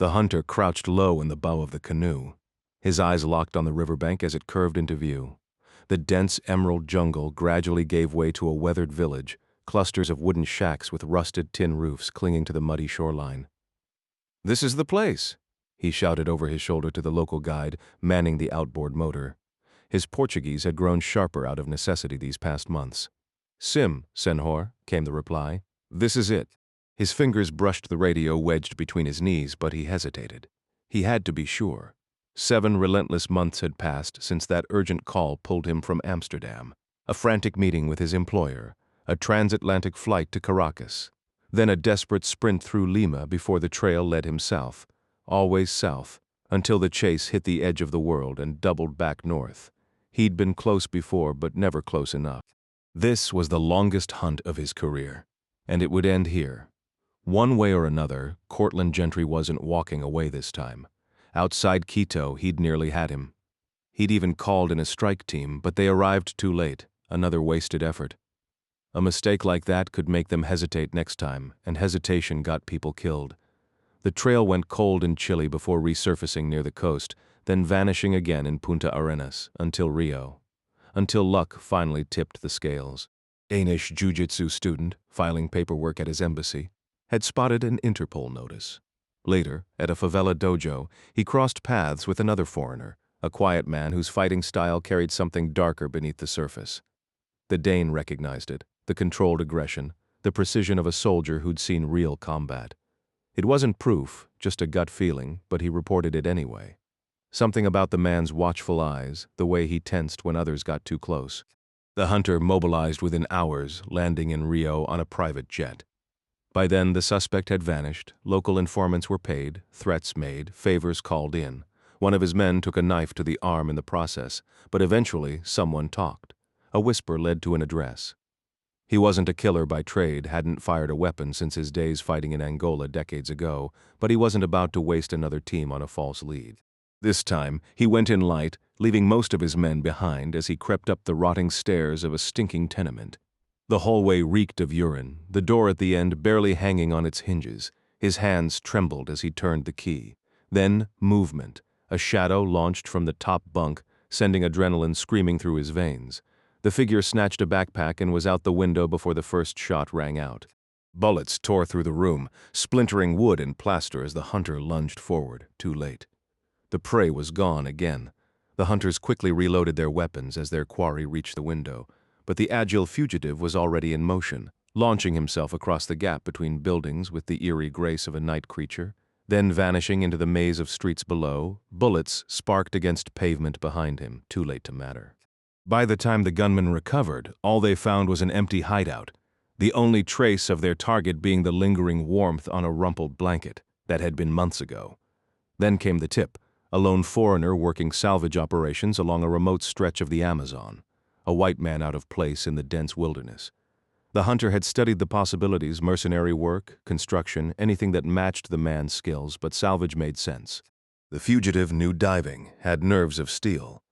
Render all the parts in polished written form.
The hunter crouched low in the bow of the canoe. His eyes locked on the riverbank as it curved into view. The dense emerald jungle gradually gave way to a weathered village, clusters of wooden shacks with rusted tin roofs clinging to the muddy shoreline. "This is the place," he shouted over his shoulder to the local guide, manning the outboard motor. His Portuguese had grown sharper out of necessity these past months. "Sim, senhor," came the reply. "This is it." His fingers brushed the radio wedged between his knees, but he hesitated. He had to be sure. 7 relentless months had passed since that urgent call pulled him from Amsterdam. A frantic meeting with his employer, a transatlantic flight to Caracas, then a desperate sprint through Lima before the trail led him south, always south, until the chase hit the edge of the world and doubled back north. He'd been close before, but never close enough. This was the longest hunt of his career, and it would end here. One way or another, Cortland Gentry wasn't walking away this time. Outside Quito, he'd nearly had him. He'd even called in a strike team, but they arrived too late, another wasted effort. A mistake like that could make them hesitate next time, and hesitation got people killed. The trail went cold and chilly before resurfacing near the coast, then vanishing again in Punta Arenas, until Rio. Until luck finally tipped the scales. Danish jiu-jitsu student, filing paperwork at his embassy, had spotted an Interpol notice. Later, at a favela dojo, he crossed paths with another foreigner, a quiet man whose fighting style carried something darker beneath the surface. The Dane recognized it, the controlled aggression, the precision of a soldier who'd seen real combat. It wasn't proof, just a gut feeling, but he reported it anyway. Something about the man's watchful eyes, the way he tensed when others got too close. The hunter mobilized within hours, landing in Rio on a private jet. By then, the suspect had vanished, local informants were paid, threats made, favors called in. One of his men took a knife to the arm in the process, but eventually someone talked. A whisper led to an address. He wasn't a killer by trade, hadn't fired a weapon since his days fighting in Angola decades ago, but he wasn't about to waste another team on a false lead. This time, he went in light, leaving most of his men behind as he crept up the rotting stairs of a stinking tenement. The hallway reeked of urine, the door at the end barely hanging on its hinges. His hands trembled as he turned the key. Then, movement. A shadow launched from the top bunk, sending adrenaline screaming through his veins. The figure snatched a backpack and was out the window before the first shot rang out. Bullets tore through the room, splintering wood and plaster as the hunter lunged forward, too late. The prey was gone again. The hunters quickly reloaded their weapons as their quarry reached the window. But the agile fugitive was already in motion, launching himself across the gap between buildings with the eerie grace of a night creature, then vanishing into the maze of streets below. Bullets sparked against pavement behind him, too late to matter. By the time the gunmen recovered, all they found was an empty hideout, the only trace of their target being the lingering warmth on a rumpled blanket that had been months ago. Then came the tip, a lone foreigner working salvage operations along a remote stretch of the Amazon. A white man out of place in the dense wilderness. The hunter had studied the possibilities: mercenary work, construction, anything that matched the man's skills, but salvage made sense. The fugitive knew diving, had nerves of steel.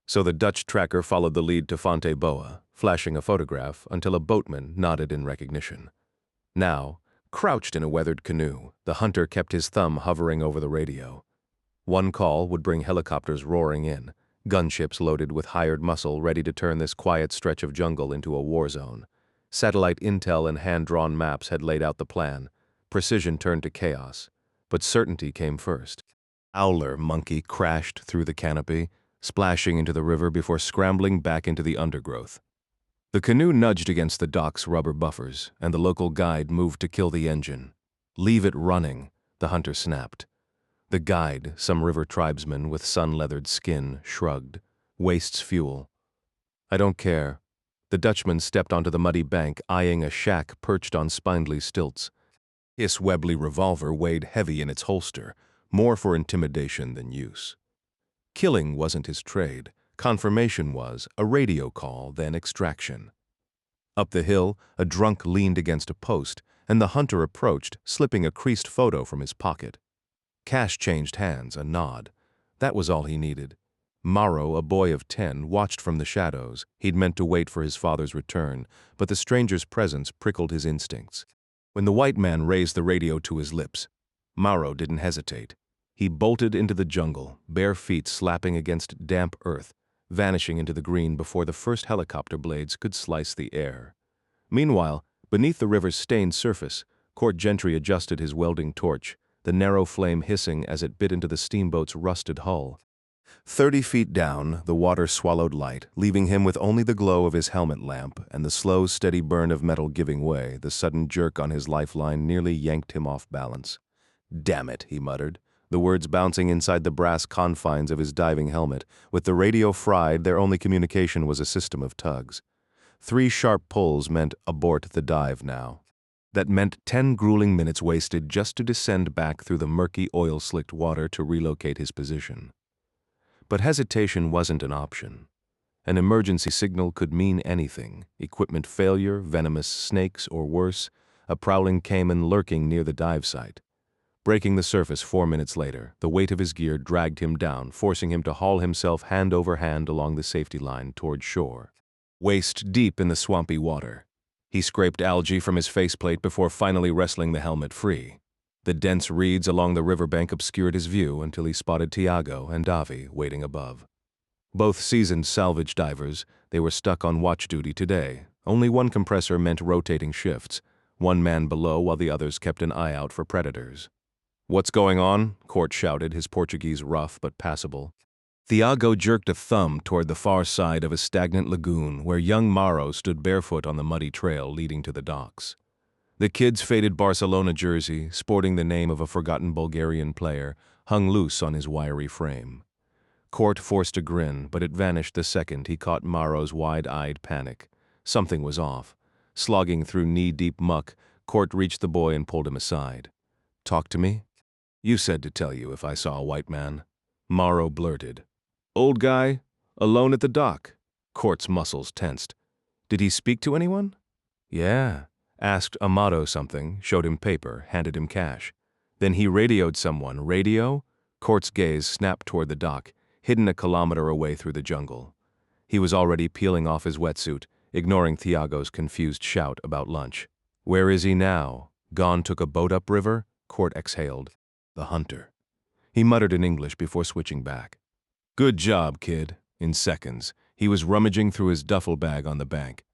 So the Dutch tracker followed the lead to Fonte Boa, flashing a photograph until a boatman nodded in recognition. Now, crouched in a weathered canoe, the hunter kept his thumb hovering over the radio. One call would bring helicopters roaring in. Gunships loaded with hired muscle ready to turn this quiet stretch of jungle into a war zone. Satellite intel and hand-drawn maps had laid out the plan. Precision turned to chaos, but certainty came first. Owler monkey crashed through the canopy, splashing into the river before scrambling back into the undergrowth. The canoe nudged against the dock's rubber buffers, and the local guide moved to kill the engine. "Leave it running," the hunter snapped. The guide, some river tribesman with sun-leathered skin, shrugged. "Wastes fuel." "I don't care." The Dutchman stepped onto the muddy bank, eyeing a shack perched on spindly stilts. His Webley revolver weighed heavy in its holster, more for intimidation than use. Killing wasn't his trade. Confirmation was, a radio call, then extraction. Up the hill, a drunk leaned against a post, and the hunter approached, slipping a creased photo from his pocket. Cash changed hands, a nod. That was all he needed. Mauro, a boy of 10, watched from the shadows. He'd meant to wait for his father's return, but the stranger's presence prickled his instincts. When the white man raised the radio to his lips, Mauro didn't hesitate. He bolted into the jungle, bare feet slapping against damp earth, vanishing into the green before the first helicopter blades could slice the air. Meanwhile, beneath the river's stained surface, Court Gentry adjusted his welding torch, the narrow flame hissing as it bit into the steamboat's rusted hull. 30 feet down, the water swallowed light, leaving him with only the glow of his helmet lamp and the slow, steady burn of metal giving way. The sudden jerk on his lifeline nearly yanked him off balance. "Damn it," he muttered, the words bouncing inside the brass confines of his diving helmet. With the radio fried, their only communication was a system of tugs. 3 sharp pulls meant abort the dive now. That meant 10 grueling minutes wasted just to descend back through the murky, oil-slicked water to relocate his position. But hesitation wasn't an option. An emergency signal could mean anything: equipment failure, venomous snakes, or worse, a prowling caiman lurking near the dive site. Breaking the surface 4 minutes later, the weight of his gear dragged him down, forcing him to haul himself hand over hand along the safety line toward shore. Waist deep in the swampy water, he scraped algae from his faceplate before finally wrestling the helmet free. The dense reeds along the riverbank obscured his view until he spotted Tiago and Davi waiting above. Both seasoned salvage divers, they were stuck on watch duty today. Only one compressor meant rotating shifts, one man below while the others kept an eye out for predators. "What's going on?" Court shouted, his Portuguese rough but passable. Tiago jerked a thumb toward the far side of a stagnant lagoon where young Mauro stood barefoot on the muddy trail leading to the docks. The kid's faded Barcelona jersey, sporting the name of a forgotten Bulgarian player, hung loose on his wiry frame. Court forced a grin, but it vanished the second he caught Mauro's wide-eyed panic. Something was off. Slogging through knee-deep muck, Court reached the boy and pulled him aside. "Talk to me?" "You said to tell you if I saw a white man." Mauro blurted. "Old guy? Alone at the dock?" Court's muscles tensed. "Did he speak to anyone?" "Yeah." Asked Amato something, showed him paper, handed him cash. Then he radioed someone. Radio? Court's gaze snapped toward the dock, hidden a kilometer away through the jungle. He was already peeling off his wetsuit, ignoring Tiago's confused shout about lunch. "Where is he now? Gone took a boat upriver?" Court exhaled. "The hunter." He muttered in English before switching back. "Good job, kid." In seconds, he was rummaging through his duffel bag on the bank.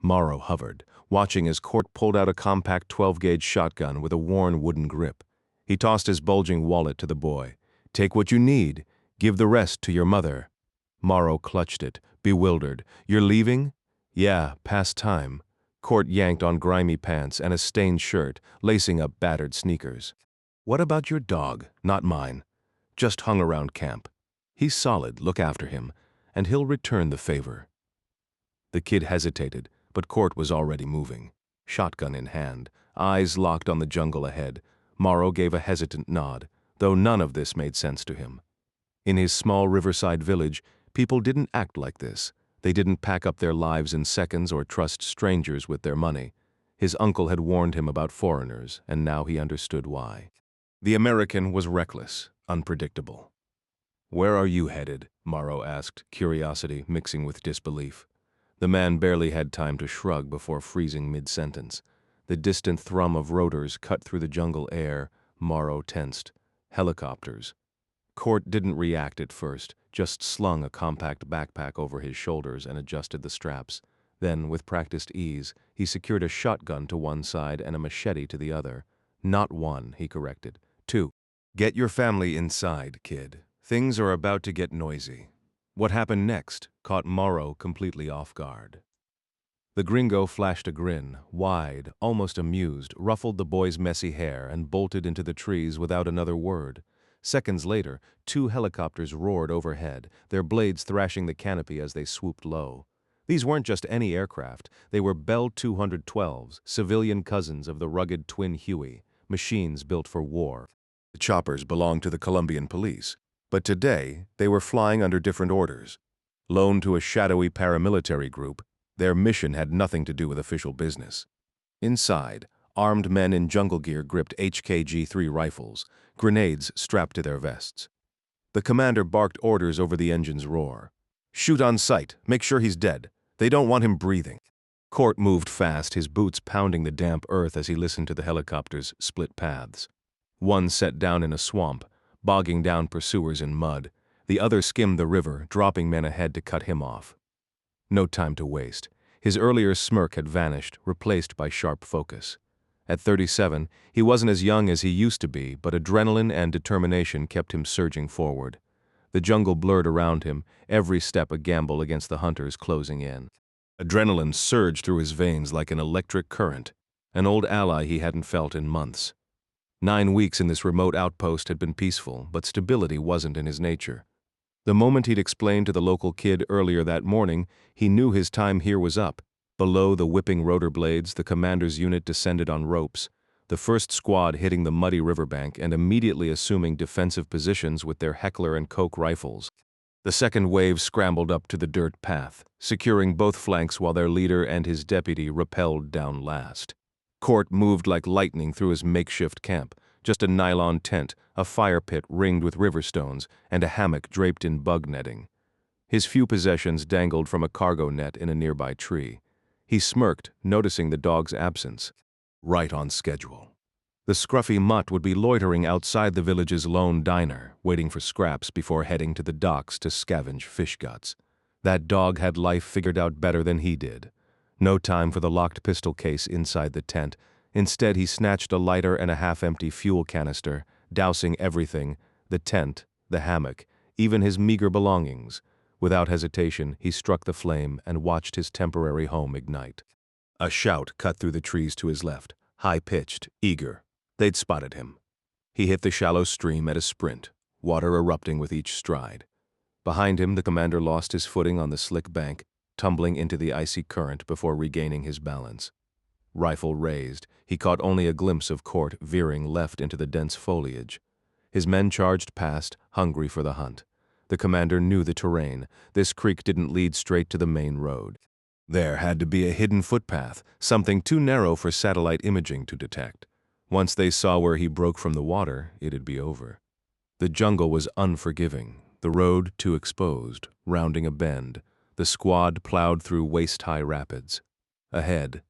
Mauro hovered, watching as Court pulled out a compact 12-gauge shotgun with a worn wooden grip. He tossed his bulging wallet to the boy. "Take what you need. Give the rest to your mother." Mauro clutched it, bewildered. "You're leaving?" "Yeah, past time." Court yanked on grimy pants and a stained shirt, lacing up battered sneakers. "What about your dog? Not mine. Just hung around camp. He's solid, look after him, and he'll return the favor." The kid hesitated, but Court was already moving. Shotgun in hand, eyes locked on the jungle ahead, Mauro gave a hesitant nod, though none of this made sense to him. In his small riverside village, people didn't act like this. They didn't pack up their lives in seconds or trust strangers with their money. His uncle had warned him about foreigners, and now he understood why. The American was reckless, unpredictable. "Where are you headed?" Mauro asked, curiosity mixing with disbelief. The man barely had time to shrug before freezing mid-sentence. The distant thrum of rotors cut through the jungle air. Mauro tensed. Helicopters. Court didn't react at first, just slung a compact backpack over his shoulders and adjusted the straps. Then, with practiced ease, he secured a shotgun to one side and a machete to the other. "Not one," he corrected. "Two. Get your family inside, kid. Things are about to get noisy." What happened next caught Mauro completely off guard. The gringo flashed a grin, wide, almost amused, ruffled the boy's messy hair, and bolted into the trees without another word. Seconds later, 2 helicopters roared overhead, their blades thrashing the canopy as they swooped low. These weren't just any aircraft, they were Bell 212s, civilian cousins of the rugged twin Huey, machines built for war. The choppers belonged to the Colombian police, but today they were flying under different orders. Loaned to a shadowy paramilitary group, their mission had nothing to do with official business. Inside, armed men in jungle gear gripped HKG-3 rifles, grenades strapped to their vests. The commander barked orders over the engine's roar. "Shoot on sight, make sure he's dead. They don't want him breathing." Court moved fast, his boots pounding the damp earth as he listened to the helicopters' split paths. One set down in a swamp, bogging down pursuers in mud. The other skimmed the river, dropping men ahead to cut him off. No time to waste. His earlier smirk had vanished, replaced by sharp focus. At 37, he wasn't as young as he used to be, but adrenaline and determination kept him surging forward. The jungle blurred around him, every step a gamble against the hunters closing in. Adrenaline surged through his veins like an electric current, an old ally he hadn't felt in months. 9 weeks in this remote outpost had been peaceful, but stability wasn't in his nature. The moment he'd explained to the local kid earlier that morning, he knew his time here was up. Below the whipping rotor blades, the commander's unit descended on ropes, the first squad hitting the muddy riverbank and immediately assuming defensive positions with their Heckler and Koch rifles. The second wave scrambled up to the dirt path, securing both flanks while their leader and his deputy rappelled down last. Court moved like lightning through his makeshift camp, just a nylon tent, a fire pit ringed with river stones, and a hammock draped in bug netting. His few possessions dangled from a cargo net in a nearby tree. He smirked, noticing the dog's absence. Right on schedule. The scruffy mutt would be loitering outside the village's lone diner, waiting for scraps before heading to the docks to scavenge fish guts. That dog had life figured out better than he did. No time for the locked pistol case inside the tent. Instead, he snatched a lighter and a half-empty fuel canister, dousing everything, the tent, the hammock, even his meager belongings. Without hesitation, he struck the flame and watched his temporary home ignite. A shout cut through the trees to his left, high-pitched, eager. They'd spotted him. He hit the shallow stream at a sprint, water erupting with each stride. Behind him, the commander lost his footing on the slick bank, tumbling into the icy current before regaining his balance. Rifle raised, he caught only a glimpse of Court veering left into the dense foliage. His men charged past, hungry for the hunt. The commander knew the terrain. This creek didn't lead straight to the main road. There had to be a hidden footpath, something too narrow for satellite imaging to detect. Once they saw where he broke from the water, it'd be over. The jungle was unforgiving, the road too exposed, rounding a bend. The squad plowed through waist-high rapids. Ahead,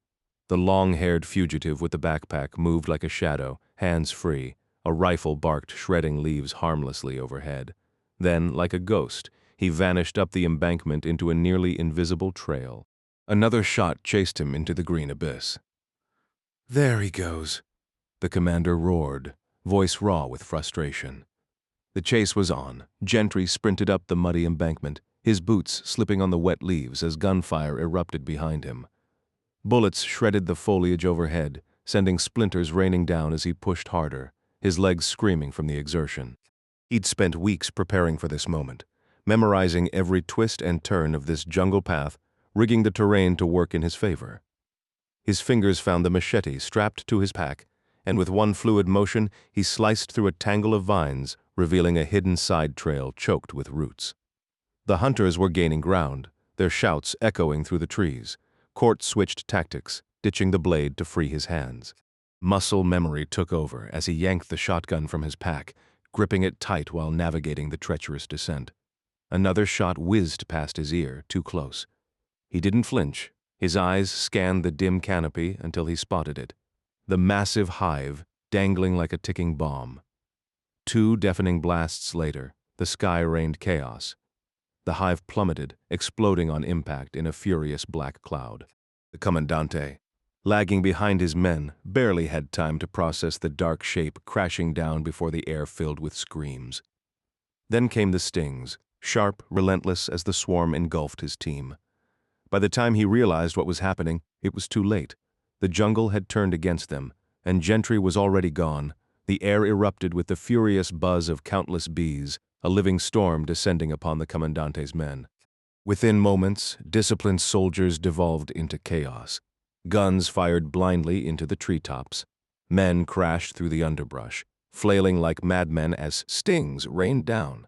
the long-haired fugitive with the backpack moved like a shadow, hands free. A rifle barked, shredding leaves harmlessly overhead. Then, like a ghost, he vanished up the embankment into a nearly invisible trail. Another shot chased him into the green abyss. "There he goes," the commander roared, voice raw with frustration. The chase was on. Gentry sprinted up the muddy embankment, his boots slipping on the wet leaves as gunfire erupted behind him. Bullets shredded the foliage overhead, sending splinters raining down as he pushed harder, his legs screaming from the exertion. He'd spent weeks preparing for this moment, memorizing every twist and turn of this jungle path, rigging the terrain to work in his favor. His fingers found the machete strapped to his pack, and with one fluid motion, he sliced through a tangle of vines, revealing a hidden side trail choked with roots. The hunters were gaining ground, their shouts echoing through the trees. Court switched tactics, ditching the blade to free his hands. Muscle memory took over as he yanked the shotgun from his pack, gripping it tight while navigating the treacherous descent. Another shot whizzed past his ear, too close. He didn't flinch. His eyes scanned the dim canopy until he spotted it. The massive hive, dangling like a ticking bomb. 2 deafening blasts later, the sky rained chaos. The hive plummeted, exploding on impact in a furious black cloud. The commandante, lagging behind his men, barely had time to process the dark shape crashing down before the air filled with screams. Then came the stings, sharp, relentless as the swarm engulfed his team. By the time he realized what was happening, it was too late. The jungle had turned against them, and Gentry was already gone. The air erupted with the furious buzz of countless bees, a living storm descending upon the commandante's men. Within moments, disciplined soldiers devolved into chaos. Guns fired blindly into the treetops. Men crashed through the underbrush, flailing like madmen as stings rained down.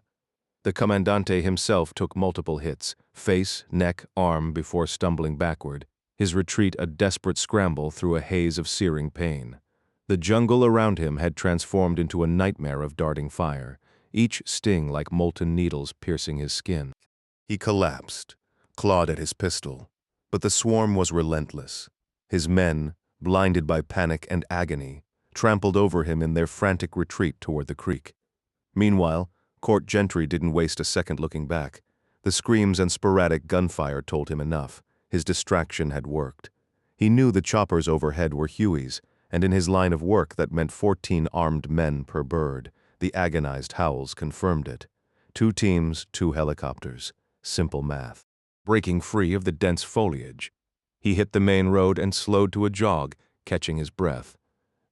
The commandante himself took multiple hits, face, neck, arm, before stumbling backward, his retreat a desperate scramble through a haze of searing pain. The jungle around him had transformed into a nightmare of darting fire, each sting like molten needles piercing his skin. He collapsed, clawed at his pistol, but the swarm was relentless. His men, blinded by panic and agony, trampled over him in their frantic retreat toward the creek. Meanwhile, Court Gentry didn't waste a second looking back. The screams and sporadic gunfire told him enough. His distraction had worked. He knew the choppers overhead were Huey's, and in his line of work that meant 14 armed men per bird. The agonized howls confirmed it. 2 teams, 2 helicopters. Simple math. Breaking free of the dense foliage, he hit the main road and slowed to a jog, catching his breath.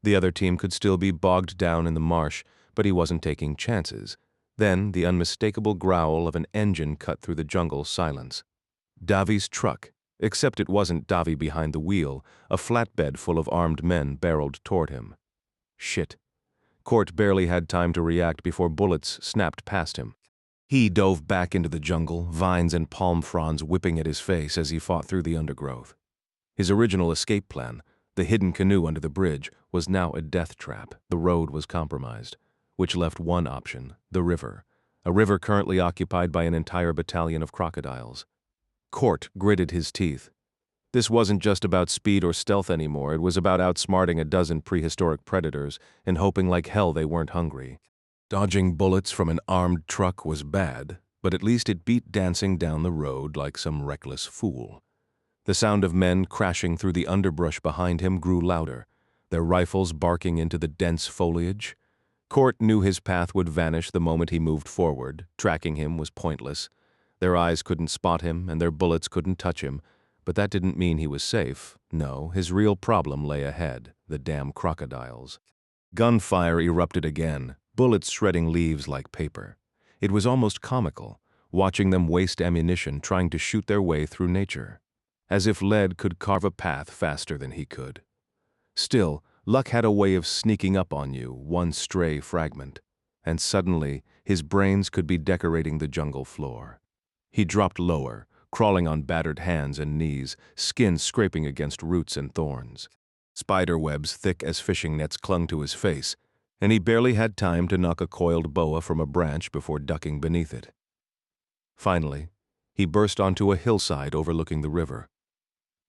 The other team could still be bogged down in the marsh, but he wasn't taking chances. Then the unmistakable growl of an engine cut through the jungle silence. Davi's truck, except it wasn't Davi behind the wheel. A flatbed full of armed men barreled toward him. Shit. Court barely had time to react before bullets snapped past him. He dove back into the jungle, vines and palm fronds whipping at his face as he fought through the undergrowth. His original escape plan, the hidden canoe under the bridge, was now a death trap. The road was compromised, which left one option, the river, a river currently occupied by an entire battalion of crocodiles. Court gritted his teeth. This wasn't just about speed or stealth anymore. It was about outsmarting a dozen prehistoric predators and hoping like hell they weren't hungry. Dodging bullets from an armed truck was bad, but at least it beat dancing down the road like some reckless fool. The sound of men crashing through the underbrush behind him grew louder, their rifles barking into the dense foliage. Court knew his path would vanish the moment he moved forward. Tracking him was pointless. Their eyes couldn't spot him and their bullets couldn't touch him, but that didn't mean he was safe. No, his real problem lay ahead, the damn crocodiles. Gunfire erupted again, bullets shredding leaves like paper. It was almost comical, watching them waste ammunition trying to shoot their way through nature, as if lead could carve a path faster than he could. Still, luck had a way of sneaking up on you, one stray fragment, and suddenly his brains could be decorating the jungle floor. He dropped lower, crawling on battered hands and knees, skin scraping against roots and thorns. Spider webs thick as fishing nets clung to his face, and he barely had time to knock a coiled boa from a branch before ducking beneath it. Finally, he burst onto a hillside overlooking the river.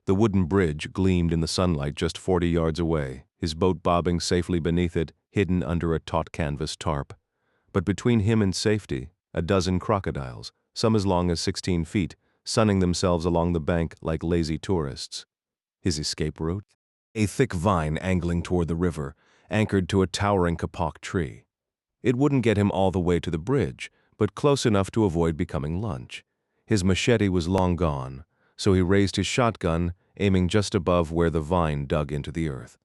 The wooden bridge gleamed in the sunlight just 40 yards away, his boat bobbing safely beneath it, hidden under a taut canvas tarp. But between him and safety, a dozen crocodiles, some as long as 16 feet, sunning themselves along the bank like lazy tourists. His escape route? A thick vine angling toward the river, anchored to a towering kapok tree. It wouldn't get him all the way to the bridge, but close enough to avoid becoming lunch. His machete was long gone, so he raised his shotgun, aiming just above where the vine dug into the earth.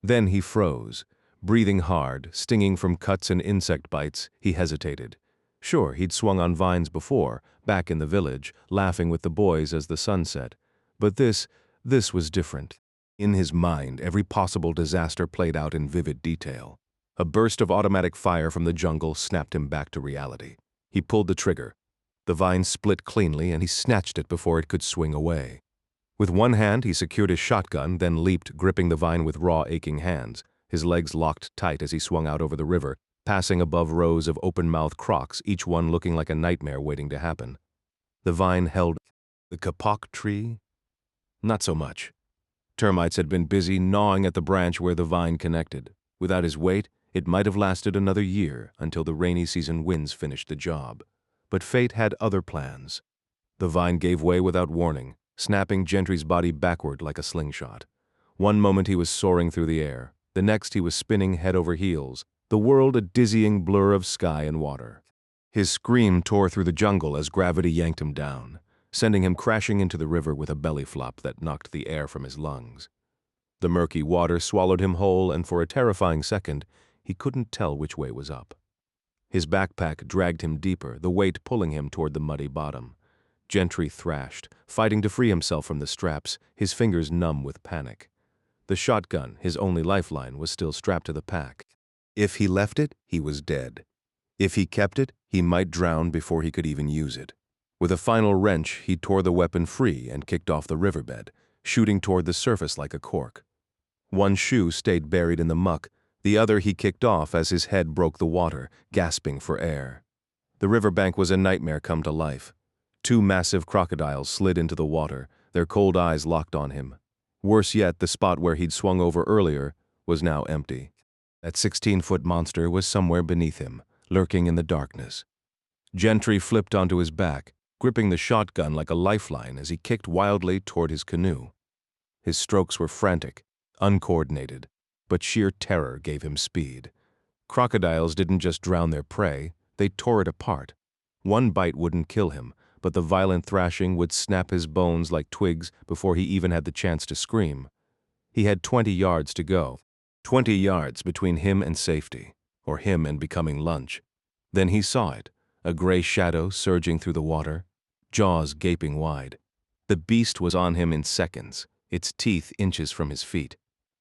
Then he froze. Breathing hard, stinging from cuts and insect bites, he hesitated. Sure, he'd swung on vines before, back in the village, laughing with the boys as the sun set. But this was different. In his mind, every possible disaster played out in vivid detail. A burst of automatic fire from the jungle snapped him back to reality. He pulled the trigger. The vine split cleanly and he snatched it before it could swing away. With one hand, he secured his shotgun, then leaped, gripping the vine with raw, aching hands. His legs locked tight as he swung out over the river, passing above rows of open-mouthed crocs, each one looking like a nightmare waiting to happen. The vine held the kapok tree? Not so much. Termites had been busy gnawing at the branch where the vine connected. Without his weight, it might have lasted another year until the rainy season winds finished the job. But fate had other plans. The vine gave way without warning, snapping Gentry's body backward like a slingshot. One moment he was soaring through the air. The next he was spinning head over heels, the world a dizzying blur of sky and water. His scream tore through the jungle as gravity yanked him down, sending him crashing into the river with a belly flop that knocked the air from his lungs. The murky water swallowed him whole, and for a terrifying second, he couldn't tell which way was up. His backpack dragged him deeper, the weight pulling him toward the muddy bottom. Gentry thrashed, fighting to free himself from the straps, his fingers numb with panic. The shotgun, his only lifeline, was still strapped to the pack. If he left it, he was dead. If he kept it, he might drown before he could even use it. With a final wrench, he tore the weapon free and kicked off the riverbed, shooting toward the surface like a cork. One shoe stayed buried in the muck, the other he kicked off as his head broke the water, gasping for air. The riverbank was a nightmare come to life. 2 massive crocodiles slid into the water, their cold eyes locked on him. Worse yet, the spot where he'd swung over earlier was now empty. That 16-foot monster was somewhere beneath him, lurking in the darkness. Gentry flipped onto his back, gripping the shotgun like a lifeline as he kicked wildly toward his canoe. His strokes were frantic, uncoordinated, but sheer terror gave him speed. Crocodiles didn't just drown their prey, they tore it apart. One bite wouldn't kill him, but the violent thrashing would snap his bones like twigs before he even had the chance to scream. He had 20 yards to go. 20 yards between him and safety, or him and becoming lunch. Then he saw it, a gray shadow surging through the water, jaws gaping wide. The beast was on him in seconds, its teeth inches from his feet.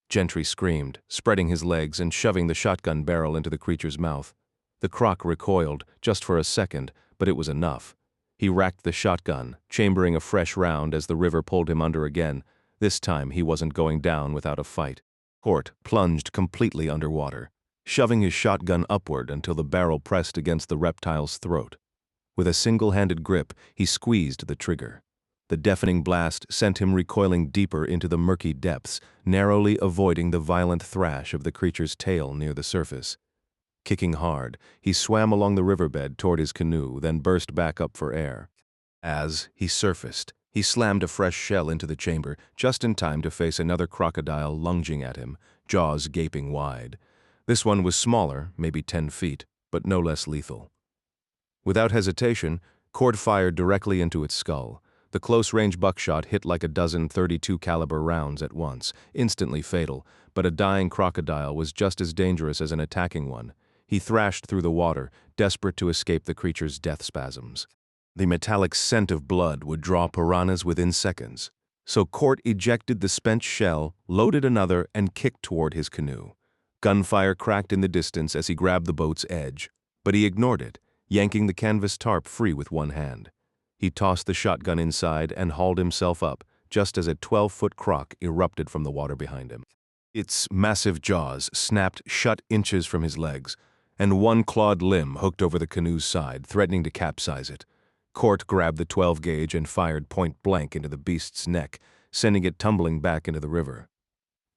Gentry screamed, spreading his legs and shoving the shotgun barrel into the creature's mouth. The croc recoiled, just for a second, but it was enough. He racked the shotgun, chambering a fresh round as the river pulled him under again. This time he wasn't going down without a fight. Court plunged completely underwater, shoving his shotgun upward until the barrel pressed against the reptile's throat. With a single-handed grip, he squeezed the trigger. The deafening blast sent him recoiling deeper into the murky depths, narrowly avoiding the violent thrash of the creature's tail near the surface. Kicking hard, he swam along the riverbed toward his canoe, then burst back up for air. As he surfaced, he slammed a fresh shell into the chamber, just in time to face another crocodile lunging at him, jaws gaping wide. This one was smaller, maybe 10 feet, but no less lethal. Without hesitation, Cord fired directly into its skull. The close-range buckshot hit like a dozen .32 caliber rounds at once, instantly fatal, but a dying crocodile was just as dangerous as an attacking one. He thrashed through the water, desperate to escape the creature's death spasms. The metallic scent of blood would draw piranhas within seconds. So Court ejected the spent shell, loaded another, and kicked toward his canoe. Gunfire cracked in the distance as he grabbed the boat's edge, but he ignored it, yanking the canvas tarp free with one hand. He tossed the shotgun inside and hauled himself up, just as a 12-foot croc erupted from the water behind him. Its massive jaws snapped shut inches from his legs, and one clawed limb hooked over the canoe's side, threatening to capsize it. Court grabbed the 12-gauge and fired point-blank into the beast's neck, sending it tumbling back into the river.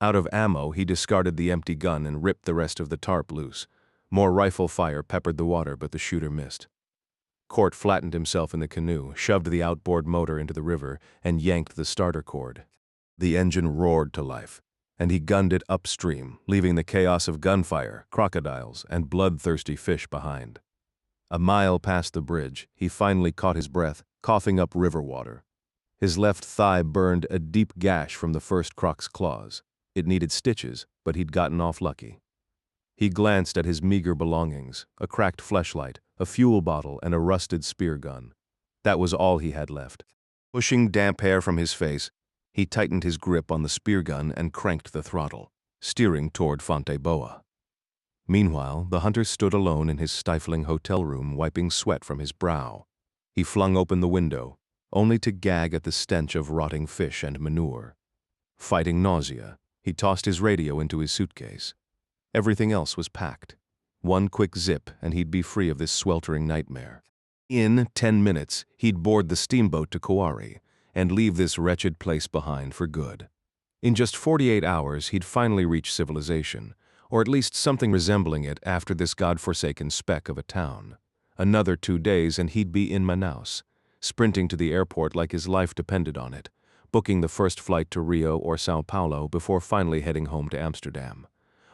Out of ammo, he discarded the empty gun and ripped the rest of the tarp loose. More rifle fire peppered the water, but the shooter missed. Court flattened himself in the canoe, shoved the outboard motor into the river, and yanked the starter cord. The engine roared to life, and he gunned it upstream, leaving the chaos of gunfire, crocodiles, and bloodthirsty fish behind. A mile past the bridge, he finally caught his breath, coughing up river water. His left thigh burned a deep gash from the first croc's claws. It needed stitches, but he'd gotten off lucky. He glanced at his meager belongings, a cracked fleshlight, a fuel bottle, and a rusted spear gun. That was all he had left. Pushing damp hair from his face, he tightened his grip on the spear gun and cranked the throttle, steering toward Fonteboa. Meanwhile, the hunter stood alone in his stifling hotel room, wiping sweat from his brow. He flung open the window, only to gag at the stench of rotting fish and manure. Fighting nausea, he tossed his radio into his suitcase. Everything else was packed. One quick zip and he'd be free of this sweltering nightmare. In 10 minutes, he'd board the steamboat to Kauai and leave this wretched place behind for good. In just 48 hours, he'd finally reach civilization, or at least something resembling it after this godforsaken speck of a town. Another 2 days and he'd be in Manaus, sprinting to the airport like his life depended on it, booking the first flight to Rio or Sao Paulo before finally heading home to Amsterdam.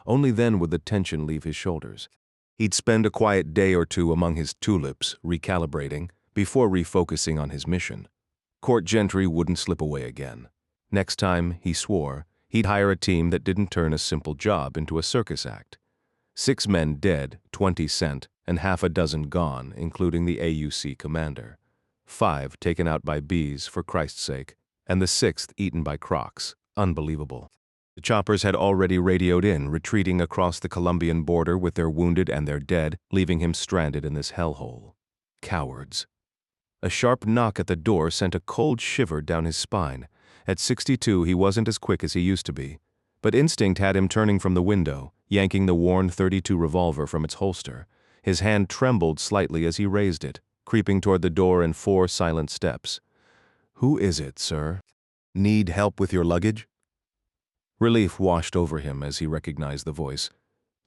Only then would the tension leave his shoulders. He'd spend a quiet day or two among his tulips, recalibrating, before refocusing on his mission. Court Gentry wouldn't slip away again. Next time, he swore, he'd hire a team that didn't turn a simple job into a circus act. 6 men dead, 20 sent, and half a dozen gone, including the AUC commander. 5 taken out by bees, for Christ's sake, and the 6th eaten by crocs. Unbelievable. The choppers had already radioed in, retreating across the Colombian border with their wounded and their dead, leaving him stranded in this hellhole. Cowards. A sharp knock at the door sent a cold shiver down his spine. At 62, he wasn't as quick as he used to be, but instinct had him turning from the window, yanking the worn .32 revolver from its holster. His hand trembled slightly as he raised it, creeping toward the door in 4 silent steps. "Who is it, sir? Need help with your luggage?" Relief washed over him as he recognized the voice.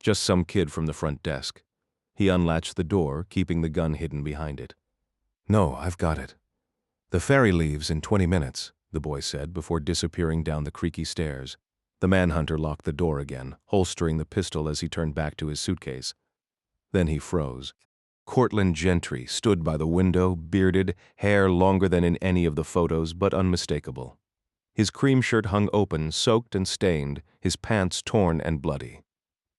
Just some kid from the front desk. He unlatched the door, keeping the gun hidden behind it. "No, I've got it. The ferry leaves in 20 minutes, the boy said before disappearing down the creaky stairs. The manhunter locked the door again, holstering the pistol as he turned back to his suitcase. Then he froze. Cortland Gentry stood by the window, bearded, hair longer than in any of the photos, but unmistakable. His cream shirt hung open, soaked and stained, his pants torn and bloody.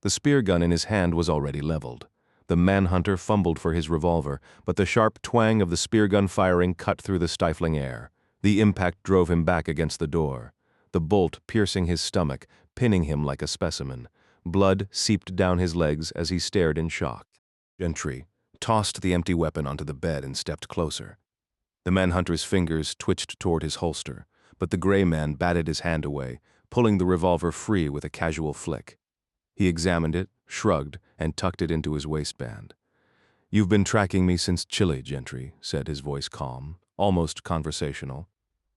The spear gun in his hand was already leveled. The manhunter fumbled for his revolver, but the sharp twang of the spear gun firing cut through the stifling air. The impact drove him back against the door, the bolt piercing his stomach, pinning him like a specimen. Blood seeped down his legs as he stared in shock. Gentry tossed the empty weapon onto the bed and stepped closer. The manhunter's fingers twitched toward his holster, but the gray man batted his hand away, pulling the revolver free with a casual flick. He examined it, shrugged, and tucked it into his waistband. "You've been tracking me since Chile, Gentry," said his voice calm, almost conversational.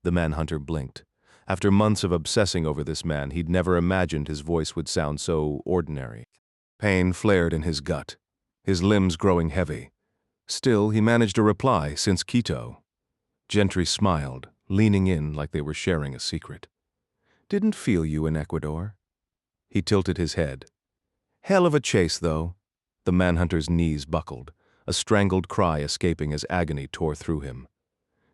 The manhunter blinked. After months of obsessing over this man, he'd never imagined his voice would sound so ordinary. Pain flared in his gut, his limbs growing heavy. Still, he managed a reply, "Since Quito." Gentry smiled, leaning in like they were sharing a secret. "Didn't feel you in Ecuador." He tilted his head. "Hell of a chase, though." The manhunter's knees buckled, a strangled cry escaping as agony tore through him.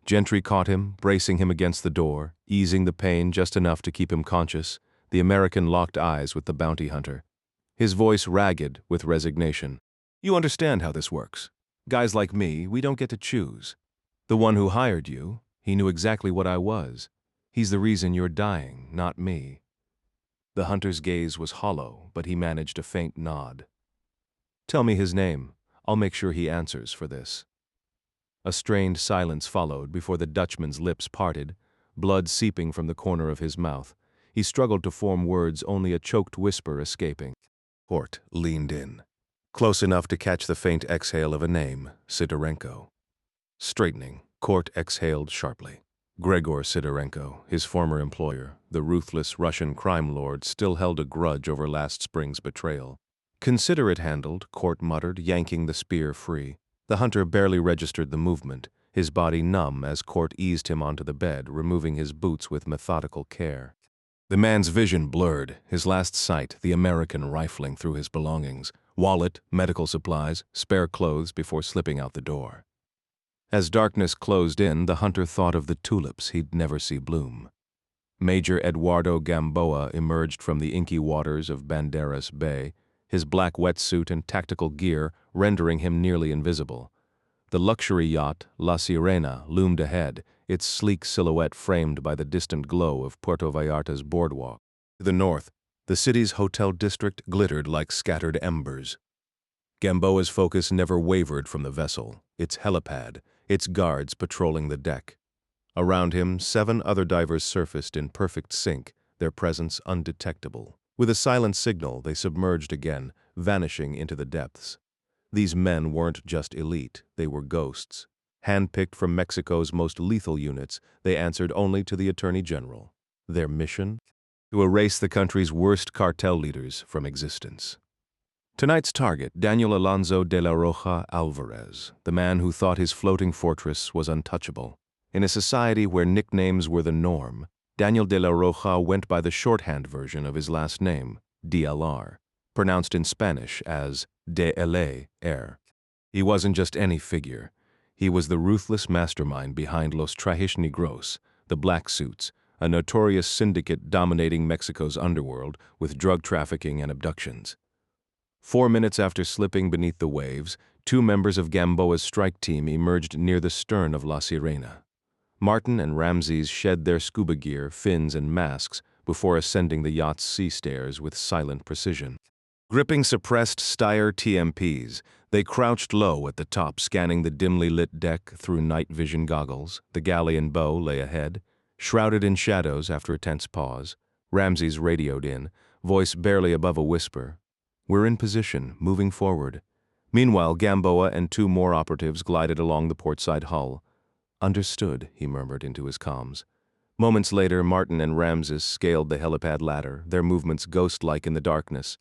Gentry caught him, bracing him against the door, easing the pain just enough to keep him conscious. The American locked eyes with the bounty hunter, his voice ragged with resignation. "You understand how this works. Guys like me, we don't get to choose. The one who hired you, he knew exactly what I was. He's the reason you're dying, not me." The hunter's gaze was hollow, but he managed a faint nod. "Tell me his name. I'll make sure he answers for this." A strained silence followed before the Dutchman's lips parted, blood seeping from the corner of his mouth. He struggled to form words, only a choked whisper escaping. Cort leaned in, close enough to catch the faint exhale of a name, Sidorenko. Straightening, Cort exhaled sharply. Gregor Sidorenko, his former employer, the ruthless Russian crime lord, still held a grudge over last spring's betrayal. "Consider it handled," Cort muttered, yanking the spear free. The hunter barely registered the movement, his body numb as Cort eased him onto the bed, removing his boots with methodical care. The man's vision blurred, his last sight, the American rifling through his belongings, wallet, medical supplies, spare clothes before slipping out the door. As darkness closed in, the hunter thought of the tulips he'd never see bloom. Major Eduardo Gamboa emerged from the inky waters of Banderas Bay, his black wetsuit and tactical gear rendering him nearly invisible. The luxury yacht, La Sirena, loomed ahead, its sleek silhouette framed by the distant glow of Puerto Vallarta's boardwalk. To the north, the city's hotel district glittered like scattered embers. Gamboa's focus never wavered from the vessel, its helipad, its guards patrolling the deck. Around him, 7 other divers surfaced in perfect sync, their presence undetectable. With a silent signal, they submerged again, vanishing into the depths. These men weren't just elite, they were ghosts. Handpicked from Mexico's most lethal units, they answered only to the Attorney General. Their mission? To erase the country's worst cartel leaders from existence. Tonight's target, Daniel Alonso de la Roja Alvarez, the man who thought his floating fortress was untouchable. In a society where nicknames were the norm, Daniel de la Roja went by the shorthand version of his last name, DLR, pronounced in Spanish as DLR. He wasn't just any figure. He was the ruthless mastermind behind Los Trajes Negros, the Black Suits, a notorious syndicate dominating Mexico's underworld with drug trafficking and abductions. 4 minutes after slipping beneath the waves, 2 members of Gamboa's strike team emerged near the stern of La Sirena. Martin and Ramses shed their scuba gear, fins, and masks before ascending the yacht's sea stairs with silent precision. Gripping suppressed Steyr TMPs, they crouched low at the top, scanning the dimly lit deck through night vision goggles. The galleon bow lay ahead, shrouded in shadows after a tense pause. Ramses radioed in, voice barely above a whisper. "We're in position, moving forward." Meanwhile, Gamboa and 2 more operatives glided along the portside hull. "Understood," he murmured into his comms. Moments later, Martin and Ramses scaled the helipad ladder, their movements ghost-like in the darkness.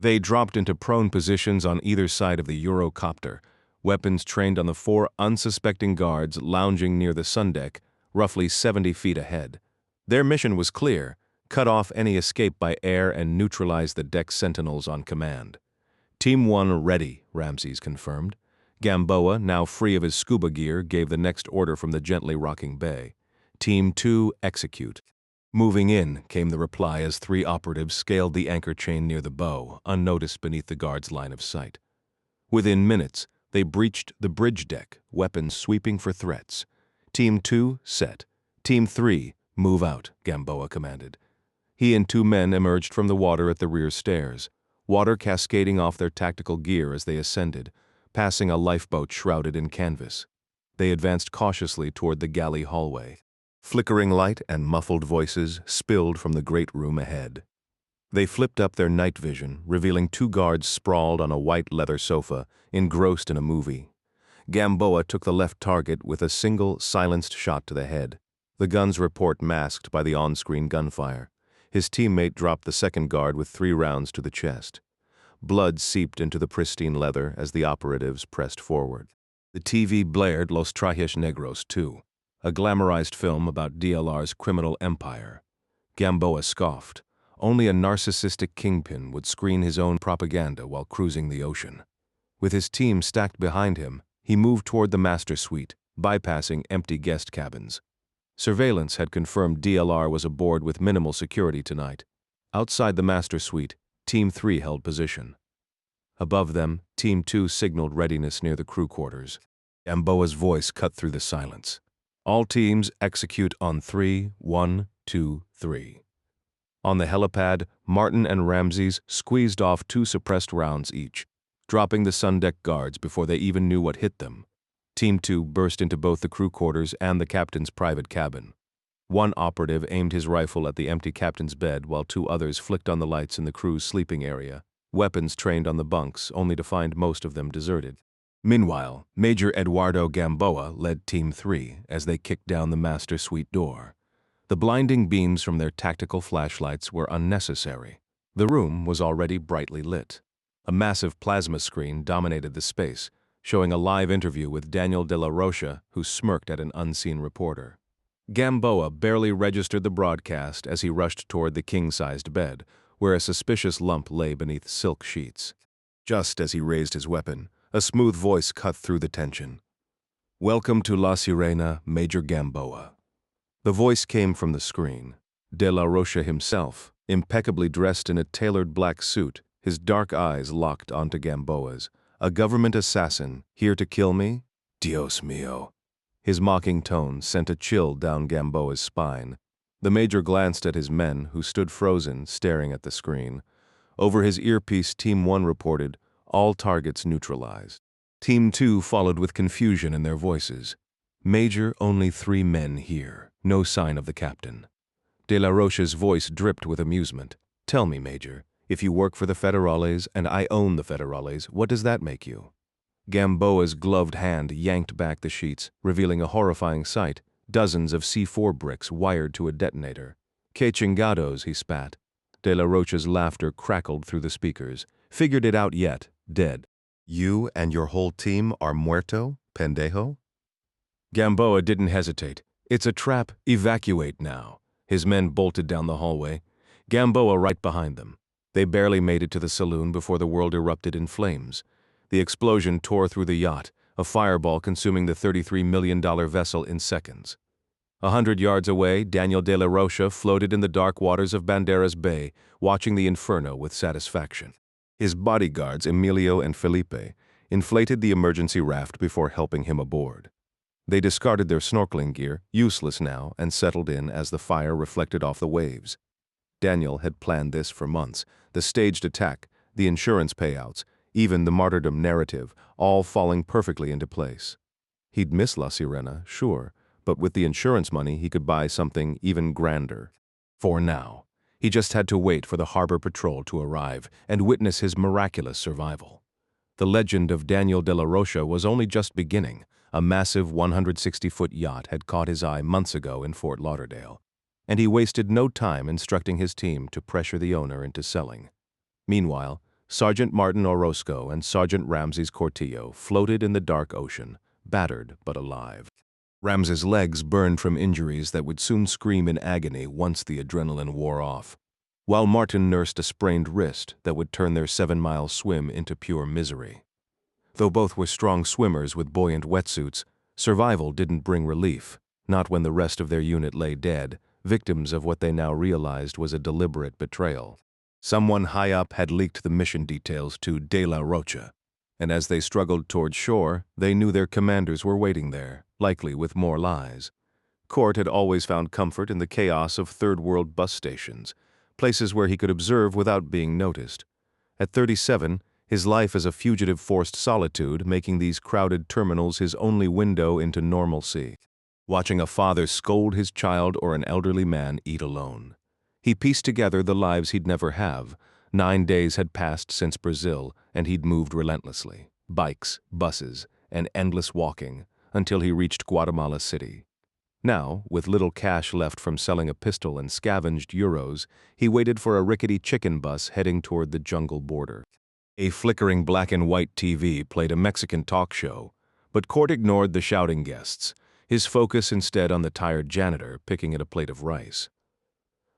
They dropped into prone positions on either side of the Eurocopter, weapons trained on the four unsuspecting guards lounging near the sundeck, roughly 70 feet ahead. Their mission was clear: cut off any escape by air and neutralize the deck sentinels on command. Team 1 ready, Ramses confirmed. Gamboa, now free of his scuba gear, gave the next order from the gently rocking bay. Team 2 execute. Moving in, came the reply as 3 operatives scaled the anchor chain near the bow, unnoticed beneath the guard's line of sight. Within minutes, they breached the bridge deck, weapons sweeping for threats. Team 2 set. Team 3 move out, Gamboa commanded. He and 2 men emerged from the water at the rear stairs, water cascading off their tactical gear as they ascended, passing a lifeboat shrouded in canvas. They advanced cautiously toward the galley hallway. Flickering light and muffled voices spilled from the great room ahead. They flipped up their night vision, revealing 2 guards sprawled on a white leather sofa, engrossed in a movie. Gamboa took the left target with a single, silenced shot to the head, the gun's report masked by the on-screen gunfire. His teammate dropped the second guard with 3 rounds to the chest. Blood seeped into the pristine leather as the operatives pressed forward. The TV blared Los Trajes Negros 2, a glamorized film about DLR's criminal empire. Gamboa scoffed. Only a narcissistic kingpin would screen his own propaganda while cruising the ocean. With his team stacked behind him, he moved toward the master suite, bypassing empty guest cabins. Surveillance had confirmed DLR was aboard with minimal security tonight. Outside the master suite, Team 3 held position. Above them, Team 2 signaled readiness near the crew quarters. Gamboa's voice cut through the silence. All teams execute on 3, 1, 2, 3. On the helipad, Martin and Ramses squeezed off 2 suppressed rounds each, dropping the sundeck guards before they even knew what hit them. Team 2 burst into both the crew quarters and the captain's private cabin. One operative aimed his rifle at the empty captain's bed while 2 others flicked on the lights in the crew's sleeping area, weapons trained on the bunks only to find most of them deserted. Meanwhile, Major Eduardo Gamboa led Team 3 as they kicked down the master suite door. The blinding beams from their tactical flashlights were unnecessary. The room was already brightly lit. A massive plasma screen dominated the space, showing a live interview with Daniel de la Rocha, who smirked at an unseen reporter. Gamboa barely registered the broadcast as he rushed toward the king-sized bed, where a suspicious lump lay beneath silk sheets. Just as he raised his weapon, a smooth voice cut through the tension. "Welcome to La Sirena, Major Gamboa." The voice came from the screen. De la Rocha himself, impeccably dressed in a tailored black suit, his dark eyes locked onto Gamboa's. "A government assassin, here to kill me? Dios mío." His mocking tone sent a chill down Gamboa's spine. The major glanced at his men, who stood frozen, staring at the screen. Over his earpiece, Team 1 reported, "All targets neutralized." Team 2 followed with confusion in their voices. "Major, only 3 men here. No sign of the captain." De la Rocha's voice dripped with amusement. "Tell me, Major, if you work for the Federales and I own the Federales, what does that make you?" Gamboa's gloved hand yanked back the sheets, revealing a horrifying sight: dozens of C4 bricks wired to a detonator. "Que chingados," he spat. De la Rocha's laughter crackled through the speakers. "Figured it out yet, dead." "You and your whole team are muerto, pendejo?" Gamboa didn't hesitate. "It's a trap. Evacuate now." His men bolted down the hallway, Gamboa right behind them. They barely made it to the saloon before the world erupted in flames. The explosion tore through the yacht, a fireball consuming the $33 million vessel in seconds. 100 yards away, Daniel de la Rocha floated in the dark waters of Banderas Bay, watching the inferno with satisfaction. His bodyguards, Emilio and Felipe, inflated the emergency raft before helping him aboard. They discarded their snorkeling gear, useless now, and settled in as the fire reflected off the waves. Daniel had planned this for months: the staged attack, the insurance payouts, even the martyrdom narrative, all falling perfectly into place. He'd miss La Sirena, sure, but with the insurance money he could buy something even grander. For now, he just had to wait for the harbor patrol to arrive and witness his miraculous survival. The legend of Daniel de la Rocha was only just beginning. A massive 160-foot yacht had caught his eye months ago in Fort Lauderdale, and he wasted no time instructing his team to pressure the owner into selling. Meanwhile, Sergeant Martin Orozco and Sergeant Ramses Cortillo floated in the dark ocean, battered but alive. Ramses' legs burned from injuries that would soon scream in agony once the adrenaline wore off, while Martin nursed a sprained wrist that would turn their 7-mile swim into pure misery. Though both were strong swimmers with buoyant wetsuits, survival didn't bring relief, not when the rest of their unit lay dead, victims of what they now realized was a deliberate betrayal. Someone high up had leaked the mission details to De La Rocha, and as they struggled toward shore, they knew their commanders were waiting there, likely with more lies. Court had always found comfort in the chaos of third-world bus stations, places where he could observe without being noticed. At 37, his life as a fugitive forced solitude, making these crowded terminals his only window into normalcy. Watching a father scold his child or an elderly man eat alone. He pieced together the lives he'd never have. 9 days had passed since Brazil, and he'd moved relentlessly. Bikes, buses, and endless walking, until he reached Guatemala City. Now, with little cash left from selling a pistol and scavenged euros, he waited for a rickety chicken bus heading toward the jungle border. A flickering black-and-white TV played a Mexican talk show, but Court ignored the shouting guests, his focus instead on the tired janitor picking at a plate of rice.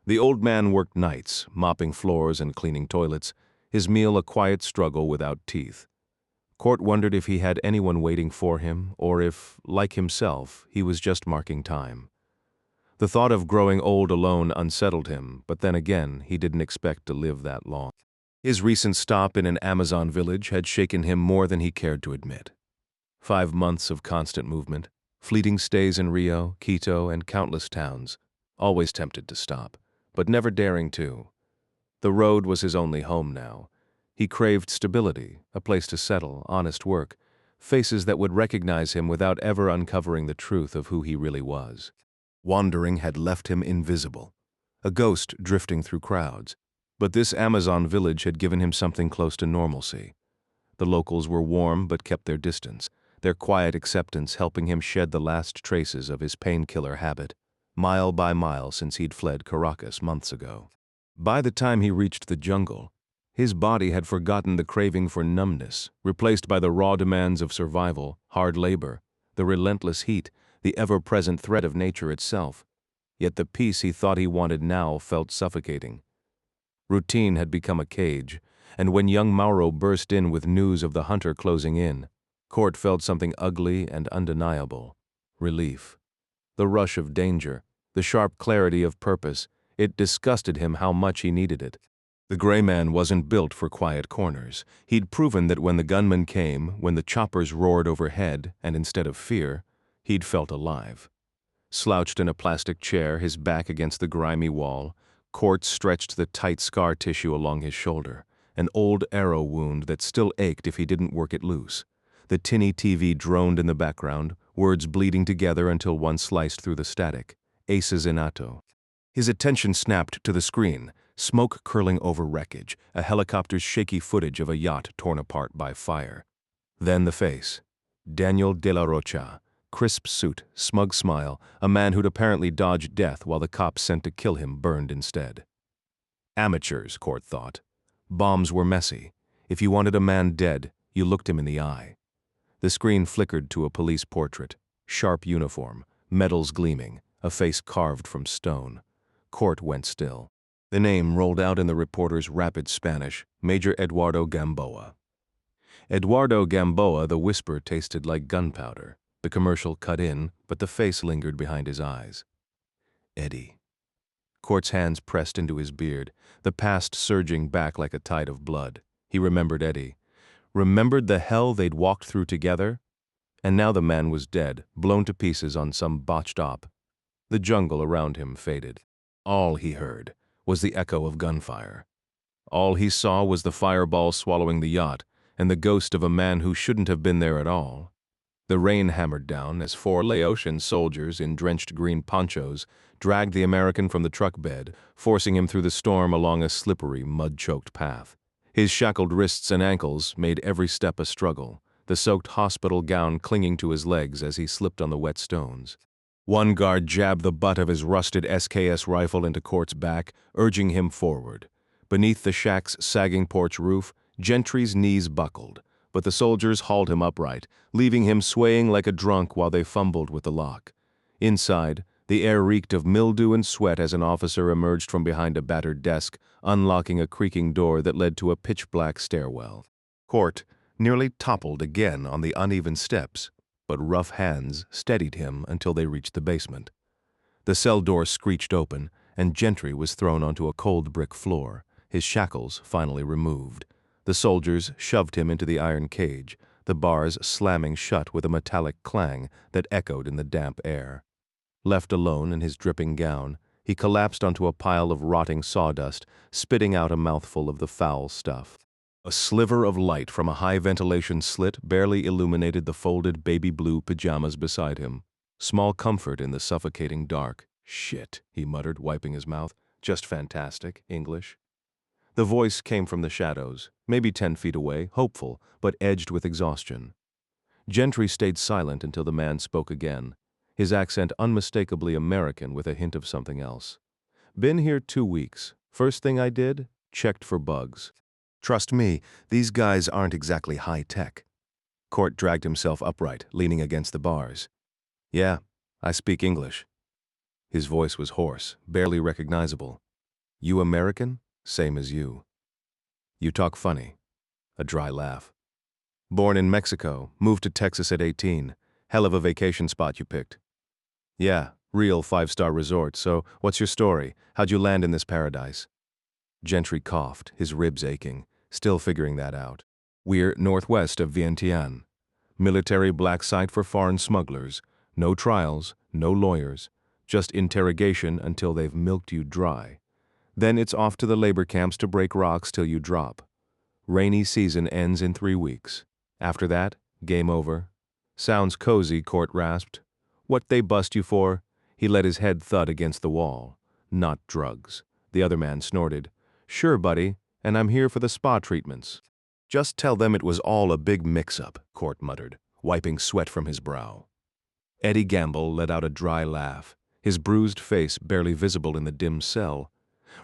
The old man worked nights, mopping floors and cleaning toilets, his meal a quiet struggle without teeth. Court wondered if he had anyone waiting for him, or if, like himself, he was just marking time. The thought of growing old alone unsettled him, but then again, he didn't expect to live that long. His recent stop in an Amazon village had shaken him more than he cared to admit. 5 months of constant movement, fleeting stays in Rio, Quito, and countless towns, always tempted to stop, but never daring to. The road was his only home now. He craved stability, a place to settle, honest work, faces that would recognize him without ever uncovering the truth of who he really was. Wandering had left him invisible, a ghost drifting through crowds. But this Amazon village had given him something close to normalcy. The locals were warm but kept their distance, their quiet acceptance helping him shed the last traces of his painkiller habit, mile by mile since he'd fled Caracas months ago. By the time he reached the jungle, his body had forgotten the craving for numbness, replaced by the raw demands of survival, hard labor, the relentless heat, the ever-present threat of nature itself. Yet the peace he thought he wanted now felt suffocating. Routine had become a cage, and when young Mauro burst in with news of the hunter closing in, Court felt something ugly and undeniable: relief. The rush of danger, the sharp clarity of purpose, it disgusted him how much he needed it. The gray man wasn't built for quiet corners. He'd proven that when the gunmen came, when the choppers roared overhead, and instead of fear, he'd felt alive. Slouched in a plastic chair, his back against the grimy wall, Court stretched the tight scar tissue along his shoulder, an old arrow wound that still ached if he didn't work it loose. The tinny TV droned in the background, words bleeding together until one sliced through the static. Assassinato. His attention snapped to the screen, smoke curling over wreckage, a helicopter's shaky footage of a yacht torn apart by fire. Then the face. Daniel de la Rocha. Crisp suit, smug smile, a man who'd apparently dodged death while the cops sent to kill him burned instead. Amateurs, Court thought. Bombs were messy. If you wanted a man dead, you looked him in the eye. The screen flickered to a police portrait. Sharp uniform, medals gleaming, a face carved from stone. Court went still. The name rolled out in the reporter's rapid Spanish, Major Eduardo Gamboa. Eduardo Gamboa, the whisper tasted like gunpowder. The commercial cut in, but the face lingered behind his eyes. Eddie. Court's hands pressed into his beard, the past surging back like a tide of blood. He remembered Eddie. Remembered the hell they'd walked through together? And now the man was dead, blown to pieces on some botched op. The jungle around him faded. All he heard was the echo of gunfire. All he saw was the fireball swallowing the yacht, and the ghost of a man who shouldn't have been there at all. The rain hammered down as 4 Laotian soldiers in drenched green ponchos dragged the American from the truck bed, forcing him through the storm along a slippery, mud-choked path. His shackled wrists and ankles made every step a struggle, the soaked hospital gown clinging to his legs as he slipped on the wet stones. One guard jabbed the butt of his rusted SKS rifle into Court's back, urging him forward. Beneath the shack's sagging porch roof, Gentry's knees buckled, but the soldiers hauled him upright, leaving him swaying like a drunk while they fumbled with the lock. Inside, the air reeked of mildew and sweat as an officer emerged from behind a battered desk, unlocking a creaking door that led to a pitch-black stairwell. Court nearly toppled again on the uneven steps, but rough hands steadied him until they reached the basement. The cell door screeched open, and Gentry was thrown onto a cold brick floor, his shackles finally removed. The soldiers shoved him into the iron cage, the bars slamming shut with a metallic clang that echoed in the damp air. Left alone in his dripping gown, he collapsed onto a pile of rotting sawdust, spitting out a mouthful of the foul stuff. A sliver of light from a high-ventilation slit barely illuminated the folded baby blue pajamas beside him. Small comfort in the suffocating dark. "Shit," he muttered, wiping his mouth. "Just fantastic, English." The voice came from the shadows, maybe 10 feet away, hopeful, but edged with exhaustion. Gentry stayed silent until the man spoke again, his accent unmistakably American with a hint of something else. "Been here 2 weeks. First thing I did, checked for bugs. Trust me, these guys aren't exactly high-tech." Court dragged himself upright, leaning against the bars. "Yeah, I speak English." His voice was hoarse, barely recognizable. "You American? Same as you." "You talk funny." A dry laugh. "Born in Mexico, moved to Texas at 18. Hell of a vacation spot you picked." "Yeah, real 5-star resort, so what's your story? How'd you land in this paradise?" Gentry coughed, his ribs aching, still figuring that out. "We're northwest of Vientiane. Military black site for foreign smugglers. No trials, no lawyers. Just interrogation until they've milked you dry. Then it's off to the labor camps to break rocks till you drop. Rainy season ends in 3 weeks. After that, game over." "Sounds cozy," Court rasped. "What they bust you for?" He let his head thud against the wall. "Not drugs." The other man snorted. "Sure, buddy, and I'm here for the spa treatments." "Just tell them it was all a big mix-up," Court muttered, wiping sweat from his brow. Eddie Gamble let out a dry laugh, his bruised face barely visible in the dim cell.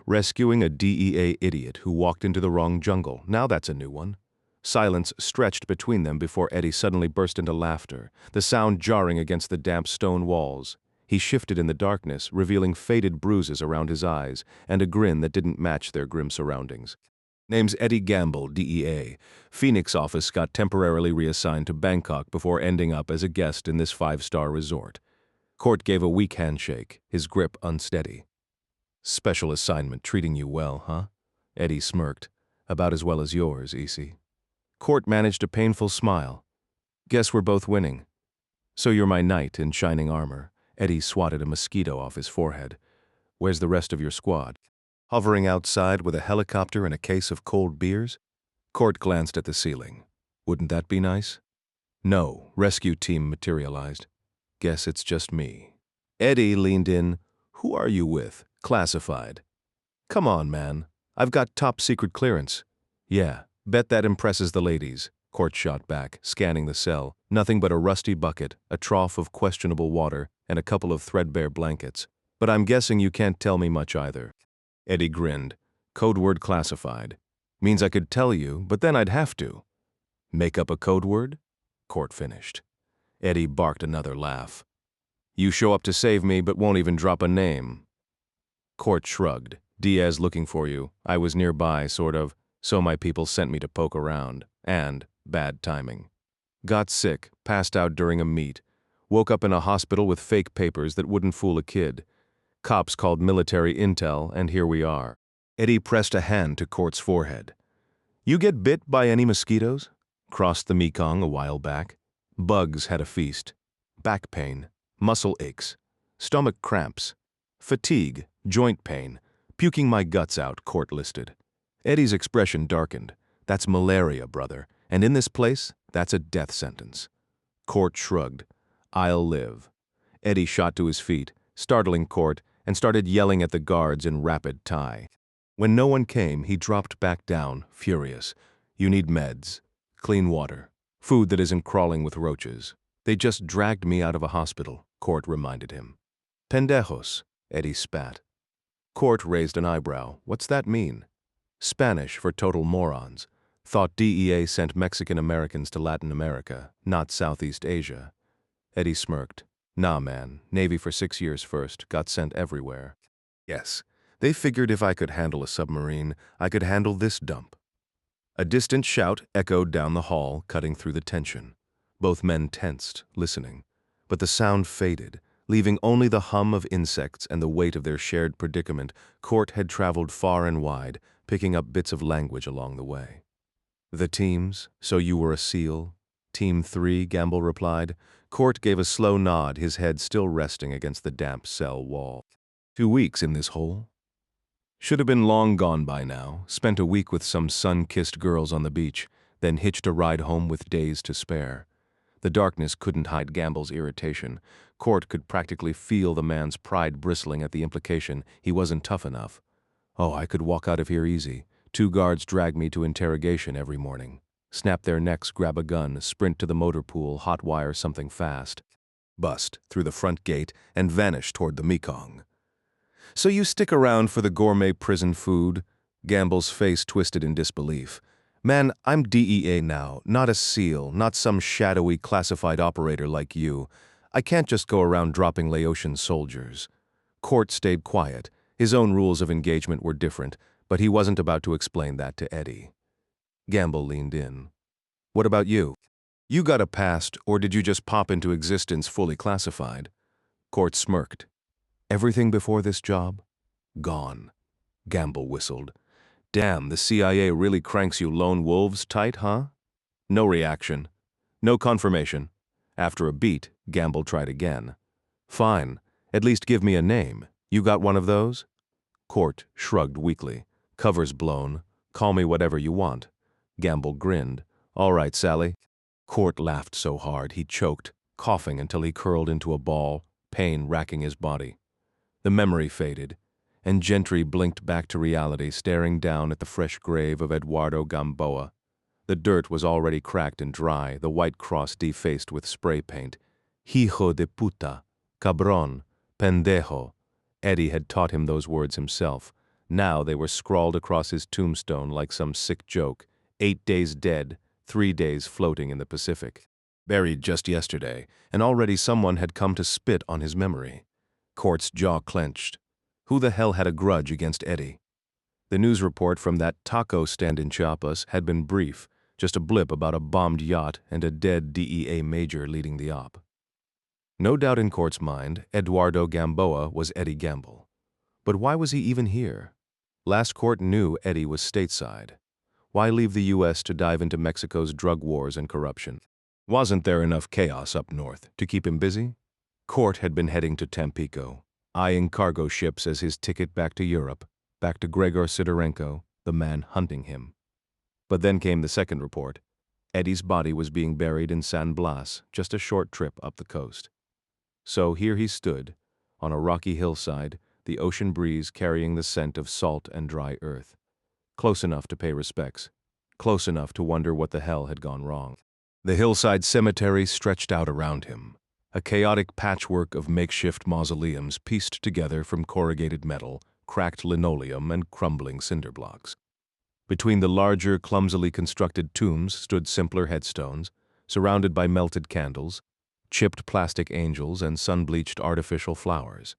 "Rescuing a DEA idiot who walked into the wrong jungle. Now that's a new one." Silence stretched between them before Eddie suddenly burst into laughter, the sound jarring against the damp stone walls. He shifted in the darkness, revealing faded bruises around his eyes and a grin that didn't match their grim surroundings. "Name's Eddie Gamble, DEA. Phoenix office got temporarily reassigned to Bangkok before ending up as a guest in this 5-star resort." Court gave a weak handshake, his grip unsteady. "Special assignment treating you well, huh?" Eddie smirked. "About as well as yours, EC." Court managed a painful smile. "Guess we're both winning." "So you're my knight in shining armor." Eddie swatted a mosquito off his forehead. "Where's the rest of your squad? Hovering outside with a helicopter and a case of cold beers?" Court glanced at the ceiling. "Wouldn't that be nice?" "No," rescue team materialized. "Guess it's just me." Eddie leaned in. "Who are you with? Classified." "Come on, man. I've got top secret clearance." "Yeah, bet that impresses the ladies." Court shot back, scanning the cell. Nothing but a rusty bucket, a trough of questionable water, and a couple of threadbare blankets. "But I'm guessing you can't tell me much either." Eddie grinned. "Code word classified. Means I could tell you, but then I'd have to." "Make up a code word?" Court finished. Eddie barked another laugh. "You show up to save me, but won't even drop a name." Court shrugged. "Diaz looking for you. I was nearby, sort of, so my people sent me to poke around. And bad timing. Got sick, passed out during a meet. Woke up in a hospital with fake papers that wouldn't fool a kid. Cops called military intel, and here we are." Eddie pressed a hand to Court's forehead. "You get bit by any mosquitoes? Crossed the Mekong a while back. Bugs had a feast. Back pain, muscle aches, stomach cramps, fatigue, joint pain, puking my guts out," Court listed. Eddie's expression darkened. "That's malaria, brother, and in this place, that's a death sentence." Court shrugged. "I'll live." Eddie shot to his feet, startling Court, and started yelling at the guards in rapid Thai. When no one came, he dropped back down, furious. "You need meds, clean water, food that isn't crawling with roaches. They just dragged me out of a hospital," Court reminded him. "Pendejos," Eddie spat. Court raised an eyebrow. "What's that mean?" "Spanish for total morons. Thought DEA sent Mexican Americans to Latin America, not Southeast Asia. Eddie smirked. Nah, man, Navy for 6 years first, got sent everywhere. Yes, they figured if I could handle a submarine, I could handle this dump. A distant shout echoed down the hall, cutting through the tension. Both men tensed, listening. But the sound faded, leaving only the hum of insects and the weight of their shared predicament. Court had traveled far and wide, picking up bits of language along the way. The teams, so you were a SEAL? Team 3, Gamble replied. Court gave a slow nod, his head still resting against the damp cell wall. 2 weeks in this hole? Should have been long gone by now, spent a week with some sun-kissed girls on the beach, then hitched a ride home with days to spare. The darkness couldn't hide Gamble's irritation. Court could practically feel the man's pride bristling at the implication he wasn't tough enough. Oh, I could walk out of here easy. 2 guards drag me to interrogation every morning. Snap their necks, grab a gun, sprint to the motor pool, hotwire something fast. Bust through the front gate and vanish toward the Mekong. So you stick around for the gourmet prison food? Gamble's face twisted in disbelief. Man, I'm DEA now, not a SEAL, not some shadowy classified operator like you. I can't just go around dropping Laotian soldiers. Court stayed quiet. His own rules of engagement were different, but he wasn't about to explain that to Eddie. Gamble leaned in. What about you? You got a past, or did you just pop into existence fully classified? Court smirked. Everything before this job? Gone. Gamble whistled. Damn, the CIA really cranks you lone wolves tight, huh? No reaction. No confirmation. After a beat, Gamble tried again. Fine. At least give me a name. You got one of those? Court shrugged weakly. Cover's blown. Call me whatever you want. Gamble grinned. All right, Sally. Court laughed so hard he choked, coughing until he curled into a ball, pain racking his body. The memory faded, and Gentry blinked back to reality, staring down at the fresh grave of Eduardo Gamboa. The dirt was already cracked and dry, the white cross defaced with spray paint. Hijo de puta, cabrón, pendejo. Eddie had taught him those words himself. Now they were scrawled across his tombstone like some sick joke. 8 days dead, 3 days floating in the Pacific. Buried just yesterday, and already someone had come to spit on his memory. Court's jaw clenched. Who the hell had a grudge against Eddie? The news report from that taco stand in Chiapas had been brief, just a blip about a bombed yacht and a dead DEA major leading the op. No doubt in Court's mind, Eduardo Gamboa was Eddie Gamble. But why was he even here? Last Court knew Eddie was stateside. Why leave the U.S. to dive into Mexico's drug wars and corruption? Wasn't there enough chaos up north to keep him busy? Court had been heading to Tampico, eyeing cargo ships as his ticket back to Europe, back to Gregor Sidorenko, the man hunting him. But then came the second report. Eddie's body was being buried in San Blas, just a short trip up the coast. So here he stood, on a rocky hillside, the ocean breeze carrying the scent of salt and dry earth. Close enough to pay respects, close enough to wonder what the hell had gone wrong. The hillside cemetery stretched out around him, a chaotic patchwork of makeshift mausoleums pieced together from corrugated metal, cracked linoleum, and crumbling cinder blocks. Between the larger, clumsily constructed tombs stood simpler headstones, surrounded by melted candles, chipped plastic angels, and sun-bleached artificial flowers.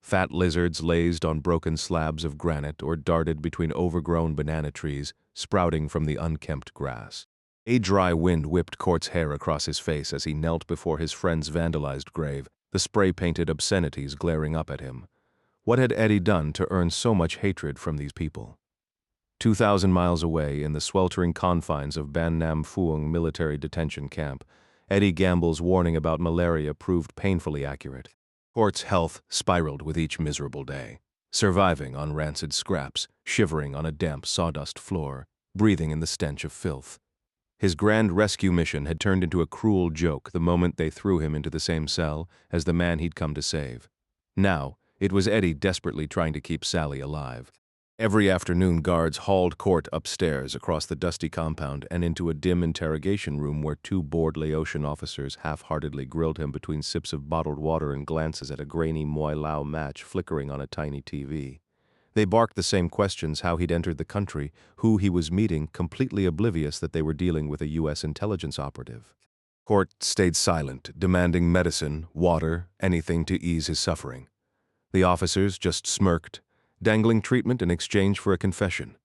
Fat lizards lazed on broken slabs of granite or darted between overgrown banana trees sprouting from the unkempt grass. A dry wind whipped Court's hair across his face as he knelt before his friend's vandalized grave, the spray-painted obscenities glaring up at him. What had Eddie done to earn so much hatred from these people? 2,000 miles away, in the sweltering confines of Ban Nam Phuong military detention camp, Eddie Gamble's warning about malaria proved painfully accurate. Court's health spiraled with each miserable day, surviving on rancid scraps, shivering on a damp sawdust floor, breathing in the stench of filth. His grand rescue mission had turned into a cruel joke the moment they threw him into the same cell as the man he'd come to save. Now, it was Eddie desperately trying to keep Sally alive. Every afternoon, guards hauled Court upstairs across the dusty compound and into a dim interrogation room where 2 bored Laotian officers half-heartedly grilled him between sips of bottled water and glances at a grainy Moi Lao match flickering on a tiny TV. They barked the same questions: how he'd entered the country, who he was meeting, completely oblivious that they were dealing with a U.S. intelligence operative. Court stayed silent, demanding medicine, water, anything to ease his suffering. The officers just smirked, dangling treatment in exchange for a confession.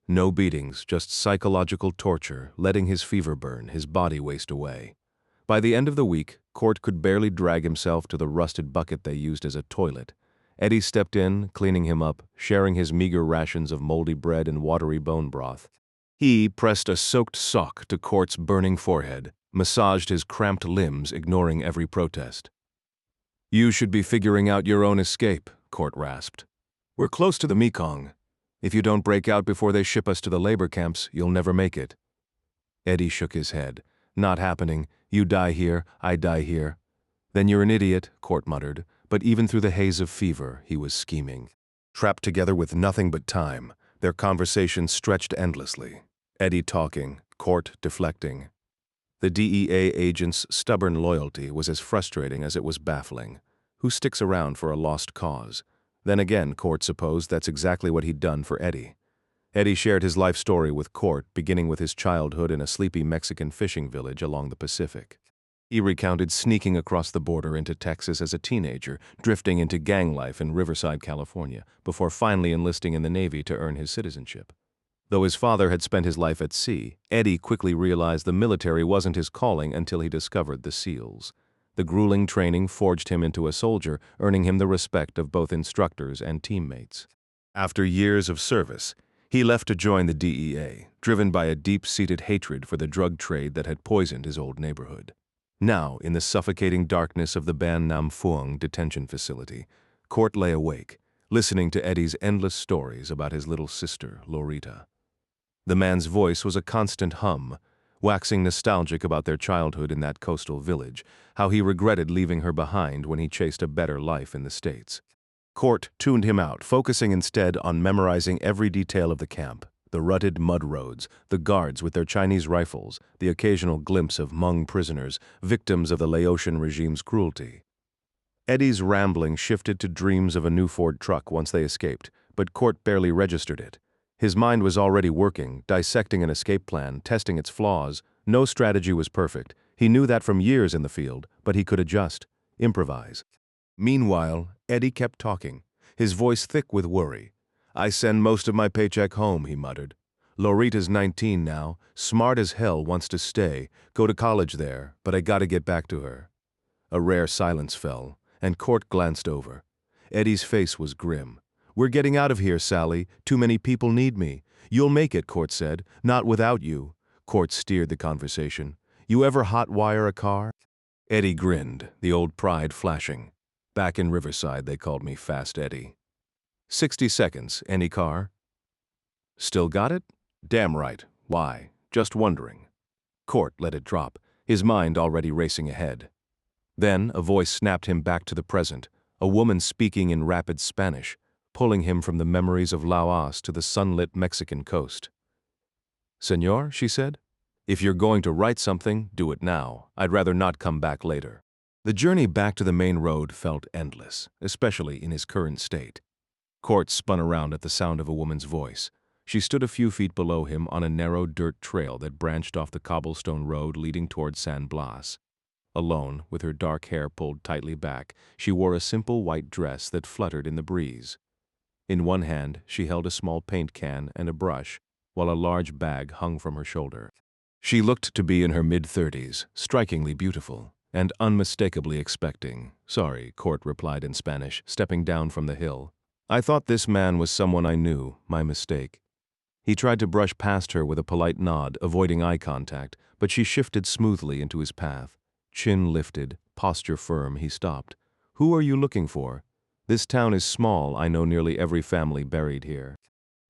No beatings, just psychological torture, letting his fever burn, his body waste away. By the end of the week, Court could barely drag himself to the rusted bucket they used as a toilet. Eddie stepped in, cleaning him up, sharing his meager rations of moldy bread and watery bone broth. He pressed a soaked sock to Court's burning forehead, massaged his cramped limbs, ignoring every protest. "You should be figuring out your own escape," Court rasped. "We're close to the Mekong. If you don't break out before they ship us to the labor camps, you'll never make it." Eddie shook his head. "Not happening. You die here, I die here." "Then you're an idiot," Court muttered, but even through the haze of fever, he was scheming. Trapped together with nothing but time, their conversation stretched endlessly. Eddie talking, Court deflecting. The DEA agent's stubborn loyalty was as frustrating as it was baffling. Who sticks around for a lost cause? Then again, Court supposed that's exactly what he'd done for Eddie. Eddie shared his life story with Court, beginning with his childhood in a sleepy Mexican fishing village along the Pacific. He recounted sneaking across the border into Texas as a teenager, drifting into gang life in Riverside, California, before finally enlisting in the Navy to earn his citizenship. Though his father had spent his life at sea, Eddie quickly realized the military wasn't his calling until he discovered the SEALs. The grueling training forged him into a soldier, earning him the respect of both instructors and teammates. After years of service, he left to join the DEA, driven by a deep-seated hatred for the drug trade that had poisoned his old neighborhood. Now, in the suffocating darkness of the Ban Nam Phuong detention facility, Court lay awake, listening to Eddie's endless stories about his little sister, Lorita. The man's voice was a constant hum, waxing nostalgic about their childhood in that coastal village, how he regretted leaving her behind when he chased a better life in the States. Court tuned him out, focusing instead on memorizing every detail of the camp: the rutted mud roads, the guards with their Chinese rifles, the occasional glimpse of Hmong prisoners, victims of the Laotian regime's cruelty. Eddie's rambling shifted to dreams of a new Ford truck once they escaped, but Court barely registered it. His mind was already working, dissecting an escape plan, testing its flaws. No strategy was perfect. He knew that from years in the field, but he could adjust, improvise. Meanwhile, Eddie kept talking, his voice thick with worry. "I send most of my paycheck home," he muttered. "Lorita's 19 now, smart as hell, wants to stay, go to college there, but I gotta get back to her." A rare silence fell, and Court glanced over. Eddie's face was grim. "We're getting out of here, Sally. Too many people need me." "You'll make it," Court said. "Not without you." Court steered the conversation. "You ever hot-wire a car?" Eddie grinned, the old pride flashing. "Back in Riverside, they called me Fast Eddie." 60 seconds, any car? "Still got it?" "Damn right. Why?" "Just wondering." Court let it drop, his mind already racing ahead. Then a voice snapped him back to the present, a woman speaking in rapid Spanish, pulling him from the memories of Laos to the sunlit Mexican coast. "Señor," she said, "if you're going to write something, do it now. I'd rather not come back later." The journey back to the main road felt endless, especially in his current state. Court spun around at the sound of a woman's voice. She stood a few feet below him on a narrow dirt trail that branched off the cobblestone road leading toward San Blas. Alone, with her dark hair pulled tightly back, she wore a simple white dress that fluttered in the breeze. In one hand, she held a small paint can and a brush, while a large bag hung from her shoulder. She looked to be in her mid-30s, strikingly beautiful, and unmistakably expecting. "Sorry," Court replied in Spanish, stepping down from the hill. "I thought this man was someone I knew, my mistake." He tried to brush past her with a polite nod, avoiding eye contact, but she shifted smoothly into his path. Chin lifted, posture firm, he stopped. "Who are you looking for? This town is small, I know nearly every family buried here."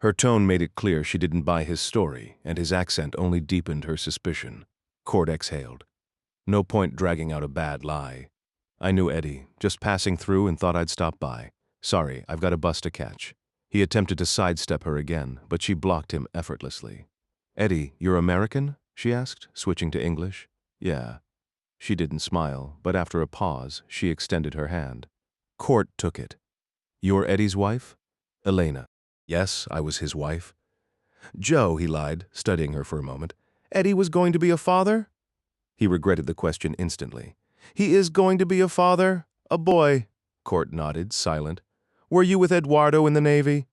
Her tone made it clear she didn't buy his story, and his accent only deepened her suspicion. Court exhaled. No point dragging out a bad lie. "I knew Eddie, just passing through and thought I'd stop by. Sorry, I've got a bus to catch." He attempted to sidestep her again, but she blocked him effortlessly. "Eddie, you're American?" she asked, switching to English. "Yeah." She didn't smile, but after a pause, she extended her hand. Court took it. "You're Eddie's wife?" "Elena." Yes, I was his wife. Joe, he lied, studying her for a moment. Eddie was going to be a father? He regretted the question instantly. He is going to be a father? A boy? Court nodded, silent. Were you with Eduardo in the Navy?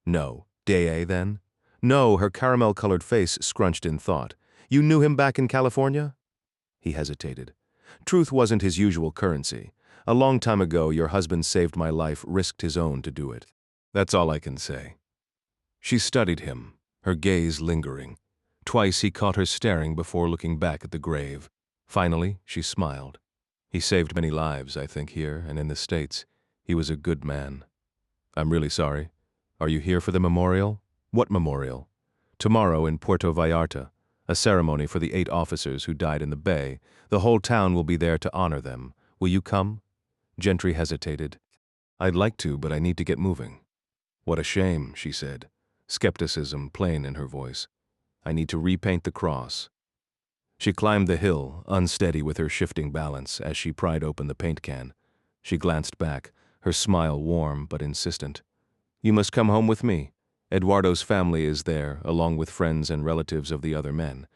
No. Dea, then? No, her caramel-colored face scrunched in thought. You knew him back in California? He hesitated. Truth wasn't his usual currency. A long time ago, your husband saved my life, risked his own to do it. That's all I can say. She studied him, her gaze lingering. Twice he caught her staring before looking back at the grave. Finally, she smiled. He saved many lives, I think, here and in the States. He was a good man. I'm really sorry. Are you here for the memorial? What memorial? Tomorrow in Puerto Vallarta, a ceremony for the 8 officers who died in the bay. The whole town will be there to honor them. Will you come? Gentry hesitated. I'd like to, but I need to get moving. What a shame, she said, skepticism plain in her voice. I need to repaint the cross. She climbed the hill, unsteady with her shifting balance, as she pried open the paint can. She glanced back, her smile warm but insistent. You must come home with me. Eduardo's family is there, along with friends and relatives of the other men.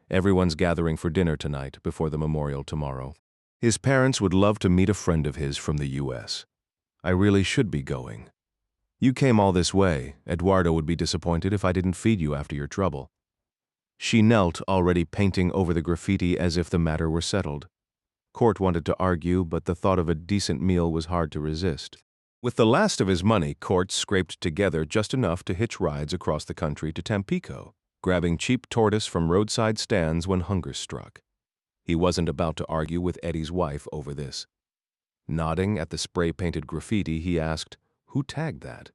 Everyone's gathering for dinner tonight, before the memorial tomorrow. His parents would love to meet a friend of his from the U.S. I really should be going. You came all this way. Eduardo would be disappointed if I didn't feed you after your trouble. She knelt, already painting over the graffiti as if the matter were settled. Court wanted to argue, but the thought of a decent meal was hard to resist. With the last of his money, Court scraped together just enough to hitch rides across the country to Tampico, grabbing cheap tortoise from roadside stands when hunger struck. He wasn't about to argue with Eddie's wife over this. Nodding at the spray-painted graffiti, he asked, Who tagged that?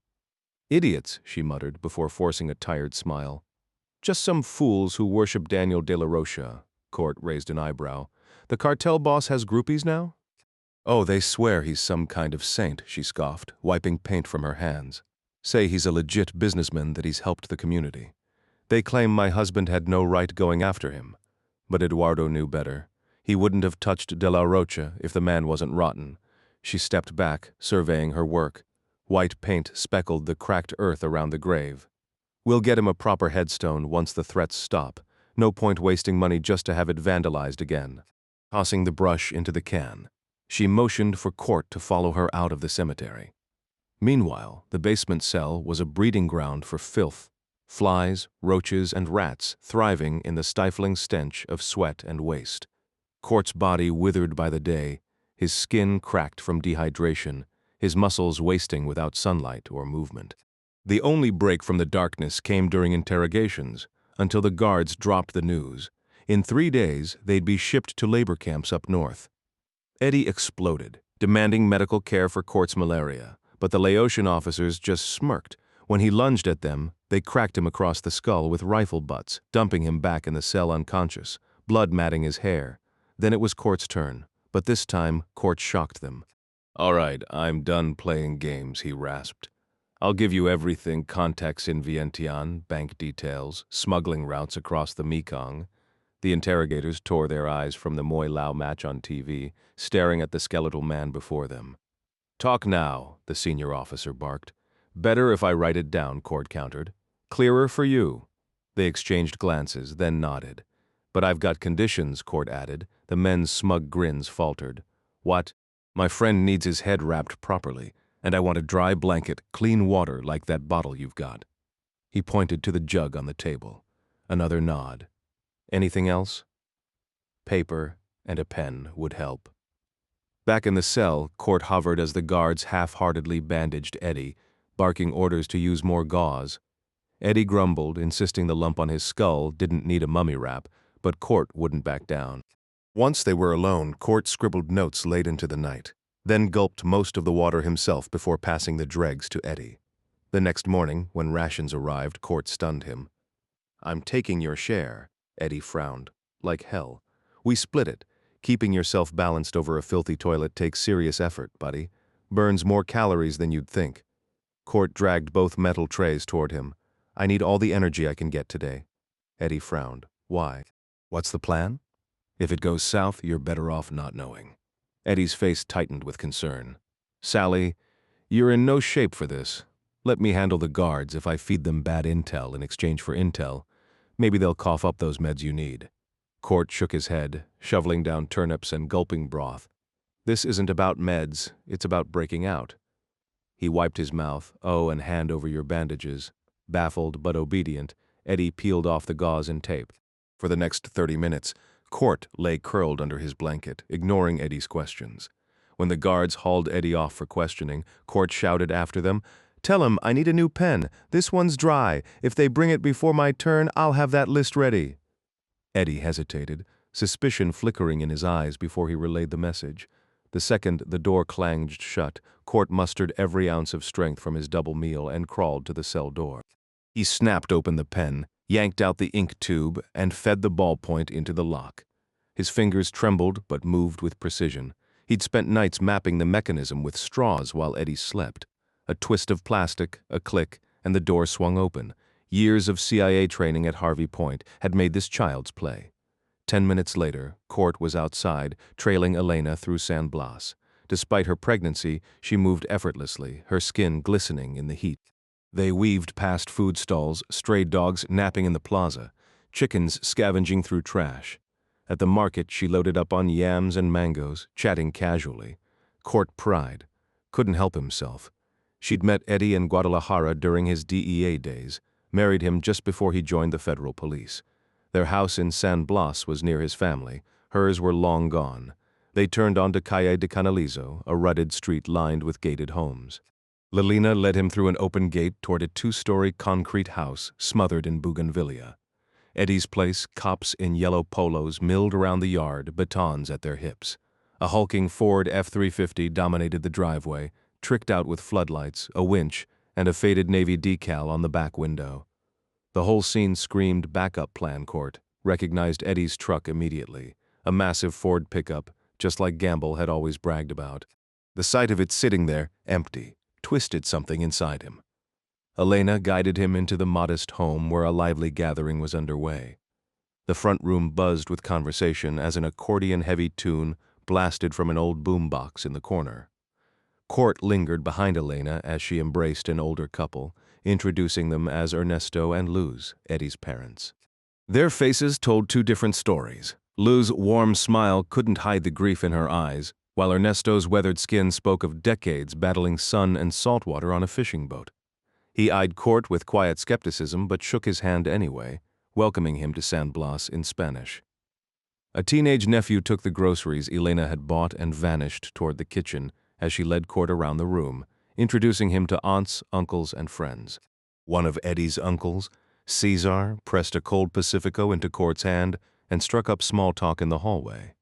Idiots, she muttered before forcing a tired smile. Just some fools who worship Daniel de la Rocha. Court raised an eyebrow. The cartel boss has groupies now? Oh, they swear he's some kind of saint, she scoffed, wiping paint from her hands. Say he's a legit businessman, that he's helped the community. They claim my husband had no right going after him. But Eduardo knew better. He wouldn't have touched de la Rocha if the man wasn't rotten. She stepped back, surveying her work. White paint speckled the cracked earth around the grave. We'll get him a proper headstone once the threats stop. No point wasting money just to have it vandalized again. Tossing the brush into the can, she motioned for Court to follow her out of the cemetery. Meanwhile, the basement cell was a breeding ground for filth, flies, roaches, and rats thriving in the stifling stench of sweat and waste. Court's body withered by the day, his skin cracked from dehydration, his muscles wasting without sunlight or movement. The only break from the darkness came during interrogations, until the guards dropped the news. In 3 days, they'd be shipped to labor camps up north. Eddie exploded, demanding medical care for Court's malaria, but the Laotian officers just smirked. When he lunged at them, they cracked him across the skull with rifle butts, dumping him back in the cell unconscious, blood matting his hair. Then it was Court's turn, but this time Court shocked them. All right, I'm done playing games, he rasped. I'll give you everything: contacts in Vientiane, bank details, smuggling routes across the Mekong. The interrogators tore their eyes from the Moi Lao match on TV, staring at the skeletal man before them. Talk now, the senior officer barked. Better if I write it down, Court countered. Clearer for you. They exchanged glances, then nodded. But I've got conditions, Court added. The men's smug grins faltered. What? My friend needs his head wrapped properly, and I want a dry blanket, clean water like that bottle you've got. He pointed to the jug on the table. Another nod. Anything else? Paper and a pen would help. Back in the cell, Court hovered as the guards half-heartedly bandaged Eddie, barking orders to use more gauze. Eddie grumbled, insisting the lump on his skull didn't need a mummy wrap, but Court wouldn't back down. Once they were alone, Court scribbled notes late into the night, then gulped most of the water himself before passing the dregs to Eddie. The next morning, when rations arrived, Court stunned him. I'm taking your share, Eddie frowned. Like hell. We split it. Keeping yourself balanced over a filthy toilet takes serious effort, buddy. Burns more calories than you'd think. Court dragged both metal trays toward him. I need all the energy I can get today. Eddie frowned. Why? What's the plan? If it goes south, you're better off not knowing. Eddie's face tightened with concern. Sally, you're in no shape for this. Let me handle the guards. If I feed them bad intel in exchange for intel, maybe they'll cough up those meds you need." Court shook his head, shoveling down turnips and gulping broth. "This isn't about meds, it's about breaking out." He wiped his mouth. "Oh, and hand over your bandages." Baffled but obedient, Eddie peeled off the gauze and tape. For the next 30 minutes, Court lay curled under his blanket, ignoring Eddie's questions. When the guards hauled Eddie off for questioning, Court shouted after them, "Tell him I need a new pen. This one's dry. If they bring it before my turn, I'll have that list ready." Eddie hesitated, suspicion flickering in his eyes before he relayed the message. The second the door clanged shut, Court mustered every ounce of strength from his double meal and crawled to the cell door. He snapped open the pen, yanked out the ink tube, and fed the ballpoint into the lock. His fingers trembled but moved with precision. He'd spent nights mapping the mechanism with straws while Eddie slept. A twist of plastic, a click, and the door swung open. Years of CIA training at Harvey Point had made this child's play. 10 minutes later, Court was outside, trailing Elena through San Blas. Despite her pregnancy, she moved effortlessly, her skin glistening in the heat. They weaved past food stalls, stray dogs napping in the plaza, chickens scavenging through trash. At the market, she loaded up on yams and mangoes, chatting casually. Court pried. Couldn't help himself. She'd met Eddie in Guadalajara during his DEA days, married him just before he joined the federal police. Their house in San Blas was near his family. Hers were long gone. They turned onto Calle de Canalizo, a rutted street lined with gated homes. Lilina led him through an open gate toward a 2-story concrete house smothered in bougainvillea. Eddie's place, cops in yellow polos milled around the yard, batons at their hips. A hulking Ford F-350 dominated the driveway, tricked out with floodlights, a winch, and a faded Navy decal on the back window. The whole scene screamed backup plan. Court recognized Eddie's truck immediately, a massive Ford pickup, just like Gamble had always bragged about. The sight of it sitting there, empty, twisted something inside him. Elena guided him into the modest home where a lively gathering was underway. The front room buzzed with conversation as an accordion-heavy tune blasted from an old boombox in the corner. Court lingered behind Elena as she embraced an older couple, introducing them as Ernesto and Luz, Eddie's parents. Their faces told two different stories. Luz's warm smile couldn't hide the grief in her eyes, while Ernesto's weathered skin spoke of decades battling sun and saltwater on a fishing boat. He eyed Court with quiet skepticism but shook his hand anyway, welcoming him to San Blas in Spanish. A teenage nephew took the groceries Elena had bought and vanished toward the kitchen as she led Court around the room, introducing him to aunts, uncles, and friends. One of Eddie's uncles, Cesar, pressed a cold Pacifico into Court's hand and struck up small talk in the hallway.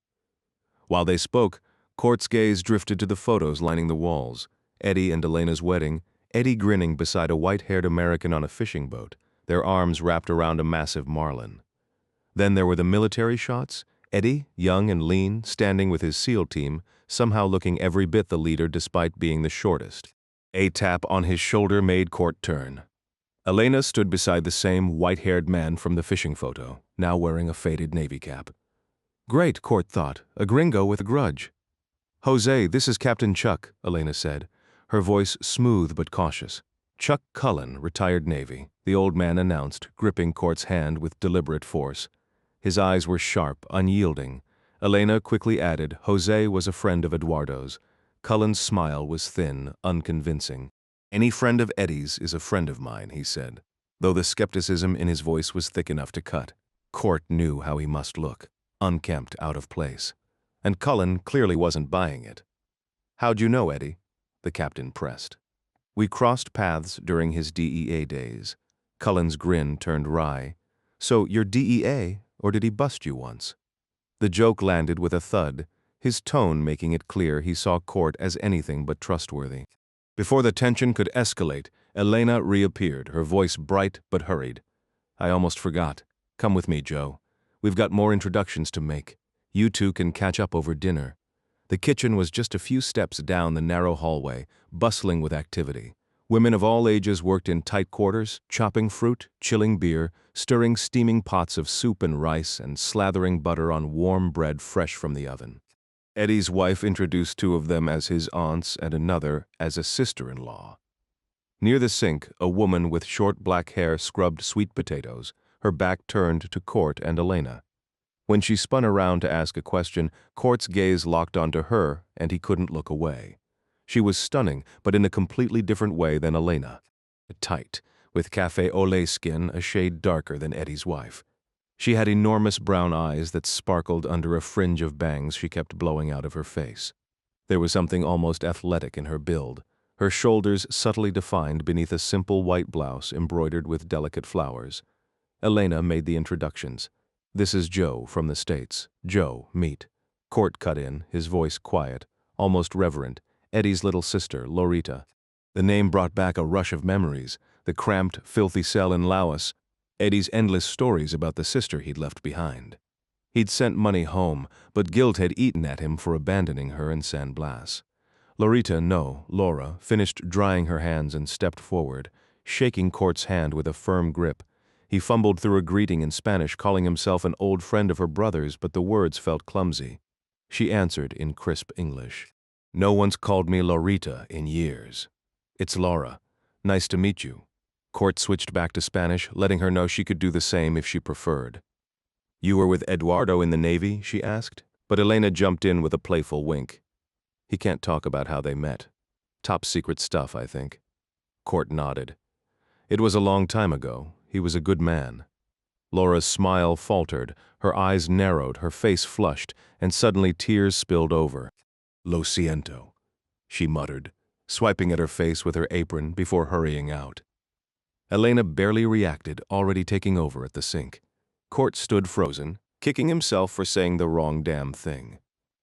While they spoke, Court's gaze drifted to the photos lining the walls. Eddie and Elena's wedding, Eddie grinning beside a white-haired American on a fishing boat, their arms wrapped around a massive marlin. Then there were the military shots, Eddie, young and lean, standing with his SEAL team, somehow looking every bit the leader despite being the shortest. A tap on his shoulder made Court turn. Elena stood beside the same white-haired man from the fishing photo, now wearing a faded Navy cap. Great, Court thought, a gringo with a grudge. Jose, this is Captain Chuck, Elena said, her voice smooth but cautious. Chuck Cullen, retired Navy, the old man announced, gripping Court's hand with deliberate force. His eyes were sharp, unyielding. Elena quickly added, Jose was a friend of Eduardo's. Cullen's smile was thin, unconvincing. Any friend of Eddie's is a friend of mine, he said, though the skepticism in his voice was thick enough to cut. Court knew how he must look, unkempt, out of place. And Cullen clearly wasn't buying it. How'd you know, Eddie? The captain pressed. We crossed paths during his DEA days. Cullen's grin turned wry. So you're DEA, or did he bust you once? The joke landed with a thud, his tone making it clear he saw Court as anything but trustworthy. Before the tension could escalate, Elena reappeared, her voice bright but hurried. I almost forgot. Come with me, Joe. We've got more introductions to make. You two can catch up over dinner. The kitchen was just a few steps down the narrow hallway, bustling with activity. Women of all ages worked in tight quarters, chopping fruit, chilling beer, stirring steaming pots of soup and rice, and slathering butter on warm bread fresh from the oven. Eddie's wife introduced two of them as his aunts and another as a sister-in-law. Near the sink, a woman with short black hair scrubbed sweet potatoes, her back turned to Court and Elena. When she spun around to ask a question, Court's gaze locked onto her, and he couldn't look away. She was stunning, but in a completely different way than Elena. Tight, with café au lait skin a shade darker than Eddie's wife. She had enormous brown eyes that sparkled under a fringe of bangs she kept blowing out of her face. There was something almost athletic in her build, her shoulders subtly defined beneath a simple white blouse embroidered with delicate flowers. Elena made the introductions. "This is Joe from the States. Joe, meet." Court cut in, his voice quiet, almost reverent. Eddie's little sister, Lorita. The name brought back a rush of memories, the cramped, filthy cell in Laos, Eddie's endless stories about the sister he'd left behind. He'd sent money home, but guilt had eaten at him for abandoning her in San Blas. Lorita, no, Laura, finished drying her hands and stepped forward, shaking Court's hand with a firm grip. He fumbled through a greeting in Spanish, calling himself an old friend of her brother's, but the words felt clumsy. She answered in crisp English. "No one's called me Lorita in years. It's Laura. Nice to meet you." Court switched back to Spanish, letting her know she could do the same if she preferred. "You were with Eduardo in the Navy?" she asked, but Elena jumped in with a playful wink. "He can't talk about how they met. Top secret stuff, I think." Court nodded. "It was a long time ago. He was a good man." Laura's smile faltered, her eyes narrowed, her face flushed, and suddenly tears spilled over. "Lo siento," she muttered, swiping at her face with her apron before hurrying out. Elena barely reacted, already taking over at the sink. Court stood frozen, kicking himself for saying the wrong damn thing.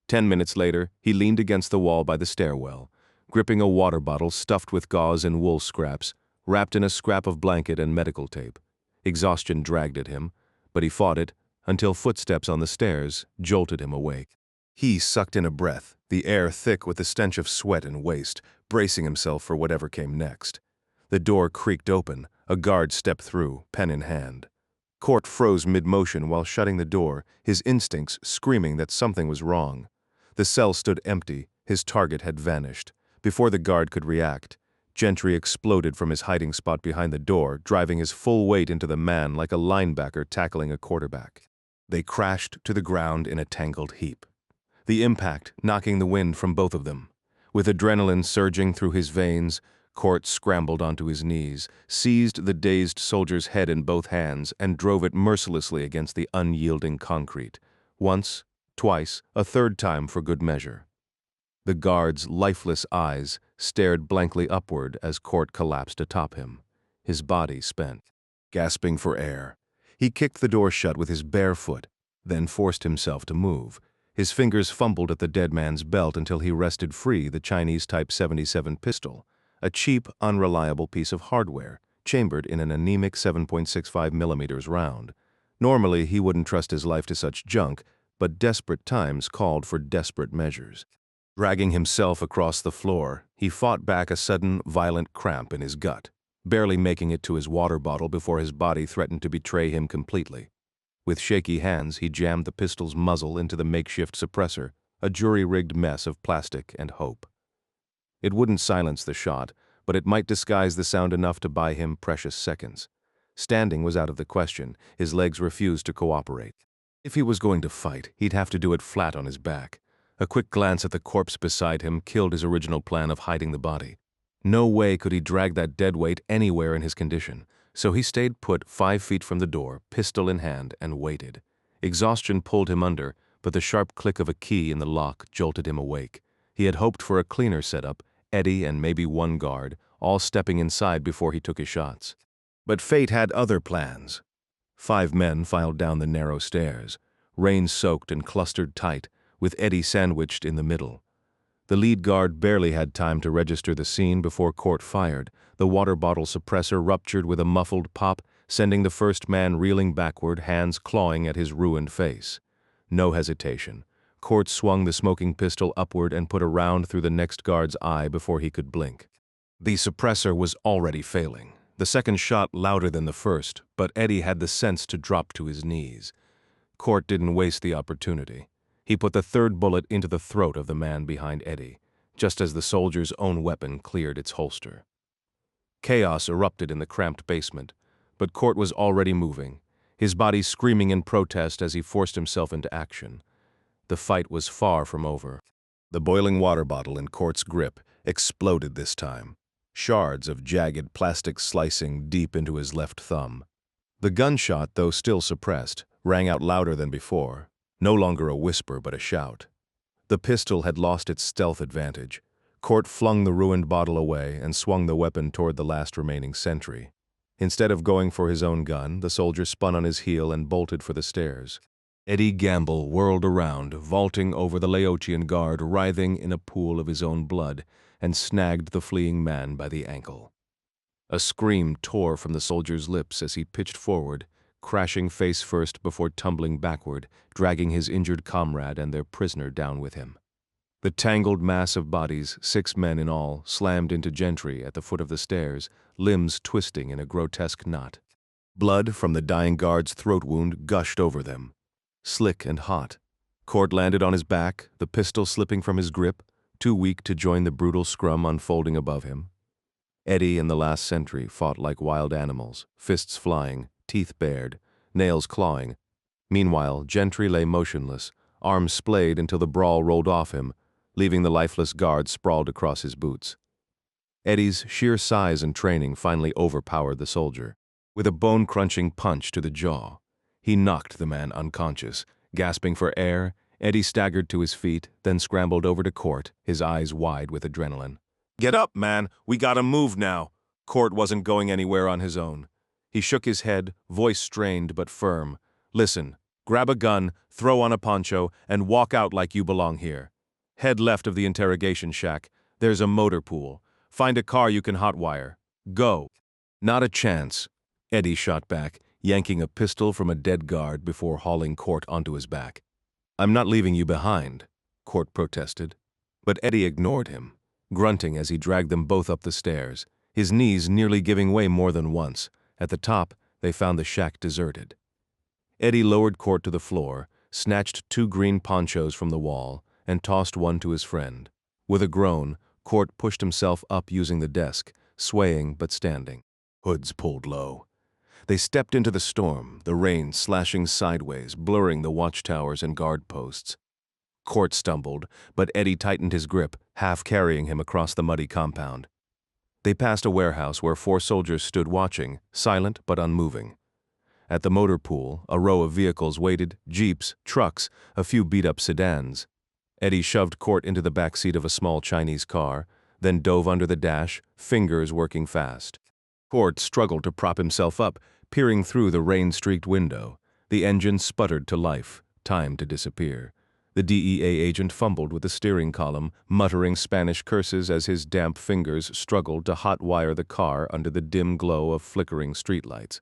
10 minutes later, he leaned against the wall by the stairwell, gripping a water bottle stuffed with gauze and wool scraps, wrapped in a scrap of blanket and medical tape. Exhaustion dragged at him, but he fought it until footsteps on the stairs jolted him awake. He sucked in a breath, the air thick with the stench of sweat and waste, bracing himself for whatever came next. The door creaked open, a guard stepped through, pen in hand. Court froze mid-motion while shutting the door, his instincts screaming that something was wrong. The cell stood empty, his target had vanished. Before the guard could react, Gentry exploded from his hiding spot behind the door, driving his full weight into the man like a linebacker tackling a quarterback. They crashed to the ground in a tangled heap, the impact knocking the wind from both of them. With adrenaline surging through his veins, Court scrambled onto his knees, seized the dazed soldier's head in both hands, and drove it mercilessly against the unyielding concrete. Once, twice, a third time for good measure. The guard's lifeless eyes stared blankly upward as Court collapsed atop him, his body spent. Gasping for air, he kicked the door shut with his bare foot, then forced himself to move. His fingers fumbled at the dead man's belt until he wrested free the Chinese Type 77 pistol, a cheap, unreliable piece of hardware, chambered in an anemic 7.65 millimeters round. Normally, he wouldn't trust his life to such junk, but desperate times called for desperate measures. Dragging himself across the floor, he fought back a sudden, violent cramp in his gut, barely making it to his water bottle before his body threatened to betray him completely. With shaky hands, he jammed the pistol's muzzle into the makeshift suppressor, a jury-rigged mess of plastic and hope. It wouldn't silence the shot, but it might disguise the sound enough to buy him precious seconds. Standing was out of the question, his legs refused to cooperate. If he was going to fight, he'd have to do it flat on his back. A quick glance at the corpse beside him killed his original plan of hiding the body. No way could he drag that dead weight anywhere in his condition, so he stayed put 5 feet from the door, pistol in hand, and waited. Exhaustion pulled him under, but the sharp click of a key in the lock jolted him awake. He had hoped for a cleaner setup, Eddie and maybe one guard, all stepping inside before he took his shots. But fate had other plans. 5 men filed down the narrow stairs, rain-soaked and clustered tight, with Eddie sandwiched in the middle. The lead guard barely had time to register the scene before Court fired. The water bottle suppressor ruptured with a muffled pop, sending the first man reeling backward, hands clawing at his ruined face. No hesitation. Court swung the smoking pistol upward and put a round through the next guard's eye before he could blink. The suppressor was already failing. The second shot louder than the first, but Eddie had the sense to drop to his knees. Court didn't waste the opportunity. He put the third bullet into the throat of the man behind Eddie, just as the soldier's own weapon cleared its holster. Chaos erupted in the cramped basement, but Court was already moving, his body screaming in protest as he forced himself into action. The fight was far from over. The boiling water bottle in Court's grip exploded this time, shards of jagged plastic slicing deep into his left thumb. The gunshot, though still suppressed, rang out louder than before, no longer a whisper but a shout. The pistol had lost its stealth advantage. Court flung the ruined bottle away and swung the weapon toward the last remaining sentry. Instead of going for his own gun, the soldier spun on his heel and bolted for the stairs. Eddie Gamble whirled around, vaulting over the Laotian guard, writhing in a pool of his own blood, and snagged the fleeing man by the ankle. A scream tore from the soldier's lips as he pitched forward, crashing face first before tumbling backward, dragging his injured comrade and their prisoner down with him. The tangled mass of bodies, 6 men in all, slammed into Gentry at the foot of the stairs, limbs twisting in a grotesque knot. Blood from the dying guard's throat wound gushed over them. Slick and hot. Court landed on his back, the pistol slipping from his grip, too weak to join the brutal scrum unfolding above him. Eddie and the last sentry fought like wild animals, fists flying, teeth bared, nails clawing. Meanwhile, Gentry lay motionless, arms splayed until the brawl rolled off him, leaving the lifeless guard sprawled across his boots. Eddie's sheer size and training finally overpowered the soldier. With a bone-crunching punch to the jaw, he knocked the man unconscious. Gasping for air, Eddie staggered to his feet, then scrambled over to Court, his eyes wide with adrenaline. "Get up, man! We gotta move now!" Court wasn't going anywhere on his own. He shook his head, voice strained but firm. "Listen, grab a gun, throw on a poncho, and walk out like you belong here. Head left of the interrogation shack. There's a motor pool. Find a car you can hotwire. Go." "Not a chance," Eddie shot back, yanking a pistol from a dead guard before hauling Court onto his back. "I'm not leaving you behind," Court protested. But Eddie ignored him, grunting as he dragged them both up the stairs, his knees nearly giving way more than once. At the top, they found the shack deserted. Eddie lowered Court to the floor, snatched 2 green ponchos from the wall, and tossed one to his friend. With a groan, Court pushed himself up using the desk, swaying but standing. Hoods pulled low. They stepped into the storm, the rain slashing sideways, blurring the watchtowers and guard posts. Court stumbled, but Eddie tightened his grip, half carrying him across the muddy compound. They passed a warehouse where 4 soldiers stood watching, silent but unmoving. At the motor pool, a row of vehicles waited, jeeps, trucks, a few beat-up sedans. Eddie shoved Court into the back seat of a small Chinese car, then dove under the dash, fingers working fast. Court struggled to prop himself up, peering through the rain-streaked window. The engine sputtered to life, time to disappear. The DEA agent fumbled with the steering column, muttering Spanish curses as his damp fingers struggled to hotwire the car under the dim glow of flickering streetlights.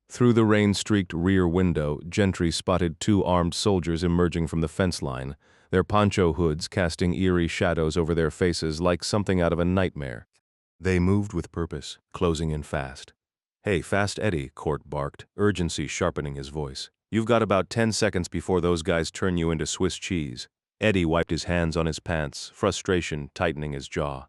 Through the rain-streaked rear window, Gentry spotted 2 armed soldiers emerging from the fence line, their poncho hoods casting eerie shadows over their faces like something out of a nightmare. They moved with purpose, closing in fast. "Hey, fast Eddie," Court barked, urgency sharpening his voice. "You've got about 10 seconds before those guys turn you into Swiss cheese." Eddie wiped his hands on his pants, frustration tightening his jaw.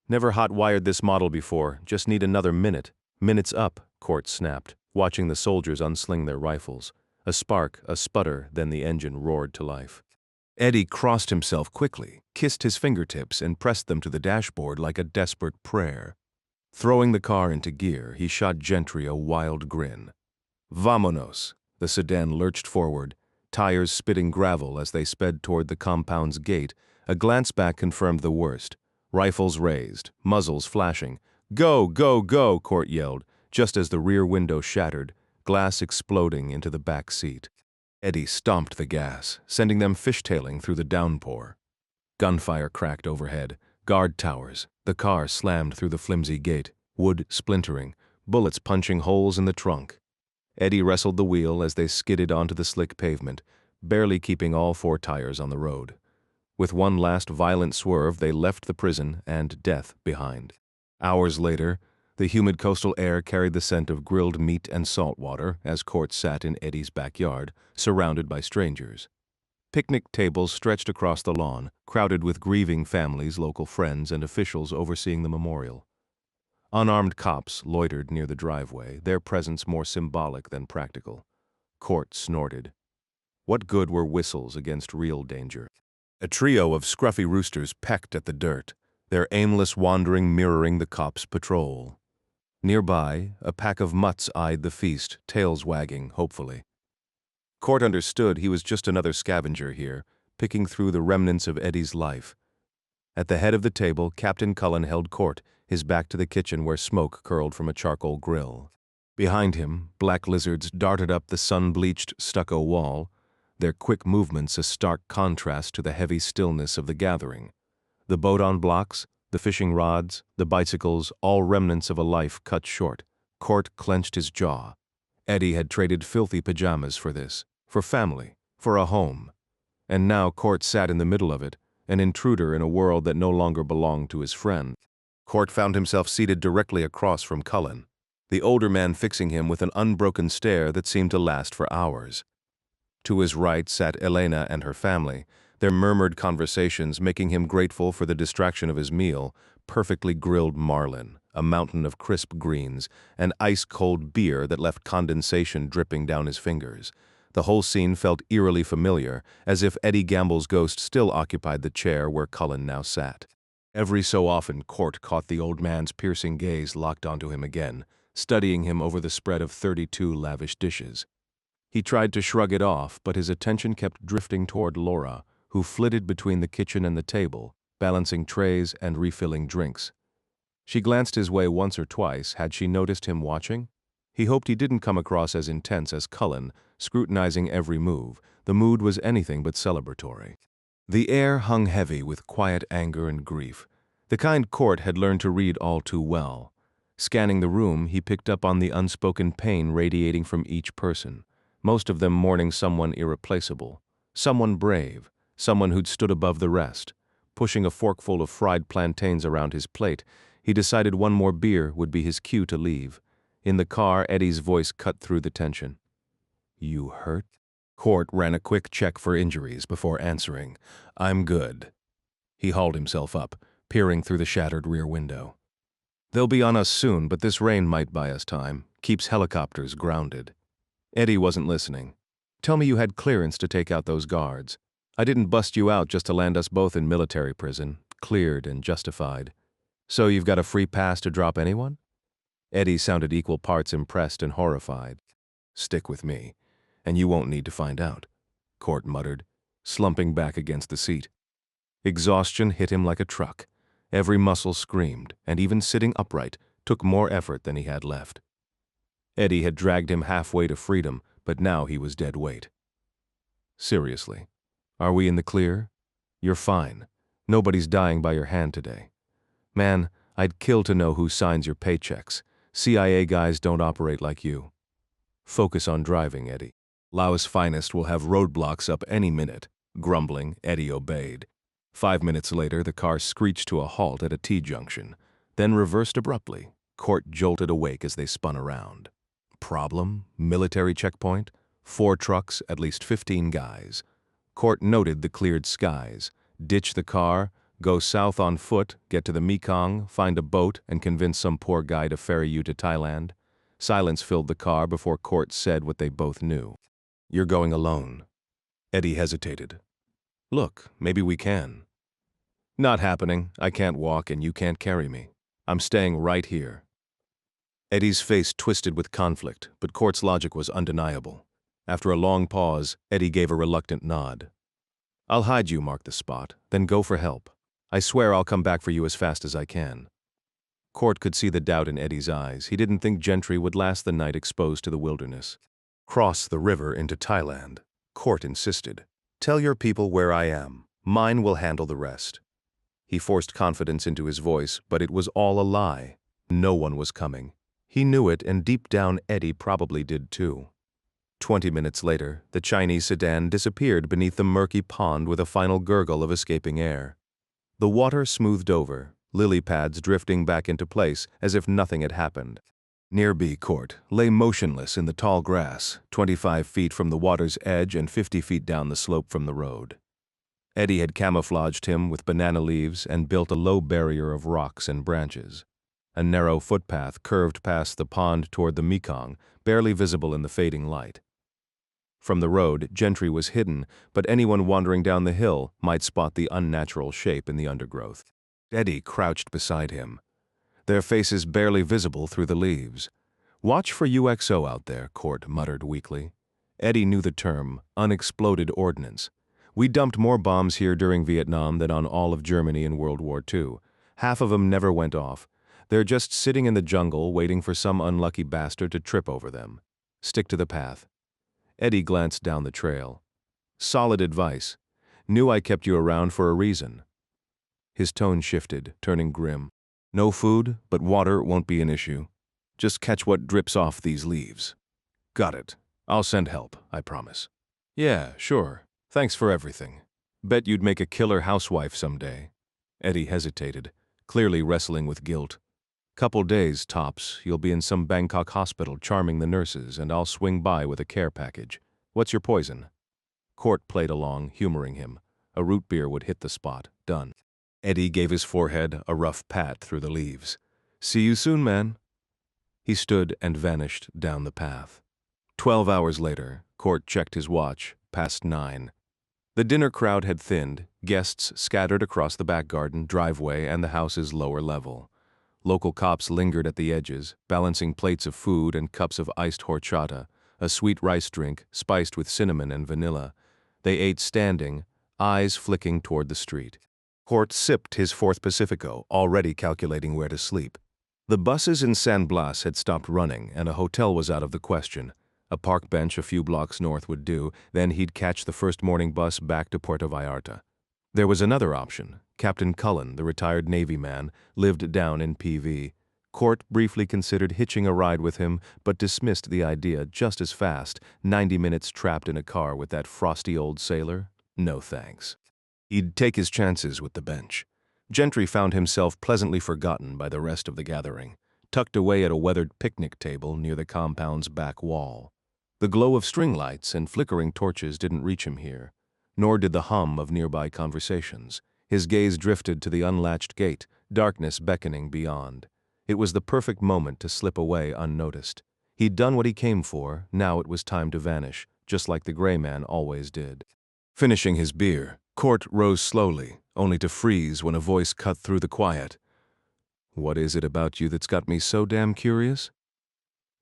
"Never hot-wired this model before, just need another minute." "Minute's up," Court snapped, watching the soldiers unsling their rifles. A spark, a sputter, then the engine roared to life. Eddie crossed himself quickly, kissed his fingertips, and pressed them to the dashboard like a desperate prayer. Throwing the car into gear, he shot Gentry a wild grin. "Vamonos!" The sedan lurched forward, tires spitting gravel as they sped toward the compound's gate. A glance back confirmed the worst. Rifles raised, muzzles flashing. "Go, go, go!" Court yelled, just as the rear window shattered, glass exploding into the back seat. Eddie stomped the gas, sending them fishtailing through the downpour. Gunfire cracked overhead, guard towers. The car slammed through the flimsy gate, wood splintering, bullets punching holes in the trunk. Eddie wrestled the wheel as they skidded onto the slick pavement, barely keeping all 4 tires on the road. With one last violent swerve, they left the prison and death behind. Hours later, the humid coastal air carried the scent of grilled meat and salt water as Court sat in Eddie's backyard, surrounded by strangers. Picnic tables stretched across the lawn, crowded with grieving families, local friends, and officials overseeing the memorial. Unarmed cops loitered near the driveway, their presence more symbolic than practical. Court snorted. What good were whistles against real danger? A trio of scruffy roosters pecked at the dirt, their aimless wandering mirroring the cops' patrol. Nearby, a pack of mutts eyed the feast, tails wagging hopefully. Court understood he was just another scavenger here, picking through the remnants of Eddie's life. At the head of the table, Captain Cullen held court, his back to the kitchen where smoke curled from a charcoal grill. Behind him, black lizards darted up the sun-bleached stucco wall, their quick movements a stark contrast to the heavy stillness of the gathering. The boat on blocks, the fishing rods, the bicycles, all remnants of a life cut short. Court clenched his jaw. Eddie had traded filthy pajamas for this, for family, for a home. And now Court sat in the middle of it, an intruder in a world that no longer belonged to his friend. Court found himself seated directly across from Cullen, the older man fixing him with an unbroken stare that seemed to last for hours. To his right sat Elena and her family, their murmured conversations making him grateful for the distraction of his meal, perfectly grilled marlin, a mountain of crisp greens, and ice-cold beer that left condensation dripping down his fingers. The whole scene felt eerily familiar, as if Eddie Gamble's ghost still occupied the chair where Cullen now sat. Every so often, Court caught the old man's piercing gaze locked onto him again, studying him over the spread of 32 lavish dishes. He tried to shrug it off, but his attention kept drifting toward Laura, who flitted between the kitchen and the table, balancing trays and refilling drinks. She glanced his way once or twice. Had she noticed him watching? He hoped he didn't come across as intense as Cullen, scrutinizing every move. The mood was anything but celebratory. The air hung heavy with quiet anger and grief, the kind Court had learned to read all too well. Scanning the room, he picked up on the unspoken pain radiating from each person, most of them mourning someone irreplaceable, someone brave, someone who'd stood above the rest. Pushing a forkful of fried plantains around his plate, he decided one more beer would be his cue to leave. In the car, Eddie's voice cut through the tension. "You hurt?" Court ran a quick check for injuries before answering. "I'm good." He hauled himself up, peering through the shattered rear window. "They'll be on us soon, but this rain might buy us time. Keeps helicopters grounded." Eddie wasn't listening. "Tell me you had clearance to take out those guards. I didn't bust you out just to land us both in military prison, cleared and justified. So you've got a free pass to drop anyone?" Eddie sounded equal parts impressed and horrified. "Stick with me, and you won't need to find out," Court muttered, slumping back against the seat. Exhaustion hit him like a truck. Every muscle screamed, and even sitting upright took more effort than he had left. Eddie had dragged him halfway to freedom, but now he was dead weight. "Seriously, are we in the clear? You're fine. Nobody's dying by your hand today. Man, I'd kill to know who signs your paychecks. CIA guys don't operate like you." "Focus on driving, Eddie. Laos Finest will have roadblocks up any minute." Grumbling, Eddie obeyed. 5 minutes later, the car screeched to a halt at a T-junction, then reversed abruptly. Court jolted awake as they spun around. Problem? Military checkpoint? 4 trucks, at least 15 guys. Court noted the cleared skies. Ditch the car, go south on foot, get to the Mekong, find a boat, and convince some poor guy to ferry you to Thailand. Silence filled the car before Court said what they both knew. "You're going alone." Eddie hesitated. "Look, maybe we can." "Not happening. I can't walk and you can't carry me. I'm staying right here." Eddie's face twisted with conflict, but Court's logic was undeniable. After a long pause, Eddie gave a reluctant nod. "I'll hide you, mark the spot, then go for help. I swear I'll come back for you as fast as I can." Court could see the doubt in Eddie's eyes. He didn't think Gentry would last the night exposed to the wilderness. "Cross the river into Thailand," Court insisted. "Tell your people where I am. Mine will handle the rest." He forced confidence into his voice, but it was all a lie. No one was coming. He knew it, and deep down Eddie probably did too. 20 minutes later, the Chinese sedan disappeared beneath the murky pond with a final gurgle of escaping air. The water smoothed over, lily pads drifting back into place as if nothing had happened. Near B Court lay motionless in the tall grass, 25 feet from the water's edge and 50 feet down the slope from the road. Eddie had camouflaged him with banana leaves and built a low barrier of rocks and branches. A narrow footpath curved past the pond toward the Mekong, barely visible in the fading light. From the road, Gentry was hidden, but anyone wandering down the hill might spot the unnatural shape in the undergrowth. Eddie crouched beside him, their faces barely visible through the leaves. "Watch for UXO out there," Court muttered weakly. Eddie knew the term, unexploded ordnance. "We dumped more bombs here during Vietnam than on all of Germany in World War II. Half of them never went off. They're just sitting in the jungle waiting for some unlucky bastard to trip over them. Stick to the path." Eddie glanced down the trail. "Solid advice. Knew I kept you around for a reason." His tone shifted, turning grim. "No food, but water won't be an issue. Just catch what drips off these leaves." "Got it. I'll send help, I promise." "Yeah, sure. Thanks for everything. Bet you'd make a killer housewife someday." Eddie hesitated, clearly wrestling with guilt. "Couple days, tops. You'll be in some Bangkok hospital charming the nurses, and I'll swing by with a care package. What's your poison?" Court played along, humoring him. A root beer would hit the spot. Done. Eddie gave his forehead a rough pat through the leaves. "See you soon, man." He stood and vanished down the path. 12 hours later, Court checked his watch, past 9. The dinner crowd had thinned, guests scattered across the back garden, driveway, and the house's lower level. Local cops lingered at the edges, balancing plates of food and cups of iced horchata, a sweet rice drink spiced with cinnamon and vanilla. They ate standing, eyes flicking toward the street. Court sipped his fourth Pacifico, already calculating where to sleep. The buses in San Blas had stopped running, and a hotel was out of the question. A park bench a few blocks north would do, then he'd catch the first morning bus back to Puerto Vallarta. There was another option. Captain Cullen, the retired Navy man, lived down in PV. Court briefly considered hitching a ride with him, but dismissed the idea just as fast. 90 minutes trapped in a car with that frosty old sailor? No thanks. He'd take his chances with the bench. Gentry found himself pleasantly forgotten by the rest of the gathering, tucked away at a weathered picnic table near the compound's back wall. The glow of string lights and flickering torches didn't reach him here, nor did the hum of nearby conversations. His gaze drifted to the unlatched gate, darkness beckoning beyond. It was the perfect moment to slip away unnoticed. He'd done what he came for, now it was time to vanish, just like the gray man always did. Finishing his beer, Court rose slowly, only to freeze when a voice cut through the quiet. "What is it about you that's got me so damn curious?"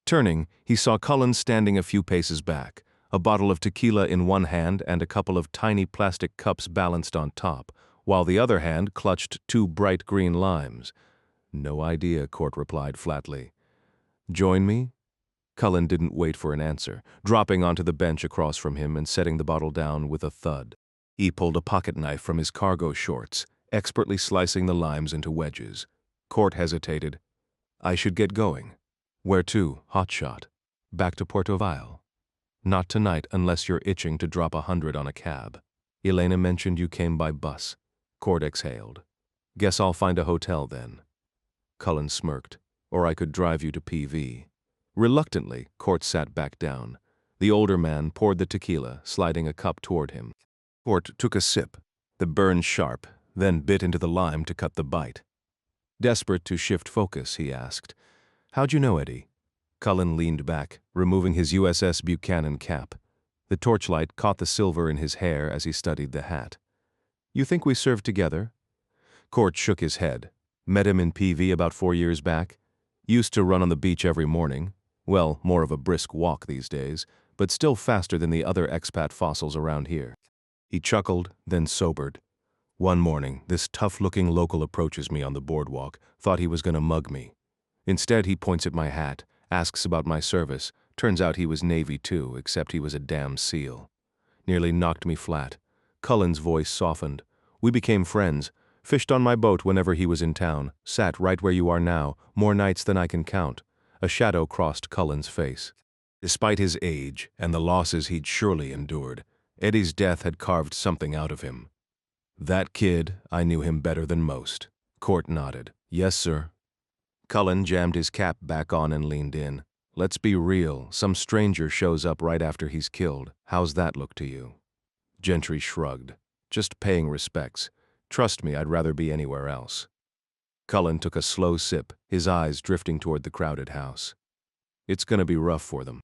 Turning, he saw Cullen standing a few paces back, a bottle of tequila in one hand and a couple of tiny plastic cups balanced on top, while the other hand clutched 2 bright green limes. "No idea," Court replied flatly. "Join me?" Cullen didn't wait for an answer, dropping onto the bench across from him and setting the bottle down with a thud. He pulled a pocket knife from his cargo shorts, expertly slicing the limes into wedges. Court hesitated. "I should get going." "Where to, hotshot?" "Back to Puerto Valle." "Not tonight unless you're itching to drop 100 on a cab." "Elena mentioned you came by bus." Court exhaled. "Guess I'll find a hotel then." Cullen smirked. "Or I could drive you to PV." Reluctantly, Court sat back down. The older man poured the tequila, sliding a cup toward him. Court took a sip, the burn sharp, then bit into the lime to cut the bite. Desperate to shift focus, he asked, "How'd you know Eddie?" Cullen leaned back, removing his USS Buchanan cap. The torchlight caught the silver in his hair as he studied the hat. "You think we served together?" Court shook his head. "Met him in PV about 4 years back. Used to run on the beach every morning. Well, more of a brisk walk these days, but still faster than the other expat fossils around here." He chuckled, then sobered. "One morning, this tough-looking local approaches me on the boardwalk, thought he was going to mug me. Instead, he points at my hat, asks about my service. Turns out he was Navy too, except he was a damn SEAL. Nearly knocked me flat." Cullen's voice softened. "We became friends. Fished on my boat whenever he was in town. Sat right where you are now, more nights than I can count." A shadow crossed Cullen's face. Despite his age and the losses he'd surely endured, Eddie's death had carved something out of him. "That kid, I knew him better than most." Court nodded. "Yes, sir." Cullen jammed his cap back on and leaned in. "Let's be real, some stranger shows up right after he's killed. How's that look to you?" Gentry shrugged. "Just paying respects. Trust me, I'd rather be anywhere else." Cullen took a slow sip, his eyes drifting toward the crowded house. It's gonna be rough for them.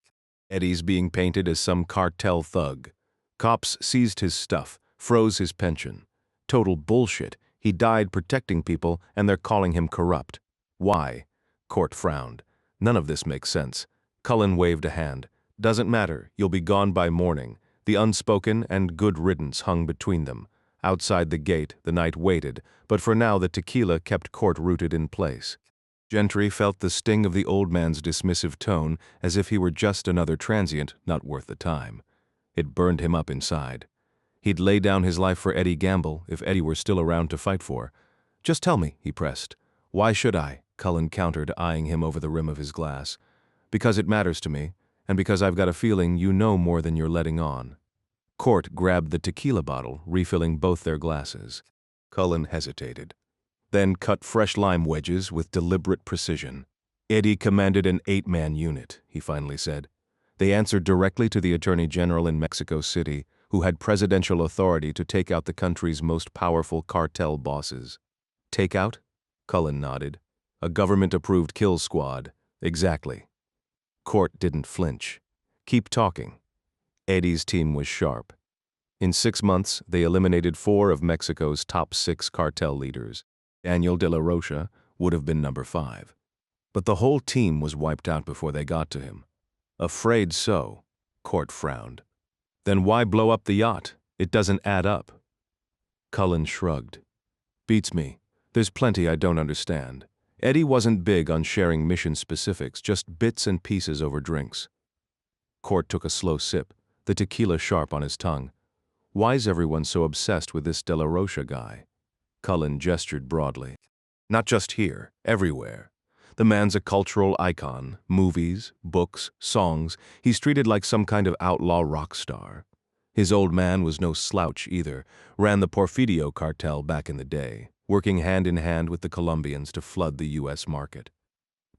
Eddie's being painted as some cartel thug. Cops seized his stuff, froze his pension. Total bullshit. He died protecting people, and they're calling him corrupt. Why? Court frowned. None of this makes sense. Cullen waved a hand. Doesn't matter, you'll be gone by morning. The unspoken and good riddance hung between them. Outside the gate, the night waited, but for now the tequila kept Court rooted in place. Gentry felt the sting of the old man's dismissive tone, as if he were just another transient, not worth the time. It burned him up inside. He'd lay down his life for Eddie Gamble if Eddie were still around to fight for. Just tell me, he pressed. Why should I? Cullen countered, eyeing him over the rim of his glass. Because it matters to me, and because I've got a feeling you know more than you're letting on. Court grabbed the tequila bottle, refilling both their glasses. Cullen hesitated, then cut fresh lime wedges with deliberate precision. Eddie commanded an 8-man unit, he finally said. They answered directly to the Attorney General in Mexico City, who had presidential authority to take out the country's most powerful cartel bosses. Take out? Cullen nodded. A government-approved kill squad. Exactly. Court didn't flinch. Keep talking. Eddie's team was sharp. In 6 months, they eliminated 4 of Mexico's top 6 cartel leaders. Daniel de la Rocha would have been number 5. But the whole team was wiped out before they got to him. Afraid so, Court frowned. Then why blow up the yacht? It doesn't add up. Cullen shrugged. Beats me. There's plenty I don't understand. Eddie wasn't big on sharing mission specifics, just bits and pieces over drinks. Court took a slow sip, the tequila sharp on his tongue. Why's everyone so obsessed with this De La Rocha guy? Cullen gestured broadly. Not just here, everywhere. The man's a cultural icon. Movies, books, songs. He's treated like some kind of outlaw rock star. His old man was no slouch either, ran the Porfirio cartel back in the day, working hand in hand with the Colombians to flood the U.S. market.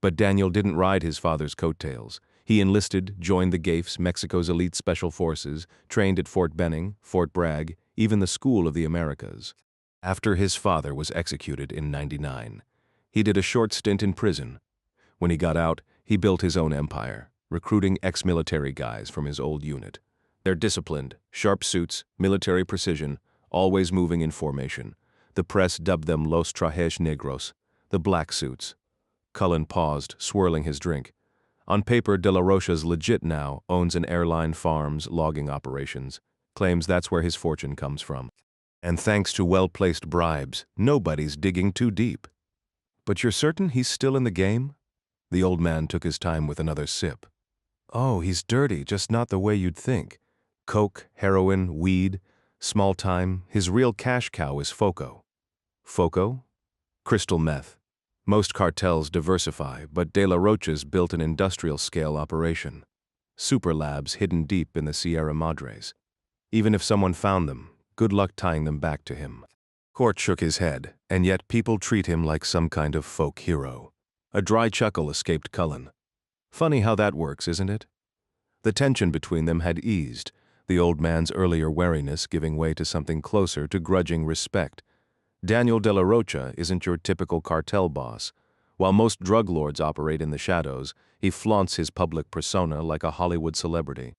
But Daniel didn't ride his father's coattails. He enlisted, joined the GAFES, Mexico's elite special forces, trained at Fort Benning, Fort Bragg, even the School of the Americas. After his father was executed in '99, he did a short stint in prison. When he got out, he built his own empire, recruiting ex-military guys from his old unit. They're disciplined, sharp suits, military precision, always moving in formation. The press dubbed them Los Trajes Negros, the black suits. Cullen paused, swirling his drink. On paper, De La Rocha's legit now, owns an airline, farms, logging operations, claims that's where his fortune comes from. And thanks to well-placed bribes, nobody's digging too deep. But you're certain he's still in the game? The old man took his time with another sip. Oh, he's dirty, just not the way you'd think. Coke, heroin, weed, small time. His real cash cow is Foco. Foco? Crystal meth. Most cartels diversify, but De La Rocha's built an industrial-scale operation. Super labs hidden deep in the Sierra Madres. Even if someone found them, good luck tying them back to him. Court shook his head, and yet people treat him like some kind of folk hero. A dry chuckle escaped Cullen. Funny how that works, isn't it? The tension between them had eased, the old man's earlier wariness giving way to something closer to grudging respect. Daniel de la Rocha isn't your typical cartel boss. While most drug lords operate in the shadows, he flaunts his public persona like a Hollywood celebrity.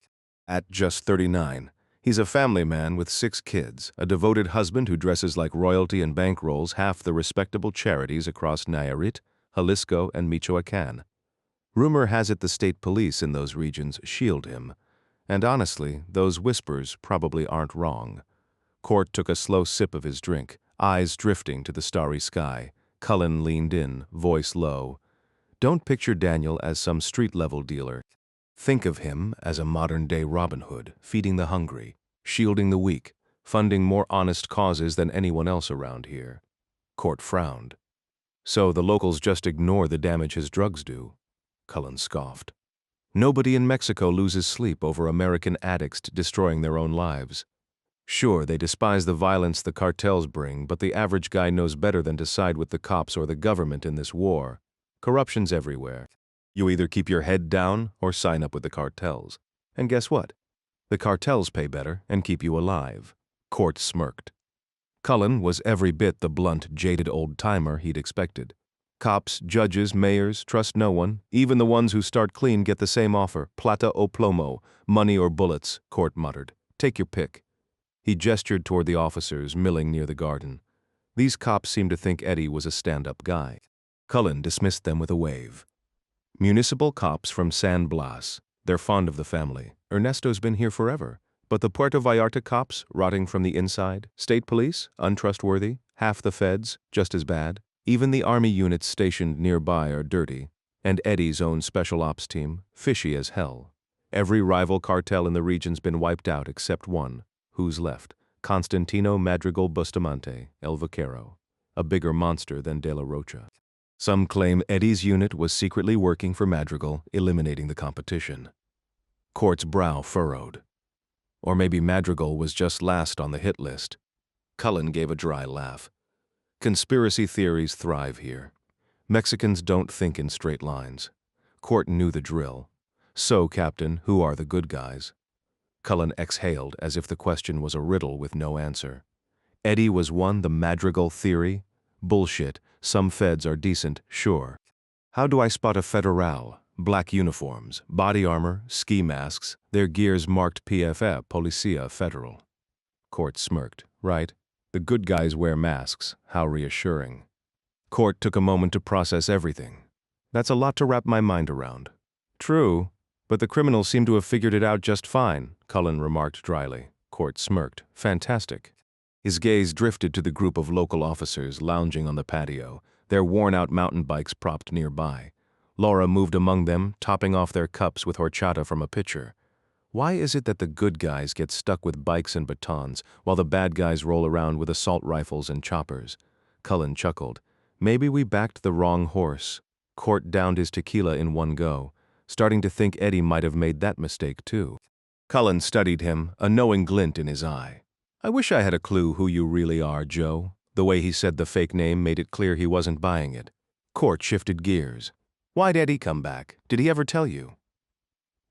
At just 39, he's a family man with 6 kids, a devoted husband who dresses like royalty and bankrolls half the respectable charities across Nayarit, Jalisco, and Michoacán. Rumor has it the state police in those regions shield him. And honestly, those whispers probably aren't wrong. Court took a slow sip of his drink, eyes drifting to the starry sky. Cullen leaned in, voice low. Don't picture Daniel as some street-level dealer. Think of him as a modern-day Robin Hood, feeding the hungry, shielding the weak, funding more honest causes than anyone else around here. Court frowned. So the locals just ignore the damage his drugs do? Cullen scoffed. Nobody in Mexico loses sleep over American addicts destroying their own lives. Sure, they despise the violence the cartels bring, but the average guy knows better than to side with the cops or the government in this war. Corruption's everywhere. You either keep your head down or sign up with the cartels. And guess what? The cartels pay better and keep you alive. Court smirked. Cullen was every bit the blunt, jaded old-timer he'd expected. Cops, judges, mayors, trust no one. Even the ones who start clean get the same offer, plata o plomo, money or bullets, Court muttered. Take your pick. He gestured toward the officers milling near the garden. These cops seemed to think Eddie was a stand-up guy. Cullen dismissed them with a wave. Municipal cops from San Blas. They're fond of the family. Ernesto's been here forever. But the Puerto Vallarta cops, rotting from the inside. State police, untrustworthy. Half the feds, just as bad. Even the army units stationed nearby are dirty. And Eddie's own special ops team, fishy as hell. Every rival cartel in the region's been wiped out except one. Who's left? Constantino Madrigal Bustamante, El Vaquero. A bigger monster than De La Rocha. Some claim Eddie's unit was secretly working for Madrigal, eliminating the competition. Court's brow furrowed. Or maybe Madrigal was just last on the hit list. Cullen gave a dry laugh. Conspiracy theories thrive here. Mexicans don't think in straight lines. Court knew the drill. So, Captain, who are the good guys? Cullen exhaled as if the question was a riddle with no answer. Eddie was one, the Madrigal theory? Bullshit. Some feds are decent, sure. How do I spot a federal? Black uniforms, body armor, ski masks, their gears marked PFF, Policia Federal. Court smirked. Right. The good guys wear masks. How reassuring. Court took a moment to process everything. That's a lot to wrap my mind around. True, but the criminals seem to have figured it out just fine, Cullen remarked dryly. Court smirked. Fantastic. His gaze drifted to the group of local officers lounging on the patio, their worn-out mountain bikes propped nearby. Laura moved among them, topping off their cups with horchata from a pitcher. Why is it that the good guys get stuck with bikes and batons, while the bad guys roll around with assault rifles and choppers? Cullen chuckled. Maybe we backed the wrong horse. Court downed his tequila in one go, starting to think Eddie might have made that mistake too. Cullen studied him, a knowing glint in his eye. I wish I had a clue who you really are, Joe. The way he said the fake name made it clear he wasn't buying it. Court shifted gears. Why'd Eddie come back? Did he ever tell you?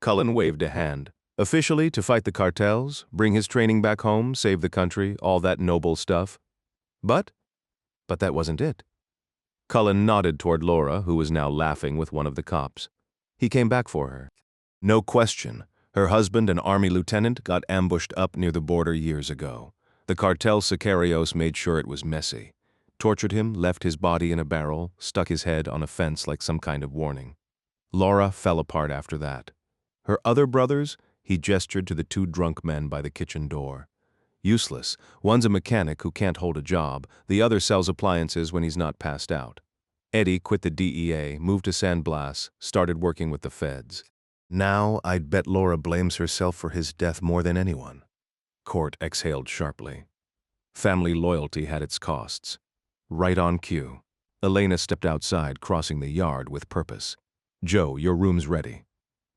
Cullen waved a hand. Officially to fight the cartels, bring his training back home, save the country, all that noble stuff. But that wasn't it. Cullen nodded toward Laura, who was now laughing with one of the cops. He came back for her. No question. Her husband, an army lieutenant, got ambushed up near the border years ago. The cartel sicarios made sure it was messy. Tortured him, left his body in a barrel, stuck his head on a fence like some kind of warning. Laura fell apart after that. Her other brothers? He gestured to the two drunk men by the kitchen door. Useless. One's a mechanic who can't hold a job. The other sells appliances when he's not passed out. Eddie quit the DEA, moved to San Blas, started working with the feds. Now I'd bet Laura blames herself for his death more than anyone. Court exhaled sharply. Family loyalty had its costs. Right on cue. Elena stepped outside, crossing the yard with purpose. Joe, your room's ready.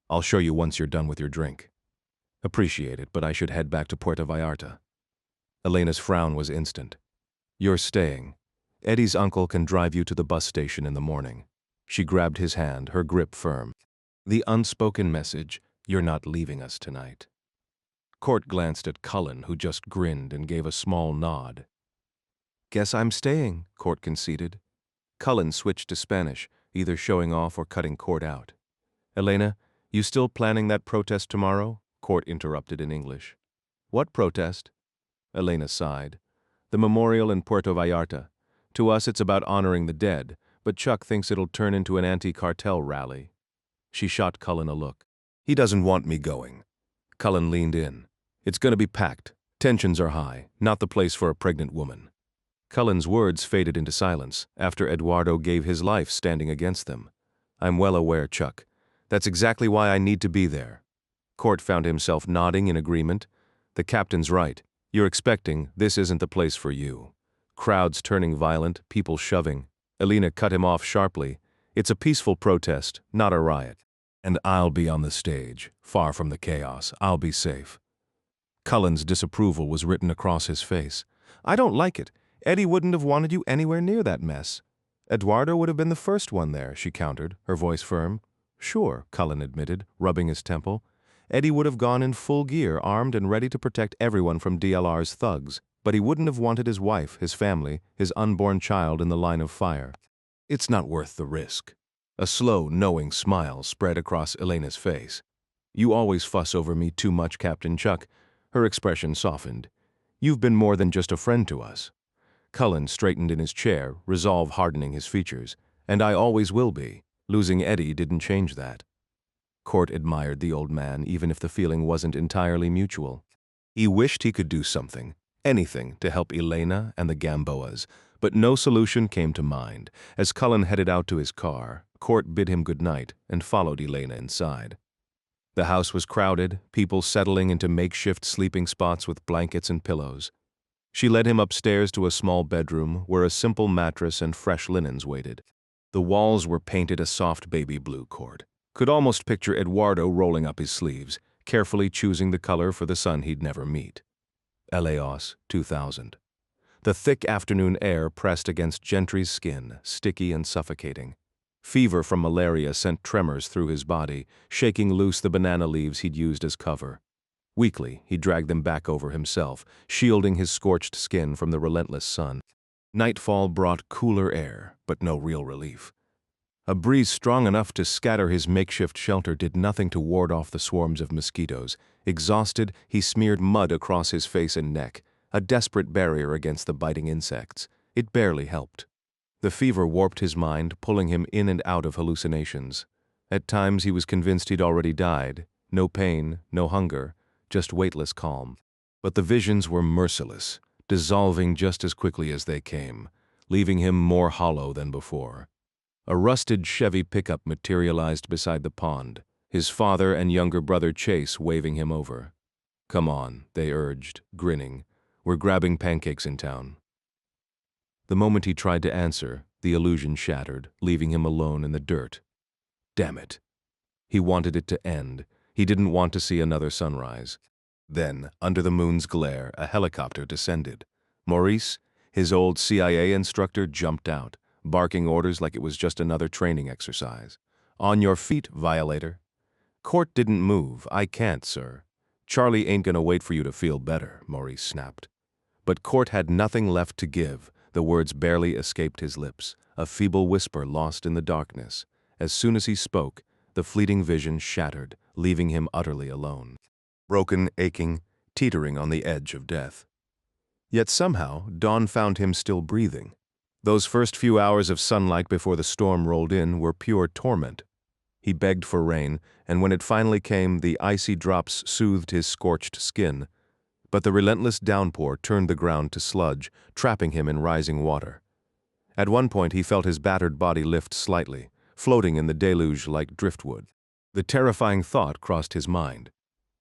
I'll show you once you're done with your drink. Appreciate it, but I should head back to Puerto Vallarta. Elena's frown was instant. You're staying. Eddie's uncle can drive you to the bus station in the morning. She grabbed his hand, her grip firm. The unspoken message, you're not leaving us tonight. Court glanced at Cullen, who just grinned and gave a small nod. Guess I'm staying, Court conceded. Cullen switched to Spanish, either showing off or cutting Court out. Elena, you still planning that protest tomorrow? Court interrupted in English. What protest? Elena sighed. The memorial in Puerto Vallarta. To us it's about honoring the dead, but Chuck thinks it'll turn into an anti-cartel rally. She shot Cullen a look. He doesn't want me going. Cullen leaned in. It's going to be packed. Tensions are high, not the place for a pregnant woman. Cullen's words faded into silence after Eduardo gave his life standing against them. I'm well aware, Chuck. That's exactly why I need to be there. Court found himself nodding in agreement. The captain's right. You're expecting this isn't the place for you. Crowds turning violent, people shoving. Elena cut him off sharply. It's a peaceful protest, not a riot. And I'll be on the stage, far from the chaos. I'll be safe. Cullen's disapproval was written across his face. I don't like it. Eddie wouldn't have wanted you anywhere near that mess. Eduardo would have been the first one there, she countered, her voice firm. Sure, Cullen admitted, rubbing his temple. Eddie would have gone in full gear, armed and ready to protect everyone from DLR's thugs. but he wouldn't have wanted his wife, his family, his unborn child in the line of fire. It's not worth the risk. A slow, knowing smile spread across Elena's face. You always fuss over me too much, Captain Chuck. Her expression softened. You've been more than just a friend to us. Cullen straightened in his chair, resolve hardening his features. And I always will be. Losing Eddie didn't change that. Court admired the old man, even if the feeling wasn't entirely mutual. He wished he could do something, anything, to help Elena and the Gamboas, but no solution came to mind. As Cullen headed out to his car, Court bid him good night and followed Elena inside. The house was crowded, people settling into makeshift sleeping spots with blankets and pillows. She led him upstairs to a small bedroom where a simple mattress and fresh linens waited. The walls were painted a soft baby blue. Court could almost picture Eduardo rolling up his sleeves, carefully choosing the color for the son he'd never meet. Laos, 2000. The thick afternoon air pressed against Gentry's skin, sticky and suffocating. Fever from malaria sent tremors through his body, shaking loose the banana leaves he'd used as cover. Weakly, he dragged them back over himself, shielding his scorched skin from the relentless sun. Nightfall brought cooler air, but no real relief. A breeze strong enough to scatter his makeshift shelter did nothing to ward off the swarms of mosquitoes. Exhausted, he smeared mud across his face and neck, a desperate barrier against the biting insects. It barely helped. The fever warped his mind, pulling him in and out of hallucinations. At times he was convinced he'd already died. No pain, no hunger, just weightless calm. But the visions were merciless, dissolving just as quickly as they came, leaving him more hollow than before. A rusted Chevy pickup materialized beside the pond, his father and younger brother Chase waving him over. "Come on," they urged, grinning. "We're grabbing pancakes in town." The moment he tried to answer, the illusion shattered, leaving him alone in the dirt. Damn it. He wanted it to end. He didn't want to see another sunrise. Then, under the moon's glare, a helicopter descended. Maurice, his old CIA instructor, jumped out, barking orders like it was just another training exercise. "On your feet, violator." Court didn't move. "I can't, sir." "Charlie ain't gonna wait for you to feel better," Maurice snapped. But Court had nothing left to give. The words barely escaped his lips, a feeble whisper lost in the darkness. As soon as he spoke, the fleeting vision shattered, leaving him utterly alone. Broken, aching, teetering on the edge of death. Yet somehow, dawn found him still breathing. Those first few hours of sunlight before the storm rolled in were pure torment. He begged for rain, and when it finally came, the icy drops soothed his scorched skin. But the relentless downpour turned the ground to sludge, trapping him in rising water. At one point he felt his battered body lift slightly, floating in the deluge like driftwood. The terrifying thought crossed his mind.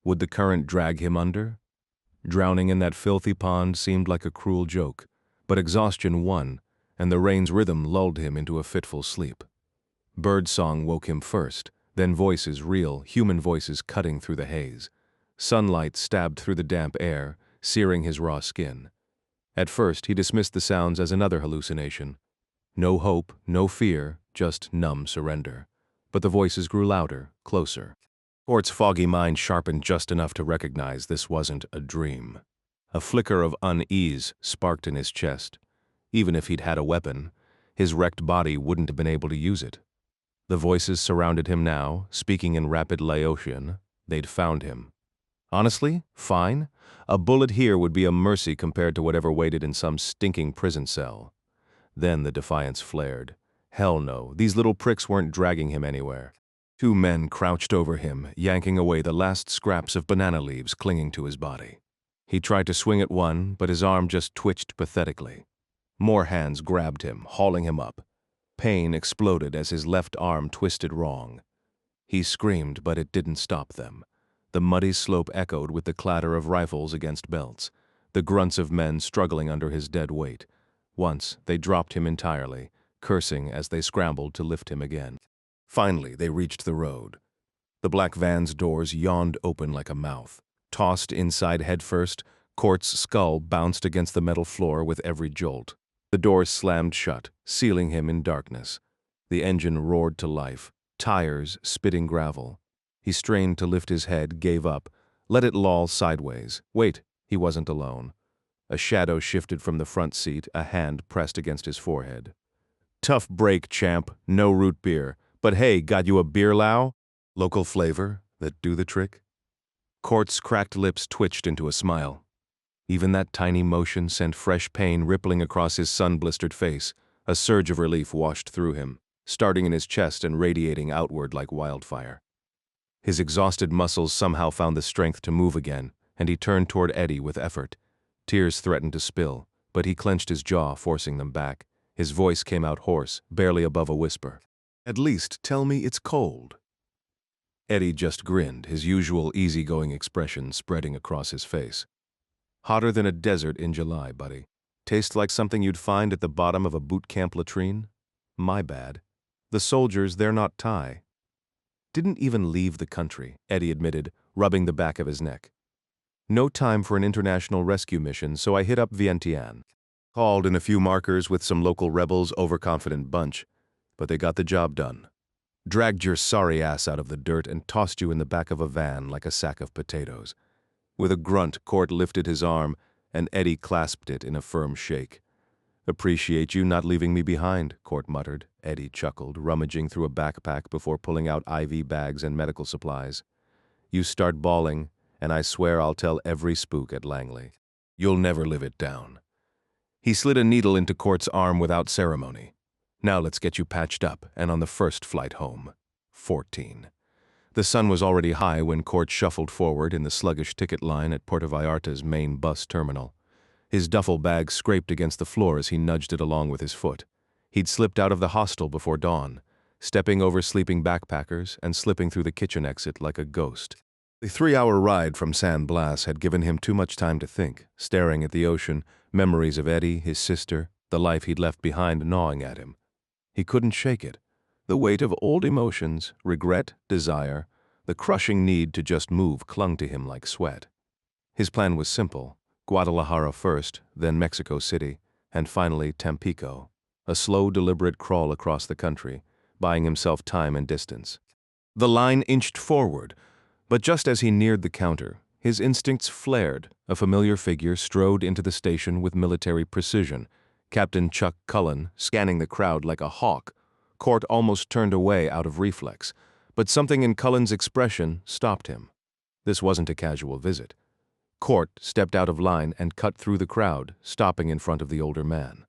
Would the current drag him under? Drowning in that filthy pond seemed like a cruel joke, but exhaustion won, and the rain's rhythm lulled him into a fitful sleep. Birdsong woke him first, then voices, real, human voices cutting through the haze. Sunlight stabbed through the damp air, searing his raw skin. At first, he dismissed the sounds as another hallucination. No hope, no fear, just numb surrender. But the voices grew louder, closer. Court's foggy mind sharpened just enough to recognize this wasn't a dream. A flicker of unease sparked in his chest. Even if he'd had a weapon, his wrecked body wouldn't have been able to use it. The voices surrounded him now, speaking in rapid Laotian. They'd found him. Honestly, fine. A bullet here would be a mercy compared to whatever waited in some stinking prison cell. Then the defiance flared. Hell no, these little pricks weren't dragging him anywhere. Two men crouched over him, yanking away the last scraps of banana leaves clinging to his body. He tried to swing at one, but his arm just twitched pathetically. More hands grabbed him, hauling him up. Pain exploded as his left arm twisted wrong. He screamed, but it didn't stop them. The muddy slope echoed with the clatter of rifles against belts, the grunts of men struggling under his dead weight. Once, they dropped him entirely, cursing as they scrambled to lift him again. Finally, they reached the road. The black van's doors yawned open like a mouth. Tossed inside headfirst, Court's skull bounced against the metal floor with every jolt. The doors slammed shut, sealing him in darkness. The engine roared to life, tires spitting gravel. He strained to lift his head, gave up, let it loll sideways. Wait, he wasn't alone. A shadow shifted from the front seat, a hand pressed against his forehead. Tough break, champ. No root beer. But hey, got you a beer low? Local flavor that do the trick? Court's cracked lips twitched into a smile. Even that tiny motion sent fresh pain rippling across his sun-blistered face. A surge of relief washed through him, starting in his chest and radiating outward like wildfire. His exhausted muscles somehow found the strength to move again, and he turned toward Eddie with effort. Tears threatened to spill, but he clenched his jaw, forcing them back. His voice came out hoarse, barely above a whisper. At least tell me it's cold. Eddie just grinned, his usual easygoing expression spreading across his face. Hotter than a desert in July, buddy. Tastes like something you'd find at the bottom of a boot camp latrine? My bad. The soldiers, they're not Thai. Didn't even leave the country, Eddie admitted, rubbing the back of his neck. No time for an international rescue mission, so I hit up Vientiane. Called in a few markers with some local rebels, overconfident bunch, but they got the job done. Dragged your sorry ass out of the dirt and tossed you in the back of a van like a sack of potatoes. With a grunt, Court lifted his arm, and Eddie clasped it in a firm shake. Appreciate you not leaving me behind, Court muttered. Eddie chuckled, rummaging through a backpack before pulling out IV bags and medical supplies. You start bawling, and I swear I'll tell every spook at Langley. You'll never live it down. He slid a needle into Court's arm without ceremony. Now let's get you patched up and on the first flight home. 14. The sun was already high when Court shuffled forward in the sluggish ticket line at Puerto Vallarta's main bus terminal. His duffel bag scraped against the floor as he nudged it along with his foot. He'd slipped out of the hostel before dawn, stepping over sleeping backpackers and slipping through the kitchen exit like a ghost. The 3-hour ride from San Blas had given him too much time to think, staring at the ocean, memories of Eddie, his sister, the life he'd left behind gnawing at him. He couldn't shake it. The weight of old emotions, regret, desire, the crushing need to just move clung to him like sweat. His plan was simple: Guadalajara first, then Mexico City, and finally Tampico. A slow, deliberate crawl across the country, buying himself time and distance. The line inched forward, but just as he neared the counter, his instincts flared. A familiar figure strode into the station with military precision. Captain Chuck Cullen, scanning the crowd like a hawk. Court almost turned away out of reflex, but something in Cullen's expression stopped him. This wasn't a casual visit. Court stepped out of line and cut through the crowd, stopping in front of the older man.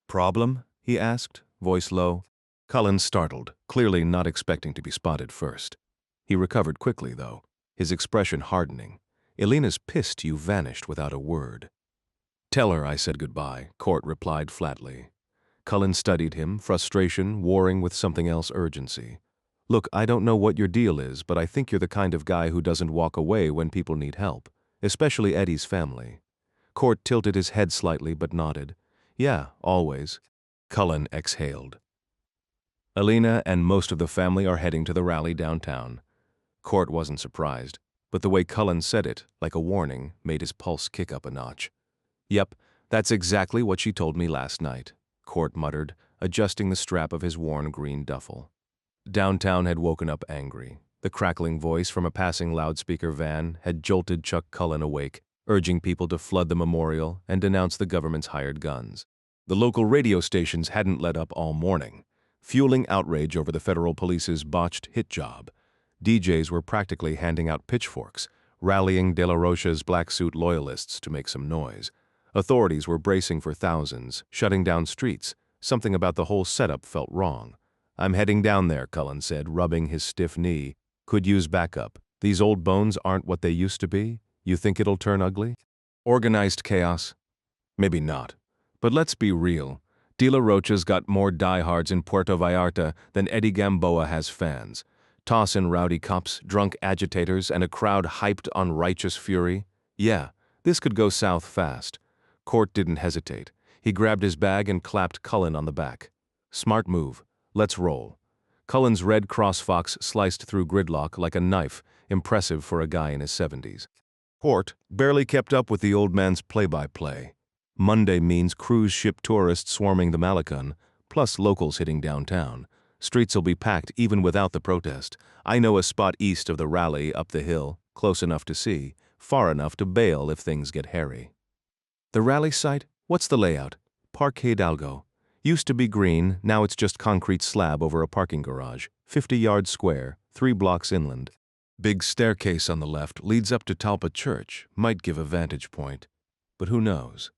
"Problem?" he asked, voice low. Cullen startled, clearly not expecting to be spotted first. He recovered quickly, though, his expression hardening. "Elena's pissed you vanished without a word." "Tell her I said goodbye," Court replied flatly. Cullen studied him, frustration warring with something else, urgency. "Look, I don't know what your deal is, but I think you're the kind of guy who doesn't walk away when people need help, especially Eddie's family." Court tilted his head slightly but nodded. "Yeah, always." Cullen exhaled. "Elena and most of the family are heading to the rally downtown." Court wasn't surprised, but the way Cullen said it, like a warning, made his pulse kick up a notch. "Yep, that's exactly what she told me last night," Court muttered, adjusting the strap of his worn green duffel. Downtown had woken up angry. The crackling voice from a passing loudspeaker van had jolted Chuck Cullen awake, urging people to flood the memorial and denounce the government's hired guns. The local radio stations hadn't let up all morning, fueling outrage over the federal police's botched hit job. DJs were practically handing out pitchforks, rallying De La Rocha's black suit loyalists to make some noise. Authorities were bracing for thousands, shutting down streets. Something about the whole setup felt wrong. "I'm heading down there," Cullen said, rubbing his stiff knee. "Could use backup. These old bones aren't what they used to be. You think it'll turn ugly? Organized chaos? Maybe not. But let's be real. De La Rocha's got more diehards in Puerto Vallarta than Eddie Gamboa has fans. Toss in rowdy cops, drunk agitators, and a crowd hyped on righteous fury. Yeah, this could go south fast." Court didn't hesitate. He grabbed his bag and clapped Cullen on the back. "Smart move. Let's roll." Cullen's red crossfox sliced through gridlock like a knife, impressive for a guy in his 70s. Court barely kept up with the old man's play-by-play. Monday means cruise ship tourists swarming the Malecon, plus locals hitting downtown. Streets will be packed even without the protest. I know a spot east of the rally up the hill, close enough to see, far enough to bail if things get hairy. The rally site? What's the layout? Parque Hidalgo. Used to be green, now it's just concrete slab over a parking garage. 50 yards square, 3 blocks inland. Big staircase on the left leads up to Talpa Church, might give a vantage point. But who knows?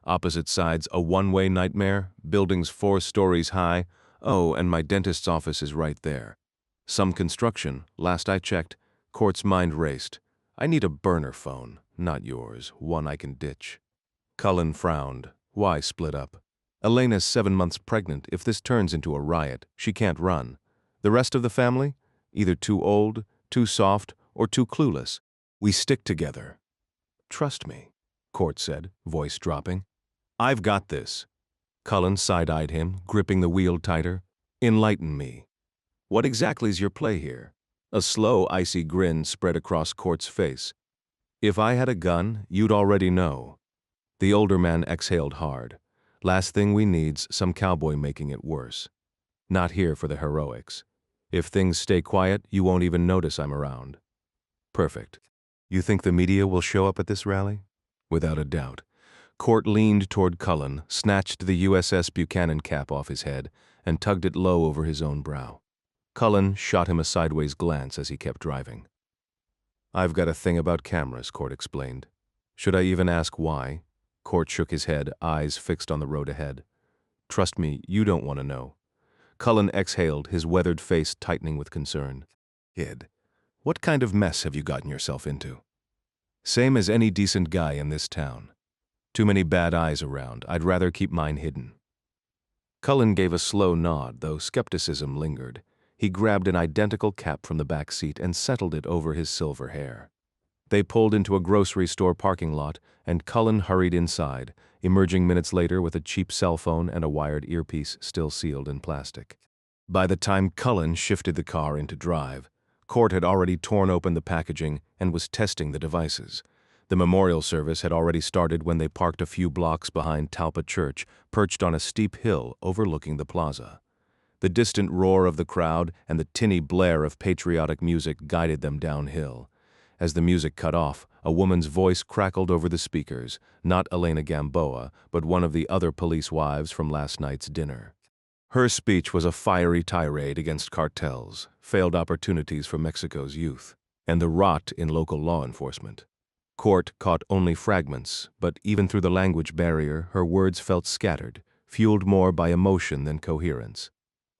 Opposite sides, a one-way nightmare, buildings 4 stories high. Oh, and my dentist's office is right there. Some construction, last I checked. Court's mind raced. I need a burner phone, not yours, one I can ditch. Cullen frowned. Why split up? Elena's 7 months pregnant. If this turns into a riot, she can't run. The rest of the family? Either too old, too soft, or too clueless. We stick together. Trust me, Court said, voice dropping. I've got this. Cullen side-eyed him, gripping the wheel tighter. Enlighten me. What exactly's your play here? A slow, icy grin spread across Court's face. If I had a gun, you'd already know. The older man exhaled hard. Last thing we need's some cowboy making it worse. Not here for the heroics. If things stay quiet, you won't even notice I'm around. Perfect. You think the media will show up at this rally? Without a doubt. Court leaned toward Cullen, snatched the USS Buchanan cap off his head, and tugged it low over his own brow. Cullen shot him a sideways glance as he kept driving. I've got a thing about cameras, Court explained. Should I even ask why? Court shook his head, eyes fixed on the road ahead. Trust me, you don't want to know. Cullen exhaled, his weathered face tightening with concern. Kid, what kind of mess have you gotten yourself into? Same as any decent guy in this town. Too many bad eyes around. I'd rather keep mine hidden. Cullen gave a slow nod, though skepticism lingered. He grabbed an identical cap from the back seat and settled it over his silver hair. They pulled into a grocery store parking lot, and Cullen hurried inside, emerging minutes later with a cheap cell phone and a wired earpiece still sealed in plastic. By the time Cullen shifted the car into drive, Court had already torn open the packaging and was testing the devices. The memorial service had already started when they parked a few blocks behind Talpa Church, perched on a steep hill overlooking the plaza. The distant roar of the crowd and the tinny blare of patriotic music guided them downhill. As the music cut off, a woman's voice crackled over the speakers, not Elena Gamboa, but one of the other police wives from last night's dinner. Her speech was a fiery tirade against cartels, failed opportunities for Mexico's youth, and the rot in local law enforcement. Court caught only fragments, but even through the language barrier, her words felt scattered, fueled more by emotion than coherence.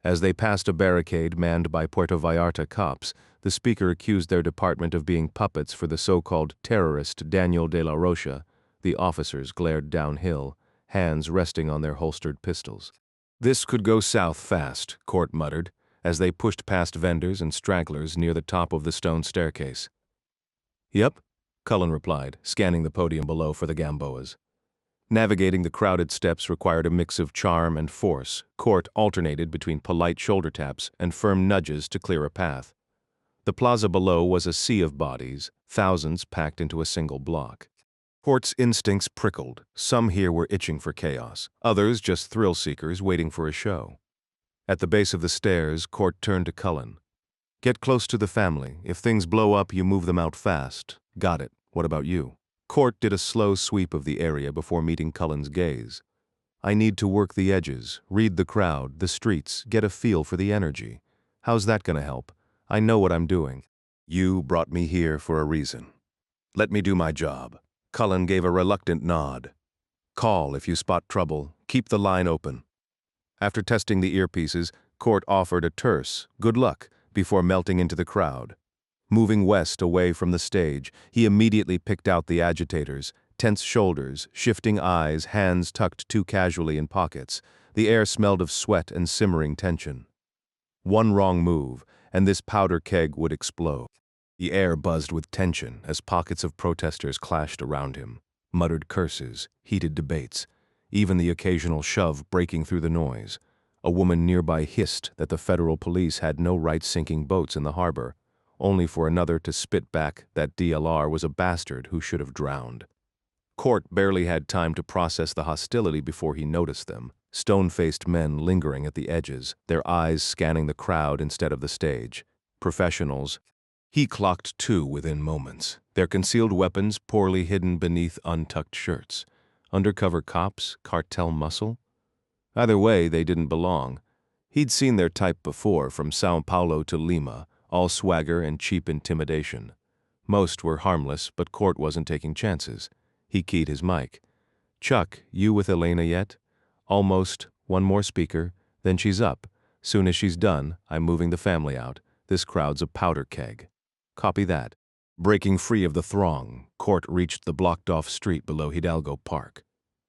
As they passed a barricade manned by Puerto Vallarta cops, the speaker accused their department of being puppets for the so-called terrorist Daniel de la Rocha. The officers glared downhill, hands resting on their holstered pistols. This could go south fast, Court muttered, as they pushed past vendors and stragglers near the top of the stone staircase. Yep, Cullen replied, scanning the podium below for the Gamboas. Navigating the crowded steps required a mix of charm and force. Court alternated between polite shoulder taps and firm nudges to clear a path. The plaza below was a sea of bodies, thousands packed into a single block. Court's instincts prickled. Some here were itching for chaos, others just thrill-seekers waiting for a show. At the base of the stairs, Court turned to Cullen. Get close to the family. If things blow up, you move them out fast. Got it. What about you? Court did a slow sweep of the area before meeting Cullen's gaze. I need to work the edges, read the crowd, the streets, get a feel for the energy. How's that gonna help? I know what I'm doing. You brought me here for a reason. Let me do my job. Cullen gave a reluctant nod. Call if you spot trouble. Keep the line open. After testing the earpieces, Court offered a terse, good luck, before melting into the crowd. Moving west away from the stage, he immediately picked out the agitators, tense shoulders, shifting eyes, hands tucked too casually in pockets. The air smelled of sweat and simmering tension. One wrong move, and this powder keg would explode. The air buzzed with tension as pockets of protesters clashed around him, muttered curses, heated debates, even the occasional shove breaking through the noise. A woman nearby hissed that the federal police had no right sinking boats in the harbor, only for another to spit back that DLR was a bastard who should have drowned. Court barely had time to process the hostility before he noticed them, stone-faced men lingering at the edges, their eyes scanning the crowd instead of the stage. Professionals. He clocked two within moments, their concealed weapons poorly hidden beneath untucked shirts. Undercover cops? Cartel muscle? Either way, they didn't belong. He'd seen their type before, from Sao Paulo to Lima, all swagger and cheap intimidation. Most were harmless, but Court wasn't taking chances. He keyed his mic. "Chuck, you with Elena yet?" "Almost. One more speaker. Then she's up. Soon as she's done, I'm moving the family out. This crowd's a powder keg." "Copy that." Breaking free of the throng, Court reached the blocked-off street below Hidalgo Park.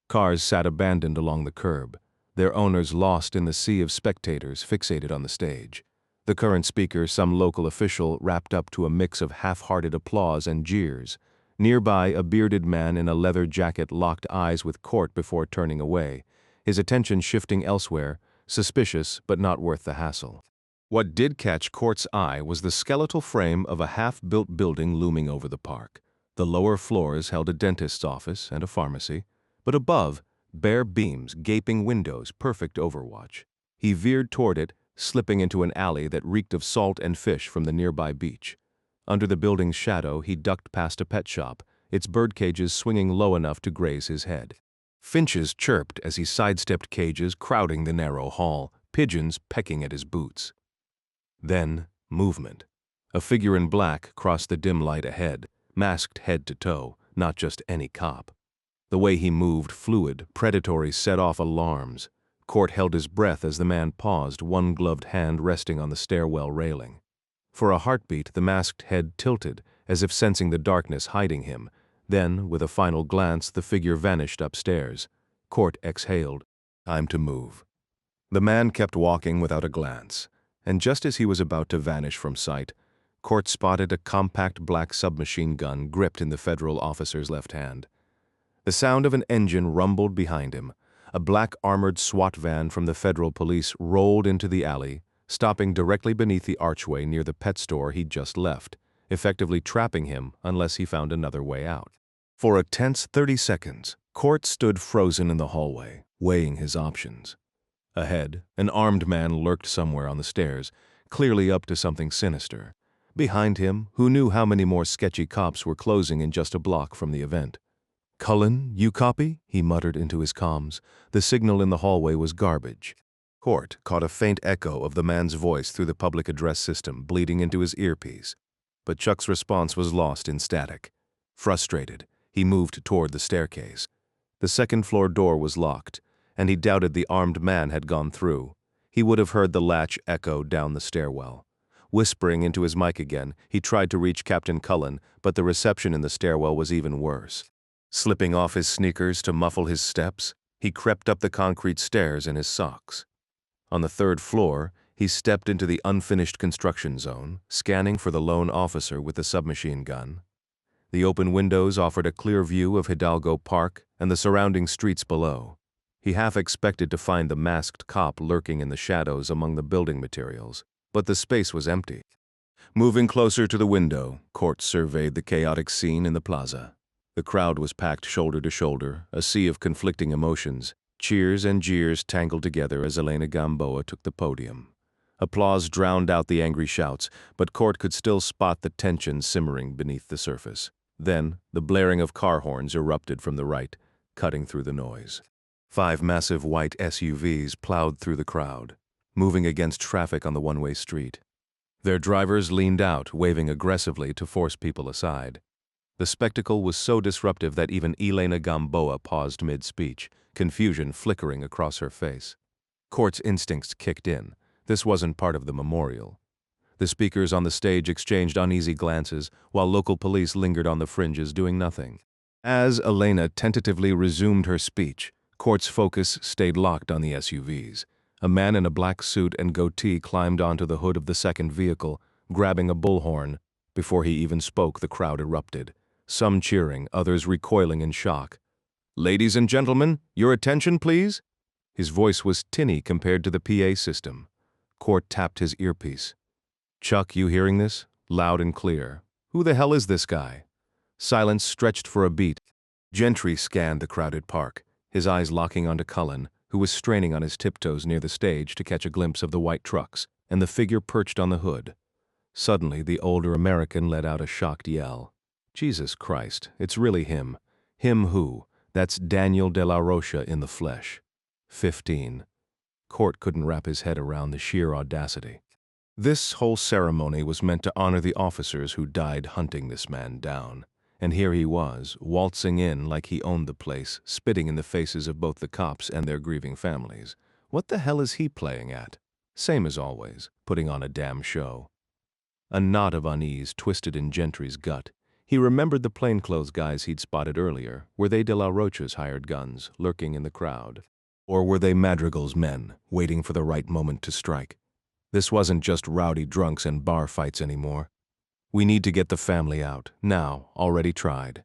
Cars sat abandoned along the curb, their owners lost in the sea of spectators fixated on the stage. The current speaker, some local official, wrapped up to a mix of half-hearted applause and jeers. Nearby, a bearded man in a leather jacket locked eyes with Court before turning away, his attention shifting elsewhere, suspicious but not worth the hassle. What did catch Court's eye was the skeletal frame of a half-built building looming over the park. The lower floors held a dentist's office and a pharmacy, but above, bare beams, gaping windows, perfect overwatch. He veered toward it, slipping into an alley that reeked of salt and fish from the nearby beach. Under the building's shadow, he ducked past a pet shop, its bird cages swinging low enough to graze his head. Finches chirped as he sidestepped cages crowding the narrow hall, pigeons pecking at his boots. Then, movement. A figure in black crossed the dim light ahead, masked head to toe, not just any cop. The way he moved, fluid, predatory, set off alarms. Court held his breath as the man paused, one gloved hand resting on the stairwell railing. For a heartbeat, the masked head tilted, as if sensing the darkness hiding him. Then, with a final glance, the figure vanished upstairs. Court exhaled. Time to move. The man kept walking without a glance, and just as he was about to vanish from sight, Court spotted a compact black submachine gun gripped in the federal officer's left hand. The sound of an engine rumbled behind him. A black armored SWAT van from the federal police rolled into the alley, stopping directly beneath the archway near the pet store he'd just left, effectively trapping him unless he found another way out. For a tense 30 seconds, Court stood frozen in the hallway, weighing his options. Ahead, an armed man lurked somewhere on the stairs, clearly up to something sinister. Behind him, who knew how many more sketchy cops were closing in just a block from the event? "Cullen, you copy?" he muttered into his comms. The signal in the hallway was garbage. Court caught a faint echo of the man's voice through the public address system, bleeding into his earpiece. But Chuck's response was lost in static. Frustrated, he moved toward the staircase. The second-floor door was locked, and he doubted the armed man had gone through. He would have heard the latch echo down the stairwell. Whispering into his mic again, he tried to reach Captain Cullen, but the reception in the stairwell was even worse. Slipping off his sneakers to muffle his steps, he crept up the concrete stairs in his socks. On the third floor, he stepped into the unfinished construction zone, scanning for the lone officer with the submachine gun. The open windows offered a clear view of Hidalgo Park and the surrounding streets below. He half expected to find the masked cop lurking in the shadows among the building materials, but the space was empty. Moving closer to the window, Court surveyed the chaotic scene in the plaza. The crowd was packed shoulder to shoulder, a sea of conflicting emotions. Cheers and jeers tangled together as Elena Gamboa took the podium. Applause drowned out the angry shouts, but Court could still spot the tension simmering beneath the surface. Then, the blaring of car horns erupted from the right, cutting through the noise. 5 massive white SUVs plowed through the crowd, moving against traffic on the one-way street. Their drivers leaned out, waving aggressively to force people aside. The spectacle was so disruptive that even Elena Gamboa paused mid-speech, confusion flickering across her face. Court's instincts kicked in. This wasn't part of the memorial. The speakers on the stage exchanged uneasy glances, while local police lingered on the fringes doing nothing. As Elena tentatively resumed her speech, Court's focus stayed locked on the SUVs. A man in a black suit and goatee climbed onto the hood of the second vehicle, grabbing a bullhorn. Before he even spoke, the crowd erupted. Some cheering, others recoiling in shock. "Ladies and gentlemen, your attention, please?" His voice was tinny compared to the PA system. Court tapped his earpiece. "Chuck, you hearing this? Loud and clear. Who the hell is this guy?" Silence stretched for a beat. Gentry scanned the crowded park, his eyes locking onto Cullen, who was straining on his tiptoes near the stage to catch a glimpse of the white trucks and the figure perched on the hood. Suddenly, the older American let out a shocked yell. "Jesus Christ, it's really him." Him who? That's Daniel de la Rocha in the flesh. 15. Court couldn't wrap his head around the sheer audacity. This whole ceremony was meant to honor the officers who died hunting this man down. And here he was, waltzing in like he owned the place, spitting in the faces of both the cops and their grieving families. What the hell is he playing at? Same as always, putting on a damn show. A knot of unease twisted in Gentry's gut. He remembered the plainclothes guys he'd spotted earlier. Were they de la Rocha's hired guns, lurking in the crowd? Or were they Madrigal's men, waiting for the right moment to strike? This wasn't just rowdy drunks and bar fights anymore. We need to get the family out, now, already tried.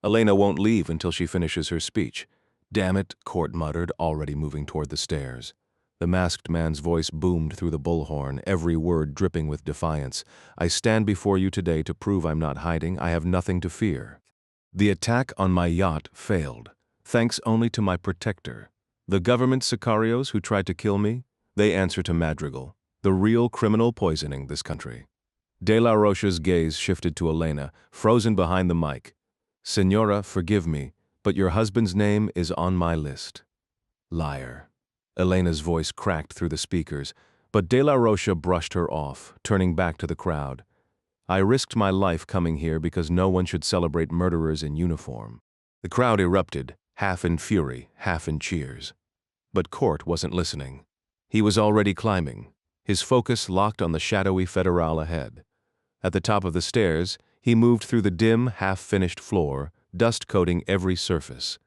Elena won't leave until she finishes her speech. Damn it, Court muttered, already moving toward the stairs. The masked man's voice boomed through the bullhorn, every word dripping with defiance. I stand before you today to prove I'm not hiding. I have nothing to fear. The attack on my yacht failed, thanks only to my protector. The government sicarios who tried to kill me, they answer to Madrigal, the real criminal poisoning this country. De la Rocha's gaze shifted to Elena, frozen behind the mic. Senora, forgive me, but your husband's name is on my list. Liar. Elena's voice cracked through the speakers, but De La Rocha brushed her off, turning back to the crowd. I risked my life coming here because no one should celebrate murderers in uniform. The crowd erupted, half in fury, half in cheers. But Court wasn't listening. He was already climbing, his focus locked on the shadowy Federal ahead. At the top of the stairs, he moved through the dim, half-finished floor, dust coating every surface.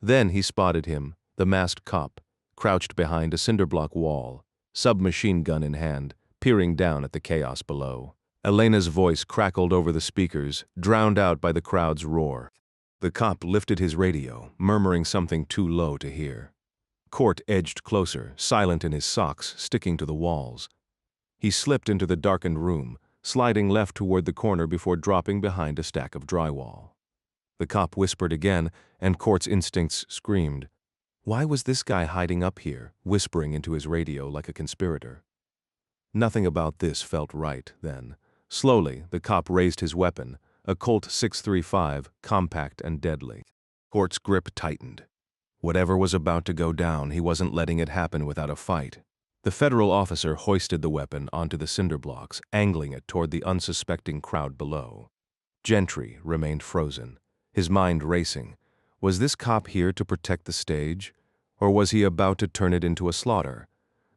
Then he spotted him, the masked cop, crouched behind a cinderblock wall, submachine gun in hand, peering down at the chaos below. Elena's voice crackled over the speakers, drowned out by the crowd's roar. The cop lifted his radio, murmuring something too low to hear. Court edged closer, silent in his socks, sticking to the walls. He slipped into the darkened room, sliding left toward the corner before dropping behind a stack of drywall. The cop whispered again, and Court's instincts screamed. Why was this guy hiding up here, whispering into his radio like a conspirator? Nothing about this felt right, then. Slowly, the cop raised his weapon, a Colt 635, compact and deadly. Court's grip tightened. Whatever was about to go down, he wasn't letting it happen without a fight. The federal officer hoisted the weapon onto the cinder blocks, angling it toward the unsuspecting crowd below. Gentry remained frozen, his mind racing. Was this cop here to protect the stage, or was he about to turn it into a slaughter?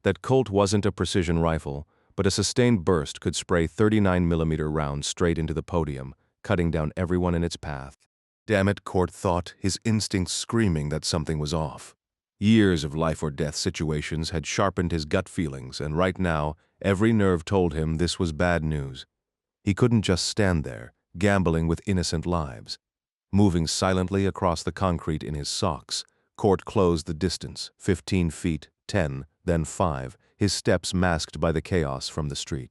That Colt wasn't a precision rifle, but a sustained burst could spray 39mm rounds straight into the podium, cutting down everyone in its path. Damn it, Court thought, his instincts screaming that something was off. Years of life-or-death situations had sharpened his gut feelings, and right now, every nerve told him this was bad news. He couldn't just stand there, gambling with innocent lives. Moving silently across the concrete in his socks, Court closed the distance, 15 feet, 10, then 5, his steps masked by the chaos from the street.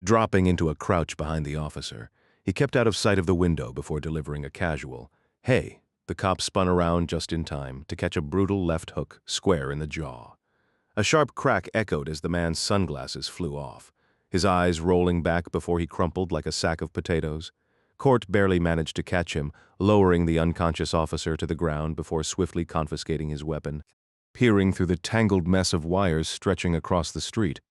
Dropping into a crouch behind the officer, he kept out of sight of the window before delivering a casual, "Hey." The cop spun around just in time to catch a brutal left hook square in the jaw. A sharp crack echoed as the man's sunglasses flew off, his eyes rolling back before he crumpled like a sack of potatoes. Court barely managed to catch him, lowering the unconscious officer to the ground before swiftly confiscating his weapon. Peering through the tangled mess of wires stretching across the street,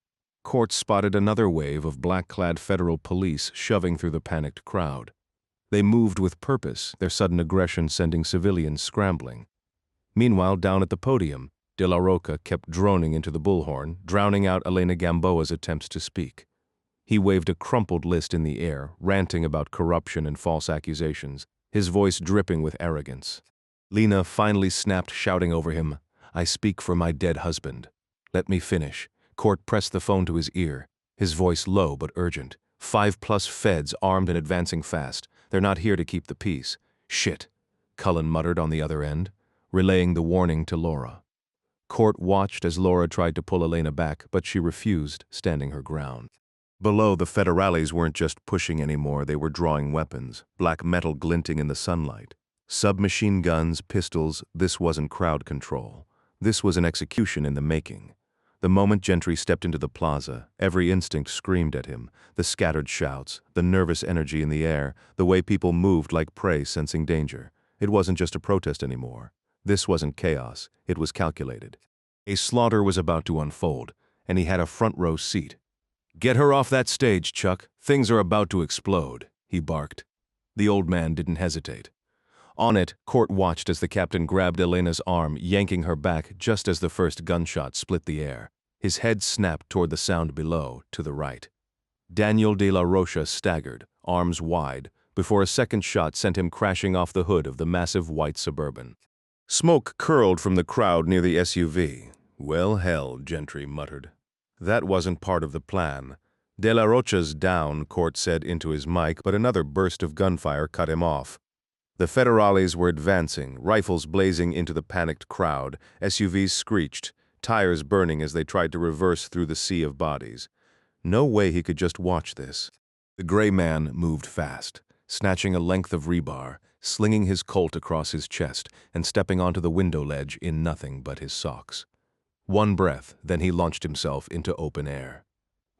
Court spotted another wave of black-clad federal police shoving through the panicked crowd. They moved with purpose, their sudden aggression sending civilians scrambling. Meanwhile, down at the podium, De La Rocha kept droning into the bullhorn, drowning out Elena Gamboa's attempts to speak. He waved a crumpled list in the air, ranting about corruption and false accusations, his voice dripping with arrogance. Lena finally snapped, shouting over him, "I speak for my dead husband. Let me finish." Court pressed the phone to his ear, his voice low but urgent. 5+ feds armed and advancing fast. They're not here to keep the peace. Shit, Cullen muttered on the other end, relaying the warning to Laura. Court watched as Laura tried to pull Elena back, but she refused, standing her ground. Below, the federales weren't just pushing anymore, they were drawing weapons, black metal glinting in the sunlight. Submachine guns, pistols, this wasn't crowd control. This was an execution in the making. The moment Gentry stepped into the plaza, every instinct screamed at him, the scattered shouts, the nervous energy in the air, the way people moved like prey sensing danger. It wasn't just a protest anymore. This wasn't chaos, it was calculated. A slaughter was about to unfold, and he had a front-row seat. "Get her off that stage, Chuck. Things are about to explode," he barked. The old man didn't hesitate. On it, Court watched as the captain grabbed Elena's arm, yanking her back just as the first gunshot split the air. His head snapped toward the sound below, to the right. Daniel de la Rocha staggered, arms wide, before a second shot sent him crashing off the hood of the massive white Suburban. Smoke curled from the crowd near the SUV. "Well held," Gentry muttered. "That wasn't part of the plan." "De la Rocha's down," Court said into his mic, but another burst of gunfire cut him off. The federales were advancing, rifles blazing into the panicked crowd. SUVs screeched, tires burning as they tried to reverse through the sea of bodies. No way he could just watch this. The gray man moved fast, snatching a length of rebar, slinging his Colt across his chest, and stepping onto the window ledge in nothing but his socks. One breath, then he launched himself into open air.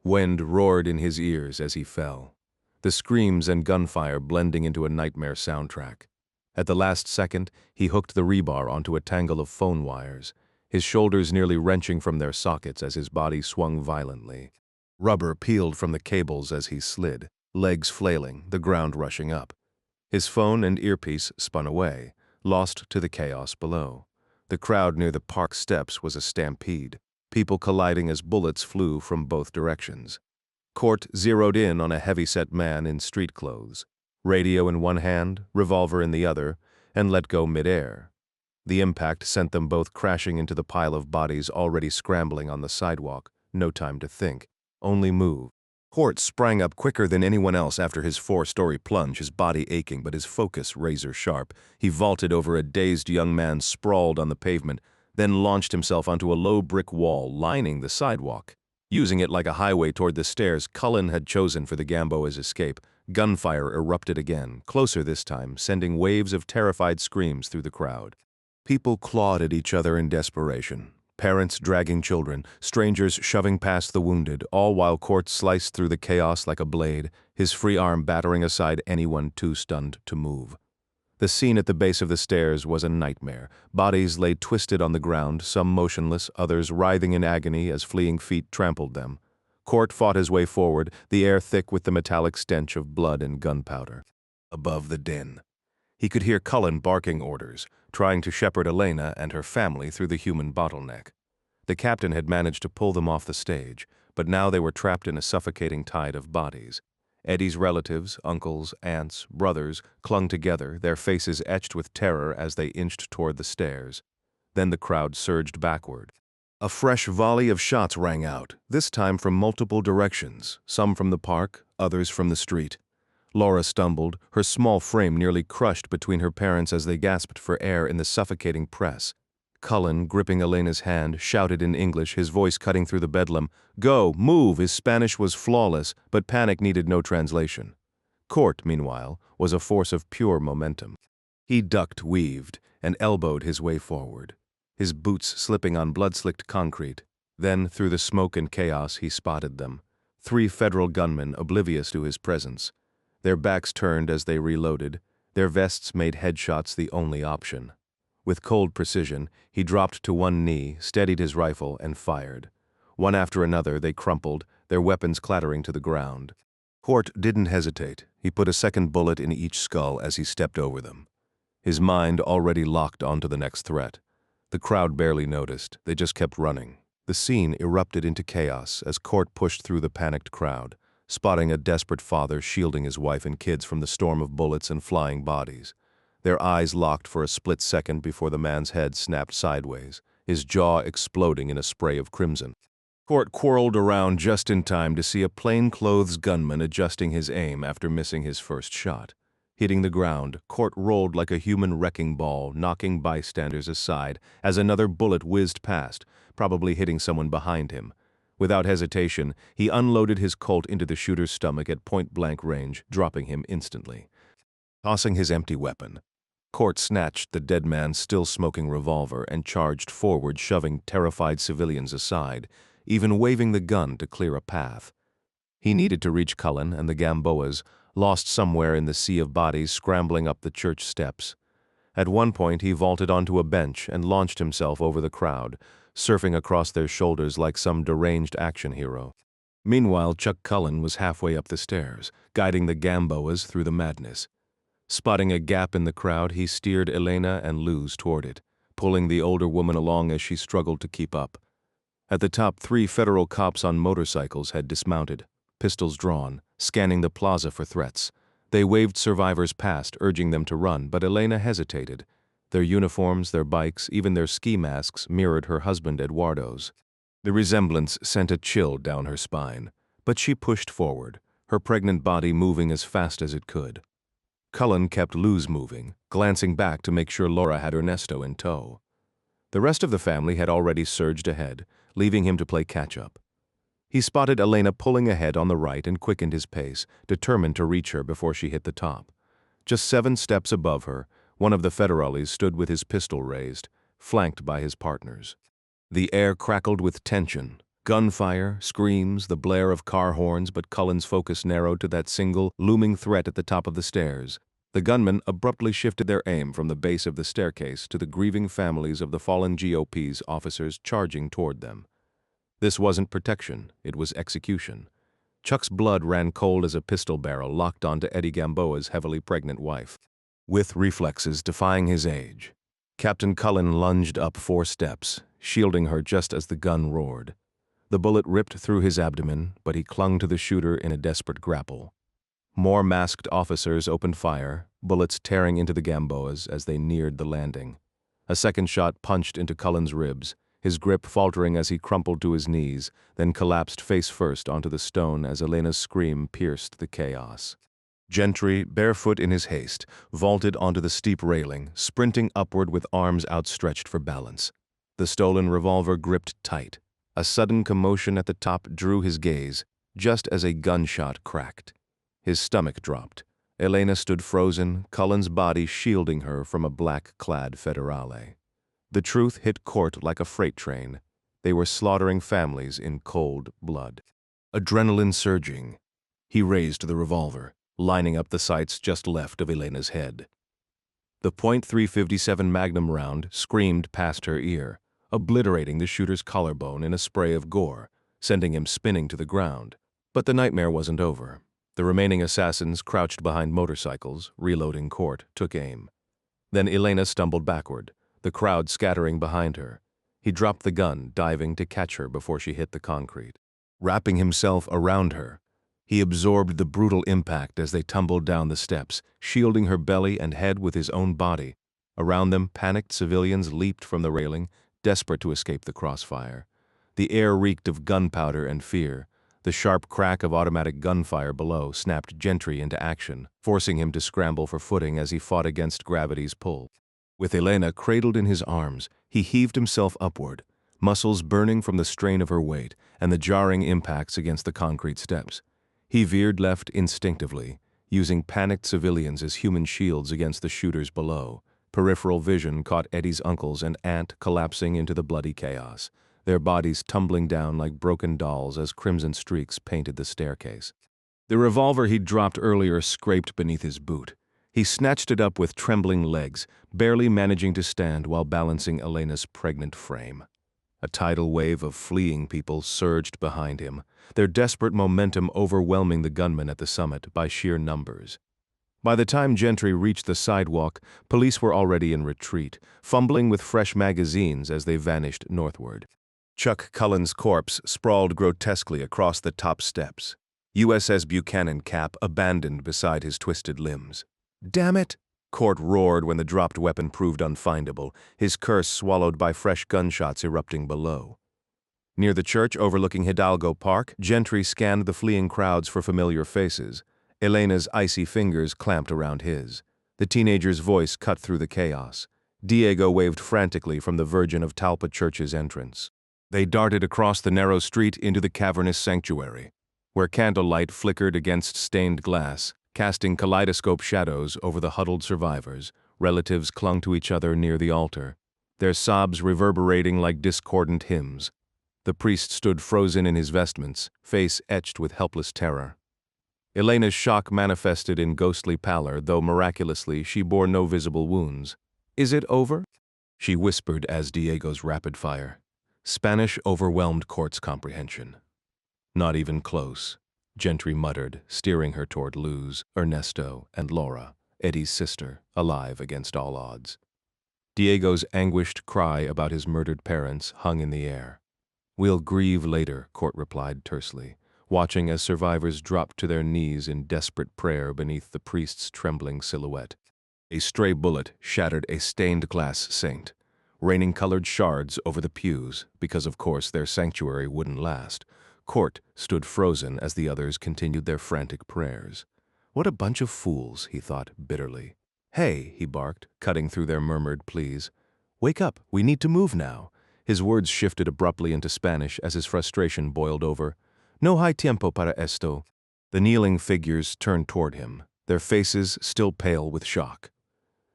Wind roared in his ears as he fell, the screams and gunfire blending into a nightmare soundtrack. At the last second, he hooked the rebar onto a tangle of phone wires, his shoulders nearly wrenching from their sockets as his body swung violently. Rubber peeled from the cables as he slid, legs flailing, the ground rushing up. His phone and earpiece spun away, lost to the chaos below. The crowd near the park steps was a stampede, people colliding as bullets flew from both directions. Court zeroed in on a heavy-set man in street clothes, radio in one hand, revolver in the other, and let go midair. The impact sent them both crashing into the pile of bodies already scrambling on the sidewalk. No time to think, only move. Court sprang up quicker than anyone else after his four-story plunge, his body aching but his focus razor-sharp. He vaulted over a dazed young man sprawled on the pavement, then launched himself onto a low brick wall lining the sidewalk. Using it like a highway toward the stairs Cullen had chosen for the Gamboa's escape, gunfire erupted again, closer this time, sending waves of terrified screams through the crowd. People clawed at each other in desperation. Parents dragging children, strangers shoving past the wounded, all while Court sliced through the chaos like a blade, his free arm battering aside anyone too stunned to move. The scene at the base of the stairs was a nightmare. Bodies lay twisted on the ground, some motionless, others writhing in agony as fleeing feet trampled them. Court fought his way forward, the air thick with the metallic stench of blood and gunpowder. Above the din, he could hear Cullen barking orders, trying to shepherd Elena and her family through the human bottleneck. The captain had managed to pull them off the stage, but now they were trapped in a suffocating tide of bodies. Eddie's relatives, uncles, aunts, brothers, clung together, their faces etched with terror as they inched toward the stairs. Then the crowd surged backward. A fresh volley of shots rang out, this time from multiple directions, some from the park, others from the street. Laura stumbled, her small frame nearly crushed between her parents as they gasped for air in the suffocating press. Cullen, gripping Elena's hand, shouted in English, his voice cutting through the bedlam. "Go, move!" His Spanish was flawless, but panic needed no translation. Court, meanwhile, was a force of pure momentum. He ducked, weaved, and elbowed his way forward, his boots slipping on blood-slicked concrete. Then, through the smoke and chaos, he spotted them. 3 federal gunmen, oblivious to his presence. Their backs turned as they reloaded. Their vests made headshots the only option. With cold precision, he dropped to one knee, steadied his rifle, and fired. One after another, they crumpled, their weapons clattering to the ground. Court didn't hesitate. He put a second bullet in each skull as he stepped over them. His mind already locked onto the next threat. The crowd barely noticed. They just kept running. The scene erupted into chaos as Court pushed through the panicked crowd, spotting a desperate father shielding his wife and kids from the storm of bullets and flying bodies. Their eyes locked for a split second before the man's head snapped sideways, his jaw exploding in a spray of crimson. Court whirled around just in time to see a plainclothes gunman adjusting his aim after missing his first shot. Hitting the ground, Court rolled like a human wrecking ball, knocking bystanders aside as another bullet whizzed past, probably hitting someone behind him. Without hesitation, he unloaded his Colt into the shooter's stomach at point-blank range, dropping him instantly. Tossing his empty weapon, Court snatched the dead man's still-smoking revolver and charged forward, shoving terrified civilians aside, even waving the gun to clear a path. He needed to reach Cullen and the Gamboas, lost somewhere in the sea of bodies scrambling up the church steps. At one point, he vaulted onto a bench and launched himself over the crowd, surfing across their shoulders like some deranged action hero. Meanwhile, Chuck Cullen was halfway up the stairs, guiding the Gamboas through the madness. Spotting a gap in the crowd, he steered Elena and Luz toward it, pulling the older woman along as she struggled to keep up. At the top, 3 federal cops on motorcycles had dismounted, pistols drawn, scanning the plaza for threats. They waved survivors past, urging them to run, but Elena hesitated. Their uniforms, their bikes, even their ski masks mirrored her husband Eduardo's. The resemblance sent a chill down her spine, but she pushed forward, her pregnant body moving as fast as it could. Cullen kept Luz moving, glancing back to make sure Laura had Ernesto in tow. The rest of the family had already surged ahead, leaving him to play catch-up. He spotted Elena pulling ahead on the right and quickened his pace, determined to reach her before she hit the top. Just 7 steps above her, one of the federales stood with his pistol raised, flanked by his partners. The air crackled with tension. Gunfire, screams, the blare of car horns, but Cullen's focus narrowed to that single, looming threat at the top of the stairs. The gunmen abruptly shifted their aim from the base of the staircase to the grieving families of the fallen GOP's officers charging toward them. This wasn't protection, it was execution. Chuck's blood ran cold as a pistol barrel locked onto Eddie Gamboa's heavily pregnant wife. With reflexes defying his age, Captain Cullen lunged up 4 steps, shielding her just as the gun roared. The bullet ripped through his abdomen, but he clung to the shooter in a desperate grapple. More masked officers opened fire, bullets tearing into the Gamboas as they neared the landing. A second shot punched into Cullen's ribs, his grip faltering as he crumpled to his knees, then collapsed face first onto the stone as Elena's scream pierced the chaos. Gentry, barefoot in his haste, vaulted onto the steep railing, sprinting upward with arms outstretched for balance. The stolen revolver gripped tight. A sudden commotion at the top drew his gaze, just as a gunshot cracked. His stomach dropped. Elena stood frozen, Cullen's body shielding her from a black-clad federale. The truth hit court like a freight train. They were slaughtering families in cold blood. Adrenaline surging. He raised the revolver, lining up the sights just left of Elena's head. The .357 Magnum round screamed past her ear, obliterating the shooter's collarbone in a spray of gore, sending him spinning to the ground. But the nightmare wasn't over. The remaining assassins, crouched behind motorcycles, reloading court, took aim. Then Elena stumbled backward, the crowd scattering behind her. He dropped the gun, diving to catch her before she hit the concrete. Wrapping himself around her, he absorbed the brutal impact as they tumbled down the steps, shielding her belly and head with his own body. Around them, panicked civilians leaped from the railing, desperate to escape the crossfire. The air reeked of gunpowder and fear. The sharp crack of automatic gunfire below snapped Gentry into action, forcing him to scramble for footing as he fought against gravity's pull. With Elena cradled in his arms, he heaved himself upward, muscles burning from the strain of her weight and the jarring impacts against the concrete steps. He veered left instinctively, using panicked civilians as human shields against the shooters below. Peripheral vision caught Eddie's uncles and aunt collapsing into the bloody chaos, their bodies tumbling down like broken dolls as crimson streaks painted the staircase. The revolver he'd dropped earlier scraped beneath his boot. He snatched it up with trembling legs, barely managing to stand while balancing Elena's pregnant frame. A tidal wave of fleeing people surged behind him, their desperate momentum overwhelming the gunmen at the summit by sheer numbers. By the time Gentry reached the sidewalk, police were already in retreat, fumbling with fresh magazines as they vanished northward. Chuck Cullen's corpse sprawled grotesquely across the top steps, USS Buchanan cap abandoned beside his twisted limbs. "Damn it!" Court roared when the dropped weapon proved unfindable, his curse swallowed by fresh gunshots erupting below. Near the church overlooking Hidalgo Park, Gentry scanned the fleeing crowds for familiar faces. Elena's icy fingers clamped around his. The teenager's voice cut through the chaos. Diego waved frantically from the Virgin of Talpa Church's entrance. They darted across the narrow street into the cavernous sanctuary, where candlelight flickered against stained glass, casting kaleidoscope shadows over the huddled survivors. Relatives clung to each other near the altar, their sobs reverberating like discordant hymns. The priest stood frozen in his vestments, face etched with helpless terror. Elena's shock manifested in ghostly pallor, though miraculously she bore no visible wounds. Is it over? She whispered as Diego's rapid fire. Spanish overwhelmed Court's comprehension. Not even close, Gentry muttered, steering her toward Luz, Ernesto, and Laura, Eddie's sister, alive against all odds. Diego's anguished cry about his murdered parents hung in the air. We'll grieve later, Court replied tersely, watching as survivors dropped to their knees in desperate prayer beneath the priest's trembling silhouette. A stray bullet shattered a stained glass saint, raining colored shards over the pews because, of course, their sanctuary wouldn't last. Court stood frozen as the others continued their frantic prayers. What a bunch of fools, he thought bitterly. Hey, he barked, cutting through their murmured pleas. Wake up, we need to move now. His words shifted abruptly into Spanish as his frustration boiled over. No hay tiempo para esto. The kneeling figures turned toward him, their faces still pale with shock.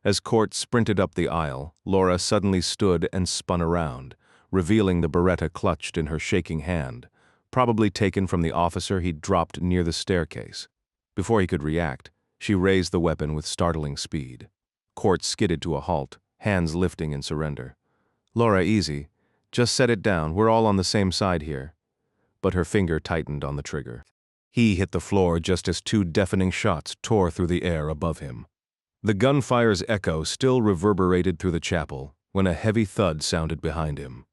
As Court sprinted up the aisle, Laura suddenly stood and spun around, revealing the Beretta clutched in her shaking hand, probably taken from the officer he'd dropped near the staircase. Before he could react, she raised the weapon with startling speed. Court skidded to a halt, hands lifting in surrender. Laura, easy. Just set it down, we're all on the same side here. But her finger tightened on the trigger. He hit the floor just as two deafening shots tore through the air above him. The gunfire's echo still reverberated through the chapel when a heavy thud sounded behind him.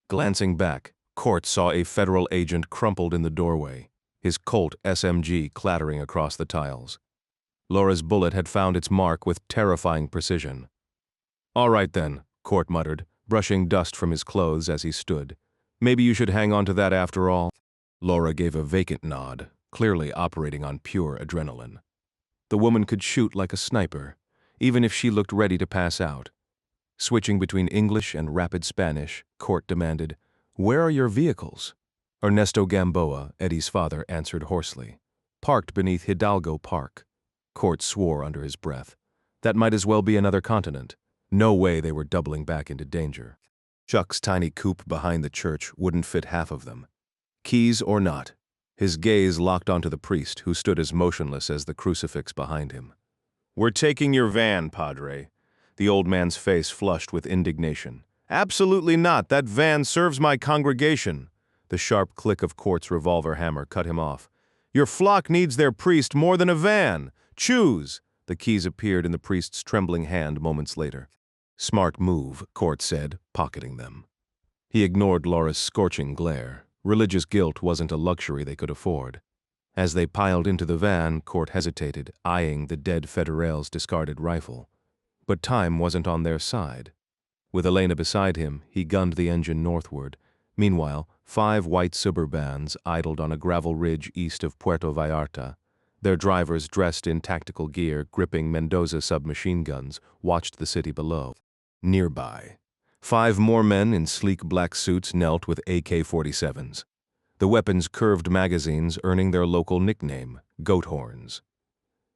Glancing back, Court saw a federal agent crumpled in the doorway, his Colt SMG clattering across the tiles. Laura's bullet had found its mark with terrifying precision. All right then, Court muttered, brushing dust from his clothes as he stood. Maybe you should hang on to that after all. Laura gave a vacant nod, clearly operating on pure adrenaline. The woman could shoot like a sniper, even if she looked ready to pass out. Switching between English and rapid Spanish, Court demanded, Where are your vehicles? Ernesto Gamboa, Eddie's father, answered hoarsely. Parked beneath Hidalgo Park. Court swore under his breath. That might as well be another continent. No way they were doubling back into danger. Chuck's tiny coupe behind the church wouldn't fit half of them. Keys or not, his gaze locked onto the priest, who stood as motionless as the crucifix behind him. We're taking your van, Padre. The old man's face flushed with indignation. Absolutely not. That van serves my congregation. The sharp click of Court's revolver hammer cut him off. Your flock needs their priest more than a van. Choose. The keys appeared in the priest's trembling hand moments later. Smart move, Court said, pocketing them. He ignored Laura's scorching glare. Religious guilt wasn't a luxury they could afford. As they piled into the van, Court hesitated, eyeing the dead Federale's discarded rifle. But time wasn't on their side. With Elena beside him, he gunned the engine northward. Meanwhile, 5 white Suburbans idled on a gravel ridge east of Puerto Vallarta. Their drivers, dressed in tactical gear, gripping Mendoza submachine guns, watched the city below. Nearby, 5 more men in sleek black suits knelt with AK-47s. The weapons' curved magazines earning their local nickname, goat horns.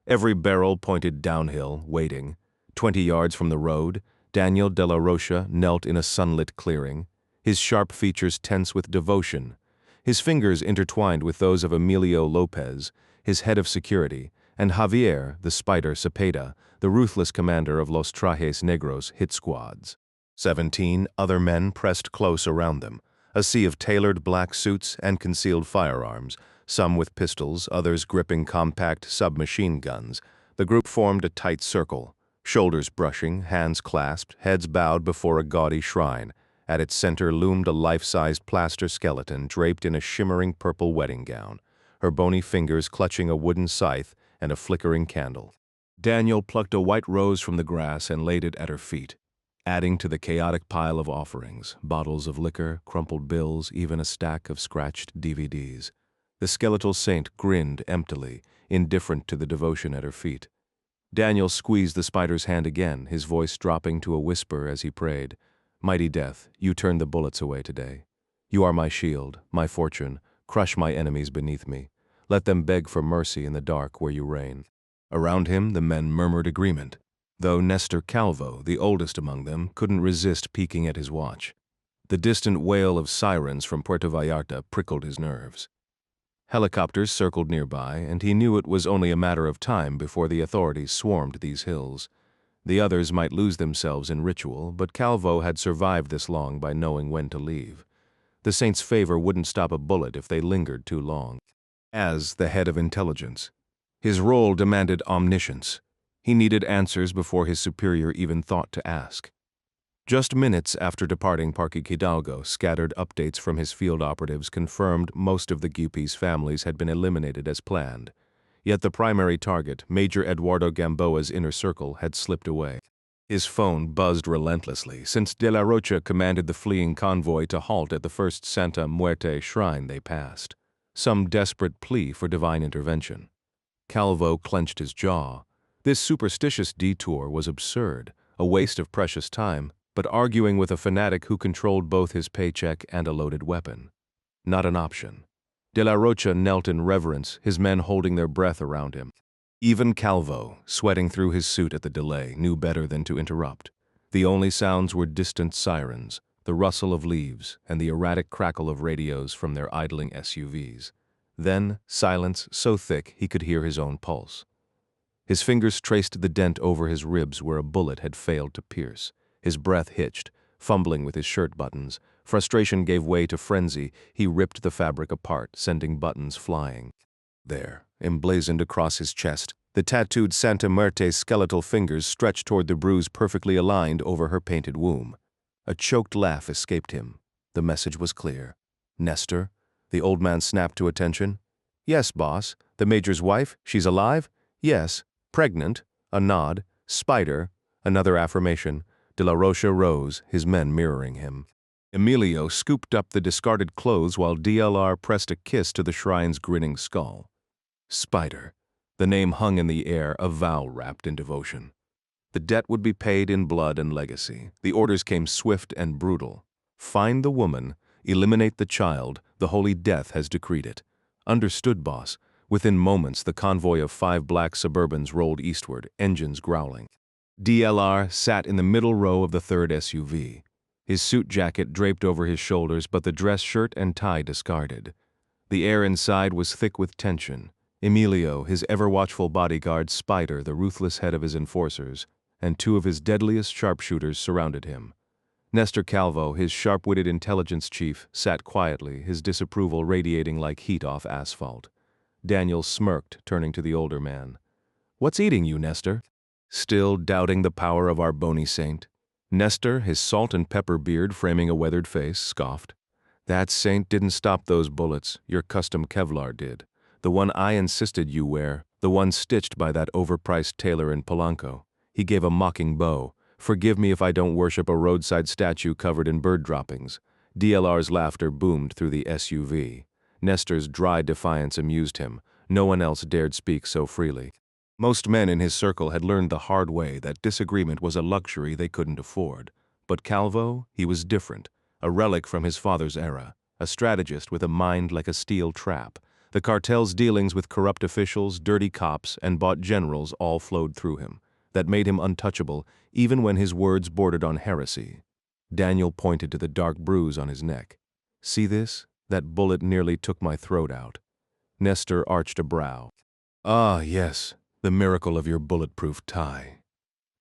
Every barrel pointed downhill, waiting. 20 yards from the road, Daniel de la Rocha knelt in a sunlit clearing, his sharp features tense with devotion, his fingers intertwined with those of Emilio Lopez, his head of security, and Javier, the Spider Cepeda, the ruthless commander of Los Trajes Negros hit squads. 17 other men pressed close around them, a sea of tailored black suits and concealed firearms, some with pistols, others gripping compact submachine guns. The group formed a tight circle, shoulders brushing, hands clasped, heads bowed before a gaudy shrine. At its center loomed a life-sized plaster skeleton draped in a shimmering purple wedding gown, her bony fingers clutching a wooden scythe and a flickering candle. Daniel plucked a white rose from the grass and laid it at her feet, adding to the chaotic pile of offerings, bottles of liquor, crumpled bills, even a stack of scratched DVDs. The skeletal saint grinned emptily, indifferent to the devotion at her feet. Daniel squeezed the spider's hand again, his voice dropping to a whisper as he prayed, Mighty Death, you turned the bullets away today. You are my shield, my fortune. Crush my enemies beneath me. Let them beg for mercy in the dark where you reign. Around him, the men murmured agreement, though Nestor Calvo, the oldest among them, couldn't resist peeking at his watch. The distant wail of sirens from Puerto Vallarta prickled his nerves. Helicopters circled nearby, and he knew it was only a matter of time before the authorities swarmed these hills. The others might lose themselves in ritual, but Calvo had survived this long by knowing when to leave. The saint's favor wouldn't stop a bullet if they lingered too long. As the head of intelligence, his role demanded omniscience. He needed answers before his superior even thought to ask. Just minutes after departing Parque Hidalgo, scattered updates from his field operatives confirmed most of the Guppy's families had been eliminated as planned. Yet the primary target, Major Eduardo Gamboa's inner circle, had slipped away. His phone buzzed relentlessly since De La Rocha commanded the fleeing convoy to halt at the first Santa Muerte shrine they passed. Some desperate plea for divine intervention. Calvo clenched his jaw. This superstitious detour was absurd, a waste of precious time, but arguing with a fanatic who controlled both his paycheck and a loaded weapon. Not an option. De La Rocha knelt in reverence, his men holding their breath around him. Even Calvo, sweating through his suit at the delay, knew better than to interrupt. The only sounds were distant sirens, the rustle of leaves, and the erratic crackle of radios from their idling SUVs. Then, silence so thick he could hear his own pulse. His fingers traced the dent over his ribs where a bullet had failed to pierce. His breath hitched, fumbling with his shirt buttons. Frustration gave way to frenzy. He ripped the fabric apart, sending buttons flying. There, emblazoned across his chest, the tattooed Santa Muerte's skeletal fingers stretched toward the bruise perfectly aligned over her painted womb. A choked laugh escaped him. The message was clear. Nestor? The old man snapped to attention. Yes, boss. The major's wife? She's alive? Yes. Pregnant? A nod. Spider? Another affirmation. De La Rocha rose, his men mirroring him. Emilio scooped up the discarded clothes while DLR pressed a kiss to the shrine's grinning skull. Spider. The name hung in the air, a vow wrapped in devotion. The debt would be paid in blood and legacy. The orders came swift and brutal. Find the woman, eliminate the child, the holy death has decreed it. Understood, boss. Within moments, the convoy of 5 black Suburbans rolled eastward, engines growling. DLR sat in the middle row of the third SUV. His suit jacket draped over his shoulders, but the dress shirt and tie discarded. The air inside was thick with tension. Emilio, his ever-watchful bodyguard, Spider, the ruthless head of his enforcers, and 2 of his deadliest sharpshooters surrounded him. Nestor Calvo, his sharp-witted intelligence chief, sat quietly, his disapproval radiating like heat off asphalt. Daniel smirked, turning to the older man. What's eating you, Nestor? Still doubting the power of our bony saint? Nestor, his salt and pepper beard framing a weathered face, scoffed. That saint didn't stop those bullets, your custom Kevlar did. The one I insisted you wear, the one stitched by that overpriced tailor in Polanco. He gave a mocking bow. Forgive me if I don't worship a roadside statue covered in bird droppings. DLR's laughter boomed through the SUV. Nestor's dry defiance amused him. No one else dared speak so freely. Most men in his circle had learned the hard way that disagreement was a luxury they couldn't afford. But Calvo, he was different, a relic from his father's era, a strategist with a mind like a steel trap. The cartel's dealings with corrupt officials, dirty cops, and bought generals all flowed through him. That made him untouchable, even when his words bordered on heresy. Daniel pointed to the dark bruise on his neck. See this? That bullet nearly took my throat out. Nestor arched a brow. Ah, yes, the miracle of your bulletproof tie.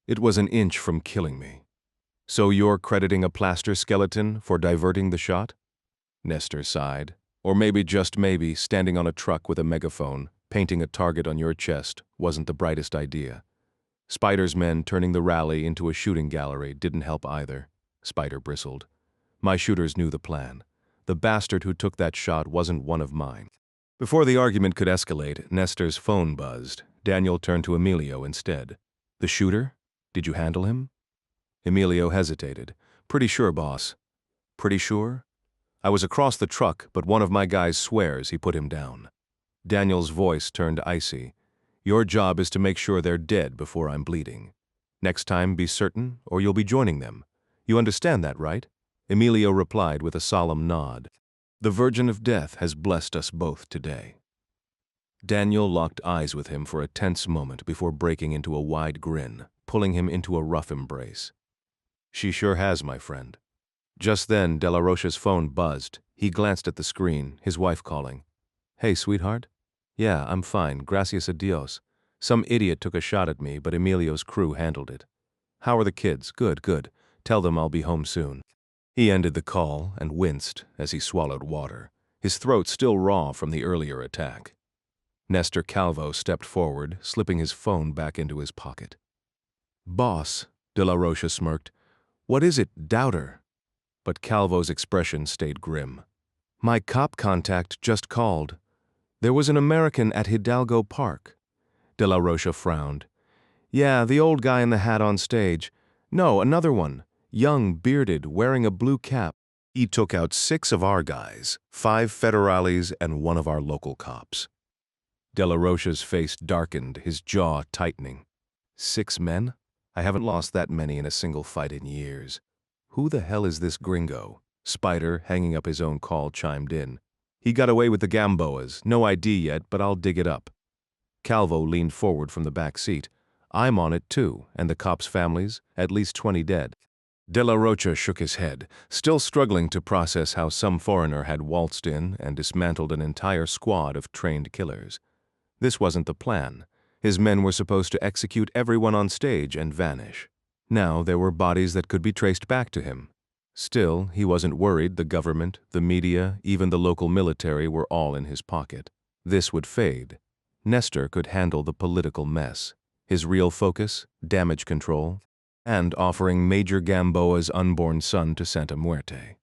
It was an inch from killing me. So you're crediting a plaster skeleton for diverting the shot? Nestor sighed. Or maybe, just maybe, standing on a truck with a megaphone, painting a target on your chest, wasn't the brightest idea. Spider's men turning the rally into a shooting gallery didn't help either. Spider bristled. My shooters knew the plan. The bastard who took that shot wasn't one of mine. Before the argument could escalate, Nestor's phone buzzed. Daniel turned to Emilio instead. The shooter? Did you handle him? Emilio hesitated. Pretty sure, boss. Pretty sure? I was across the truck, but one of my guys swears he put him down. Daniel's voice turned icy. Your job is to make sure they're dead before I'm bleeding. Next time, be certain, or you'll be joining them. You understand that, right? Emilio replied with a solemn nod. The Virgin of Death has blessed us both today. Daniel locked eyes with him for a tense moment before breaking into a wide grin, pulling him into a rough embrace. She sure has, my friend. Just then, De La Rocha's phone buzzed. He glanced at the screen, his wife calling. Hey, sweetheart? Yeah, I'm fine, gracias a Dios. Some idiot took a shot at me, but Emilio's crew handled it. How are the kids? Good, good. Tell them I'll be home soon. He ended the call and winced as he swallowed water, his throat still raw from the earlier attack. Nestor Calvo stepped forward, slipping his phone back into his pocket. "Boss," De La Rocha smirked. "What is it, doubter?" But Calvo's expression stayed grim. "My cop contact just called. There was an American at Hidalgo Park." De La Rocha frowned. "Yeah, the old guy in the hat on stage. No, another one. Young, bearded, wearing a blue cap. He took out 6 of our guys, 5 federales and 1 of our local cops." De La Rocha's face darkened, his jaw tightening. 6 men? I haven't lost that many in a single fight in years. Who the hell is this gringo? Spider, hanging up his own call, chimed in. "He got away with the Gamboas. No ID yet, but I'll dig it up." Calvo leaned forward from the back seat. "I'm on it too, and the cops' families, at least 20 dead." De La Rocha shook his head, still struggling to process how some foreigner had waltzed in and dismantled an entire squad of trained killers. This wasn't the plan. His men were supposed to execute everyone on stage and vanish. Now there were bodies that could be traced back to him. Still, he wasn't worried the government, the media, even the local military were all in his pocket. This would fade. Nestor could handle the political mess. His real focus, damage control, and offering Major Gamboa's unborn son to Santa Muerte.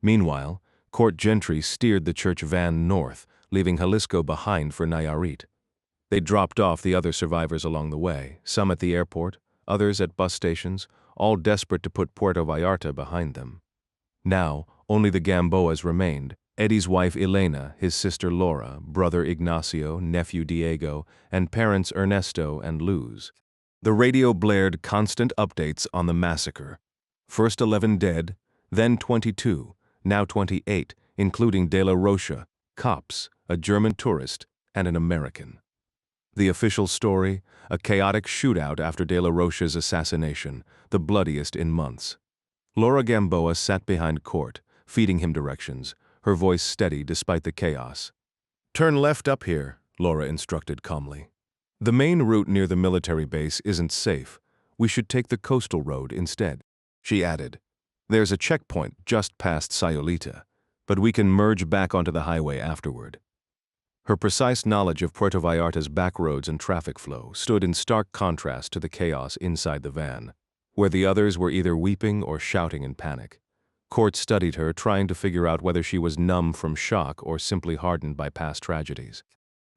Meanwhile, court gentry steered the church van north, leaving Jalisco behind for Nayarit. They dropped off the other survivors along the way, some at the airport, others at bus stations, all desperate to put Puerto Vallarta behind them. Now, only the Gamboas remained, Eddie's wife Elena, his sister Laura, brother Ignacio, nephew Diego, and parents Ernesto and Luz. The radio blared constant updates on the massacre. First 11 dead, then 22, now 28, including De La Rocha, cops, a German tourist, and an American. The official story, a chaotic shootout after De La Rocha's assassination, the bloodiest in months. Laura Gamboa sat behind Court, feeding him directions, her voice steady despite the chaos. "Turn left up here," Laura instructed calmly. "The main route near the military base isn't safe. We should take the coastal road instead." She added, "There's a checkpoint just past Sayulita, but we can merge back onto the highway afterward." Her precise knowledge of Puerto Vallarta's back roads and traffic flow stood in stark contrast to the chaos inside the van, where the others were either weeping or shouting in panic. Court studied her, trying to figure out whether she was numb from shock or simply hardened by past tragedies.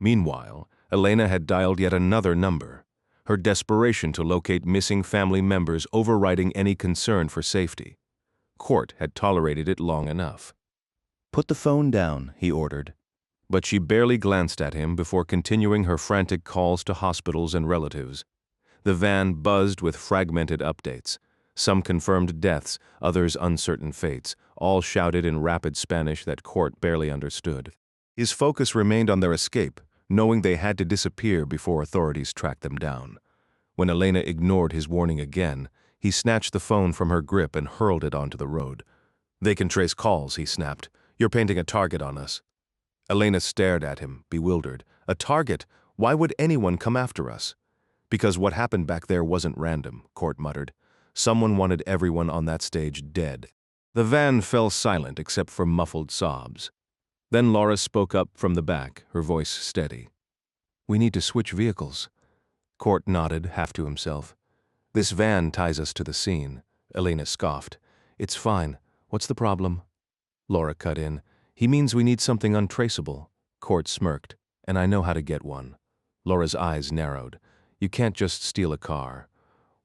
Meanwhile, Elena had dialed yet another number, her desperation to locate missing family members overriding any concern for safety. Court had tolerated it long enough. "Put the phone down," he ordered. But she barely glanced at him before continuing her frantic calls to hospitals and relatives. The van buzzed with fragmented updates. Some confirmed deaths, others uncertain fates, all shouted in rapid Spanish that Court barely understood. His focus remained on their escape, knowing they had to disappear before authorities tracked them down. When Elena ignored his warning again, he snatched the phone from her grip and hurled it onto the road. "They can trace calls," he snapped. "You're painting a target on us." Elena stared at him, bewildered. "A target? Why would anyone come after us?" "Because what happened back there wasn't random," Court muttered. "Someone wanted everyone on that stage dead." The van fell silent except for muffled sobs. Then Laura spoke up from the back, her voice steady. "We need to switch vehicles." Court nodded, half to himself. "This van ties us to the scene." Elena scoffed. "It's fine. What's the problem?" Laura cut in. "He means we need something untraceable." Court smirked. "And I know how to get one." Laura's eyes narrowed. "You can't just steal a car."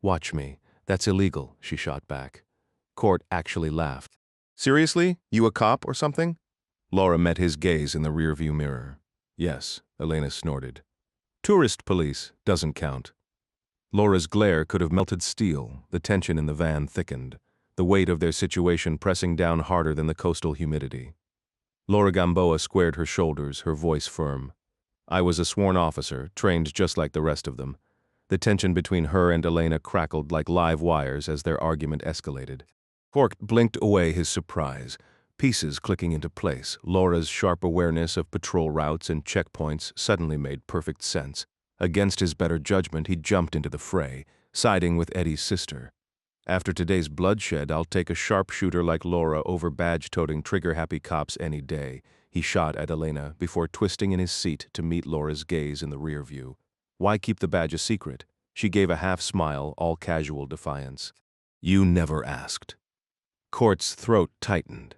"Watch me. That's illegal," she shot back. Court actually laughed. "Seriously? You a cop or something?" Laura met his gaze in the rearview mirror. "Yes," Elena snorted. "Tourist police doesn't count." Laura's glare could have melted steel. The tension in the van thickened, the weight of their situation pressing down harder than the coastal humidity. Laura Gamboa squared her shoulders, her voice firm. "I was a sworn officer, trained just like the rest of them." The tension between her and Elena crackled like live wires as their argument escalated. Court blinked away his surprise, pieces clicking into place. Laura's sharp awareness of patrol routes and checkpoints suddenly made perfect sense. Against his better judgment, he jumped into the fray, siding with Eddie's sister. After today's bloodshed, I'll take a sharpshooter like Laura over badge-toting trigger-happy cops any day, he shot at Elena before twisting in his seat to meet Laura's gaze in the rear view. Why keep the badge a secret? She gave a half smile, all casual defiance. You never asked. Court's throat tightened.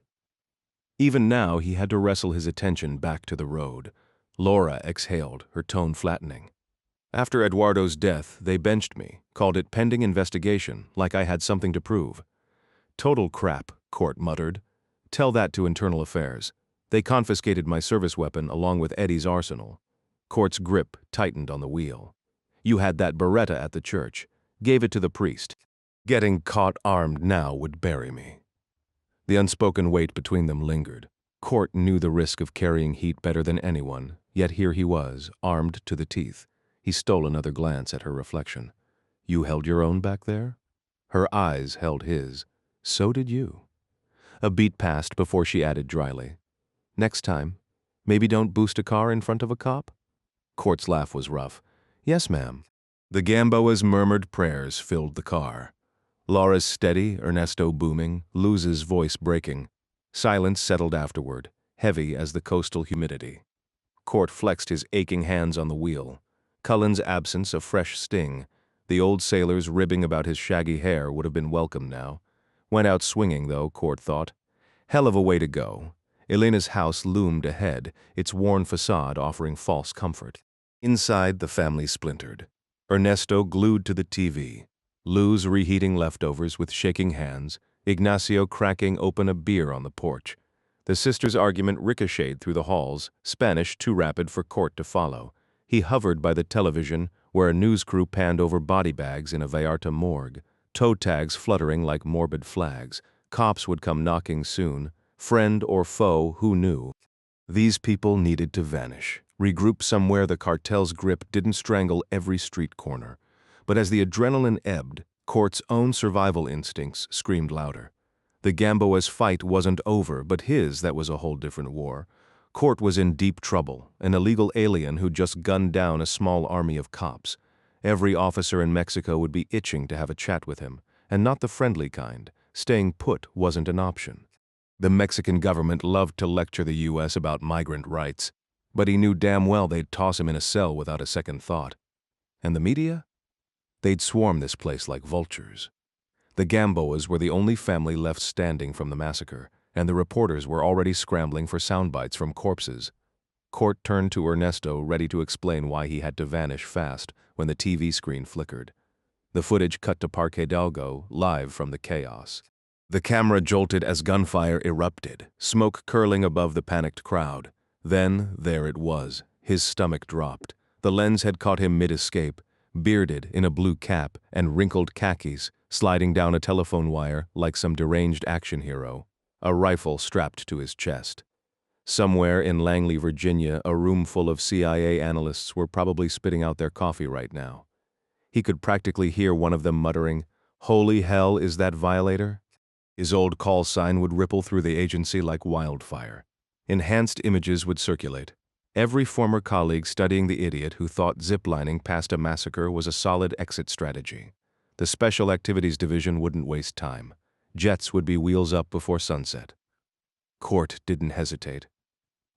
Even now, he had to wrestle his attention back to the road. Laura exhaled, her tone flattening. After Eduardo's death, they benched me, called it pending investigation, like I had something to prove. Total crap, Court muttered. Tell that to Internal Affairs. They confiscated my service weapon along with Eddie's arsenal. Court's grip tightened on the wheel. You had that Beretta at the church. Gave it to the priest. Getting caught armed now would bury me. The unspoken weight between them lingered. Court knew the risk of carrying heat better than anyone, yet here he was, armed to the teeth. He stole another glance at her reflection. You held your own back there? Her eyes held his. So did you. A beat passed before she added dryly. Next time, maybe don't boost a car in front of a cop? Court's laugh was rough. Yes, ma'am. The Gamboa's murmured prayers filled the car. Laura's steady, Ernesto booming, Luz's voice breaking. Silence settled afterward, heavy as the coastal humidity. Court flexed his aching hands on the wheel. Cullen's absence a fresh sting. The old sailor's ribbing about his shaggy hair would have been welcome now. Went out swinging, though, Court thought. Hell of a way to go. Elena's house loomed ahead, its worn facade offering false comfort. Inside, the family splintered. Ernesto glued to the TV. Luz reheating leftovers with shaking hands, Ignacio cracking open a beer on the porch. The sisters' argument ricocheted through the halls, Spanish too rapid for Court to follow. He hovered by the television, where a news crew panned over body bags in a Vallarta morgue, toe tags fluttering like morbid flags. Cops would come knocking soon. Friend or foe, who knew? These people needed to vanish, regroup somewhere the cartel's grip didn't strangle every street corner. But as the adrenaline ebbed, Court's own survival instincts screamed louder. The Gamboa's fight wasn't over, but his that was a whole different war. Court was in deep trouble, an illegal alien who'd just gunned down a small army of cops. Every officer in Mexico would be itching to have a chat with him, and not the friendly kind. Staying put wasn't an option. The Mexican government loved to lecture the U.S. about migrant rights, but he knew damn well they'd toss him in a cell without a second thought. And the media? They'd swarm this place like vultures. The Gamboas were the only family left standing from the massacre, and the reporters were already scrambling for sound bites from corpses. Court turned to Ernesto, ready to explain why he had to vanish fast when the TV screen flickered. The footage cut to Parque Hidalgo, live from the chaos. The camera jolted as gunfire erupted, smoke curling above the panicked crowd. Then, there it was. His stomach dropped. The lens had caught him mid-escape, bearded in a blue cap and wrinkled khakis, sliding down a telephone wire like some deranged action hero, a rifle strapped to his chest. Somewhere in Langley, Virginia, a room full of CIA analysts were probably spitting out their coffee right now. He could practically hear one of them muttering, "Holy hell, is that Violator?" His old call sign would ripple through the agency like wildfire. Enhanced images would circulate. Every former colleague studying the idiot who thought ziplining past a massacre was a solid exit strategy. The Special Activities Division wouldn't waste time. Jets would be wheels up before sunset. Court didn't hesitate.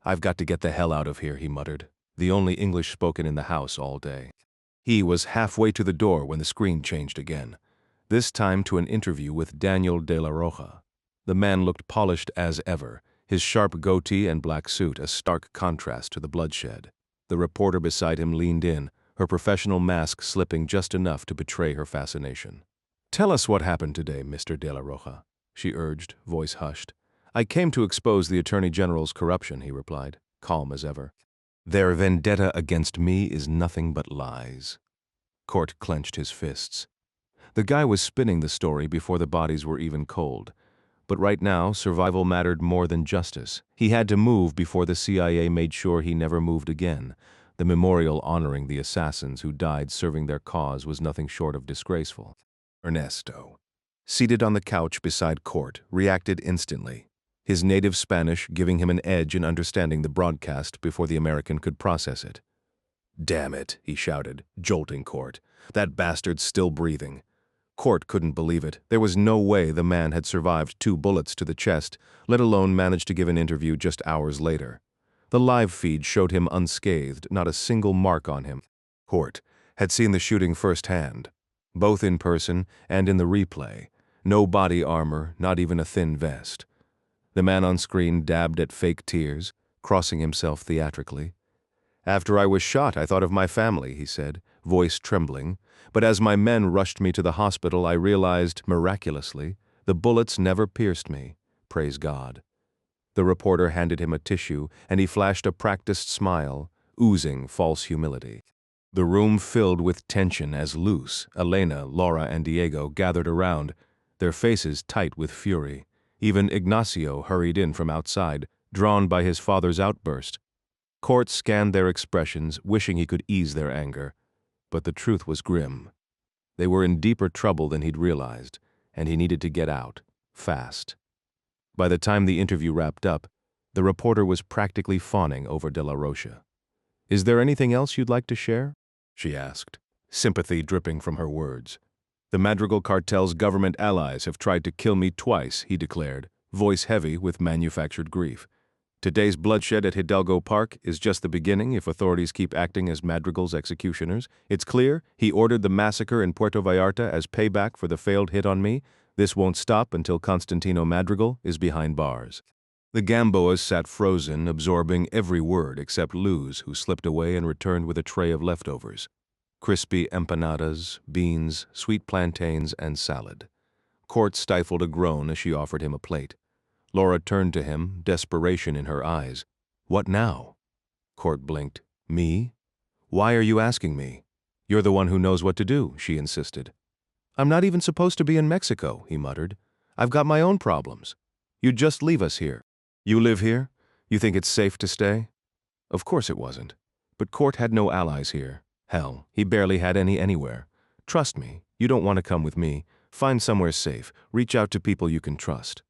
"I've got to get the hell out of here," he muttered, the only English spoken in the house all day. He was halfway to the door when the screen changed again, this time to an interview with Daniel de la Roja. The man looked polished as ever, his sharp goatee and black suit a stark contrast to the bloodshed. The reporter beside him leaned in, her professional mask slipping just enough to betray her fascination. "Tell us what happened today, Mr. de la Roja," she urged, voice hushed. "I came to expose the Attorney General's corruption," he replied, calm as ever. "Their vendetta against me is nothing but lies." Court clenched his fists. The guy was spinning the story before the bodies were even cold. But right now, survival mattered more than justice. He had to move before the CIA made sure he never moved again. The memorial honoring the assassins who died serving their cause was nothing short of disgraceful. Ernesto, seated on the couch beside Court, reacted instantly, his native Spanish giving him an edge in understanding the broadcast before the American could process it. "Damn it," he shouted, jolting Court. "That bastard's still breathing." Court couldn't believe it. There was no way the man had survived 2 bullets to the chest, let alone managed to give an interview just hours later. The live feed showed him unscathed, not a single mark on him. Court had seen the shooting firsthand, both in person and in the replay. No body armor, not even a thin vest. The man on screen dabbed at fake tears, crossing himself theatrically. "After I was shot, I thought of my family," he said, voice trembling. "But as my men rushed me to the hospital, I realized, miraculously, the bullets never pierced me. Praise God." The reporter handed him a tissue, and he flashed a practiced smile, oozing false humility. The room filled with tension as Luz, Elena, Laura, and Diego gathered around, their faces tight with fury. Even Ignacio hurried in from outside, drawn by his father's outburst. Court scanned their expressions, wishing he could ease their anger. But the truth was grim. They were in deeper trouble than he'd realized, and he needed to get out, fast. By the time the interview wrapped up, the reporter was practically fawning over De La Rocha. "Is there anything else you'd like to share?" she asked, sympathy dripping from her words. "The Madrigal cartel's government allies have tried to kill me twice," he declared, voice heavy with manufactured grief. "Today's bloodshed at Hidalgo Park is just the beginning if authorities keep acting as Madrigal's executioners. It's clear he ordered the massacre in Puerto Vallarta as payback for the failed hit on me. This won't stop until Constantino Madrigal is behind bars." The Gamboas sat frozen, absorbing every word except Luz, who slipped away and returned with a tray of leftovers. Crispy empanadas, beans, sweet plantains, and salad. Court stifled a groan as she offered him a plate. Laura turned to him, desperation in her eyes. "What now?" Court blinked. "Me? Why are you asking me? You're the one who knows what to do," she insisted. "I'm not even supposed to be in Mexico," he muttered. "I've got my own problems. You'd just leave us here. You live here? You think it's safe to stay?" Of course it wasn't. But Court had no allies here. Hell, he barely had any anywhere. "Trust me, you don't want to come with me. Find somewhere safe. Reach out to people you can trust."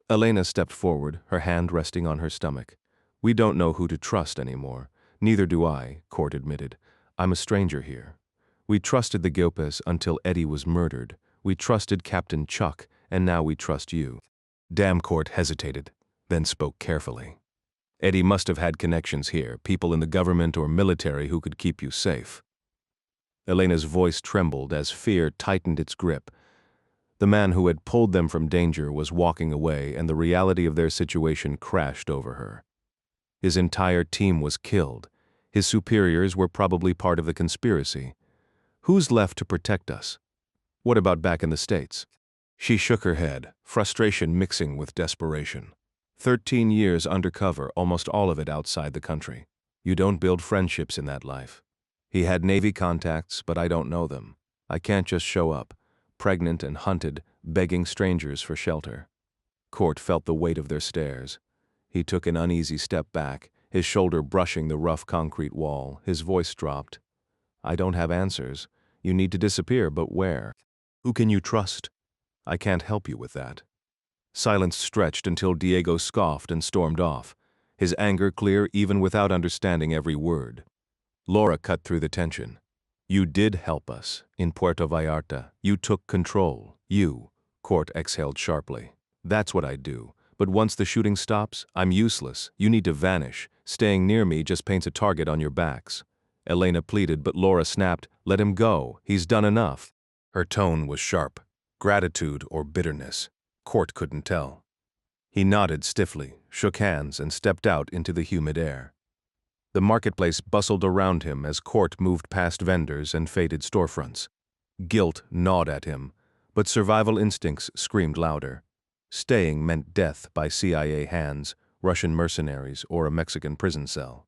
Elena stepped forward, her hand resting on her stomach. "We don't know who to trust anymore." "Neither do I," Court admitted. "I'm a stranger here. We trusted the Gilpes until Eddie was murdered. We trusted Captain Chuck, and now we trust you." Damn, Court hesitated, then spoke carefully. "Eddie must have had connections here, people in the government or military who could keep you safe." Elena's voice trembled as fear tightened its grip. The man who had pulled them from danger was walking away, and the reality of their situation crashed over her. His entire team was killed. His superiors were probably part of the conspiracy. Who's left to protect us? What about back in the States? She shook her head, frustration mixing with desperation. 13 years undercover, almost all of it outside the country. You don't build friendships in that life. He had Navy contacts, but I don't know them. I can't just show up, pregnant and hunted, begging strangers for shelter. Court felt the weight of their stares. He took an uneasy step back, his shoulder brushing the rough concrete wall. His voice dropped. "I don't have answers. You need to disappear, but where? Who can you trust? I can't help you with that." Silence stretched until Diego scoffed and stormed off, his anger clear even without understanding every word. Laura cut through the tension. "You did help us. In Puerto Vallarta. You took control. You." Court exhaled sharply. "That's what I do. But once the shooting stops, I'm useless. You need to vanish. Staying near me just paints a target on your backs." Elena pleaded, but Laura snapped, "Let him go. He's done enough." Her tone was sharp. Gratitude or bitterness. Court couldn't tell. He nodded stiffly, shook hands, and stepped out into the humid air. The marketplace bustled around him as Court moved past vendors and faded storefronts. Guilt gnawed at him, but survival instincts screamed louder. Staying meant death by CIA hands, Russian mercenaries, or a Mexican prison cell.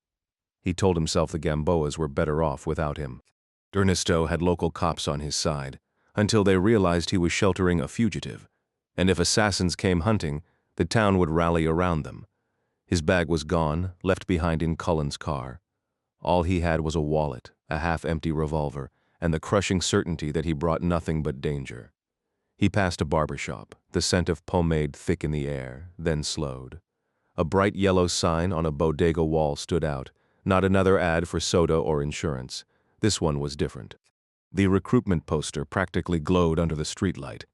He told himself the Gamboas were better off without him. Ernesto had local cops on his side, until they realized he was sheltering a fugitive, and if assassins came hunting, the town would rally around them. His bag was gone, left behind in Cullen's car. All he had was a wallet, a half-empty revolver, and the crushing certainty that he brought nothing but danger. He passed a barber shop, the scent of pomade thick in the air, then slowed. A bright yellow sign on a bodega wall stood out, not another ad for soda or insurance. This one was different. The recruitment poster practically glowed under the streetlight,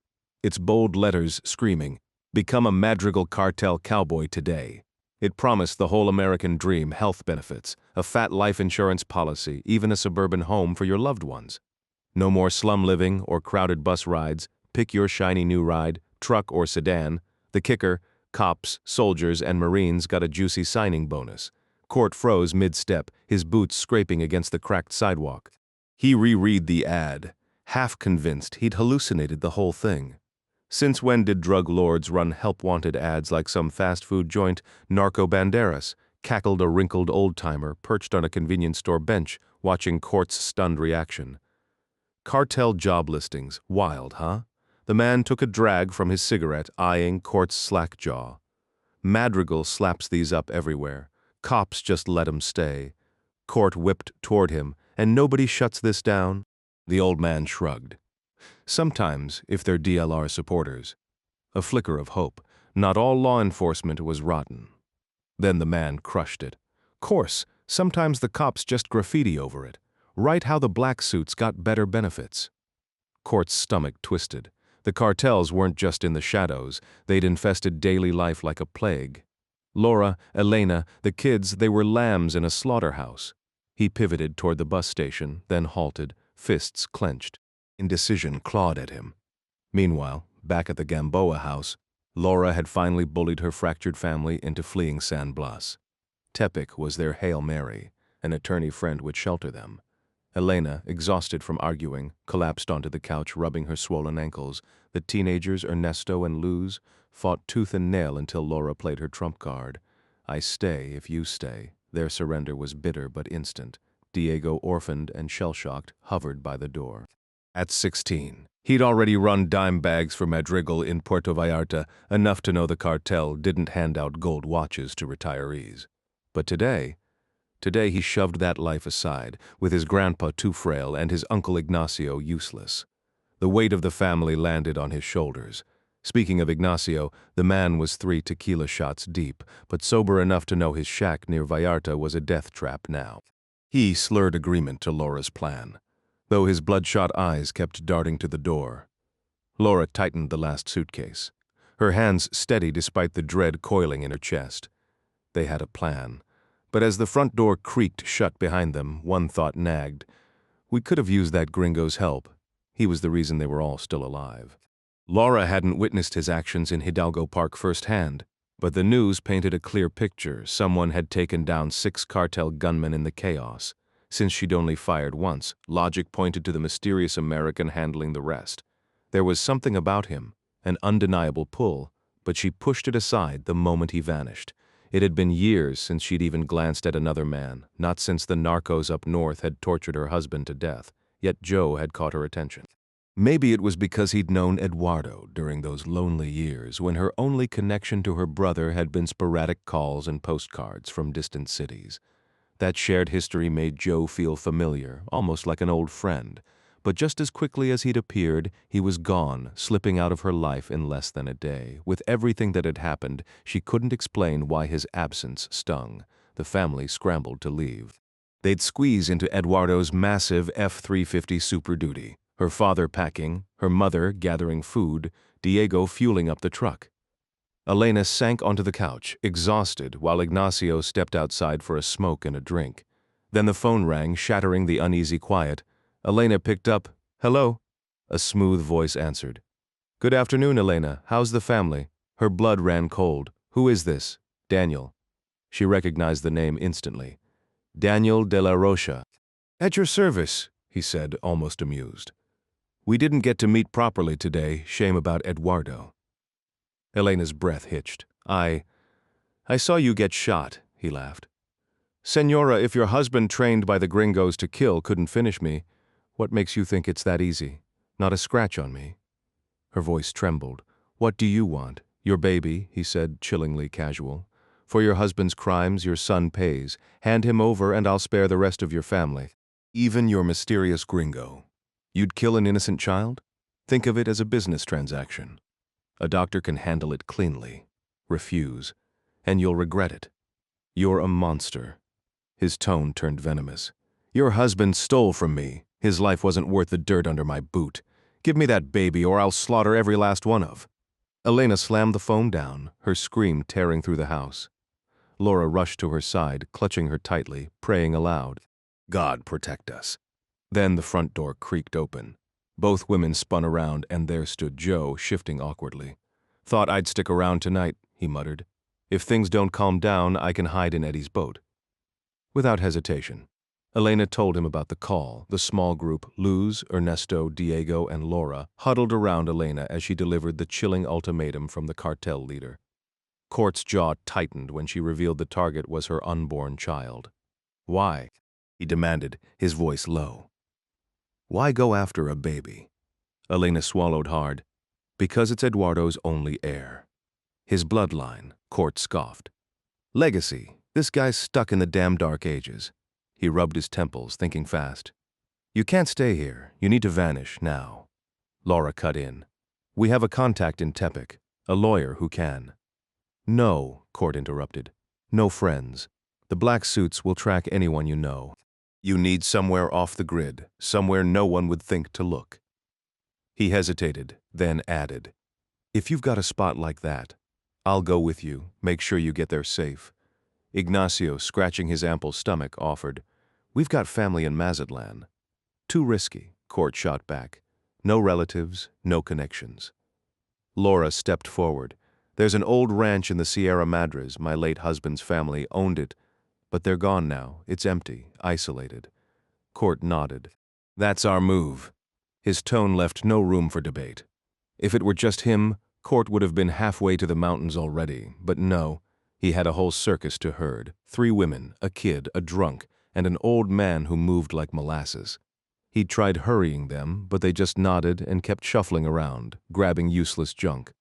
its bold letters screaming, "Become a Madrigal cartel cowboy today." It promised the whole American dream: health benefits, a fat life insurance policy, even a suburban home for your loved ones. No more slum living or crowded bus rides. Pick your shiny new ride, truck or sedan. The kicker: cops, soldiers, and Marines got a juicy signing bonus. Court froze mid-step, his boots scraping against the cracked sidewalk. He reread the ad, half convinced he'd hallucinated the whole thing. Since when did drug lords run help-wanted ads like some fast food joint? Narco Banderas, cackled a wrinkled old-timer perched on a convenience store bench, watching Court's stunned reaction. Cartel job listings, wild, huh? The man took a drag from his cigarette, eyeing Court's slack jaw. Madrigal slaps these up everywhere. Cops just let 'em stay. Court whipped toward him, and nobody shuts this down? The old man shrugged. Sometimes, if they're DLR supporters. A flicker of hope. Not all law enforcement was rotten. Then the man crushed it. Course, sometimes the cops just graffiti over it. Write how the black suits got better benefits. Court's stomach twisted. The cartels weren't just in the shadows. They'd infested daily life like a plague. Laura, Elena, the kids, they were lambs in a slaughterhouse. He pivoted toward the bus station, then halted, fists clenched. Indecision clawed at him. Meanwhile, back at the Gamboa house, Laura had finally bullied her fractured family into fleeing San Blas. Tepic was their Hail Mary. An attorney friend would shelter them. Elena, exhausted from arguing, collapsed onto the couch, rubbing her swollen ankles. The teenagers, Ernesto and Luz, fought tooth and nail until Laura played her trump card. I stay if you stay. Their surrender was bitter but instant. Diego, orphaned and shell-shocked, hovered by the door. At 16, he'd already run dime bags for Madrigal in Puerto Vallarta, enough to know the cartel didn't hand out gold watches to retirees. But today he shoved that life aside, with his grandpa too frail and his uncle Ignacio useless. The weight of the family landed on his shoulders. Speaking of Ignacio, the man was 3 tequila shots deep, but sober enough to know his shack near Vallarta was a death trap now. He slurred agreement to Laura's plan, though his bloodshot eyes kept darting to the door. Laura tightened the last suitcase, her hands steady despite the dread coiling in her chest. They had a plan. But as the front door creaked shut behind them, one thought nagged. We could have used that gringo's help. He was the reason they were all still alive. Laura hadn't witnessed his actions in Hidalgo Park firsthand, but the news painted a clear picture. Someone had taken down 6 cartel gunmen in the chaos. Since she'd only fired once, logic pointed to the mysterious American handling the rest. There was something about him, an undeniable pull, but she pushed it aside the moment he vanished. It had been years since she'd even glanced at another man, not since the narcos up north had tortured her husband to death, yet Joe had caught her attention. Maybe it was because he'd known Eduardo during those lonely years when her only connection to her brother had been sporadic calls and postcards from distant cities. That shared history made Joe feel familiar, almost like an old friend. But just as quickly as he'd appeared, he was gone, slipping out of her life in less than a day. With everything that had happened, she couldn't explain why his absence stung. The family scrambled to leave. They'd squeeze into Eduardo's massive F-350 Super Duty, her father packing, her mother gathering food, Diego fueling up the truck. Elena sank onto the couch, exhausted, while Ignacio stepped outside for a smoke and a drink. Then the phone rang, shattering the uneasy quiet. Elena picked up. Hello? A smooth voice answered. Good afternoon, Elena. How's the family? Her blood ran cold. Who is this? Daniel. She recognized the name instantly. Daniel de la Rocha. At your service, he said, almost amused. We didn't get to meet properly today. Shame about Eduardo. Elena's breath hitched. I saw you get shot, he laughed. Senora, if your husband trained by the gringos to kill couldn't finish me, what makes you think it's that easy? Not a scratch on me. Her voice trembled. What do you want? Your baby, he said, chillingly casual. For your husband's crimes, your son pays. Hand him over and I'll spare the rest of your family. Even your mysterious gringo. You'd kill an innocent child? Think of it as a business transaction. A doctor can handle it cleanly. Refuse, and you'll regret it. You're a monster. His tone turned venomous. Your husband stole from me. His life wasn't worth the dirt under my boot. Give me that baby or I'll slaughter every last one of. Elena slammed the phone down, her scream tearing through the house. Laura rushed to her side, clutching her tightly, praying aloud. God protect us. Then the front door creaked open. Both women spun around and there stood Joe, shifting awkwardly. Thought I'd stick around tonight, he muttered. If things don't calm down, I can hide in Eddie's boat. Without hesitation, Elena told him about the call. The small group, Luz, Ernesto, Diego, and Laura, huddled around Elena as she delivered the chilling ultimatum from the cartel leader. Court's jaw tightened when she revealed the target was her unborn child. Why? He demanded, his voice low. Why go after a baby? Elena swallowed hard. Because it's Eduardo's only heir. His bloodline, Court scoffed. Legacy, this guy's stuck in the damn dark ages. He rubbed his temples, thinking fast. You can't stay here, you need to vanish now. Laura cut in. We have a contact in Tepic, a lawyer who can. No, Court interrupted. No friends. The black suits will track anyone you know. You need somewhere off the grid, somewhere no one would think to look. He hesitated, then added, if you've got a spot like that, I'll go with you, make sure you get there safe. Ignacio, scratching his ample stomach, offered, we've got family in Mazatlan. Too risky, Court shot back. No relatives, no connections. Laura stepped forward. There's an old ranch in the Sierra Madres, my late husband's family owned it, but they're gone now, it's empty, isolated. Court nodded. That's our move. His tone left no room for debate. If it were just him, Court would have been halfway to the mountains already, but no, he had a whole circus to herd, 3 women, a kid, a drunk, and an old man who moved like molasses. He'd tried hurrying them, but they just nodded and kept shuffling around, grabbing useless junk.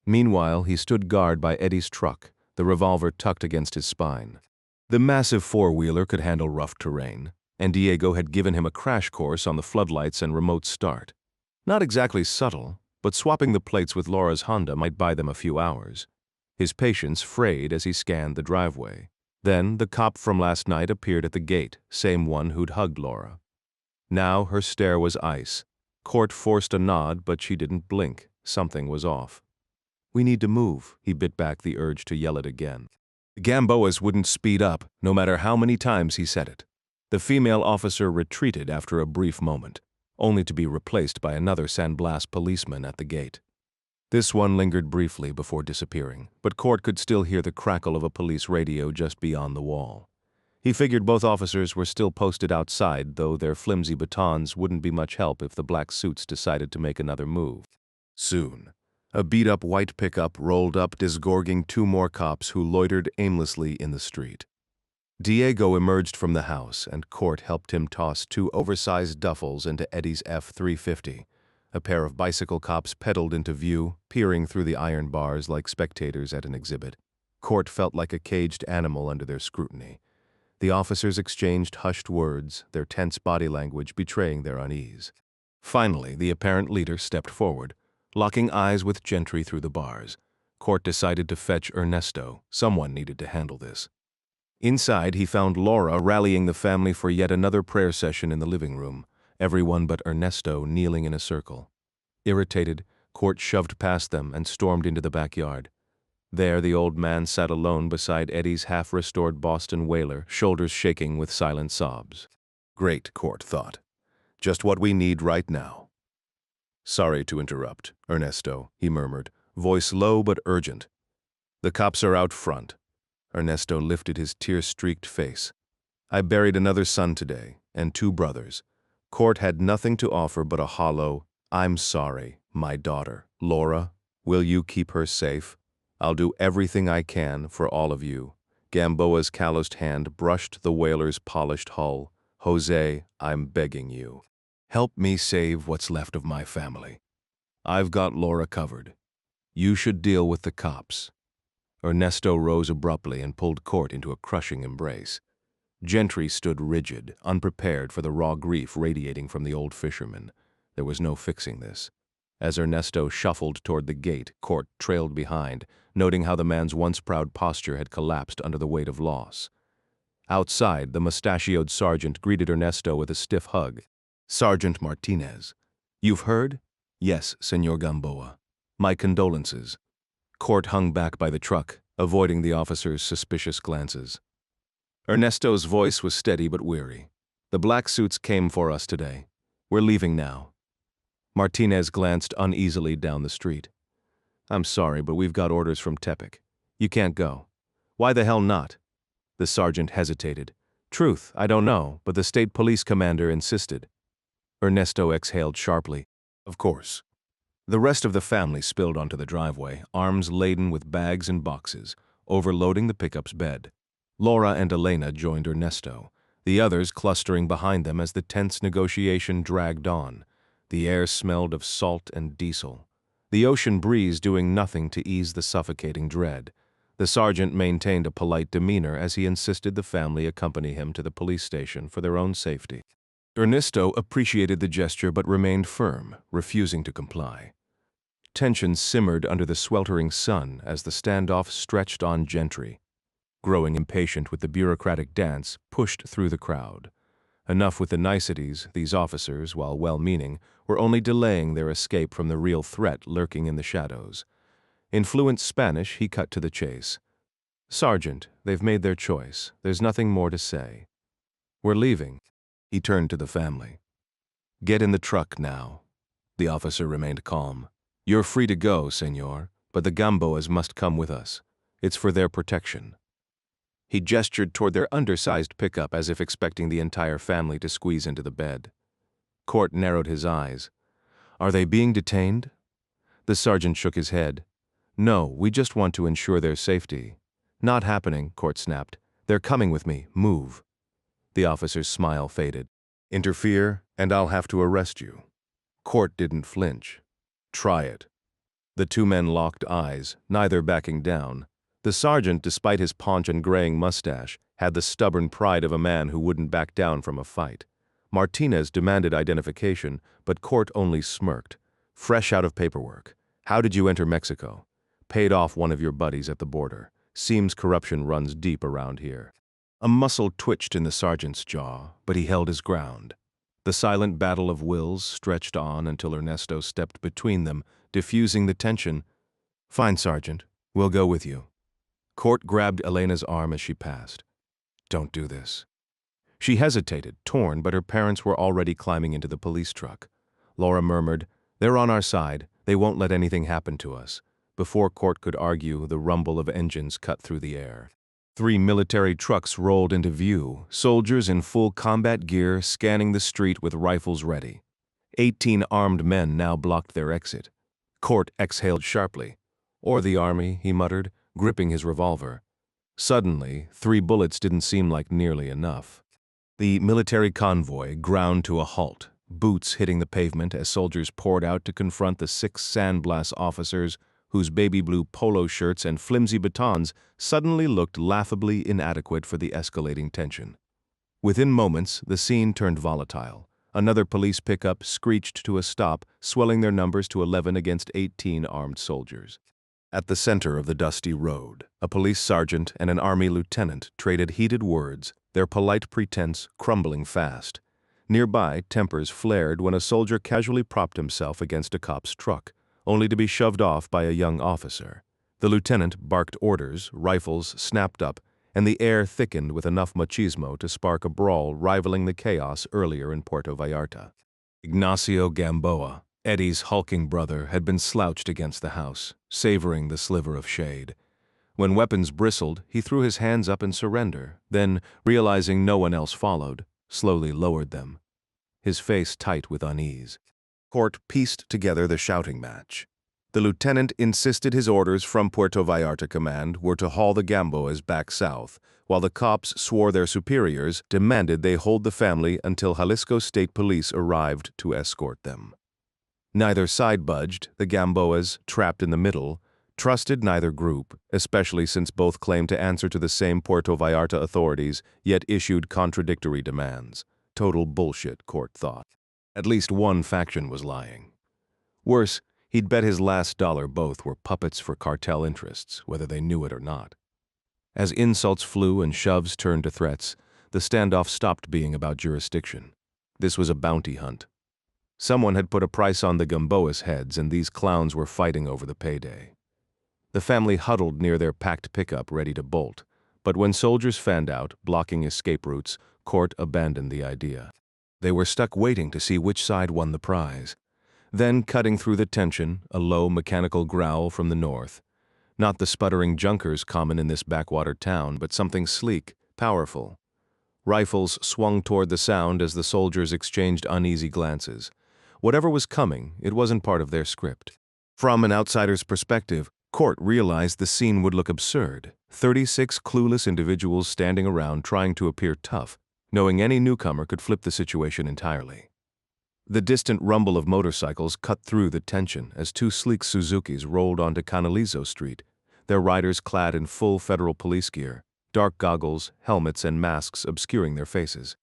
Meanwhile, he stood guard by Eddie's truck, the revolver tucked against his spine. The massive four-wheeler could handle rough terrain, and Diego had given him a crash course on the floodlights and remote start. Not exactly subtle, but swapping the plates with Laura's Honda might buy them a few hours. His patience frayed as he scanned the driveway. Then the cop from last night appeared at the gate, same one who'd hugged Laura. Now her stare was ice. Court forced a nod, but she didn't blink. Something was off. We need to move, he bit back the urge to yell it again. The Gamboas wouldn't speed up, no matter how many times he said it. The female officer retreated after a brief moment, only to be replaced by another San Blas policeman at the gate. This one lingered briefly before disappearing, but Court could still hear the crackle of a police radio just beyond the wall. He figured both officers were still posted outside, though their flimsy batons wouldn't be much help if the black suits decided to make another move. Soon, a beat-up white pickup rolled up, disgorging 2 more cops who loitered aimlessly in the street. Diego emerged from the house, and Court helped him toss 2 oversized duffels into Eddie's F-350. A pair of bicycle cops pedaled into view, peering through the iron bars like spectators at an exhibit. Court felt like a caged animal under their scrutiny. The officers exchanged hushed words, their tense body language betraying their unease. Finally, the apparent leader stepped forward, locking eyes with Gentry through the bars. Court decided to fetch Ernesto. Someone needed to handle this. Inside, he found Laura rallying the family for yet another prayer session in the living room, everyone but Ernesto kneeling in a circle. Irritated, Court shoved past them and stormed into the backyard. There, the old man sat alone beside Eddie's half-restored Boston whaler, shoulders shaking with silent sobs. Great, Court thought. Just what we need right now. Sorry to interrupt, Ernesto, he murmured, voice low but urgent. The cops are out front. Ernesto lifted his tear-streaked face. I buried another son today, and 2 brothers. Court had nothing to offer but a hollow, I'm sorry, my daughter. Laura, will you keep her safe? I'll do everything I can for all of you. Gamboa's calloused hand brushed the whaler's polished hull. Jose, I'm begging you. Help me save what's left of my family. I've got Laura covered. You should deal with the cops. Ernesto rose abruptly and pulled Court into a crushing embrace. Gentry stood rigid, unprepared for the raw grief radiating from the old fisherman. There was no fixing this. As Ernesto shuffled toward the gate, Court trailed behind, noting how the man's once proud posture had collapsed under the weight of loss. Outside, the mustachioed sergeant greeted Ernesto with a stiff hug. Sergeant Martinez. You've heard? Yes, Senor Gamboa. My condolences. Court hung back by the truck, avoiding the officer's suspicious glances. Ernesto's voice was steady but weary. The black suits came for us today. We're leaving now. Martinez glanced uneasily down the street. I'm sorry, but we've got orders from Tepic. You can't go. Why the hell not? The sergeant hesitated. Truth, I don't know, but the state police commander insisted. Ernesto exhaled sharply. Of course. The rest of the family spilled onto the driveway, arms laden with bags and boxes, overloading the pickup's bed. Laura and Elena joined Ernesto, the others clustering behind them as the tense negotiation dragged on. The air smelled of salt and diesel, the ocean breeze doing nothing to ease the suffocating dread. The sergeant maintained a polite demeanor as he insisted the family accompany him to the police station for their own safety. Ernesto appreciated the gesture but remained firm, refusing to comply. Tension simmered under the sweltering sun as the standoff stretched on Gentry. Growing impatient with the bureaucratic dance, pushed through the crowd. Enough with the niceties, these officers, while well-meaning, were only delaying their escape from the real threat lurking in the shadows. In fluent Spanish, he cut to the chase. Sergeant, they've made their choice. There's nothing more to say. We're leaving. He turned to the family. Get in the truck now. The officer remained calm. You're free to go, senor, but the Gamboas must come with us. It's for their protection. He gestured toward their undersized pickup as if expecting the entire family to squeeze into the bed. Court narrowed his eyes. Are they being detained? The sergeant shook his head. No, we just want to ensure their safety. Not happening, Court snapped. They're coming with me. Move. The officer's smile faded. Interfere, and I'll have to arrest you. Court didn't flinch. Try it. The two men locked eyes, neither backing down. The sergeant, despite his paunch and graying mustache, had the stubborn pride of a man who wouldn't back down from a fight. Martinez demanded identification, but Court only smirked. Fresh out of paperwork. How did you enter Mexico? Paid off one of your buddies at the border. Seems corruption runs deep around here. A muscle twitched in the sergeant's jaw, but he held his ground. The silent battle of wills stretched on until Ernesto stepped between them, diffusing the tension. Fine, Sergeant. We'll go with you. Court grabbed Elena's arm as she passed. Don't do this. She hesitated, torn, but her parents were already climbing into the police truck. Laura murmured, They're on our side. They won't let anything happen to us. Before Court could argue, the rumble of engines cut through the air. 3 military trucks rolled into view, soldiers in full combat gear scanning the street with rifles ready. 18 armed men now blocked their exit. Court exhaled sharply. Or the army, he muttered, gripping his revolver. Suddenly, 3 bullets didn't seem like nearly enough. The military convoy ground to a halt, boots hitting the pavement as soldiers poured out to confront the 6 sandblast officers whose baby blue polo shirts and flimsy batons suddenly looked laughably inadequate for the escalating tension. Within moments, the scene turned volatile. Another police pickup screeched to a stop, swelling their numbers to 11 against 18 armed soldiers. At the center of the dusty road, a police sergeant and an army lieutenant traded heated words, their polite pretense crumbling fast. Nearby, tempers flared when a soldier casually propped himself against a cop's truck, only to be shoved off by a young officer. The lieutenant barked orders, rifles snapped up, and the air thickened with enough machismo to spark a brawl rivaling the chaos earlier in Puerto Vallarta. Ignacio Gamboa, Eddie's hulking brother, had been slouched against the house, savoring the sliver of shade. When weapons bristled, he threw his hands up in surrender, then, realizing no one else followed, slowly lowered them, his face tight with unease. Court pieced together the shouting match. The lieutenant insisted his orders from Puerto Vallarta Command were to haul the Gamboas back south, while the cops swore their superiors demanded they hold the family until Jalisco State Police arrived to escort them. Neither side budged. The Gamboas, trapped in the middle, trusted neither group, especially since both claimed to answer to the same Puerto Vallarta authorities, yet issued contradictory demands. Total bullshit, Court thought. At least one faction was lying. Worse, he'd bet his last dollar both were puppets for cartel interests, whether they knew it or not. As insults flew and shoves turned to threats, the standoff stopped being about jurisdiction. This was a bounty hunt. Someone had put a price on the Gamboa's heads, and these clowns were fighting over the payday. The family huddled near their packed pickup, ready to bolt. But when soldiers fanned out, blocking escape routes, Court abandoned the idea. They were stuck waiting to see which side won the prize. Then, cutting through the tension, a low mechanical growl from the north. Not the sputtering junkers common in this backwater town, but something sleek, powerful. Rifles swung toward the sound as the soldiers exchanged uneasy glances. Whatever was coming, it wasn't part of their script. From an outsider's perspective, Court realized the scene would look absurd. 36 clueless individuals standing around trying to appear tough, knowing any newcomer could flip the situation entirely. The distant rumble of motorcycles cut through the tension as two sleek Suzukis rolled onto Canalizo Street, their riders clad in full federal police gear, dark goggles, helmets, and masks obscuring their faces.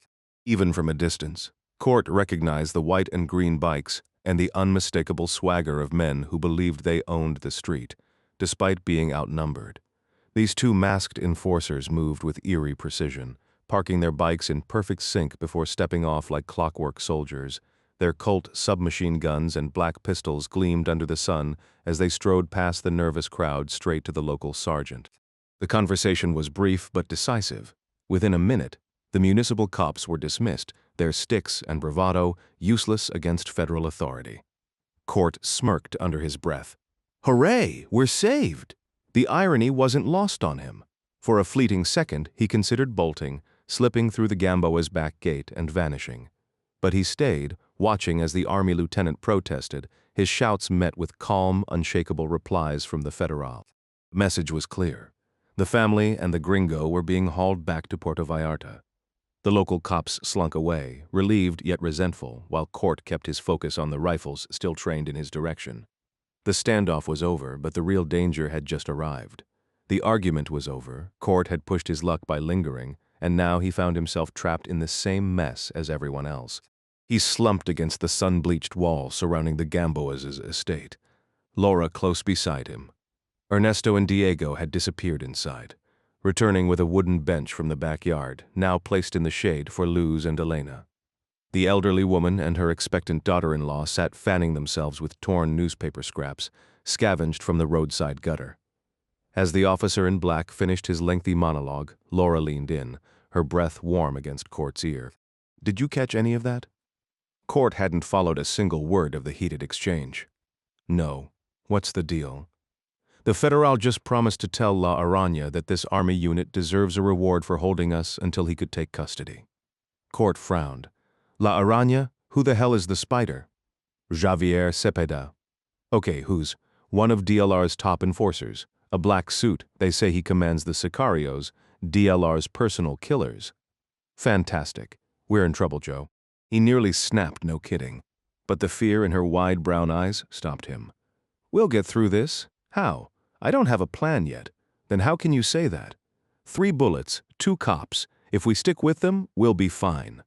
Even from a distance, Court recognized the white and green bikes and the unmistakable swagger of men who believed they owned the street, despite being outnumbered. These two masked enforcers moved with eerie precision, parking their bikes in perfect sync before stepping off like clockwork soldiers. Their Colt submachine guns and black pistols gleamed under the sun as they strode past the nervous crowd straight to the local sergeant. The conversation was brief but decisive. Within a minute, the municipal cops were dismissed, their sticks and bravado useless against federal authority. Court smirked under his breath. Hooray, we're saved! The irony wasn't lost on him. For a fleeting second, he considered bolting, slipping through the Gamboa's back gate and vanishing. But he stayed, watching as the army lieutenant protested, his shouts met with calm, unshakable replies from the Federal. The message was clear. The family and the gringo were being hauled back to Puerto Vallarta. The local cops slunk away, relieved yet resentful, while Court kept his focus on the rifles still trained in his direction. The standoff was over, but the real danger had just arrived. The argument was over, Court had pushed his luck by lingering, and now he found himself trapped in the same mess as everyone else. He slumped against the sun-bleached wall surrounding the Gamboa's estate, Laura close beside him. Ernesto and Diego had disappeared inside, returning with a wooden bench from the backyard, now placed in the shade for Luz and Elena. The elderly woman and her expectant daughter-in-law sat fanning themselves with torn newspaper scraps, scavenged from the roadside gutter. As the officer in black finished his lengthy monologue, Laura leaned in, her breath warm against Court's ear. Did you catch any of that? Court hadn't followed a single word of the heated exchange. No. What's the deal? The Federal just promised to tell La Araña that this army unit deserves a reward for holding us until he could take custody. Court frowned. La Araña? Who the hell is the spider? Javier Cepeda. Okay, who's? One of DLR's top enforcers. A black suit, they say he commands the sicarios, DLR's personal killers. Fantastic. We're in trouble, Joe. He nearly snapped, no kidding. But the fear in her wide brown eyes stopped him. We'll get through this. How? I don't have a plan yet. Then how can you say that? 3 bullets, 2 cops. If we stick with them, we'll be fine.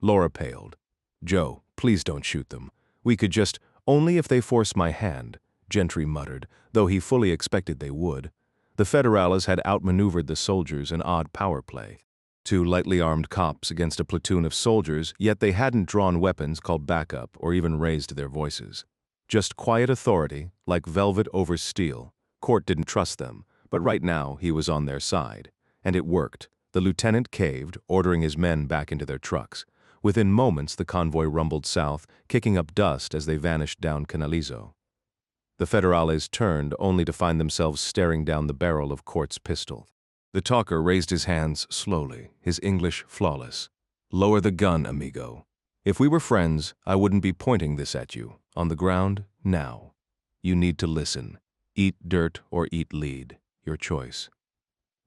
Laura paled. Joe, please don't shoot them. We could just, only if they force my hand, Gentry muttered, though he fully expected they would. The Federales had outmaneuvered the soldiers in odd power play. 2 lightly armed cops against a platoon of soldiers, yet they hadn't drawn weapons called backup or even raised their voices. Just quiet authority, like velvet over steel. Court didn't trust them, but right now he was on their side. And it worked. The lieutenant caved, ordering his men back into their trucks. Within moments, the convoy rumbled south, kicking up dust as they vanished down Canalizo. The Federales turned, only to find themselves staring down the barrel of Court's pistol. The talker raised his hands slowly, his English flawless. Lower the gun, amigo. If we were friends, I wouldn't be pointing this at you. On the ground, now. You need to listen. Eat dirt or eat lead. Your choice.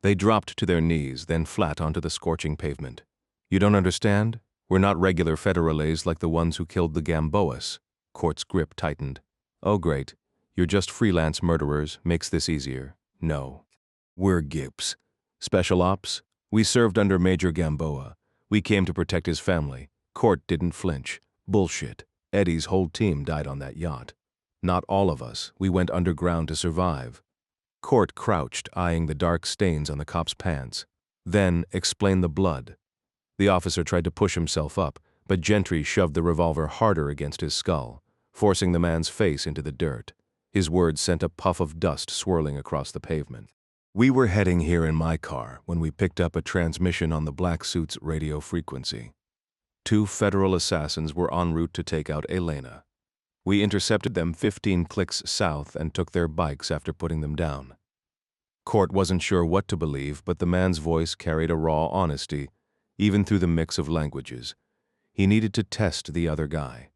They dropped to their knees, then flat onto the scorching pavement. You don't understand? We're not regular Federales like the ones who killed the Gamboas. Court's grip tightened. Oh, great. You're just freelance murderers. Makes this easier. No. We're Gibbs. Special ops? We served under Major Gamboa. We came to protect his family. Court didn't flinch. Bullshit. Eddie's whole team died on that yacht. Not all of us. We went underground to survive. Court crouched, eyeing the dark stains on the cop's pants. Then explain the blood. The officer tried to push himself up, but Gentry shoved the revolver harder against his skull, forcing the man's face into the dirt. His words sent a puff of dust swirling across the pavement. We were heading here in my car when we picked up a transmission on the black suit's radio frequency. 2 federal assassins were en route to take out Elena. We intercepted them 15 clicks south and took their bikes after putting them down. Court wasn't sure what to believe, but the man's voice carried a raw honesty, even through the mix of languages. He needed to test the other guy.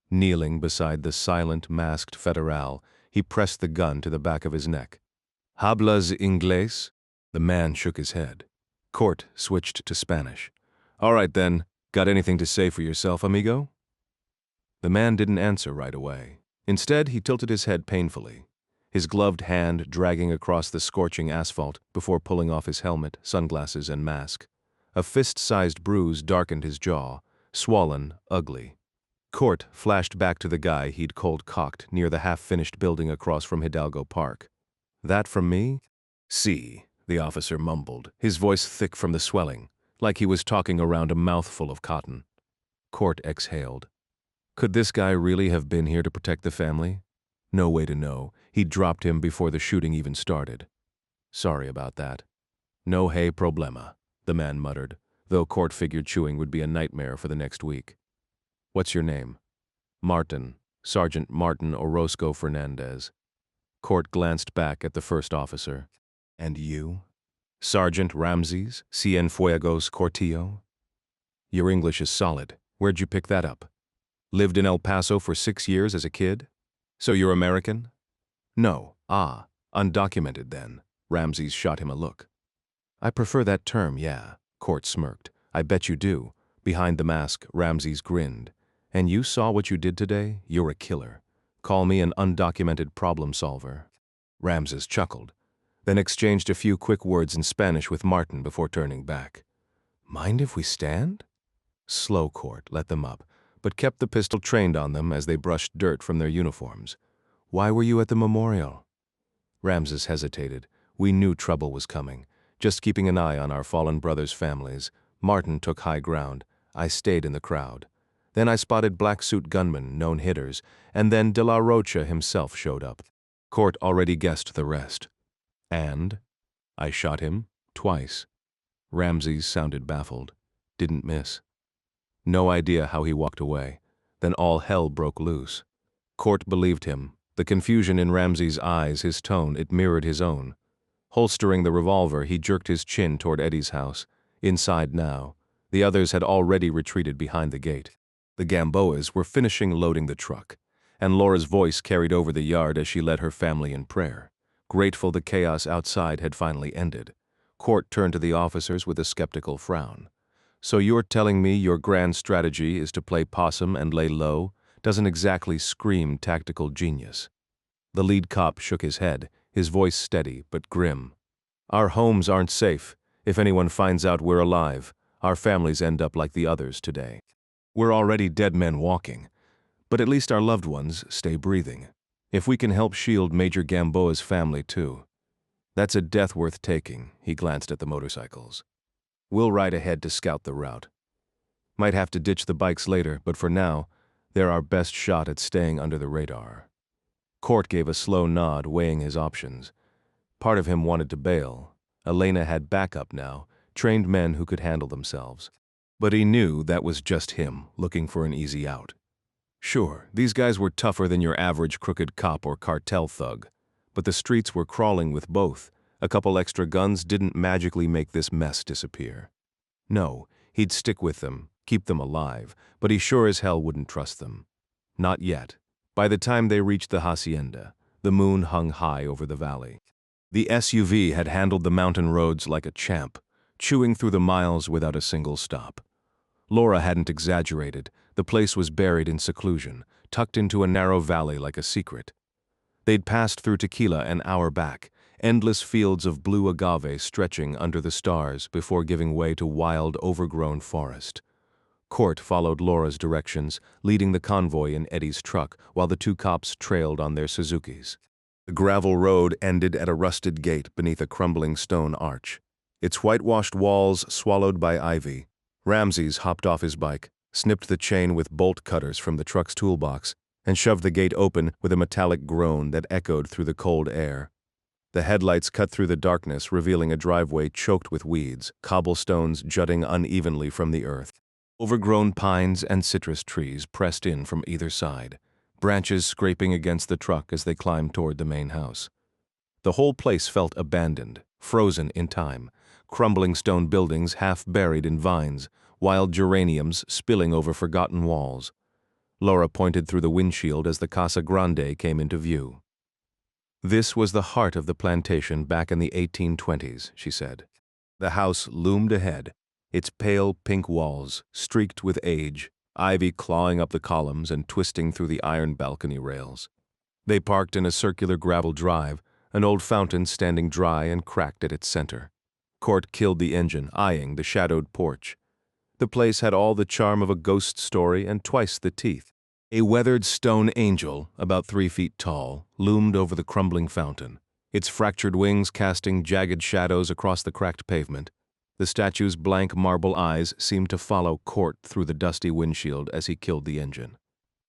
Kneeling beside the silent, masked federal, he pressed the gun to the back of his neck. "Hablas inglés?" The man shook his head. Court switched to Spanish. "All right then, got anything to say for yourself, amigo?" The man didn't answer right away. Instead, he tilted his head painfully, his gloved hand dragging across the scorching asphalt before pulling off his helmet, sunglasses, and mask. A fist-sized bruise darkened his jaw, swollen, ugly. Court flashed back to the guy he'd cold-cocked near the half-finished building across from Hidalgo Park. "That from me?" "See," the officer mumbled, his voice thick from the swelling, like he was talking around a mouthful of cotton. Court exhaled. Could this guy really have been here to protect the family? No way to know. He'd dropped him before the shooting even started. "Sorry about that." "No hay problema," the man muttered, though Court figured chewing would be a nightmare for the next week. "What's your name?" "Martin, Sergeant Martin Orozco Fernandez." Court glanced back at the first officer. "And you?" "Sergeant Ramses Cienfuegos Cortillo." "Your English is solid. Where'd you pick that up?" "Lived in El Paso for 6 years as a kid." "So you're American?" "No." "Ah, undocumented then." Ramses shot him a look. "I prefer that term, yeah." Court smirked. "I bet you do." Behind the mask, Ramses grinned. "And you saw what you did today? You're a killer. Call me an undocumented problem solver." Ramses chuckled, then exchanged a few quick words in Spanish with Martin before turning back. "Mind if we stand?" Slow Court let them up, but kept the pistol trained on them as they brushed dirt from their uniforms. "Why were you at the memorial?" Ramses hesitated. "We knew trouble was coming. Just keeping an eye on our fallen brothers' families." Martin took high ground. "I stayed in the crowd. Then I spotted black suit gunmen, known hitters, and then De La Rocha himself showed up." Court already guessed the rest. "And?" "I shot him, twice." Ramses sounded baffled. "Didn't miss." No idea how he walked away. Then all hell broke loose. Court believed him. The confusion in Ramses' eyes, his tone, it mirrored his own. Holstering the revolver, he jerked his chin toward Eddie's house. Inside now. The others had already retreated behind the gate. The Gamboas were finishing loading the truck, and Laura's voice carried over the yard as she led her family in prayer, grateful the chaos outside had finally ended. Court turned to the officers with a skeptical frown. "So you're telling me your grand strategy is to play possum and lay low? Doesn't exactly scream tactical genius." The lead cop shook his head, his voice steady but grim. "Our homes aren't safe. If anyone finds out we're alive, our families end up like the others today. We're already dead men walking, but at least our loved ones stay breathing. If we can help shield Major Gamboa's family too, that's a death worth taking." He glanced at the motorcycles. "We'll ride ahead to scout the route. Might have to ditch the bikes later, but for now, they're our best shot at staying under the radar." Court gave a slow nod, weighing his options. Part of him wanted to bail. Elena had backup now, trained men who could handle themselves. But he knew that was just him, looking for an easy out. Sure, these guys were tougher than your average crooked cop or cartel thug, but the streets were crawling with both. A couple extra guns didn't magically make this mess disappear. No, he'd stick with them, keep them alive, but he sure as hell wouldn't trust them. Not yet. By the time they reached the hacienda, the moon hung high over the valley. The SUV had handled the mountain roads like a champ, chewing through the miles without a single stop. Laura hadn't exaggerated. The place was buried in seclusion, tucked into a narrow valley like a secret. They'd passed through Tequila an hour back, endless fields of blue agave stretching under the stars before giving way to wild, overgrown forest. Court followed Laura's directions, leading the convoy in Eddie's truck while the 2 cops trailed on their Suzukis. The gravel road ended at a rusted gate beneath a crumbling stone arch, its whitewashed walls swallowed by ivy. Ramses hopped off his bike, snipped the chain with bolt cutters from the truck's toolbox, and shoved the gate open with a metallic groan that echoed through the cold air. The headlights cut through the darkness, revealing a driveway choked with weeds, cobblestones jutting unevenly from the earth. Overgrown pines and citrus trees pressed in from either side, branches scraping against the truck as they climbed toward the main house. The whole place felt abandoned, frozen in time, crumbling stone buildings half buried in vines, wild geraniums spilling over forgotten walls. Laura pointed through the windshield as the Casa Grande came into view. This was the heart of the plantation back in the 1820s, she said. The house loomed ahead, its pale pink walls streaked with age, ivy clawing up the columns and twisting through the iron balcony rails. They parked in a circular gravel drive, an old fountain standing dry and cracked at its center. Court killed the engine, eyeing the shadowed porch. The place had all the charm of a ghost story and twice the teeth. A weathered stone angel, about 3 feet tall, loomed over the crumbling fountain, its fractured wings casting jagged shadows across the cracked pavement. The statue's blank marble eyes seemed to follow Court through the dusty windshield as he killed the engine.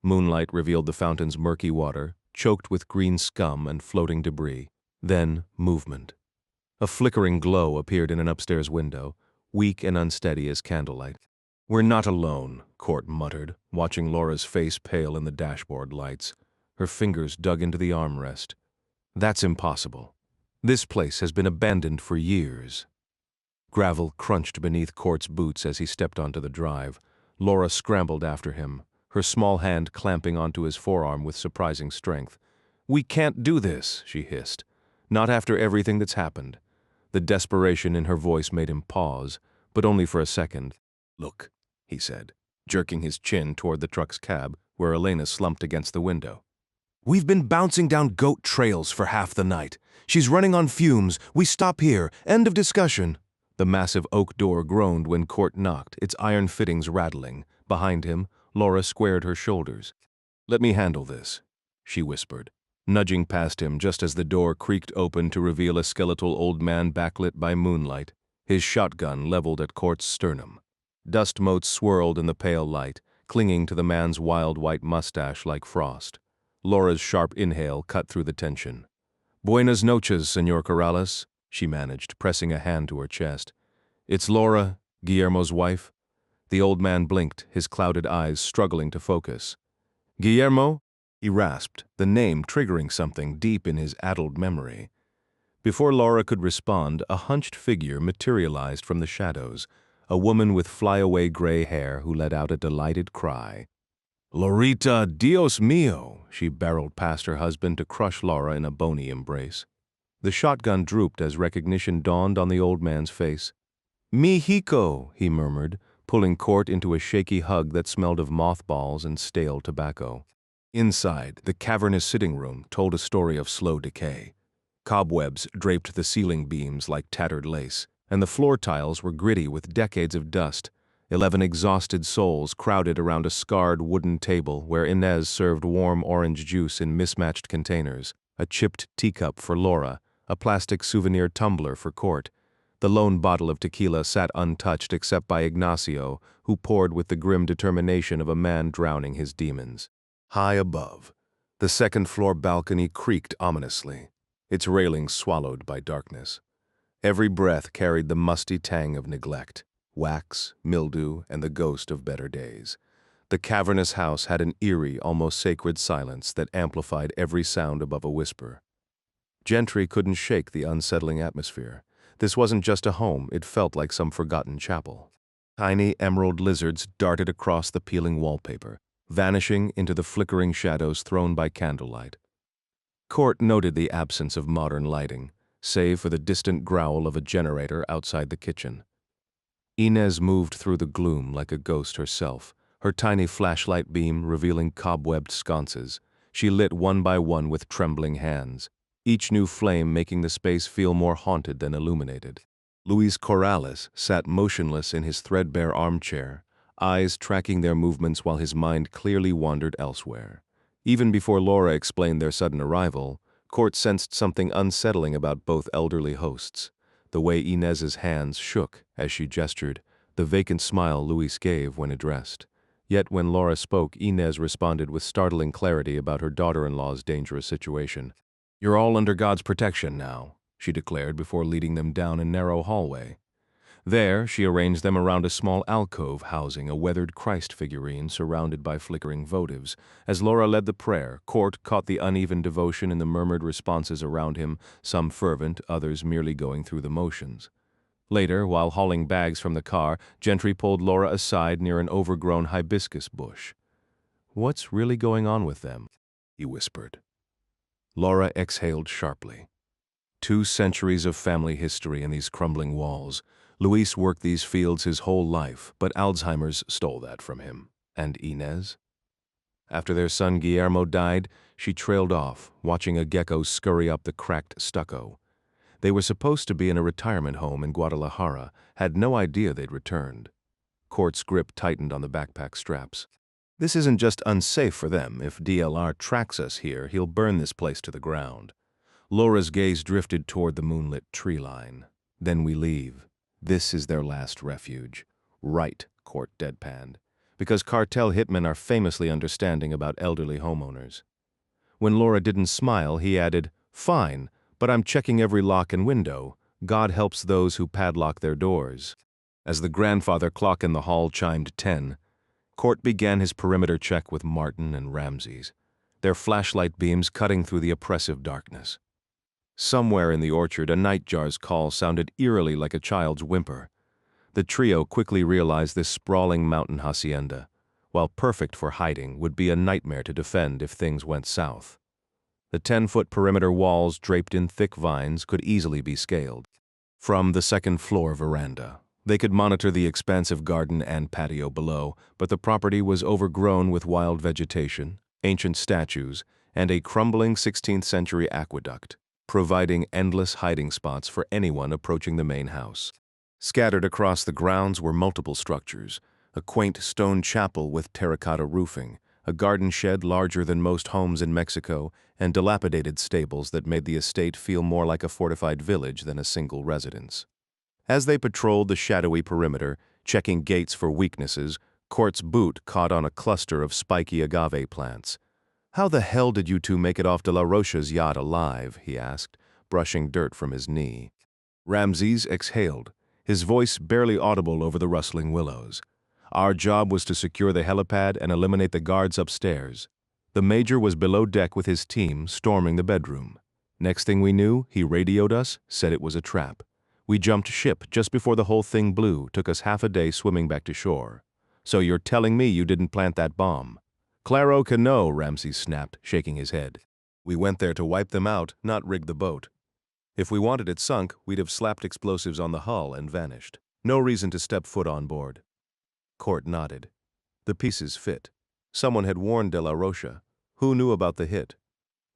Moonlight revealed the fountain's murky water, choked with green scum and floating debris. Then movement. A flickering glow appeared in an upstairs window, weak and unsteady as candlelight. "We're not alone," Court muttered, watching Laura's face pale in the dashboard lights. Her fingers dug into the armrest. "That's impossible. This place has been abandoned for years." Gravel crunched beneath Court's boots as he stepped onto the drive. Laura scrambled after him, her small hand clamping onto his forearm with surprising strength. "We can't do this," she hissed. "Not after everything that's happened." The desperation in her voice made him pause, but only for a second. "Look," he said, jerking his chin toward the truck's cab, where Elena slumped against the window. "We've been bouncing down goat trails for half the night. She's running on fumes. We stop here. End of discussion." The massive oak door groaned when Court knocked, its iron fittings rattling. Behind him, Laura squared her shoulders. "Let me handle this," she whispered, nudging past him just as the door creaked open to reveal a skeletal old man backlit by moonlight, his shotgun leveled at Court's sternum. Dust motes swirled in the pale light, clinging to the man's wild white mustache like frost. Laura's sharp inhale cut through the tension. "Buenas noches, Señor Corrales," she managed, pressing a hand to her chest. "It's Laura, Guillermo's wife." The old man blinked, his clouded eyes struggling to focus. "Guillermo?" he rasped, the name triggering something deep in his addled memory. Before Laura could respond, a hunched figure materialized from the shadows, a woman with flyaway gray hair who let out a delighted cry. "Lorita, Dios mío!" She barreled past her husband to crush Laura in a bony embrace. The shotgun drooped as recognition dawned on the old man's face. "Mexico," he murmured, pulling Court into a shaky hug that smelled of mothballs and stale tobacco. Inside, the cavernous sitting room told a story of slow decay. Cobwebs draped the ceiling beams like tattered lace, and the floor tiles were gritty with decades of dust. 11 exhausted souls crowded around a scarred wooden table where Inez served warm orange juice in mismatched containers, a chipped teacup for Laura, a plastic souvenir tumbler for Court. The lone bottle of tequila sat untouched except by Ignacio, who poured with the grim determination of a man drowning his demons. High above, the second-floor balcony creaked ominously, its railings swallowed by darkness. Every breath carried the musty tang of neglect, wax, mildew, and the ghost of better days. The cavernous house had an eerie, almost sacred silence that amplified every sound above a whisper. Gentry couldn't shake the unsettling atmosphere. This wasn't just a home, it felt like some forgotten chapel. Tiny emerald lizards darted across the peeling wallpaper, vanishing into the flickering shadows thrown by candlelight. Court noted the absence of modern lighting, save for the distant growl of a generator outside the kitchen. Inez moved through the gloom like a ghost herself, her tiny flashlight beam revealing cobwebbed sconces. She lit one by one with trembling hands, each new flame making the space feel more haunted than illuminated. Luis Corrales sat motionless in his threadbare armchair, eyes tracking their movements while his mind clearly wandered elsewhere. Even before Laura explained their sudden arrival, Court sensed something unsettling about both elderly hosts. The way Inez's hands shook as she gestured, the vacant smile Luis gave when addressed. Yet when Laura spoke, Inez responded with startling clarity about her daughter-in-law's dangerous situation. "You're all under God's protection now," she declared before leading them down a narrow hallway. There, she arranged them around a small alcove housing a weathered Christ figurine surrounded by flickering votives. As Laura led the prayer, Court caught the uneven devotion in the murmured responses around him, some fervent, others merely going through the motions. Later, while hauling bags from the car, Gentry pulled Laura aside near an overgrown hibiscus bush. "What's really going on with them?" he whispered. Laura exhaled sharply. 2 centuries of family history in these crumbling walls. Luis worked these fields his whole life, but Alzheimer's stole that from him. And Inez? After their son Guillermo died, she trailed off, watching a gecko scurry up the cracked stucco. They were supposed to be in a retirement home in Guadalajara, had no idea they'd returned. Court's grip tightened on the backpack straps. "This isn't just unsafe for them. If DLR tracks us here, he'll burn this place to the ground." Laura's gaze drifted toward the moonlit tree line. "Then we leave. This is their last refuge." "Right," Court deadpanned, "because cartel hitmen are famously understanding about elderly homeowners." When Laura didn't smile, he added, "Fine, but I'm checking every lock and window. God helps those who padlock their doors." As the grandfather clock in the hall chimed 10, Court began his perimeter check with Martin and Ramses, their flashlight beams cutting through the oppressive darkness. Somewhere in the orchard, a nightjar's call sounded eerily like a child's whimper. The trio quickly realized this sprawling mountain hacienda, while perfect for hiding, would be a nightmare to defend if things went south. The 10-foot perimeter walls draped in thick vines could easily be scaled. From the second-floor veranda, they could monitor the expansive garden and patio below, but the property was overgrown with wild vegetation, ancient statues, and a crumbling 16th-century aqueduct, providing endless hiding spots for anyone approaching the main house. Scattered across the grounds were multiple structures: a quaint stone chapel with terracotta roofing, a garden shed larger than most homes in Mexico, and dilapidated stables that made the estate feel more like a fortified village than a single residence. As they patrolled the shadowy perimeter, checking gates for weaknesses, Court's boot caught on a cluster of spiky agave plants. "How the hell did you 2 make it off De La Rocha's yacht alive?" he asked, brushing dirt from his knee. Ramses exhaled, his voice barely audible over the rustling willows. "Our job was to secure the helipad and eliminate the guards upstairs. The major was below deck with his team, storming the bedroom. Next thing we knew, he radioed us, said it was a trap. We jumped ship just before the whole thing blew, took us half a day swimming back to shore. So you're telling me you didn't plant that bomb?" "Claro que no," Ramses snapped, shaking his head. "We went there to wipe them out, not rig the boat. If we wanted it sunk, we'd have slapped explosives on the hull and vanished. No reason to step foot on board." Court nodded. The pieces fit. Someone had warned De La Rocha. Who knew about the hit?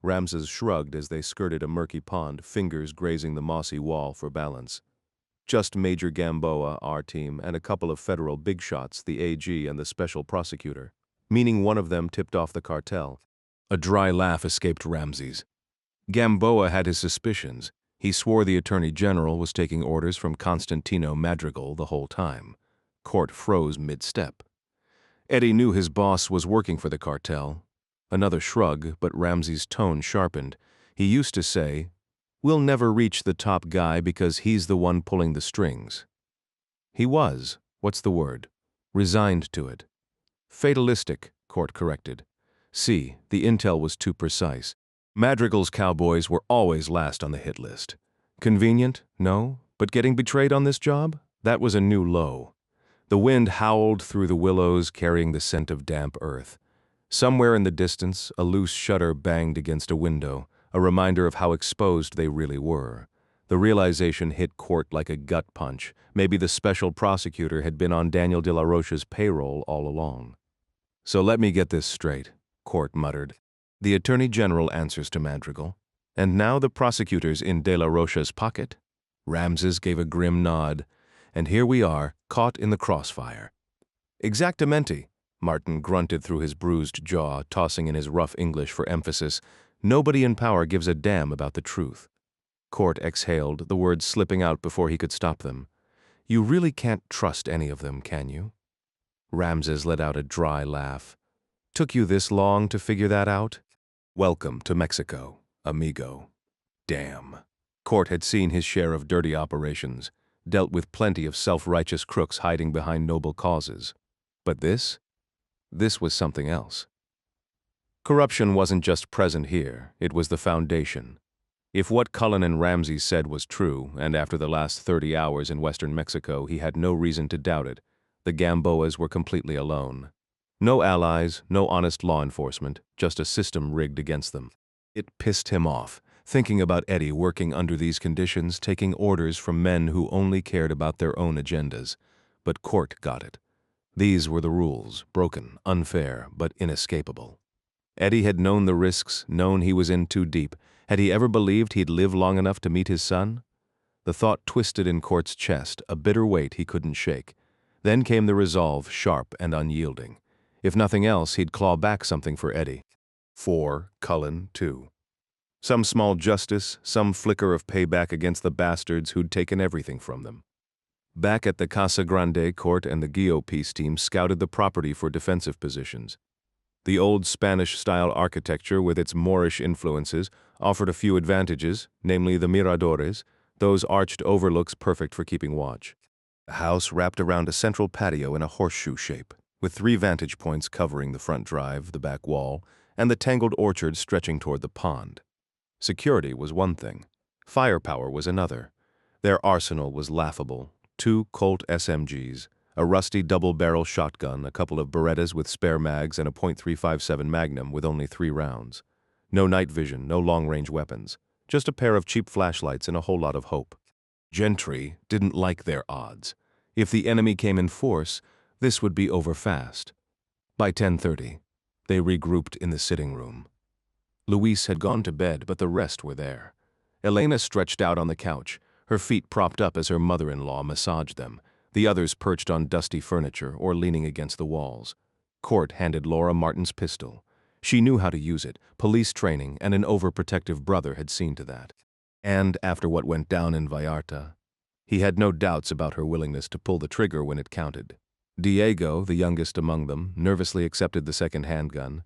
Ramses shrugged as they skirted a murky pond, fingers grazing the mossy wall for balance. "Just Major Gamboa, our team, and a couple of federal big shots, the AG and the special prosecutor. Meaning one of them tipped off the cartel." A dry laugh escaped Ramses. Gamboa had his suspicions. He swore the Attorney General was taking orders from Constantino Madrigal the whole time. Court froze mid-step. Eddie knew his boss was working for the cartel. Another shrug, but Ramses' tone sharpened. He used to say, "We'll never reach the top guy because he's the one pulling the strings." He was, what's the word, resigned to it. Fatalistic, Court corrected. See, the intel was too precise. Madrigal's cowboys were always last on the hit list. Convenient? No. But getting betrayed on this job? That was a new low. The wind howled through the willows, carrying the scent of damp earth. Somewhere in the distance, a loose shutter banged against a window, a reminder of how exposed they really were. The realization hit Court like a gut punch. Maybe the special prosecutor had been on Daniel De La Rocha's payroll all along. "So let me get this straight," Court muttered. "The Attorney General answers to Madrigal, and now the prosecutor's in De La Rocha's pocket?" Ramses gave a grim nod. "And here we are, caught in the crossfire." "Exactamente," Martin grunted through his bruised jaw, tossing in his rough English for emphasis. "Nobody in power gives a damn about the truth." Court exhaled, the words slipping out before he could stop them. "You really can't trust any of them, can you?" Ramses let out a dry laugh. Took you this long to figure that out? Welcome to Mexico, amigo. Damn. Court had seen his share of dirty operations, dealt with plenty of self-righteous crooks hiding behind noble causes. But this? This was something else. Corruption wasn't just present here, it was the foundation. If what Cullen and Ramsey said was true, and after the last 30 hours in western Mexico he had no reason to doubt it, the Gamboas were completely alone. No allies, no honest law enforcement, just a system rigged against them. It pissed him off, thinking about Eddie working under these conditions, taking orders from men who only cared about their own agendas. But Court got it. These were the rules, broken, unfair, but inescapable. Eddie had known the risks, known he was in too deep. Had he ever believed he'd live long enough to meet his son? The thought twisted in Court's chest, a bitter weight he couldn't shake. Then came the resolve, sharp and unyielding. If nothing else, he'd claw back something for Eddie. For Cullen, too. Some small justice, some flicker of payback against the bastards who'd taken everything from them. Back at the Casa Grande, Court and the Guillot peace team scouted the property for defensive positions. The old Spanish-style architecture with its Moorish influences offered a few advantages, namely the miradores, those arched overlooks perfect for keeping watch. The house wrapped around a central patio in a horseshoe shape, with 3 vantage points covering the front drive, the back wall, and the tangled orchard stretching toward the pond. Security was one thing. Firepower was another. Their arsenal was laughable. 2 Colt SMGs, a rusty double-barrel shotgun, a couple of Berettas with spare mags, and a .357 Magnum with only 3 rounds. No night vision, no long-range weapons. Just a pair of cheap flashlights and a whole lot of hope. Gentry didn't like their odds. If the enemy came in force, this would be over fast. By 10:30, they regrouped in the sitting room. Luis had gone to bed, but the rest were there. Elena stretched out on the couch, her feet propped up as her mother-in-law massaged them, the others perched on dusty furniture or leaning against the walls. Court handed Laura Martin's pistol. She knew how to use it, police training and an overprotective brother had seen to that. And after what went down in Vallarta, he had no doubts about her willingness to pull the trigger when it counted. Diego, the youngest among them, nervously accepted the second handgun.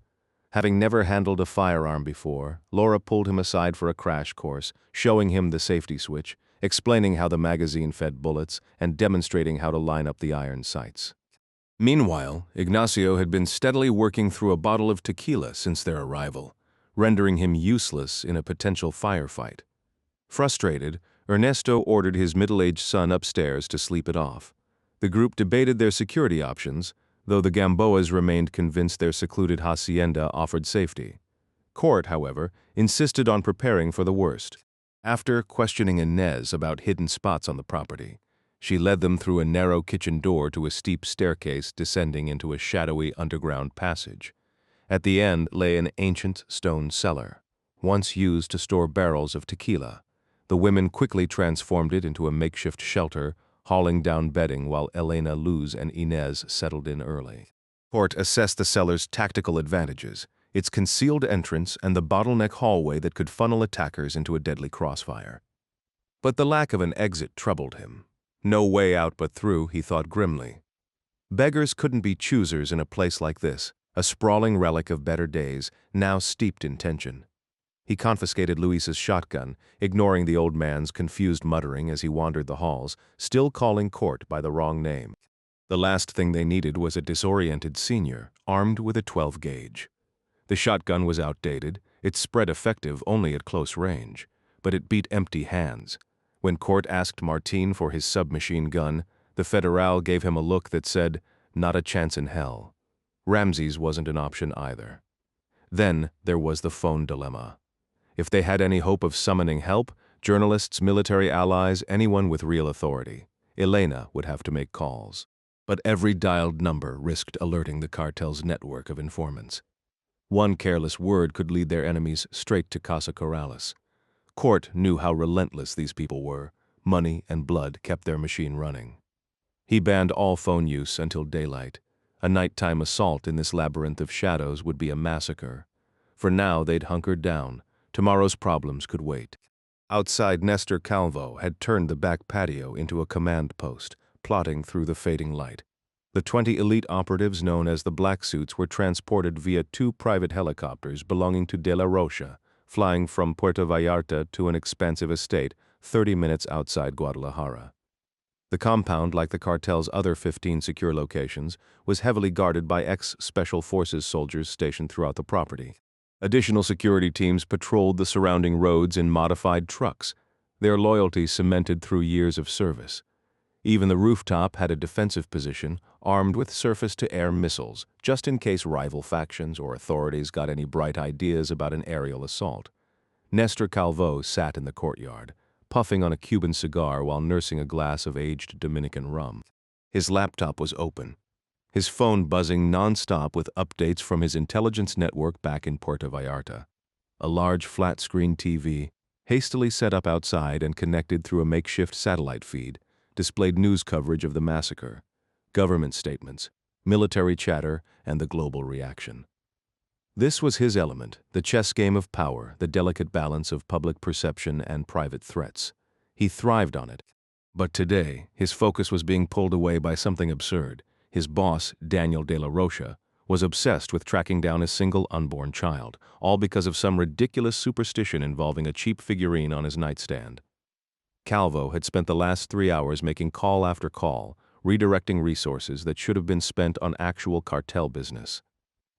Having never handled a firearm before, Laura pulled him aside for a crash course, showing him the safety switch, explaining how the magazine fed bullets, and demonstrating how to line up the iron sights. Meanwhile, Ignacio had been steadily working through a bottle of tequila since their arrival, rendering him useless in a potential firefight. Frustrated, Ernesto ordered his middle-aged son upstairs to sleep it off. The group debated their security options, though the Gamboas remained convinced their secluded hacienda offered safety. Court, however, insisted on preparing for the worst. After questioning Inez about hidden spots on the property, she led them through a narrow kitchen door to a steep staircase descending into a shadowy underground passage. At the end lay an ancient stone cellar, once used to store barrels of tequila. The women quickly transformed it into a makeshift shelter, hauling down bedding while Elena, Luz, and Inez settled in early. Court assessed the cellar's tactical advantages, its concealed entrance and the bottleneck hallway that could funnel attackers into a deadly crossfire. But the lack of an exit troubled him. No way out but through, he thought grimly. Beggars couldn't be choosers in a place like this, a sprawling relic of better days, now steeped in tension. He confiscated Luis's shotgun, ignoring the old man's confused muttering as he wandered the halls, still calling Court by the wrong name. The last thing they needed was a disoriented senior, armed with a 12 gauge. The shotgun was outdated, its spread effective only at close range, but it beat empty hands. When Court asked Martin for his submachine gun, the Federal gave him a look that said, "Not a chance in hell." Ramsey's wasn't an option either. Then there was the phone dilemma. If they had any hope of summoning help, journalists, military allies, anyone with real authority, Elena would have to make calls. But every dialed number risked alerting the cartel's network of informants. One careless word could lead their enemies straight to Casa Corrales. Court knew how relentless these people were. Money and blood kept their machine running. He banned all phone use until daylight. A nighttime assault in this labyrinth of shadows would be a massacre. For now, they'd hunkered down. Tomorrow's problems could wait. Outside, Nestor Calvo had turned the back patio into a command post, plodding through the fading light. The 20 elite operatives known as the Black Suits were transported via 2 private helicopters belonging to De La Rocha, flying from Puerto Vallarta to an expansive estate 30 minutes outside Guadalajara. The compound, like the cartel's other 15 secure locations, was heavily guarded by ex-Special Forces soldiers stationed throughout the property. Additional security teams patrolled the surrounding roads in modified trucks, their loyalty cemented through years of service. Even the rooftop had a defensive position, armed with surface-to-air missiles, just in case rival factions or authorities got any bright ideas about an aerial assault. Nestor Calvo sat in the courtyard, puffing on a Cuban cigar while nursing a glass of aged Dominican rum. His laptop was open, his phone buzzing non-stop with updates from his intelligence network back in Puerto Vallarta. A large flat-screen TV, hastily set up outside and connected through a makeshift satellite feed, displayed news coverage of the massacre, government statements, military chatter, and the global reaction. This was his element, the chess game of power, the delicate balance of public perception and private threats. He thrived on it. But today, his focus was being pulled away by something absurd. His boss, Daniel de la Rocha, was obsessed with tracking down a single unborn child, all because of some ridiculous superstition involving a cheap figurine on his nightstand. Calvo had spent the last 3 hours making call after call, redirecting resources that should have been spent on actual cartel business.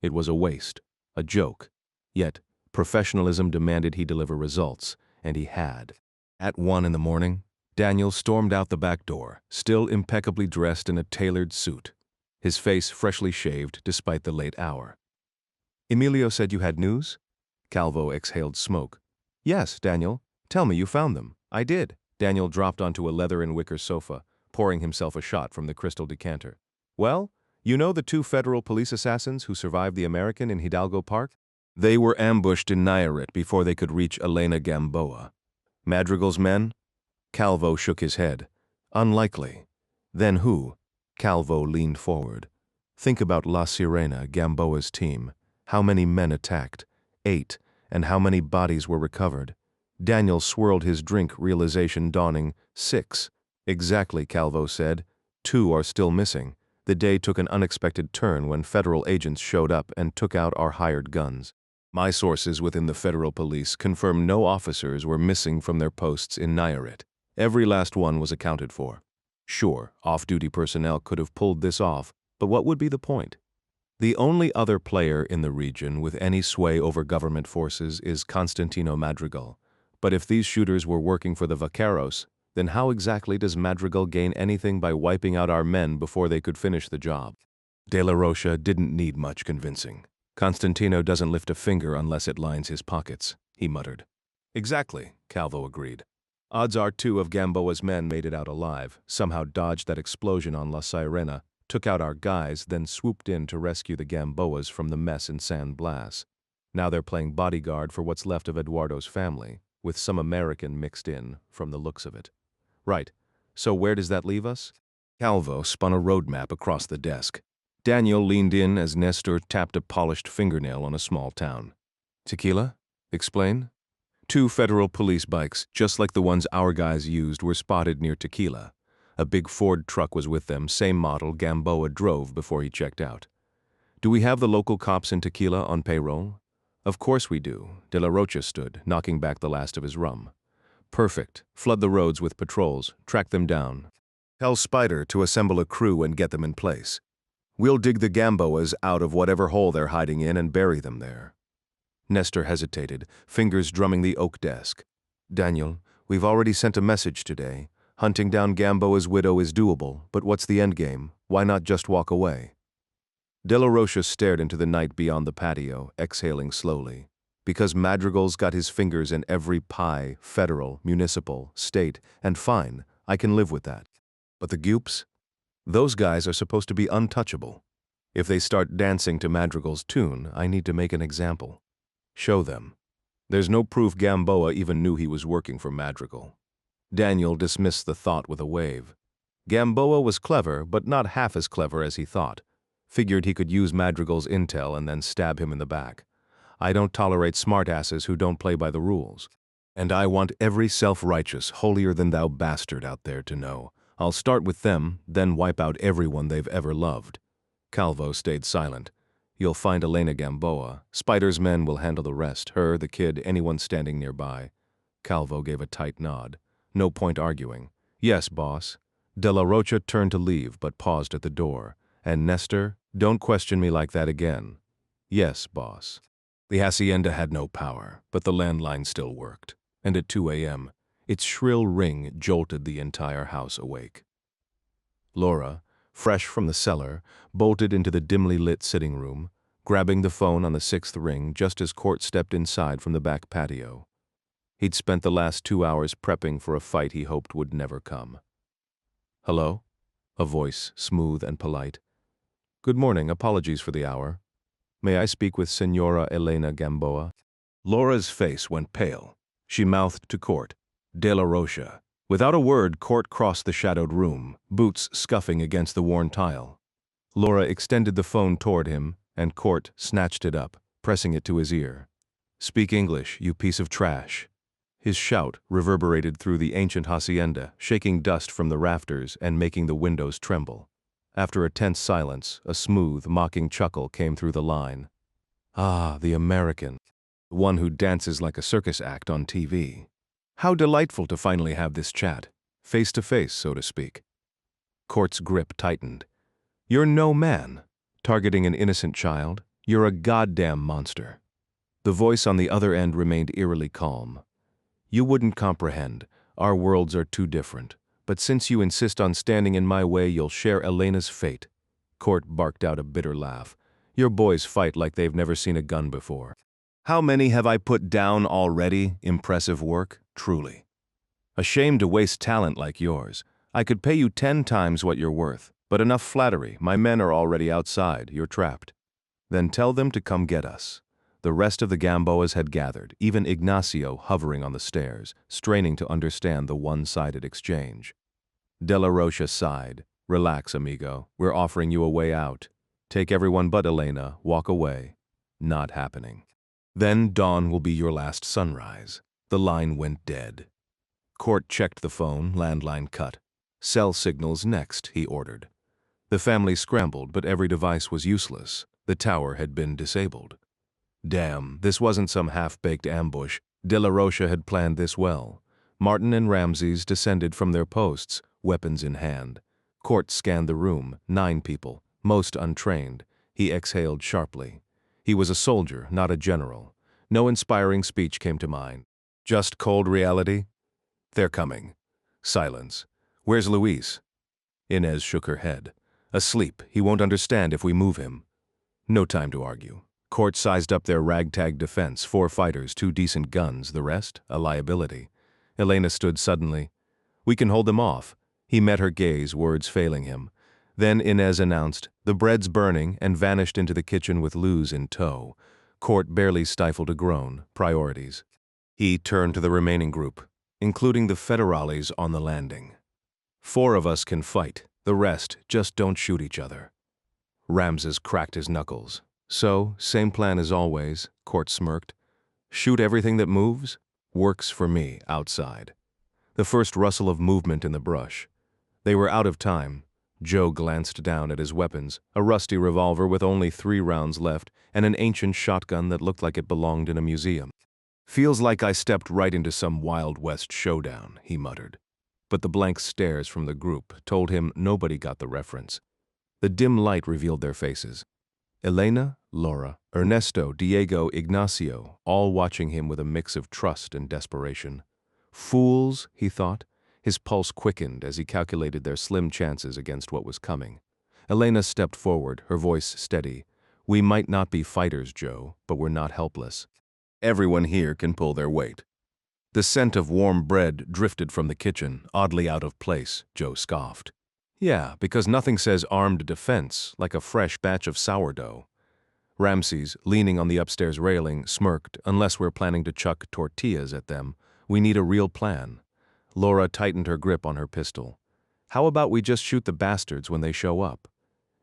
It was a waste, a joke. Yet, professionalism demanded he deliver results, and he had. At 1 in the morning, Daniel stormed out the back door, still impeccably dressed in a tailored suit, his face freshly shaved despite the late hour. "Emilio said you had news?" Calvo exhaled smoke. "Yes, Daniel. Tell me you found them." "I did." Daniel dropped onto a leather and wicker sofa, pouring himself a shot from the crystal decanter. "Well, you know the 2 federal police assassins who survived the American in Hidalgo Park? They were ambushed in Nayarit before they could reach Elena Gamboa. Madrigal's men?" Calvo shook his head. "Unlikely." "Then who?" Calvo leaned forward. "Think about La Sirena, Gamboa's team. How many men attacked? 8. And how many bodies were recovered?" Daniel swirled his drink, realization dawning. 6. "Exactly," Calvo said. 2 are still missing. The day took an unexpected turn when federal agents showed up and took out our hired guns. My sources within the federal police confirm no officers were missing from their posts in Nayarit. Every last one was accounted for. Sure, off-duty personnel could have pulled this off, but what would be the point? The only other player in the region with any sway over government forces is Constantino Madrigal. But if these shooters were working for the Vaqueros, then how exactly does Madrigal gain anything by wiping out our men before they could finish the job? De la Rocha didn't need much convincing. "Constantino doesn't lift a finger unless it lines his pockets," he muttered. "Exactly," Calvo agreed. "Odds are 2 of Gamboa's men made it out alive, somehow dodged that explosion on La Sirena, took out our guys, then swooped in to rescue the Gamboas from the mess in San Blas. Now they're playing bodyguard for what's left of Eduardo's family, with some American mixed in, from the looks of it." "Right. So where does that leave us?" Calvo spun a roadmap across the desk. Daniel leaned in as Nestor tapped a polished fingernail on a small town. "Tequila? Explain." 2 federal police bikes, just like the ones our guys used, were spotted near Tequila. A big Ford truck was with them, same model Gamboa drove before he checked out. "Do we have the local cops in Tequila on payroll?" "Of course we do." De la Rocha stood, knocking back the last of his rum. "Perfect. Flood the roads with patrols. Track them down. Tell Spider to assemble a crew and get them in place. We'll dig the Gamboas out of whatever hole they're hiding in and bury them there." Nestor hesitated, fingers drumming the oak desk. "Daniel, we've already sent a message today. Hunting down Gamboa's widow is doable, but what's the endgame? Why not just walk away?" De la Rocha stared into the night beyond the patio, exhaling slowly. "Because Madrigal's got his fingers in every pie, federal, municipal, state, and fine, I can live with that. But the Goops? Those guys are supposed to be untouchable. If they start dancing to Madrigal's tune, I need to make an example. Show them. There's no proof Gamboa even knew he was working for Madrigal." Daniel dismissed the thought with a wave. Gamboa was clever, but not half as clever as he thought. Figured he could use Madrigal's intel and then stab him in the back. "I don't tolerate smartasses who don't play by the rules. And I want every self-righteous, holier-than-thou bastard out there to know. I'll start with them, then wipe out everyone they've ever loved. Calvo stayed silent. You'll find Elena Gamboa. Spider's men will handle the rest, her, the kid, anyone standing nearby. Calvo gave a tight nod. No point arguing. Yes, boss. De La Rocha turned to leave, but paused at the door. And Nestor, don't question me like that again. Yes, boss. The hacienda had no power, but the landline still worked. And at 2 a.m., its shrill ring jolted the entire house awake. Laura, fresh from the cellar, bolted into the dimly lit sitting room, grabbing the phone on the 6th ring just as Court stepped inside from the back patio. He'd spent the last 2 hours prepping for a fight he hoped would never come. Hello? A voice, smooth and polite. Good morning, apologies for the hour. May I speak with Senora Elena Gamboa? Laura's face went pale. She mouthed to Court, De La Rocha. Without a word, Court crossed the shadowed room, boots scuffing against the worn tile. Laura extended the phone toward him, and Court snatched it up, pressing it to his ear. Speak English, you piece of trash. His shout reverberated through the ancient hacienda, shaking dust from the rafters and making the windows tremble. After a tense silence, a smooth, mocking chuckle came through the line. Ah, the American. The one who dances like a circus act on TV. How delightful to finally have this chat, face to face, so to speak. Court's grip tightened. You're no man. Targeting an innocent child, you're a goddamn monster. The voice on the other end remained eerily calm. You wouldn't comprehend. Our worlds are too different. But since you insist on standing in my way, you'll share Elena's fate. Court barked out a bitter laugh. Your boys fight like they've never seen a gun before. How many have I put down already? Impressive work, truly. A shame to waste talent like yours. I could pay you 10 times what you're worth. But enough flattery. My men are already outside. You're trapped. Then tell them to come get us. The rest of the Gamboas had gathered, even Ignacio hovering on the stairs, straining to understand the one-sided exchange. De La Rocha sighed. Relax, amigo. We're offering you a way out. Take everyone but Elena, walk away. Not happening. Then dawn will be your last sunrise. The line went dead. Court checked the phone, landline cut. Cell signals next, he ordered. The family scrambled, but every device was useless. The tower had been disabled. Damn, this wasn't some half-baked ambush. De La Rocha had planned this well. Martin and Ramses descended from their posts, weapons in hand. Court scanned the room, 9 people, most untrained. He exhaled sharply. He was a soldier, not a general. No inspiring speech came to mind. Just cold reality? They're coming. Silence. Where's Luis? Inez shook her head. Asleep. He won't understand if we move him. No time to argue. Court sized up their ragtag defense, 4 fighters, 2 decent guns, the rest, a liability. Elena stood suddenly. We can hold them off. He met her gaze, words failing him. Then Inez announced, the bread's burning, and vanished into the kitchen with Luz in tow. Court barely stifled a groan. Priorities. He turned to the remaining group, including the federales on the landing. 4 of us can fight. The rest, just don't shoot each other. Ramses cracked his knuckles. So, same plan as always, Court smirked. Shoot everything that moves? Works for me, outside. The first rustle of movement in the brush. They were out of time. Joe glanced down at his weapons, a rusty revolver with only 3 rounds left and an ancient shotgun that looked like it belonged in a museum. Feels like I stepped right into some Wild West showdown, he muttered. But the blank stares from the group told him nobody got the reference. The dim light revealed their faces. Elena, Laura, Ernesto, Diego, Ignacio, all watching him with a mix of trust and desperation. Fools, he thought. His pulse quickened as he calculated their slim chances against what was coming. Elena stepped forward, her voice steady. We might not be fighters, Joe, but we're not helpless. Everyone here can pull their weight. The scent of warm bread drifted from the kitchen, oddly out of place, Joe scoffed. Yeah, because nothing says armed defense like a fresh batch of sourdough. Ramses, leaning on the upstairs railing, smirked. Unless we're planning to chuck tortillas at them, we need a real plan. Laura tightened her grip on her pistol. How about we just shoot the bastards when they show up?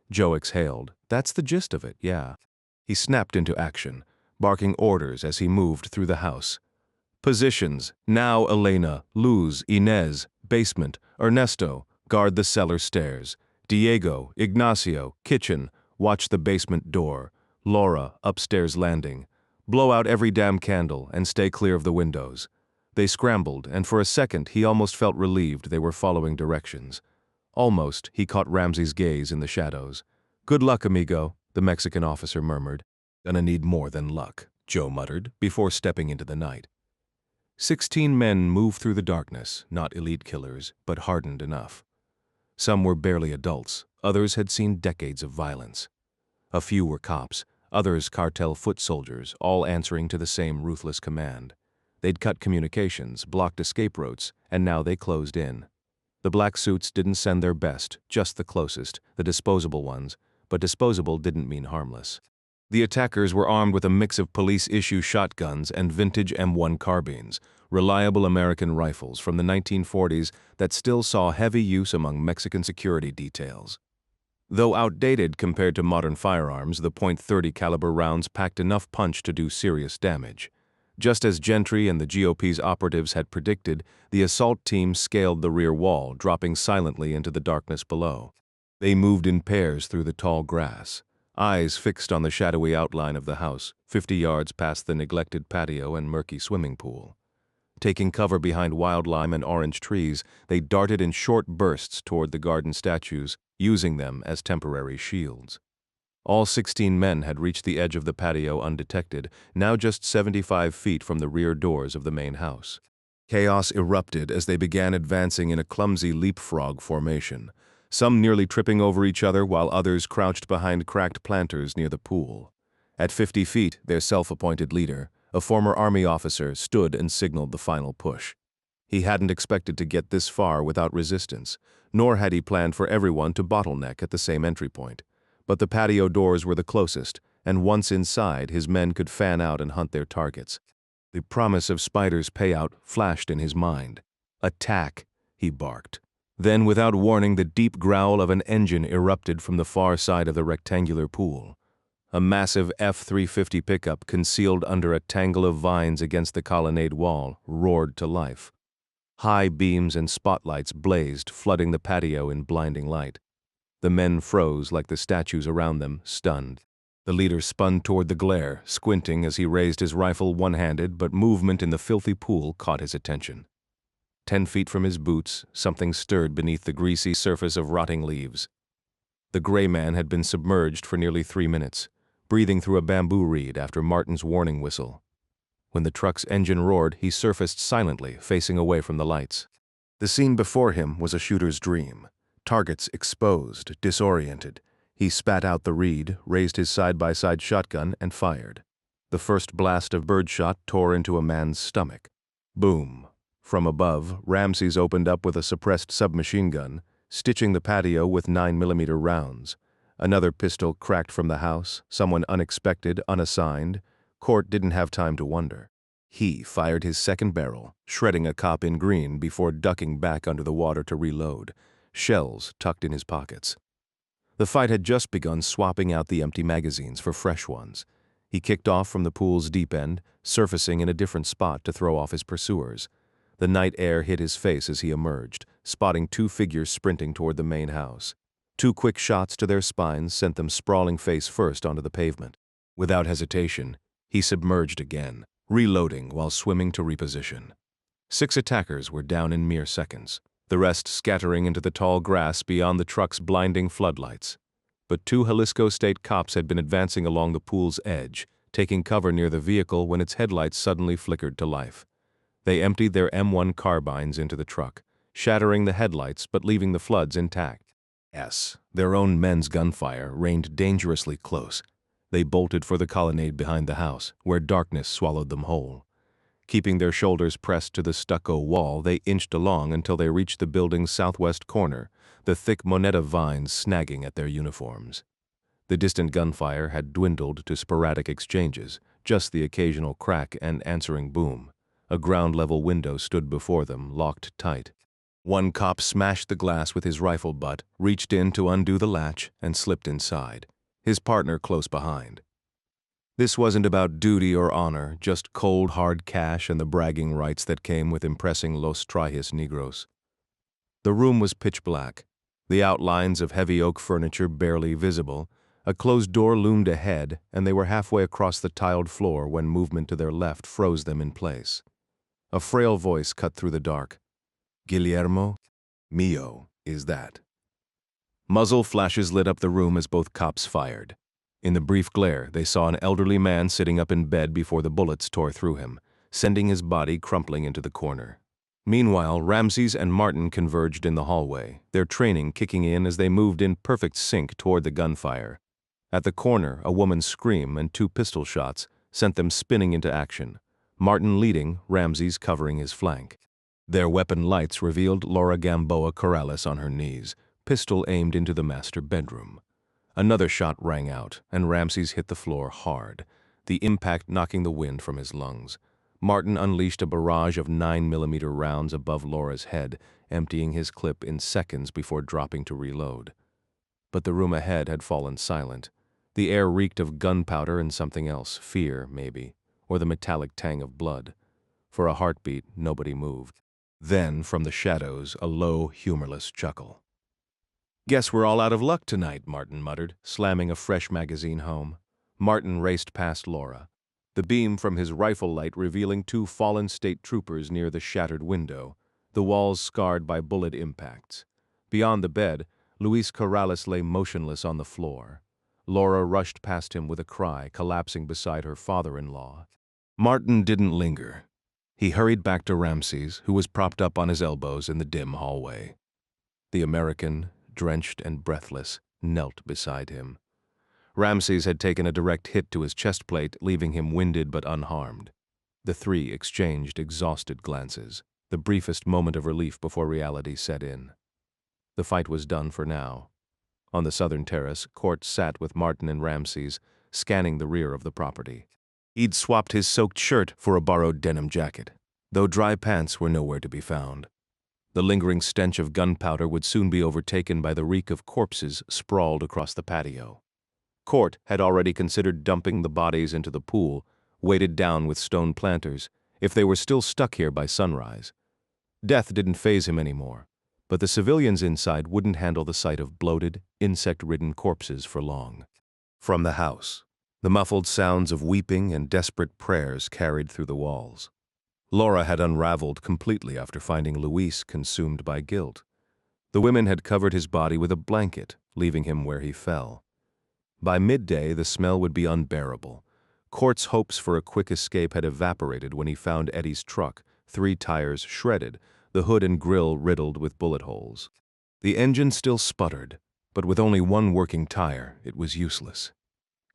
Joe exhaled. That's the gist of it, yeah. He snapped into action, barking orders as he moved through the house. Positions, now Elena, Luz, Inez, basement, Ernesto, Guard the cellar stairs. Diego, Ignacio, kitchen. Watch the basement door. Laura, upstairs landing. Blow out every damn candle and stay clear of the windows. They scrambled, and for a second he almost felt relieved they were following directions. Almost, he caught Ramsey's gaze in the shadows. "Good luck, amigo," the Mexican officer murmured. "Gonna need more than luck," Joe muttered, before stepping into the night. 16 men moved through the darkness, not elite killers, but hardened enough. Some were barely adults, others had seen decades of violence. A few were cops, others cartel foot soldiers, all answering to the same ruthless command. They'd cut communications, blocked escape routes, and now they closed in. The black suits didn't send their best, just the closest, the disposable ones, but disposable didn't mean harmless. The attackers were armed with a mix of police-issue shotguns and vintage M1 carbines, reliable American rifles from the 1940s that still saw heavy use among Mexican security details. Though outdated compared to modern firearms, the .30 caliber rounds packed enough punch to do serious damage. Just as Gentry and the GOP's operatives had predicted, the assault team scaled the rear wall, dropping silently into the darkness below. They moved in pairs through the tall grass, eyes fixed on the shadowy outline of the house, 50 yards past the neglected patio and murky swimming pool. Taking cover behind wild lime and orange trees, they darted in short bursts toward the garden statues, using them as temporary shields. All 16 men had reached the edge of the patio undetected, now just 75 feet from the rear doors of the main house. Chaos erupted as they began advancing in a clumsy leapfrog formation, some nearly tripping over each other while others crouched behind cracked planters near the pool. At 50 feet, their self-appointed leader, a former army officer, stood and signaled the final push. He hadn't expected to get this far without resistance, nor had he planned for everyone to bottleneck at the same entry point. But the patio doors were the closest, and once inside, his men could fan out and hunt their targets. The promise of Spider's payout flashed in his mind. "Attack," he barked. Then, without warning, the deep growl of an engine erupted from the far side of the rectangular pool. A massive F-350 pickup concealed under a tangle of vines against the colonnade wall roared to life. High beams and spotlights blazed, flooding the patio in blinding light. The men froze like the statues around them, stunned. The leader spun toward the glare, squinting as he raised his rifle one-handed, but movement in the filthy pool caught his attention. 10 feet from his boots, something stirred beneath the greasy surface of rotting leaves. The gray man had been submerged for nearly 3 minutes, breathing through a bamboo reed after Martin's warning whistle. When the truck's engine roared, he surfaced silently, facing away from the lights. The scene before him was a shooter's dream. Targets exposed, disoriented. He spat out the reed, raised his side-by-side shotgun, and fired. The first blast of birdshot tore into a man's stomach. Boom. From above, Ramses opened up with a suppressed submachine gun, stitching the patio with 9mm rounds. Another pistol cracked from the house, someone unexpected, unassigned. Court didn't have time to wonder. He fired his second barrel, shredding a cop in green before ducking back under the water to reload, shells tucked in his pockets. The fight had just begun, swapping out the empty magazines for fresh ones. He kicked off from the pool's deep end, surfacing in a different spot to throw off his pursuers. The night air hit his face as he emerged, spotting 2 figures sprinting toward the main house. 2 quick shots to their spines sent them sprawling face first onto the pavement. Without hesitation, he submerged again, reloading while swimming to reposition. 6 attackers were down in mere seconds, the rest scattering into the tall grass beyond the truck's blinding floodlights. But 2 Jalisco State cops had been advancing along the pool's edge, taking cover near the vehicle when its headlights suddenly flickered to life. They emptied their M1 carbines into the truck, shattering the headlights but leaving the floods intact. Their own men's gunfire rained dangerously close. They bolted for the colonnade behind the house, where darkness swallowed them whole. Keeping their shoulders pressed to the stucco wall, they inched along until they reached the building's southwest corner, the thick moneta vines snagging at their uniforms. The distant gunfire had dwindled to sporadic exchanges, just the occasional crack and answering boom. A ground-level window stood before them, locked tight. One cop smashed the glass with his rifle butt, reached in to undo the latch, and slipped inside, his partner close behind. This wasn't about duty or honor, just cold, hard cash and the bragging rights that came with impressing Los Trajes Negros. The room was pitch black, the outlines of heavy oak furniture barely visible. A closed door loomed ahead, and they were halfway across the tiled floor when movement to their left froze them in place. A frail voice cut through the dark. "Guillermo? Mio, is that?" Muzzle flashes lit up the room as both cops fired. In the brief glare, they saw an elderly man sitting up in bed before the bullets tore through him, sending his body crumpling into the corner. Meanwhile, Ramses and Martin converged in the hallway, their training kicking in as they moved in perfect sync toward the gunfire. At the corner, a woman's scream and 2 pistol shots sent them spinning into action, Martin leading, Ramses covering his flank. Their weapon lights revealed Laura Gamboa Corrales on her knees, pistol aimed into the master bedroom. Another shot rang out, and Ramses hit the floor hard, the impact knocking the wind from his lungs. Martin unleashed a barrage of 9mm rounds above Laura's head, emptying his clip in seconds before dropping to reload. But the room ahead had fallen silent. The air reeked of gunpowder and something else, fear, maybe, or the metallic tang of blood. For a heartbeat, nobody moved. Then, from the shadows, a low, humorless chuckle. "Guess we're all out of luck tonight," Martin muttered, slamming a fresh magazine home. Martin raced past Laura, the beam from his rifle light revealing 2 fallen state troopers near the shattered window, the walls scarred by bullet impacts. Beyond the bed, Luis Corrales lay motionless on the floor. Laura rushed past him with a cry, collapsing beside her father-in-law. Martin didn't linger. He hurried back to Ramses, who was propped up on his elbows in the dim hallway. The American, drenched and breathless, knelt beside him. Ramses had taken a direct hit to his chest plate, leaving him winded but unharmed. The 3 exchanged exhausted glances, the briefest moment of relief before reality set in. The fight was done for now. On the southern terrace, Court sat with Martin and Ramses, scanning the rear of the property. He'd swapped his soaked shirt for a borrowed denim jacket, though dry pants were nowhere to be found. The lingering stench of gunpowder would soon be overtaken by the reek of corpses sprawled across the patio. Court had already considered dumping the bodies into the pool, weighted down with stone planters, if they were still stuck here by sunrise. Death didn't faze him anymore, but the civilians inside wouldn't handle the sight of bloated, insect-ridden corpses for long. From the house, the muffled sounds of weeping and desperate prayers carried through the walls. Laura had unraveled completely after finding Luis consumed by guilt. The women had covered his body with a blanket, leaving him where he fell. By midday, the smell would be unbearable. Court's hopes for a quick escape had evaporated when he found Eddie's truck, 3 tires shredded, the hood and grill riddled with bullet holes. The engine still sputtered, but with only 1 working tire, it was useless.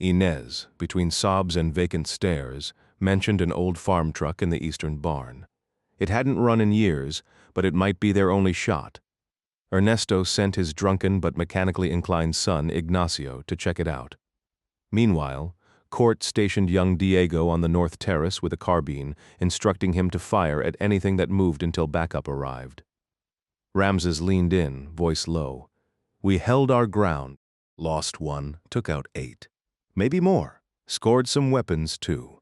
Inez, between sobs and vacant stares, mentioned an old farm truck in the eastern barn. It hadn't run in years, but it might be their only shot. Ernesto sent his drunken but mechanically inclined son, Ignacio, to check it out. Meanwhile, Court stationed young Diego on the north terrace with a carbine, instructing him to fire at anything that moved until backup arrived. Ramses leaned in, voice low. "We held our ground, lost 1, took out 8. Maybe more. Scored some weapons, too."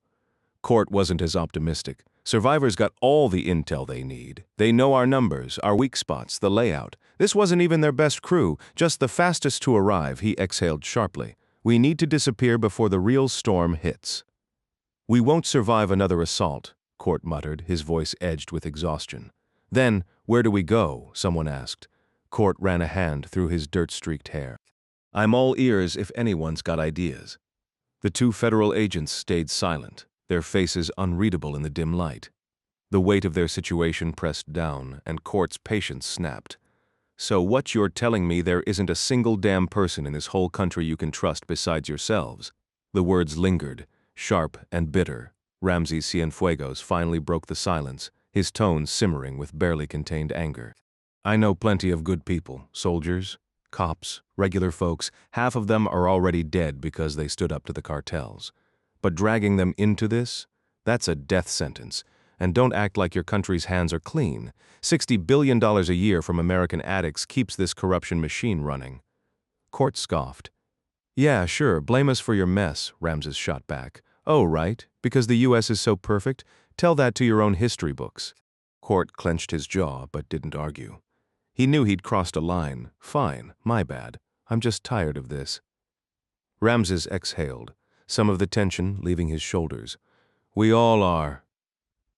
Court wasn't as optimistic. "Survivors got all the intel they need. They know our numbers, our weak spots, the layout. This wasn't even their best crew, just the fastest to arrive," he exhaled sharply. "We need to disappear before the real storm hits." "We won't survive another assault," Court muttered, his voice edged with exhaustion. "Then, where do we go?" someone asked. Court ran a hand through his dirt-streaked hair. "I'm all ears if anyone's got ideas." The 2 federal agents stayed silent, their faces unreadable in the dim light. The weight of their situation pressed down, and Court's patience snapped. "So what you're telling me there isn't a single damn person in this whole country you can trust besides yourselves?" The words lingered, sharp and bitter. Ramses Cienfuegos finally broke the silence, his tone simmering with barely contained anger. "I know plenty of good people, soldiers, cops, regular folks. Half of them are already dead because they stood up to the cartels. But dragging them into this? That's a death sentence. And don't act like your country's hands are clean. $60 billion a year from American addicts keeps this corruption machine running." Court scoffed. "Yeah, sure, blame us for your mess," Ramses shot back. "Oh, right, because the U.S. is so perfect? Tell that to your own history books." Court clenched his jaw but didn't argue. He knew he'd crossed a line. Fine, my bad. I'm just tired of this. Ramses exhaled, some of the tension leaving his shoulders. We all are.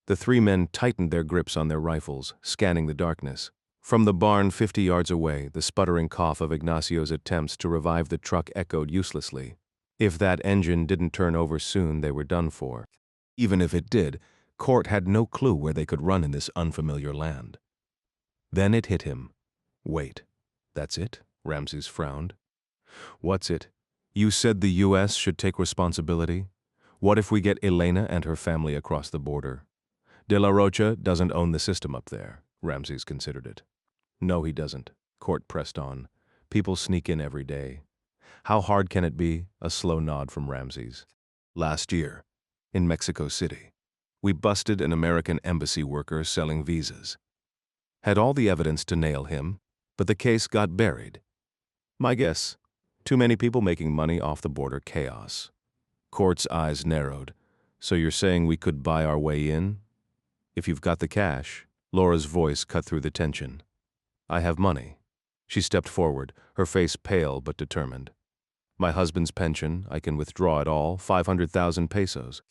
The three men tightened their grips on their rifles, scanning the darkness. From the barn 50 yards away, the sputtering cough of Ignacio's attempts to revive the truck echoed uselessly. If that engine didn't turn over soon, they were done for. Even if it did, Court had no clue where they could run in this unfamiliar land. Then it hit him. Wait, that's it? Ramses frowned. What's it? You said the U.S. should take responsibility? What if we get Elena and her family across the border? De La Rocha doesn't own the system up there. Ramses considered it. No, he doesn't. Court pressed on. People sneak in every day. How hard can it be? A slow nod from Ramses. Last year, in Mexico City, we busted an American embassy worker selling visas. Had all the evidence to nail him, but the case got buried. My guess, too many people making money off the border chaos. Court's eyes narrowed. So you're saying we could buy our way in? If you've got the cash. Laura's voice cut through the tension. I have money. She stepped forward, her face pale but determined. My husband's pension, I can withdraw it all, 500,000 pesos.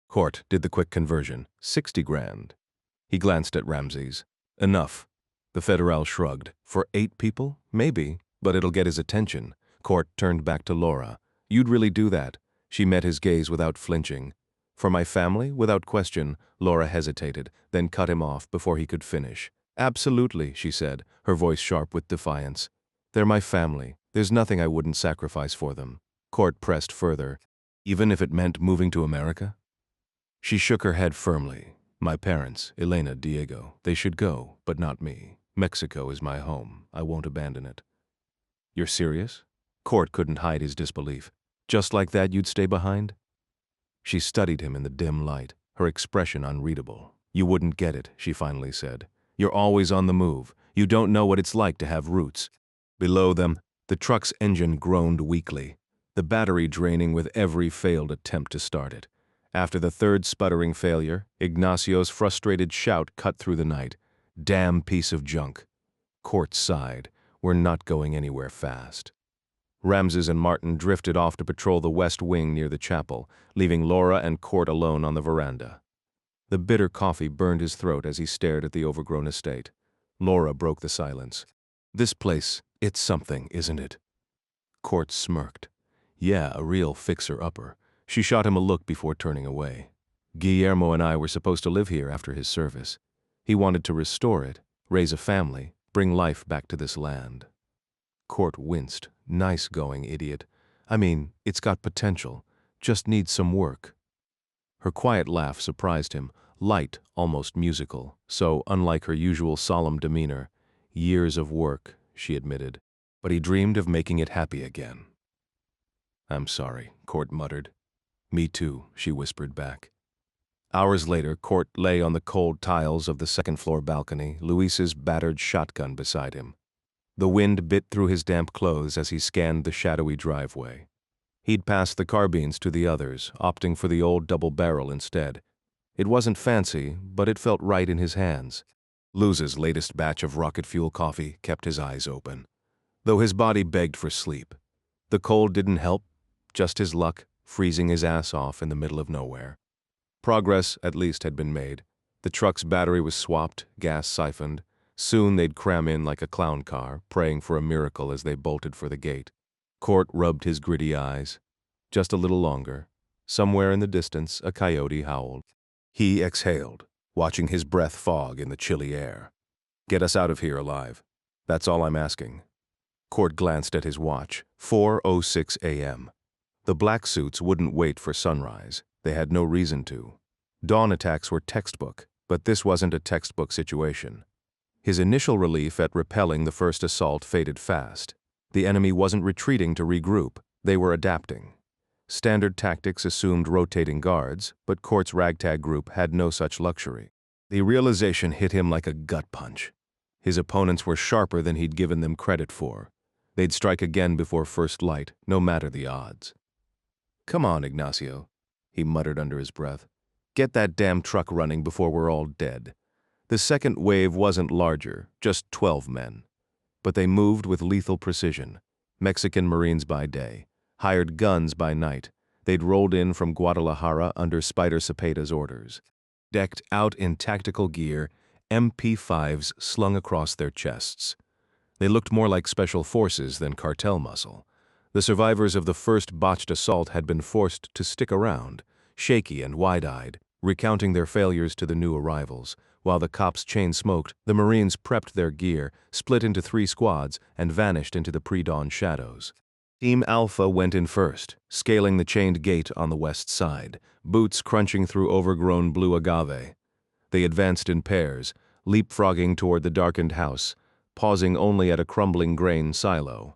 Court did the quick conversion, 60 grand. He glanced at Ramses. Enough. The Federal shrugged. For 8 people? Maybe, but it'll get his attention. Court turned back to Laura. You'd really do that? She met his gaze without flinching. For my family? Without question. Laura hesitated, then cut him off before he could finish. Absolutely, she said, her voice sharp with defiance. They're my family. There's nothing I wouldn't sacrifice for them. Court pressed further. Even if it meant moving to America? She shook her head firmly. My parents, Elena, Diego, they should go, but not me. Mexico is my home. I won't abandon it. You're serious? Court couldn't hide his disbelief. Just like that you'd stay behind? She studied him in the dim light, her expression unreadable. You wouldn't get it, she finally said. You're always on the move. You don't know what it's like to have roots. Below them, the truck's engine groaned weakly, the battery draining with every failed attempt to start it. After the third sputtering failure, Ignacio's frustrated shout cut through the night. Damn piece of junk. Court sighed. We're not going anywhere fast. Ramses and Martin drifted off to patrol the west wing near the chapel, leaving Laura and Court alone on the veranda. The bitter coffee burned his throat as he stared at the overgrown estate. Laura broke the silence. This place, it's something, isn't it? Court smirked. Yeah, a real fixer-upper. She shot him a look before turning away. Guillermo and I were supposed to live here after his service. He wanted to restore it, raise a family, bring life back to this land. Court winced. Nice going, idiot. I mean, it's got potential. Just needs some work. Her quiet laugh surprised him, light, almost musical, so unlike her usual solemn demeanor. Years of work, she admitted, but he dreamed of making it happy again. I'm sorry, Court muttered. Me too, she whispered back. Hours later, Court lay on the cold tiles of the second-floor balcony, Luis's battered shotgun beside him. The wind bit through his damp clothes as he scanned the shadowy driveway. He'd passed the carbines to the others, opting for the old double barrel instead. It wasn't fancy, but it felt right in his hands. Luz's latest batch of rocket fuel coffee kept his eyes open, though his body begged for sleep. The cold didn't help, just his luck, freezing his ass off in the middle of nowhere. Progress, at least, had been made. The truck's battery was swapped, gas siphoned. Soon they'd cram in like a clown car, praying for a miracle as they bolted for the gate. Court rubbed his gritty eyes. Just a little longer. Somewhere in the distance, a coyote howled. He exhaled, watching his breath fog in the chilly air. Get us out of here alive. That's all I'm asking. Court glanced at his watch. 4:06 a.m. The black suits wouldn't wait for sunrise. They had no reason to. Dawn attacks were textbook, but this wasn't a textbook situation. His initial relief at repelling the first assault faded fast. The enemy wasn't retreating to regroup, they were adapting. Standard tactics assumed rotating guards, but Court's ragtag group had no such luxury. The realization hit him like a gut punch. His opponents were sharper than he'd given them credit for. They'd strike again before first light, no matter the odds. Come on, Ignacio, he muttered under his breath. Get that damn truck running before we're all dead. The second wave wasn't larger, just 12 men. but they moved with lethal precision. Mexican Marines by day, hired guns by night. They'd rolled in from Guadalajara under Spider Cepeda's orders. Decked out in tactical gear, MP5s slung across their chests. They looked more like special forces than cartel muscle. The survivors of the first botched assault had been forced to stick around, shaky and wide-eyed, recounting their failures to the new arrivals. While the cops chain-smoked, the Marines prepped their gear, split into 3 squads, and vanished into the pre-dawn shadows. Team Alpha went in first, scaling the chained gate on the west side, boots crunching through overgrown blue agave. They advanced in pairs, leapfrogging toward the darkened house, pausing only at a crumbling grain silo.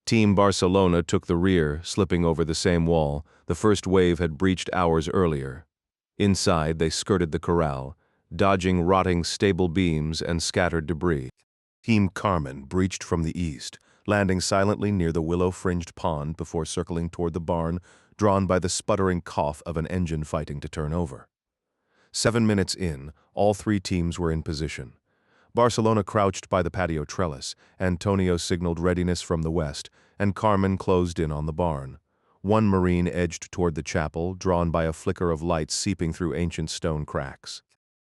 Team Barcelona took the rear, slipping over the same wall the first wave had breached hours earlier. Inside, they skirted the corral, dodging rotting stable beams and scattered debris. Team Carmen breached from the east, landing silently near the willow-fringed pond before circling toward the barn, drawn by the sputtering cough of an engine fighting to turn over. 7 minutes in, all 3 teams were in position. Barcelona crouched by the patio trellis, Antonio signaled readiness from the west, and Carmen closed in on the barn. 1 Marine edged toward the chapel, drawn by a flicker of light seeping through ancient stone cracks.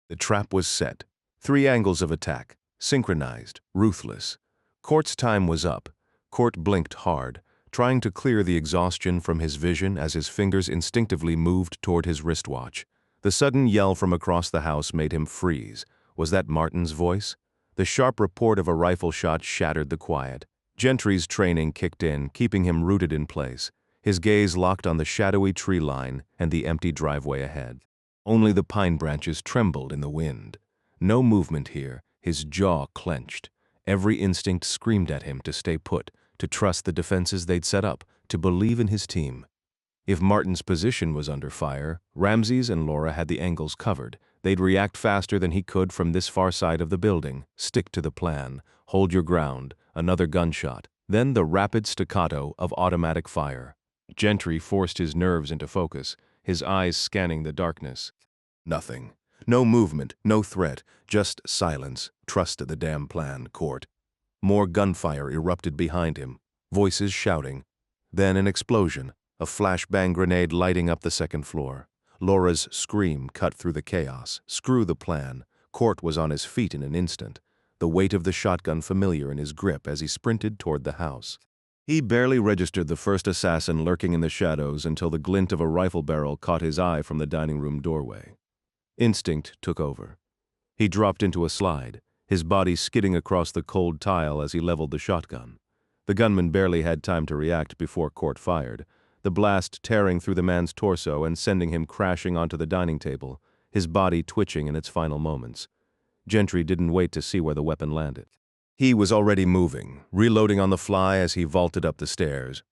The trap was set. 3 angles of attack, synchronized, ruthless. Court's time was up. Court blinked hard, trying to clear the exhaustion from his vision as his fingers instinctively moved toward his wristwatch. The sudden yell from across the house made him freeze. Was that Martin's voice? The sharp report of a rifle shot shattered the quiet. Gentry's training kicked in, keeping him rooted in place, his gaze locked on the shadowy tree line and the empty driveway ahead. Only the pine branches trembled in the wind. No movement here, his jaw clenched. Every instinct screamed at him to stay put, to trust the defenses they'd set up, to believe in his team. If Martin's position was under fire, Ramses and Laura had the angles covered. They'd react faster than he could from this far side of the building. Stick to the plan. Hold your ground. Another gunshot. Then the rapid staccato of automatic fire. Gentry forced his nerves into focus, his eyes scanning the darkness. Nothing. No movement, no threat, just silence. Trust the damn plan, Court. More gunfire erupted behind him, voices shouting. Then an explosion, a flashbang grenade lighting up the second floor. Laura's scream cut through the chaos. Screw the plan. Court was on his feet in an instant, the weight of the shotgun familiar in his grip as he sprinted toward the house. He barely registered the first assassin lurking in the shadows until the glint of a rifle barrel caught his eye from the dining room doorway. Instinct took over. He dropped into a slide, his body skidding across the cold tile as he leveled the shotgun. The gunman barely had time to react before Court fired, the blast tearing through the man's torso and sending him crashing onto the dining table, his body twitching in its final moments. Gentry didn't wait to see where the weapon landed. He was already moving, reloading on the fly as he vaulted up the stairs.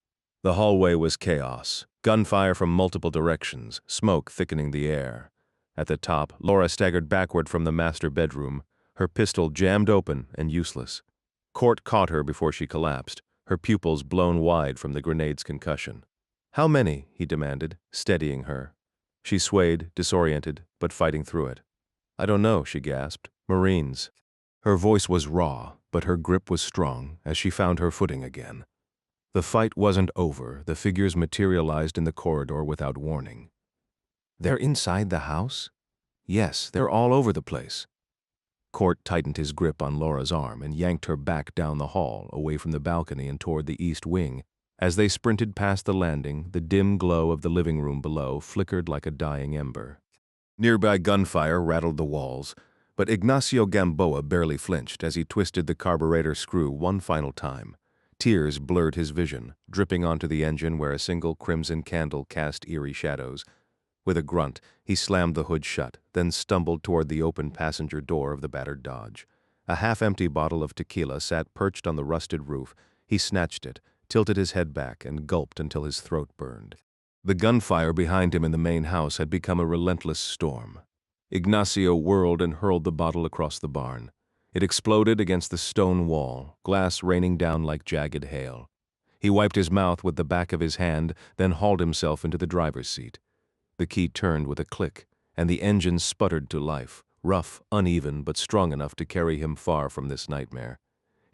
The hallway was chaos, gunfire from multiple directions, smoke thickening the air. At the top, Laura staggered backward from the master bedroom, her pistol jammed open and useless. Court caught her before she collapsed, her pupils blown wide from the grenade's concussion. "How many?" he demanded, steadying her. She swayed, disoriented, but fighting through it. "I don't know," she gasped. "Marines." Her voice was raw, but her grip was strong as she found her footing again. The fight wasn't over. The figures materialized in the corridor without warning. "They're inside the house?" "Yes, they're all over the place." Court tightened his grip on Laura's arm and yanked her back down the hall, away from the balcony and toward the east wing. As they sprinted past the landing, the dim glow of the living room below flickered like a dying ember. Nearby gunfire rattled the walls, but Ignacio Gamboa barely flinched as he twisted the carburetor screw one final time. Tears blurred his vision, dripping onto the engine where a single crimson candle cast eerie shadows. With a grunt, he slammed the hood shut, then stumbled toward the open passenger door of the battered Dodge. A half-empty bottle of tequila sat perched on the rusted roof. He snatched it, tilted his head back, and gulped until his throat burned. The gunfire behind him in the main house had become a relentless storm. Ignacio whirled and hurled the bottle across the barn. It exploded against the stone wall, glass raining down like jagged hail. He wiped his mouth with the back of his hand, then hauled himself into the driver's seat. The key turned with a click, and the engine sputtered to life, rough, uneven, but strong enough to carry him far from this nightmare.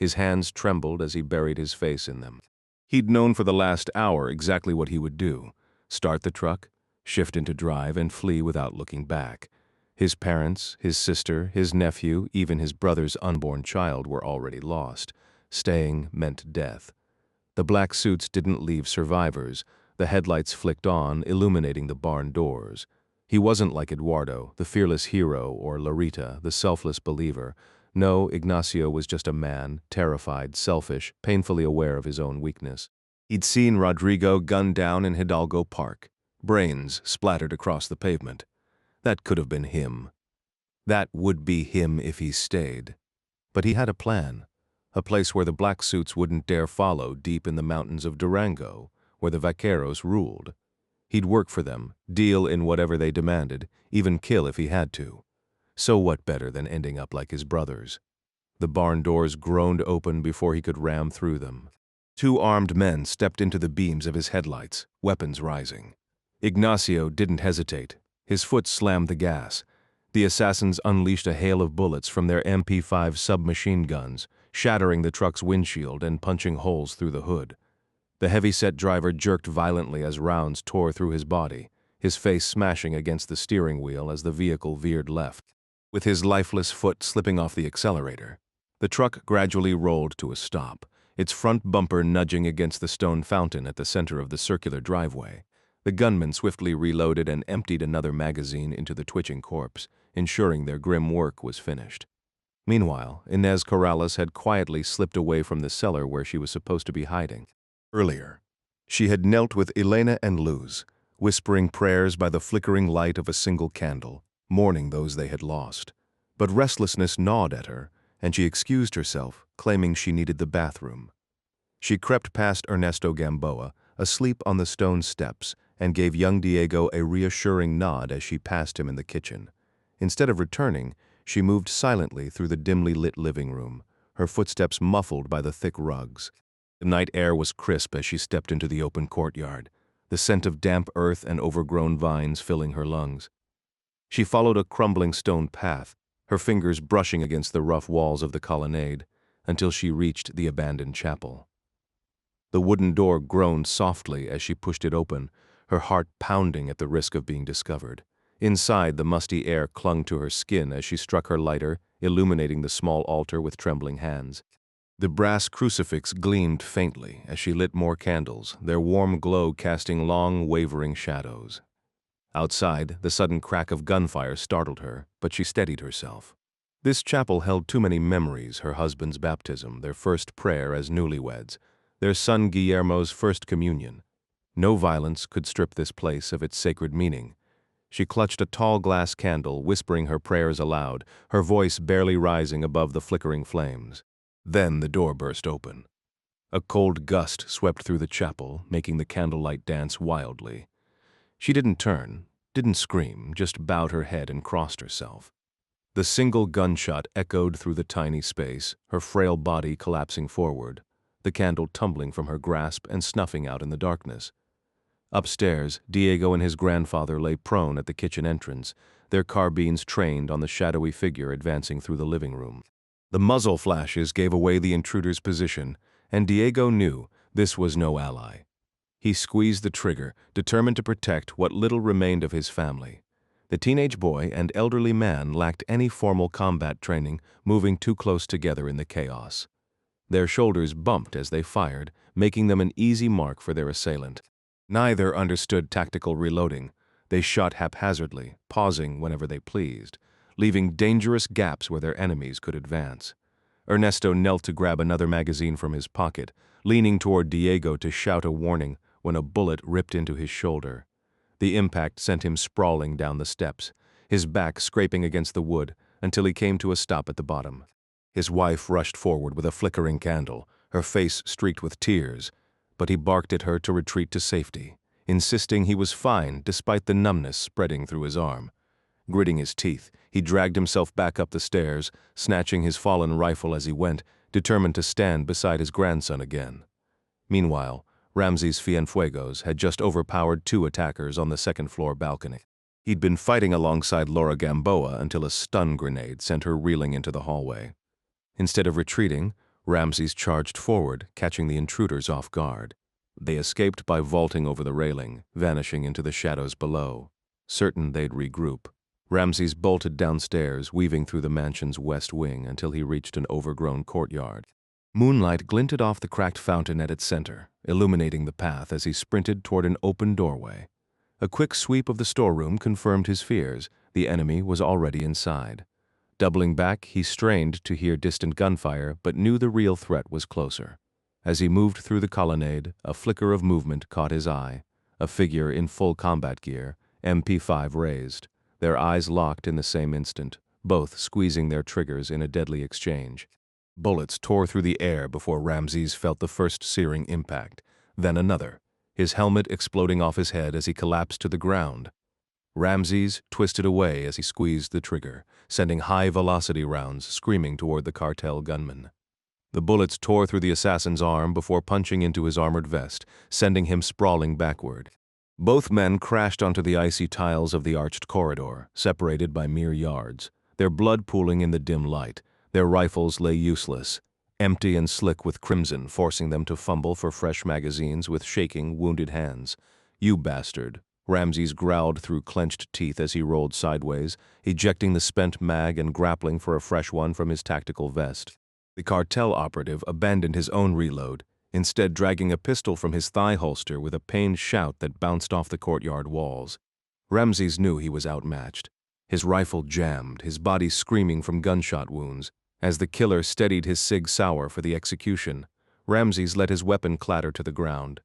His hands trembled as he buried his face in them. He'd known for the last hour exactly what he would do: start the truck, shift into drive, and flee without looking back. His parents, his sister, his nephew, even his brother's unborn child were already lost. Staying meant death. The black suits didn't leave survivors. The headlights flicked on, illuminating the barn doors. He wasn't like Eduardo, the fearless hero, or Larita, the selfless believer. No, Ignacio was just a man, terrified, selfish, painfully aware of his own weakness. He'd seen Rodrigo gunned down in Hidalgo Park. Brains splattered across the pavement. That could have been him. That would be him if he stayed. But he had a plan. A place where the black suits wouldn't dare follow, deep in the mountains of Durango, where the vaqueros ruled. He'd work for them, deal in whatever they demanded, even kill if he had to. So what better than ending up like his brothers? The barn doors groaned open before he could ram through them. Two armed men stepped into the beams of his headlights, weapons rising. Ignacio didn't hesitate. His foot slammed the gas. The assassins unleashed a hail of bullets from their MP5 submachine guns, shattering the truck's windshield and punching holes through the hood. The heavy-set driver jerked violently as rounds tore through his body, his face smashing against the steering wheel as the vehicle veered left. With his lifeless foot slipping off the accelerator, the truck gradually rolled to a stop, its front bumper nudging against the stone fountain at the center of the circular driveway. The gunman swiftly reloaded and emptied another magazine into the twitching corpse, ensuring their grim work was finished. Meanwhile, Inez Corrales had quietly slipped away from the cellar where she was supposed to be hiding. Earlier, she had knelt with Elena and Luz, whispering prayers by the flickering light of a single candle, mourning those they had lost. But restlessness gnawed at her, and she excused herself, claiming she needed the bathroom. She crept past Ernesto Gamboa, asleep on the stone steps, and gave young Diego a reassuring nod as she passed him in the kitchen. Instead of returning, she moved silently through the dimly lit living room, her footsteps muffled by the thick rugs. The night air was crisp as she stepped into the open courtyard, the scent of damp earth and overgrown vines filling her lungs. She followed a crumbling stone path, her fingers brushing against the rough walls of the colonnade, until she reached the abandoned chapel. The wooden door groaned softly as she pushed it open, her heart pounding at the risk of being discovered. Inside, the musty air clung to her skin as she struck her lighter, illuminating the small altar with trembling hands. The brass crucifix gleamed faintly as she lit more candles, their warm glow casting long, wavering shadows. Outside, the sudden crack of gunfire startled her, but she steadied herself. This chapel held too many memories: her husband's baptism, their first prayer as newlyweds, their son Guillermo's first communion. No violence could strip this place of its sacred meaning. She clutched a tall glass candle, whispering her prayers aloud, her voice barely rising above the flickering flames. Then the door burst open. A cold gust swept through the chapel, making the candlelight dance wildly. She didn't turn, didn't scream, just bowed her head and crossed herself. The single gunshot echoed through the tiny space, her frail body collapsing forward, the candle tumbling from her grasp and snuffing out in the darkness. Upstairs, Diego and his grandfather lay prone at the kitchen entrance, their carbines trained on the shadowy figure advancing through the living room. The muzzle flashes gave away the intruder's position, and Diego knew this was no ally. He squeezed the trigger, determined to protect what little remained of his family. The teenage boy and elderly man lacked any formal combat training, moving too close together in the chaos. Their shoulders bumped as they fired, making them an easy mark for their assailant. Neither understood tactical reloading. They shot haphazardly, pausing whenever they pleased, leaving dangerous gaps where their enemies could advance. Ernesto knelt to grab another magazine from his pocket, leaning toward Diego to shout a warning when a bullet ripped into his shoulder. The impact sent him sprawling down the steps, his back scraping against the wood until he came to a stop at the bottom. His wife rushed forward with a flickering candle, her face streaked with tears, but he barked at her to retreat to safety, insisting he was fine despite the numbness spreading through his arm. Gritting his teeth, he dragged himself back up the stairs, snatching his fallen rifle as he went, determined to stand beside his grandson again. Meanwhile, Ramses Cienfuegos had just overpowered two attackers on the second-floor balcony. He'd been fighting alongside Laura Gamboa until a stun grenade sent her reeling into the hallway. Instead of retreating, Ramses charged forward, catching the intruders off guard. They escaped by vaulting over the railing, vanishing into the shadows below. Certain they'd regroup, Ramses bolted downstairs, weaving through the mansion's west wing until he reached an overgrown courtyard. Moonlight glinted off the cracked fountain at its center, illuminating the path as he sprinted toward an open doorway. A quick sweep of the storeroom confirmed his fears. The enemy was already inside. Doubling back, he strained to hear distant gunfire, but knew the real threat was closer. As he moved through the colonnade, a flicker of movement caught his eye. A figure in full combat gear, MP5 raised. Their eyes locked in the same instant, both squeezing their triggers in a deadly exchange. Bullets tore through the air before Ramses felt the first searing impact, then another, his helmet exploding off his head as he collapsed to the ground. Ramses twisted away as he squeezed the trigger, sending high-velocity rounds screaming toward the cartel gunman. The bullets tore through the assassin's arm before punching into his armored vest, sending him sprawling backward. Both men crashed onto the icy tiles of the arched corridor, separated by mere yards, their blood pooling in the dim light. Their rifles lay useless, empty and slick with crimson, forcing them to fumble for fresh magazines with shaking, wounded hands. "You bastard," Ramses growled through clenched teeth as he rolled sideways, ejecting the spent mag and grappling for a fresh one from his tactical vest. The cartel operative abandoned his own reload, instead dragging a pistol from his thigh holster with a pained shout that bounced off the courtyard walls. Ramses knew he was outmatched. His rifle jammed, his body screaming from gunshot wounds. As the killer steadied his Sig Sauer for the execution, Ramses let his weapon clatter to the ground.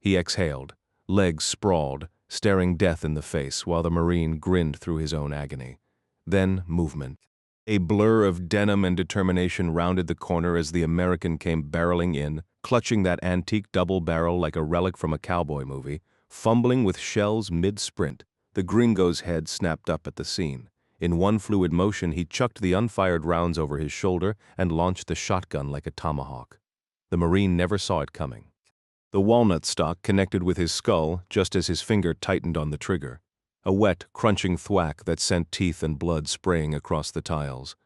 He exhaled, legs sprawled, staring death in the face while the Marine grinned through his own agony. Then movement. A blur of denim and determination rounded the corner as the American came barreling in, clutching that antique double barrel like a relic from a cowboy movie, fumbling with shells mid-sprint. The gringo's head snapped up at the scene. In one fluid motion, he chucked the unfired rounds over his shoulder and launched the shotgun like a tomahawk. The Marine never saw it coming. The walnut stock connected with his skull just as his finger tightened on the trigger. A wet, crunching thwack that sent teeth and blood spraying across the tiles.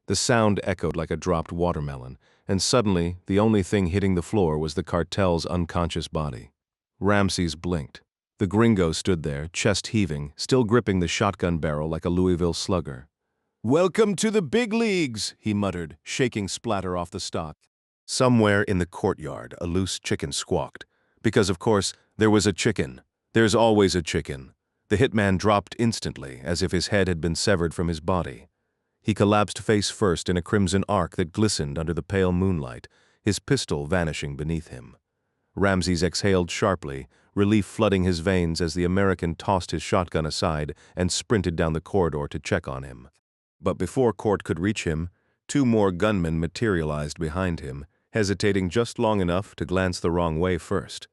The sound echoed like a dropped watermelon, and suddenly the only thing hitting the floor was the cartel's unconscious body. Ramses blinked. The gringo stood there, chest heaving, still gripping the shotgun barrel like a Louisville slugger. "Welcome to the big leagues," he muttered, shaking splatter off the stock. Somewhere in the courtyard, a loose chicken squawked. Because, of course, there was a chicken. There's always a chicken. The hitman dropped instantly, as if his head had been severed from his body. He collapsed face first in a crimson arc that glistened under the pale moonlight, his pistol vanishing beneath him. Ramses exhaled sharply, relief flooding his veins as the American tossed his shotgun aside and sprinted down the corridor to check on him. But before Court could reach him, two more gunmen materialized behind him, hesitating just long enough to glance the wrong way first.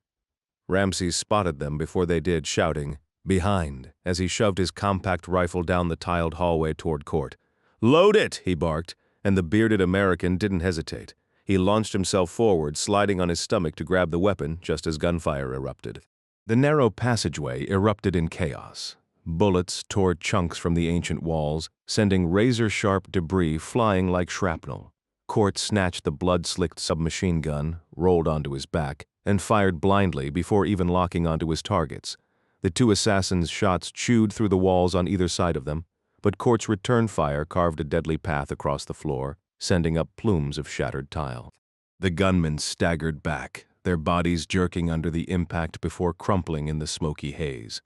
Ramses spotted them before they did, shouting, "Behind," as he shoved his compact rifle down the tiled hallway toward Court. "Load it!" he barked, and the bearded American didn't hesitate. He launched himself forward, sliding on his stomach to grab the weapon just as gunfire erupted. The narrow passageway erupted in chaos. Bullets tore chunks from the ancient walls, sending razor-sharp debris flying like shrapnel. Court snatched the blood-slicked submachine gun, rolled onto his back, and fired blindly before even locking onto his targets. The two assassins' shots chewed through the walls on either side of them, but Court's return fire carved a deadly path across the floor, sending up plumes of shattered tile. The gunmen staggered back, their bodies jerking under the impact before crumpling in the smoky haze.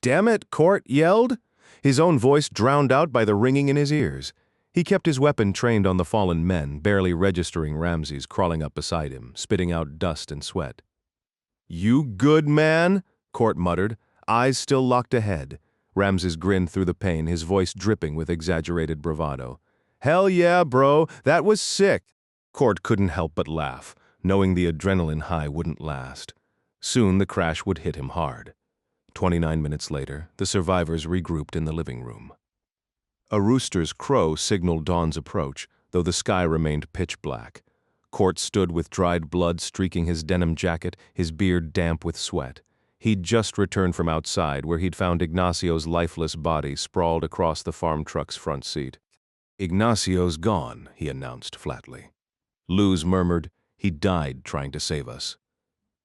"Damn it!" Court yelled, his own voice drowned out by the ringing in his ears. He kept his weapon trained on the fallen men, barely registering Ramses crawling up beside him, spitting out dust and sweat. "You good, man?" Court muttered, eyes still locked ahead. Ramses grinned through the pain, his voice dripping with exaggerated bravado. "Hell yeah, bro, that was sick." Court couldn't help but laugh, knowing the adrenaline high wouldn't last. Soon the crash would hit him hard. 29 minutes later, the survivors regrouped in the living room. A rooster's crow signaled dawn's approach, though the sky remained pitch black. Court stood with dried blood streaking his denim jacket, his beard damp with sweat. He'd just returned from outside, where he'd found Ignacio's lifeless body sprawled across the farm truck's front seat. "Ignacio's gone," he announced flatly. Luz murmured, "He died trying to save us."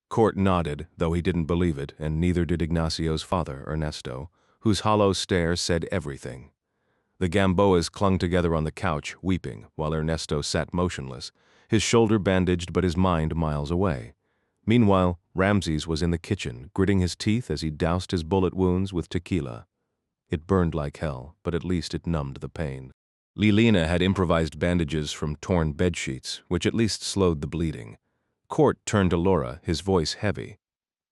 Court nodded, though he didn't believe it, and neither did Ignacio's father, Ernesto, whose hollow stare said everything. The Gamboas clung together on the couch, weeping, while Ernesto sat motionless, his shoulder bandaged but his mind miles away. Meanwhile, Ramses was in the kitchen, gritting his teeth as he doused his bullet wounds with tequila. It burned like hell, but at least it numbed the pain. Lilina had improvised bandages from torn bedsheets, which at least slowed the bleeding. Court turned to Laura, his voice heavy.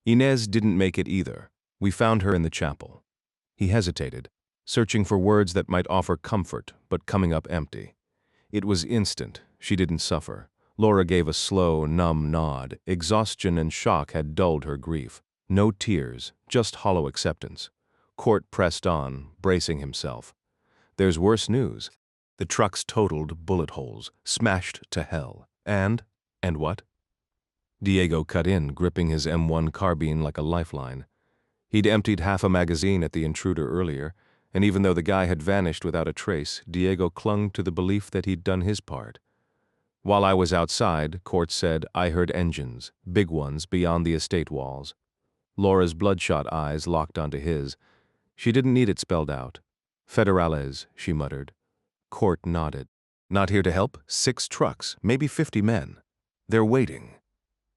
"Inez didn't make it either. We found her in the chapel." He hesitated, searching for words that might offer comfort, but coming up empty. It was instant. She didn't suffer. Laura gave a slow, numb nod. Exhaustion and shock had dulled her grief. No tears, just hollow acceptance. Court pressed on, bracing himself. "There's worse news. The truck's totaled bullet holes, smashed to hell. And what?" Diego cut in, gripping his M1 carbine like a lifeline. He'd emptied half a magazine at the intruder earlier, and even though the guy had vanished without a trace, Diego clung to the belief that he'd done his part. "While I was outside," Court said, "I heard engines, big ones beyond the estate walls." Laura's bloodshot eyes locked onto his. She didn't need it spelled out. "Federales," she muttered. Court nodded. "Not here to help? 6 trucks, maybe 50 men. They're waiting."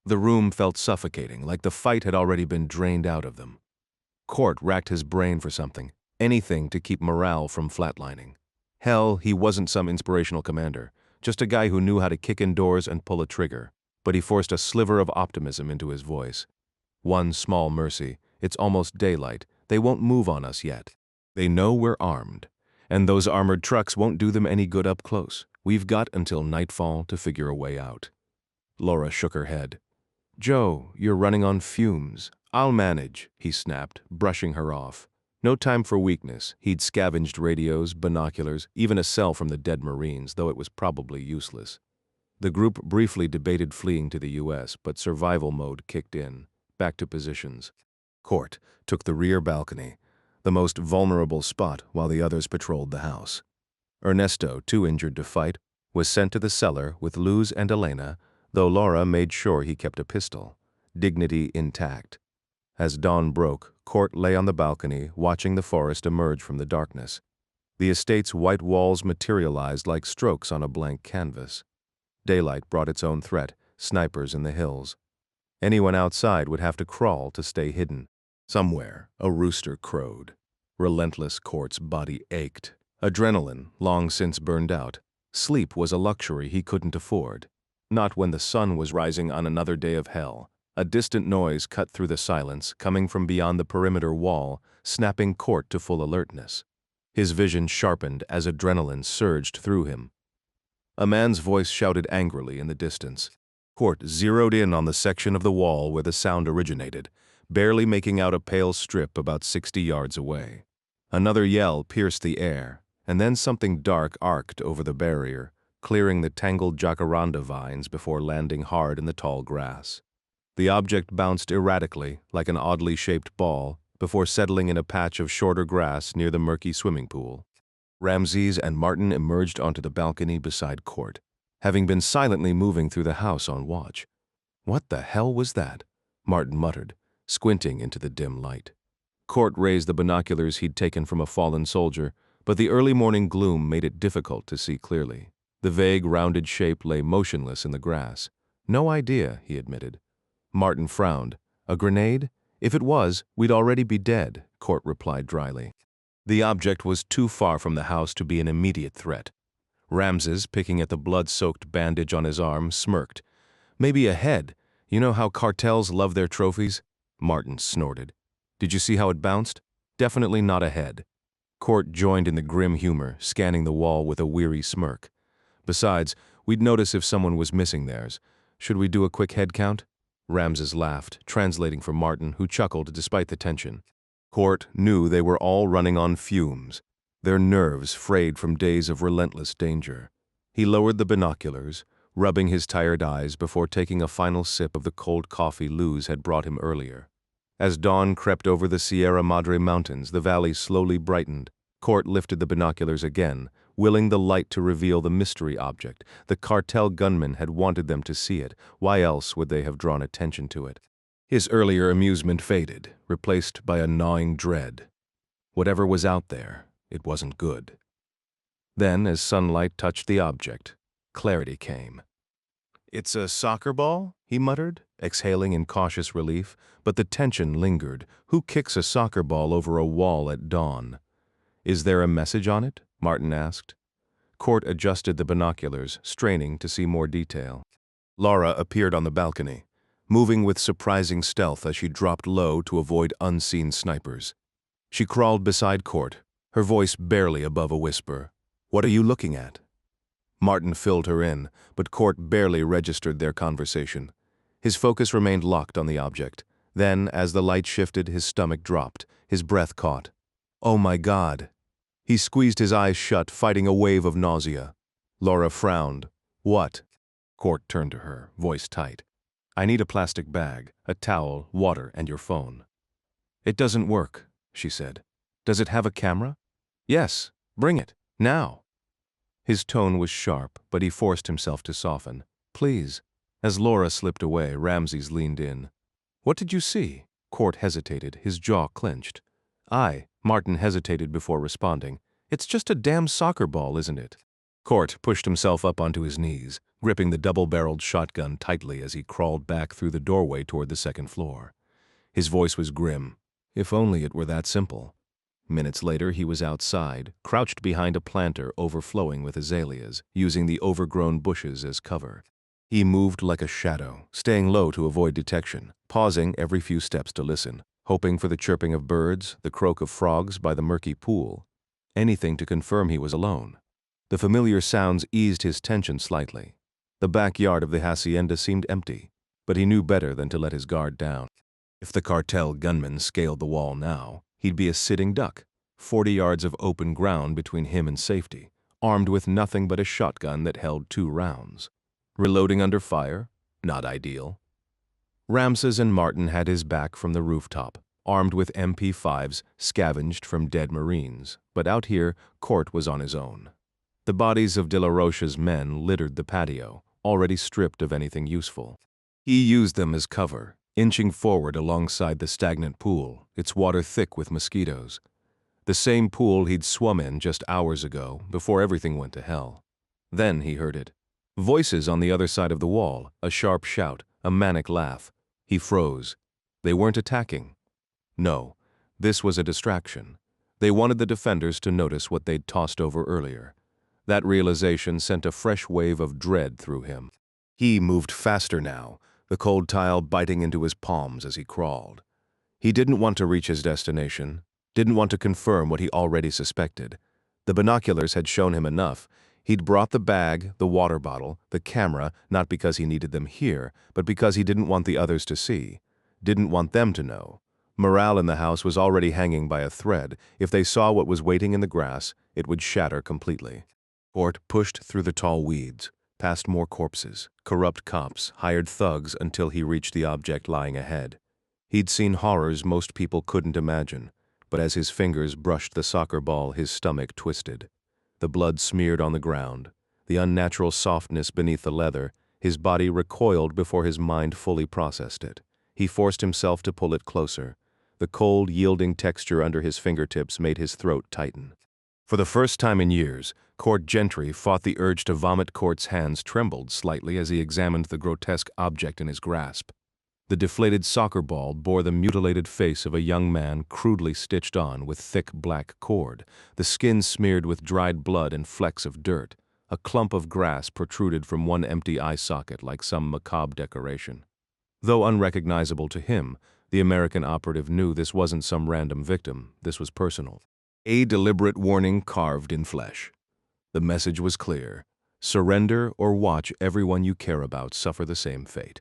The room felt suffocating, like the fight had already been drained out of them. Court racked his brain for something, anything to keep morale from flatlining. Hell, he wasn't some inspirational commander, just a guy who knew how to kick in doors and pull a trigger, but he forced a sliver of optimism into his voice. "One small mercy. It's almost daylight. They won't move on us yet. They know we're armed. And those armored trucks won't do them any good up close. We've got until nightfall to figure a way out." Laura shook her head. "Joe, you're running on fumes. I'll manage," he snapped, brushing her off. No time for weakness. He'd scavenged radios, binoculars, even a cell from the dead Marines, though it was probably useless. The group briefly debated fleeing to the U.S., but survival mode kicked in. Back to positions. Court took the rear balcony, the most vulnerable spot, while the others patrolled the house. Ernesto, too injured to fight, was sent to the cellar with Luz and Elena, though Laura made sure he kept a pistol, dignity intact. As dawn broke, Court lay on the balcony, watching the forest emerge from the darkness. The estate's white walls materialized like strokes on a blank canvas. Daylight brought its own threat, snipers in the hills. Anyone outside would have to crawl to stay hidden. Somewhere, a rooster crowed. Relentless Court's body ached. Adrenaline, long since burned out. Sleep was a luxury he couldn't afford. Not when the sun was rising on another day of hell. A distant noise cut through the silence, coming from beyond the perimeter wall, snapping Court to full alertness. His vision sharpened as adrenaline surged through him. A man's voice shouted angrily in the distance. Court zeroed in on the section of the wall where the sound originated, barely making out a pale strip about 60 yards away. Another yell pierced the air, and then something dark arced over the barrier, clearing the tangled jacaranda vines before landing hard in the tall grass. The object bounced erratically, like an oddly shaped ball, before settling in a patch of shorter grass near the murky swimming pool. Ramses and Martin emerged onto the balcony beside Court, having been silently moving through the house on watch. "What the hell was that?" Martin muttered, squinting into the dim light. Court raised the binoculars he'd taken from a fallen soldier, but the early morning gloom made it difficult to see clearly. The vague, rounded shape lay motionless in the grass. "No idea," he admitted. Martin frowned. "A grenade? If it was, we'd already be dead," Court replied dryly. The object was too far from the house to be an immediate threat. Ramses, picking at the blood-soaked bandage on his arm, smirked. "Maybe a head. You know how cartels love their trophies?" Martin snorted. "Did you see how it bounced? Definitely not a head." Court joined in the grim humor, scanning the wall with a weary smirk. "Besides, we'd notice if someone was missing theirs. Should we do a quick head count?" Ramses laughed, translating for Martin, who chuckled despite the tension. Court knew they were all running on fumes, their nerves frayed from days of relentless danger. He lowered the binoculars, rubbing his tired eyes before taking a final sip of the cold coffee Luz had brought him earlier. As dawn crept over the Sierra Madre Mountains, the valley slowly brightened. Court lifted the binoculars again, willing the light to reveal the mystery object. The cartel gunman had wanted them to see it. Why else would they have drawn attention to it? His earlier amusement faded, replaced by a gnawing dread. Whatever was out there, it wasn't good. Then, as sunlight touched the object, clarity came. "It's a soccer ball?" he muttered, exhaling in cautious relief, but the tension lingered. Who kicks a soccer ball over a wall at dawn? "Is there a message on it?" Martin asked. Court adjusted the binoculars, straining to see more detail. Laura appeared on the balcony, moving with surprising stealth as she dropped low to avoid unseen snipers. She crawled beside Court, her voice barely above a whisper. "What are you looking at?" Martin filled her in, but Court barely registered their conversation. His focus remained locked on the object. Then, as the light shifted, his stomach dropped, his breath caught. "Oh my God!" He squeezed his eyes shut, fighting a wave of nausea. Laura frowned. "What?" Court turned to her, voice tight. "I need a plastic bag, a towel, water, and your phone." "It doesn't work," she said. "Does it have a camera?" "Yes, bring it, now." His tone was sharp, but he forced himself to soften. "Please." As Laura slipped away, Ramses leaned in. "What did you see?" Court hesitated, his jaw clenched. Martin hesitated before responding. "It's just a damn soccer ball, isn't it?" Court pushed himself up onto his knees, gripping the double-barreled shotgun tightly as he crawled back through the doorway toward the second floor. His voice was grim. If only it were that simple. Minutes later, he was outside, crouched behind a planter overflowing with azaleas, using the overgrown bushes as cover. He moved like a shadow, staying low to avoid detection, pausing every few steps to listen, hoping for the chirping of birds, the croak of frogs by the murky pool. Anything to confirm he was alone. The familiar sounds eased his tension slightly. The backyard of the hacienda seemed empty, but he knew better than to let his guard down. If the cartel gunman scaled the wall now, he'd be a sitting duck, 40 yards of open ground between him and safety, armed with nothing but a shotgun that held 2 rounds. Reloading under fire? Not ideal. Ramses and Martin had his back from the rooftop, armed with MP5s scavenged from dead Marines, but out here, Court was on his own. The bodies of De La Roche's men littered the patio, already stripped of anything useful. He used them as cover, inching forward alongside the stagnant pool, its water thick with mosquitoes. The same pool he'd swum in just hours ago, before everything went to hell. Then he heard it. Voices on the other side of the wall, a sharp shout, a manic laugh. He froze. They weren't attacking. No, this was a distraction. They wanted the defenders to notice what they'd tossed over earlier. That realization sent a fresh wave of dread through him. He moved faster now, the cold tile biting into his palms as he crawled. He didn't want to reach his destination, didn't want to confirm what he already suspected. The binoculars had shown him enough. He'd brought the bag, the water bottle, the camera, not because he needed them here, but because he didn't want the others to see, didn't want them to know. Morale in the house was already hanging by a thread. If they saw what was waiting in the grass, it would shatter completely. Court pushed through the tall weeds, past more corpses, corrupt cops, hired thugs until he reached the object lying ahead. He'd seen horrors most people couldn't imagine, but as his fingers brushed the soccer ball, his stomach twisted. The blood smeared on the ground, the unnatural softness beneath the leather. His body recoiled before his mind fully processed it. He forced himself to pull it closer. The cold, yielding texture under his fingertips made his throat tighten. For the first time in years, Court Gentry fought the urge to vomit. Court's hands trembled slightly as he examined the grotesque object in his grasp. The deflated soccer ball bore the mutilated face of a young man crudely stitched on with thick black cord, the skin smeared with dried blood and flecks of dirt. A clump of grass protruded from one empty eye socket like some macabre decoration. Though unrecognizable to him, the American operative knew this wasn't some random victim, this was personal. A deliberate warning carved in flesh. The message was clear: surrender or watch everyone you care about suffer the same fate.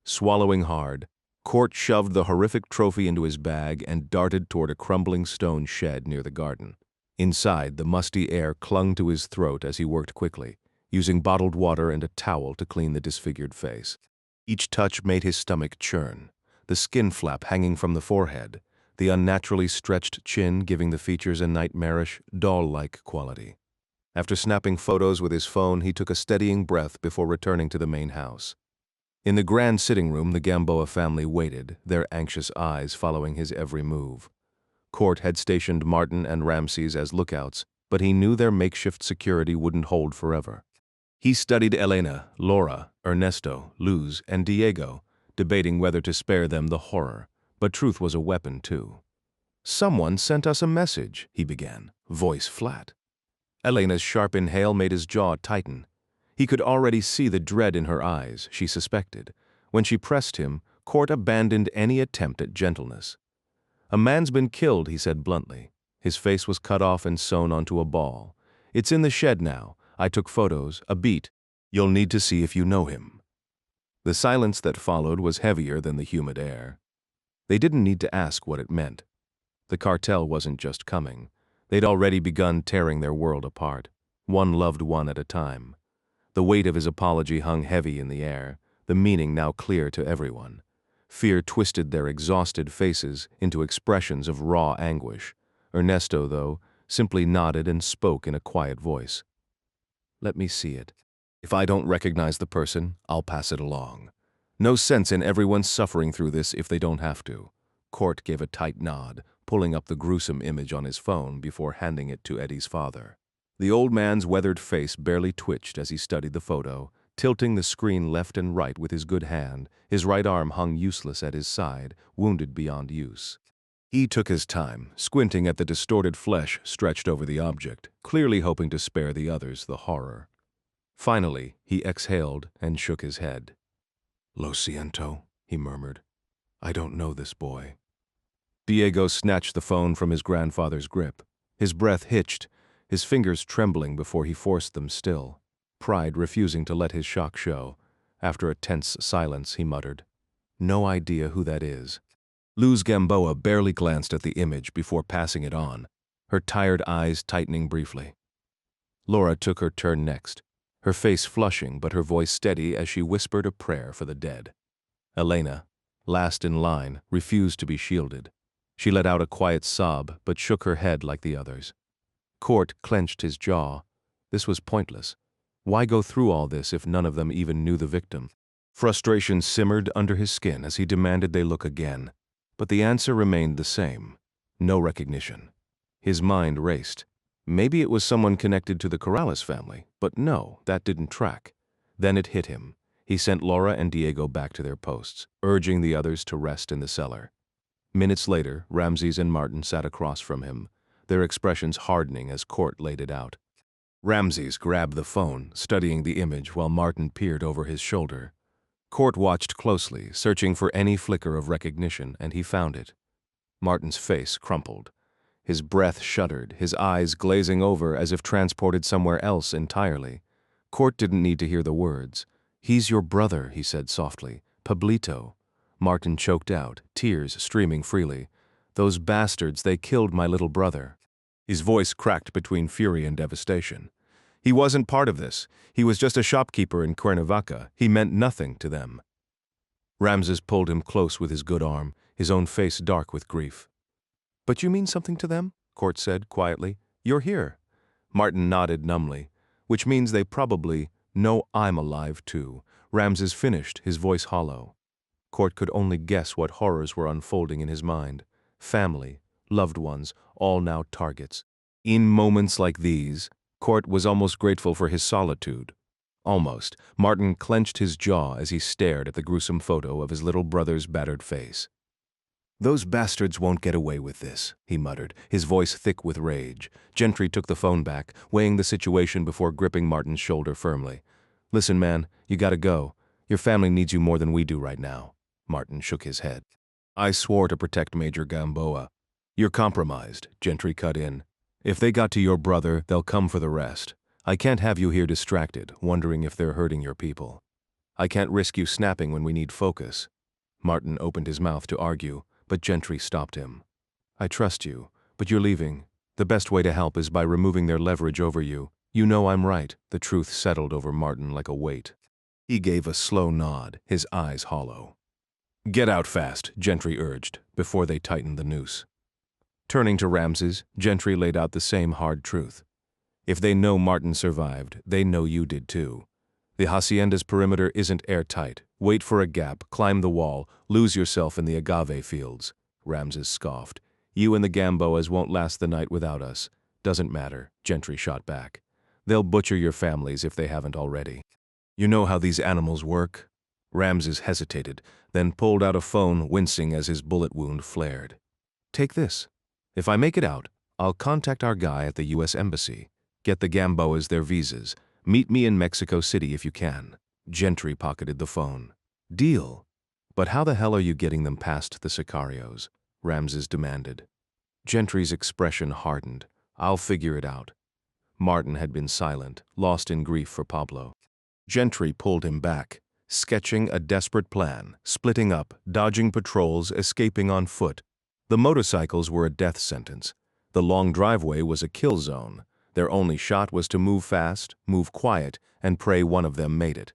Swallowing hard, Court shoved the horrific trophy into his bag and darted toward a crumbling stone shed near the garden. Inside, the musty air clung to his throat as he worked quickly, using bottled water and a towel to clean the disfigured face. Each touch made his stomach churn, the skin flap hanging from the forehead, the unnaturally stretched chin giving the features a nightmarish, doll-like quality. After snapping photos with his phone, he took a steadying breath before returning to the main house. In the grand sitting room, the Gamboa family waited, their anxious eyes following his every move. Court had stationed Martin and Ramses as lookouts, but he knew their makeshift security wouldn't hold forever. He studied Elena, Laura, Ernesto, Luz, and Diego, debating whether to spare them the horror, but truth was a weapon too. "Someone sent us a message," he began, voice flat. Elena's sharp inhale made his jaw tighten. He could already see the dread in her eyes, she suspected. When she pressed him, Court abandoned any attempt at gentleness. "A man's been killed," he said bluntly. His face was cut off and sewn onto a ball. "It's in the shed now. I took photos, a beat. You'll need to see if you know him." The silence that followed was heavier than the humid air. They didn't need to ask what it meant. The cartel wasn't just coming. They'd already begun tearing their world apart, one loved one at a time. The weight of his apology hung heavy in the air, the meaning now clear to everyone. Fear twisted their exhausted faces into expressions of raw anguish. Ernesto, though, simply nodded and spoke in a quiet voice. "Let me see it. If I don't recognize the person, I'll pass it along. No sense in everyone suffering through this if they don't have to." Court gave a tight nod, pulling up the gruesome image on his phone before handing it to Eddie's father. The old man's weathered face barely twitched as he studied the photo, tilting the screen left and right with his good hand. His right arm hung useless at his side, wounded beyond use. He took his time, squinting at the distorted flesh stretched over the object, clearly hoping to spare the others the horror. Finally, he exhaled and shook his head. "Lo siento," he murmured. "I don't know this boy." Diego snatched the phone from his grandfather's grip. His breath hitched, his fingers trembling before he forced them still, pride refusing to let his shock show. After a tense silence, he muttered, "No idea who that is." Luz Gamboa barely glanced at the image before passing it on, her tired eyes tightening briefly. Laura took her turn next, her face flushing but her voice steady as she whispered a prayer for the dead. Elena, last in line, refused to be shielded. She let out a quiet sob but shook her head like the others. Court clenched his jaw. This was pointless. Why go through all this if none of them even knew the victim? Frustration simmered under his skin as he demanded they look again. But the answer remained the same. No recognition. His mind raced. Maybe it was someone connected to the Corrales family, but no, that didn't track. Then it hit him. He sent Laura and Diego back to their posts, urging the others to rest in the cellar. Minutes later, Ramses and Martin sat across from him, their expressions hardening as Court laid it out. Ramses grabbed the phone, studying the image while Martin peered over his shoulder. Court watched closely, searching for any flicker of recognition, and he found it. Martin's face crumpled. His breath shuddered, his eyes glazing over as if transported somewhere else entirely. Court didn't need to hear the words. "He's your brother," he said softly. "Pablito." Martin choked out, tears streaming freely. "Those bastards, they killed my little brother." His voice cracked between fury and devastation. He wasn't part of this. He was just a shopkeeper in Cuernavaca. He meant nothing to them. Ramses pulled him close with his good arm, his own face dark with grief. "But you mean something to them?" Court said quietly. "You're here." Martin nodded numbly. "Which means they probably know I'm alive too." Ramses finished, his voice hollow. Court could only guess what horrors were unfolding in his mind. Family, loved ones, all now targets. In moments like these, Court was almost grateful for his solitude. Almost. Martin clenched his jaw as he stared at the gruesome photo of his little brother's battered face. "Those bastards won't get away with this," he muttered, his voice thick with rage. Gentry took the phone back, weighing the situation before gripping Martin's shoulder firmly. "Listen, man, you gotta go. Your family needs you more than we do right now." Martin shook his head. "I swore to protect Major Gamboa." "You're compromised," Gentry cut in. "If they got to your brother, they'll come for the rest. I can't have you here distracted, wondering if they're hurting your people. I can't risk you snapping when we need focus." Martin opened his mouth to argue, but Gentry stopped him. "I trust you, but you're leaving. The best way to help is by removing their leverage over you. You know I'm right." The truth settled over Martin like a weight. He gave a slow nod, his eyes hollow. "Get out fast," Gentry urged, before they tightened the noose. Turning to Ramses, Gentry laid out the same hard truth. If they know Martin survived, they know you did too. The hacienda's perimeter isn't airtight. Wait for a gap, climb the wall, lose yourself in the agave fields. Ramses scoffed. You and the Gamboas won't last the night without us. Doesn't matter, Gentry shot back. They'll butcher your families if they haven't already. You know how these animals work? Ramses hesitated, then pulled out a phone, wincing as his bullet wound flared. Take this. If I make it out, I'll contact our guy at the U.S. Embassy. Get the Gamboas their visas. Meet me in Mexico City if you can. Gentry pocketed the phone. Deal. But how the hell are you getting them past the Sicarios? Ramses demanded. Gentry's expression hardened. I'll figure it out. Martin had been silent, lost in grief for Pablo. Gentry pulled him back, sketching a desperate plan, splitting up, dodging patrols, escaping on foot. The motorcycles were a death sentence. The long driveway was a kill zone. Their only shot was to move fast, move quiet, and pray one of them made it.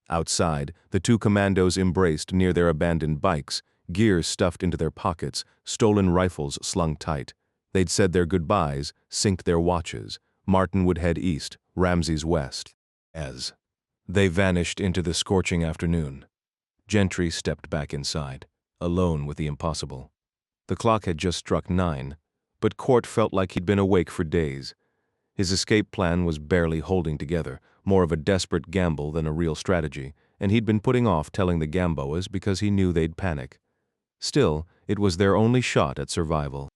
Outside, the two commandos embraced near their abandoned bikes, gear stuffed into their pockets, stolen rifles slung tight. They'd said their goodbyes, synced their watches. Martin would head east, Ramses west. As they vanished into the scorching afternoon, Gentry stepped back inside, alone with the impossible. The clock had just struck 9, but Court felt like he'd been awake for days. His escape plan was barely holding together, more of a desperate gamble than a real strategy, and he'd been putting off telling the Gamboas because he knew they'd panic. Still, it was their only shot at survival.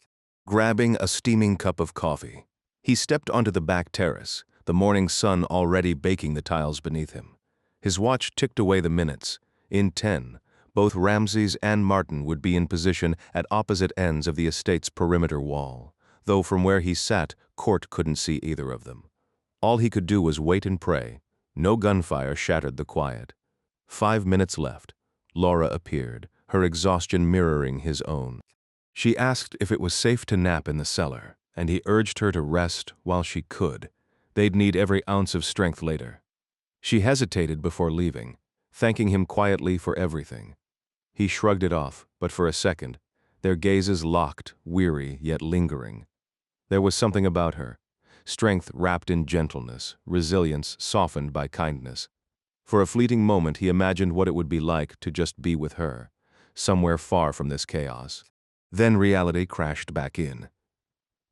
Grabbing a steaming cup of coffee, he stepped onto the back terrace, the morning sun already baking the tiles beneath him. His watch ticked away the minutes. In 10, both Ramses and Martin would be in position at opposite ends of the estate's perimeter wall, though from where he sat, Court couldn't see either of them. All he could do was wait and pray. No gunfire shattered the quiet. 5 minutes left. Laura appeared, her exhaustion mirroring his own. She asked if it was safe to nap in the cellar, and he urged her to rest while she could. They'd need every ounce of strength later. She hesitated before leaving, thanking him quietly for everything. He shrugged it off, but for a second, their gazes locked, weary yet lingering. There was something about her, strength wrapped in gentleness, resilience softened by kindness. For a fleeting moment he imagined what it would be like to just be with her, somewhere far from this chaos. Then reality crashed back in.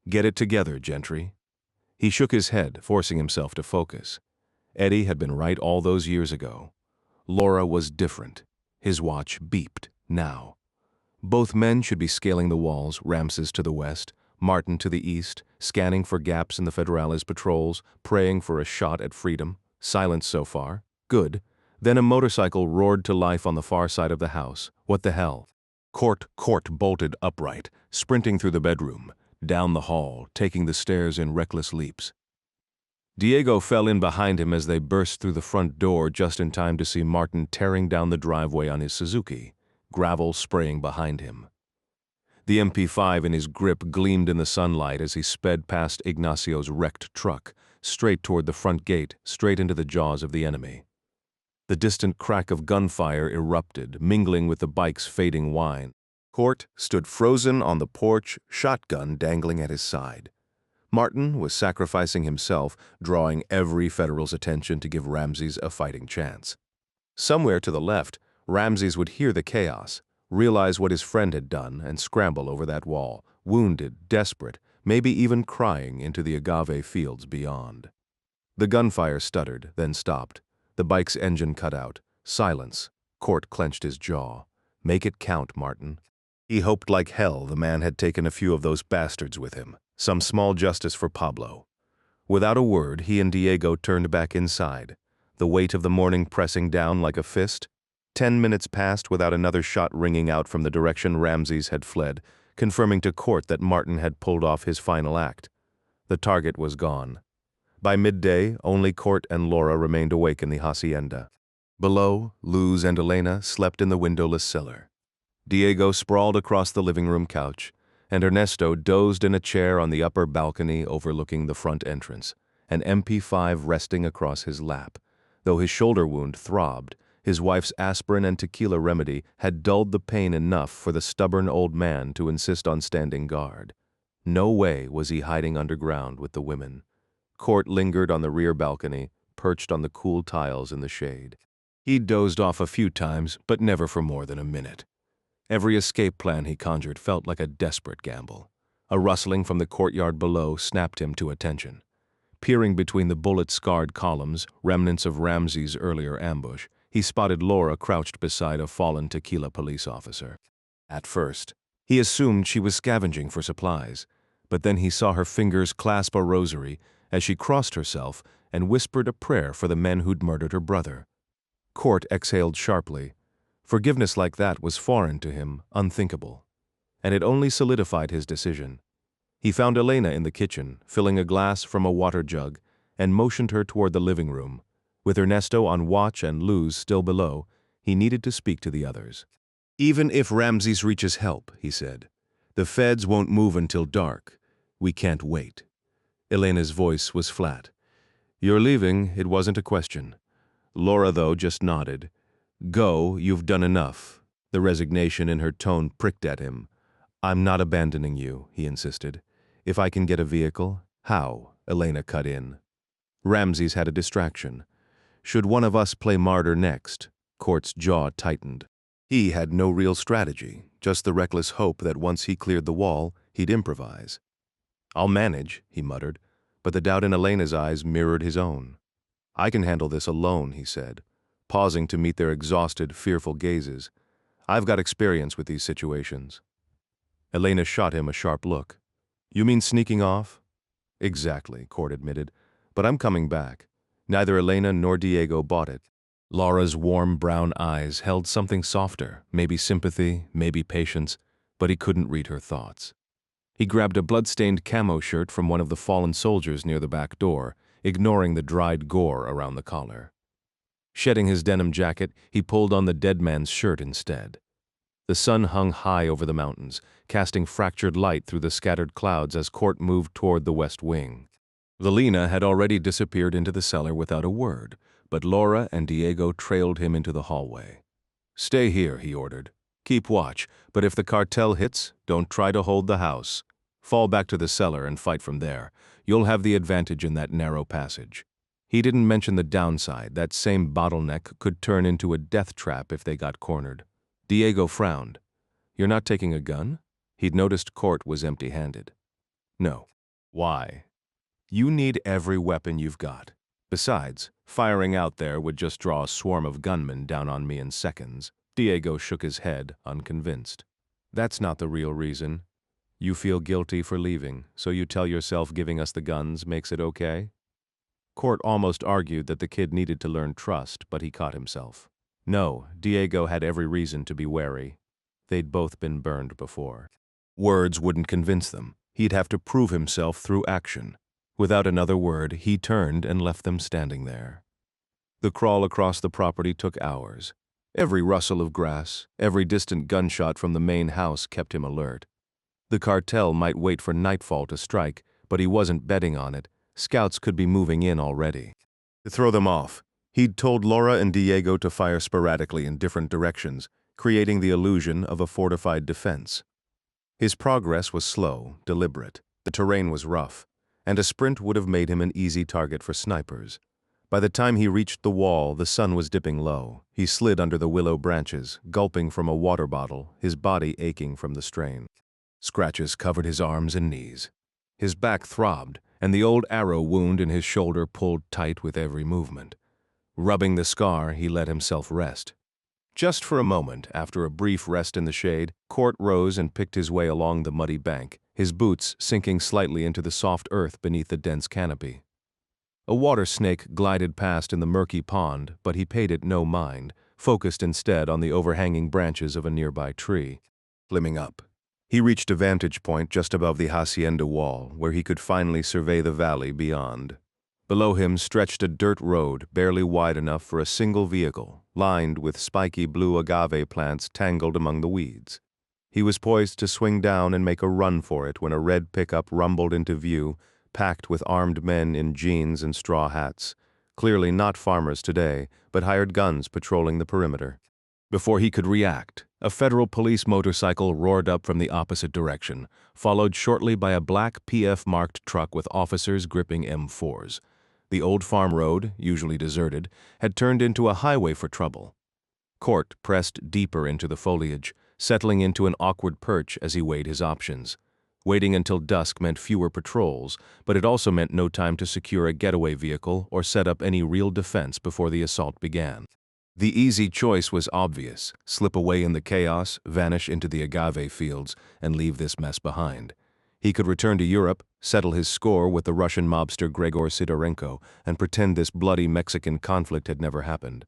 Get it together, Gentry. He shook his head, forcing himself to focus. Eddie had been right all those years ago. Laura was different. His watch beeped, now. Both men should be scaling the walls, Ramses to the west, Martin to the east, scanning for gaps in the Federales' patrols, praying for a shot at freedom. Silence so far. Good. Then a motorcycle roared to life on the far side of the house. What the hell? Court bolted upright, sprinting through the bedroom, down the hall, taking the stairs in reckless leaps. Diego fell in behind him as they burst through the front door just in time to see Martin tearing down the driveway on his Suzuki, gravel spraying behind him. The MP5 in his grip gleamed in the sunlight as he sped past Ignacio's wrecked truck, straight toward the front gate, straight into the jaws of the enemy. The distant crack of gunfire erupted, mingling with the bike's fading whine. Court stood frozen on the porch, shotgun dangling at his side. Martin was sacrificing himself, drawing every Federal's attention to give Ramses a fighting chance. Somewhere to the left, Ramses would hear the chaos, realize what his friend had done, and scramble over that wall, wounded, desperate, maybe even crying into the agave fields beyond. The gunfire stuttered, then stopped. The bike's engine cut out. Silence. Court clenched his jaw. Make it count, Martin. He hoped like hell the man had taken a few of those bastards with him. Some small justice for Pablo. Without a word, he and Diego turned back inside, the weight of the morning pressing down like a fist. 10 minutes passed without another shot ringing out from the direction Ramses had fled, confirming to Court that Martin had pulled off his final act. The target was gone. By midday, only Court and Laura remained awake in the hacienda. Below, Luz and Elena slept in the windowless cellar. Diego sprawled across the living room couch, and Ernesto dozed in a chair on the upper balcony overlooking the front entrance, an MP5 resting across his lap. Though his shoulder wound throbbed, his wife's aspirin and tequila remedy had dulled the pain enough for the stubborn old man to insist on standing guard. No way was he hiding underground with the women. Court lingered on the rear balcony, perched on the cool tiles in the shade. He dozed off a few times, but never for more than a minute. Every escape plan he conjured felt like a desperate gamble. A rustling from the courtyard below snapped him to attention. Peering between the bullet-scarred columns, remnants of Ramsey's earlier ambush, he spotted Laura crouched beside a fallen Tequila police officer. At first, he assumed she was scavenging for supplies, but then he saw her fingers clasp a rosary as she crossed herself and whispered a prayer for the men who'd murdered her brother. Court exhaled sharply. Forgiveness like that was foreign to him, unthinkable. And it only solidified his decision. He found Elena in the kitchen, filling a glass from a water jug, and motioned her toward the living room. With Ernesto on watch and Luz still below, he needed to speak to the others. "Even if Ramses reaches help," he said, "the feds won't move until dark. We can't wait." Elena's voice was flat. "You're leaving, it wasn't a question." Laura, though, just nodded. "Go, you've done enough." The resignation in her tone pricked at him. "I'm not abandoning you," he insisted. "If I can get a vehicle." "How?" Elena cut in. Ramses had a distraction. "Should one of us play martyr next?" Court's jaw tightened. He had no real strategy, just the reckless hope that once he cleared the wall, he'd improvise. "I'll manage," he muttered, but the doubt in Elena's eyes mirrored his own. "I can handle this alone," he said, pausing to meet their exhausted, fearful gazes. "I've got experience with these situations." Elena shot him a sharp look. "You mean sneaking off?" "Exactly," Court admitted, "but I'm coming back." Neither Elena nor Diego bought it. Laura's warm brown eyes held something softer, maybe sympathy, maybe patience, but he couldn't read her thoughts. He grabbed a blood-stained camo shirt from one of the fallen soldiers near the back door, ignoring the dried gore around the collar. Shedding his denim jacket, he pulled on the dead man's shirt instead. The sun hung high over the mountains, casting fractured light through the scattered clouds as Court moved toward the west wing. Velina had already disappeared into the cellar without a word, but Laura and Diego trailed him into the hallway. "Stay here," he ordered. "Keep watch, but if the cartel hits, don't try to hold the house. Fall back to the cellar and fight from there. You'll have the advantage in that narrow passage." He didn't mention the downside. That same bottleneck could turn into a death trap if they got cornered. Diego frowned. "You're not taking a gun?" He'd noticed Court was empty-handed. "No." "Why?" "You need every weapon you've got. Besides, firing out there would just draw a swarm of gunmen down on me in seconds." Diego shook his head, unconvinced. "That's not the real reason. You feel guilty for leaving, so you tell yourself giving us the guns makes it okay?" Court almost argued that the kid needed to learn trust, but he caught himself. No, Diego had every reason to be wary. They'd both been burned before. Words wouldn't convince them. He'd have to prove himself through action. Without another word, he turned and left them standing there. The crawl across the property took hours. Every rustle of grass, every distant gunshot from the main house kept him alert. The cartel might wait for nightfall to strike, but he wasn't betting on it. Scouts could be moving in already. To throw them off, he'd told Laura and Diego to fire sporadically in different directions, creating the illusion of a fortified defense. His progress was slow, deliberate. The terrain was rough, and a sprint would have made him an easy target for snipers. By the time he reached the wall, the sun was dipping low. He slid under the willow branches, gulping from a water bottle, his body aching from the strain. Scratches covered his arms and knees. His back throbbed, and the old arrow wound in his shoulder pulled tight with every movement. Rubbing the scar, he let himself rest. Just for a moment, after a brief rest in the shade, Court rose and picked his way along the muddy bank, his boots sinking slightly into the soft earth beneath the dense canopy. A water snake glided past in the murky pond, but he paid it no mind, focused instead on the overhanging branches of a nearby tree. Climbing up, he reached a vantage point just above the hacienda wall, where he could finally survey the valley beyond. Below him stretched a dirt road barely wide enough for a single vehicle, lined with spiky blue agave plants tangled among the weeds. He was poised to swing down and make a run for it when a red pickup rumbled into view, packed with armed men in jeans and straw hats. Clearly not farmers today, but hired guns patrolling the perimeter. Before he could react, A federal police motorcycle roared up from the opposite direction, followed shortly by a black PF-marked truck with officers gripping M4s. The old farm road, usually deserted, had turned into a highway for trouble. Court pressed deeper into the foliage, settling into an awkward perch as he weighed his options. Waiting until dusk meant fewer patrols, but it also meant no time to secure a getaway vehicle or set up any real defense before the assault began. The easy choice was obvious: slip away in the chaos, vanish into the agave fields, and leave this mess behind. He could return to Europe, settle his score with the Russian mobster Gregor Sidorenko, and pretend this bloody Mexican conflict had never happened.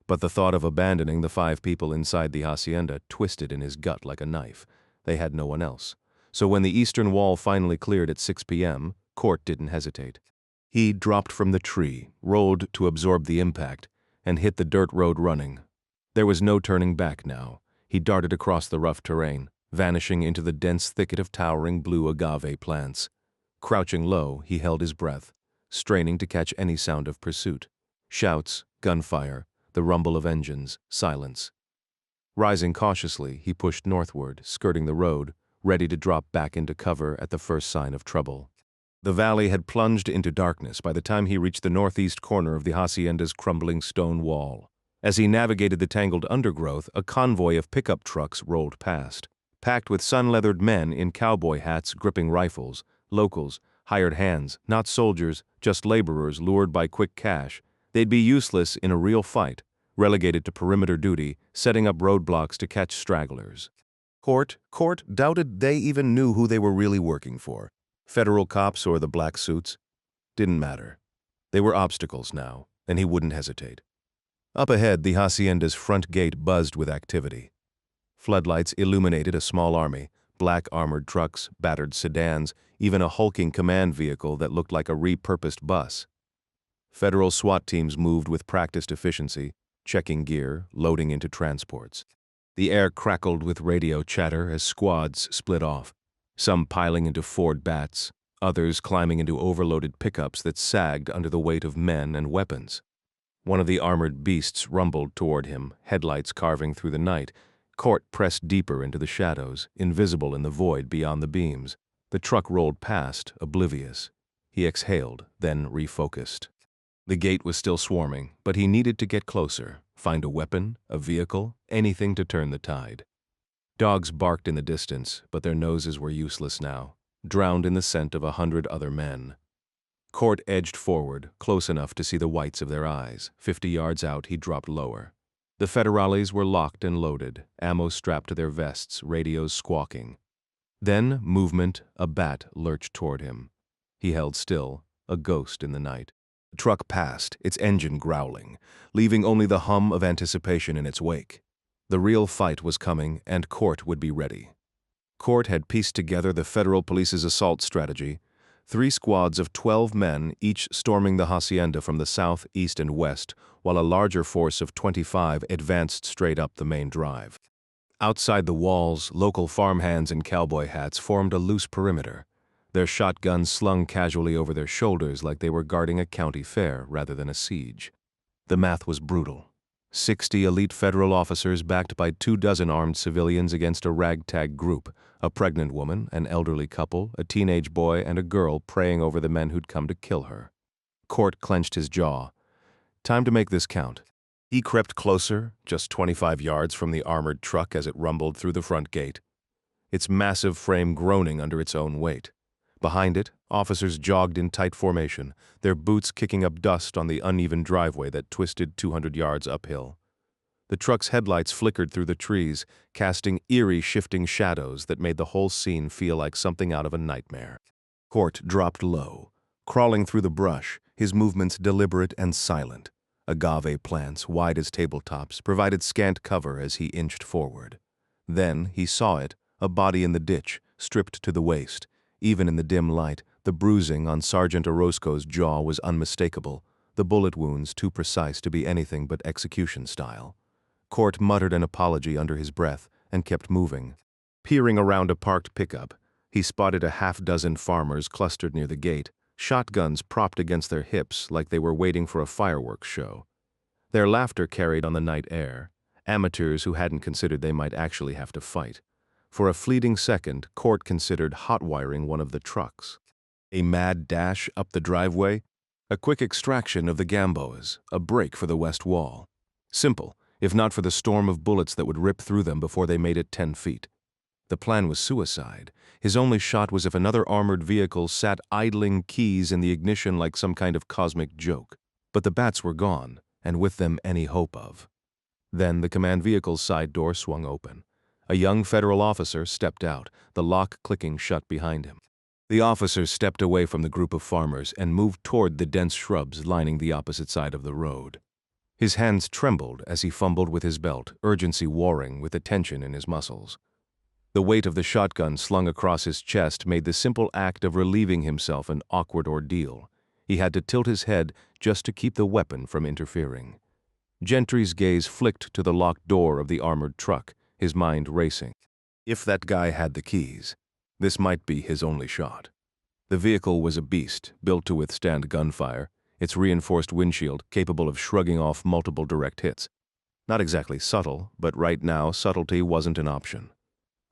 But the thought of abandoning the 5 people inside the hacienda twisted in his gut like a knife. They had no one else. So when the eastern wall finally cleared at 6 p.m., Court didn't hesitate. He dropped from the tree, rolled to absorb the impact, and hit the dirt road running. There was no turning back now. He darted across the rough terrain, vanishing into the dense thicket of towering blue agave plants. Crouching low, he held his breath, straining to catch any sound of pursuit. Shouts, gunfire, the rumble of engines, silence. Rising cautiously, he pushed northward, skirting the road, ready to drop back into cover at the first sign of trouble. The valley had plunged into darkness by the time he reached the northeast corner of the hacienda's crumbling stone wall. As he navigated the tangled undergrowth, a convoy of pickup trucks rolled past, packed with sun-leathered men in cowboy hats gripping rifles, locals, hired hands, not soldiers, just laborers lured by quick cash. They'd be useless in a real fight, relegated to perimeter duty, setting up roadblocks to catch stragglers. Court doubted they even knew who they were really working for. Federal cops or the black suits? Didn't matter. They were obstacles now, and he wouldn't hesitate. Up ahead, the hacienda's front gate buzzed with activity. Floodlights illuminated a small army, black armored trucks, battered sedans, even a hulking command vehicle that looked like a repurposed bus. Federal SWAT teams moved with practiced efficiency, checking gear, loading into transports. The air crackled with radio chatter as squads split off, some piling into Ford Bats, others climbing into overloaded pickups that sagged under the weight of men and weapons. One of the armored beasts rumbled toward him, headlights carving through the night. Court pressed deeper into the shadows, invisible in the void beyond the beams. The truck rolled past, oblivious. He exhaled, then refocused. The gate was still swarming, but he needed to get closer, find a weapon, a vehicle, anything to turn the tide. Dogs barked in the distance, but their noses were useless now, drowned in the scent of 100 other men. Court edged forward, close enough to see the whites of their eyes. 50 yards out, he dropped lower. The federales were locked and loaded, ammo strapped to their vests, radios squawking. Then, movement, a bat lurched toward him. He held still, a ghost in the night. The truck passed, its engine growling, leaving only the hum of anticipation in its wake. The real fight was coming, and Court would be ready. Court had pieced together the federal police's assault strategy: 3 squads of 12 men, each storming the hacienda from the south, east, and west, while a larger force of 25 advanced straight up the main drive. Outside the walls, local farmhands in cowboy hats formed a loose perimeter, their shotguns slung casually over their shoulders like they were guarding a county fair rather than a siege. The math was brutal. 60 elite federal officers backed by 24 armed civilians against a ragtag group, a pregnant woman, an elderly couple, a teenage boy, and a girl praying over the men who'd come to kill her. Court clenched his jaw. Time to make this count. He crept closer, just 25 yards from the armored truck as it rumbled through the front gate, its massive frame groaning under its own weight. Behind it, officers jogged in tight formation, their boots kicking up dust on the uneven driveway that twisted 200 yards uphill. The truck's headlights flickered through the trees, casting eerie shifting shadows that made the whole scene feel like something out of a nightmare. Court dropped low, crawling through the brush, his movements deliberate and silent. Agave plants, wide as tabletops, provided scant cover as he inched forward. Then he saw it, a body in the ditch, stripped to the waist. Even in the dim light, the bruising on Sergeant Orozco's jaw was unmistakable, the bullet wounds too precise to be anything but execution style. Court muttered an apology under his breath and kept moving. Peering around a parked pickup, he spotted a half-dozen farmers clustered near the gate, shotguns propped against their hips like they were waiting for a fireworks show. Their laughter carried on the night air, amateurs who hadn't considered they might actually have to fight. For a fleeting second, Court considered hot-wiring one of the trucks. A mad dash up the driveway, a quick extraction of the Gambos, a break for the west wall. Simple, if not for the storm of bullets that would rip through them before they made it 10 feet. The plan was suicide. His only shot was if another armored vehicle sat idling keys in the ignition like some kind of cosmic joke. But the bats were gone, and with them any hope of. Then the command vehicle's side door swung open. A young federal officer stepped out, the lock clicking shut behind him. The officer stepped away from the group of farmers and moved toward the dense shrubs lining the opposite side of the road. His hands trembled as he fumbled with his belt, urgency warring with the tension in his muscles. The weight of the shotgun slung across his chest made the simple act of relieving himself an awkward ordeal. He had to tilt his head just to keep the weapon from interfering. Gentry's gaze flicked to the locked door of the armored truck, his mind racing. If that guy had the keys, this might be his only shot. The vehicle was a beast, built to withstand gunfire, its reinforced windshield capable of shrugging off multiple direct hits. Not exactly subtle, but right now subtlety wasn't an option.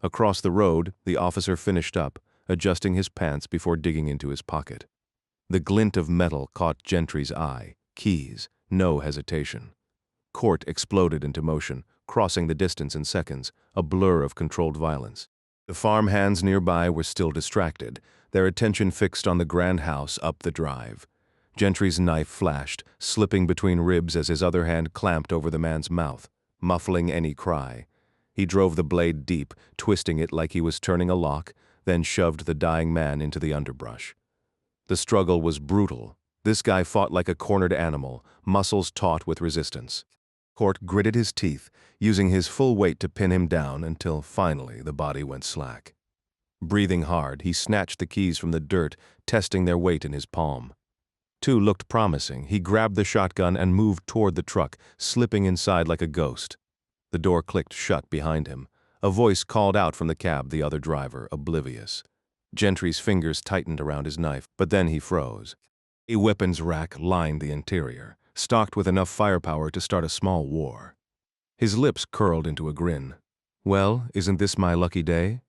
Across the road, the officer finished up, adjusting his pants before digging into his pocket. The glint of metal caught Gentry's eye. Keys, no hesitation. Court exploded into motion, crossing the distance in seconds, a blur of controlled violence. The farm hands nearby were still distracted, their attention fixed on the grand house up the drive. Gentry's knife flashed, slipping between ribs as his other hand clamped over the man's mouth, muffling any cry. He drove the blade deep, twisting it like he was turning a lock, then shoved the dying man into the underbrush. The struggle was brutal. This guy fought like a cornered animal, muscles taut with resistance. Court gritted his teeth, using his full weight to pin him down until finally the body went slack. Breathing hard, he snatched the keys from the dirt, testing their weight in his palm. Two looked promising. He grabbed the shotgun and moved toward the truck, slipping inside like a ghost. The door clicked shut behind him. A voice called out from the cab, the other driver, oblivious. Gentry's fingers tightened around his knife, but then he froze. A weapons rack lined the interior, stocked with enough firepower to start a small war. His lips curled into a grin. Well, isn't this my lucky day?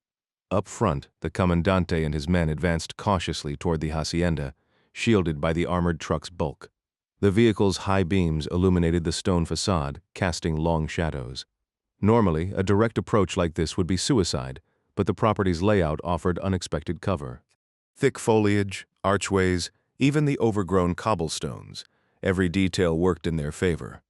Up front, the Comandante and his men advanced cautiously toward the hacienda, shielded by the armored truck's bulk. The vehicle's high beams illuminated the stone facade, casting long shadows. Normally, a direct approach like this would be suicide, but the property's layout offered unexpected cover. Thick foliage, archways, even the overgrown cobblestones, every detail worked in their favor.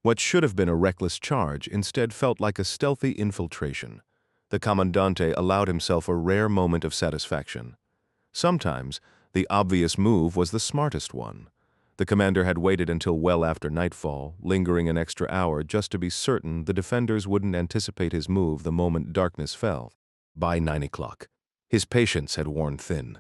What should have been a reckless charge instead felt like a stealthy infiltration. The Comandante allowed himself a rare moment of satisfaction. Sometimes, the obvious move was the smartest one. The commander had waited until well after nightfall, lingering an extra hour just to be certain the defenders wouldn't anticipate his move the moment darkness fell. By 9 o'clock, his patience had worn thin.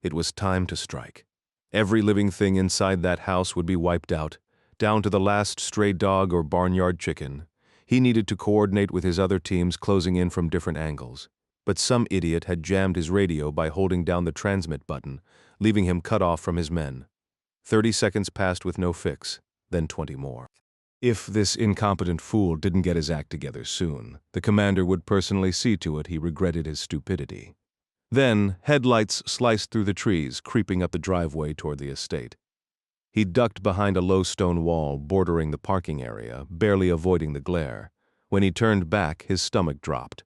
It was time to strike. Every living thing inside that house would be wiped out, down to the last stray dog or barnyard chicken. He needed to coordinate with his other teams closing in from different angles. But some idiot had jammed his radio by holding down the transmit button, leaving him cut off from his men. 30 seconds passed with no fix, then 20 more. If this incompetent fool didn't get his act together soon, the commander would personally see to it he regretted his stupidity. Then, headlights sliced through the trees, creeping up the driveway toward the estate. He ducked behind a low stone wall bordering the parking area, barely avoiding the glare. When he turned back, his stomach dropped.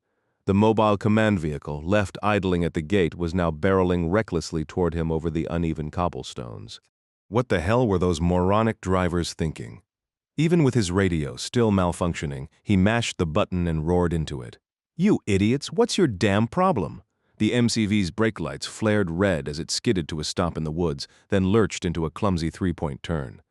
The mobile command vehicle, left idling at the gate, was now barreling recklessly toward him over the uneven cobblestones. What the hell were those moronic drivers thinking? Even with his radio still malfunctioning, he mashed the button and roared into it. "You idiots, what's your damn problem?" The MCV's brake lights flared red as it skidded to a stop in the woods, then lurched into a clumsy three-point turn.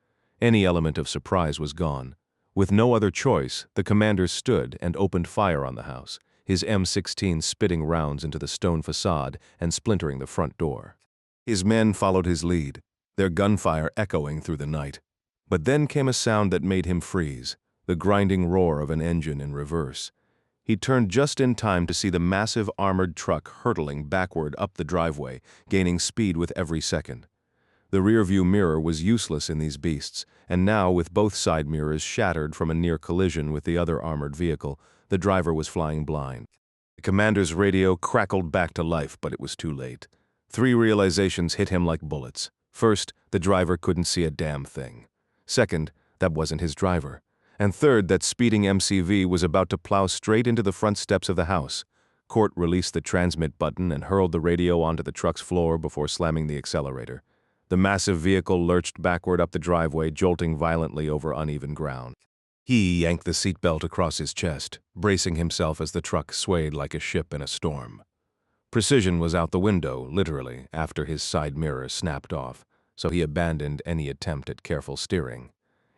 Any element of surprise was gone. With no other choice, the commander stood and opened fire on the house, his M16 spitting rounds into the stone facade and splintering the front door. His men followed his lead, their gunfire echoing through the night. But then came a sound that made him freeze, the grinding roar of an engine in reverse. He turned just in time to see the massive armored truck hurtling backward up the driveway, gaining speed with every second. The rearview mirror was useless in these beasts, and now, with both side mirrors shattered from a near collision with the other armored vehicle, the driver was flying blind. The commander's radio crackled back to life, but it was too late. 3 realizations hit him like bullets. First, the driver couldn't see a damn thing. Second, that wasn't his driver. And third, that speeding MCV was about to plow straight into the front steps of the house. Court released the transmit button and hurled the radio onto the truck's floor before slamming the accelerator. The massive vehicle lurched backward up the driveway, jolting violently over uneven ground. He yanked the seatbelt across his chest, bracing himself as the truck swayed like a ship in a storm. Precision was out the window, literally, after his side mirror snapped off, so he abandoned any attempt at careful steering.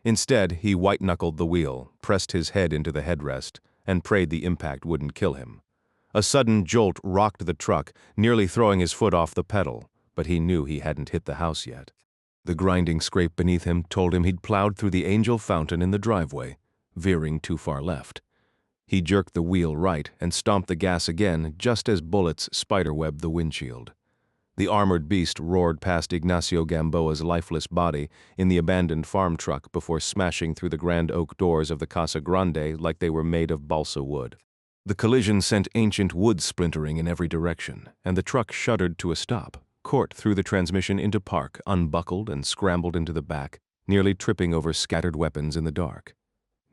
Instead, he white-knuckled the wheel, pressed his head into the headrest, and prayed the impact wouldn't kill him. A sudden jolt rocked the truck, nearly throwing his foot off the pedal, but he knew he hadn't hit the house yet. The grinding scrape beneath him told him he'd plowed through the Angel Fountain in the driveway, veering too far left. He jerked the wheel right and stomped the gas again just as bullets spiderwebbed the windshield. The armored beast roared past Ignacio Gamboa's lifeless body in the abandoned farm truck before smashing through the grand oak doors of the Casa Grande like they were made of balsa wood. The collision sent ancient wood splintering in every direction, and the truck shuddered to a stop. Court threw the transmission into park, unbuckled, and scrambled into the back, nearly tripping over scattered weapons in the dark.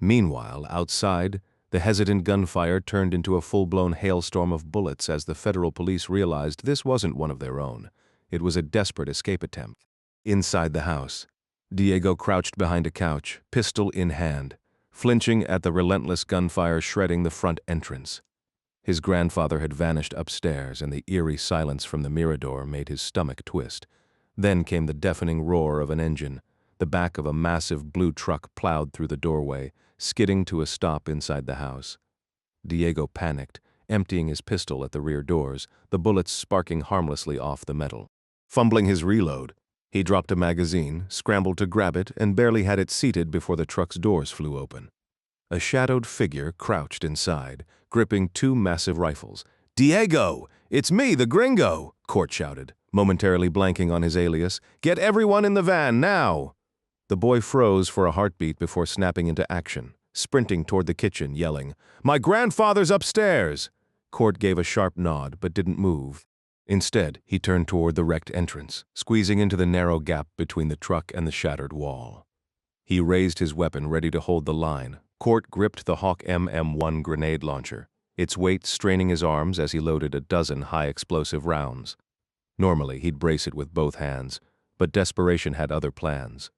Meanwhile, outside, the hesitant gunfire turned into a full-blown hailstorm of bullets as the federal police realized this wasn't one of their own. It was a desperate escape attempt. Inside the house, Diego crouched behind a couch, pistol in hand, flinching at the relentless gunfire shredding the front entrance. His grandfather had vanished upstairs, and the eerie silence from the mirador made his stomach twist. Then came the deafening roar of an engine. The back of a massive blue truck plowed through the doorway, skidding to a stop inside the house. Diego panicked, emptying his pistol at the rear doors, the bullets sparking harmlessly off the metal. Fumbling his reload, he dropped a magazine, scrambled to grab it, and barely had it seated before the truck's doors flew open. A shadowed figure crouched inside, gripping 2 massive rifles. "Diego! It's me, the gringo!" Court shouted, momentarily blanking on his alias. "Get everyone in the van, now!" The boy froze for a heartbeat before snapping into action, sprinting toward the kitchen, yelling, "My grandfather's upstairs!" Court gave a sharp nod, but didn't move. Instead, he turned toward the wrecked entrance, squeezing into the narrow gap between the truck and the shattered wall. He raised his weapon, ready to hold the line. Court gripped the Hawk MM-1 grenade launcher, its weight straining his arms as he loaded a dozen high-explosive rounds. Normally, he'd brace it with both hands, but desperation had other plans.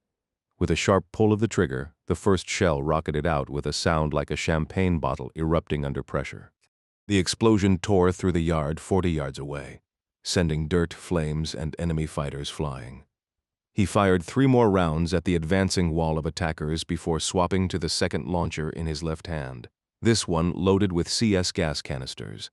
With a sharp pull of the trigger, the first shell rocketed out with a sound like a champagne bottle erupting under pressure. The explosion tore through the yard 40 yards away, sending dirt, flames, and enemy fighters flying. He fired 3 more rounds at the advancing wall of attackers before swapping to the second launcher in his left hand, this one loaded with CS gas canisters.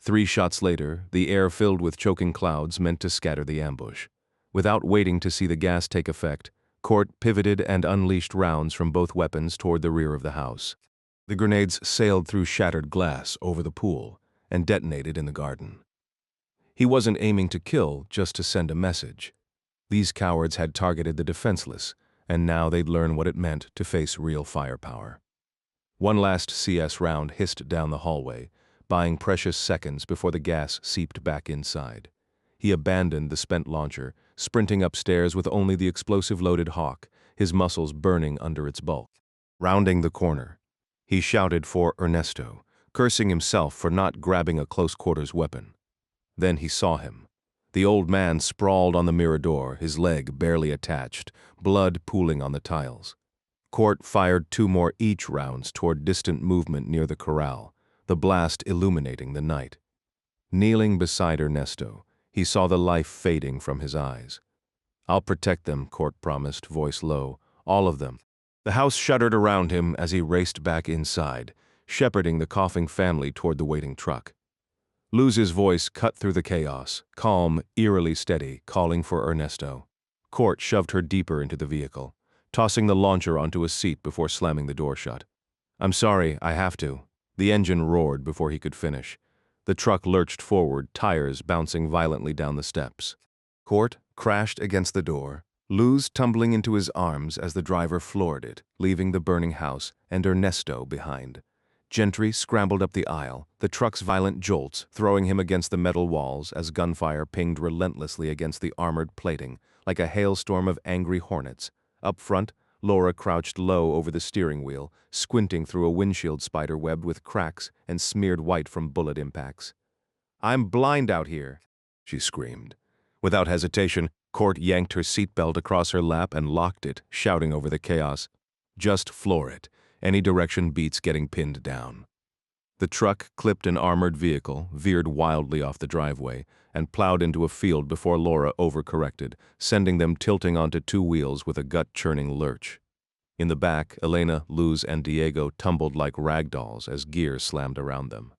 3 shots later, the air filled with choking clouds meant to scatter the ambush. Without waiting to see the gas take effect, Court pivoted and unleashed rounds from both weapons toward the rear of the house. The grenades sailed through shattered glass over the pool and detonated in the garden. He wasn't aiming to kill, just to send a message. These cowards had targeted the defenseless, and now they'd learn what it meant to face real firepower. One last CS round hissed down the hallway, buying precious seconds before the gas seeped back inside. He abandoned the spent launcher, sprinting upstairs with only the explosive-loaded Hawk, his muscles burning under its bulk. Rounding the corner, he shouted for Ernesto, cursing himself for not grabbing a close-quarters weapon. Then he saw him. The old man sprawled on the mirador, his leg barely attached, blood pooling on the tiles. Court fired 2 more each rounds toward distant movement near the corral, the blast illuminating the night. Kneeling beside Ernesto, he saw the life fading from his eyes. "I'll protect them," Court promised, voice low. "All of them." The house shuddered around him as he raced back inside, shepherding the coughing family toward the waiting truck. Luz's voice cut through the chaos, calm, eerily steady, calling for Ernesto. Court shoved her deeper into the vehicle, tossing the launcher onto a seat before slamming the door shut. "I'm sorry, I have to." The engine roared before he could finish. The truck lurched forward, tires bouncing violently down the steps. Court crashed against the door, Luz tumbling into his arms as the driver floored it, leaving the burning house and Ernesto behind. Gentry scrambled up the aisle, the truck's violent jolts throwing him against the metal walls as gunfire pinged relentlessly against the armored plating, like a hailstorm of angry hornets. Up front, Laura crouched low over the steering wheel, squinting through a windshield spider webbed with cracks and smeared white from bullet impacts. "I'm blind out here," she screamed. Without hesitation, Court yanked her seatbelt across her lap and locked it, shouting over the chaos, "Just floor it. Any direction beats getting pinned down." The truck clipped an armored vehicle, veered wildly off the driveway, and plowed into a field before Laura overcorrected, sending them tilting onto two wheels with a gut-churning lurch. In the back, Elena, Luz, and Diego tumbled like rag dolls as gear slammed around them.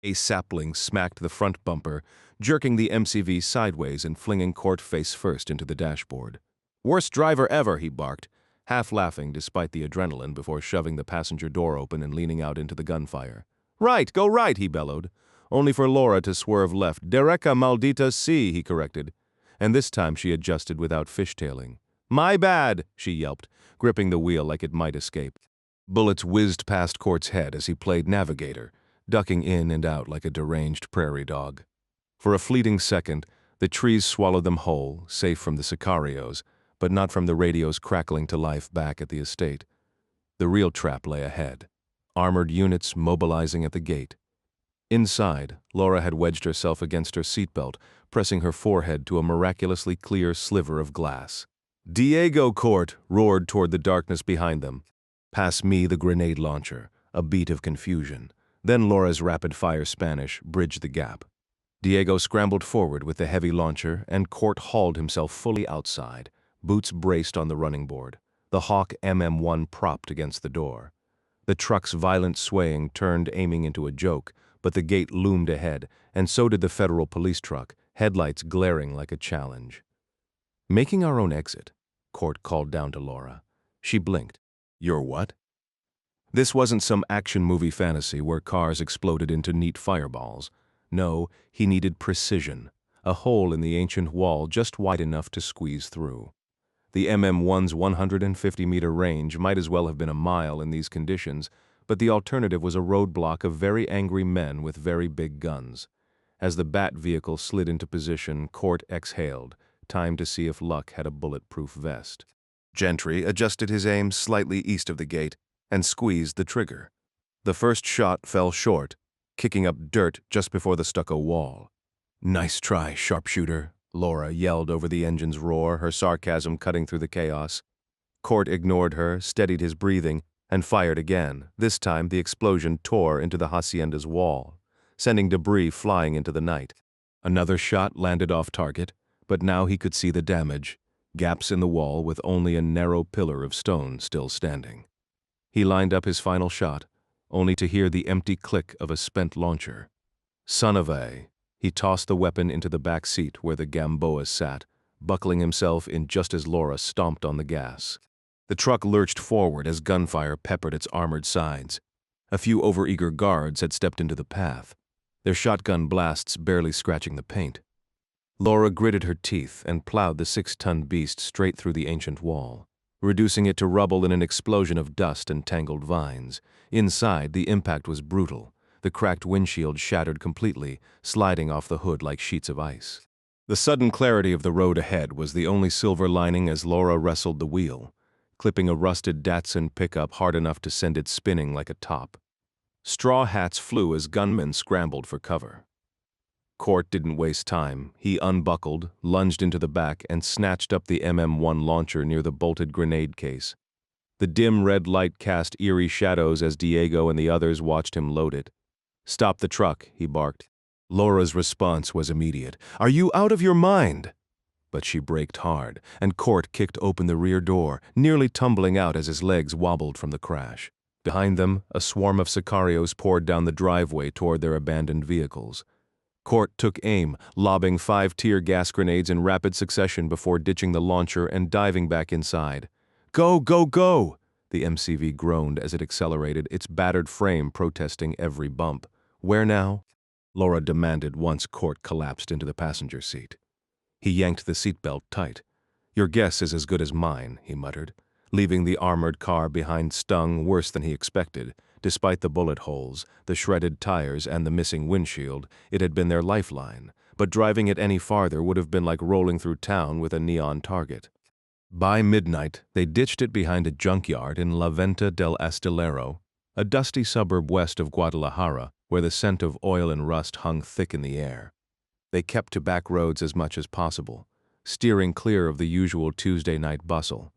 A sapling smacked the front bumper, jerking the MCV sideways and flinging Court face first into the dashboard. "Worst driver ever," he barked, half laughing despite the adrenaline before shoving the passenger door open and leaning out into the gunfire. "Right, go right," he bellowed, only for Laura to swerve left. "Derecha maldita si," he corrected, and this time she adjusted without fishtailing. "My bad," she yelped, gripping the wheel like it might escape. Bullets whizzed past Court's head as he played navigator, ducking in and out like a deranged prairie dog. For a fleeting second, the trees swallowed them whole, safe from the sicarios, but not from the radios crackling to life back at the estate. The real trap lay ahead, armored units mobilizing at the gate. Inside, Laura had wedged herself against her seatbelt, pressing her forehead to a miraculously clear sliver of glass. "Diego!" Court roared toward the darkness behind them. "Pass me the grenade launcher," a beat of confusion. Then Laura's rapid-fire Spanish bridged the gap. Diego scrambled forward with the heavy launcher, and Court hauled himself fully outside, boots braced on the running board, the Hawk MM1 propped against the door. The truck's violent swaying turned aiming into a joke, but the gate loomed ahead, and so did the federal police truck, headlights glaring like a challenge. "Making our own exit," Court called down to Laura. She blinked. "You're what?" This wasn't some action movie fantasy where cars exploded into neat fireballs. No, he needed precision, a hole in the ancient wall just wide enough to squeeze through. The MM1's 150-meter range might as well have been a mile in these conditions, but the alternative was a roadblock of very angry men with very big guns. As the Bat vehicle slid into position, Court exhaled, time to see if luck had a bulletproof vest. Gentry adjusted his aim slightly east of the gate and squeezed the trigger. The first shot fell short, kicking up dirt just before the stucco wall. "Nice try, sharpshooter," Laura yelled over the engine's roar, her sarcasm cutting through the chaos. Court ignored her, steadied his breathing, and fired again. This time the explosion tore into the hacienda's wall, sending debris flying into the night. Another shot landed off target, but now he could see the damage, gaps in the wall with only a narrow pillar of stone still standing. He lined up his final shot, only to hear the empty click of a spent launcher. Son of a... He tossed the weapon into the back seat where the Gamboa sat, buckling himself in just as Laura stomped on the gas. The truck lurched forward as gunfire peppered its armored sides. A few overeager guards had stepped into the path, their shotgun blasts barely scratching the paint. Laura gritted her teeth and plowed the 6-ton beast straight through the ancient wall, reducing it to rubble in an explosion of dust and tangled vines. Inside, the impact was brutal. The cracked windshield shattered completely, sliding off the hood like sheets of ice. The sudden clarity of the road ahead was the only silver lining as Laura wrestled the wheel, clipping a rusted Datsun pickup hard enough to send it spinning like a top. Straw hats flew as gunmen scrambled for cover. Court didn't waste time. He unbuckled, lunged into the back, and snatched up the MM1 launcher near the bolted grenade case. The dim red light cast eerie shadows as Diego and the others watched him load it. "Stop the truck," he barked. Laura's response was immediate. "Are you out of your mind?" But she braked hard, and Court kicked open the rear door, nearly tumbling out as his legs wobbled from the crash. Behind them, a swarm of sicarios poured down the driveway toward their abandoned vehicles. Court took aim, lobbing 5 tear gas grenades in rapid succession before ditching the launcher and diving back inside. "Go, go, go!" The MCV groaned as it accelerated, its battered frame protesting every bump. "Where now?" Laura demanded once Court collapsed into the passenger seat. He yanked the seatbelt tight. "Your guess is as good as mine," he muttered. Leaving the armored car behind stung worse than he expected. Despite the bullet holes, the shredded tires, and the missing windshield, it had been their lifeline, but driving it any farther would have been like rolling through town with a neon target. By midnight, they ditched it behind a junkyard in La Venta del Astillero, a dusty suburb west of Guadalajara, where the scent of oil and rust hung thick in the air. They kept to back roads as much as possible, steering clear of the usual Tuesday night bustle.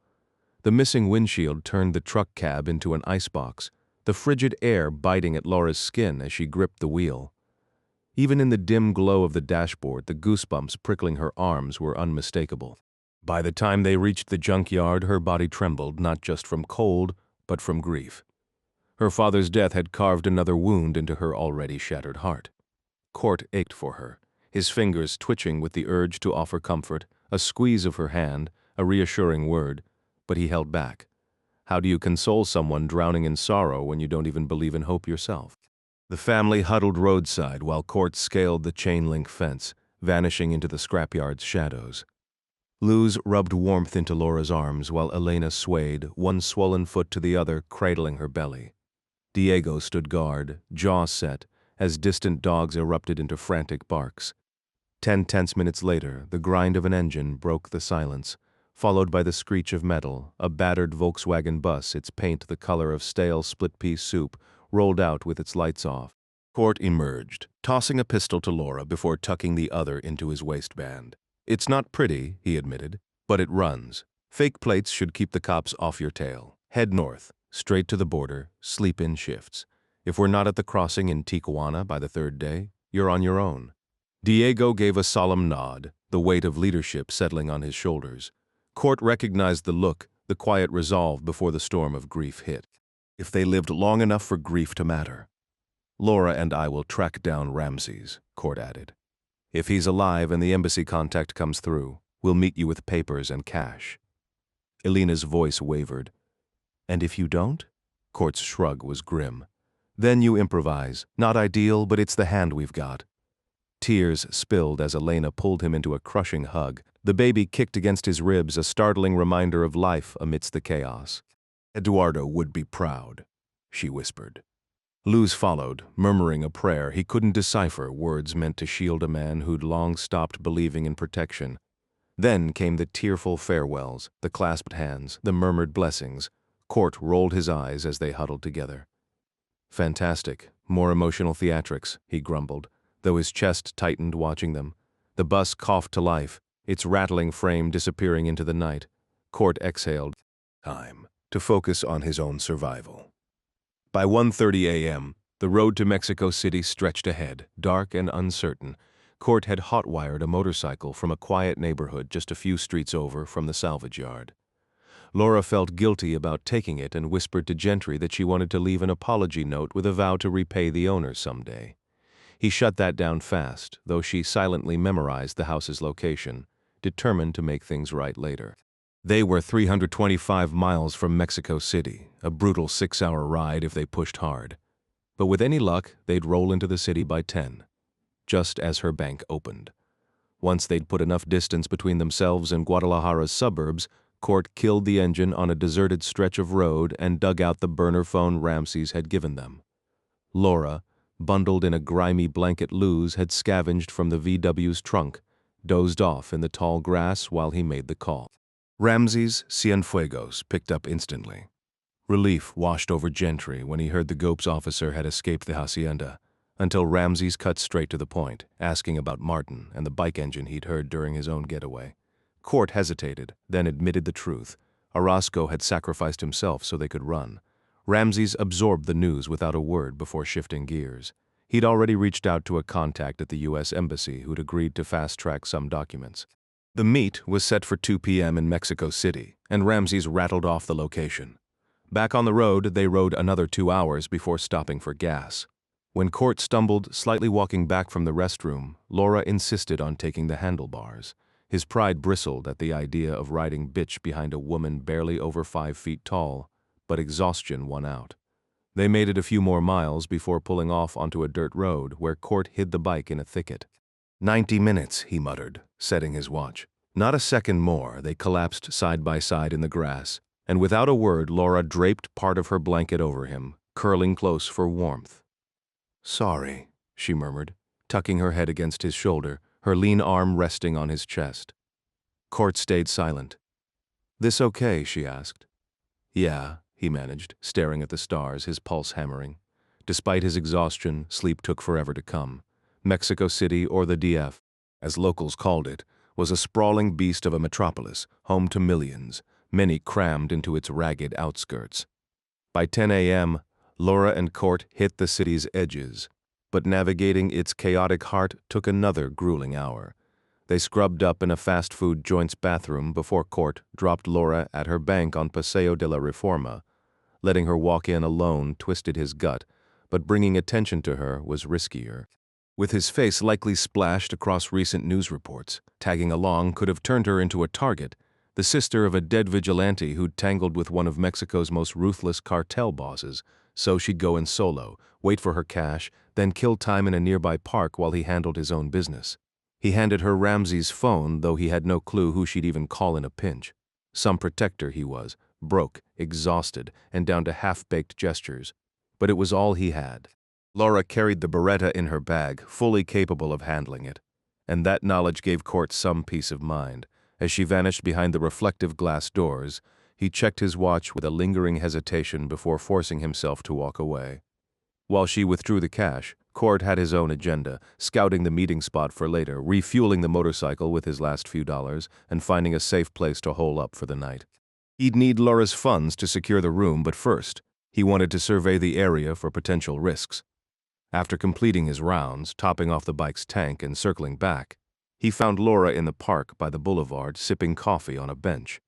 The missing windshield turned the truck cab into an icebox, the frigid air biting at Laura's skin as she gripped the wheel. Even in the dim glow of the dashboard, the goosebumps prickling her arms were unmistakable. By the time they reached the junkyard, her body trembled, not just from cold, but from grief. Her father's death had carved another wound into her already shattered heart. Court ached for her, his fingers twitching with the urge to offer comfort, a squeeze of her hand, a reassuring word, but he held back. How do you console someone drowning in sorrow when you don't even believe in hope yourself? The family huddled roadside while Court scaled the chain-link fence, vanishing into the scrapyard's shadows. Luz rubbed warmth into Laura's arms while Elena swayed, one swollen foot to the other, cradling her belly. Diego stood guard, jaw set, as distant dogs erupted into frantic barks. 10 tense minutes later, the grind of an engine broke the silence, followed by the screech of metal. A battered Volkswagen bus, its paint the color of stale split-pea soup, rolled out with its lights off. Court emerged, tossing a pistol to Laura before tucking the other into his waistband. "It's not pretty," he admitted, "but it runs. Fake plates should keep the cops off your tail. Head north, straight to the border, sleep in shifts. If we're not at the crossing in Tijuana by the third day, you're on your own." Diego gave a solemn nod, the weight of leadership settling on his shoulders. Court recognized the look, the quiet resolve before the storm of grief hit. If they lived long enough for grief to matter. "Laura and I will track down Ramses," Court added. "If he's alive and the embassy contact comes through, we'll meet you with papers and cash." Elena's voice wavered. "And if you don't?" Court's shrug was grim. "Then you improvise. Not ideal, but it's the hand we've got." Tears spilled as Elena pulled him into a crushing hug. The baby kicked against his ribs, a startling reminder of life amidst the chaos. "Eduardo would be proud," she whispered. Luz followed, murmuring a prayer he couldn't decipher, words meant to shield a man who'd long stopped believing in protection. Then came the tearful farewells, the clasped hands, the murmured blessings. Court rolled his eyes as they huddled together. "Fantastic. More emotional theatrics," he grumbled, though his chest tightened watching them. The bus coughed to life, its rattling frame disappearing into the night. Court exhaled. Time to focus on his own survival. By 1:30 a.m., the road to Mexico City stretched ahead, dark and uncertain. Court had hot-wired a motorcycle from a quiet neighborhood just a few streets over from the salvage yard. Laura felt guilty about taking it and whispered to Gentry that she wanted to leave an apology note with a vow to repay the owner someday. He shut that down fast, though she silently memorized the house's location, determined to make things right later. They were 325 miles from Mexico City, a brutal 6-hour ride if they pushed hard. But with any luck, they'd roll into the city by 10, just as her bank opened. Once they'd put enough distance between themselves and Guadalajara's suburbs, Court killed the engine on a deserted stretch of road and dug out the burner phone Ramses had given them. Laura, bundled in a grimy blanket Luz had scavenged from the VW's trunk, dozed off in the tall grass while he made the call. Ramses Cienfuegos picked up instantly. Relief washed over Gentry when he heard the GOPS officer had escaped the hacienda, until Ramses cut straight to the point, asking about Martin and the bike engine he'd heard during his own getaway. Court hesitated, then admitted the truth. Orozco had sacrificed himself so they could run. Ramses absorbed the news without a word before shifting gears. He'd already reached out to a contact at the U.S. Embassy who'd agreed to fast-track some documents. The meet was set for 2 p.m. in Mexico City, and Ramses rattled off the location. Back on the road, they rode another 2 hours before stopping for gas. When Court stumbled, slightly walking back from the restroom, Laura insisted on taking the handlebars. His pride bristled at the idea of riding bitch behind a woman barely over 5 feet tall, but exhaustion won out. They made it a few more miles before pulling off onto a dirt road where Court hid the bike in a thicket. 90 minutes, he muttered, setting his watch. Not a second more, they collapsed side by side in the grass, and without a word Laura draped part of her blanket over him, curling close for warmth. "Sorry," she murmured, tucking her head against his shoulder, her lean arm resting on his chest. Court stayed silent. "This okay?" she asked. "Yeah," he managed, staring at the stars, his pulse hammering. Despite his exhaustion, sleep took forever to come. Mexico City, or the DF, as locals called it, was a sprawling beast of a metropolis, home to millions, many crammed into its ragged outskirts. By 10 a.m., Laura and Court hit the city's edges, but navigating its chaotic heart took another grueling hour. They scrubbed up in a fast food joint's bathroom before Court dropped Laura at her bank on Paseo de la Reforma. Letting her walk in alone twisted his gut, but bringing attention to her was riskier. With his face likely splashed across recent news reports, tagging along could have turned her into a target, the sister of a dead vigilante who'd tangled with one of Mexico's most ruthless cartel bosses. So she'd go in solo, wait for her cash, then kill time in a nearby park while he handled his own business. He handed her Ramsey's phone, though he had no clue who she'd even call in a pinch. Some protector he was, broke, exhausted, and down to half-baked gestures. But it was all he had. Laura carried the Beretta in her bag, fully capable of handling it. And that knowledge gave Court some peace of mind. As she vanished behind the reflective glass doors, he checked his watch with a lingering hesitation before forcing himself to walk away. While she withdrew the cash, Court had his own agenda, scouting the meeting spot for later, refueling the motorcycle with his last few dollars, and finding a safe place to hole up for the night. He'd need Laura's funds to secure the room, but first, he wanted to survey the area for potential risks. After completing his rounds, topping off the bike's tank and circling back, he found Laura in the park by the boulevard sipping coffee on a bench.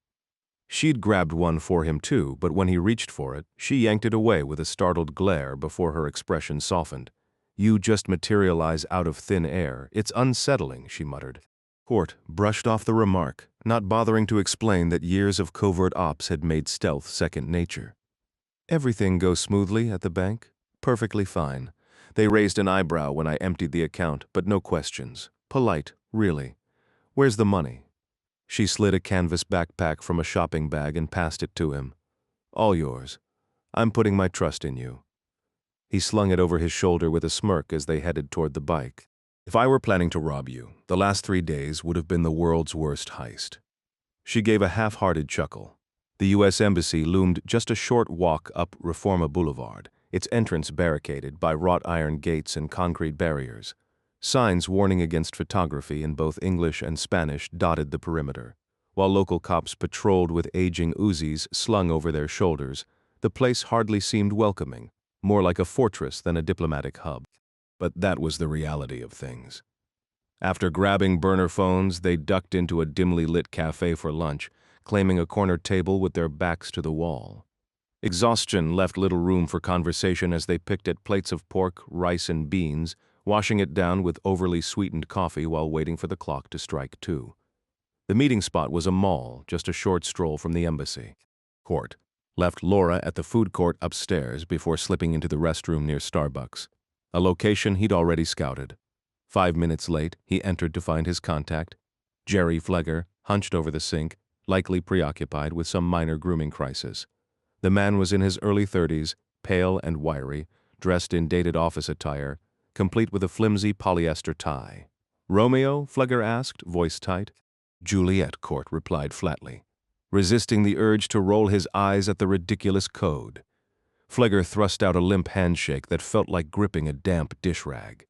She'd grabbed one for him too, but when he reached for it, she yanked it away with a startled glare before her expression softened. "You just materialize out of thin air. It's unsettling," she muttered. Court brushed off the remark, not bothering to explain that years of covert ops had made stealth second nature. "Everything goes smoothly at the bank. Perfectly fine. They raised an eyebrow when I emptied the account, but no questions. Polite, really. Where's the money?" She slid a canvas backpack from a shopping bag and passed it to him. "All yours. I'm putting my trust in you." He slung it over his shoulder with a smirk as they headed toward the bike. "If I were planning to rob you, the last 3 days would have been the world's worst heist." She gave a half-hearted chuckle. The U.S. Embassy loomed just a short walk up Reforma Boulevard, its entrance barricaded by wrought iron gates and concrete barriers. Signs warning against photography in both English and Spanish dotted the perimeter. While local cops patrolled with aging Uzis slung over their shoulders, the place hardly seemed welcoming, more like a fortress than a diplomatic hub. But that was the reality of things. After grabbing burner phones, they ducked into a dimly lit cafe for lunch, claiming a corner table with their backs to the wall. Exhaustion left little room for conversation as they picked at plates of pork, rice, and beans, washing it down with overly sweetened coffee while waiting for the clock to strike 2. The meeting spot was a mall, just a short stroll from the embassy. Court left Laura at the food court upstairs before slipping into the restroom near Starbucks, a location he'd already scouted. 5 minutes late, he entered to find his contact, Jerry Flegger, hunched over the sink, likely preoccupied with some minor grooming crisis. The man was in his early 30s, pale and wiry, dressed in dated office attire, complete with a flimsy polyester tie. "Romeo?" Flegger asked, voice tight. "Juliet," Court replied flatly, resisting the urge to roll his eyes at the ridiculous code. Flegger thrust out a limp handshake that felt like gripping a damp dish rag.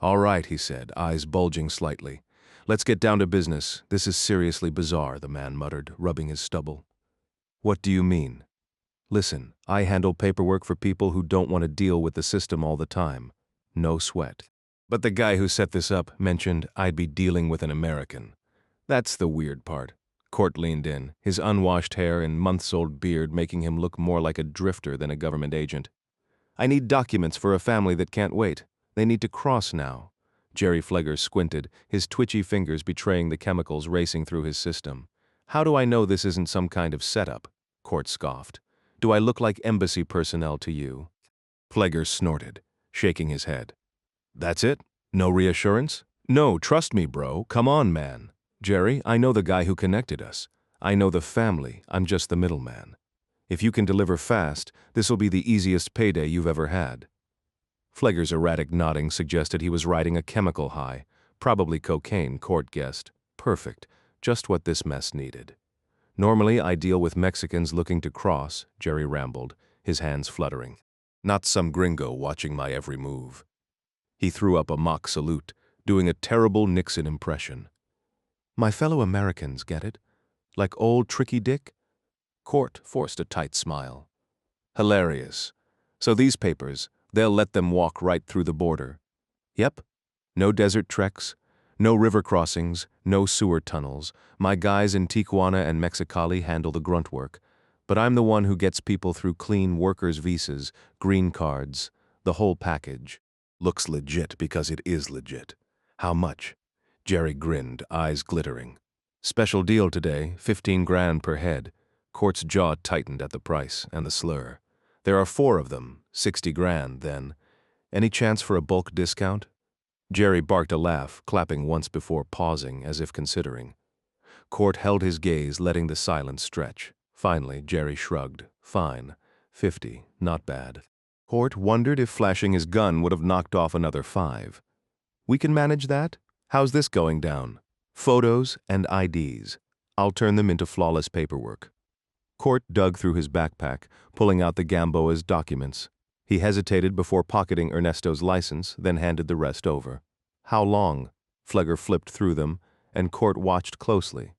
"All right," he said, eyes bulging slightly. "Let's get down to business. This is seriously bizarre," the man muttered, rubbing his stubble. "What do you mean?" "Listen, I handle paperwork for people who don't want to deal with the system all the time. No sweat. But the guy who set this up mentioned I'd be dealing with an American. That's the weird part." Court leaned in, his unwashed hair and months-old beard making him look more like a drifter than a government agent. "I need documents for a family that can't wait. They need to cross now." Jerry Flegger squinted, his twitchy fingers betraying the chemicals racing through his system. "How do I know this isn't some kind of setup?" Court scoffed. "Do I look like embassy personnel to you?" Flegger snorted, shaking his head. "That's it? No reassurance?" "No, trust me, bro. Come on, man." Jerry, I know the guy who connected us. I know the family, I'm just the middleman. If you can deliver fast, this'll be the easiest payday you've ever had. Fleger's erratic nodding suggested he was riding a chemical high, probably cocaine, Court guessed. Perfect, just what this mess needed. Normally I deal with Mexicans looking to cross, Jerry rambled, his hands fluttering. Not some gringo watching my every move. He threw up a mock salute, doing a terrible Nixon impression. My fellow Americans, get it? Like old Tricky Dick? Court forced a tight smile. Hilarious. So these papers, they'll let them walk right through the border. Yep. No desert treks, no river crossings, no sewer tunnels. My guys in Tijuana and Mexicali handle the grunt work. But I'm the one who gets people through clean workers' visas, green cards, the whole package. Looks legit because it is legit. How much? Jerry grinned, eyes glittering. Special deal today, 15 grand per head. Court's jaw tightened at the price and the slur. There are 4 of them, 60 grand then. Any chance for a bulk discount? Jerry barked a laugh, clapping once before pausing as if considering. Court held his gaze, letting the silence stretch. Finally, Jerry shrugged. Fine. 50. Not bad. Court wondered if flashing his gun would have knocked off another 5. We can manage that? How's this going down? Photos and IDs. I'll turn them into flawless paperwork. Court dug through his backpack, pulling out the Gamboa's documents. He hesitated before pocketing Ernesto's license, then handed the rest over. How long? Fleger flipped through them, and Court watched closely.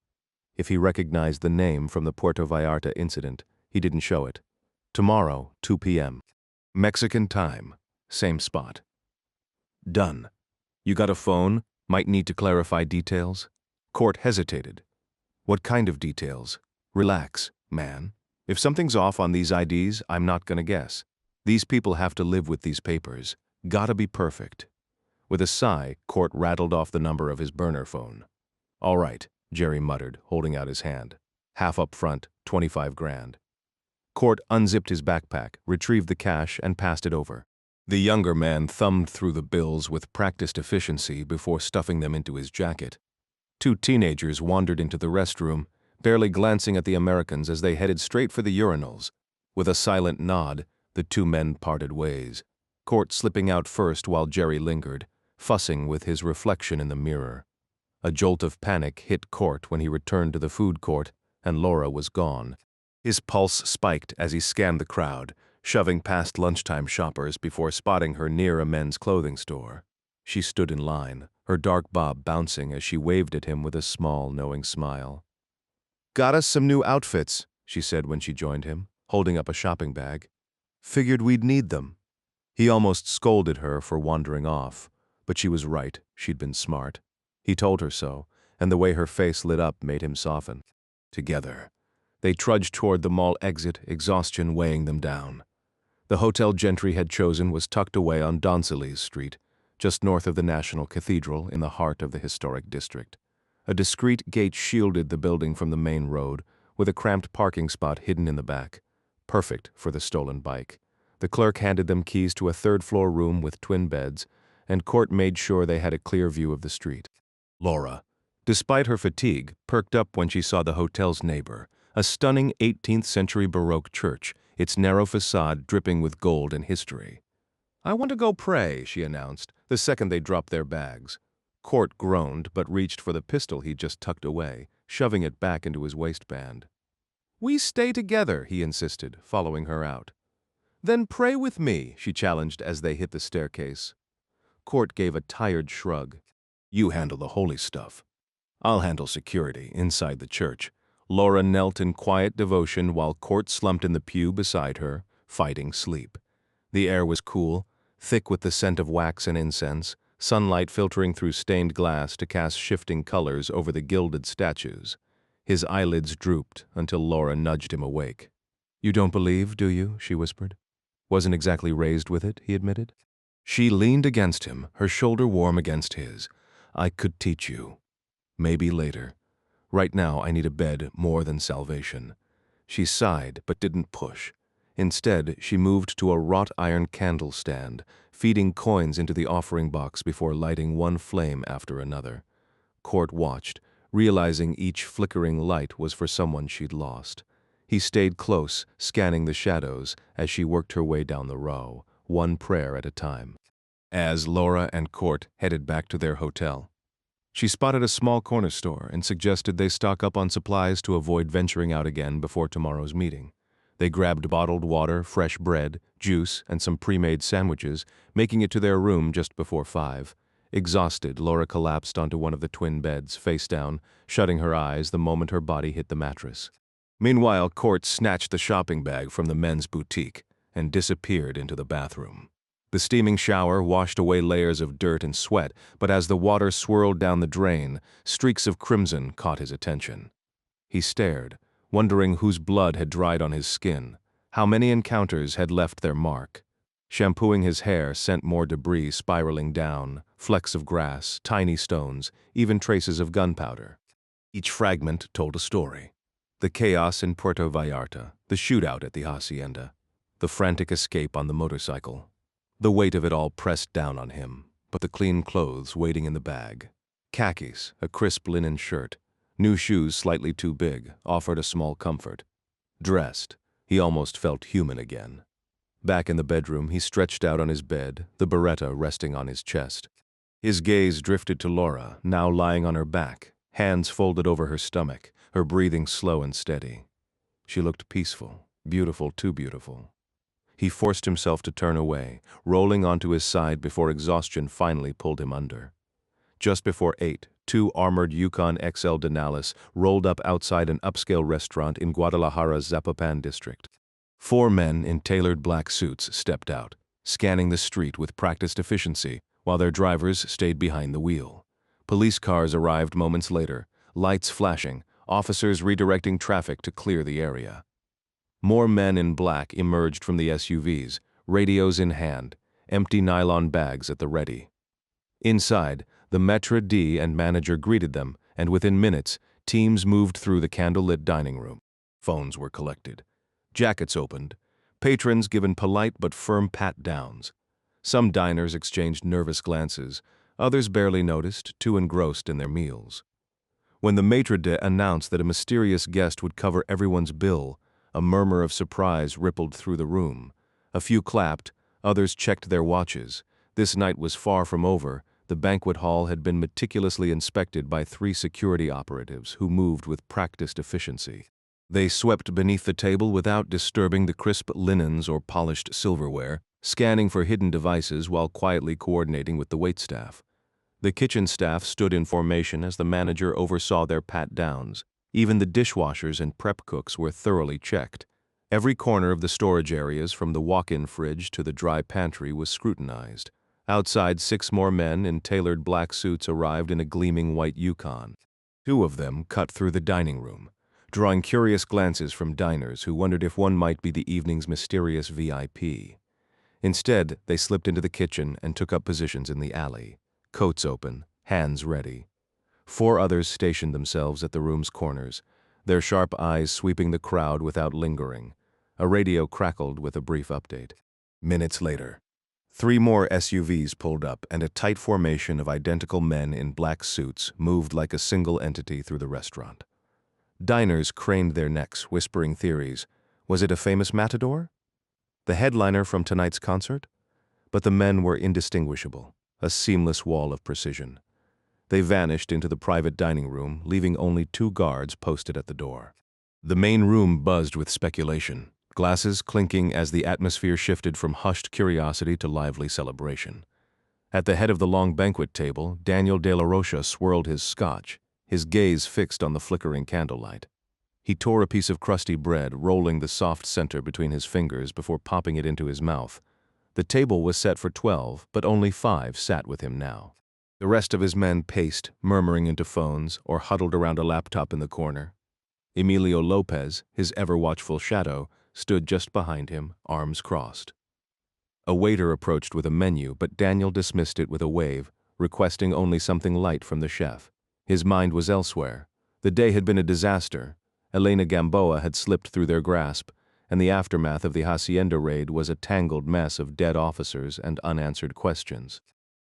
If he recognized the name from the Puerto Vallarta incident, he didn't show it. Tomorrow, 2 p.m. Mexican time. Same spot. Done. You got a phone? Might need to clarify details? Court hesitated. What kind of details? Relax, man. If something's off on these IDs, I'm not gonna guess. These people have to live with these papers. Gotta be perfect. With a sigh, Court rattled off the number of his burner phone. All right, Jerry muttered, holding out his hand. Half up front, 25 grand. Court unzipped his backpack, retrieved the cash, and passed it over. The younger man thumbed through the bills with practiced efficiency before stuffing them into his jacket. 2 teenagers wandered into the restroom, barely glancing at the Americans as they headed straight for the urinals. With a silent nod, the 2 men parted ways, Court slipping out first while Jerry lingered, fussing with his reflection in the mirror. A jolt of panic hit Court when he returned to the food court, and Laura was gone. His pulse spiked as he scanned the crowd, shoving past lunchtime shoppers before spotting her near a men's clothing store. She stood in line, her dark bob bouncing as she waved at him with a small, knowing smile. Got us some new outfits, she said when she joined him, holding up a shopping bag. Figured we'd need them. He almost scolded her for wandering off, but she was right, she'd been smart. He told her so, and the way her face lit up made him soften. Together, they trudged toward the mall exit, exhaustion weighing them down. The hotel Gentry had chosen was tucked away on Donceles Street, just north of the National Cathedral in the heart of the historic district. A discreet gate shielded the building from the main road, with a cramped parking spot hidden in the back. Perfect for the stolen bike. The clerk handed them keys to a third-floor room with twin beds, and Court made sure they had a clear view of the street. Laura, despite her fatigue, perked up when she saw the hotel's neighbor, a stunning 18th-century Baroque church, its narrow facade dripping with gold and history. I want to go pray, she announced, the second they dropped their bags. Court groaned but reached for the pistol he'd just tucked away, shoving it back into his waistband. We stay together, he insisted, following her out. Then pray with me, she challenged as they hit the staircase. Court gave a tired shrug. You handle the holy stuff. I'll handle security inside the church. Laura knelt in quiet devotion while Court slumped in the pew beside her, fighting sleep. The air was cool, thick with the scent of wax and incense, sunlight filtering through stained glass to cast shifting colors over the gilded statues. His eyelids drooped until Laura nudged him awake. You don't believe, do you? She whispered. Wasn't exactly raised with it, he admitted. She leaned against him, her shoulder warm against his. I could teach you. Maybe later. Right now I need a bed more than salvation. She sighed but didn't push. Instead, she moved to a wrought iron candle stand, feeding coins into the offering box before lighting one flame after another. Court watched, realizing each flickering light was for someone she'd lost. He stayed close, scanning the shadows as she worked her way down the row, one prayer at a time. As Laura and Court headed back to their hotel, she spotted a small corner store and suggested they stock up on supplies to avoid venturing out again before tomorrow's meeting. They grabbed bottled water, fresh bread, juice, and some pre-made sandwiches, making it to their room just before 5. Exhausted, Laura collapsed onto one of the twin beds, face down, shutting her eyes the moment her body hit the mattress. Meanwhile, Court snatched the shopping bag from the men's boutique and disappeared into the bathroom. The steaming shower washed away layers of dirt and sweat, but as the water swirled down the drain, streaks of crimson caught his attention. He stared, wondering whose blood had dried on his skin, how many encounters had left their mark. Shampooing his hair sent more debris spiraling down, flecks of grass, tiny stones, even traces of gunpowder. Each fragment told a story. The chaos in Puerto Vallarta, the shootout at the hacienda, the frantic escape on the motorcycle. The weight of it all pressed down on him, but the clean clothes waiting in the bag. Khakis, a crisp linen shirt, new shoes slightly too big, offered a small comfort. Dressed, he almost felt human again. Back in the bedroom, he stretched out on his bed, the Beretta resting on his chest. His gaze drifted to Laura, now lying on her back, hands folded over her stomach, her breathing slow and steady. She looked peaceful, beautiful, too beautiful. He forced himself to turn away, rolling onto his side before exhaustion finally pulled him under. Just before 8, 2 armored Yukon XL Denali's rolled up outside an upscale restaurant in Guadalajara's Zapopan district. 4 men in tailored black suits stepped out, scanning the street with practiced efficiency, while their drivers stayed behind the wheel. Police cars arrived moments later, lights flashing, officers redirecting traffic to clear the area. More men in black emerged from the SUVs, radios in hand, empty nylon bags at the ready. Inside, the Maître d' and manager greeted them, and within minutes, teams moved through the candlelit dining room. Phones were collected. Jackets opened. Patrons given polite but firm pat-downs. Some diners exchanged nervous glances, others barely noticed, too engrossed in their meals. When the maître d' announced that a mysterious guest would cover everyone's bill, a murmur of surprise rippled through the room. A few clapped, others checked their watches. This night was far from over. The banquet hall had been meticulously inspected by 3 security operatives who moved with practiced efficiency. They swept beneath the table without disturbing the crisp linens or polished silverware, scanning for hidden devices while quietly coordinating with the waitstaff. The kitchen staff stood in formation as the manager oversaw their pat-downs. Even the dishwashers and prep cooks were thoroughly checked. Every corner of the storage areas, from the walk-in fridge to the dry pantry, was scrutinized. Outside, 6 more men in tailored black suits arrived in a gleaming white Yukon. 2 of them cut through the dining room, drawing curious glances from diners who wondered if one might be the evening's mysterious VIP. Instead, they slipped into the kitchen and took up positions in the alley, coats open, hands ready. 4 others stationed themselves at the room's corners, their sharp eyes sweeping the crowd without lingering. A radio crackled with a brief update. Minutes later, 3 more SUVs pulled up, and a tight formation of identical men in black suits moved like a single entity through the restaurant. Diners craned their necks, whispering theories. Was it a famous matador? The headliner from tonight's concert? But the men were indistinguishable, a seamless wall of precision. They vanished into the private dining room, leaving only 2 guards posted at the door. The main room buzzed with speculation, glasses clinking as the atmosphere shifted from hushed curiosity to lively celebration. At the head of the long banquet table, Daniel de la Rocha swirled his scotch, his gaze fixed on the flickering candlelight. He tore a piece of crusty bread, rolling the soft center between his fingers before popping it into his mouth. The table was set for 12, but only 5 sat with him now. The rest of his men paced, murmuring into phones, or huddled around a laptop in the corner. Emilio Lopez, his ever-watchful shadow, stood just behind him, arms crossed. A waiter approached with a menu, but Daniel dismissed it with a wave, requesting only something light from the chef. His mind was elsewhere. The day had been a disaster. Elena Gamboa had slipped through their grasp, and the aftermath of the hacienda raid was a tangled mess of dead officers and unanswered questions.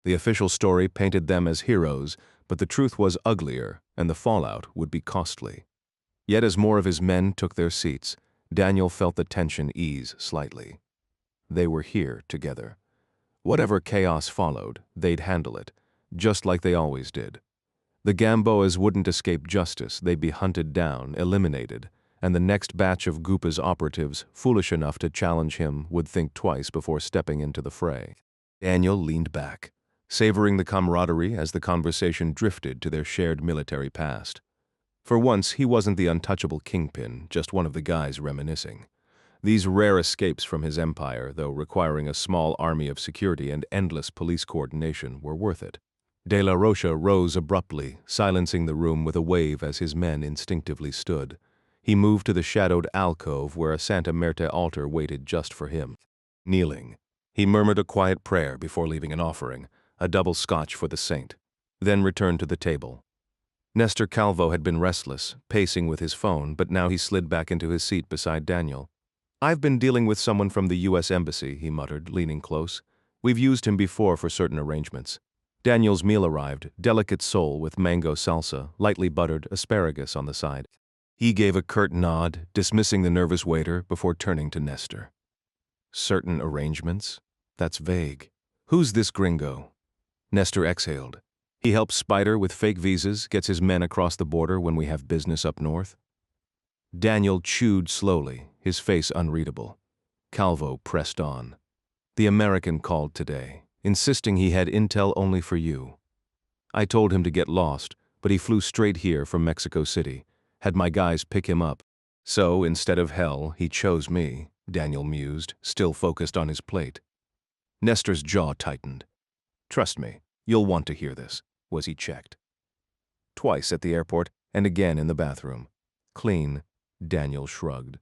The official story painted them as heroes, but the truth was uglier, and the fallout would be costly. Yet as more of his men took their seats, Daniel felt the tension ease slightly. They were here together. Whatever chaos followed, they'd handle it, just like they always did. The Gamboas wouldn't escape justice, they'd be hunted down, eliminated, and the next batch of Gupa's operatives, foolish enough to challenge him, would think twice before stepping into the fray. Daniel leaned back, savoring the camaraderie as the conversation drifted to their shared military past. For once, he wasn't the untouchable kingpin, just one of the guys reminiscing. These rare escapes from his empire, though requiring a small army of security and endless police coordination, were worth it. De la Rocha rose abruptly, silencing the room with a wave as his men instinctively stood. He moved to the shadowed alcove where a Santa Muerte altar waited just for him. Kneeling, he murmured a quiet prayer before leaving an offering, a double scotch for the saint, then returned to the table. Nestor Calvo had been restless, pacing with his phone, but now he slid back into his seat beside Daniel. "I've been dealing with someone from the U.S. Embassy," he muttered, leaning close. "We've used him before for certain arrangements." Daniel's meal arrived, delicate sole with mango salsa, lightly buttered, asparagus on the side. He gave a curt nod, dismissing the nervous waiter before turning to Nestor. "Certain arrangements? That's vague. Who's this gringo?" Nestor exhaled. "He helps Spider with fake visas, gets his men across the border when we have business up north." Daniel chewed slowly, his face unreadable. Calvo pressed on. "The American called today, insisting he had intel only for you. I told him to get lost, but he flew straight here from Mexico City, had my guys pick him up. So, instead of hell, he chose me," Daniel mused, still focused on his plate. Nestor's jaw tightened. "Trust me, you'll want to hear this," was he checked. Twice at the airport, and again in the bathroom. Clean, Daniel shrugged.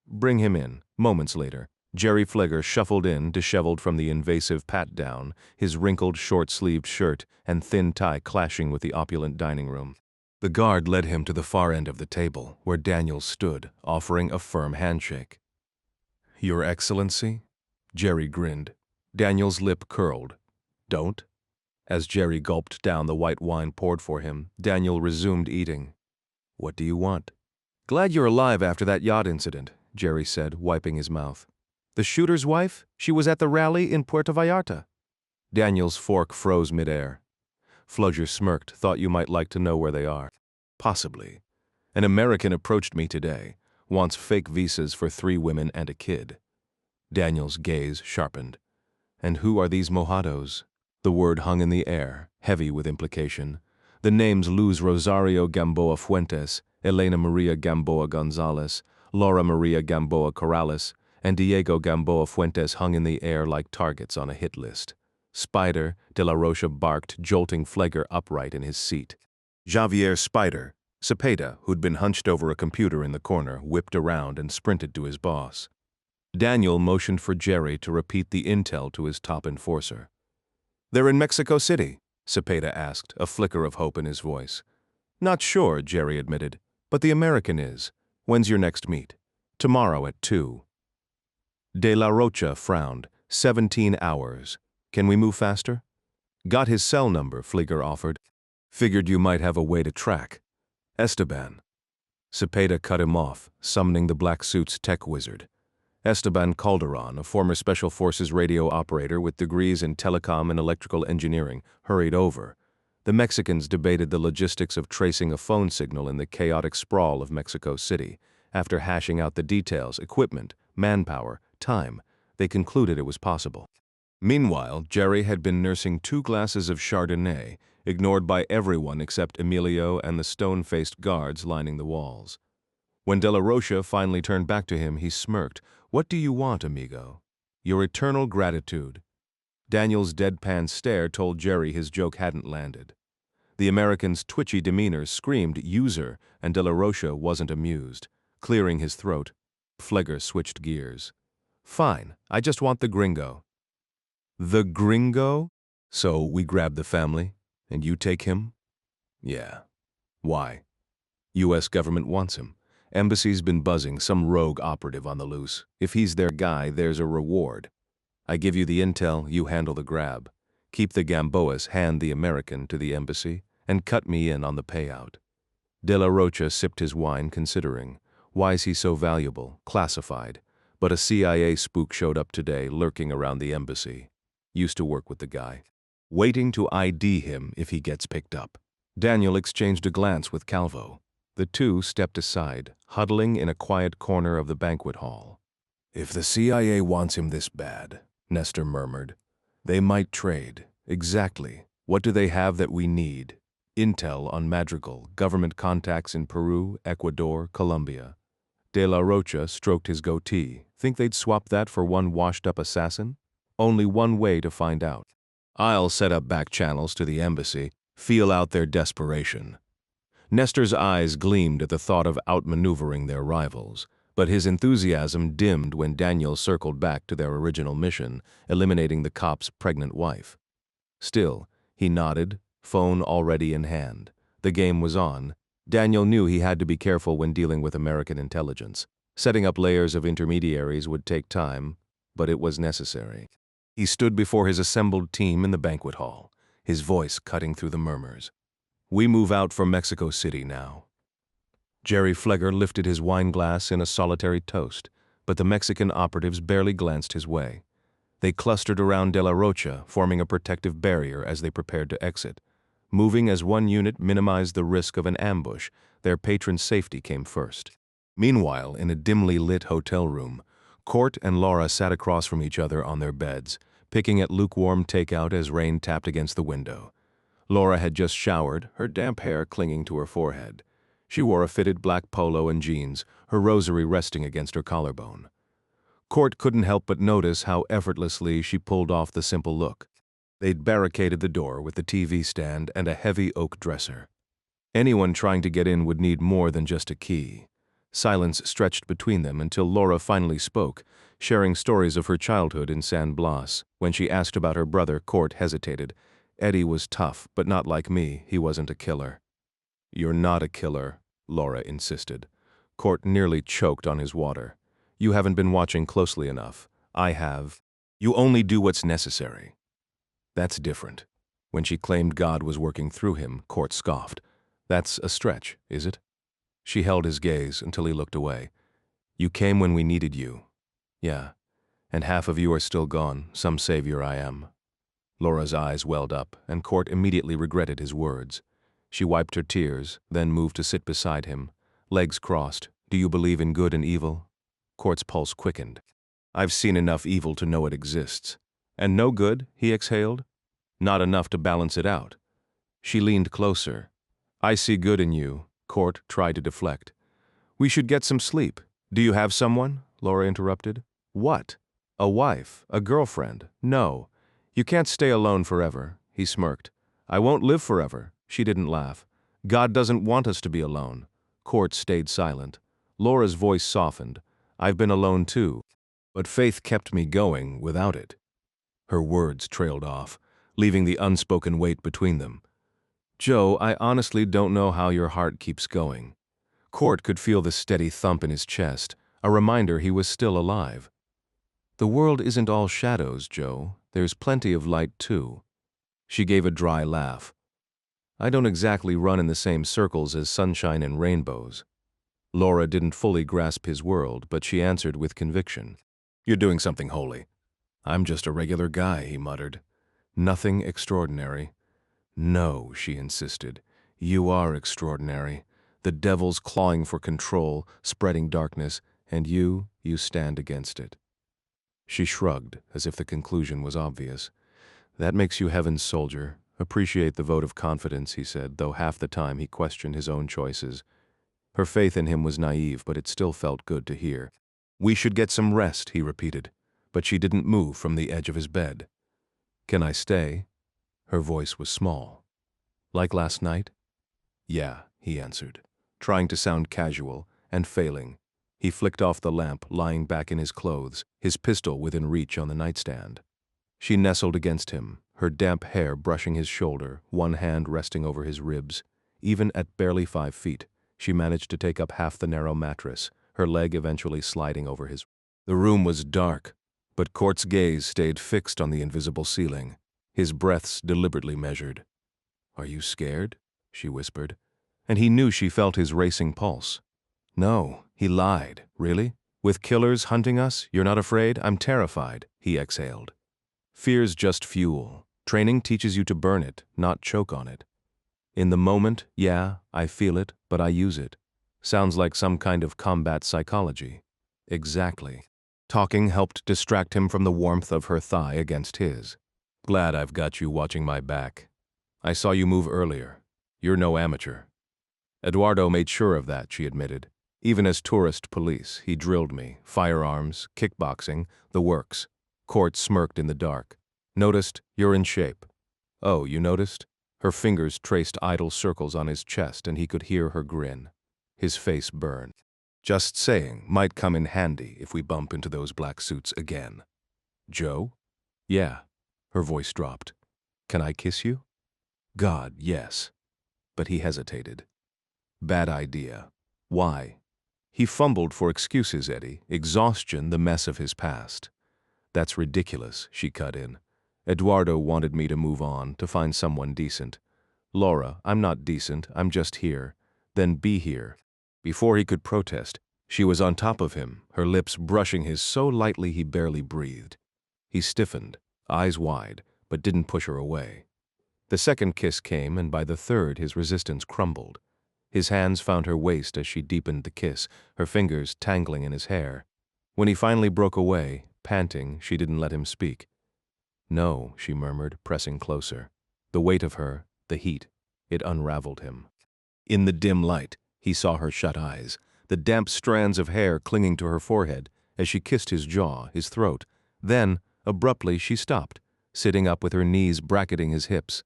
"Bring him in." Moments later, Jerry Flegger shuffled in, disheveled from the invasive pat-down, his wrinkled short-sleeved shirt and thin tie clashing with the opulent dining room. The guard led him to the far end of the table, where Daniel stood, offering a firm handshake. "Your Excellency?" Jerry grinned. Daniel's lip curled. "Don't?" As Jerry gulped down the white wine poured for him, Daniel resumed eating. "What do you want?" "Glad you're alive after that yacht incident," Jerry said, wiping his mouth. "The shooter's wife? She was at the rally in Puerto Vallarta." Daniel's fork froze midair. Flosier smirked, "Thought you might like to know where they are." "Possibly. An American approached me today, wants fake visas for 3 women and a kid." Daniel's gaze sharpened. "And who are these mojados?" The word hung in the air, heavy with implication. The names Luz Rosario Gamboa Fuentes, Elena Maria Gamboa Gonzalez, Laura Maria Gamboa Corrales, and Diego Gamboa Fuentes hung in the air like targets on a hit list. Spider, De La Rocha barked, jolting Flegger upright in his seat. Javier Spider, Cepeda, who'd been hunched over a computer in the corner, whipped around and sprinted to his boss. Daniel motioned for Jerry to repeat the intel to his top enforcer. "They're in Mexico City?" Cepeda asked, a flicker of hope in his voice. "Not sure," Jerry admitted, "but the American is. When's your next meet?" "Tomorrow at 2. De La Rocha frowned. 17 hours. "Can we move faster?" "Got his cell number," Fleeger offered. "Figured you might have a way to track." "Esteban." Cepeda cut him off, summoning the black suit's tech wizard. Esteban Calderon, a former Special Forces radio operator with degrees in telecom and electrical engineering, hurried over. The Mexicans debated the logistics of tracing a phone signal in the chaotic sprawl of Mexico City. After hashing out the details, equipment, manpower, time, they concluded it was possible. Meanwhile, Jerry had been nursing 2 glasses of Chardonnay, ignored by everyone except Emilio and the stone-faced guards lining the walls. When De La Rocha finally turned back to him, he smirked. "What do you want, amigo?" "Your eternal gratitude." Daniel's deadpan stare told Jerry his joke hadn't landed. The American's twitchy demeanor screamed user, and De La Rocha wasn't amused. Clearing his throat, Flegger switched gears. "Fine, I just want the gringo." "The gringo? So we grab the family, and you take him?" "Yeah." "Why?" "U.S. government wants him. Embassy's been buzzing some rogue operative on the loose. If he's their guy, there's a reward. I give you the intel, you handle the grab. Keep the Gamboas, hand the American to the embassy, and cut me in on the payout. De la Rocha sipped his wine, considering. Why is he so valuable, classified? But a CIA spook showed up today, lurking around the embassy. Used to work with the guy. Waiting to ID him if he gets picked up. Daniel exchanged a glance with Calvo. The two stepped aside, huddling in a quiet corner of the banquet hall. If the CIA wants him this bad, Nestor murmured, they might trade. Exactly. What do they have that we need? Intel on Madrigal, government contacts in Peru, Ecuador, Colombia. De la Rocha stroked his goatee. Think they'd swap that for one washed-up assassin? Only one way to find out. I'll set up back channels to the embassy, feel out their desperation. Nestor's eyes gleamed at the thought of outmaneuvering their rivals, but his enthusiasm dimmed when Daniel circled back to their original mission, eliminating the cop's pregnant wife. Still, he nodded, phone already in hand. The game was on. Daniel knew he had to be careful when dealing with American intelligence. Setting up layers of intermediaries would take time, but it was necessary. He stood before his assembled team in the banquet hall, his voice cutting through the murmurs. We move out for Mexico City now. Jerry Flegger lifted his wine glass in a solitary toast, but the Mexican operatives barely glanced his way. They clustered around De la Rocha, forming a protective barrier as they prepared to exit. Moving as one unit minimized the risk of an ambush, their patron's safety came first. Meanwhile, in a dimly lit hotel room, Court and Laura sat across from each other on their beds, picking at lukewarm takeout as rain tapped against the window. Laura had just showered, her damp hair clinging to her forehead. She wore a fitted black polo and jeans, her rosary resting against her collarbone. Court couldn't help but notice how effortlessly she pulled off the simple look. They'd barricaded the door with the TV stand and a heavy oak dresser. Anyone trying to get in would need more than just a key. Silence stretched between them until Laura finally spoke, sharing stories of her childhood in San Blas. When she asked about her brother, Court hesitated. Eddie was tough, but not like me. He wasn't a killer. You're not a killer, Laura insisted. Court nearly choked on his water. You haven't been watching closely enough. I have. You only do what's necessary. That's different. When she claimed God was working through him, Court scoffed. That's a stretch, is it? She held his gaze until he looked away. You came when we needed you. Yeah, and half of you are still gone, some savior I am. Laura's eyes welled up, and Court immediately regretted his words. She wiped her tears, then moved to sit beside him. Legs crossed. Do you believe in good and evil? Court's pulse quickened. I've seen enough evil to know it exists. And no good, he exhaled. Not enough to balance it out. She leaned closer. I see good in you, Court tried to deflect. We should get some sleep. Do you have someone? Laura interrupted. What? A wife? A girlfriend? No. You can't stay alone forever, he smirked. I won't live forever. She didn't laugh. God doesn't want us to be alone. Court stayed silent. Laura's voice softened. I've been alone too, but faith kept me going without it. Her words trailed off, leaving the unspoken weight between them. Joe, I honestly don't know how your heart keeps going. Court could feel the steady thump in his chest, a reminder he was still alive. The world isn't all shadows, Joe. There's plenty of light too. She gave a dry laugh. I don't exactly run in the same circles as sunshine and rainbows. Laura didn't fully grasp his world, but she answered with conviction. You're doing something holy. I'm just a regular guy, he muttered. Nothing extraordinary. No, she insisted. You are extraordinary. The devil's clawing for control, spreading darkness, and you stand against it. She shrugged, as if the conclusion was obvious. That makes you heaven's soldier. Appreciate the vote of confidence, he said, though half the time he questioned his own choices. Her faith in him was naive, but it still felt good to hear. We should get some rest, he repeated, but she didn't move from the edge of his bed. Can I stay? Her voice was small. Like last night? Yeah, he answered, trying to sound casual and failing. He flicked off the lamp, lying back in his clothes, his pistol within reach on the nightstand. She nestled against him, her damp hair brushing his shoulder, one hand resting over his ribs. Even at barely 5 feet, she managed to take up half the narrow mattress, her leg eventually sliding over his. The room was dark, but Court's gaze stayed fixed on the invisible ceiling, his breaths deliberately measured. Are you scared? she whispered, and he knew she felt his racing pulse. No, he lied. Really? With killers hunting us, you're not afraid? I'm terrified, he exhaled. Fear's just fuel. Training teaches you to burn it, not choke on it. In the moment, yeah, I feel it, but I use it. Sounds like some kind of combat psychology. Exactly. Talking helped distract him from the warmth of her thigh against his. Glad I've got you watching my back. I saw you move earlier. You're no amateur. Eduardo made sure of that, she admitted. Even as tourist police, he drilled me. Firearms, kickboxing, the works. Court smirked in the dark. Noticed, you're in shape. Oh, you noticed? Her fingers traced idle circles on his chest and he could hear her grin. His face burned. Just saying, might come in handy if we bump into those black suits again. Joe? Yeah. Her voice dropped. Can I kiss you? God, yes. But he hesitated. Bad idea. Why? He fumbled for excuses, Eddie. Exhaustion, the mess of his past. That's ridiculous, she cut in. Eduardo wanted me to move on, to find someone decent. Laura, I'm not decent, I'm just here. Then be here. Before he could protest, she was on top of him, her lips brushing his so lightly he barely breathed. He stiffened, eyes wide, but didn't push her away. The second kiss came, and by the third his resistance crumbled. His hands found her waist as she deepened the kiss, her fingers tangling in his hair. When he finally broke away, panting, she didn't let him speak. No, she murmured, pressing closer. The weight of her, the heat, it unraveled him. In the dim light, he saw her shut eyes, the damp strands of hair clinging to her forehead as she kissed his jaw, his throat. Then, abruptly, she stopped, sitting up with her knees bracketing his hips.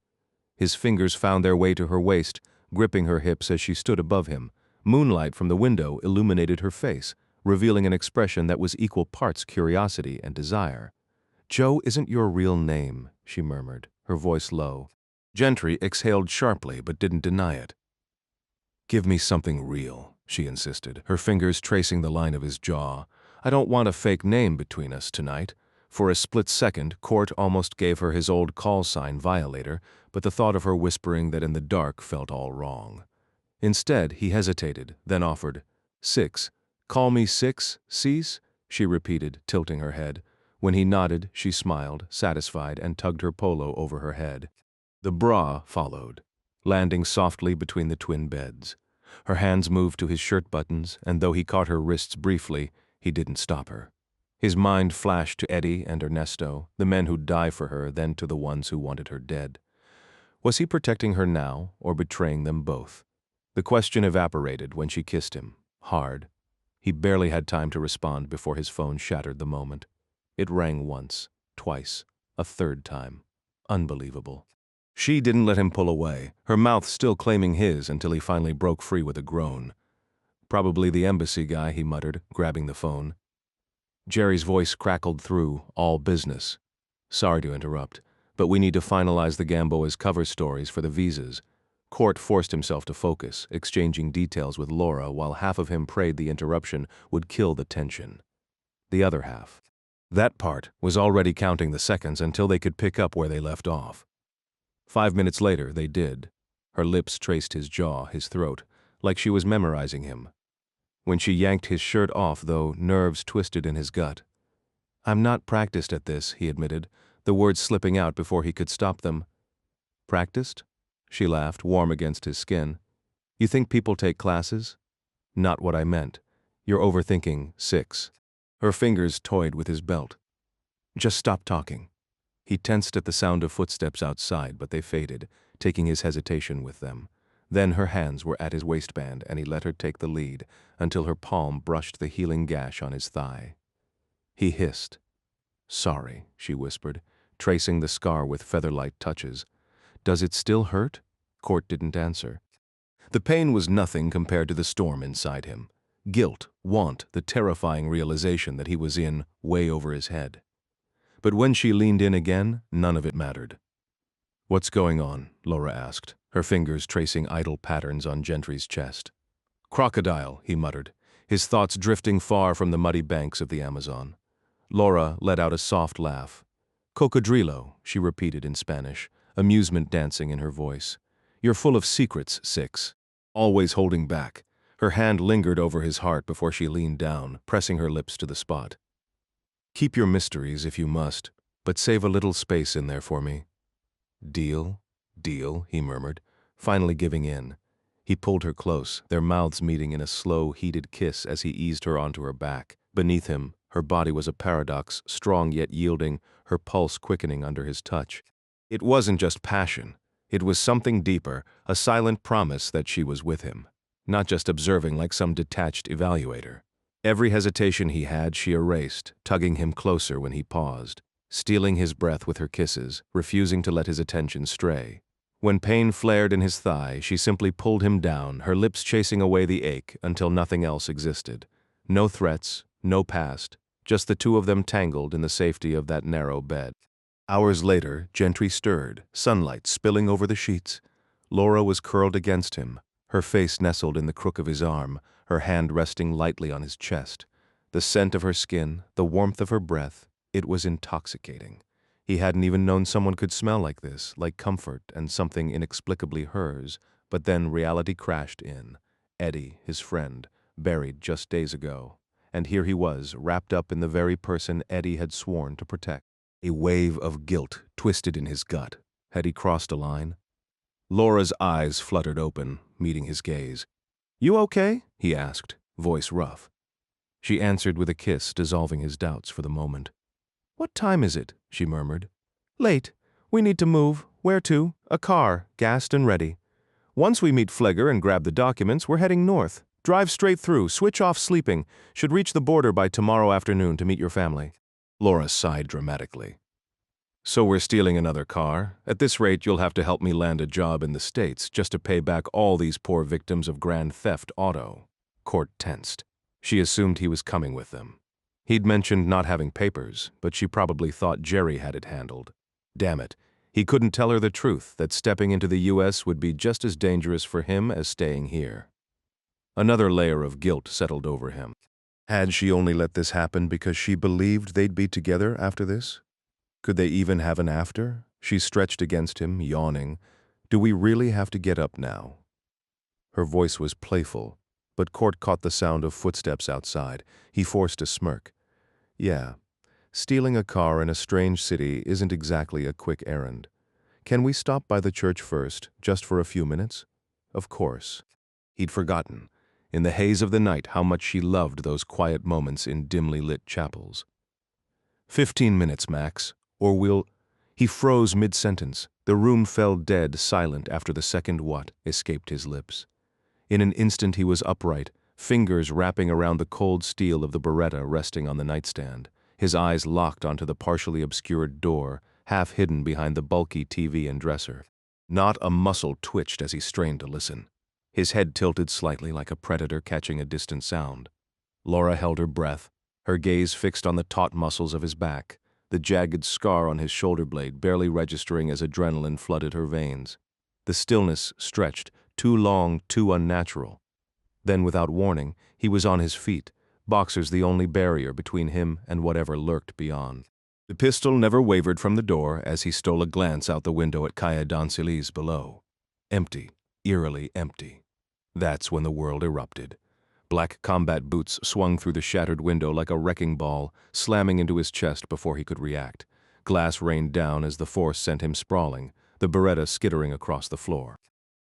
His fingers found their way to her waist, gripping her hips as she stood above him. Moonlight from the window illuminated her face, revealing an expression that was equal parts curiosity and desire. Joe isn't your real name, she murmured, her voice low. Gentry exhaled sharply but didn't deny it. Give me something real, she insisted, her fingers tracing the line of his jaw. I don't want a fake name between us tonight. For a split second, Court almost gave her his old call sign Violator, but the thought of her whispering that in the dark felt all wrong. Instead, he hesitated, then offered, 6. Call me 6, Cease? She repeated, tilting her head. When he nodded, she smiled, satisfied, and tugged her polo over her head. The bra followed, landing softly between the twin beds. Her hands moved to his shirt buttons, and though he caught her wrists briefly, he didn't stop her. His mind flashed to Eddie and Ernesto, the men who'd die for her, then to the ones who wanted her dead. Was he protecting her now, or betraying them both? The question evaporated when she kissed him, hard. He barely had time to respond before his phone shattered the moment. It rang once, twice, a third time. Unbelievable. She didn't let him pull away, her mouth still claiming his until he finally broke free with a groan. Probably the embassy guy, he muttered, grabbing the phone. Jerry's voice crackled through, all business. Sorry to interrupt, but we need to finalize the Gamboa's cover stories for the visas. Court forced himself to focus, exchanging details with Laura while half of him prayed the interruption would kill the tension. The other half. That part was already counting the seconds until they could pick up where they left off. 5 minutes later, they did. Her lips traced his jaw, his throat, like she was memorizing him. When she yanked his shirt off, though, nerves twisted in his gut. I'm not practiced at this, he admitted, the words slipping out before he could stop them. Practiced? She laughed, warm against his skin. You think people take classes? Not what I meant. You're overthinking 6. Her fingers toyed with his belt. Just stop talking. He tensed at the sound of footsteps outside, but they faded, taking his hesitation with them. Then her hands were at his waistband, and he let her take the lead, until her palm brushed the healing gash on his thigh. He hissed. Sorry, she whispered, tracing the scar with feather-light touches. Does it still hurt? Court didn't answer. The pain was nothing compared to the storm inside him. Guilt, want, the terrifying realization that he was in way over his head. But when she leaned in again, none of it mattered. What's going on? Laura asked, her fingers tracing idle patterns on Gentry's chest. Crocodile, he muttered, his thoughts drifting far from the muddy banks of the Amazon. Laura let out a soft laugh. Cocodrilo, she repeated in Spanish, amusement dancing in her voice. You're full of secrets, 6. Always holding back. Her hand lingered over his heart before she leaned down, pressing her lips to the spot. Keep your mysteries if you must, but save a little space in there for me. Deal, deal, he murmured, finally giving in. He pulled her close, their mouths meeting in a slow, heated kiss as he eased her onto her back. Beneath him, her body was a paradox, strong yet yielding, her pulse quickening under his touch. It wasn't just passion. It was something deeper, a silent promise that she was with him, not just observing like some detached evaluator. Every hesitation he had she erased, tugging him closer when he paused, stealing his breath with her kisses, refusing to let his attention stray. When pain flared in his thigh, she simply pulled him down, her lips chasing away the ache until nothing else existed. No threats, no past, just the two of them tangled in the safety of that narrow bed. Hours later, Gentry stirred, sunlight spilling over the sheets. Laura was curled against him, her face nestled in the crook of his arm, her hand resting lightly on his chest. The scent of her skin, the warmth of her breath, it was intoxicating. He hadn't even known someone could smell like this, like comfort and something inexplicably hers, but then reality crashed in. Eddie, his friend, buried just days ago. And here he was, wrapped up in the very person Eddie had sworn to protect. A wave of guilt twisted in his gut. Had he crossed a line? Laura's eyes fluttered open, meeting his gaze. "You okay?" he asked, voice rough. She answered with a kiss, dissolving his doubts for the moment. "What time is it?" she murmured. "Late. We need to move. Where to? A car, gassed and ready. Once we meet Flegger and grab the documents, we're heading north. Drive straight through, switch off sleeping. Should reach the border by tomorrow afternoon to meet your family." Laura sighed dramatically. "So we're stealing another car? At this rate, you'll have to help me land a job in the States just to pay back all these poor victims of grand theft auto." Court tensed. She assumed he was coming with them. He'd mentioned not having papers, but she probably thought Jerry had it handled. Damn it, he couldn't tell her the truth that stepping into the U.S. would be just as dangerous for him as staying here. Another layer of guilt settled over him. Had she only let this happen because she believed they'd be together after this? Could they even have an after? She stretched against him, yawning. "Do we really have to get up now?" Her voice was playful, but Court caught the sound of footsteps outside. He forced a smirk. "Yeah, stealing a car in a strange city isn't exactly a quick errand. Can we stop by the church first, just for a few minutes?" Of course. He'd forgotten, in the haze of the night, how much she loved those quiet moments in dimly lit chapels. 15 minutes, max, or we'll... He froze mid-sentence. The room fell dead silent after the second "what" escaped his lips. In an instant he was upright, fingers wrapping around the cold steel of the Beretta resting on the nightstand, his eyes locked onto the partially obscured door, half hidden behind the bulky TV and dresser. Not a muscle twitched as he strained to listen. His head tilted slightly like a predator catching a distant sound. Laura held her breath, her gaze fixed on the taut muscles of his back, the jagged scar on his shoulder blade barely registering as adrenaline flooded her veins. The stillness stretched, too long, too unnatural. Then, without warning, he was on his feet, boxers the only barrier between him and whatever lurked beyond. The pistol never wavered from the door as he stole a glance out the window at Calle d'Ancilles below. Empty, eerily empty. That's when the world erupted. Black combat boots swung through the shattered window like a wrecking ball, slamming into his chest before he could react. Glass rained down as the force sent him sprawling, the Beretta skittering across the floor.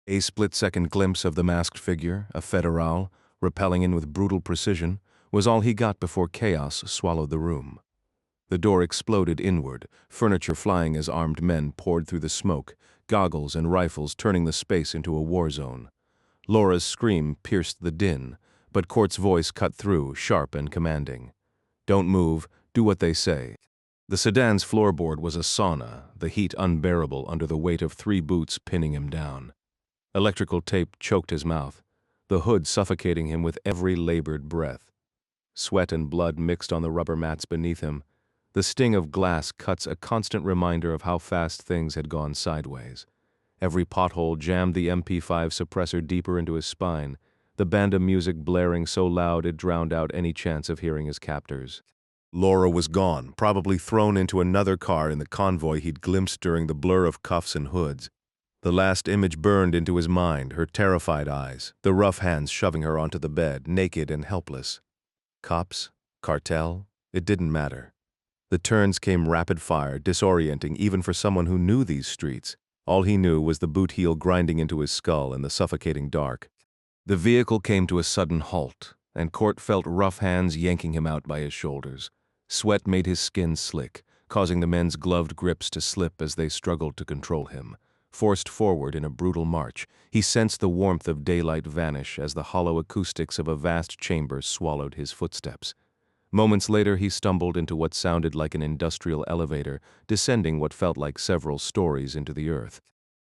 A split-second glimpse of the masked figure, a federal, rappelling in with brutal precision, was all he got before chaos swallowed the room. The door exploded inward, furniture flying as armed men poured through the smoke, goggles and rifles turning the space into a war zone. Laura's scream pierced the din, but Court's voice cut through, sharp and commanding. "Don't move, do what they say." The sedan's floorboard was a sauna, the heat unbearable under the weight of 3 boots pinning him down. Electrical tape choked his mouth, the hood suffocating him with every labored breath. Sweat and blood mixed on the rubber mats beneath him, the sting of glass cuts a constant reminder of how fast things had gone sideways. Every pothole jammed the MP5 suppressor deeper into his spine, the band of music blaring so loud it drowned out any chance of hearing his captors. Laura was gone, probably thrown into another car in the convoy he'd glimpsed during the blur of cuffs and hoods. The last image burned into his mind, her terrified eyes, the rough hands shoving her onto the bed, naked and helpless. Cops? Cartel? It didn't matter. The turns came rapid fire, disorienting even for someone who knew these streets. All he knew was the boot heel grinding into his skull in the suffocating dark. The vehicle came to a sudden halt, and Court felt rough hands yanking him out by his shoulders. Sweat made his skin slick, causing the men's gloved grips to slip as they struggled to control him. Forced forward in a brutal march, he sensed the warmth of daylight vanish as the hollow acoustics of a vast chamber swallowed his footsteps. Moments later, he stumbled into what sounded like an industrial elevator, descending what felt like several stories into the earth.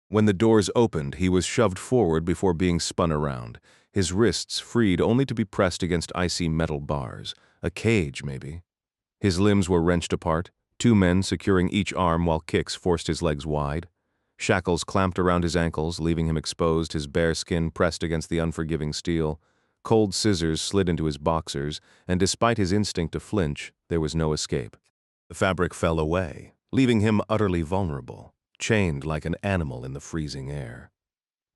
When the doors opened, he was shoved forward before being spun around, his wrists freed only to be pressed against icy metal bars. A cage, maybe. His limbs were wrenched apart, two men securing each arm while kicks forced his legs wide. Shackles clamped around his ankles, leaving him exposed, his bare skin pressed against the unforgiving steel. Cold scissors slid into his boxers, and despite his instinct to flinch, there was no escape. The fabric fell away, leaving him utterly vulnerable, chained like an animal in the freezing air.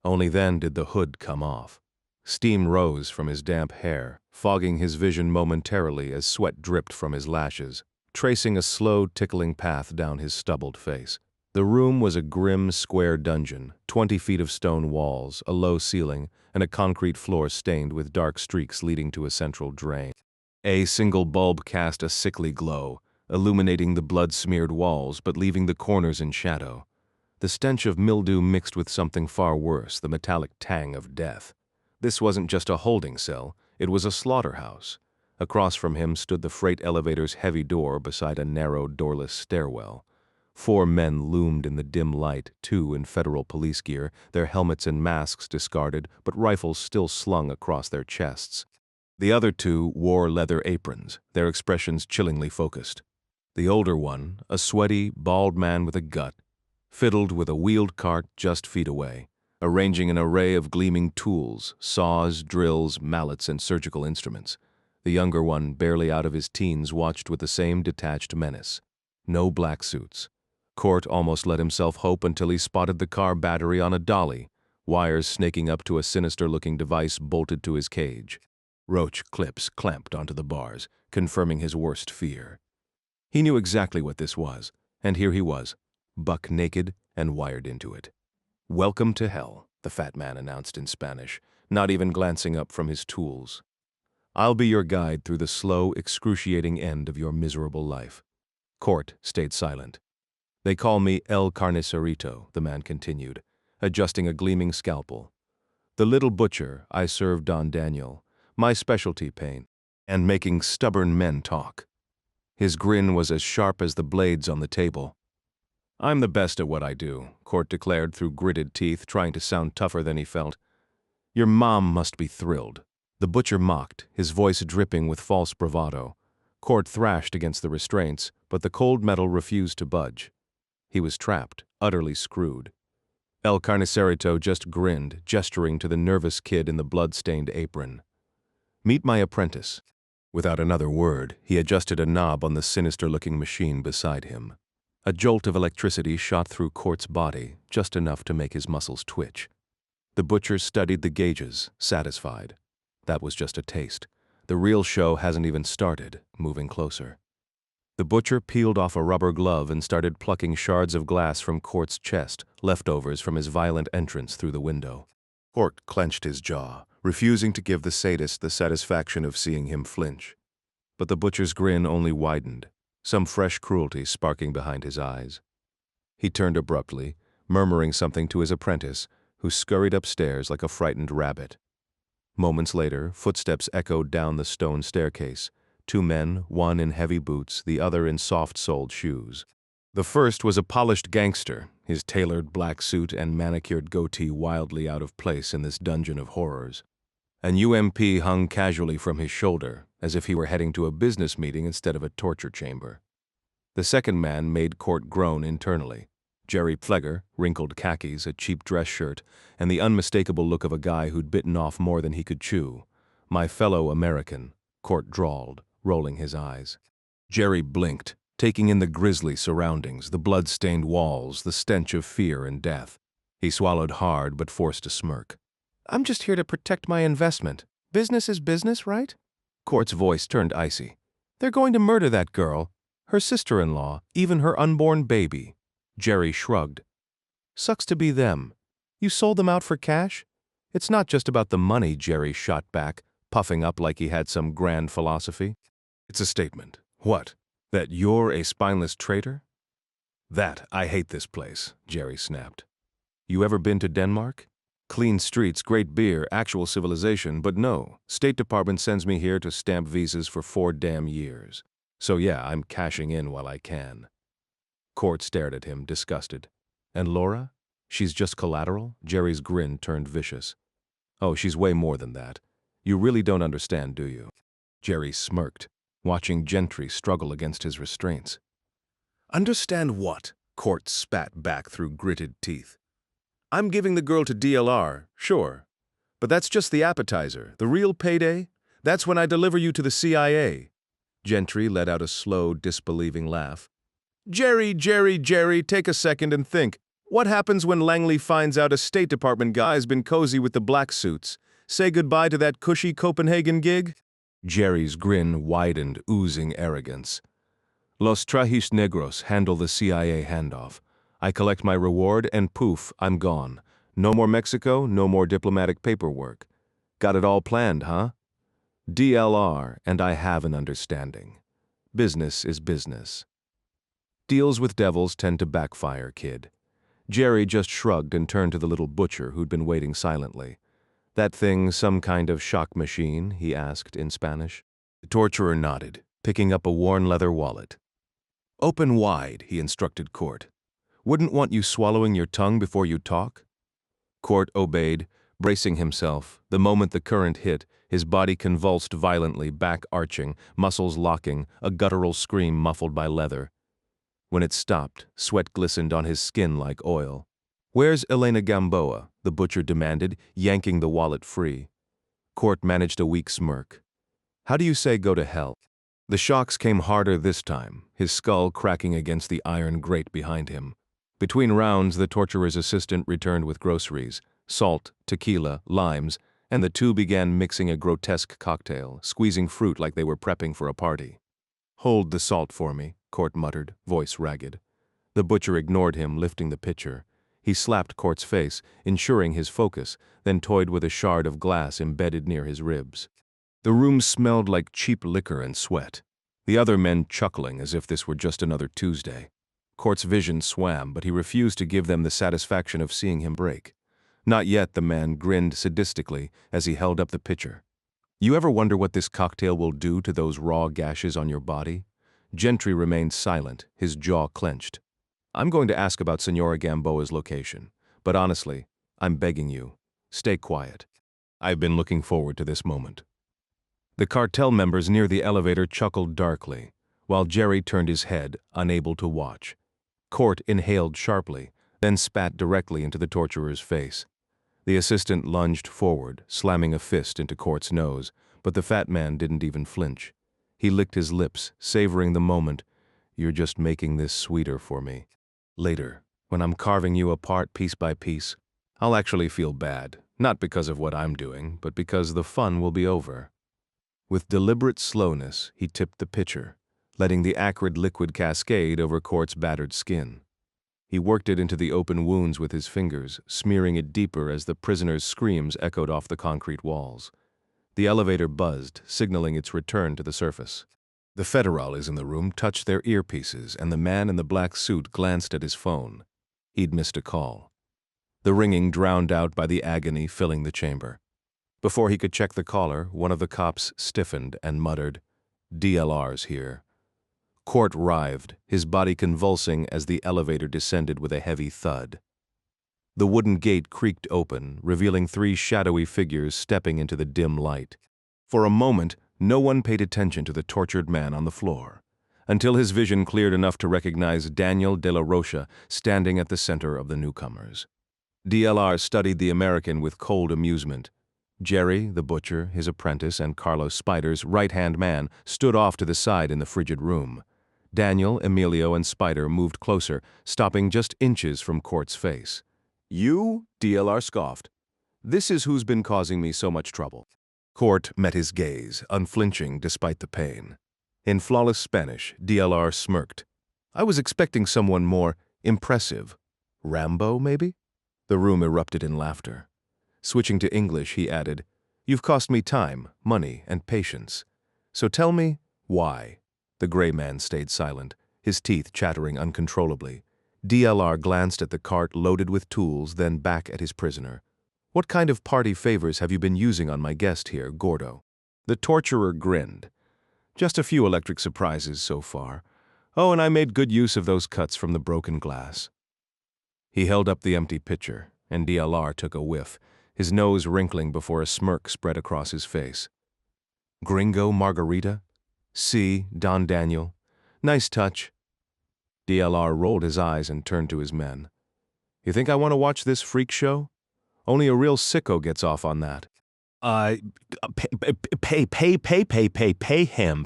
Only then did the hood come off. Steam rose from his damp hair, fogging his vision momentarily as sweat dripped from his lashes, tracing a slow, tickling path down his stubbled face. The room was a grim, square dungeon, 20 feet of stone walls, a low ceiling, and a concrete floor stained with dark streaks leading to a central drain. A single bulb cast a sickly glow, illuminating the blood-smeared walls but leaving the corners in shadow. The stench of mildew mixed with something far worse, the metallic tang of death. This wasn't just a holding cell, it was a slaughterhouse. Across from him stood the freight elevator's heavy door beside a narrow, doorless stairwell. 4 men loomed in the dim light, 2 in federal police gear, their helmets and masks discarded, but rifles still slung across their chests. The other 2 wore leather aprons, their expressions chillingly focused. The older one, a sweaty, bald man with a gut, fiddled with a wheeled cart just feet away, arranging an array of gleaming tools, saws, drills, mallets, and surgical instruments. The younger one, barely out of his teens, watched with the same detached menace. No black suits. Court almost let himself hope until he spotted the car battery on a dolly, wires snaking up to a sinister-looking device bolted to his cage. Roach clips clamped onto the bars, confirming his worst fear. He knew exactly what this was, and here he was, buck naked and wired into it. "Welcome to hell," the fat man announced in Spanish, not even glancing up from his tools. "I'll be your guide through the slow, excruciating end of your miserable life." Court stayed silent. "They call me El Carnicerito," the man continued, adjusting a gleaming scalpel. "The little butcher, I serve Don Daniel, my specialty pain, and making stubborn men talk." His grin was as sharp as the blades on the table. "I'm the best at what I do," Court declared through gritted teeth, trying to sound tougher than he felt. "Your mom must be thrilled." The butcher mocked, his voice dripping with false bravado. Court thrashed against the restraints, but the cold metal refused to budge. He was trapped, utterly screwed. El Carnicerito just grinned, gesturing to the nervous kid in the blood-stained apron. "Meet my apprentice." Without another word, he adjusted a knob on the sinister-looking machine beside him. A jolt of electricity shot through Court's body, just enough to make his muscles twitch. The butcher studied the gauges, satisfied. That was just a taste. The real show hasn't even started, moving closer. The butcher peeled off a rubber glove and started plucking shards of glass from Court's chest, leftovers from his violent entrance through the window. Court clenched his jaw, refusing to give the sadist the satisfaction of seeing him flinch. But the butcher's grin only widened, some fresh cruelty sparking behind his eyes. He turned abruptly, murmuring something to his apprentice, who scurried upstairs like a frightened rabbit. Moments later, footsteps echoed down the stone staircase. 2 men, one in heavy boots, the other in soft-soled shoes. The first was a polished gangster, his tailored black suit and manicured goatee wildly out of place in this dungeon of horrors. An UMP hung casually from his shoulder, as if he were heading to a business meeting instead of a torture chamber. The second man made Court groan internally. Jerry Pleger, wrinkled khakis, a cheap dress shirt, and the unmistakable look of a guy who'd bitten off more than he could chew. "My fellow American," Court drawled, rolling his eyes. Jerry blinked, taking in the grisly surroundings, the blood-stained walls, the stench of fear and death. He swallowed hard but forced a smirk. I'm just here to protect my investment. Business is business, right? Court's voice turned icy. They're going to murder that girl, her sister-in-law, even her unborn baby. Jerry shrugged. Sucks to be them. You sold them out for cash? It's not just about the money, Jerry shot back, puffing up like he had some grand philosophy. It's a statement. What? That you're a spineless traitor? That I hate this place, Jerry snapped. You ever been to Denmark? Clean streets, great beer, actual civilization, but no, State Department sends me here to stamp visas for 4 damn years. So yeah, I'm cashing in while I can. Court stared at him, disgusted. And Laura? She's just collateral? Jerry's grin turned vicious. Oh, she's way more than that. You really don't understand, do you? Jerry smirked, watching Gentry struggle against his restraints. Understand what? Court spat back through gritted teeth. I'm giving the girl to DLR, sure. But that's just the appetizer. The real payday? That's when I deliver you to the CIA. Gentry let out a slow, disbelieving laugh. Jerry, take a second and think. What happens when Langley finds out a State Department guy's been cozy with the black suits? Say goodbye to that cushy Copenhagen gig? Jerry's grin widened, oozing arrogance. Los Trajis Negros handle the CIA handoff. I collect my reward and poof, I'm gone. No more Mexico, no more diplomatic paperwork. Got it all planned, huh? DLR, and I have an understanding. Business is business. Deals with devils tend to backfire, kid. Jerry just shrugged and turned to the little butcher who'd been waiting silently. That thing some kind of shock machine, he asked in Spanish. The torturer nodded, picking up a worn leather wallet. Open wide, he instructed Court. Wouldn't want you swallowing your tongue before you talk? Court obeyed, bracing himself. The moment the current hit, his body convulsed violently, back arching, muscles locking, a guttural scream muffled by leather. When it stopped, sweat glistened on his skin like oil. Where's Elena Gamboa? The butcher demanded, yanking the wallet free. Court managed a weak smirk. How do you say go to hell? The shocks came harder this time, his skull cracking against the iron grate behind him. Between rounds, the torturer's assistant returned with groceries, salt, tequila, limes, and the two began mixing a grotesque cocktail, squeezing fruit like they were prepping for a party. Hold the salt for me, Court muttered, voice ragged. The butcher ignored him, lifting the pitcher. He slapped Court's face, ensuring his focus, then toyed with a shard of glass embedded near his ribs. The room smelled like cheap liquor and sweat. The other men chuckling as if this were just another Tuesday. Court's vision swam, but he refused to give them the satisfaction of seeing him break. Not yet, the man grinned sadistically as he held up the pitcher. You ever wonder what this cocktail will do to those raw gashes on your body? Gentry remained silent, his jaw clenched. I'm going to ask about Senora Gamboa's location, but honestly, I'm begging you, stay quiet. I've been looking forward to this moment. The cartel members near the elevator chuckled darkly, while Jerry turned his head, unable to watch. Court inhaled sharply, then spat directly into the torturer's face. The assistant lunged forward, slamming a fist into Court's nose, but the fat man didn't even flinch. He licked his lips, savoring the moment. You're just making this sweeter for me. Later, when I'm carving you apart piece by piece, I'll actually feel bad, not because of what I'm doing, but because the fun will be over. With deliberate slowness, he tipped the pitcher, letting the acrid liquid cascade over Court's battered skin. He worked it into the open wounds with his fingers, smearing it deeper as the prisoner's screams echoed off the concrete walls. The elevator buzzed, signaling its return to the surface. The federales in the room touched their earpieces, and the man in the black suit glanced at his phone. He'd missed a call. The ringing drowned out by the agony filling the chamber. Before he could check the caller, one of the cops stiffened and muttered, "DLR's here." Court writhed, his body convulsing as the elevator descended with a heavy thud. The wooden gate creaked open, revealing 3 shadowy figures stepping into the dim light. For a moment, no one paid attention to the tortured man on the floor, until his vision cleared enough to recognize Daniel de la Rocha standing at the center of the newcomers. DLR studied the American with cold amusement. Jerry, the butcher, his apprentice, and Carlos Spider's right-hand man stood off to the side in the frigid room. Daniel, Emilio, and Spider moved closer, stopping just inches from Court's face. You? DLR scoffed. This is who's been causing me so much trouble. Court met his gaze, unflinching despite the pain. In flawless Spanish, DLR smirked. I was expecting someone more impressive. Rambo, maybe? The room erupted in laughter. Switching to English, he added, You've cost me time, money, and patience. So tell me, why? The gray man stayed silent, his teeth chattering uncontrollably. DLR glanced at the cart loaded with tools, then back at his prisoner. What kind of party favors have you been using on my guest here, Gordo? The torturer grinned. Just a few electric surprises so far. Oh, and I made good use of those cuts from the broken glass. He held up the empty pitcher, and DLR took a whiff, his nose wrinkling before a smirk spread across his face. Gringo margarita? See, Don Daniel. Nice touch. DLR rolled his eyes and turned to his men. You think I want to watch this freak show? Only a real sicko gets off on that. Pay him,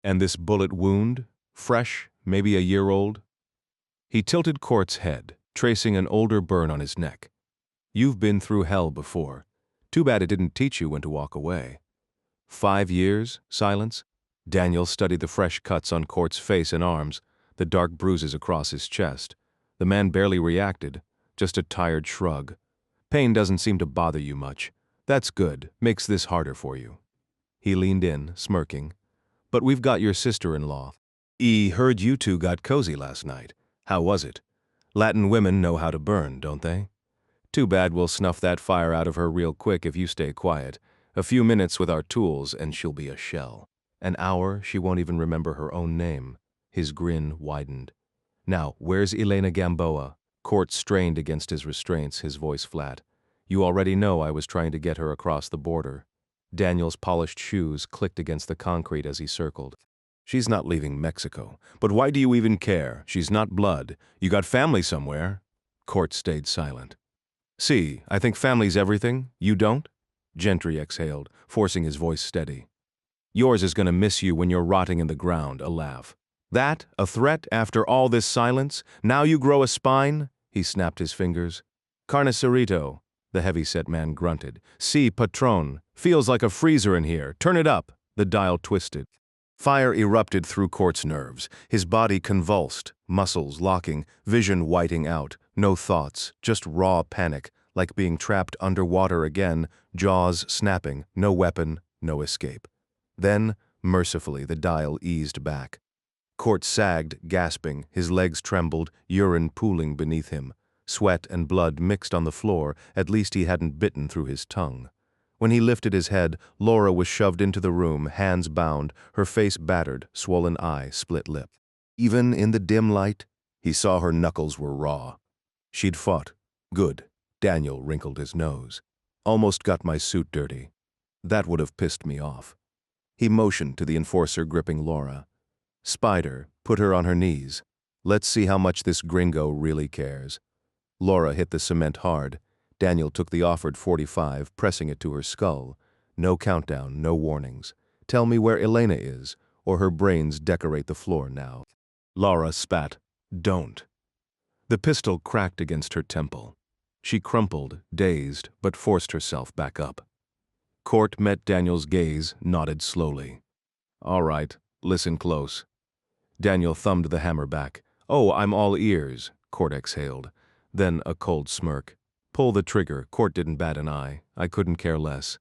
And this bullet wound? Fresh, maybe a year old? He tilted Court's head, tracing an older burn on his neck. You've been through hell before. Too bad it didn't teach you when to walk away. 5 years? Silence? Daniel studied the fresh cuts on Court's face and arms, the dark bruises across his chest. The man barely reacted, just a tired shrug. Pain doesn't seem to bother you much. That's good, makes this harder for you. He leaned in, smirking. But we've got your sister-in-law. Heard you two got cozy last night. How was it? Latin women know how to burn, don't they? Too bad we'll snuff that fire out of her real quick if you stay quiet. A few minutes with our tools and she'll be a shell. An hour, she won't even remember her own name. His grin widened. Now, where's Elena Gamboa? Court strained against his restraints, his voice flat. You already know I was trying to get her across the border. Daniel's polished shoes clicked against the concrete as he circled. She's not leaving Mexico. But why do you even care? She's not blood. You got family somewhere. Court stayed silent. See, I think family's everything. You don't? Gentry exhaled, forcing his voice steady. Yours is gonna miss you when you're rotting in the ground, a laugh. That, a threat after all this silence? Now you grow a spine? He snapped his fingers. Carnicerito, the heavy-set man grunted. Si, patron. Feels like a freezer in here. Turn it up. The dial twisted. Fire erupted through Court's nerves. His body convulsed, muscles locking, vision whiting out. No thoughts, just raw panic, like being trapped underwater again, jaws snapping, no weapon, no escape. Then, mercifully, the dial eased back. Court sagged, gasping, his legs trembled, urine pooling beneath him. Sweat and blood mixed on the floor, at least he hadn't bitten through his tongue. When he lifted his head, Laura was shoved into the room, hands bound, her face battered, swollen eye, split lip. Even in the dim light, he saw her knuckles were raw. She'd fought. Good. Daniel wrinkled his nose. Almost got my suit dirty. That would have pissed me off. He motioned to the enforcer gripping Laura. Spider, put her on her knees. Let's see how much this gringo really cares. Laura hit the cement hard. Daniel took the offered .45, pressing it to her skull. No countdown, no warnings. Tell me where Elena is, or her brains decorate the floor now. Laura spat. Don't. The pistol cracked against her temple. She crumpled, dazed, but forced herself back up. Court met Daniel's gaze, nodded slowly. All right, listen close. Daniel thumbed the hammer back. Oh, I'm all ears, Court exhaled. Then a cold smirk. Pull the trigger. Court didn't bat an eye. I couldn't care less.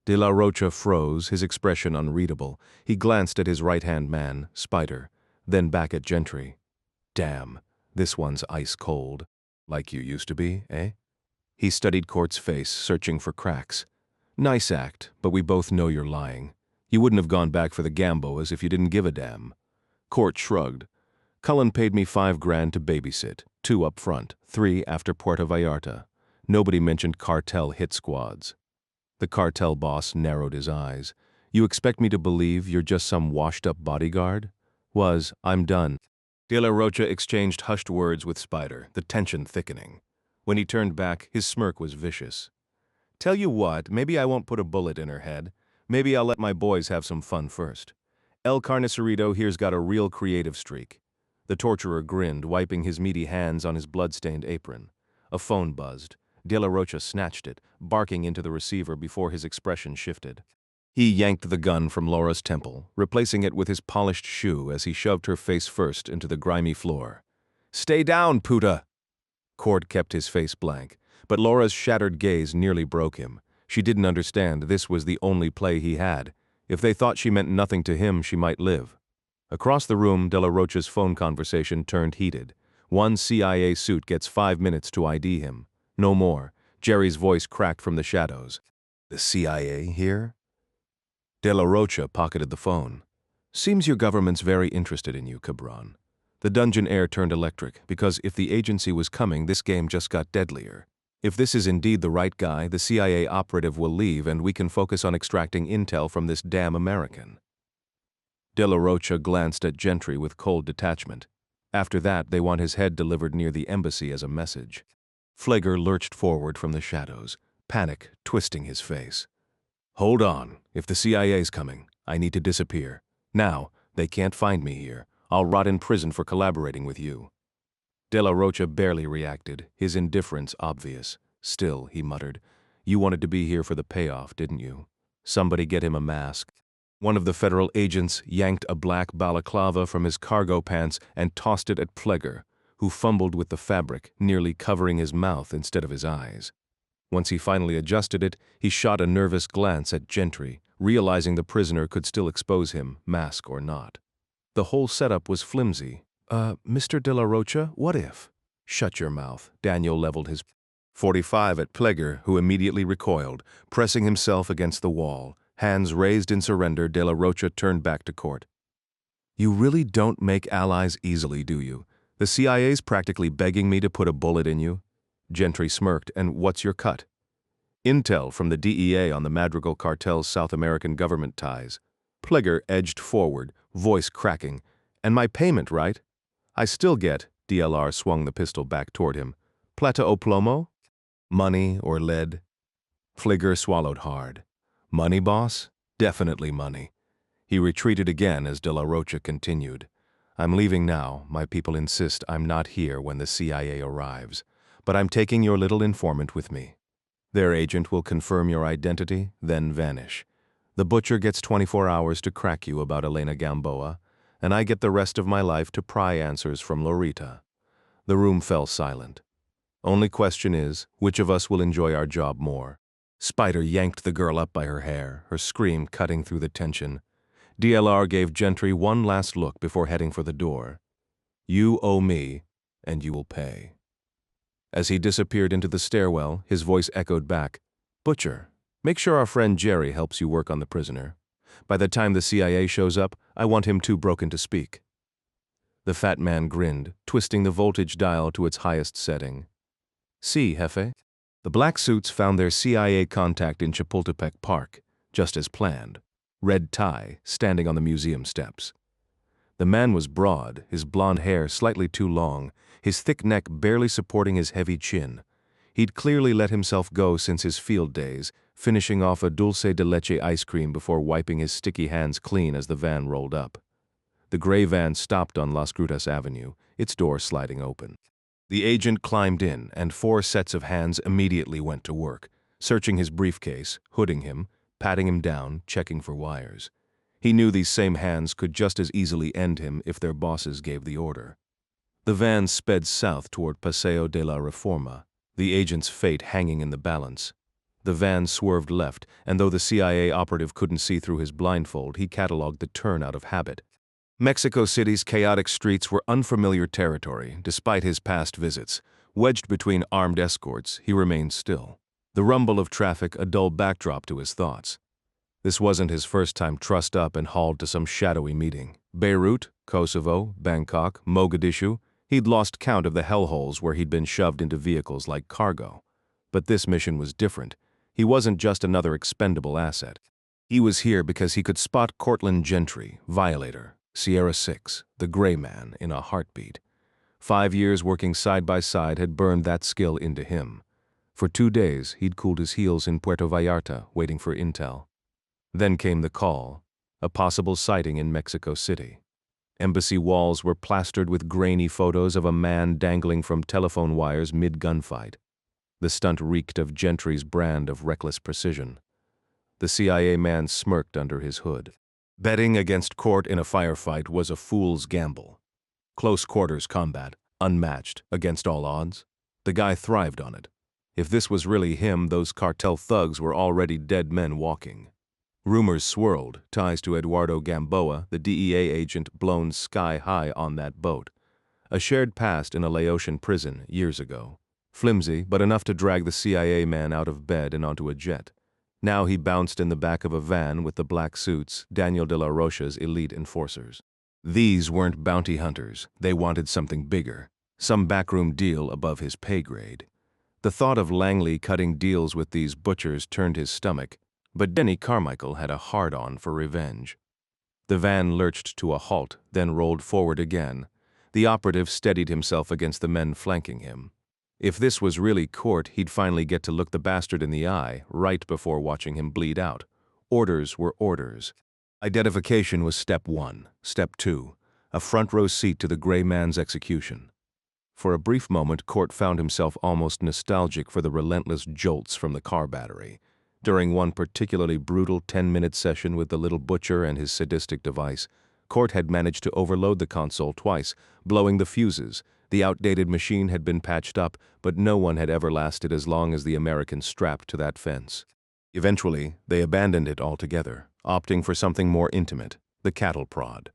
De la Rocha froze, his expression unreadable. He glanced at his right-hand man, Spider, then back at Gentry. Damn, this one's ice cold. Like you used to be, eh? He studied Court's face, searching for cracks. Nice act, but we both know you're lying. You wouldn't have gone back for the Gamboas if you didn't give a damn. Court shrugged. Cullen paid me $5,000 to babysit, 2 up front, 3 after Puerto Vallarta. Nobody mentioned cartel hit squads. The cartel boss narrowed his eyes. You expect me to believe you're just some washed-up bodyguard? I'm done. De la Rocha exchanged hushed words with Spider, the tension thickening. When he turned back, his smirk was vicious. Tell you what, maybe I won't put a bullet in her head. Maybe I'll let my boys have some fun first. El Carnicerito here's got a real creative streak. The torturer grinned, wiping his meaty hands on his blood-stained apron. A phone buzzed. De la Rocha snatched it, barking into the receiver before his expression shifted. He yanked the gun from Laura's temple, replacing it with his polished shoe as he shoved her face first into the grimy floor. Stay down, puta! Court kept his face blank, but Laura's shattered gaze nearly broke him. She didn't understand this was the only play he had. If they thought she meant nothing to him, she might live. Across the room, De la Rocha's phone conversation turned heated. One CIA suit gets 5 minutes to ID him. No more. Jerry's voice cracked from the shadows. The CIA here? De la Rocha pocketed the phone. Seems your government's very interested in you, Cabron. The dungeon air turned electric, because if the agency was coming, this game just got deadlier. If this is indeed the right guy, the CIA operative will leave and we can focus on extracting intel from this damn American. De la Rocha glanced at Gentry with cold detachment. After that, they want his head delivered near the embassy as a message. Flager lurched forward from the shadows, panic twisting his face. Hold on. If the CIA's coming, I need to disappear. Now, They can't find me here. I'll rot in prison for collaborating with you." De La Rocha barely reacted, his indifference obvious. Still, he muttered, "You wanted to be here for the payoff, didn't you? Somebody get him a mask." One of the federal agents yanked a black balaclava from his cargo pants and tossed it at Pleger, who fumbled with the fabric, nearly covering his mouth instead of his eyes. Once he finally adjusted it, he shot a nervous glance at Gentry, realizing the prisoner could still expose him, mask or not. The whole setup was flimsy. Mr. De La Rocha, what if?" "Shut your mouth." Daniel leveled his .45 at Pleger, who immediately recoiled, pressing himself against the wall. Hands raised in surrender, De La Rocha turned back to court. "You really don't make allies easily, do you? The CIA's practically begging me to put a bullet in you." Gentry smirked. "And what's your cut?" "Intel from the DEA on the Madrigal cartel's South American government ties." Pleger edged forward, voice cracking. "And my payment, right? I still get," DLR swung the pistol back toward him, "plata o plomo? Money or lead?" Pleger swallowed hard. "Money, boss? Definitely money." He retreated again as De La Rocha continued. "I'm leaving now. My people insist I'm not here when the CIA arrives. But I'm taking your little informant with me. Their agent will confirm your identity, then vanish. The butcher gets 24 hours to crack you about Elena Gamboa, and I get the rest of my life to pry answers from Lorita." The room fell silent. "Only question is, which of us will enjoy our job more?" Spider yanked the girl up by her hair, her scream cutting through the tension. DLR gave Gentry one last look before heading for the door. "You owe me, and you will pay." As he disappeared into the stairwell, his voice echoed back, "Butcher, make sure our friend Jerry helps you work on the prisoner. By the time the CIA shows up, I want him too broken to speak." The fat man grinned, twisting the voltage dial to its highest setting. "Si, Jefe." The black suits found their CIA contact in Chapultepec Park, just as planned. Red tie, standing on the museum steps. The man was broad, his blonde hair slightly too long, his thick neck barely supporting his heavy chin. He'd clearly let himself go since his field days, finishing off a dulce de leche ice cream before wiping his sticky hands clean as the van rolled up. The gray van stopped on Las Grutas Avenue, its door sliding open. The agent climbed in, and 4 sets of hands immediately went to work, searching his briefcase, hooding him, patting him down, checking for wires. He knew these same hands could just as easily end him if their bosses gave the order. The van sped south toward Paseo de la Reforma, the agent's fate hanging in the balance. The van swerved left, and though the CIA operative couldn't see through his blindfold, he cataloged the turn out of habit. Mexico City's chaotic streets were unfamiliar territory, despite his past visits. Wedged between armed escorts, he remained still. The rumble of traffic a dull backdrop to his thoughts. This wasn't his first time trussed up and hauled to some shadowy meeting. Beirut, Kosovo, Bangkok, Mogadishu, he'd lost count of the hellholes where he'd been shoved into vehicles like cargo. But this mission was different. He wasn't just another expendable asset. He was here because he could spot Cortland Gentry, Violator, Sierra 6, the Gray Man, in a heartbeat. 5 years working side by side had burned that skill into him. For 2 days, he'd cooled his heels in Puerto Vallarta, waiting for intel. Then came the call, a possible sighting in Mexico City. Embassy walls were plastered with grainy photos of a man dangling from telephone wires mid-gunfight. The stunt reeked of Gentry's brand of reckless precision. The CIA man smirked under his hood. Betting against Court in a firefight was a fool's gamble. Close quarters combat, unmatched, against all odds. The guy thrived on it. If this was really him, those cartel thugs were already dead men walking. Rumors swirled, ties to Eduardo Gamboa, the DEA agent blown sky high on that boat. A shared past in a Laotian prison years ago. Flimsy, but enough to drag the CIA man out of bed and onto a jet. Now he bounced in the back of a van with the black suits, Daniel de la Rocha's elite enforcers. These weren't bounty hunters. They wanted something bigger. Some backroom deal above his pay grade. The thought of Langley cutting deals with these butchers turned his stomach, but Denny Carmichael had a hard-on for revenge. The van lurched to a halt, then rolled forward again. The operative steadied himself against the men flanking him. If this was really Court, he'd finally get to look the bastard in the eye right before watching him bleed out. Orders were orders. Identification was step one. Step two, a front-row seat to the gray man's execution. For a brief moment, Court found himself almost nostalgic for the relentless jolts from the car battery. During one particularly brutal 10-minute session with the little butcher and his sadistic device, Court had managed to overload the console twice, blowing the fuses. The outdated machine had been patched up, but no one had ever lasted as long as the American strapped to that fence. Eventually, they abandoned it altogether, opting for something more intimate, the cattle prod.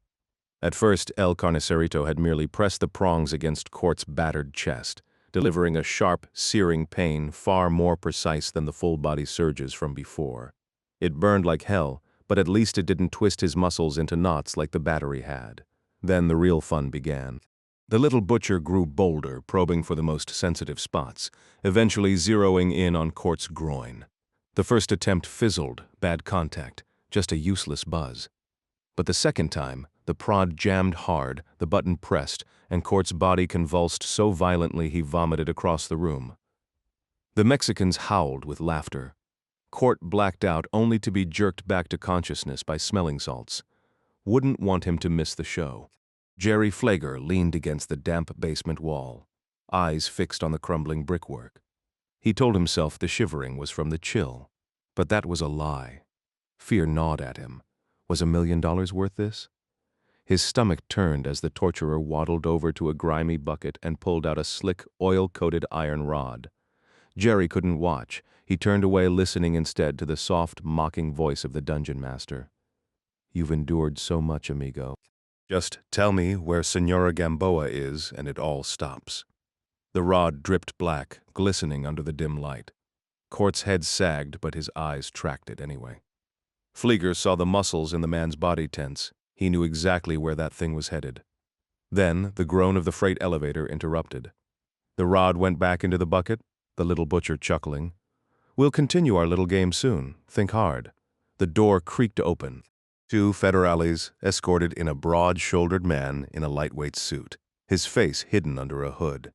At first, El Carnicerito had merely pressed the prongs against Court's battered chest, delivering a sharp, searing pain far more precise than the full-body surges from before. It burned like hell, but at least it didn't twist his muscles into knots like the battery had. Then the real fun began. The little butcher grew bolder, probing for the most sensitive spots, eventually zeroing in on Court's groin. The first attempt fizzled, bad contact, just a useless buzz. But the second time, the prod jammed hard, the button pressed, and Court's body convulsed so violently he vomited across the room. The Mexicans howled with laughter. Court blacked out only to be jerked back to consciousness by smelling salts. Wouldn't want him to miss the show. Jerry Flager leaned against the damp basement wall, eyes fixed on the crumbling brickwork. He told himself the shivering was from the chill, but that was a lie. Fear gnawed at him. Was $1 million worth this? His stomach turned as the torturer waddled over to a grimy bucket and pulled out a slick, oil-coated iron rod. Jerry couldn't watch. He turned away, listening instead to the soft, mocking voice of the dungeon master. "You've endured so much, amigo. Just tell me where Senora Gamboa is, and it all stops." The rod dripped black, glistening under the dim light. Court's head sagged, but his eyes tracked it anyway. Flieger saw the muscles in the man's body tense. He knew exactly where that thing was headed. Then the groan of the freight elevator interrupted. The rod went back into the bucket, the little butcher chuckling. "We'll continue our little game soon. Think hard." The door creaked open. Two federales escorted in a broad-shouldered man in a lightweight suit, his face hidden under a hood.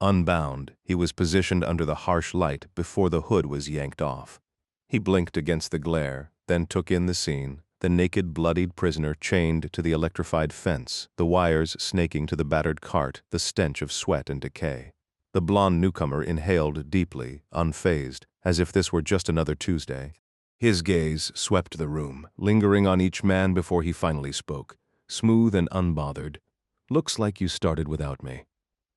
Unbound, he was positioned under the harsh light before the hood was yanked off. He blinked against the glare, then took in the scene, the naked, bloodied prisoner chained to the electrified fence, the wires snaking to the battered cart, the stench of sweat and decay. The blonde newcomer inhaled deeply, unfazed, as if this were just another Tuesday. His gaze swept the room, lingering on each man before he finally spoke, smooth and unbothered. "Looks like you started without me."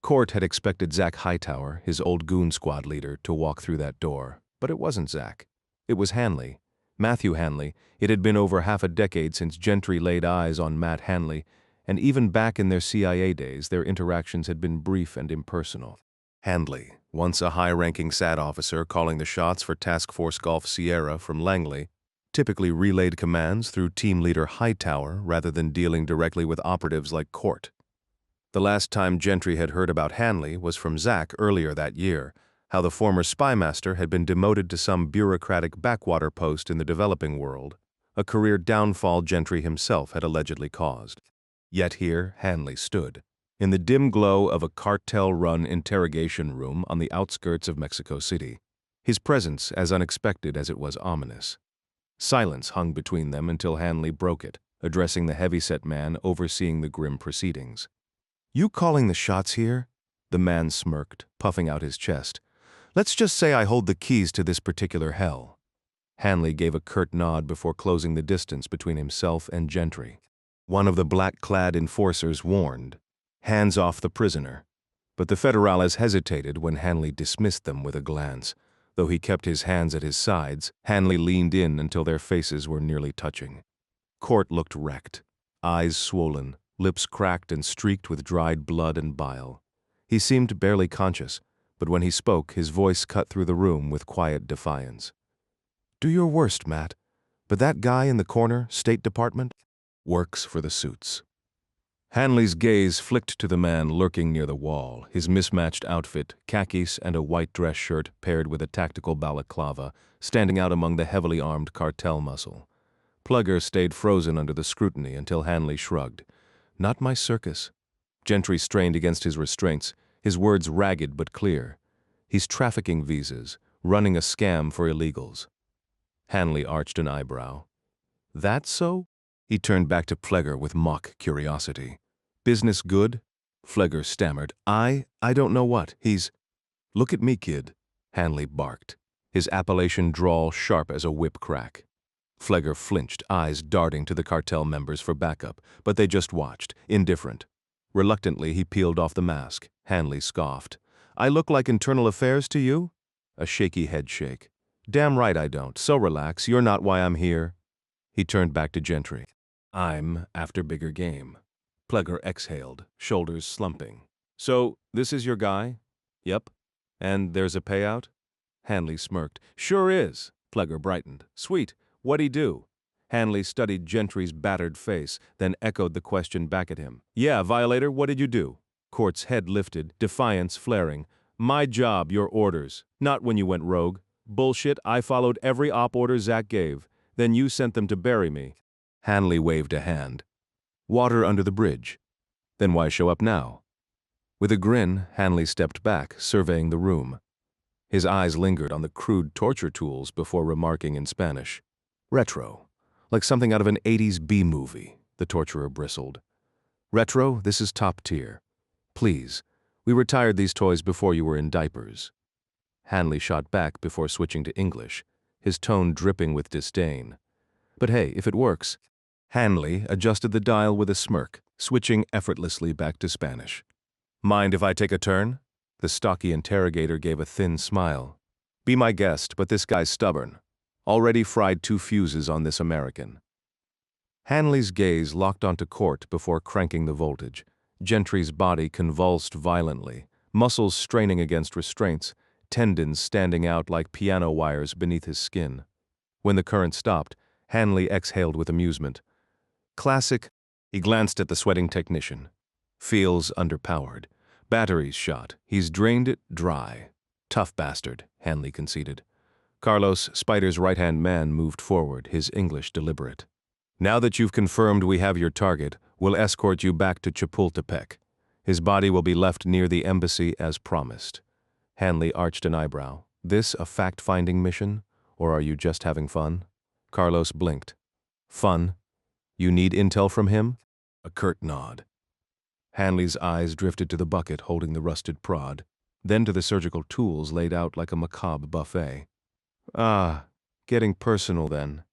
Court had expected Zach Hightower, his old goon squad leader, to walk through that door, but it wasn't Zach. It was Hanley. Matthew Hanley. It had been over half a decade since Gentry laid eyes on Matt Hanley, and even back in their CIA days, their interactions had been brief and impersonal. Hanley, once a high-ranking SAT officer calling the shots for Task Force Golf Sierra from Langley, typically relayed commands through team leader Hightower rather than dealing directly with operatives like Court. The last time Gentry had heard about Hanley was from Zach earlier that year, how the former spymaster had been demoted to some bureaucratic backwater post in the developing world, a career downfall Gentry himself had allegedly caused. Yet here Hanley stood, in the dim glow of a cartel-run interrogation room on the outskirts of Mexico City, his presence as unexpected as it was ominous. Silence hung between them until Hanley broke it, addressing the heavyset man overseeing the grim proceedings. "You calling the shots here?" The man smirked, puffing out his chest. "Let's just say I hold the keys to this particular hell." Hanley gave a curt nod before closing the distance between himself and Gentry. One of the black-clad enforcers warned, "Hands off the prisoner." But the federales hesitated when Hanley dismissed them with a glance. Though he kept his hands at his sides, Hanley leaned in until their faces were nearly touching. Court looked wrecked, eyes swollen, lips cracked and streaked with dried blood and bile. He seemed barely conscious, but when he spoke, his voice cut through the room with quiet defiance. "Do your worst, Matt. But that guy in the corner, State Department, works for the suits." Hanley's gaze flicked to the man lurking near the wall, his mismatched outfit, khakis and a white dress shirt paired with a tactical balaclava, standing out among the heavily armed cartel muscle. Plugger stayed frozen under the scrutiny until Hanley shrugged. "Not my circus." Gentry strained against his restraints, his words ragged but clear. "He's trafficking visas, running a scam for illegals." Hanley arched an eyebrow. "That so?" He turned back to Pfleger with mock curiosity. Business good? Pfleger stammered. I don't know what. He's... Look at me, kid, Hanley barked, his appellation drawl sharp as a whip crack. Pfleger flinched, eyes darting to the cartel members for backup, but they just watched, indifferent. Reluctantly, he peeled off the mask. Hanley scoffed. I look like internal affairs to you? A shaky head shake. Damn right I don't, so relax, you're not why I'm here. He turned back to Gentry. I'm after bigger game. Pfleger exhaled, shoulders slumping. So, this is your guy? Yep. And there's a payout? Hanley smirked. Sure is. Pfleger brightened. Sweet. What'd he do? Hanley studied Gentry's battered face, then echoed the question back at him. Yeah, violator, what did you do? Court's head lifted, defiance flaring. My job, your orders. Not when you went rogue. Bullshit, I followed every op order Zach gave. Then you sent them to bury me. Hanley waved a hand. Water under the bridge. Then why show up now? With a grin, Hanley stepped back, surveying the room. His eyes lingered on the crude torture tools before remarking in Spanish. Retro. Like something out of an 80s B-movie, the torturer bristled. Retro, this is top tier. Please, we retired these toys before you were in diapers. Hanley shot back before switching to English, his tone dripping with disdain. But hey, if it works. Hanley adjusted the dial with a smirk, switching effortlessly back to Spanish. Mind if I take a turn? The stocky interrogator gave a thin smile. Be my guest, but this guy's stubborn. Already fried 2 fuses on this American. Hanley's gaze locked onto Court before cranking the voltage. Gentry's body convulsed violently, muscles straining against restraints, tendons standing out like piano wires beneath his skin. When the current stopped, Hanley exhaled with amusement. Classic. He glanced at the sweating technician. Feels underpowered. Batteries shot. He's drained it dry. Tough bastard, Hanley conceded. Carlos, Spider's right-hand man, moved forward, his English deliberate. Now that you've confirmed we have your target, we'll escort you back to Chapultepec. His body will be left near the embassy as promised. Hanley arched an eyebrow. This a fact-finding mission? Or are you just having fun? Carlos blinked. Fun? You need intel from him? A curt nod. Hanley's eyes drifted to the bucket holding the rusted prod, then to the surgical tools laid out like a macabre buffet. Ah, getting personal then.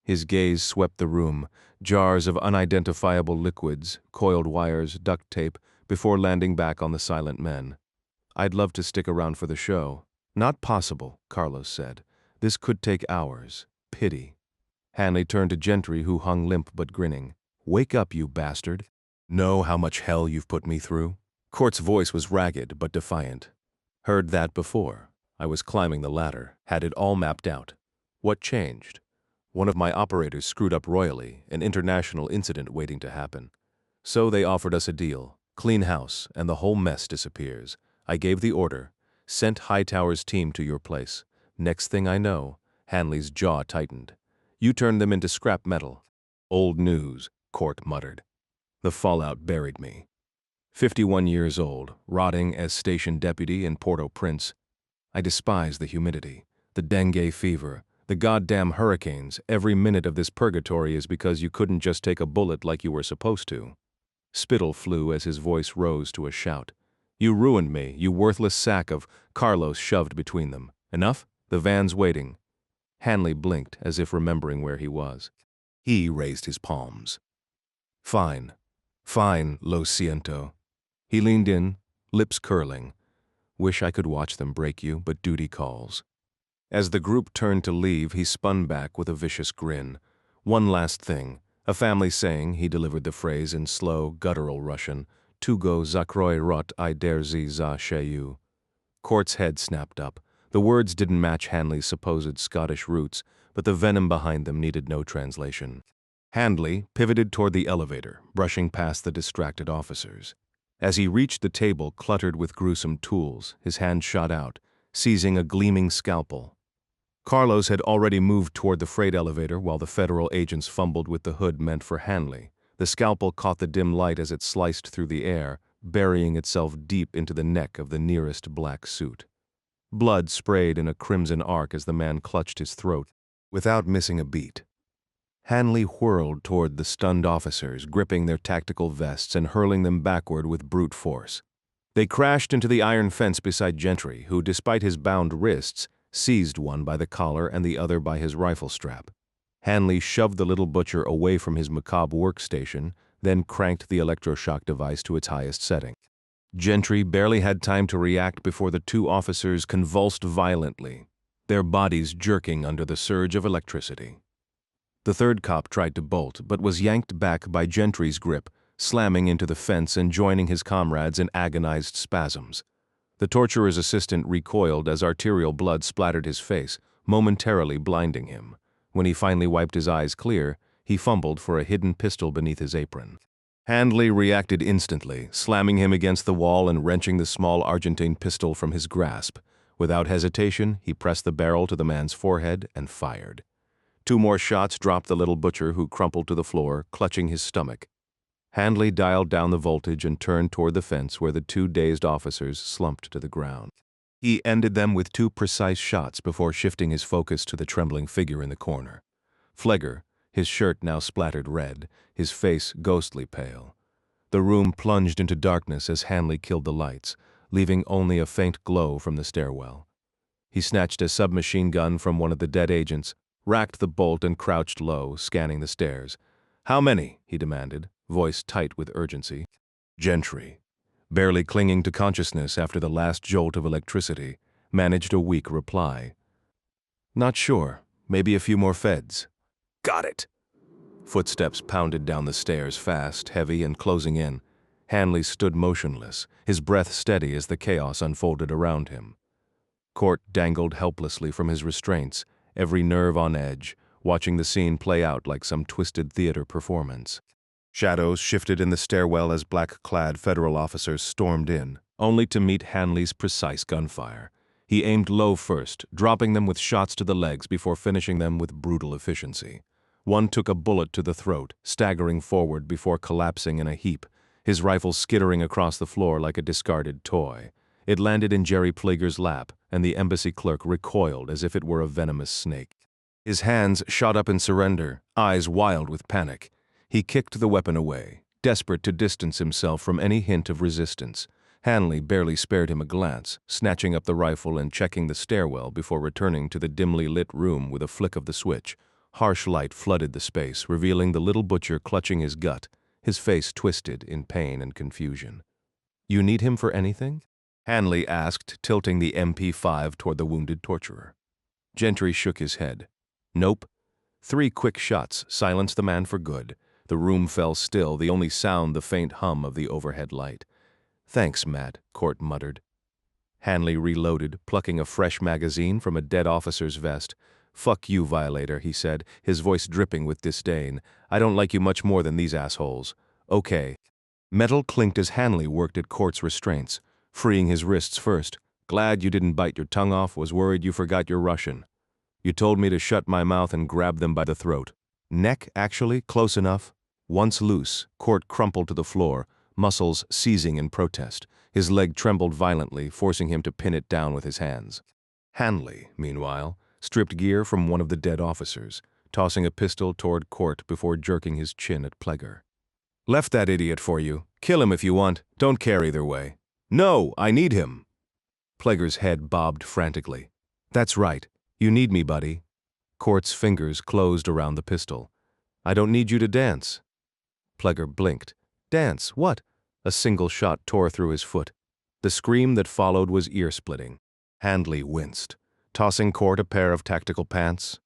His gaze swept the room, jars of unidentifiable liquids, coiled wires, duct tape, before landing back on the silent men. I'd love to stick around for the show. Not possible, Carlos said. This could take hours. Pity. Hanley turned to Gentry, who hung limp but grinning. Wake up, you bastard. Know how much hell you've put me through? Court's voice was ragged but defiant. Heard that before. I was climbing the ladder, had it all mapped out. What changed? One of my operators screwed up royally, an international incident waiting to happen. So they offered us a deal. Clean house, and the whole mess disappears. I gave the order. Sent Hightower's team to your place. Next thing I know, Hanley's jaw tightened. You turned them into scrap metal. Old news, Court muttered. The fallout buried me. 51 years old, rotting as station deputy in Port-au-Prince. I despise the humidity, the dengue fever, the goddamn hurricanes. Every minute of this purgatory is because you couldn't just take a bullet like you were supposed to. Spittle flew as his voice rose to a shout. You ruined me, you worthless sack of... Carlos shoved between them. Enough? The van's waiting. Hanley blinked as if remembering where he was. He raised his palms. Fine. Fine, lo siento. He leaned in, lips curling. Wish I could watch them break you, but duty calls. As the group turned to leave, he spun back with a vicious grin. One last thing. A family saying, he delivered the phrase in slow, guttural Russian. Tugo zakroi rot I derzi za sheyu. Court's head snapped up. The words didn't match Hanley's supposed Scottish roots, but the venom behind them needed no translation. Hanley pivoted toward the elevator, brushing past the distracted officers. As he reached the table cluttered with gruesome tools, his hand shot out, seizing a gleaming scalpel. Carlos had already moved toward the freight elevator while the federal agents fumbled with the hood meant for Hanley. The scalpel caught the dim light as it sliced through the air, burying itself deep into the neck of the nearest black suit. Blood sprayed in a crimson arc as the man clutched his throat, without missing a beat. Hanley whirled toward the stunned officers, gripping their tactical vests and hurling them backward with brute force. They crashed into the iron fence beside Gentry, who, despite his bound wrists, seized one by the collar and the other by his rifle strap. Hanley shoved the little butcher away from his macabre workstation, then cranked the electroshock device to its highest setting. Gentry barely had time to react before the two officers convulsed violently, their bodies jerking under the surge of electricity. The third cop tried to bolt, but was yanked back by Gentry's grip, slamming into the fence and joining his comrades in agonized spasms. The torturer's assistant recoiled as arterial blood splattered his face, momentarily blinding him. When he finally wiped his eyes clear, he fumbled for a hidden pistol beneath his apron. Hanley reacted instantly, slamming him against the wall and wrenching the small Argentine pistol from his grasp. Without hesitation, he pressed the barrel to the man's forehead and fired. 2 more shots dropped the little butcher, who crumpled to the floor, clutching his stomach. Hanley dialed down the voltage and turned toward the fence where the 2 dazed officers slumped to the ground. He ended them with 2 precise shots before shifting his focus to the trembling figure in the corner. Flegger, his shirt now splattered red, his face ghostly pale. The room plunged into darkness as Hanley killed the lights, leaving only a faint glow from the stairwell. He snatched a submachine gun from one of the dead agents, racked the bolt and crouched low, scanning the stairs. "How many?" he demanded, voice tight with urgency. Gentry, barely clinging to consciousness after the last jolt of electricity, managed a weak reply. "Not sure. Maybe a few more feds." "Got it." Footsteps pounded down the stairs fast, heavy, and closing in. Hanley stood motionless, his breath steady as the chaos unfolded around him. Court dangled helplessly from his restraints, every nerve on edge, watching the scene play out like some twisted theater performance. Shadows shifted in the stairwell as black-clad federal officers stormed in, only to meet Hanley's precise gunfire. He aimed low first, dropping them with shots to the legs before finishing them with brutal efficiency. One took a bullet to the throat, staggering forward before collapsing in a heap, his rifle skittering across the floor like a discarded toy. It landed in Jerry Plager's lap, and the embassy clerk recoiled as if it were a venomous snake. His hands shot up in surrender, eyes wild with panic. He kicked the weapon away, desperate to distance himself from any hint of resistance. Hanley barely spared him a glance, snatching up the rifle and checking the stairwell before returning to the dimly lit room with a flick of the switch. Harsh light flooded the space, revealing the little butcher clutching his gut, his face twisted in pain and confusion. "You need him for anything?" Hanley asked, tilting the MP5 toward the wounded torturer. Gentry shook his head. "Nope." 3 quick shots silenced the man for good. The room fell still, the only sound the faint hum of the overhead light. "Thanks, Matt," Court muttered. Hanley reloaded, plucking a fresh magazine from a dead officer's vest. "Fuck you, violator," he said, his voice dripping with disdain. "I don't like you much more than these assholes." "Okay." Metal clinked as Hanley worked at Court's restraints, freeing his wrists first. "Glad you didn't bite your tongue off, was worried you forgot your Russian. You told me to shut my mouth and grab them by the throat." "Neck, actually, close enough." Once loose, Court crumpled to the floor, muscles seizing in protest. His leg trembled violently, forcing him to pin it down with his hands. Hanley, meanwhile, stripped gear from one of the dead officers, tossing a pistol toward Court before jerking his chin at Plager. "Left that idiot for you. Kill him if you want. Don't care either way." "No, I need him." Plager's head bobbed frantically. "That's right. You need me, buddy." Court's fingers closed around the pistol. "I don't need you to dance." Plager blinked. "Dance? What?" A single shot tore through his foot. The scream that followed was ear-splitting. Hanley winced, tossing Court a pair of tactical pants.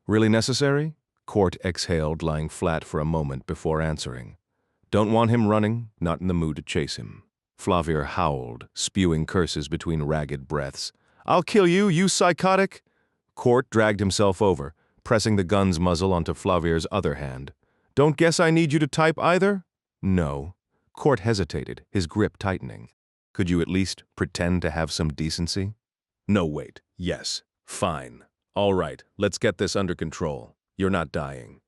"Really necessary?" Court exhaled, lying flat for a moment before answering. "Don't want him running, not in the mood to chase him." Flavier howled, spewing curses between ragged breaths. "I'll kill you, you psychotic!" Court dragged himself over, pressing the gun's muzzle onto Flavier's other hand. "Don't guess I need you to type either?" "No." Court hesitated, his grip tightening. "Could you at least pretend to have some decency?" "No, wait. Yes. Fine. All right, let's get this under control. You're not dying."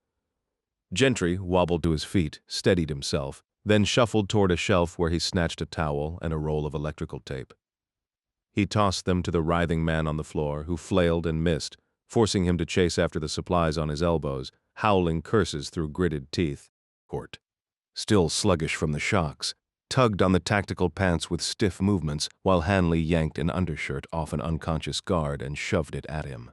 Gentry wobbled to his feet, steadied himself, then shuffled toward a shelf where he snatched a towel and a roll of electrical tape. He tossed them to the writhing man on the floor, who flailed and missed, forcing him to chase after the supplies on his elbows, howling curses through gritted teeth. Court, still sluggish from the shocks, tugged on the tactical pants with stiff movements while Hanley yanked an undershirt off an unconscious guard and shoved it at him.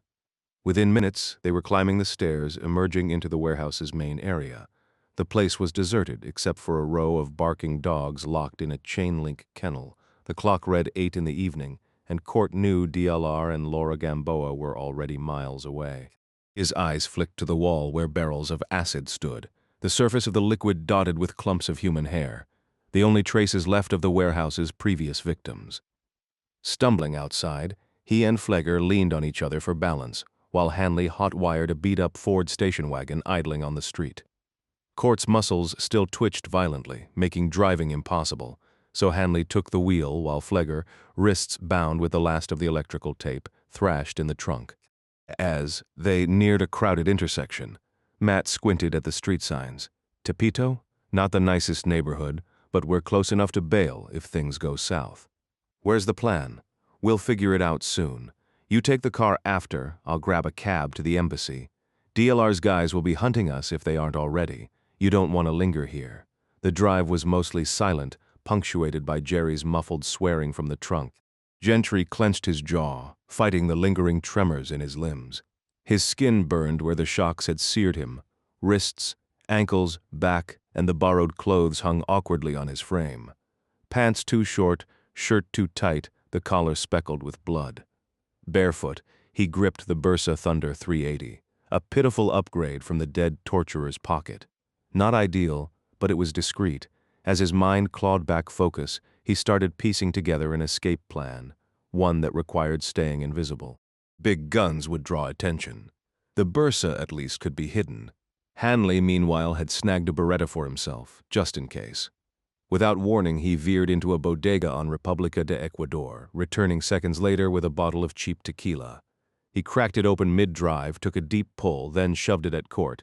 Within minutes, they were climbing the stairs, emerging into the warehouse's main area. The place was deserted except for a row of barking dogs locked in a chain-link kennel. The clock read 8 in the evening, and Court knew DLR and Laura Gamboa were already miles away. His eyes flicked to the wall where barrels of acid stood, the surface of the liquid dotted with clumps of human hair, the only traces left of the warehouse's previous victims. Stumbling outside, he and Flegger leaned on each other for balance, while Hanley hot-wired a beat-up Ford station wagon idling on the street. Court's muscles still twitched violently, making driving impossible, so Hanley took the wheel while Flegger, wrists bound with the last of the electrical tape, thrashed in the trunk. As they neared a crowded intersection, Matt squinted at the street signs. Tepito? Not the nicest neighborhood, but we're close enough to bail if things go south. Where's the plan? We'll figure it out soon. You take the car after, I'll grab a cab to the embassy. DLR's guys will be hunting us if they aren't already. You don't want to linger here. The drive was mostly silent, punctuated by Jerry's muffled swearing from the trunk. Gentry clenched his jaw, fighting the lingering tremors in his limbs. His skin burned where the shocks had seared him. Wrists, ankles, back, and the borrowed clothes hung awkwardly on his frame. Pants too short, shirt too tight, the collar speckled with blood. Barefoot, he gripped the Bursa Thunder 380, a pitiful upgrade from the dead torturer's pocket. Not ideal, but it was discreet. As his mind clawed back focus, he started piecing together an escape plan, one that required staying invisible. Big guns would draw attention. The Bursa, at least, could be hidden. Hanley, meanwhile, had snagged a Beretta for himself, just in case. Without warning, he veered into a bodega on República de Ecuador, returning seconds later with a bottle of cheap tequila. He cracked it open mid-drive, took a deep pull, then shoved it at Court.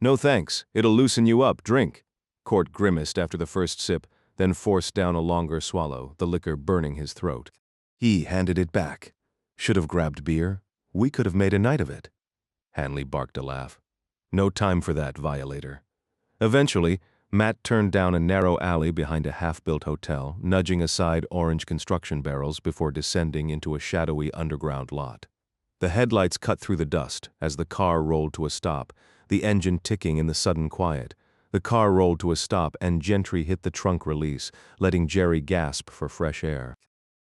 "No thanks, it'll loosen you up, drink." Court grimaced after the first sip, then forced down a longer swallow, the liquor burning his throat. He handed it back. "Should have grabbed beer. We could have made a night of it." Hanley barked a laugh. "No time for that, violator." Eventually, Matt turned down a narrow alley behind a half-built hotel, nudging aside orange construction barrels before descending into a shadowy underground lot. The headlights cut through the dust as the car rolled to a stop, the engine ticking in the sudden quiet. The car rolled to a stop and Gentry hit the trunk release, letting Jerry gasp for fresh air.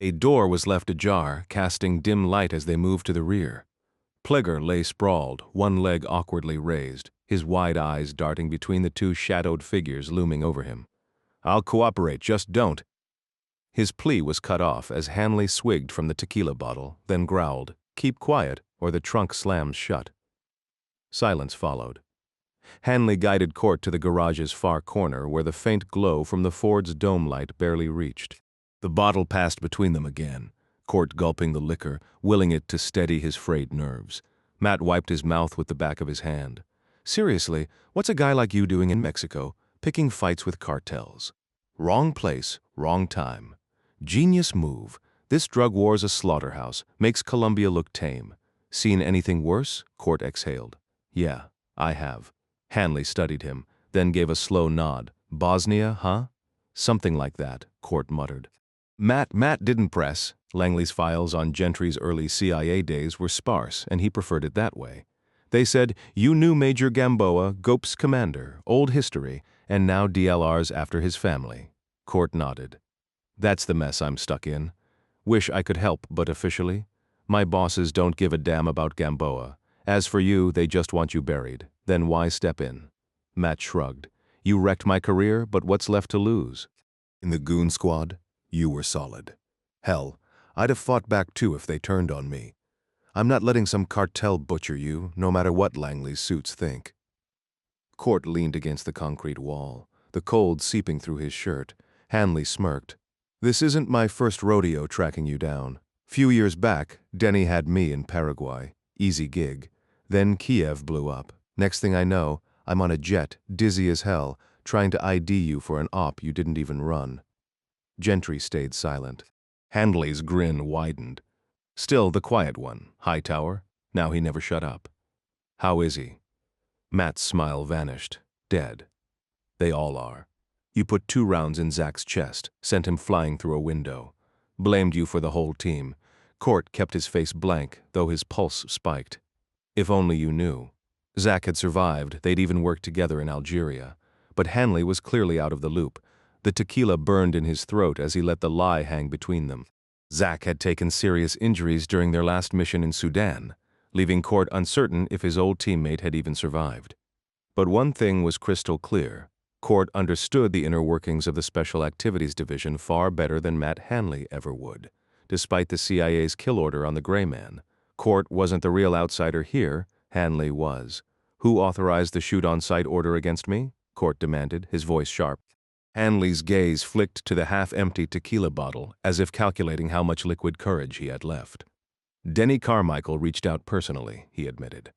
A door was left ajar, casting dim light as they moved to the rear. Flegger lay sprawled, one leg awkwardly raised, his wide eyes darting between the two shadowed figures looming over him. "I'll cooperate, just don't." His plea was cut off as Hanley swigged from the tequila bottle, then growled, "Keep quiet, or the trunk slams shut." Silence followed. Hanley guided Court to the garage's far corner where the faint glow from the Ford's dome light barely reached. The bottle passed between them again, Court gulping the liquor, willing it to steady his frayed nerves. Matt wiped his mouth with the back of his hand. "Seriously, what's a guy like you doing in Mexico, picking fights with cartels? Wrong place, wrong time. Genius move. This drug war's a slaughterhouse, makes Colombia look tame. Seen anything worse?" Court exhaled. "Yeah, I have." Hanley studied him, then gave a slow nod. "Bosnia, huh?" "Something like that," Court muttered. Matt didn't press. Langley's files on Gentry's early CIA days were sparse, and he preferred it that way. They said, "You knew Major Gamboa, GOP's commander, old history, and now DLR's after his family." Court nodded. "That's the mess I'm stuck in. Wish I could help, but officially, my bosses don't give a damn about Gamboa. As for you, they just want you buried. Then why step in?" Matt shrugged. "You wrecked my career, but what's left to lose? In the goon squad, you were solid. Hell, I'd have fought back too if they turned on me. I'm not letting some cartel butcher you, no matter what Langley's suits think." Court leaned against the concrete wall, the cold seeping through his shirt. Hanley smirked. "This isn't my first rodeo tracking you down. Few years back, Denny had me in Paraguay. Easy gig. Then Kiev blew up. Next thing I know, I'm on a jet, dizzy as hell, trying to ID you for an op you didn't even run." Gentry stayed silent. Hanley's grin widened. Still the quiet one, Hightower. Now he never shut up. "How is he?" Matt's smile vanished. Dead. They all are. You put 2 rounds in Zach's chest, sent him flying through a window. Blamed you for the whole team. Court kept his face blank, though his pulse spiked. If only you knew. Zach had survived, they'd even worked together in Algeria. But Hanley was clearly out of the loop. The tequila burned in his throat as he let the lie hang between them. Zach had taken serious injuries during their last mission in Sudan, leaving Court uncertain if his old teammate had even survived. But one thing was crystal clear. Court understood the inner workings of the Special Activities Division far better than Matt Hanley ever would. Despite the CIA's kill order on the Gray Man, Court wasn't the real outsider here, Hanley was. Who authorized the shoot-on-sight order against me? Court demanded, his voice sharp. Hanley's gaze flicked to the half-empty tequila bottle, as if calculating how much liquid courage he had left. Denny Carmichael reached out personally, he admitted.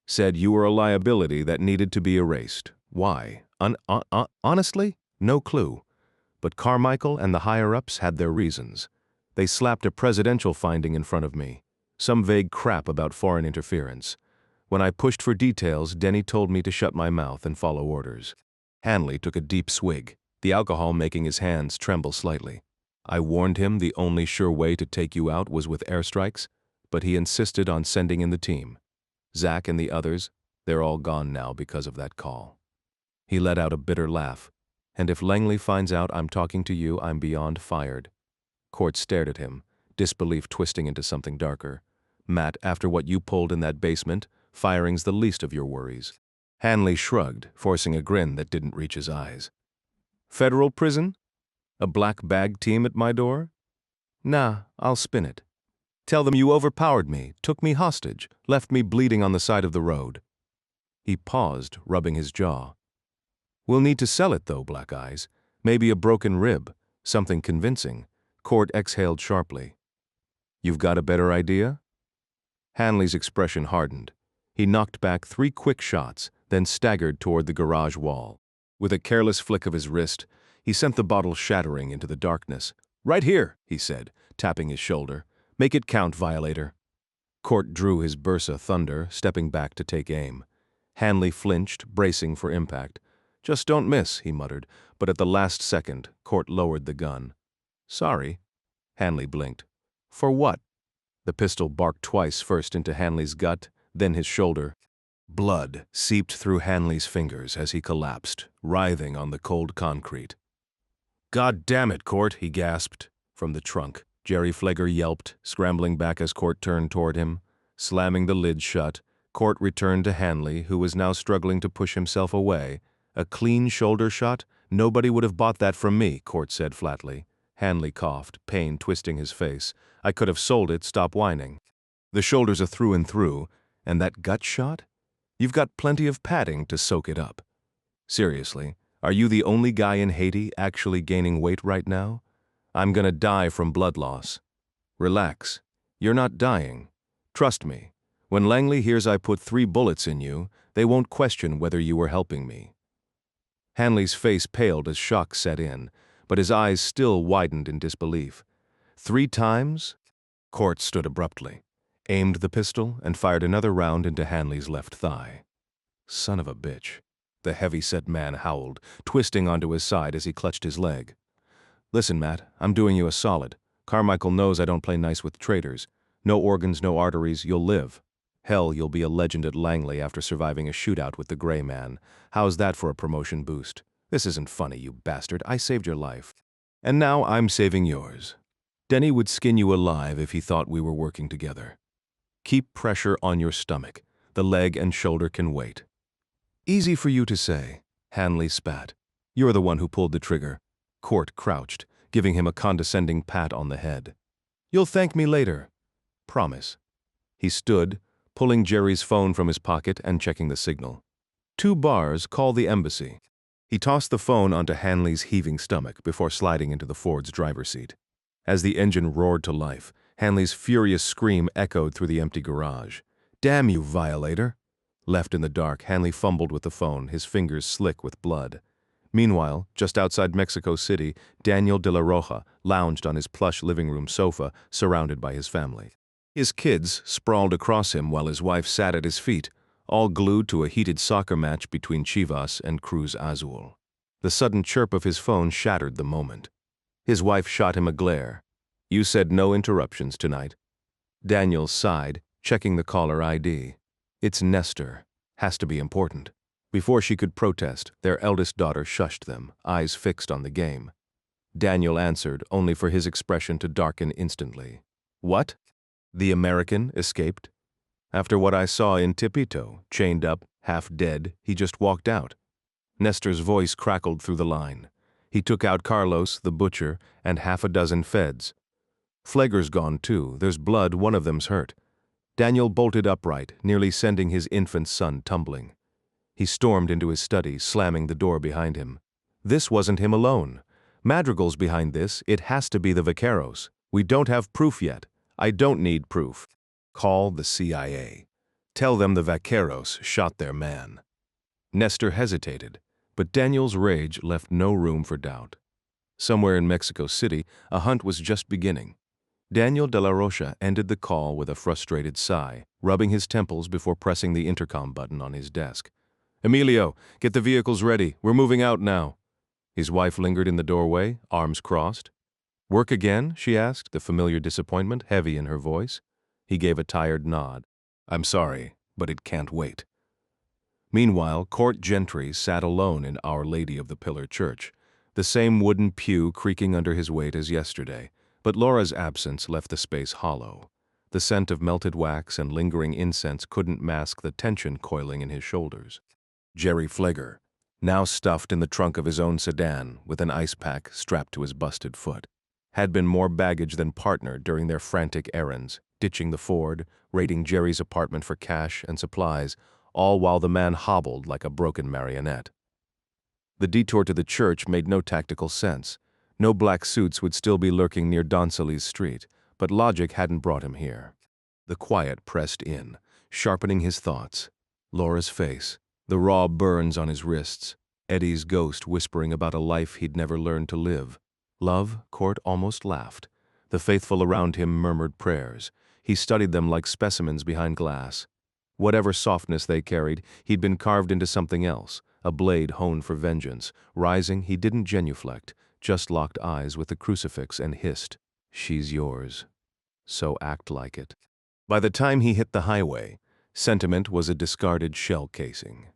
Said you were a liability that needed to be erased. Why? Honestly, no clue. But Carmichael and the higher-ups had their reasons. They slapped a presidential finding in front of me. Some vague crap about foreign interference. When I pushed for details, Denny told me to shut my mouth and follow orders. Hanley took a deep swig, the alcohol making his hands tremble slightly. I warned him the only sure way to take you out was with airstrikes, but he insisted on sending in the team. Zach and the others, they're all gone now because of that call. He let out a bitter laugh. And if Langley finds out I'm talking to you, I'm beyond fired. Court stared at him, disbelief twisting into something darker. Matt, after what you pulled in that basement, firing's the least of your worries. Hanley shrugged, forcing a grin that didn't reach his eyes. Federal prison? A black bag team at my door? Nah, I'll spin it. Tell them you overpowered me, took me hostage, left me bleeding on the side of the road. He paused, rubbing his jaw. We'll need to sell it though, Black Eyes. Maybe a broken rib, something convincing. Court exhaled sharply. You've got a better idea? Hanley's expression hardened. He knocked back 3 quick shots, then staggered toward the garage wall. With a careless flick of his wrist, he sent the bottle shattering into the darkness. Right here, he said, tapping his shoulder. Make it count, violator. Court drew his Bursa Thunder, stepping back to take aim. Hanley flinched, bracing for impact. Just don't miss, he muttered, but at the last second, Court lowered the gun. Sorry. Hanley blinked. For what? The pistol barked twice, first into Hanley's gut, then his shoulder. Blood seeped through Hanley's fingers as he collapsed, writhing on the cold concrete. God damn it, Court, he gasped. From the trunk, Jerry Flegger yelped, scrambling back as Court turned toward him. Slamming the lid shut, Court returned to Hanley, who was now struggling to push himself away. A clean shoulder shot? Nobody would have bought that from me, Court said flatly. Hanley coughed, pain twisting his face. I could have sold it, stop whining. The shoulders are through and through, and that gut shot? You've got plenty of padding to soak it up. Seriously, are you the only guy in Haiti actually gaining weight right now? I'm gonna die from blood loss. Relax. You're not dying. Trust me. When Langley hears I put 3 bullets in you, they won't question whether you were helping me. Hanley's face paled as shock set in, but his eyes still widened in disbelief. 3 times? Court stood abruptly, aimed the pistol, and fired another round into Hanley's left thigh. Son of a bitch. The heavy-set man howled, twisting onto his side as he clutched his leg. Listen, Matt, I'm doing you a solid. Carmichael knows I don't play nice with traitors. No organs, no arteries, you'll live. Hell, you'll be a legend at Langley after surviving a shootout with the Gray Man. How's that for a promotion boost? This isn't funny, you bastard. I saved your life. And now I'm saving yours. Denny would skin you alive if he thought we were working together. Keep pressure on your stomach. The leg and shoulder can wait. Easy for you to say. Hanley spat. You're the one who pulled the trigger. Court crouched, giving him a condescending pat on the head. You'll thank me later. Promise. He stood, pulling Jerry's phone from his pocket and checking the signal. 2 bars, call the embassy. He tossed the phone onto Hanley's heaving stomach before sliding into the Ford's driver's seat. As the engine roared to life, Hanley's furious scream echoed through the empty garage. Damn you, violator! Left in the dark, Hanley fumbled with the phone, his fingers slick with blood. Meanwhile, just outside Mexico City, Daniel de la Roja lounged on his plush living room sofa, surrounded by his family. His kids sprawled across him while his wife sat at his feet, all glued to a heated soccer match between Chivas and Cruz Azul. The sudden chirp of his phone shattered the moment. His wife shot him a glare. "You said no interruptions tonight." Daniel sighed, checking the caller ID. "It's Nestor. Has to be important." Before she could protest, their eldest daughter shushed them, eyes fixed on the game. Daniel answered, only for his expression to darken instantly. "What? The American escaped? After what I saw in Tepito, chained up, half dead, he just walked out." Nestor's voice crackled through the line. "He took out Carlos, the butcher, and half a dozen feds. Fleger's gone too. There's blood, one of them's hurt." Daniel bolted upright, nearly sending his infant son tumbling. He stormed into his study, slamming the door behind him. This wasn't him alone. Madrigal's behind this. It has to be the Vaqueros. We don't have proof yet. I don't need proof. Call the CIA. Tell them the Vaqueros shot their man. Nestor hesitated, but Daniel's rage left no room for doubt. Somewhere in Mexico City, a hunt was just beginning. Daniel de la Rocha ended the call with a frustrated sigh, rubbing his temples before pressing the intercom button on his desk. "Emilio, get the vehicles ready. We're moving out now." His wife lingered in the doorway, arms crossed. "Work again?" she asked, the familiar disappointment heavy in her voice. He gave a tired nod. "I'm sorry, but it can't wait." Meanwhile, Court Gentry sat alone in Our Lady of the Pillar Church, the same wooden pew creaking under his weight as yesterday, but Laura's absence left the space hollow. The scent of melted wax and lingering incense couldn't mask the tension coiling in his shoulders. Jerry Fleger, now stuffed in the trunk of his own sedan with an ice pack strapped to his busted foot, had been more baggage than partner during their frantic errands, ditching the Ford, raiding Jerry's apartment for cash and supplies, all while the man hobbled like a broken marionette. The detour to the church made no tactical sense. No black suits would still be lurking near Donceley's street, but logic hadn't brought him here. The quiet pressed in, sharpening his thoughts. Laura's face, the raw burns on his wrists, Eddie's ghost whispering about a life he'd never learned to live. Love, Court almost laughed. The faithful around him murmured prayers. He studied them like specimens behind glass. Whatever softness they carried, he'd been carved into something else, a blade honed for vengeance. Rising, he didn't genuflect, just locked eyes with the crucifix and hissed, "She's yours. So act like it." By the time he hit the highway, sentiment was a discarded shell casing.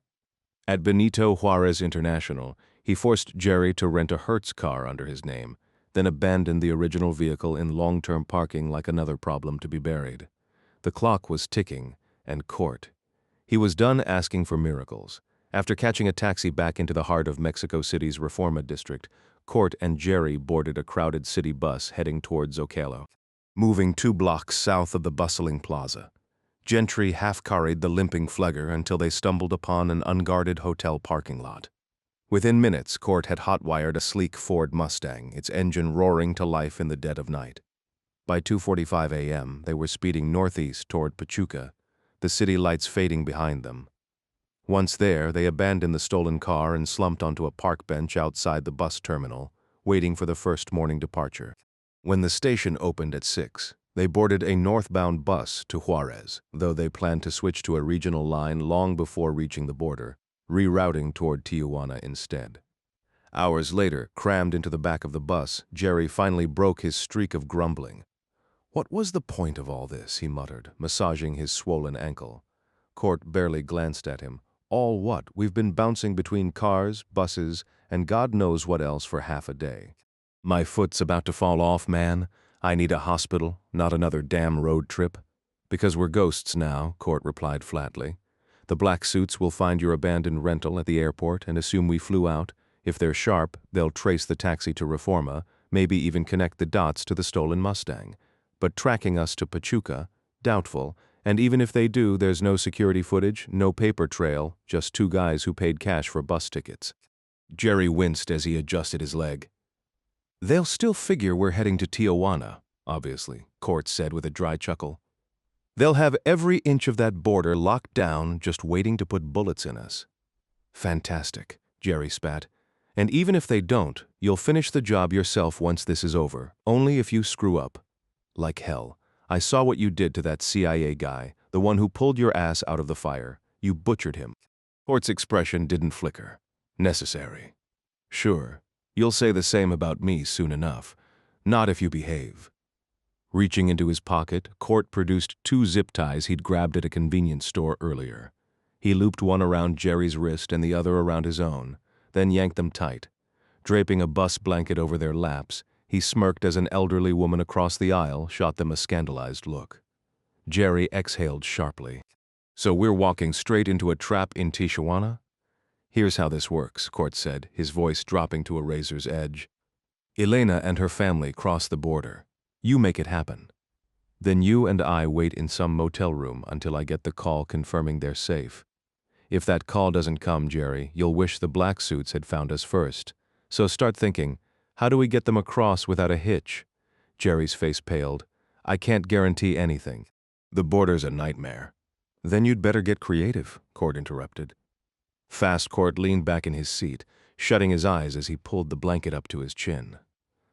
At Benito Juarez International, he forced Jerry to rent a Hertz car under his name, then abandoned the original vehicle in long-term parking like another problem to be buried. The clock was ticking, and Court. He was done asking for miracles. After catching a taxi back into the heart of Mexico City's Reforma district, Court and Jerry boarded a crowded city bus heading towards Zocalo. Moving 2 blocks south of the bustling plaza, Gentry half-carried the limping Fleger until they stumbled upon an unguarded hotel parking lot. Within minutes, Court had hot-wired a sleek Ford Mustang, its engine roaring to life in the dead of night. By 2:45 a.m., they were speeding northeast toward Pachuca, the city lights fading behind them. Once there, they abandoned the stolen car and slumped onto a park bench outside the bus terminal, waiting for the first morning departure. When the station opened at 6, they boarded a northbound bus to Juarez, though they planned to switch to a regional line long before reaching the border, rerouting toward Tijuana instead. Hours later, crammed into the back of the bus, Jerry finally broke his streak of grumbling. "What was the point of all this?" he muttered, massaging his swollen ankle. Court barely glanced at him. "All what? We've been bouncing between cars, buses, and God knows what else for half a day." "My foot's about to fall off, man. I need a hospital, not another damn road trip." "Because we're ghosts now," Court replied flatly. "The black suits will find your abandoned rental at the airport and assume we flew out. If they're sharp, they'll trace the taxi to Reforma, maybe even connect the dots to the stolen Mustang. But tracking us to Pachuca, doubtful, and even if they do, there's no security footage, no paper trail, just 2 guys who paid cash for bus tickets." Jerry winced as he adjusted his leg. "They'll still figure we're heading to Tijuana, obviously," Court said with a dry chuckle. "They'll have every inch of that border locked down, just waiting to put bullets in us." "Fantastic," Jerry spat. "And even if they don't, you'll finish the job yourself once this is over, only if you screw up. Like hell. I saw what you did to that CIA guy, the one who pulled your ass out of the fire. You butchered him. Court's expression didn't flicker. Necessary. Sure, you'll say the same about me soon enough. Not if you behave. Reaching into his pocket, Court produced 2 zip ties he'd grabbed at a convenience store earlier. He looped one around Jerry's wrist and the other around his own, then yanked them tight. Draping a bus blanket over their laps, he smirked as an elderly woman across the aisle shot them a scandalized look. Jerry exhaled sharply. So we're walking straight into a trap in Tijuana? Here's how this works, Court said, his voice dropping to a razor's edge. Elena and her family cross the border. You make it happen. Then you and I wait in some motel room until I get the call confirming they're safe. If that call doesn't come, Jerry, you'll wish the black suits had found us first. So start thinking, how do we get them across without a hitch? Jerry's face paled. I can't guarantee anything. The border's a nightmare. Then you'd better get creative, Court interrupted. Fast Court leaned back in his seat, shutting his eyes as he pulled the blanket up to his chin.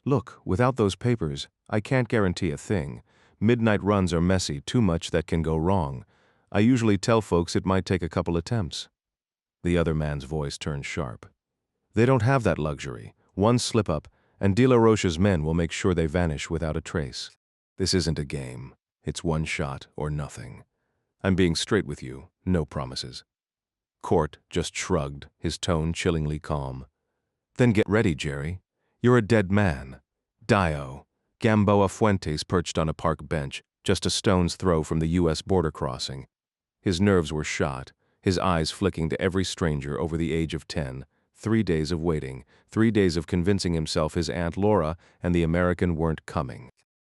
Look, without those papers, I can't guarantee a thing. Midnight runs are messy, too much that can go wrong. I usually tell folks it might take a couple attempts. The other man's voice turned sharp. They don't have that luxury. One slip-up, and De La Roche's men will make sure they vanish without a trace. This isn't a game. It's one shot or nothing. I'm being straight with you, no promises. Court just shrugged, his tone chillingly calm. Then get ready, Jerry. You're a dead man. Dio. Gamboa Fuentes perched on a park bench, just a stone's throw from the U.S. border crossing. His nerves were shot, his eyes flicking to every stranger over the age of 10. 3 days of waiting, 3 days of convincing himself his Aunt Laura and the American weren't coming.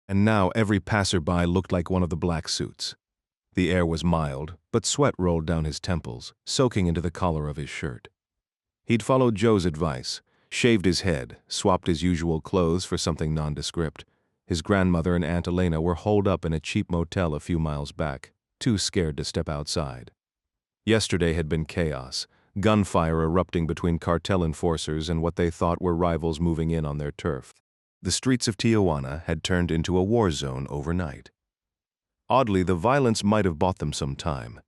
And now every passerby looked like one of the black suits. The air was mild, but sweat rolled down his temples, soaking into the collar of his shirt. He'd followed Joe's advice, shaved his head, swapped his usual clothes for something nondescript. His grandmother and Aunt Elena were holed up in a cheap motel a few miles back, too scared to step outside. Yesterday had been chaos, gunfire erupting between cartel enforcers and what they thought were rivals moving in on their turf. The streets of Tijuana had turned into a war zone overnight. Oddly, the violence might have bought them some time.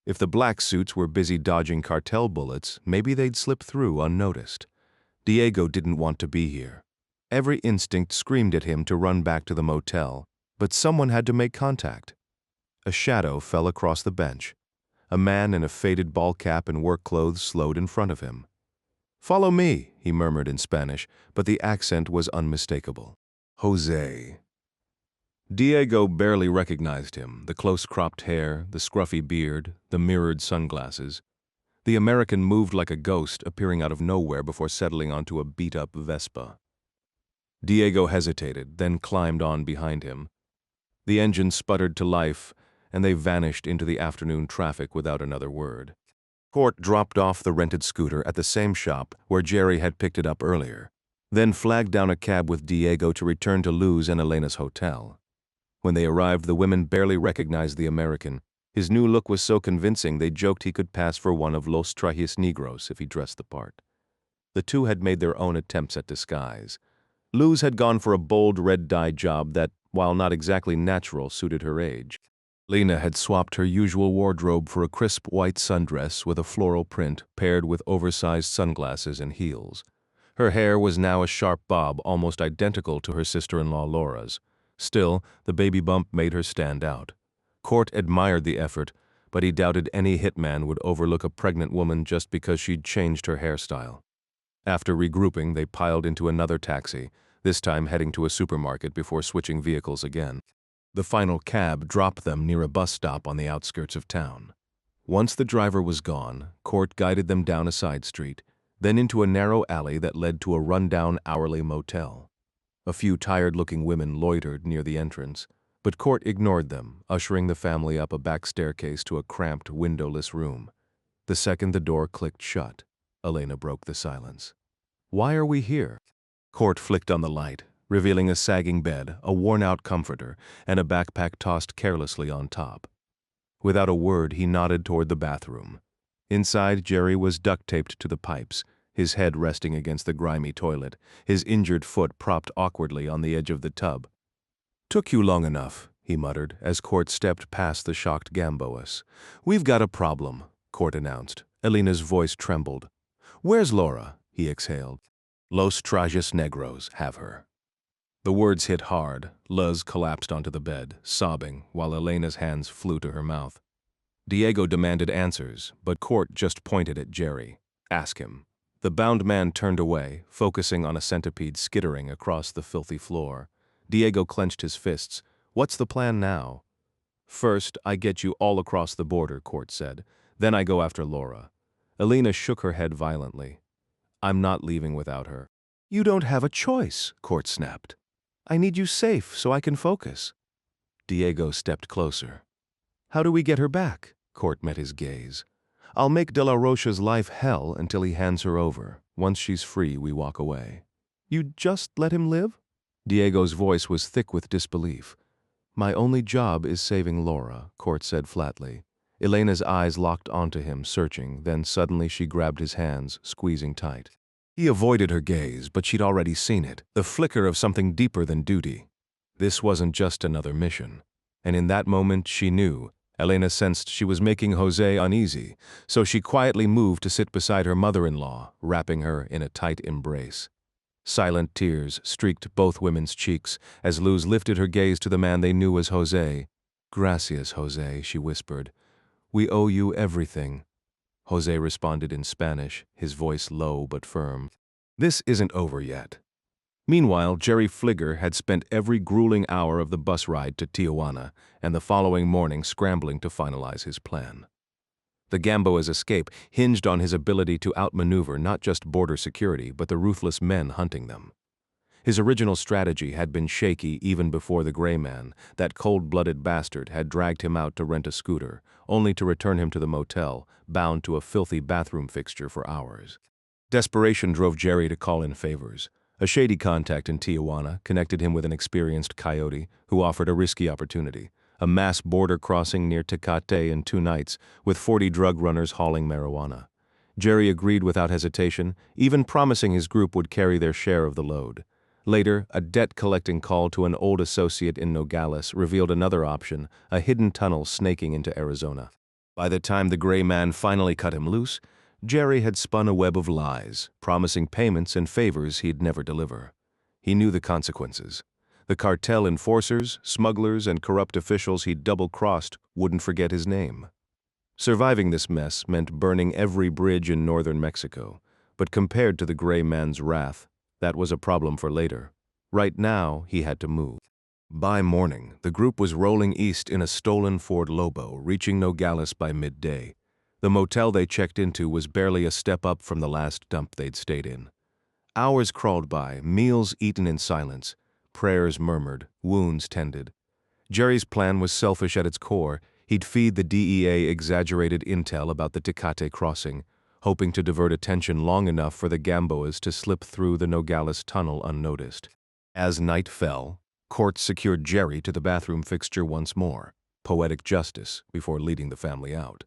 If the black suits were busy dodging cartel bullets, maybe they'd slip through unnoticed. Diego didn't want to be here. Every instinct screamed at him to run back to the motel, but someone had to make contact. A shadow fell across the bench. A man in a faded ball cap and work clothes slowed in front of him. "Follow me," he murmured in Spanish, but the accent was unmistakable. Jose. Diego barely recognized him, the close-cropped hair, the scruffy beard, the mirrored sunglasses. The American moved like a ghost, appearing out of nowhere before settling onto a beat-up Vespa. Diego hesitated, then climbed on behind him. The engine sputtered to life, and they vanished into the afternoon traffic without another word. Court dropped off the rented scooter at the same shop where Jerry had picked it up earlier, then flagged down a cab with Diego to return to Luz and Elena's hotel. When they arrived, the women barely recognized the American. His new look was so convincing they joked he could pass for one of Los Trajes Negros if he dressed the part. The two had made their own attempts at disguise. Luz had gone for a bold red-dye job that, while not exactly natural, suited her age. Lena had swapped her usual wardrobe for a crisp white sundress with a floral print paired with oversized sunglasses and heels. Her hair was now a sharp bob almost identical to her sister-in-law Laura's. Still, the baby bump made her stand out. Court admired the effort, but he doubted any hitman would overlook a pregnant woman just because she'd changed her hairstyle. After regrouping, they piled into another taxi, this time heading to a supermarket before switching vehicles again. The final cab dropped them near a bus stop on the outskirts of town. Once the driver was gone, Court guided them down a side street, then into a narrow alley that led to a run-down hourly motel. A few tired-looking women loitered near the entrance, but Court ignored them, ushering the family up a back staircase to a cramped, windowless room. The second the door clicked shut, Elena broke the silence. "Why are we here?" Court flicked on the light, revealing a sagging bed, a worn-out comforter, and a backpack tossed carelessly on top. Without a word, he nodded toward the bathroom. Inside, Jerry was duct-taped to the pipes, his head resting against the grimy toilet, his injured foot propped awkwardly on the edge of the tub. "Took you long enough," he muttered, as Court stepped past the shocked Gamboas. "We've got a problem. Court announced. Elena's voice trembled. "Where's Laura?" he exhaled. "Los Trajes Negros have her." The words hit hard. Luz collapsed onto the bed, sobbing, while Elena's hands flew to her mouth. Diego demanded answers, but Court just pointed at Jerry. "Ask him." The bound man turned away, focusing on a centipede skittering across the filthy floor. Diego clenched his fists. "What's the plan now?" "First, I get you all across the border," Court said. "Then I go after Laura." Elena shook her head violently. "I'm not leaving without her." "You don't have a choice," Court snapped. "I need you safe so I can focus." Diego stepped closer. "How do we get her back?" Court met his gaze. "I'll make De La Rocha's life hell until he hands her over. Once she's free, we walk away." "You just let him live?" Diego's voice was thick with disbelief. "My only job is saving Laura," Court said flatly. Elena's eyes locked onto him, searching, then suddenly she grabbed his hands, squeezing tight. He avoided her gaze, but she'd already seen it, the flicker of something deeper than duty. This wasn't just another mission. And in that moment, she knew. Elena sensed she was making Jose uneasy, so she quietly moved to sit beside her mother-in-law, wrapping her in a tight embrace. Silent tears streaked both women's cheeks as Luz lifted her gaze to the man they knew as Jose. "Gracias, Jose," she whispered. "We owe you everything." Jose responded in Spanish, his voice low but firm. "This isn't over yet." Meanwhile, Jerry Fligger had spent every grueling hour of the bus ride to Tijuana and the following morning scrambling to finalize his plan. The Gamboa's escape hinged on his ability to outmaneuver not just border security but the ruthless men hunting them. His original strategy had been shaky even before the Gray Man, that cold-blooded bastard, had dragged him out to rent a scooter, only to return him to the motel, bound to a filthy bathroom fixture for hours. Desperation drove Jerry to call in favors. A shady contact in Tijuana connected him with an experienced coyote who offered a risky opportunity, a mass border crossing near Tecate in 2 nights, with 40 drug runners hauling marijuana. Jerry agreed without hesitation, even promising his group would carry their share of the load. Later, a debt-collecting call to an old associate in Nogales revealed another option, a hidden tunnel snaking into Arizona. By the time the Gray Man finally cut him loose, Jerry had spun a web of lies, promising payments and favors he'd never deliver. He knew the consequences. The cartel enforcers, smugglers, and corrupt officials he'd double-crossed wouldn't forget his name. Surviving this mess meant burning every bridge in northern Mexico, but compared to the Gray Man's wrath, that was a problem for later. Right now, he had to move. By morning, the group was rolling east in a stolen Ford Lobo, reaching Nogales by midday. The motel they checked into was barely a step up from the last dump they'd stayed in. Hours crawled by, meals eaten in silence, prayers murmured, wounds tended. Jerry's plan was selfish at its core. He'd feed the DEA exaggerated intel about the Tecate crossing, hoping to divert attention long enough for the Gamboas to slip through the Nogales tunnel unnoticed. As night fell, Court secured Jerry to the bathroom fixture once more, poetic justice, before leading the family out.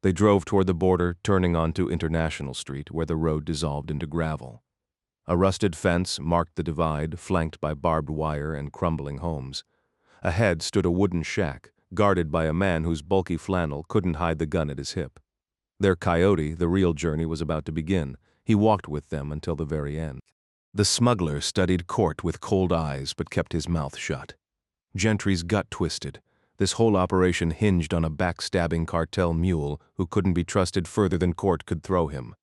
They drove toward the border, turning onto International Street, where the road dissolved into gravel. A rusted fence marked the divide, flanked by barbed wire and crumbling homes. Ahead stood a wooden shack, guarded by a man whose bulky flannel couldn't hide the gun at his hip. Their coyote, the real journey, was about to begin. He walked with them until the very end. The smuggler studied Court with cold eyes but kept his mouth shut. Gentry's gut twisted. This whole operation hinged on a backstabbing cartel mule who couldn't be trusted further than Court could throw him.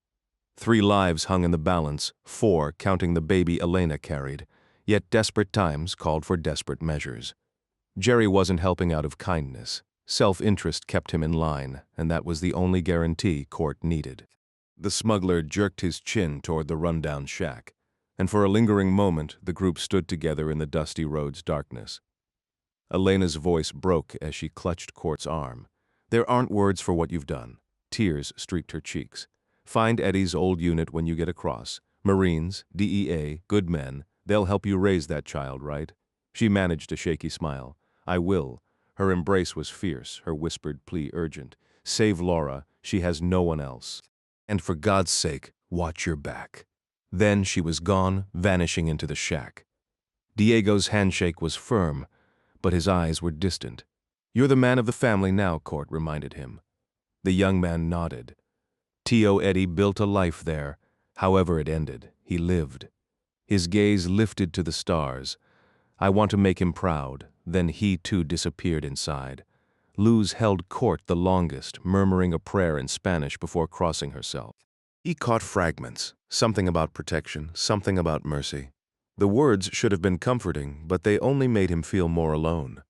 3 lives hung in the balance, 4 counting the baby Elena carried, yet desperate times called for desperate measures. Jerry wasn't helping out of kindness. Self-interest kept him in line, and that was the only guarantee Court needed. The smuggler jerked his chin toward the rundown shack, and for a lingering moment the group stood together in the dusty road's darkness. Elena's voice broke as she clutched Court's arm. "There aren't words for what you've done." Tears streaked her cheeks. "Find Eddie's old unit when you get across. Marines, DEA, good men, they'll help you raise that child, right?" She managed a shaky smile. "I will." Her embrace was fierce, her whispered plea urgent. "Save Laura, she has no one else. And for God's sake, watch your back." Then she was gone, vanishing into the shack. Diego's handshake was firm, but his eyes were distant. "You're the man of the family now," Court reminded him. The young man nodded. T.O. Eddie built a life there. However it ended, he lived. His gaze lifted to the stars. I want to make him proud. Then he too disappeared inside. Luz held court the longest, murmuring a prayer in Spanish before crossing herself. He caught fragments, something about protection, something about mercy. The words should have been comforting, but they only made him feel more alone.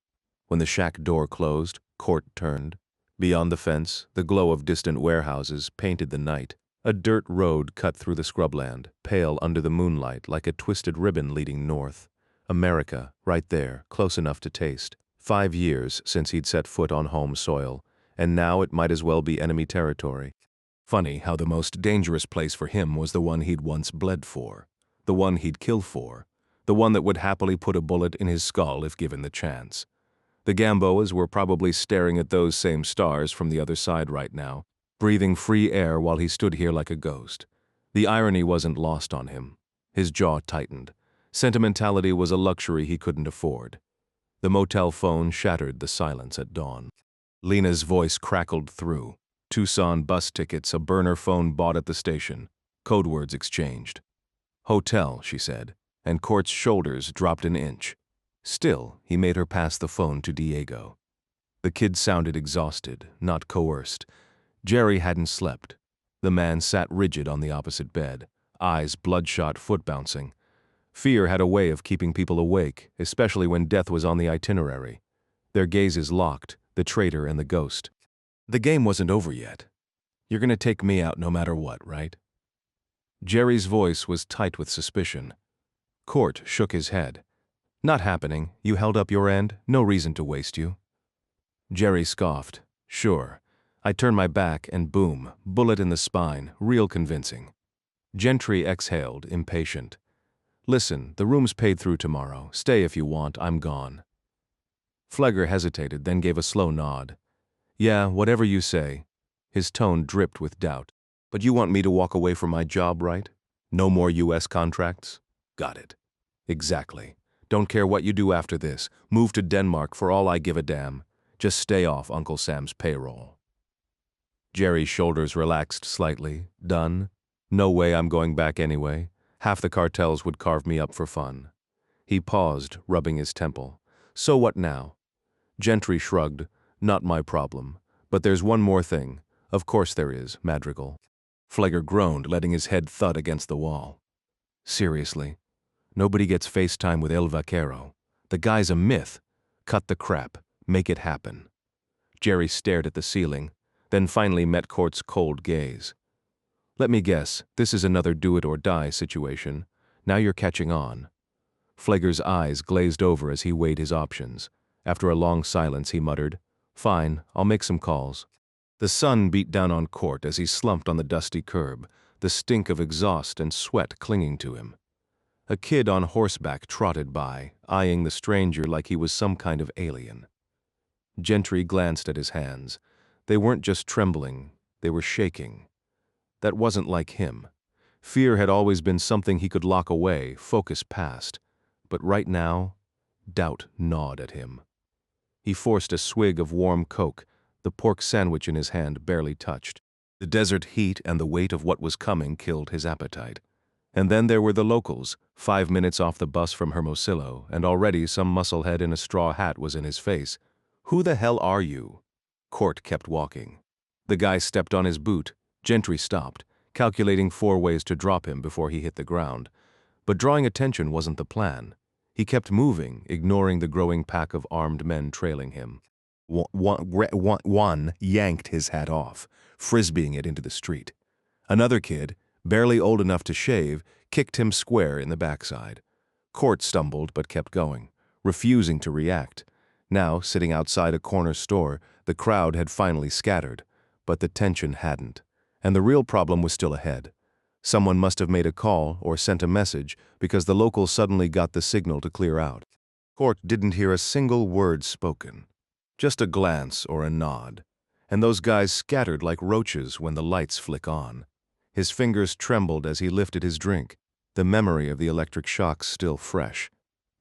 When the shack door closed, Court turned. Beyond the fence, the glow of distant warehouses painted the night. A dirt road cut through the scrubland, pale under the moonlight like a twisted ribbon leading north. America, right there, close enough to taste. 5 years since he'd set foot on home soil, and now it might as well be enemy territory. Funny how the most dangerous place for him was the one he'd once bled for, the one he'd kill for, the one that would happily put a bullet in his skull if given the chance. The Gamboas were probably staring at those same stars from the other side right now, breathing free air while he stood here like a ghost. The irony wasn't lost on him. His jaw tightened. Sentimentality was a luxury he couldn't afford. The motel phone shattered the silence at dawn. Lena's voice crackled through. Tucson bus tickets, a burner phone bought at the station. Code words exchanged. Hotel, she said, and Court's shoulders dropped an inch. Still, he made her pass the phone to Diego. The kid sounded exhausted, not coerced. Jerry hadn't slept. The man sat rigid on the opposite bed, eyes bloodshot, foot bouncing. Fear had a way of keeping people awake, especially when death was on the itinerary. Their gazes locked, the traitor and the ghost. The game wasn't over yet. You're gonna take me out no matter what, right? Jerry's voice was tight with suspicion. Court shook his head. Not happening. You held up your end. No reason to waste you. Jerry scoffed. Sure. I turned my back and boom, bullet in the spine, real convincing. Gentry exhaled, impatient. Listen, the room's paid through tomorrow. Stay if you want, I'm gone. Flegger hesitated, then gave a slow nod. Yeah, whatever you say. His tone dripped with doubt. But you want me to walk away from my job, right? No more U.S. contracts? Got it. Exactly. Don't care what you do after this. Move to Denmark for all I give a damn. Just stay off Uncle Sam's payroll. Jerry's shoulders relaxed slightly. Done. No way I'm going back anyway. Half the cartels would carve me up for fun. He paused, rubbing his temple. So what now? Gentry shrugged. Not my problem. But there's one more thing. Of course there is, Madrigal. Flegger groaned, letting his head thud against the wall. Seriously? Nobody gets FaceTime with El Vaquero. The guy's a myth. Cut the crap. Make it happen. Jerry stared at the ceiling, then finally met Court's cold gaze. Let me guess, this is another do-it-or-die situation. Now you're catching on. Flegger's eyes glazed over as he weighed his options. After a long silence, he muttered, Fine, I'll make some calls. The sun beat down on Court as he slumped on the dusty curb, the stink of exhaust and sweat clinging to him. A kid on horseback trotted by, eyeing the stranger like he was some kind of alien. Gentry glanced at his hands. They weren't just trembling, they were shaking. That wasn't like him. Fear had always been something he could lock away, focus past. But right now, doubt gnawed at him. He forced a swig of warm Coke, the pork sandwich in his hand barely touched. The desert heat and the weight of what was coming killed his appetite. And then there were the locals, 5 minutes off the bus from Hermosillo, and already some musclehead in a straw hat was in his face. Who the hell are you? Court kept walking. The guy stepped on his boot. Gentry stopped, calculating 4 ways to drop him before he hit the ground. But drawing attention wasn't the plan. He kept moving, ignoring the growing pack of armed men trailing him. One yanked his hat off, frisbeeing it into the street. Another kid, barely old enough to shave, kicked him square in the backside. Court stumbled but kept going, refusing to react. Now, sitting outside a corner store, the crowd had finally scattered, but the tension hadn't. And the real problem was still ahead. Someone must have made a call or sent a message because the locals suddenly got the signal to clear out. Court didn't hear a single word spoken, just a glance or a nod. And those guys scattered like roaches when the lights flick on. His fingers trembled as he lifted his drink, the memory of the electric shocks still fresh.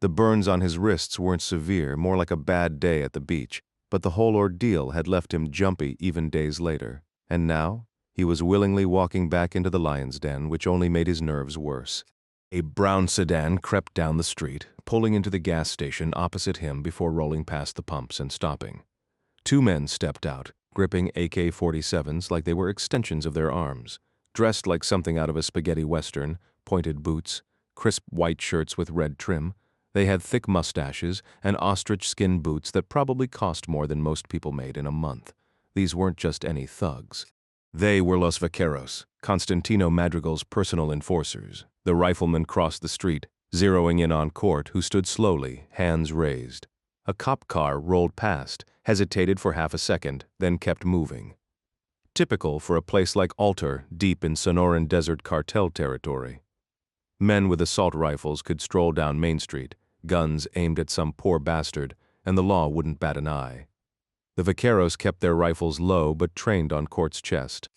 The burns on his wrists weren't severe, more like a bad day at the beach, but the whole ordeal had left him jumpy even days later, and now he was willingly walking back into the lion's den, which only made his nerves worse. A brown sedan crept down the street, pulling into the gas station opposite him before rolling past the pumps and stopping. Two men stepped out, gripping AK-47s like they were extensions of their arms, dressed like something out of a spaghetti western, pointed boots, crisp white shirts with red trim. They had thick mustaches and ostrich skin boots that probably cost more than most people made in a month. These weren't just any thugs. They were Los Vaqueros, Constantino Madrigal's personal enforcers. The rifleman crossed the street, zeroing in on Court, who stood slowly, hands raised. A cop car rolled past, hesitated for half a second, then kept moving. Typical for a place like Altar, deep in Sonoran Desert cartel territory. Men with assault rifles could stroll down Main Street, guns aimed at some poor bastard, and the law wouldn't bat an eye. The vaqueros kept their rifles low but trained on Court's chest.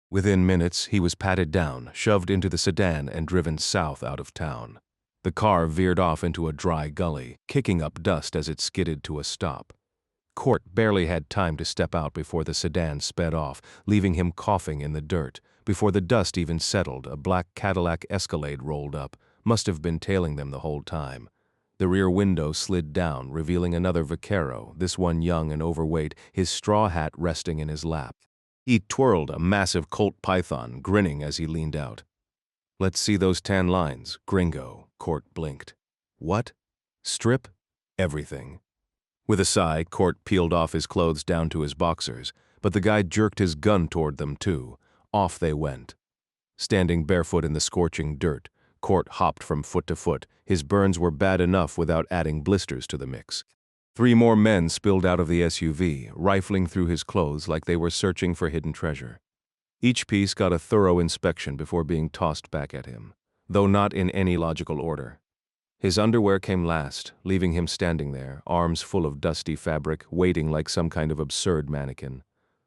Within minutes, he was patted down, shoved into the sedan, and driven south out of town. The car veered off into a dry gully, kicking up dust as it skidded to a stop. Court barely had time to step out before the sedan sped off, leaving him coughing in the dirt. Before the dust even settled, a black Cadillac Escalade rolled up, must have been tailing them the whole time. The rear window slid down, revealing another vaquero, this one young and overweight, his straw hat resting in his lap. He twirled a massive Colt Python, grinning as he leaned out. "Let's see those tan lines, gringo," Court blinked. "What? Strip? Everything." With a sigh, Court peeled off his clothes down to his boxers, but the guy jerked his gun toward them too. Off they went. Standing barefoot in the scorching dirt, Court hopped from foot to foot. His burns were bad enough without adding blisters to the mix. 3 more men spilled out of the SUV, rifling through his clothes like they were searching for hidden treasure. Each piece got a thorough inspection before being tossed back at him, though not in any logical order. His underwear came last, leaving him standing there, arms full of dusty fabric, waiting like some kind of absurd mannequin.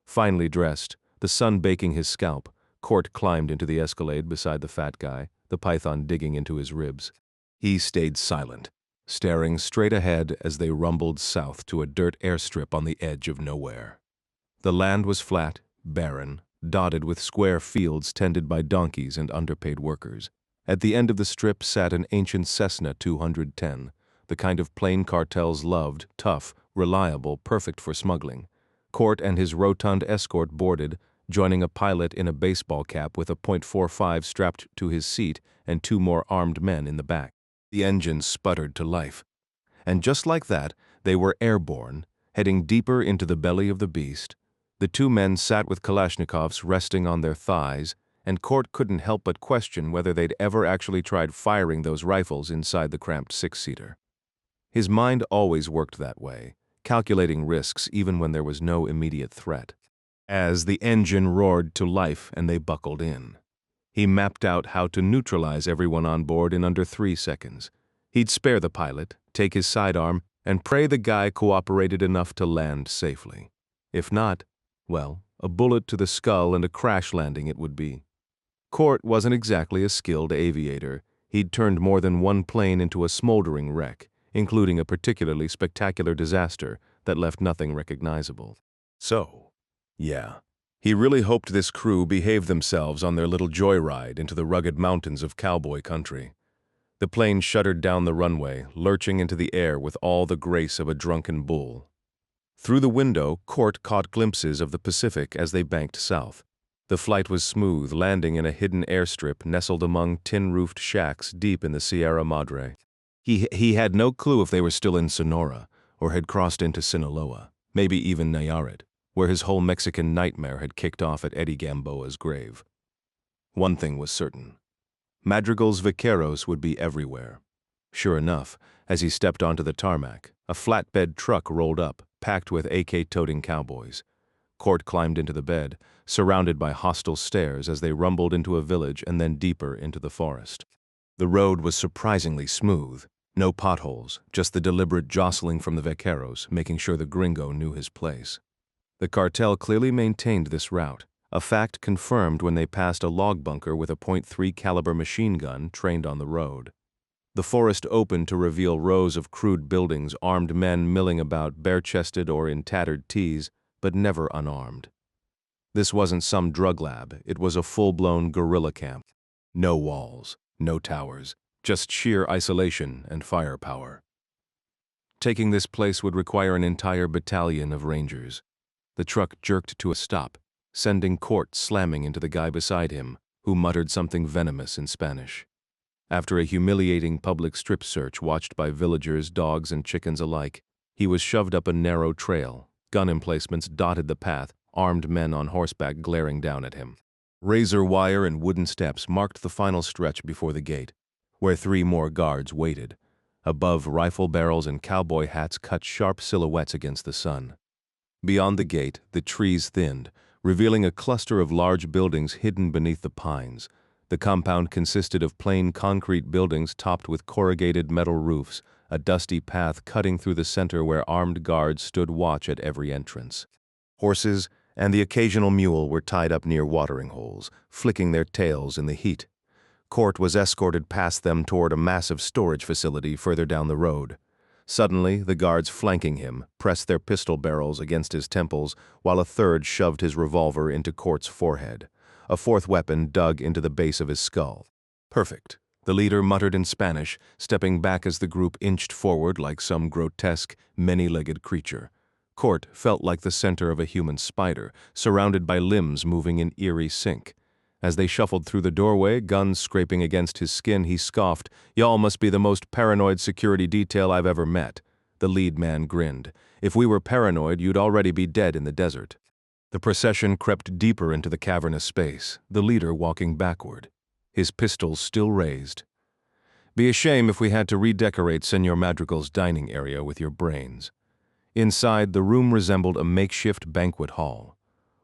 Finally dressed, the sun baking his scalp, Court climbed into the Escalade beside the fat guy, the python digging into his ribs. He stayed silent, staring straight ahead as they rumbled south to a dirt airstrip on the edge of nowhere. The land was flat, barren, dotted with square fields tended by donkeys and underpaid workers. At the end of the strip sat an ancient Cessna 210, the kind of plane cartels loved, tough, reliable, perfect for smuggling. Court and his rotund escort boarded, joining a pilot in a baseball cap with a .45 strapped to his seat and 2 more armed men in the back. The engine sputtered to life. And just like that, they were airborne, heading deeper into the belly of the beast. The 2 men sat with Kalashnikovs resting on their thighs, and Court couldn't help but question whether they'd ever actually tried firing those rifles inside the cramped 6-seater. His mind always worked that way, calculating risks even when there was no immediate threat. As the engine roared to life and they buckled in, he mapped out how to neutralize everyone on board in under 3 seconds. He'd spare the pilot, take his sidearm, and pray the guy cooperated enough to land safely. If not, well, a bullet to the skull and a crash landing it would be. Court wasn't exactly a skilled aviator. He'd turned more than one plane into a smoldering wreck, including a particularly spectacular disaster that left nothing recognizable. So, yeah, he really hoped this crew behaved themselves on their little joyride into the rugged mountains of cowboy country. The plane shuddered down the runway, lurching into the air with all the grace of a drunken bull. Through the window, Court caught glimpses of the Pacific as they banked south. The flight was smooth, landing in a hidden airstrip nestled among tin-roofed shacks deep in the Sierra Madre. He had no clue if they were still in Sonora or had crossed into Sinaloa, maybe even Nayarit, where his whole Mexican nightmare had kicked off at Eddie Gamboa's grave. One thing was certain. Madrigal's vaqueros would be everywhere. Sure enough, as he stepped onto the tarmac, a flatbed truck rolled up, packed with AK-toting cowboys. Court climbed into the bed, surrounded by hostile stares as they rumbled into a village and then deeper into the forest. The road was surprisingly smooth. No potholes, just the deliberate jostling from the vaqueros, making sure the gringo knew his place. The cartel clearly maintained this route, a fact confirmed when they passed a log bunker with a .3 caliber machine gun trained on the road. The forest opened to reveal rows of crude buildings, armed men milling about, bare-chested or in tattered tees, but never unarmed. This wasn't some drug lab, it was a full-blown guerrilla camp. No walls, no towers, just sheer isolation and firepower. Taking this place would require an entire battalion of rangers. The truck jerked to a stop, sending Court slamming into the guy beside him, who muttered something venomous in Spanish. After a humiliating public strip search watched by villagers, dogs, and chickens alike, he was shoved up a narrow trail. Gun emplacements dotted the path, armed men on horseback glaring down at him. Razor wire and wooden steps marked the final stretch before the gate, where 3 more guards waited. Above, rifle barrels and cowboy hats cut sharp silhouettes against the sun. Beyond the gate, the trees thinned, revealing a cluster of large buildings hidden beneath the pines. The compound consisted of plain concrete buildings topped with corrugated metal roofs, a dusty path cutting through the center where armed guards stood watch at every entrance. Horses and the occasional mule were tied up near watering holes, flicking their tails in the heat. Court was escorted past them toward a massive storage facility further down the road. Suddenly, the guards flanking him pressed their pistol barrels against his temples, while a third shoved his revolver into Court's forehead. A fourth weapon dug into the base of his skull. "Perfect," the leader muttered in Spanish, stepping back as the group inched forward like some grotesque, many-legged creature. Court felt like the center of a human spider, surrounded by limbs moving in eerie sync. As they shuffled through the doorway, guns scraping against his skin, he scoffed, "Y'all must be the most paranoid security detail I've ever met." The lead man grinned. "If we were paranoid, you'd already be dead in the desert." The procession crept deeper into the cavernous space, the leader walking backward, his pistols still raised. "Be a shame if we had to redecorate Senor Madrigal's dining area with your brains." Inside, the room resembled a makeshift banquet hall.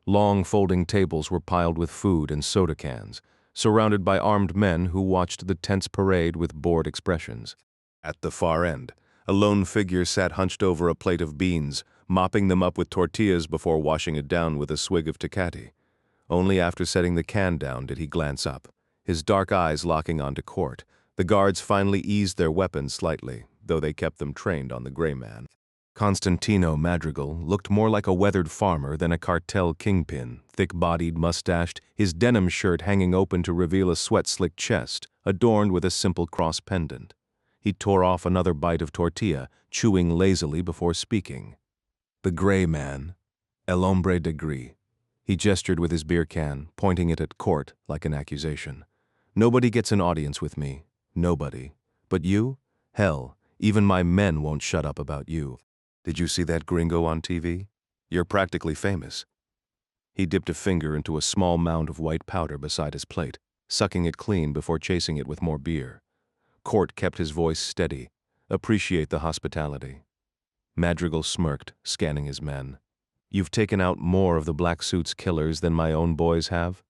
Long folding tables were piled with food and soda cans, surrounded by armed men who watched the tense parade with bored expressions. At the far end, a lone figure sat hunched over a plate of beans, mopping them up with tortillas before washing it down with a swig of Tecate. Only after setting the can down did he glance up, his dark eyes locking onto Court. The guards finally eased their weapons slightly, though they kept them trained on the gray man. Constantino Madrigal looked more like a weathered farmer than a cartel kingpin, thick-bodied, mustached, his denim shirt hanging open to reveal a sweat-slicked chest, adorned with a simple cross pendant. He tore off another bite of tortilla, chewing lazily before speaking. "The gray man, el hombre de gris." He gestured with his beer can, pointing it at Court like an accusation. "Nobody gets an audience with me. Nobody. But you? Hell, even my men won't shut up about you. Did you see that gringo on TV? You're practically famous." He dipped a finger into a small mound of white powder beside his plate, sucking it clean before chasing it with more beer. Court kept his voice steady. "Appreciate the hospitality." Madrigal smirked, scanning his men. "You've taken out more of the black suit's killers than my own boys have?"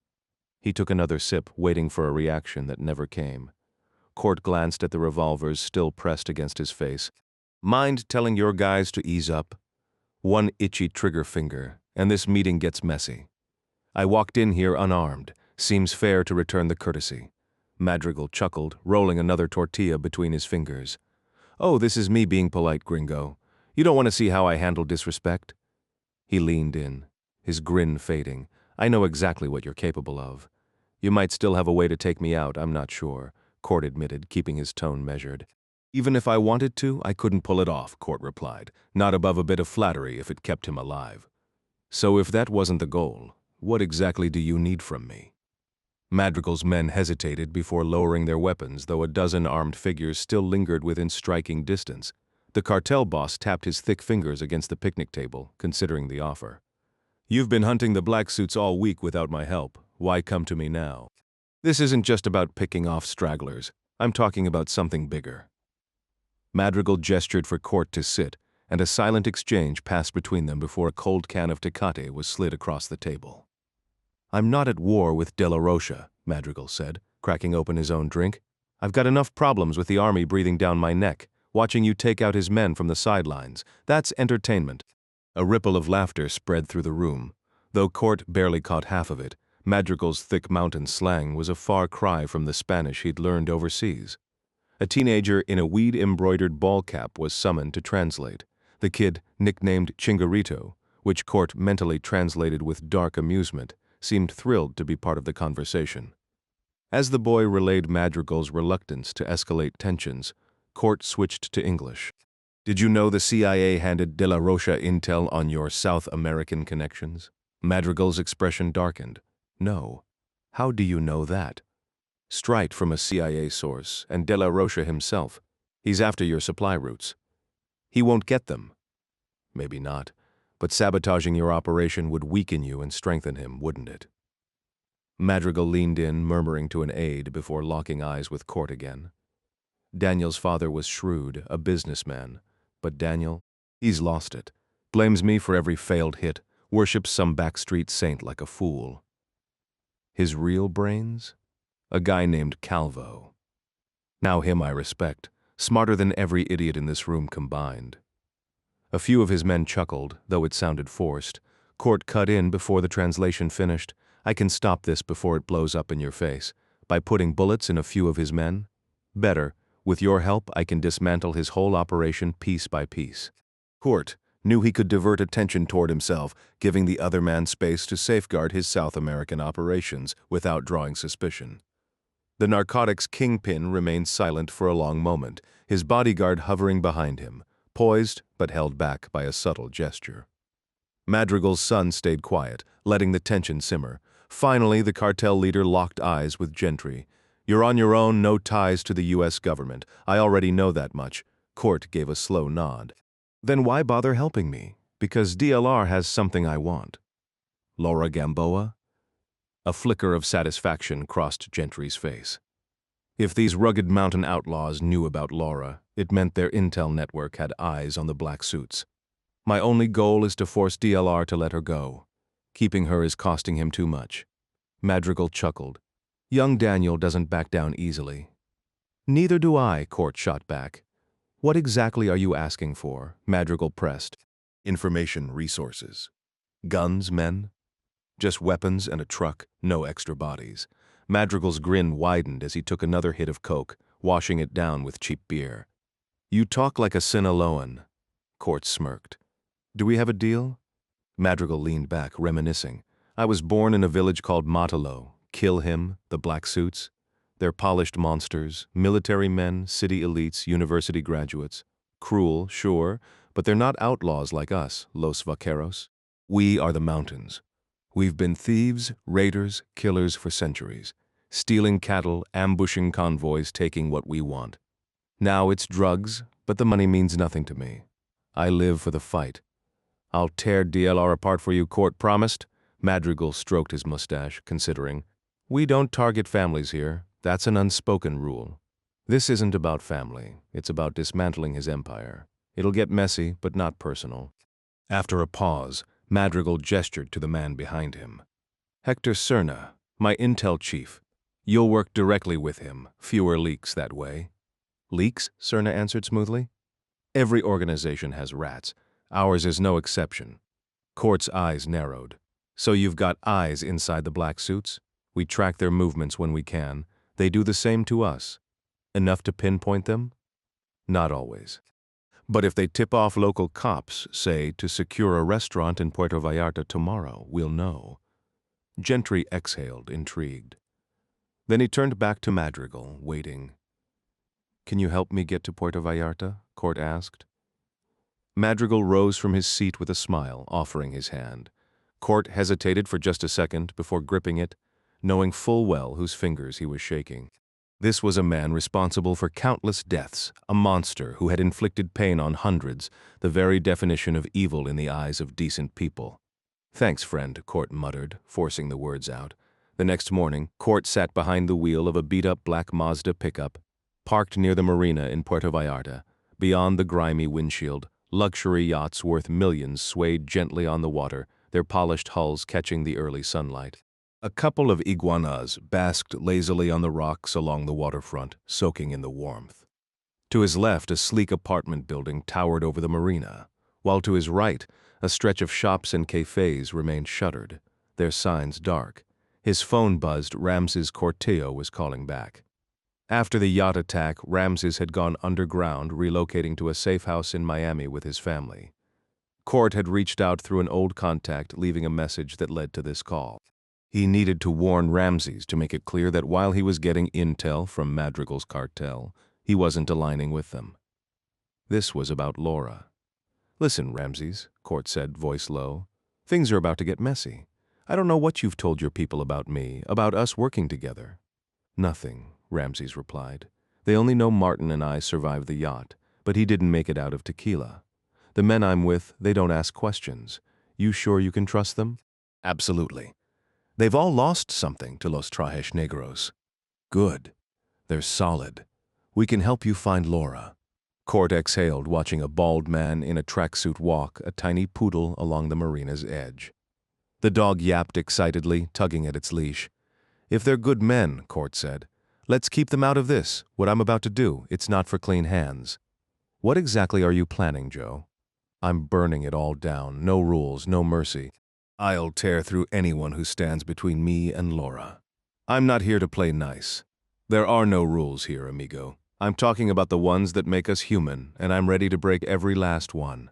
He took another sip, waiting for a reaction that never came. Court glanced at the revolvers still pressed against his face. "Mind telling your guys to ease up? One itchy trigger finger, and this meeting gets messy. I walked in here unarmed. Seems fair to return the courtesy." Madrigal chuckled, rolling another tortilla between his fingers. "Oh, this is me being polite, gringo. You don't want to see how I handle disrespect?" He leaned in, his grin fading. "I know exactly what you're capable of. You might still have a way to take me out, I'm not sure," Court admitted, keeping his tone measured. "Even if I wanted to, I couldn't pull it off," Court replied, not above a bit of flattery if it kept him alive. "So if that wasn't the goal, what exactly do you need from me?" Madrigal's men hesitated before lowering their weapons, though a dozen armed figures still lingered within striking distance. The cartel boss tapped his thick fingers against the picnic table, considering the offer. "You've been hunting the black suits all week without my help. Why come to me now? This isn't just about picking off stragglers. I'm talking about something bigger." Madrigal gestured for Court to sit, and a silent exchange passed between them before a cold can of Tecate was slid across the table. "I'm not at war with De La Rocha," Madrigal said, cracking open his own drink. "I've got enough problems with the army breathing down my neck, watching you take out his men from the sidelines. That's entertainment." A ripple of laughter spread through the room. Though Court barely caught half of it, Madrigal's thick mountain slang was a far cry from the Spanish he'd learned overseas. A teenager in a weed-embroidered ball cap was summoned to translate. The kid, nicknamed Chingarito, which Court mentally translated with dark amusement, seemed thrilled to be part of the conversation. As the boy relayed Madrigal's reluctance to escalate tensions, Court switched to English. Did you know the CIA handed De La Rocha intel on your South American connections? Madrigal's expression darkened. No. How do you know that? Straight from a CIA source, and De La Rocha himself. He's after your supply routes. He won't get them. Maybe not, but sabotaging your operation would weaken you and strengthen him, wouldn't it? Madrigal leaned in, murmuring to an aide before locking eyes with Court again. Daniel's father was shrewd, a businessman, but Daniel, he's lost it. Blames me for every failed hit, worships some backstreet saint like a fool. His real brains? A guy named Calvo. Now him I respect, smarter than every idiot in this room combined. A few of his men chuckled, though it sounded forced. Court cut in before the translation finished. I can stop this before it blows up in your face. By putting bullets in a few of his men? Better, with your help I can dismantle his whole operation piece by piece. Court knew he could divert attention toward himself, giving the other man space to safeguard his South American operations without drawing suspicion. The narcotics kingpin remained silent for a long moment, his bodyguard hovering behind him, poised but held back by a subtle gesture. Madrigal's son stayed quiet, letting the tension simmer. Finally, the cartel leader locked eyes with Gentry. You're on your own, no ties to the U.S. government. I already know that much. Court gave a slow nod. Then why bother helping me? Because DLR has something I want. Laura Gamboa? A flicker of satisfaction crossed Gentry's face. If these rugged mountain outlaws knew about Laura, it meant their intel network had eyes on the black suits. My only goal is to force DLR to let her go. Keeping her is costing him too much. Madrigal chuckled. Young Daniel doesn't back down easily. Neither do I, Court shot back. What exactly are you asking for? Madrigal pressed. Information resources. Guns, men? Just weapons and a truck, no extra bodies. Madrigal's grin widened as he took another hit of coke, washing it down with cheap beer. You talk like a Sinaloan. Court smirked. Do we have a deal? Madrigal leaned back, reminiscing. I was born in a village called Matalo. Kill him, the black suits. They're polished monsters, military men, city elites, university graduates. Cruel, sure, but they're not outlaws like us, Los Vaqueros. We are the mountains. We've been thieves, raiders, killers for centuries, stealing cattle, ambushing convoys, taking what we want. Now it's drugs, but the money means nothing to me. I live for the fight. I'll tear DLR apart for you, Court promised. Madrigal stroked his mustache, considering. We don't target families here. That's an unspoken rule. This isn't about family. It's about dismantling his empire. It'll get messy, but not personal. After a pause, Madrigal gestured to the man behind him. Hector Serna, my intel chief. You'll work directly with him. Fewer leaks that way. Leaks? Serna answered smoothly. Every organization has rats. Ours is no exception. Court's eyes narrowed. So you've got eyes inside the black suits? We track their movements when we can. They do the same to us. Enough to pinpoint them? Not always. But if they tip off local cops, say, to secure a restaurant in Puerto Vallarta tomorrow, we'll know. Gentry exhaled, intrigued. Then he turned back to Madrigal, waiting. Can you help me get to Puerto Vallarta? Court asked. Madrigal rose from his seat with a smile, offering his hand. Court hesitated for just a second before gripping it, knowing full well whose fingers he was shaking. This was a man responsible for countless deaths, a monster who had inflicted pain on hundreds, the very definition of evil in the eyes of decent people. Thanks, friend, Court muttered, forcing the words out. The next morning, Court sat behind the wheel of a beat-up black Mazda pickup, parked near the marina in Puerto Vallarta. Beyond the grimy windshield, luxury yachts worth millions swayed gently on the water, their polished hulls catching the early sunlight. A couple of iguanas basked lazily on the rocks along the waterfront, soaking in the warmth. To his left, a sleek apartment building towered over the marina, while to his right, a stretch of shops and cafes remained shuttered, their signs dark. His phone buzzed. Ramses Corteo was calling back. After the yacht attack, Ramses had gone underground, relocating to a safe house in Miami with his family. Court had reached out through an old contact, leaving a message that led to this call. He needed to warn Ramses to make it clear that while he was getting intel from Madrigal's cartel, he wasn't aligning with them. This was about Laura. "Listen, Ramses," Court said, voice low. "Things are about to get messy. I don't know what you've told your people about me, about us working together." "Nothing," Ramses replied. "They only know Martin and I survived the yacht, but he didn't make it out of Tequila. The men I'm with, they don't ask questions. You sure you can trust them?" "Absolutely. They've all lost something to Los Trajes Negros." "Good. They're solid. We can help you find Laura." Court exhaled, watching a bald man in a tracksuit walk a tiny poodle along the marina's edge. The dog yapped excitedly, tugging at its leash. "If they're good men," Court said, "let's keep them out of this. What I'm about to do, it's not for clean hands." "What exactly are you planning, Joe?" "I'm burning it all down. No rules, no mercy. I'll tear through anyone who stands between me and Laura. I'm not here to play nice. There are no rules here, amigo. I'm talking about the ones that make us human, and I'm ready to break every last one."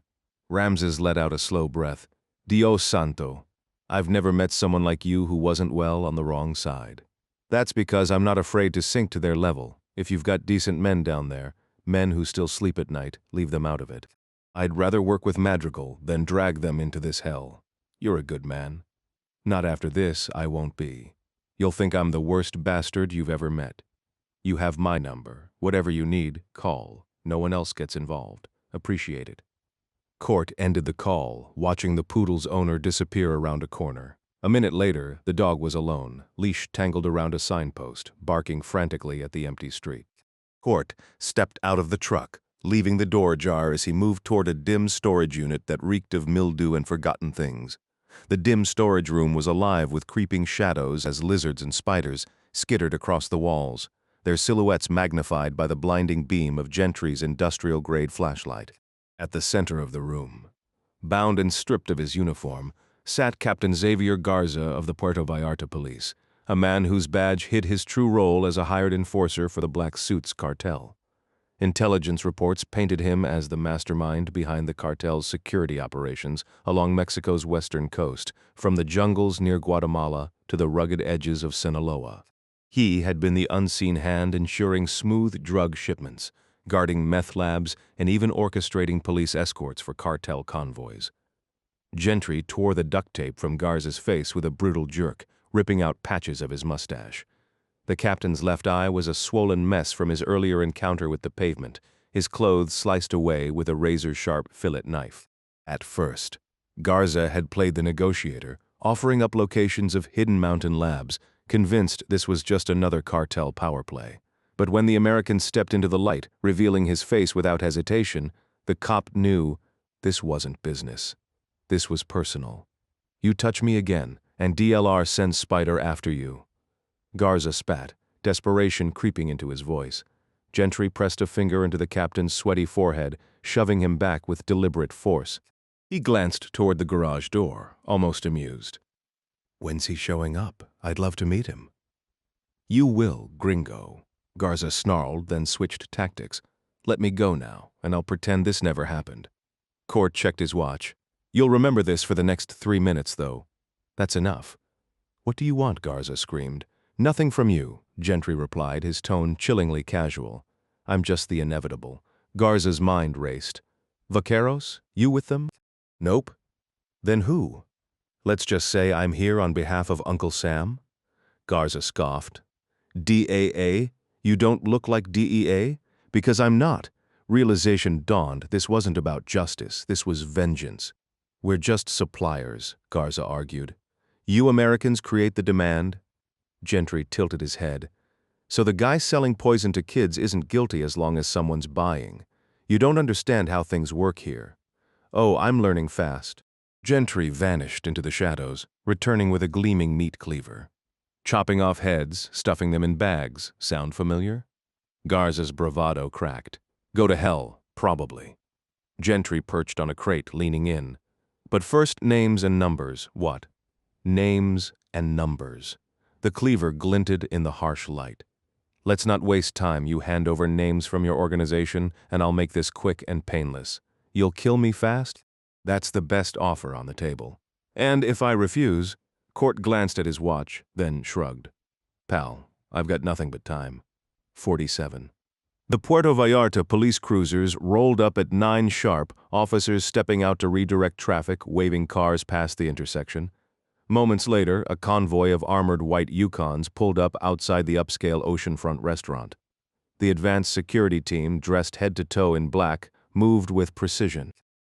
Ramses let out a slow breath. "Dios santo. I've never met someone like you who wasn't well on the wrong side. That's because I'm not afraid to sink to their level. If you've got decent men down there, men who still sleep at night, leave them out of it. I'd rather work with Madrigal than drag them into this hell. You're a good man. Not after this, I won't be. You'll think I'm the worst bastard you've ever met. You have my number. Whatever you need, call. No one else gets involved. Appreciate it." Court ended the call, watching the poodle's owner disappear around a corner. A minute later, the dog was alone, leash tangled around a signpost, barking frantically at the empty street. Court stepped out of the truck, leaving the door ajar as he moved toward a dim storage unit that reeked of mildew and forgotten things. The dim storage room was alive with creeping shadows as lizards and spiders skittered across the walls, their silhouettes magnified by the blinding beam of Gentry's industrial-grade flashlight. At the center of the room, bound and stripped of his uniform, sat Captain Xavier Garza of the Puerto Vallarta police, a man whose badge hid his true role as a hired enforcer for the Black Suits cartel. Intelligence reports painted him as the mastermind behind the cartel's security operations along Mexico's western coast, from the jungles near Guatemala to the rugged edges of Sinaloa. He had been the unseen hand ensuring smooth drug shipments, guarding meth labs, and even orchestrating police escorts for cartel convoys. Gentry tore the duct tape from Garza's face with a brutal jerk, ripping out patches of his mustache. The captain's left eye was a swollen mess from his earlier encounter with the pavement, his clothes sliced away with a razor-sharp fillet knife. At first, Garza had played the negotiator, offering up locations of hidden mountain labs, convinced this was just another cartel power play. But when the American stepped into the light, revealing his face without hesitation, the cop knew this wasn't business. This was personal. "You touch me again, and DLR sends Spider after you." Garza spat, desperation creeping into his voice. Gentry pressed a finger into the captain's sweaty forehead, shoving him back with deliberate force. He glanced toward the garage door, almost amused. "When's he showing up? I'd love to meet him." "You will, gringo," Garza snarled, then switched tactics. "Let me go now, and I'll pretend this never happened." Court checked his watch. "You'll remember this for the next 3 minutes, though." "That's enough." "What do you want?" Garza screamed. "Nothing from you," Gentry replied, his tone chillingly casual. "I'm just the inevitable." Garza's mind raced. "Vaqueros? You with them?" "Nope." "Then who?" "Let's just say I'm here on behalf of Uncle Sam." Garza scoffed. "DAA? You don't look like DEA?" "Because I'm not." Realization dawned. This wasn't about justice. This was vengeance. "We're just suppliers," Garza argued. "You Americans create the demand." Gentry tilted his head. "So the guy selling poison to kids isn't guilty as long as someone's buying. You don't understand how things work here." "Oh, I'm learning fast." Gentry vanished into the shadows, returning with a gleaming meat cleaver. "Chopping off heads, stuffing them in bags. Sound familiar?" Garza's bravado cracked. "Go to hell, probably." Gentry perched on a crate, leaning in. "But first, names and numbers." "What?" "Names and numbers." The cleaver glinted in the harsh light. Let's not waste time. You hand over names from your organization, and I'll make this quick and painless. You'll kill me fast? That's the best offer on the table. And if I refuse, Court glanced at his watch, then shrugged. Pal, I've got nothing but time. 47. The Puerto Vallarta police cruisers rolled up at 9 sharp, officers stepping out to redirect traffic, waving cars past the intersection. Moments later, a convoy of armored white Yukons pulled up outside the upscale oceanfront restaurant. The advanced security team, dressed head to toe in black, moved with precision.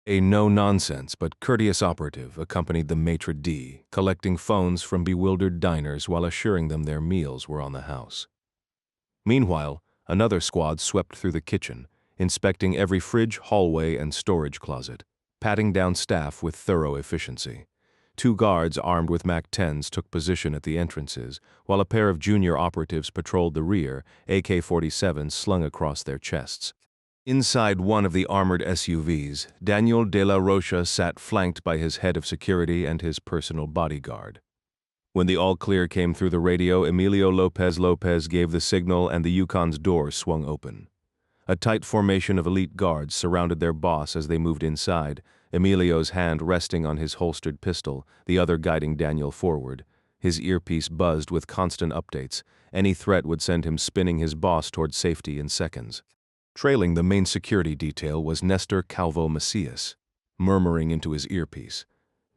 A no-nonsense but courteous operative accompanied the maitre d', collecting phones from bewildered diners while assuring them their meals were on the house. Meanwhile, another squad swept through the kitchen, inspecting every fridge, hallway, and storage closet, patting down staff with thorough efficiency. 2 guards armed with MAC-10s took position at the entrances, while a pair of junior operatives patrolled the rear, AK-47s slung across their chests. Inside one of the armored SUVs, Daniel de la Rocha sat flanked by his head of security and his personal bodyguard. When the all-clear came through the radio, Emilio Lopez gave the signal and the Yukon's door swung open. A tight formation of elite guards surrounded their boss as they moved inside, Emilio's hand resting on his holstered pistol, the other guiding Daniel forward. His earpiece buzzed with constant updates. Any threat would send him spinning his boss toward safety in seconds. Trailing the main security detail was Nestor Calvo Macias, murmuring into his earpiece.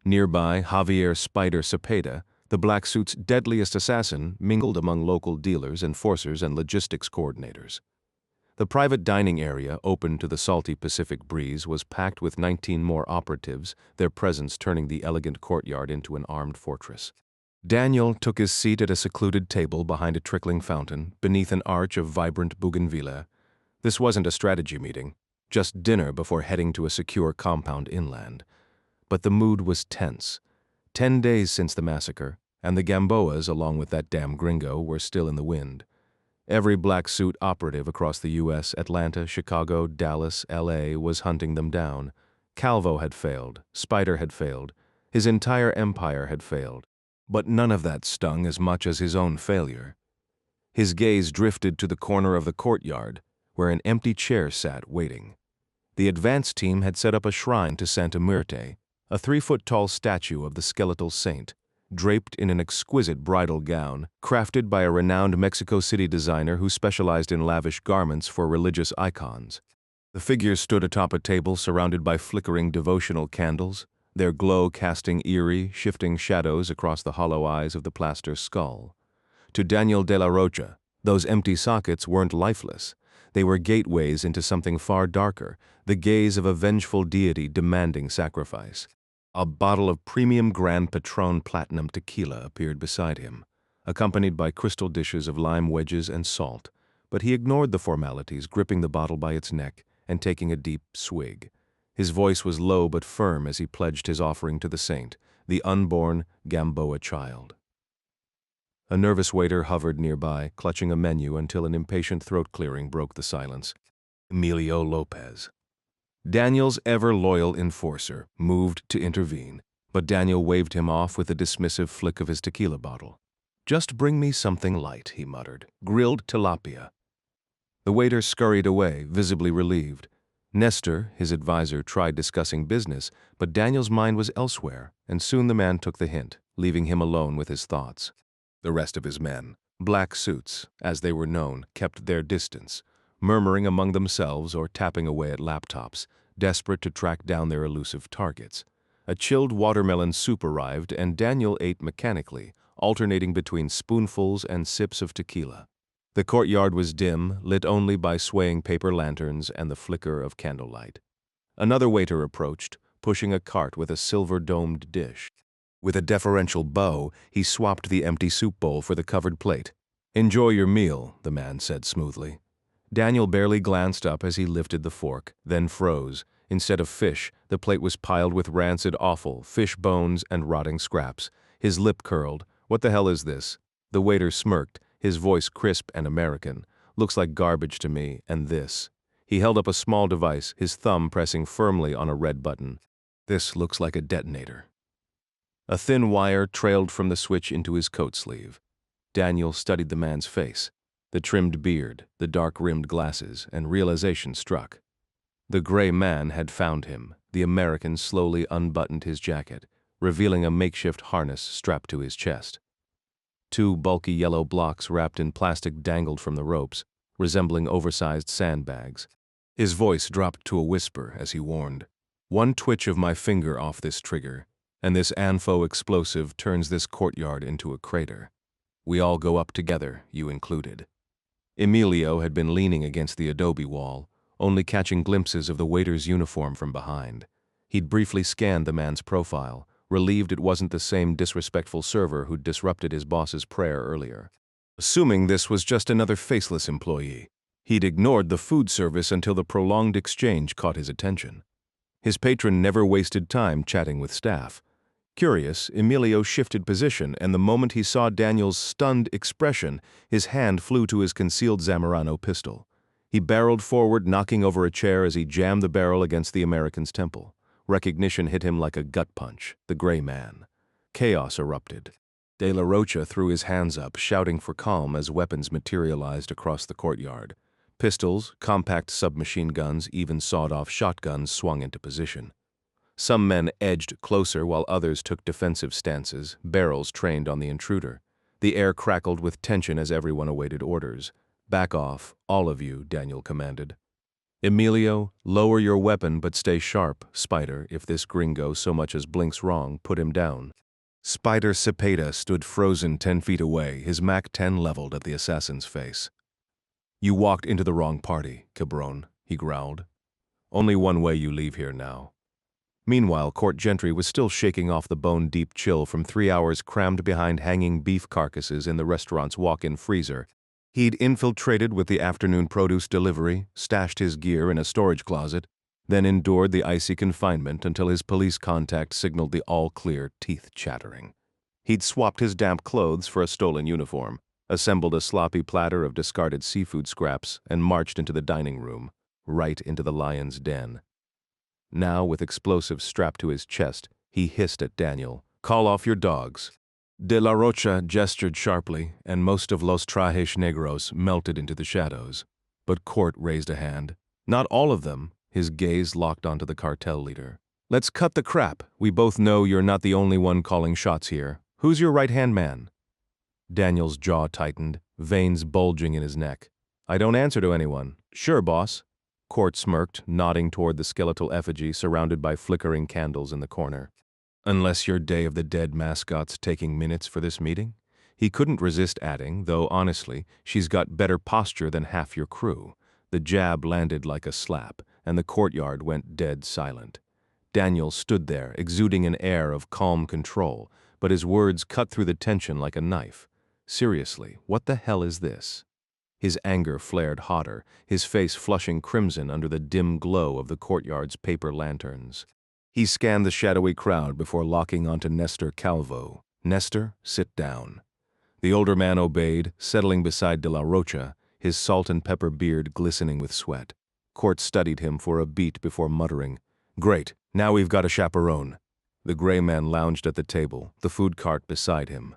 Nearby, Javier Spider Cepeda, the black suit's deadliest assassin, mingled among local dealers, enforcers, and logistics coordinators. The private dining area, open to the salty Pacific breeze, was packed with 19 more operatives, their presence turning the elegant courtyard into an armed fortress. Daniel took his seat at a secluded table behind a trickling fountain, beneath an arch of vibrant bougainvillea. This wasn't a strategy meeting, just dinner before heading to a secure compound inland. But the mood was tense. 10 days since the massacre, and the Gamboas, along with that damn gringo, were still in the wind. Every black suit operative across the U.S., Atlanta, Chicago, Dallas, L.A. was hunting them down. Calvo had failed, Spider had failed, his entire empire had failed. But none of that stung as much as his own failure. His gaze drifted to the corner of the courtyard, where an empty chair sat waiting. The advance team had set up a shrine to Santa Muerte, a 3-foot-tall statue of the skeletal saint, draped in an exquisite bridal gown, crafted by a renowned Mexico City designer who specialized in lavish garments for religious icons. The figure stood atop a table surrounded by flickering devotional candles, their glow casting eerie, shifting shadows across the hollow eyes of the plaster skull. To Daniel de la Rocha, those empty sockets weren't lifeless. They were gateways into something far darker, the gaze of a vengeful deity demanding sacrifice. A bottle of premium Grand Patron Platinum tequila appeared beside him, accompanied by crystal dishes of lime wedges and salt, but he ignored the formalities, gripping the bottle by its neck and taking a deep swig. His voice was low but firm as he pledged his offering to the saint, the unborn Gamboa child. A nervous waiter hovered nearby, clutching a menu until an impatient throat-clearing broke the silence. Emilio Lopez. Daniel's ever-loyal enforcer moved to intervene, but Daniel waved him off with a dismissive flick of his tequila bottle. "Just bring me something light," he muttered. "Grilled tilapia." The waiter scurried away, visibly relieved. Nestor, his advisor, tried discussing business, but Daniel's mind was elsewhere, and soon the man took the hint, leaving him alone with his thoughts. The rest of his men, black suits, as they were known, kept their distance, murmuring among themselves or tapping away at laptops, desperate to track down their elusive targets. A chilled watermelon soup arrived, and Daniel ate mechanically, alternating between spoonfuls and sips of tequila. The courtyard was dim, lit only by swaying paper lanterns and the flicker of candlelight. Another waiter approached, pushing a cart with a silver-domed dish. With a deferential bow, he swapped the empty soup bowl for the covered plate. "Enjoy your meal," the man said smoothly. Daniel barely glanced up as he lifted the fork, then froze. Instead of fish, the plate was piled with rancid offal, fish bones, and rotting scraps. His lip curled. "What the hell is this?" The waiter smirked, his voice crisp and American. "Looks like garbage to me, and this." He held up a small device, his thumb pressing firmly on a red button. "This looks like a detonator." A thin wire trailed from the switch into his coat sleeve. Daniel studied the man's face. The trimmed beard, the dark-rimmed glasses, and realization struck. The gray man had found him. The American slowly unbuttoned his jacket, revealing a makeshift harness strapped to his chest. Two bulky yellow blocks wrapped in plastic dangled from the ropes, resembling oversized sandbags. His voice dropped to a whisper as he warned, "One twitch of my finger off this trigger, and this ANFO explosive turns this courtyard into a crater. We all go up together, you included." Emilio had been leaning against the adobe wall, only catching glimpses of the waiter's uniform from behind. He'd briefly scanned the man's profile, relieved it wasn't the same disrespectful server who'd disrupted his boss's prayer earlier. Assuming this was just another faceless employee, he'd ignored the food service until the prolonged exchange caught his attention. His patron never wasted time chatting with staff. Curious, Emilio shifted position, and the moment he saw Daniel's stunned expression, his hand flew to his concealed Zamorano pistol. He barreled forward, knocking over a chair as he jammed the barrel against the American's temple. Recognition hit him like a gut punch, the gray man. Chaos erupted. De La Rocha threw his hands up, shouting for calm as weapons materialized across the courtyard. Pistols, compact submachine guns, even sawed-off shotguns swung into position. Some men edged closer while others took defensive stances, barrels trained on the intruder. The air crackled with tension as everyone awaited orders. "Back off, all of you," Daniel commanded. "Emilio, lower your weapon but stay sharp. Spider, if this gringo so much as blinks wrong, put him down." Spider Cepeda stood frozen 10 feet away, his MAC-10 leveled at the assassin's face. "You walked into the wrong party, cabron," he growled. "Only one way you leave here now." Meanwhile, Court Gentry was still shaking off the bone-deep chill from 3 hours crammed behind hanging beef carcasses in the restaurant's walk-in freezer. He'd infiltrated with the afternoon produce delivery, stashed his gear in a storage closet, then endured the icy confinement until his police contact signaled the all-clear, teeth chattering. He'd swapped his damp clothes for a stolen uniform, assembled a sloppy platter of discarded seafood scraps, and marched into the dining room, right into the lion's den. Now, with explosives strapped to his chest, he hissed at Daniel, "Call off your dogs." De La Rocha gestured sharply, and most of Los Trajes Negros melted into the shadows. But Court raised a hand. "Not all of them," his gaze locked onto the cartel leader. "Let's cut the crap. We both know you're not the only one calling shots here. Who's your right-hand man?" Daniel's jaw tightened, veins bulging in his neck. "I don't answer to anyone." "Sure, boss." Court smirked, nodding toward the skeletal effigy surrounded by flickering candles in the corner. "Unless your Day of the Dead mascot's taking minutes for this meeting?" He couldn't resist adding, though honestly, she's got better posture than half your crew. The jab landed like a slap, and the courtyard went dead silent. Daniel stood there, exuding an air of calm control, but his words cut through the tension like a knife. "Seriously, what the hell is this?" His anger flared hotter, his face flushing crimson under the dim glow of the courtyard's paper lanterns. He scanned the shadowy crowd before locking onto Nestor Calvo. "Nestor, sit down." The older man obeyed, settling beside De La Rocha, his salt and pepper beard glistening with sweat. Court studied him for a beat before muttering, "Great, now we've got a chaperone." The gray man lounged at the table, the food cart beside him.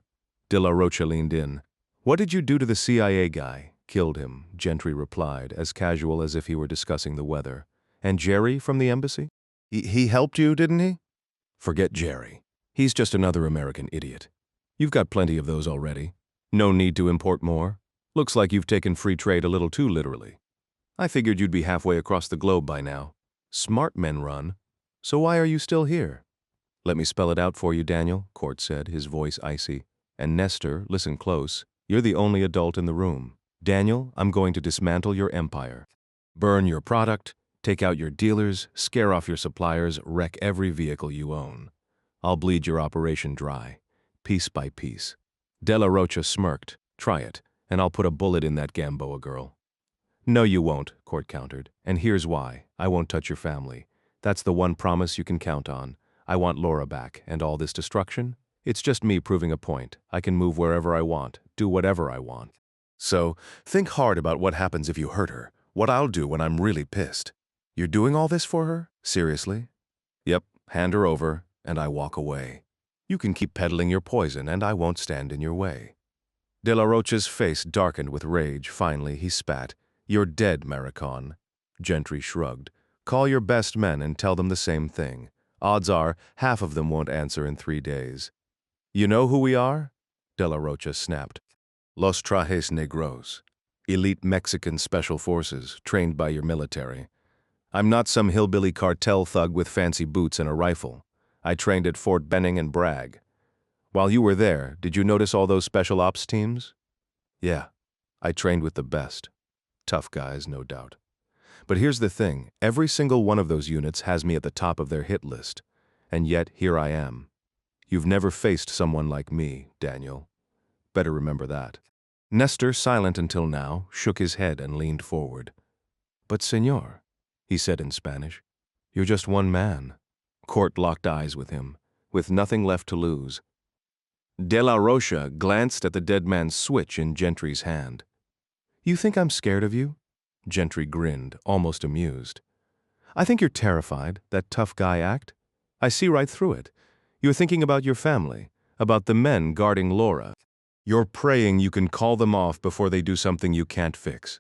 De La Rocha leaned in. "What did you do to the CIA guy?" "Killed him," Gentry replied, as casual as if he were discussing the weather. "And Jerry from the embassy?" He helped you, didn't he?" "Forget Jerry. He's just another American idiot. You've got plenty of those already. No need to import more. Looks like you've taken free trade a little too literally. I figured you'd be halfway across the globe by now. Smart men run. So why are you still here?" "Let me spell it out for you, Daniel," Court said, his voice icy. "And Nestor, listen close. You're the only adult in the room. Daniel, I'm going to dismantle your empire. Burn your product, take out your dealers, scare off your suppliers, wreck every vehicle you own. I'll bleed your operation dry, piece by piece." De La Rocha smirked. "Try it, and I'll put a bullet in that Gamboa girl." "No, you won't," Court countered. "And here's why. I won't touch your family. That's the one promise you can count on. I want Laura back, and all this destruction? It's just me proving a point. I can move wherever I want, do whatever I want. So, think hard about what happens if you hurt her, what I'll do when I'm really pissed. You're doing all this for her? Seriously?" "Yep, hand her over, and I walk away. You can keep peddling your poison, and I won't stand in your way." De la Rocha's face darkened with rage. Finally, he spat. "You're dead, Maricon." Gentry shrugged. "Call your best men and tell them the same thing. Odds are, half of them won't answer in 3 days." "You know who we are?" De la Rocha snapped. "Los Trajes Negros. Elite Mexican special forces, trained by your military. I'm not some hillbilly cartel thug with fancy boots and a rifle. I trained at Fort Benning and Bragg. While you were there, did you notice all those special ops teams? Yeah, I trained with the best. Tough guys, no doubt. But here's the thing, every single one of those units has me at the top of their hit list. And yet, here I am. You've never faced someone like me, Daniel. Better remember that." Nestor, silent until now, shook his head and leaned forward. "But, senor," he said in Spanish, "you're just one man." Court locked eyes with him, with nothing left to lose. De la Rocha glanced at the dead man's switch in Gentry's hand. "You think I'm scared of you?" Gentry grinned, almost amused. "I think you're terrified, that tough guy act. I see right through it. You're thinking about your family, about the men guarding Laura. You're praying you can call them off before they do something you can't fix.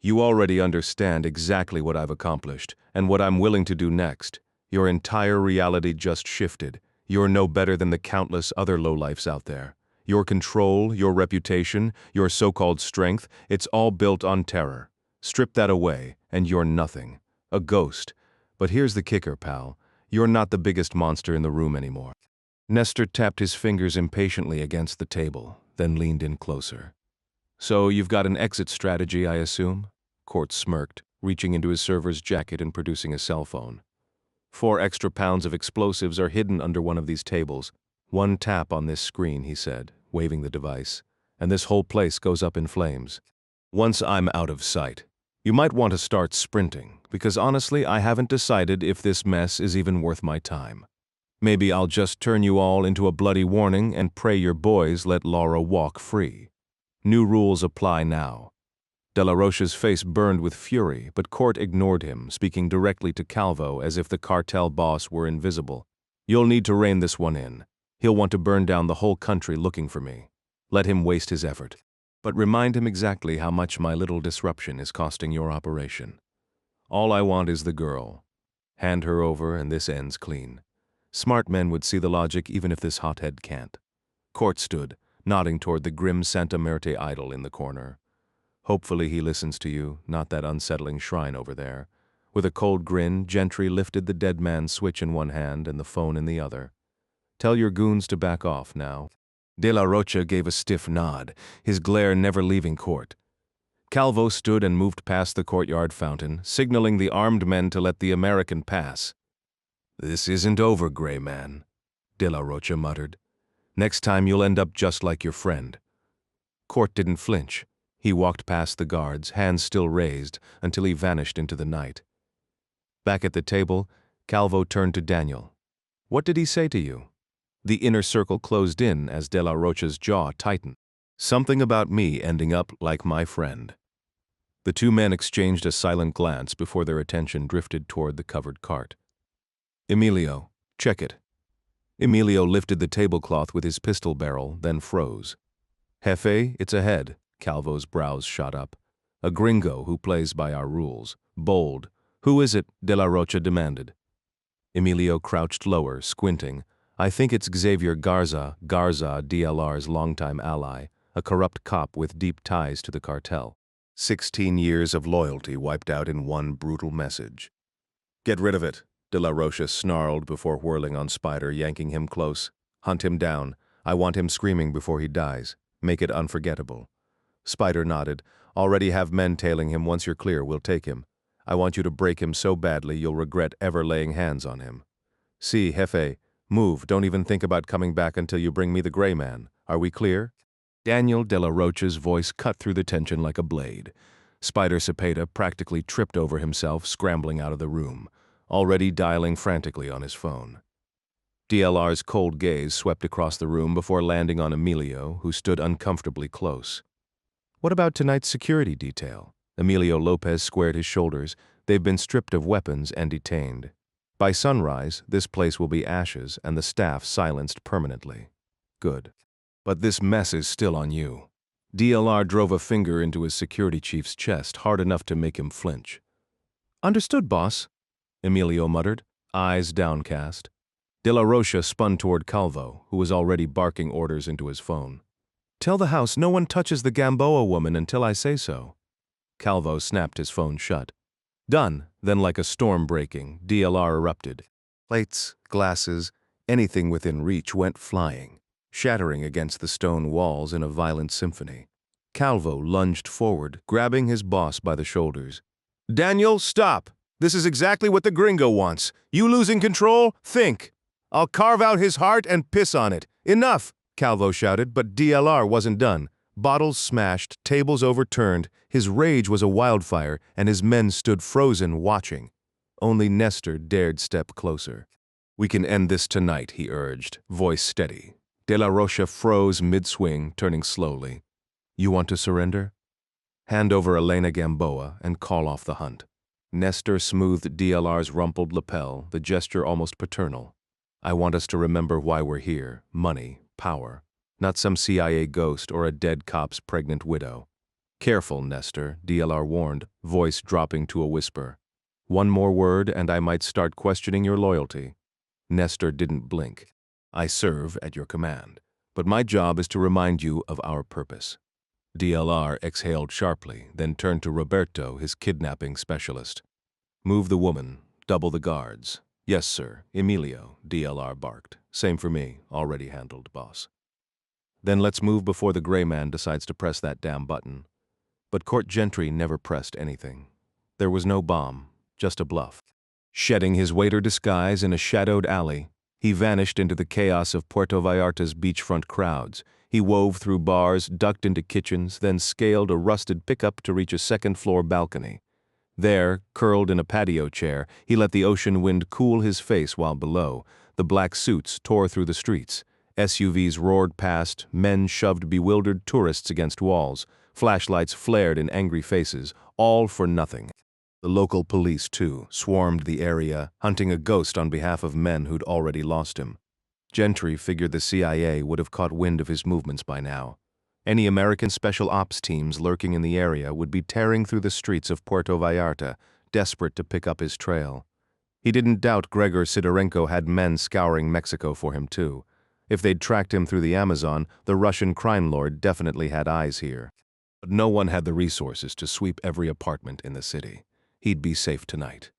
You already understand exactly what I've accomplished and what I'm willing to do next. Your entire reality just shifted. You're no better than the countless other lowlifes out there. Your control, your reputation, your so-called strength, it's all built on terror. Strip that away, and you're nothing. A ghost. But here's the kicker, pal. You're not the biggest monster in the room anymore." Nestor tapped his fingers impatiently against the table, then leaned in closer. "So you've got an exit strategy, I assume?" Court smirked, reaching into his server's jacket and producing a cell phone. 4 extra pounds of explosives are hidden under one of these tables. One tap on this screen, he said, waving the device, and this whole place goes up in flames. Once I'm out of sight, you might want to start sprinting, because honestly, I haven't decided if this mess is even worth my time. Maybe I'll just turn you all into a bloody warning and pray your boys let Laura walk free. New rules apply now." De la Rocha's face burned with fury, but Court ignored him, speaking directly to Calvo as if the cartel boss were invisible. "You'll need to rein this one in. He'll want to burn down the whole country looking for me. Let him waste his effort. But remind him exactly how much my little disruption is costing your operation. All I want is the girl. Hand her over and this ends clean. Smart men would see the logic even if this hothead can't." Court stood, nodding toward the grim Santa Muerte idol in the corner. "Hopefully he listens to you, not that unsettling shrine over there." With a cold grin, Gentry lifted the dead man's switch in one hand and the phone in the other. "Tell your goons to back off now." De la Rocha gave a stiff nod, his glare never leaving Court. Calvo stood and moved past the courtyard fountain, signaling the armed men to let the American pass. "This isn't over, Gray Man," De la Rocha muttered. "Next time you'll end up just like your friend." Court didn't flinch. He walked past the guards, hands still raised, until he vanished into the night. Back at the table, Calvo turned to Daniel. "What did he say to you?" The inner circle closed in as De la Rocha's jaw tightened. "Something about me ending up like my friend." The 2 men exchanged a silent glance before their attention drifted toward the covered cart. "Emilio, check it." Emilio lifted the tablecloth with his pistol barrel, then froze. "Jefe, it's ahead." Calvo's brows shot up. "A gringo who plays by our rules. Bold. Who is it?" De la Rocha demanded. Emilio crouched lower, squinting. "I think it's Xavier Garza, DLR's longtime ally, a corrupt cop with deep ties to the cartel. 16 years of loyalty wiped out in one brutal message." "Get rid of it," De la Rocha snarled before whirling on Spider, yanking him close. "Hunt him down. I want him screaming before he dies. Make it unforgettable." Spider nodded. "Already have men tailing him. Once you're clear, we'll take him. I want you to break him so badly you'll regret ever laying hands on him. See, Jefe, move. Don't even think about coming back until you bring me the Gray Man. Are we clear?" Daniel de la Rocha's voice cut through the tension like a blade. Spider Cepeda practically tripped over himself, scrambling out of the room, already dialing frantically on his phone. DLR's cold gaze swept across the room before landing on Emilio, who stood uncomfortably close. "What about tonight's security detail?" Emilio Lopez squared his shoulders. "They've been stripped of weapons and detained. By sunrise, this place will be ashes and the staff silenced permanently." "Good. But this mess is still on you." DLR drove a finger into his security chief's chest hard enough to make him flinch. "Understood, boss," Emilio muttered, eyes downcast. De La Rocha spun toward Calvo, who was already barking orders into his phone. "Tell the house no one touches the Gamboa woman until I say so." Calvo snapped his phone shut. Done. Then, like a storm breaking, DLR erupted. Plates, glasses, anything within reach went flying, shattering against the stone walls in a violent symphony. Calvo lunged forward, grabbing his boss by the shoulders. "Daniel, stop! This is exactly what the gringo wants. You losing control? Think! I'll carve out his heart and piss on it. Enough!" Calvo shouted, but DLR wasn't done. Bottles smashed, tables overturned, his rage was a wildfire, and his men stood frozen, watching. Only Nestor dared step closer. "We can end this tonight," he urged, voice steady. De La Rocha froze mid-swing, turning slowly. "You want to surrender? Hand over Elena Gamboa and call off the hunt." Nestor smoothed DLR's rumpled lapel, the gesture almost paternal. "I want us to remember why we're here: money, power. Not some CIA ghost or a dead cop's pregnant widow." "Careful, Nestor," DLR warned, voice dropping to a whisper. "One more word and I might start questioning your loyalty." Nestor didn't blink. "I serve at your command, but my job is to remind you of our purpose." DLR exhaled sharply, then turned to Roberto, his kidnapping specialist. "Move the woman, double the guards." "Yes, sir, Emilio," DLR barked. "Same for me, already handled, boss." "Then let's move before the gray man decides to press that damn button." But Court Gentry never pressed anything. There was no bomb, just a bluff. Shedding his waiter disguise in a shadowed alley, he vanished into the chaos of Puerto Vallarta's beachfront crowds. He wove through bars, ducked into kitchens, then scaled a rusted pickup to reach a second-floor balcony. There, curled in a patio chair, he let the ocean wind cool his face while below, the black suits tore through the streets. SUVs roared past, men shoved bewildered tourists against walls, flashlights flared in angry faces, all for nothing. The local police, too, swarmed the area, hunting a ghost on behalf of men who'd already lost him. Gentry figured the CIA would have caught wind of his movements by now. Any American special ops teams lurking in the area would be tearing through the streets of Puerto Vallarta, desperate to pick up his trail. He didn't doubt Gregor Sidorenko had men scouring Mexico for him, too. If they'd tracked him through the Amazon, the Russian crime lord definitely had eyes here. But no one had the resources to sweep every apartment in the city. He'd be safe tonight.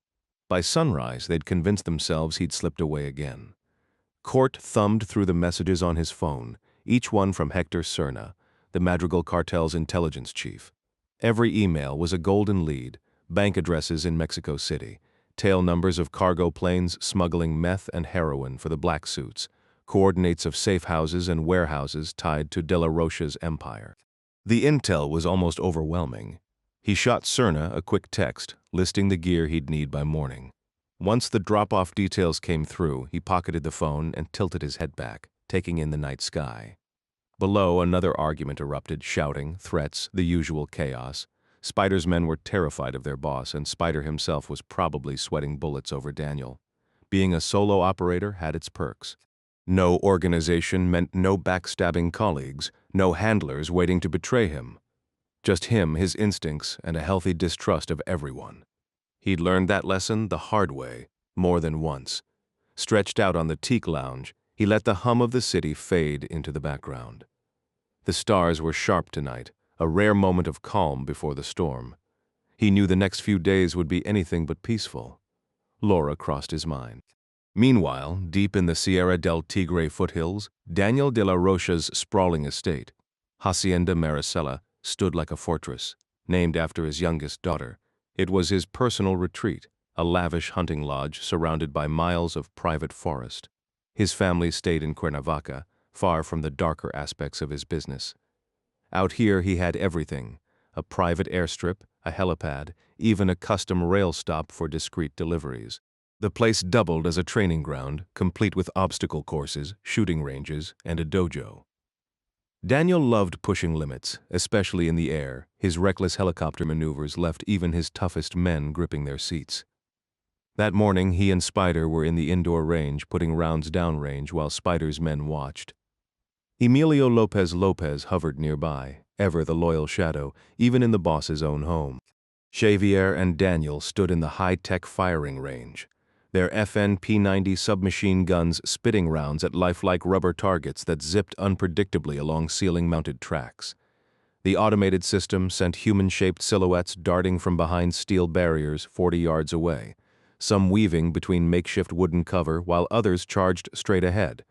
By sunrise, they'd convinced themselves he'd slipped away again. Court thumbed through the messages on his phone, each one from Hector Serna, the Madrigal cartel's intelligence chief. Every email was a golden lead: bank addresses in Mexico City, tail numbers of cargo planes smuggling meth and heroin for the black suits, coordinates of safe houses and warehouses tied to De La Rocha's empire. The intel was almost overwhelming. He shot Serna a quick text, listing the gear he'd need by morning. Once the drop-off details came through, he pocketed the phone and tilted his head back, taking in the night sky. Below, another argument erupted, shouting, threats, the usual chaos. Spider's men were terrified of their boss, and Spider himself was probably sweating bullets over Daniel. Being a solo operator had its perks. No organization meant no backstabbing colleagues, no handlers waiting to betray him. Just him, his instincts, and a healthy distrust of everyone. He'd learned that lesson the hard way, more than once. Stretched out on the teak lounge, he let the hum of the city fade into the background. The stars were sharp tonight, a rare moment of calm before the storm. He knew the next few days would be anything but peaceful. Laura crossed his mind. Meanwhile, deep in the Sierra del Tigre foothills, Daniel de la Rocha's sprawling estate, Hacienda Maricela, stood like a fortress, named after his youngest daughter. It was his personal retreat, a lavish hunting lodge surrounded by miles of private forest. His family stayed in Cuernavaca, far from the darker aspects of his business. Out here he had everything: a private airstrip, a helipad, even a custom rail stop for discreet deliveries. The place doubled as a training ground, complete with obstacle courses, shooting ranges, and a dojo. Daniel loved pushing limits, especially in the air. His reckless helicopter maneuvers left even his toughest men gripping their seats. That morning, he and Spider were in the indoor range, putting rounds downrange while Spider's men watched. Emilio Lopez hovered nearby, ever the loyal shadow, even in the boss's own home. Xavier and Daniel stood in the high-tech firing range, their FN P-90 submachine guns spitting rounds at lifelike rubber targets that zipped unpredictably along ceiling-mounted tracks. The automated system sent human-shaped silhouettes darting from behind steel barriers 40 yards away, some weaving between makeshift wooden cover while others charged straight ahead.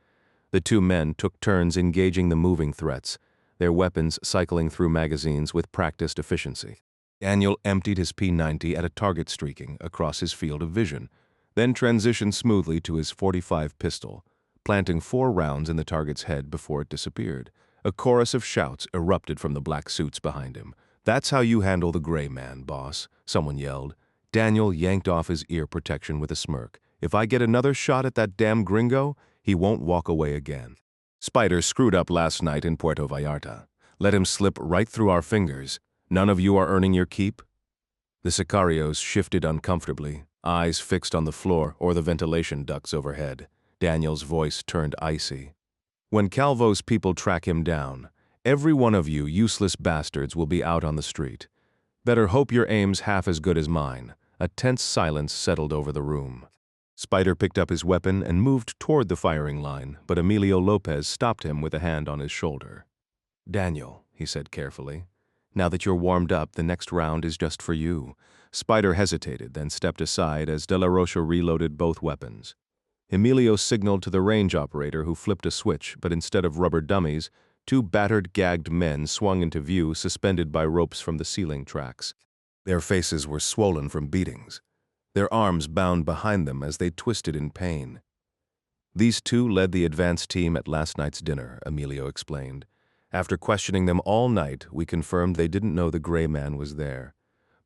The two men took turns engaging the moving threats, their weapons cycling through magazines with practiced efficiency. Daniel emptied his P-90 at a target streaking across his field of vision, then transitioned smoothly to his .45 pistol, planting 4 rounds in the target's head before it disappeared. A chorus of shouts erupted from the black suits behind him. "That's how you handle the gray man, boss," someone yelled. Daniel yanked off his ear protection with a smirk. "If I get another shot at that damn gringo, he won't walk away again. Spider screwed up last night in Puerto Vallarta. Let him slip right through our fingers. None of you are earning your keep?" The sicarios shifted uncomfortably, eyes fixed on the floor or the ventilation ducts overhead. Daniel's voice turned icy. "When Calvo's people track him down, every one of you useless bastards will be out on the street. Better hope your aim's half as good as mine." A tense silence settled over the room. Spider picked up his weapon and moved toward the firing line, but Emilio Lopez stopped him with a hand on his shoulder. "Daniel," he said carefully, "now that you're warmed up, the next round is just for you." Spider hesitated, then stepped aside as De La Rocha reloaded both weapons. Emilio signaled to the range operator, who flipped a switch, but instead of rubber dummies, 2 battered, gagged men swung into view, suspended by ropes from the ceiling tracks. Their faces were swollen from beatings, their arms bound behind them as they twisted in pain. "These 2 led the advance team at last night's dinner," Emilio explained. "After questioning them all night, we confirmed they didn't know the gray man was there.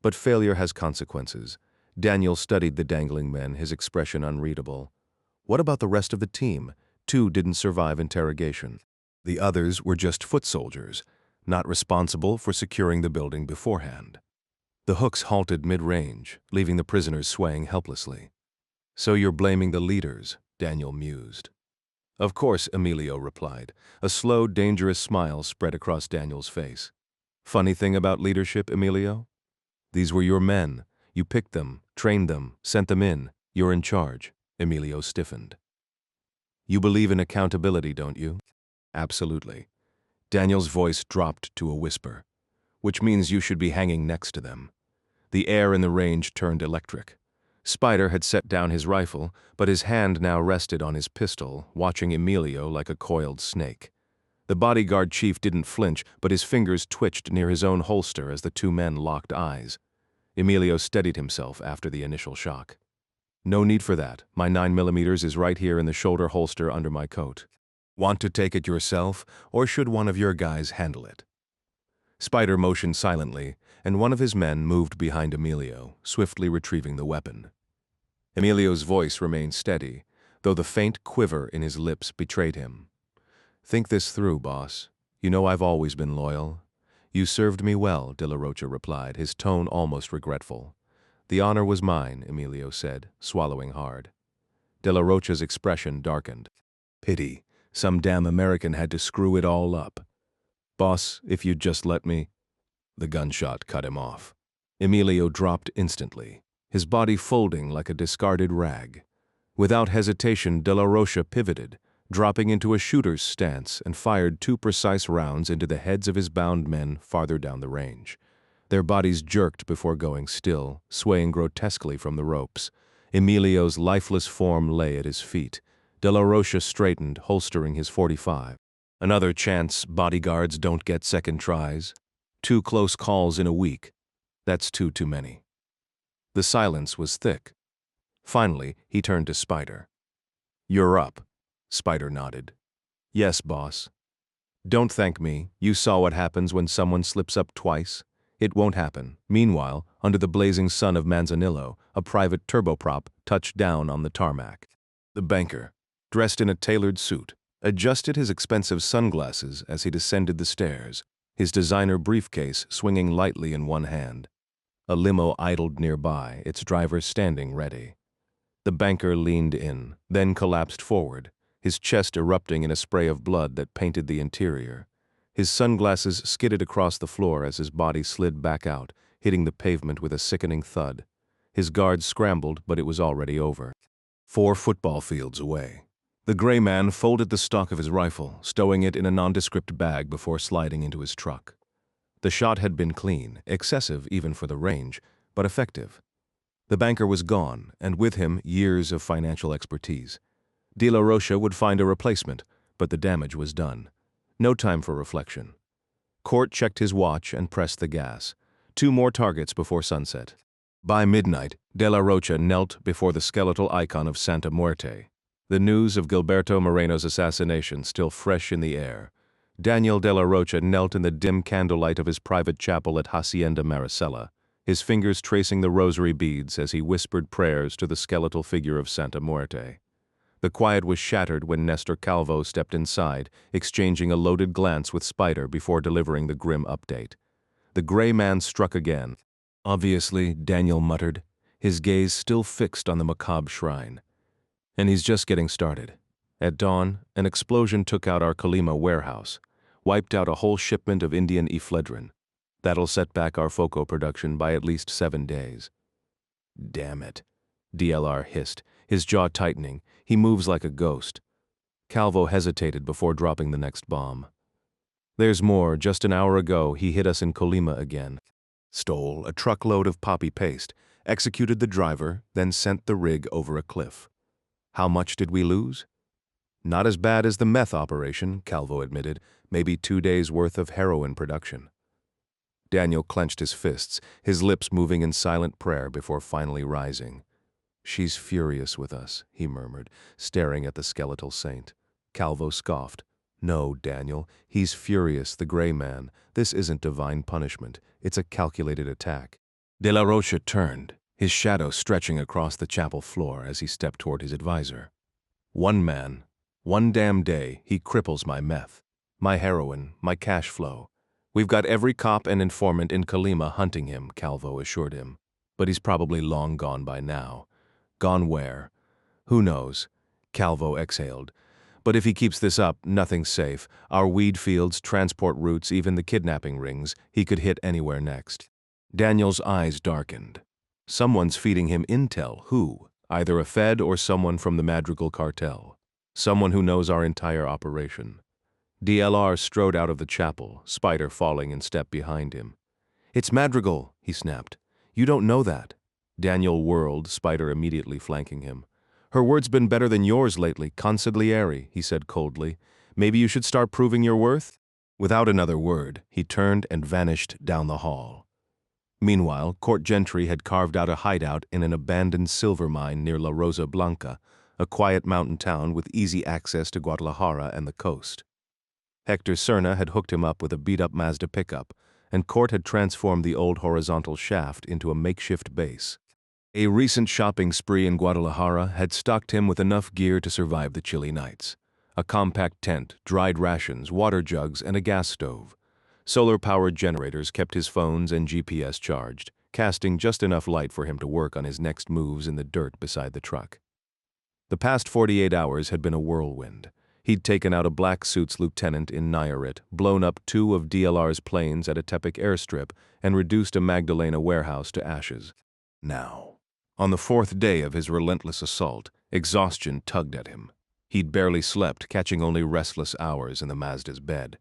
But failure has consequences." Daniel studied the dangling men, his expression unreadable. "What about the rest of the team? 2 didn't survive interrogation. The others were just foot soldiers, not responsible for securing the building beforehand." The hooks halted mid-range, leaving the prisoners swaying helplessly. "So you're blaming the leaders," Daniel mused. "Of course," Emilio replied. A slow, dangerous smile spread across Daniel's face. "Funny thing about leadership, Emilio? These were your men. You picked them, trained them, sent them in. You're in charge." Emilio stiffened. "You believe in accountability, don't you?" "Absolutely." Daniel's voice dropped to a whisper. "Which means you should be hanging next to them." The air in the range turned electric. Spider had set down his rifle, but his hand now rested on his pistol, watching Emilio like a coiled snake. The bodyguard chief didn't flinch, but his fingers twitched near his own holster as the 2 men locked eyes. Emilio steadied himself after the initial shock. "No need for that. My 9mm is right here in the shoulder holster under my coat. Want to take it yourself, or should one of your guys handle it?" Spider motioned silently, and one of his men moved behind Emilio, swiftly retrieving the weapon. Emilio's voice remained steady, though the faint quiver in his lips betrayed him. "Think this through, boss. You know I've always been loyal." "You served me well," De La Rocha replied, his tone almost regretful. "The honor was mine," Emilio said, swallowing hard. De La Rocha's expression darkened. "Pity. Some damn American had to screw it all up. Boss, if you'd just let me—" The gunshot cut him off. Emilio dropped instantly, his body folding like a discarded rag. Without hesitation, De La Rocha pivoted, dropping into a shooter's stance, and fired 2 precise rounds into the heads of his bound men farther down the range. Their bodies jerked before going still, swaying grotesquely from the ropes. Emilio's lifeless form lay at his feet. De La Rocha straightened, holstering his .45. "Another chance. Bodyguards don't get second tries. 2 close calls in a week. That's too many." The silence was thick. Finally, he turned to Spider. "You're up." Spider nodded. "Yes, boss." "Don't thank me. You saw what happens when someone slips up twice. It won't happen." Meanwhile, under the blazing sun of Manzanillo, a private turboprop touched down on the tarmac. The banker, dressed in a tailored suit, adjusted his expensive sunglasses as he descended the stairs, his designer briefcase swinging lightly in one hand. A limo idled nearby, its driver standing ready. The banker leaned in, then collapsed forward, his chest erupting in a spray of blood that painted the interior. His sunglasses skidded across the floor as his body slid back out, hitting the pavement with a sickening thud. His guards scrambled, but it was already over. 4 football fields away. The gray man folded the stock of his rifle, stowing it in a nondescript bag before sliding into his truck. The shot had been clean, excessive even for the range, but effective. The banker was gone, and with him years of financial expertise. De La Rocha would find a replacement, but the damage was done. No time for reflection. Court checked his watch and pressed the gas. 2 more targets before sunset. By midnight, De La Rocha knelt before the skeletal icon of Santa Muerte. The news of Gilberto Moreno's assassination still fresh in the air. Daniel De La Rocha knelt in the dim candlelight of his private chapel at Hacienda Maricela, his fingers tracing the rosary beads as he whispered prayers to the skeletal figure of Santa Muerte. The quiet was shattered when Nestor Calvo stepped inside, exchanging a loaded glance with Spider before delivering the grim update. The gray man struck again. Obviously, Daniel muttered, his gaze still fixed on the macabre shrine. And he's just getting started. At dawn, an explosion took out our Colima warehouse, wiped out a whole shipment of Indian ephedrine. That'll set back our FOCO production by at least 7 days. Damn it, DLR hissed, his jaw tightening. He moves like a ghost. Calvo hesitated before dropping the next bomb. There's more. Just an hour ago, he hit us in Colima again. Stole a truckload of poppy paste, executed the driver, then sent the rig over a cliff. How much did we lose? Not as bad as the meth operation, Calvo admitted, maybe 2 days' worth of heroin production. Daniel clenched his fists, his lips moving in silent prayer before finally rising. She's furious with us, he murmured, staring at the skeletal saint. Calvo scoffed. No, Daniel, he's furious, the gray man. This isn't divine punishment. It's a calculated attack. De La Rocha turned, his shadow stretching across the chapel floor as he stepped toward his advisor. One man, one damn day, he cripples my meth, my heroin, my cash flow. We've got every cop and informant in Colima hunting him, Calvo assured him. But he's probably long gone by now. Gone where? Who knows? Calvo exhaled. But if he keeps this up, nothing's safe. Our weed fields, transport routes, even the kidnapping rings, he could hit anywhere next. Daniel's eyes darkened. Someone's feeding him intel. Who? Either a Fed or someone from the Madrigal cartel. Someone who knows our entire operation. DLR strode out of the chapel, Spider falling in step behind him. It's Madrigal, he snapped. You don't know that. Daniel whirled, Spider immediately flanking him. Her word's been better than yours lately, consigliere, he said coldly. Maybe you should start proving your worth? Without another word, he turned and vanished down the hall. Meanwhile, Court Gentry had carved out a hideout in an abandoned silver mine near La Rosa Blanca, a quiet mountain town with easy access to Guadalajara and the coast. Hector Serna had hooked him up with a beat-up Mazda pickup, and Court had transformed the old horizontal shaft into a makeshift base. A recent shopping spree in Guadalajara had stocked him with enough gear to survive the chilly nights. A compact tent, dried rations, water jugs, and a gas stove. Solar-powered generators kept his phones and GPS charged, casting just enough light for him to work on his next moves in the dirt beside the truck. The past 48 hours had been a whirlwind. He'd taken out a black suits lieutenant in Nayarit, blown up 2 of DLR's planes at a Tepic airstrip, and reduced a Magdalena warehouse to ashes. Now, on the 4th day of his relentless assault, exhaustion tugged at him. He'd barely slept, catching only restless hours in the Mazda's bed.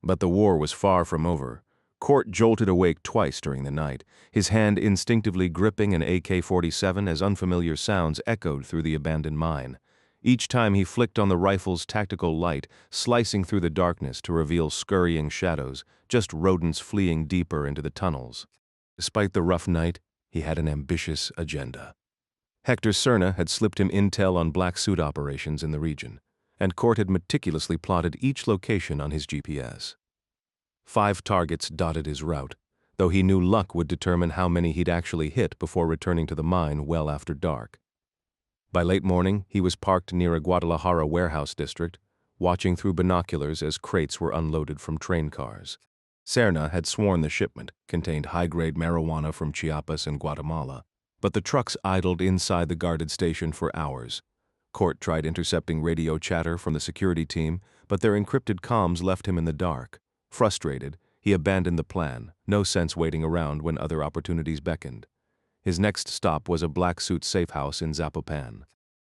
But the war was far from over. Court jolted awake twice during the night, his hand instinctively gripping an AK-47 as unfamiliar sounds echoed through the abandoned mine. Each time he flicked on the rifle's tactical light, slicing through the darkness to reveal scurrying shadows, just rodents fleeing deeper into the tunnels. Despite the rough night, he had an ambitious agenda. Hector Serna had slipped him intel on black suit operations in the region, and Court had meticulously plotted each location on his GPS. 5 targets dotted his route, though he knew luck would determine how many he'd actually hit before returning to the mine well after dark. By late morning, he was parked near a Guadalajara warehouse district, watching through binoculars as crates were unloaded from train cars. Serna had sworn the shipment contained high-grade marijuana from Chiapas and Guatemala, but the trucks idled inside the guarded station for hours. Court tried intercepting radio chatter from the security team, but their encrypted comms left him in the dark. Frustrated, he abandoned the plan, no sense waiting around when other opportunities beckoned. His next stop was a black suit safe house in Zapopan.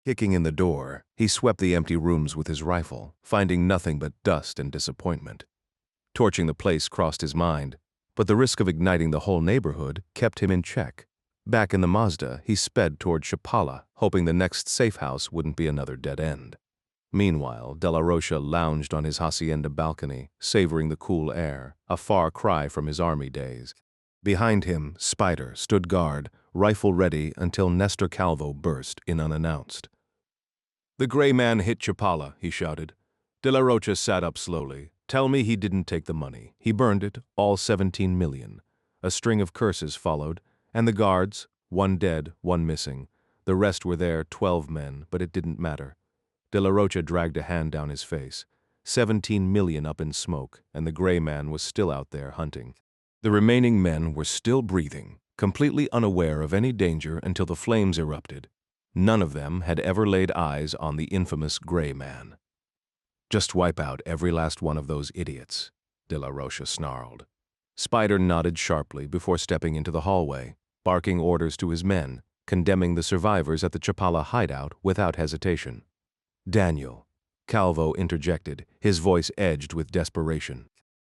Kicking in the door, he swept the empty rooms with his rifle, finding nothing but dust and disappointment. Torching the place crossed his mind, but the risk of igniting the whole neighborhood kept him in check. Back in the Mazda, he sped toward Chapala, hoping the next safe house wouldn't be another dead end. Meanwhile, De La Rocha lounged on his hacienda balcony, savoring the cool air, a far cry from his army days. Behind him, Spider stood guard, rifle ready until Nestor Calvo burst in unannounced. "The gray man hit Chapala," he shouted. De La Rocha sat up slowly. "Tell me he didn't take the money. He burned it, all 17 million. A string of curses followed, and the guards, one dead, one missing. The rest were there, 12 men, but it didn't matter." De La Rocha dragged a hand down his face. 17 million up in smoke, and the gray man was still out there hunting. The remaining men were still breathing, completely unaware of any danger until the flames erupted. None of them had ever laid eyes on the infamous gray man. "Just wipe out every last one of those idiots," De La Rocha snarled. Spider nodded sharply before stepping into the hallway, barking orders to his men, condemning the survivors at the Chapala hideout without hesitation. "Daniel," Calvo interjected, his voice edged with desperation.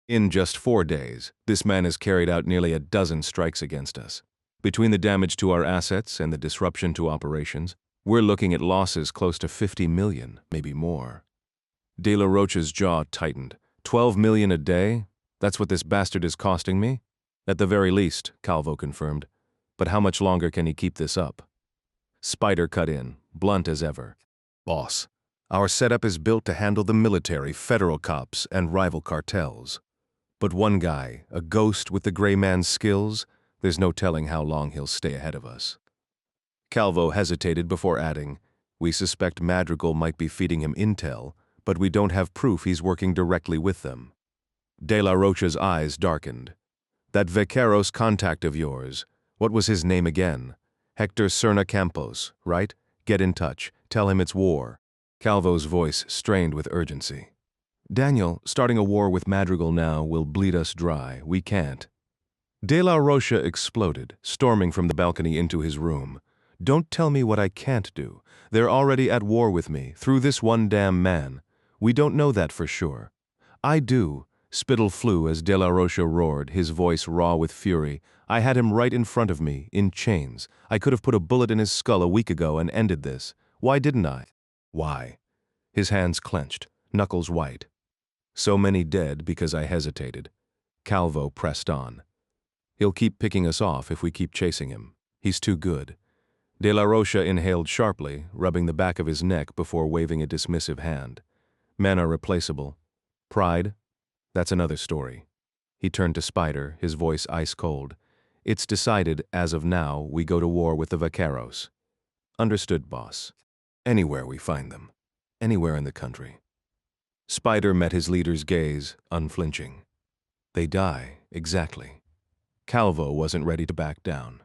"In just 4 days, this man has carried out nearly a dozen strikes against us. Between the damage to our assets and the disruption to operations, we're looking at losses close to 50 million, maybe more." De La Rocha's jaw tightened. 12 million a day? That's what this bastard is costing me? "At the very least," Calvo confirmed. "But how much longer can he keep this up?" Spider cut in, blunt as ever. "Boss, our setup is built to handle the military, federal cops, and rival cartels. But one guy, a ghost with the gray man's skills, there's no telling how long he'll stay ahead of us." Calvo hesitated before adding, "We suspect Madrigal might be feeding him intel, but we don't have proof he's working directly with them." De La Rocha's eyes darkened. "That Vaqueros contact of yours, what was his name again? Hector Serna Campos, right? Get in touch. Tell him it's war." Calvo's voice strained with urgency. "Daniel, starting a war with Madrigal now will bleed us dry. We can't." De La Rocha exploded, storming from the balcony into his room. "Don't tell me what I can't do. They're already at war with me, through this one damn man. We don't know that for sure." "I do." Spittle flew as De La Rocha roared, his voice raw with fury. "I had him right in front of me, in chains. I could have put a bullet in his skull a week ago and ended this. Why didn't I?" "Why?" His hands clenched, knuckles white. "So many dead because I hesitated." Calvo pressed on. "He'll keep picking us off if we keep chasing him. He's too good." De La Rocha inhaled sharply, rubbing the back of his neck before waving a dismissive hand. "Men are replaceable. Pride? That's another story." He turned to Spider, his voice ice cold. "It's decided, as of now, we go to war with the Vaqueros." "Understood, boss. Anywhere we find them. Anywhere in the country." Spider met his leader's gaze, unflinching. "They die, exactly." Calvo wasn't ready to back down.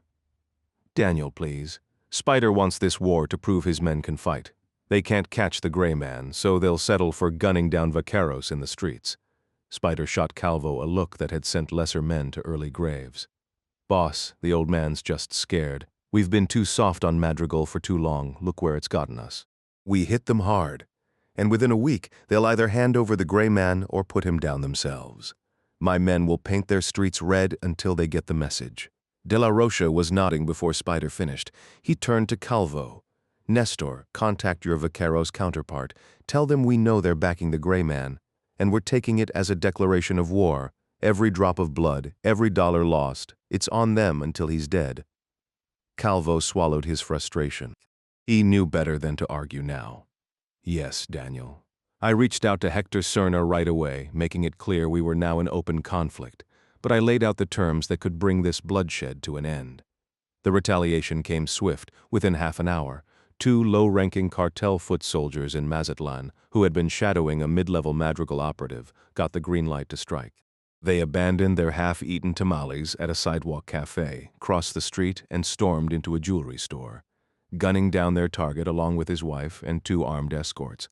"Daniel, please. Spider wants this war to prove his men can fight. They can't catch the gray man, so they'll settle for gunning down vaqueros in the streets." Spider shot Calvo a look that had sent lesser men to early graves. "Boss, the old man's just scared. We've been too soft on Madrigal for too long. Look where it's gotten us. We hit them hard, and within a week they'll either hand over the gray man or put him down themselves. My men will paint their streets red until they get the message." De La Rocha was nodding before Spider finished. He turned to Calvo. "Nestor, contact your vaqueros counterpart. Tell them we know they're backing the gray man, and we're taking it as a declaration of war. Every drop of blood, every dollar lost, it's on them until he's dead." Calvo swallowed his frustration. He knew better than to argue now. "Yes, Daniel. I reached out to Hector Serna right away, making it clear we were now in open conflict, but I laid out the terms that could bring this bloodshed to an end." The retaliation came swift, within half an hour. 2 low-ranking cartel foot soldiers in Mazatlan, who had been shadowing a mid-level Madrigal operative, got the green light to strike. They abandoned their half-eaten tamales at a sidewalk cafe, crossed the street, and stormed into a jewelry store, gunning down their target along with his wife and 2 armed escorts.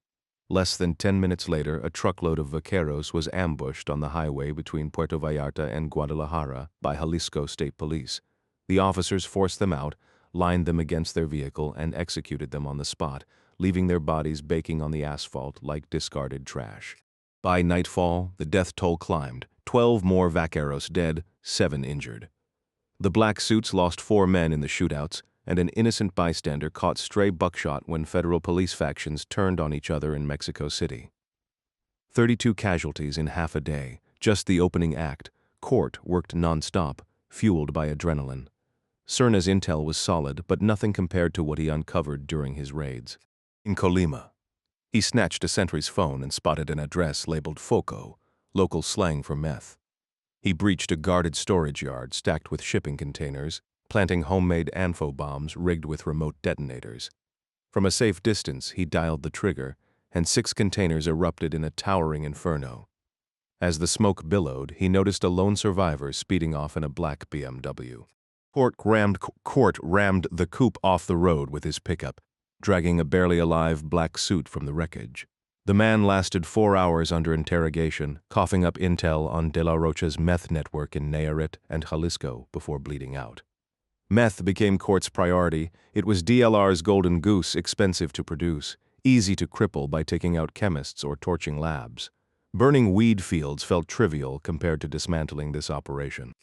Less than 10 minutes later, a truckload of vaqueros was ambushed on the highway between Puerto Vallarta and Guadalajara by Jalisco State Police. The officers forced them out, lined them against their vehicle, and executed them on the spot, leaving their bodies baking on the asphalt like discarded trash. By nightfall, the death toll climbed, 12 more vaqueros dead, 7 injured. The black suits lost 4 men in the shootouts, and an innocent bystander caught stray buckshot when federal police factions turned on each other in Mexico City. 32 casualties in half a day, just the opening act. Court worked nonstop, fueled by adrenaline. Cerna's intel was solid, but nothing compared to what he uncovered during his raids. In Colima, he snatched a sentry's phone and spotted an address labeled Foco, local slang for meth. He breached a guarded storage yard stacked with shipping containers, planting homemade ANFO bombs rigged with remote detonators. From a safe distance, he dialed the trigger, and 6 containers erupted in a towering inferno. As the smoke billowed, he noticed a lone survivor speeding off in a black BMW. Court rammed the coupe off the road with his pickup, dragging a barely alive black suit from the wreckage. The man lasted 4 hours under interrogation, coughing up intel on De La Rocha's meth network in Nayarit and Jalisco before bleeding out. Meth became Court's priority. It was DLR's golden goose, expensive to produce, easy to cripple by taking out chemists or torching labs. Burning weed fields felt trivial compared to dismantling this operation.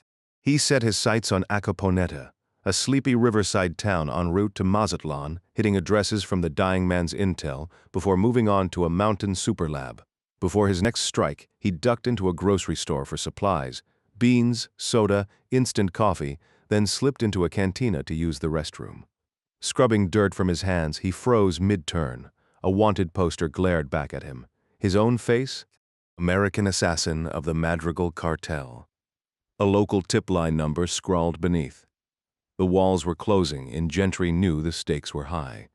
He set his sights on Acaponeta, a sleepy riverside town en route to Mazatlan, hitting addresses from the dying man's intel before moving on to a mountain superlab. Before his next strike, he ducked into a grocery store for supplies, beans, soda, instant coffee, then slipped into a cantina to use the restroom. Scrubbing dirt from his hands, he froze mid-turn. A wanted poster glared back at him. His own face? American assassin of the Madrigal cartel. A local tip line number scrawled beneath. The walls were closing, and Gentry knew the stakes were high.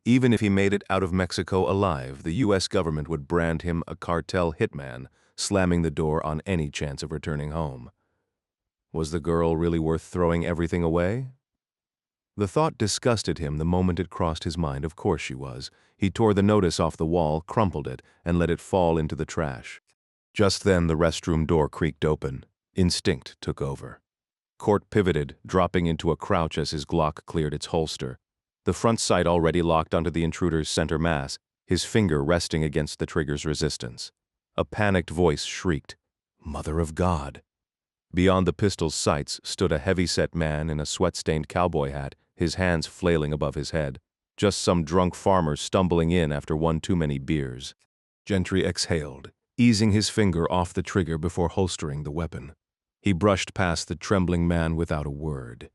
Even if he made it out of Mexico alive, the U.S. government would brand him a cartel hitman, slamming the door on any chance of returning home. Was the girl really worth throwing everything away? The thought disgusted him the moment it crossed his mind. Of course she was. He tore the notice off the wall, crumpled it, and let it fall into the trash. Just then the restroom door creaked open. Instinct took over. Court pivoted, dropping into a crouch as his Glock cleared its holster. The front sight already locked onto the intruder's center mass, his finger resting against the trigger's resistance. A panicked voice shrieked, "Mother of God!" Beyond the pistol's sights stood a heavy-set man in a sweat-stained cowboy hat, his hands flailing above his head. Just some drunk farmer stumbling in after one too many beers. Gentry exhaled, easing his finger off the trigger before holstering the weapon. He brushed past the trembling man without a word.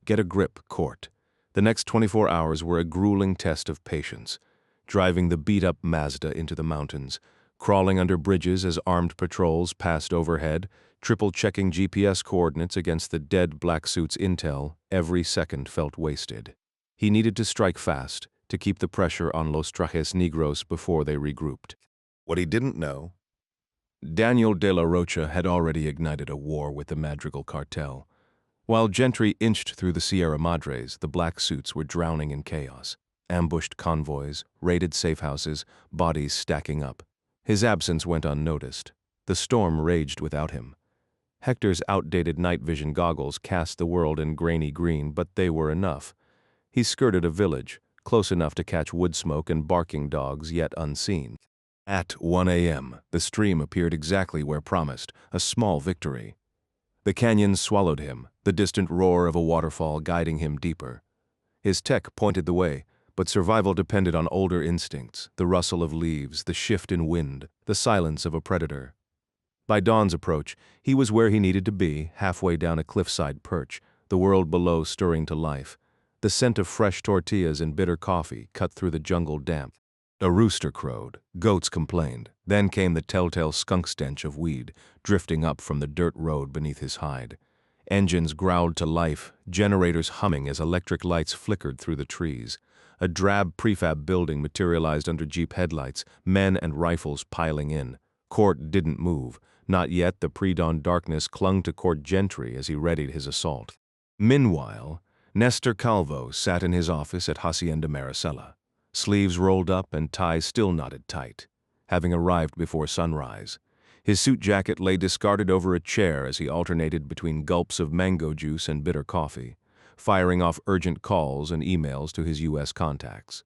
Get a grip, Court. The next 24 hours were a grueling test of patience. Driving the beat-up Mazda into the mountains, crawling under bridges as armed patrols passed overhead, triple-checking GPS coordinates against the dead black suit's intel, every second felt wasted. He needed to strike fast, to keep the pressure on Los Trajes Negros before they regrouped. What he didn't know, Daniel de la Rocha had already ignited a war with the Madrigal cartel. While Gentry inched through the Sierra Madres, the black suits were drowning in chaos. Ambushed convoys, raided safehouses, bodies stacking up. His absence went unnoticed. The storm raged without him. Hector's outdated night vision goggles cast the world in grainy green, but they were enough. He skirted a village, close enough to catch wood smoke and barking dogs yet unseen. At 1 a.m., the stream appeared exactly where promised, a small victory. The canyon swallowed him, the distant roar of a waterfall guiding him deeper. His tech pointed the way, but survival depended on older instincts, the rustle of leaves, the shift in wind, the silence of a predator. By dawn's approach, he was where he needed to be, halfway down a cliffside perch, the world below stirring to life. The scent of fresh tortillas and bitter coffee cut through the jungle damp. A rooster crowed, goats complained, then came the telltale skunk stench of weed, drifting up from the dirt road beneath his hide. Engines growled to life, generators humming as electric lights flickered through the trees. A drab prefab building materialized under Jeep headlights, men and rifles piling in. Court didn't move. Not yet. The pre-dawn darkness clung to Court Gentry as he readied his assault. Meanwhile, Nestor Calvo sat in his office at Hacienda Maricela, sleeves rolled up and ties still knotted tight. having arrived before sunrise. His suit jacket lay discarded over a chair as he alternated between gulps of mango juice and bitter coffee, firing off urgent calls and emails to his U.S. contacts.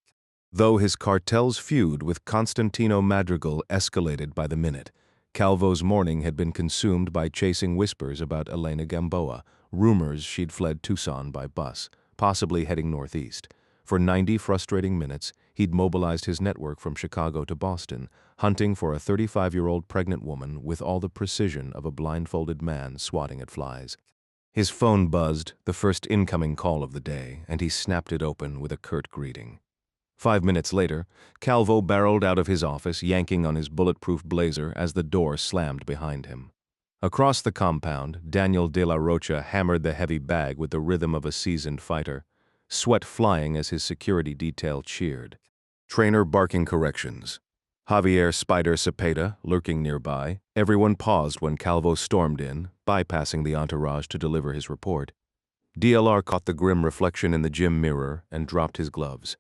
Though his cartel's feud with Constantino Madrigal escalated by the minute, Calvo's morning had been consumed by chasing whispers about Elena Gamboa, rumors she'd fled Tucson by bus, possibly heading northeast. For 90 frustrating minutes, he'd mobilized his network from Chicago to Boston, hunting for a 35-year-old pregnant woman with all the precision of a blindfolded man swatting at flies. His phone buzzed, the first incoming call of the day, and he snapped it open with a curt greeting. 5 minutes later, Calvo barreled out of his office, yanking on his bulletproof blazer as the door slammed behind him. Across the compound, Daniel de la Rocha hammered the heavy bag with the rhythm of a seasoned fighter, sweat flying as his security detail cheered. Trainer barking corrections. Javier Spider Cepeda lurking nearby. Everyone paused when Calvo stormed in, bypassing the entourage to deliver his report. DLR caught the grim reflection in the gym mirror and dropped his gloves.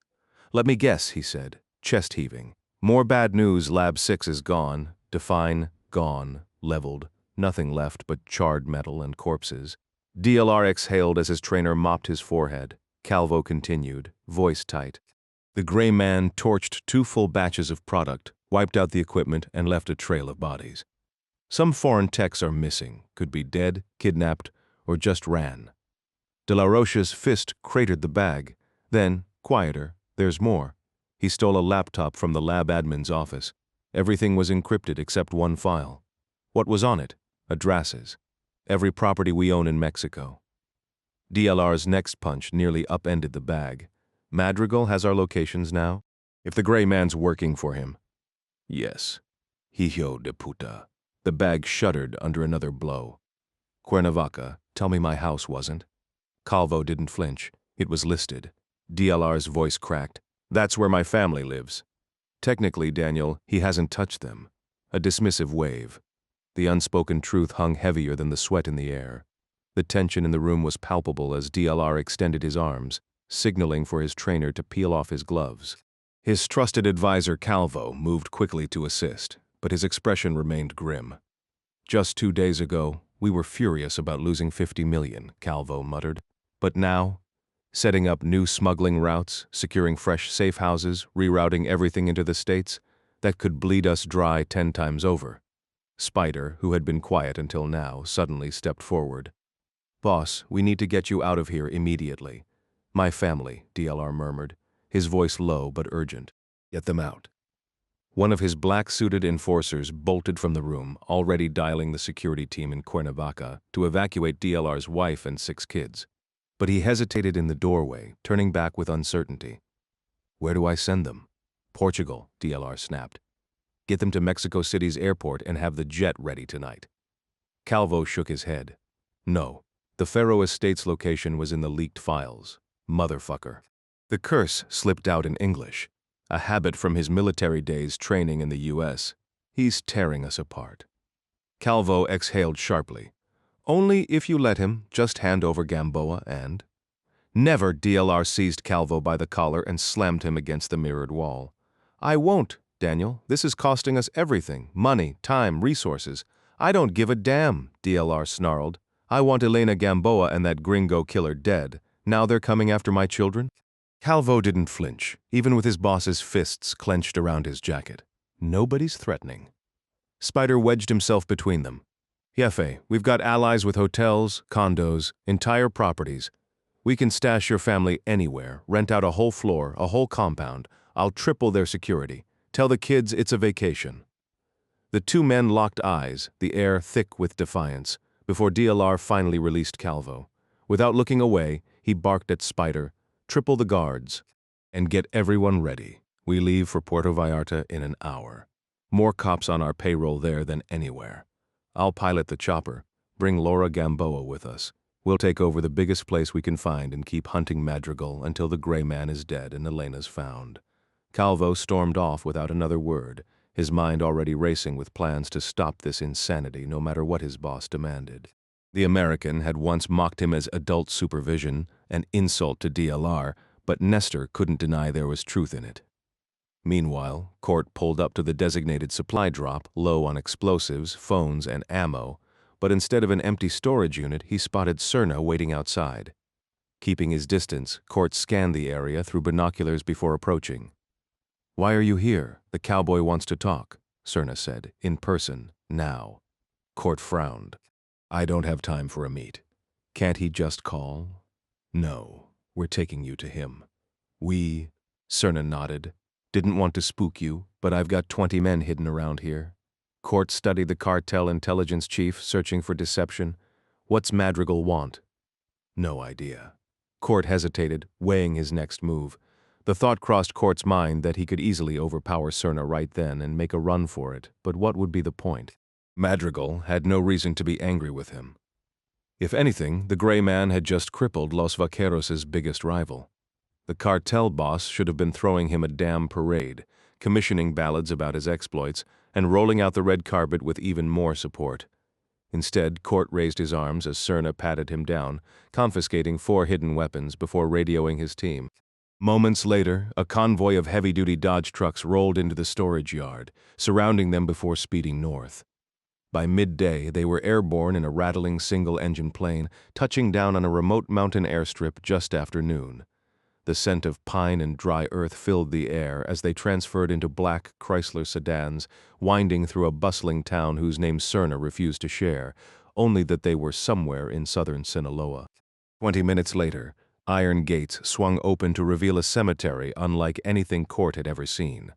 "Let me guess," he said, chest heaving. "More bad news. Lab 6 is gone. Define, gone, leveled. Nothing left but charred metal and corpses." DLR exhaled as his trainer mopped his forehead. Calvo continued, voice tight. "The gray man torched 2 full batches of product, wiped out the equipment, and left a trail of bodies. Some foreign techs are missing, could be dead, kidnapped, or just ran." De la Rocha's fist cratered the bag. Then, quieter, "There's more. He stole a laptop from the lab admin's office. Everything was encrypted except one file. What was on it? Addresses. Every property we own in Mexico." DLR's next punch nearly upended the bag. "Madrigal has our locations now? If the gray man's working for him." "Yes. Hijo de puta." The bag shuddered under another blow. "Cuernavaca, tell me my house wasn't." Calvo didn't flinch. It was listed. DLR's voice cracked. "That's where my family lives." "Technically, Daniel, he hasn't touched them." A dismissive wave. The unspoken truth hung heavier than the sweat in the air. The tension in the room was palpable as DLR extended his arms, signaling for his trainer to peel off his gloves. His trusted advisor Calvo moved quickly to assist, but his expression remained grim. "Just 2 days ago, we were furious about losing 50 million, Calvo muttered. "But now, setting up new smuggling routes, securing fresh safe houses, rerouting everything into the States, that could bleed us dry 10 times over." Spider, who had been quiet until now, suddenly stepped forward. "Boss, we need to get you out of here immediately." "My family," DLR murmured, his voice low but urgent. "Get them out." One of his black-suited enforcers bolted from the room, already dialing the security team in Cuernavaca to evacuate DLR's wife and 6 kids. But he hesitated in the doorway, turning back with uncertainty. "Where do I send them?" "Portugal," DLR snapped. "Get them to Mexico City's airport and have the jet ready tonight." Calvo shook his head. "No, the Faro Estates location was in the leaked files. Motherfucker." The curse slipped out in English, a habit from his military days training in the U.S. "He's tearing us apart." Calvo exhaled sharply. "Only if you let him. Just hand over Gamboa and—" "Never!" DLR seized Calvo by the collar and slammed him against the mirrored wall. "I won't, Daniel. This is costing us everything. Money, time, resources. I don't give a damn," DLR snarled. "I want Elena Gamboa and that gringo killer dead. Now they're coming after my children?" Calvo didn't flinch, even with his boss's fists clenched around his jacket. "Nobody's threatening." Spider wedged himself between them. "Jefe, we've got allies with hotels, condos, entire properties. We can stash your family anywhere, rent out a whole floor, a whole compound. I'll triple their security. Tell the kids it's a vacation." The 2 men locked eyes, the air thick with defiance, before DLR finally released Calvo. Without looking away, he barked at Spider, "Triple the guards. And get everyone ready. We leave for Puerto Vallarta in an hour. More cops on our payroll there than anywhere. I'll pilot the chopper. Bring Laura Gamboa with us. We'll take over the biggest place we can find and keep hunting Madrigal until the gray man is dead and Elena's found." Calvo stormed off without another word, his mind already racing with plans to stop this insanity no matter what his boss demanded. The American had once mocked him as adult supervision, an insult to DLR, but Nestor couldn't deny there was truth in it. Meanwhile, Court pulled up to the designated supply drop, low on explosives, phones, and ammo, but instead of an empty storage unit, he spotted Cerna waiting outside. Keeping his distance, Court scanned the area through binoculars before approaching. "Why are you here? The cowboy wants to talk," Cerna said, in person, now. Court frowned. "I don't have time for a meet. Can't he just call?" "No, we're taking you to him." Cerna nodded. "Didn't want to spook you, but I've got 20 men hidden around here." Court studied the cartel intelligence chief, searching for deception. "What's Madrigal want?" "No idea." Court hesitated, weighing his next move. The thought crossed Court's mind that he could easily overpower Cerna right then and make a run for it, but what would be the point? Madrigal had no reason to be angry with him. If anything, the gray man had just crippled Los Vaqueros' biggest rival. The cartel boss should have been throwing him a damn parade, commissioning ballads about his exploits, and rolling out the red carpet with even more support. Instead, Court raised his arms as Cerna patted him down, confiscating 4 hidden weapons before radioing his team. Moments later, a convoy of heavy-duty Dodge trucks rolled into the storage yard, surrounding them before speeding north. By midday, they were airborne in a rattling single-engine plane, touching down on a remote mountain airstrip just after noon. The scent of pine and dry earth filled the air as they transferred into black Chrysler sedans, winding through a bustling town whose name Cerna refused to share, only that they were somewhere in southern Sinaloa. 20 minutes later, iron gates swung open to reveal a cemetery unlike anything Court had ever seen.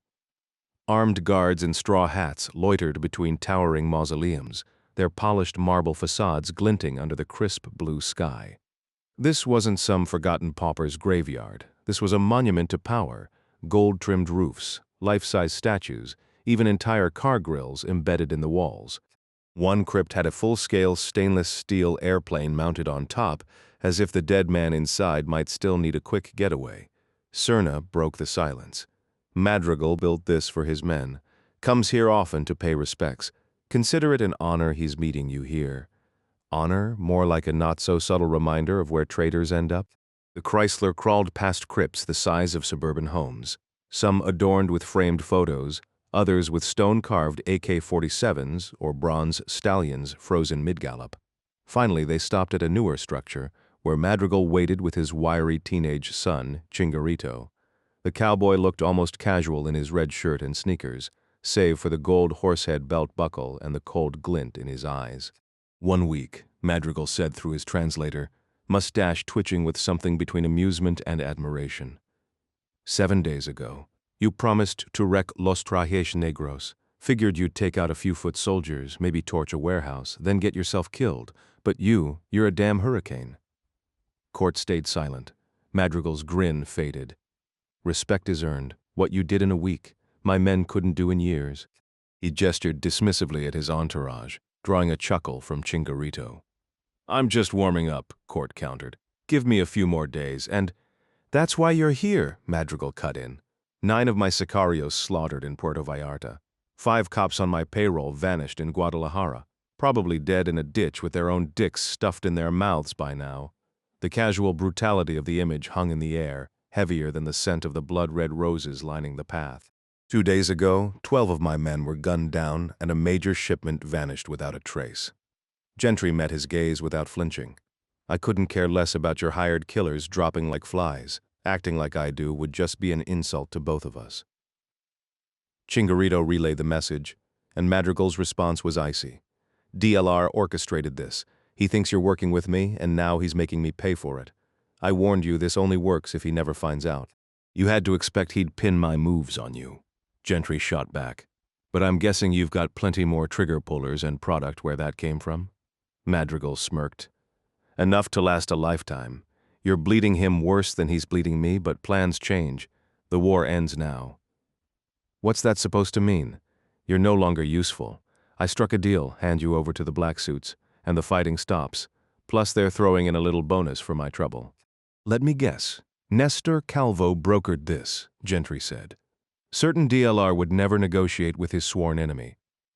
Armed guards in straw hats loitered between towering mausoleums, their polished marble facades glinting under the crisp blue sky. This wasn't some forgotten pauper's graveyard. This was a monument to power, gold-trimmed roofs, life-size statues, even entire car grilles embedded in the walls. One crypt had a full-scale stainless steel airplane mounted on top, as if the dead man inside might still need a quick getaway. Cerna broke the silence. "Madrigal built this for his men. Comes here often to pay respects. Consider it an honor he's meeting you here." Honor, more like a not-so-subtle reminder of where traitors end up? The Chrysler crawled past crypts the size of suburban homes, some adorned with framed photos, others with stone-carved AK-47s or bronze stallions frozen mid-gallop. Finally, they stopped at a newer structure, where Madrigal waited with his wiry teenage son, Chingarito. The cowboy looked almost casual in his red shirt and sneakers, save for the gold horsehead belt buckle and the cold glint in his eyes. "1 week," Madrigal said through his translator, mustache twitching with something between amusement and admiration. 7 days ago, you promised to wreck Los Trajes Negros. Figured you'd take out a few foot soldiers, maybe torch a warehouse, then get yourself killed. But you're a damn hurricane." Court stayed silent. Madrigal's grin faded. "Respect is earned. What you did in a week, my men couldn't do in years." He gestured dismissively at his entourage, drawing a chuckle from Chingarito. "I'm just warming up," Court countered. "Give me a few more days, and—" "That's why you're here," Madrigal cut in. "9 of my sicarios slaughtered in Puerto Vallarta. 5 cops on my payroll vanished in Guadalajara, probably dead in a ditch with their own dicks stuffed in their mouths by now." The casual brutality of the image hung in the air, heavier than the scent of the blood-red roses lining the path. 2 days ago, 12 of my men were gunned down and a major shipment vanished without a trace. Gentry met his gaze without flinching. "I couldn't care less about your hired killers dropping like flies. Acting like I do would just be an insult to both of us." Chingarito relayed the message, and Madrigal's response was icy. "DLR orchestrated this. He thinks you're working with me, and now he's making me pay for it. I warned you this only works if he never finds out. You had to expect he'd pin my moves on you." Gentry shot back. "But I'm guessing you've got plenty more trigger pullers and product where that came from?" Madrigal smirked. "Enough to last a lifetime. You're bleeding him worse than he's bleeding me, but plans change. The war ends now." "What's that supposed to mean?" "You're no longer useful. I struck a deal, hand you over to the black suits, and the fighting stops. Plus they're throwing in a little bonus for my trouble." "Let me guess. Nestor Calvo brokered this," Gentry said. Certain DLR would never negotiate with his sworn enemy.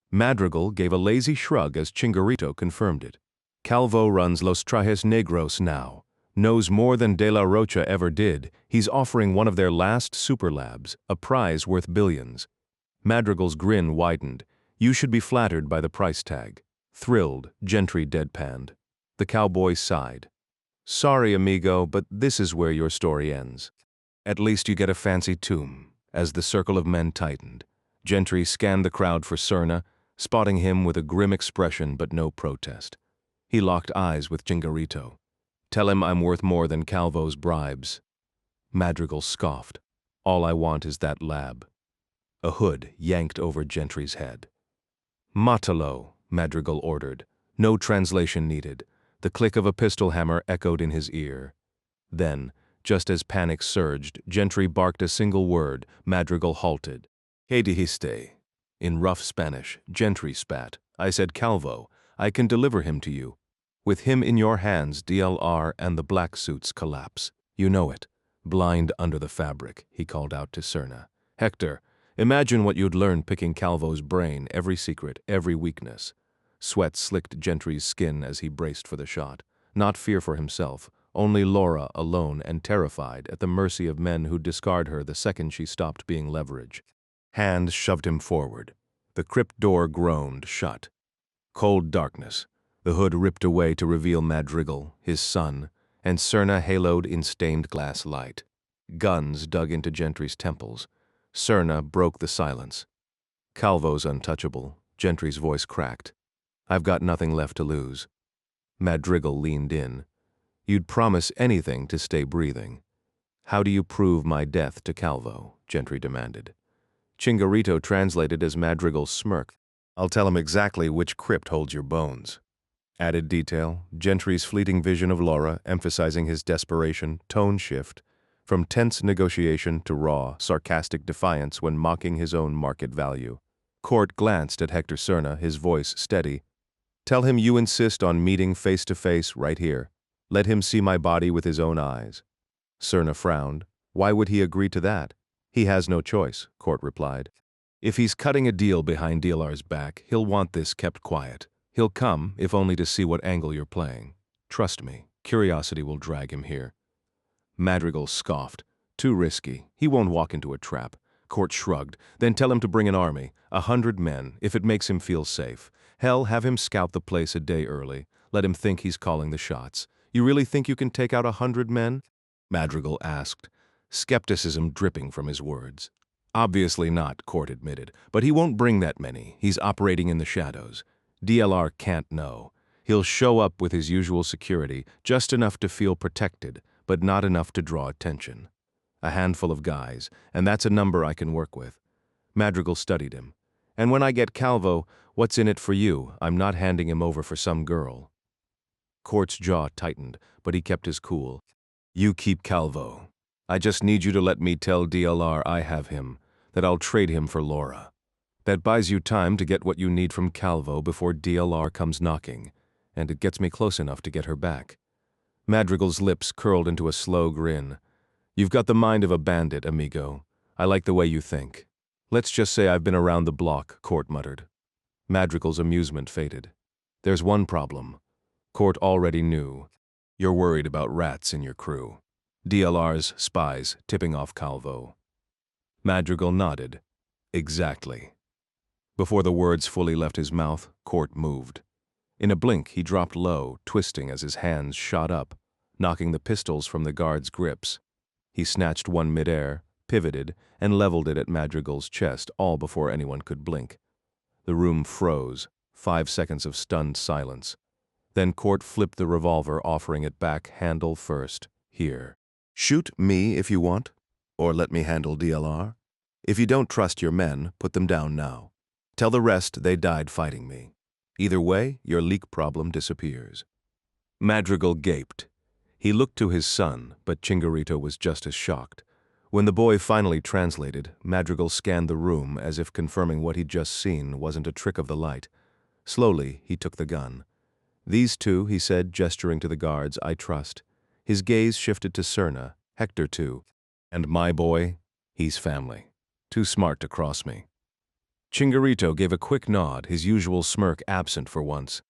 Madrigal gave a lazy shrug as Chingarito confirmed it. "Calvo runs Los Trajes Negros now. Knows more than De La Rocha ever did. He's offering one of their last super labs, a prize worth billions. Madrigal's grin widened. You should be flattered by the price tag. Thrilled, Gentry deadpanned. The cowboy sighed. Sorry, amigo, but this is where your story ends. At least you get a fancy tomb. As the circle of men tightened, Gentry scanned the crowd for Cerna, spotting him with a grim expression but no protest. He locked eyes with Chingarito. Tell him I'm worth more than Calvo's bribes. Madrigal scoffed. All I want is that lab. A hood yanked over Gentry's head. Matalo, Madrigal ordered. No translation needed. The click of a pistol hammer echoed in his ear. Then, just as panic surged, Gentry barked a single word. Madrigal halted. ¿Qué dijiste? In rough Spanish, Gentry spat. I said, Calvo, I can deliver him to you. With him in your hands, DLR and the black suits collapse. You know it. Blind under the fabric, he called out to Cerna. Hector, imagine what you'd learn picking Calvo's brain, every secret, every weakness. Sweat slicked Gentry's skin as he braced for the shot. Not fear for himself, only Laura, alone and terrified, at the mercy of men who'd discard her the second she stopped being leverage. Hand shoved him forward. The crypt door groaned shut. Cold darkness. The hood ripped away to reveal Madrigal, his son, and Cerna haloed in stained glass light. Guns dug into Gentry's temples. Cerna broke the silence. Calvo's untouchable. Gentry's voice cracked. I've got nothing left to lose. Madrigal leaned in. You'd promise anything to stay breathing. How do you prove my death to Calvo? Gentry demanded. Chingarito translated as Madrigal smirked. I'll tell him exactly which crypt holds your bones. Added detail, Gentry's fleeting vision of Laura, emphasizing his desperation, tone shift, from tense negotiation to raw, sarcastic defiance when mocking his own market value. Court glanced at Hector Cerna, his voice steady. Tell him you insist on meeting face to face right here. Let him see my body with his own eyes. Cerna frowned. Why would he agree to that? He has no choice, Court replied. If he's cutting a deal behind DLR's back, he'll want this kept quiet. He'll come, if only to see what angle you're playing. Trust me, curiosity will drag him here. Madrigal scoffed. Too risky. He won't walk into a trap. Court shrugged. Then tell him to bring an army, 100 men, if it makes him feel safe. Hell, have him scout the place a day early. Let him think he's calling the shots. You really think you can take out 100 men? Madrigal asked, skepticism dripping from his words. Obviously not, Court admitted, but he won't bring that many. He's operating in the shadows. DLR can't know. He'll show up with his usual security, just enough to feel protected, but not enough to draw attention. A handful of guys, and that's a number I can work with. Madrigal studied him. And when I get Calvo, what's in it for you? I'm not handing him over for some girl. Court's jaw tightened, but he kept his cool. You keep Calvo. I just need you to let me tell DLR I have him, that I'll trade him for Laura. That buys you time to get what you need from Calvo before DLR comes knocking, and it gets me close enough to get her back. Madrigal's lips curled into a slow grin. You've got the mind of a bandit, amigo. I like the way you think. Let's just say I've been around the block, Court muttered. Madrigal's amusement faded. There's one problem. Court already knew. You're worried about rats in your crew. DLR's spies tipping off Calvo. Madrigal nodded. Exactly. Before the words fully left his mouth, Court moved. In a blink, he dropped low, twisting as his hands shot up, knocking the pistols from the guard's grips. He snatched one midair, pivoted, and leveled it at Madrigal's chest, all before anyone could blink. The room froze, 5 seconds of stunned silence. Then Court flipped the revolver, offering it back, handle first. Here. Shoot me if you want, or let me handle DLR. If you don't trust your men, put them down now. Tell the rest they died fighting me. Either way, your leak problem disappears. Madrigal gaped. He looked to his son, but Chingarito was just as shocked. When the boy finally translated, Madrigal scanned the room as if confirming what he'd just seen wasn't a trick of the light. Slowly, he took the gun. These two, he said, gesturing to the guards, I trust. His gaze shifted to Cerna, Hector too. And my boy, he's family. Too smart to cross me. Chingarito gave a quick nod, his usual smirk absent for once.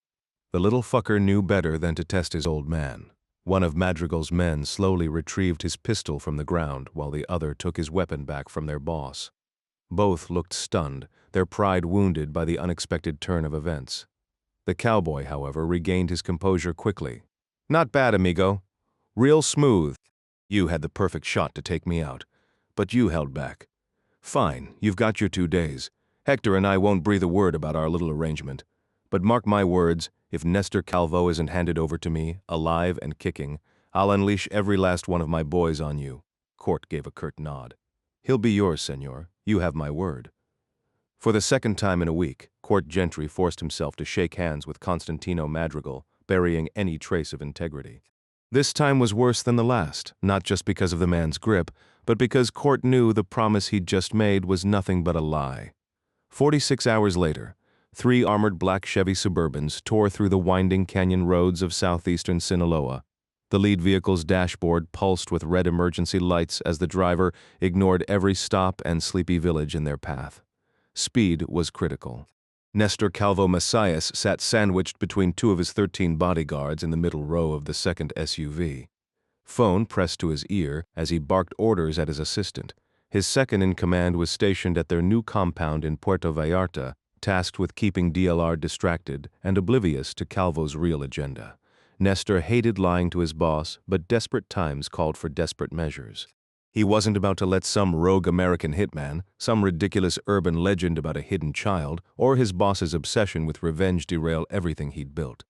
The little fucker knew better than to test his old man. One of Madrigal's men slowly retrieved his pistol from the ground while the other took his weapon back from their boss. Both looked stunned, their pride wounded by the unexpected turn of events. The cowboy, however, regained his composure quickly. "Not bad, amigo. Real smooth. You had the perfect shot to take me out, but you held back. Fine, you've got your 2 days. Hector and I won't breathe a word about our little arrangement. But mark my words, if Nestor Calvo isn't handed over to me, alive and kicking, I'll unleash every last one of my boys on you." Court gave a curt nod. "He'll be yours, senor. You have my word." For the second time in a week, Court Gentry forced himself to shake hands with Constantino Madrigal, burying any trace of integrity. This time was worse than the last, not just because of the man's grip, but because Court knew the promise he'd just made was nothing but a lie. 46 hours later, 3 armored black Chevy Suburbans tore through the winding canyon roads of southeastern Sinaloa. The lead vehicle's dashboard pulsed with red emergency lights as the driver ignored every stop and sleepy village in their path. Speed was critical. Nestor Calvo Messias sat sandwiched between 2 of his 13 bodyguards in the middle row of the second SUV. Phone pressed to his ear as he barked orders at his assistant. His second-in-command was stationed at their new compound in Puerto Vallarta, tasked with keeping DLR distracted and oblivious to Calvo's real agenda. Nestor hated lying to his boss, but desperate times called for desperate measures. He wasn't about to let some rogue American hitman, some ridiculous urban legend about a hidden child, or his boss's obsession with revenge derail everything he'd built.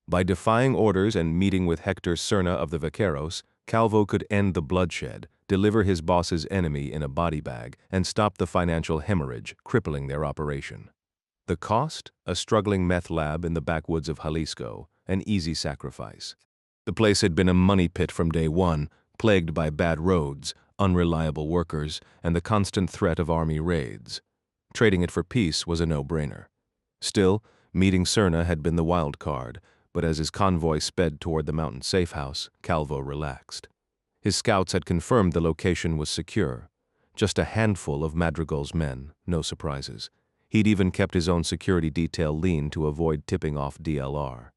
By defying orders and meeting with Hector Serna of the Vaqueros, Calvo could end the bloodshed, deliver his boss's enemy in a body bag, and stop the financial hemorrhage crippling their operation. The cost? A struggling meth lab in the backwoods of Jalisco, an easy sacrifice. The place had been a money pit from day one, plagued by bad roads, unreliable workers, and the constant threat of army raids. Trading it for peace was a no-brainer. Still, meeting Serna had been the wild card, but as his convoy sped toward the mountain safe house, Calvo relaxed. His scouts had confirmed the location was secure. Just a handful of Madrigal's men, no surprises. He'd even kept his own security detail lean to avoid tipping off DLR.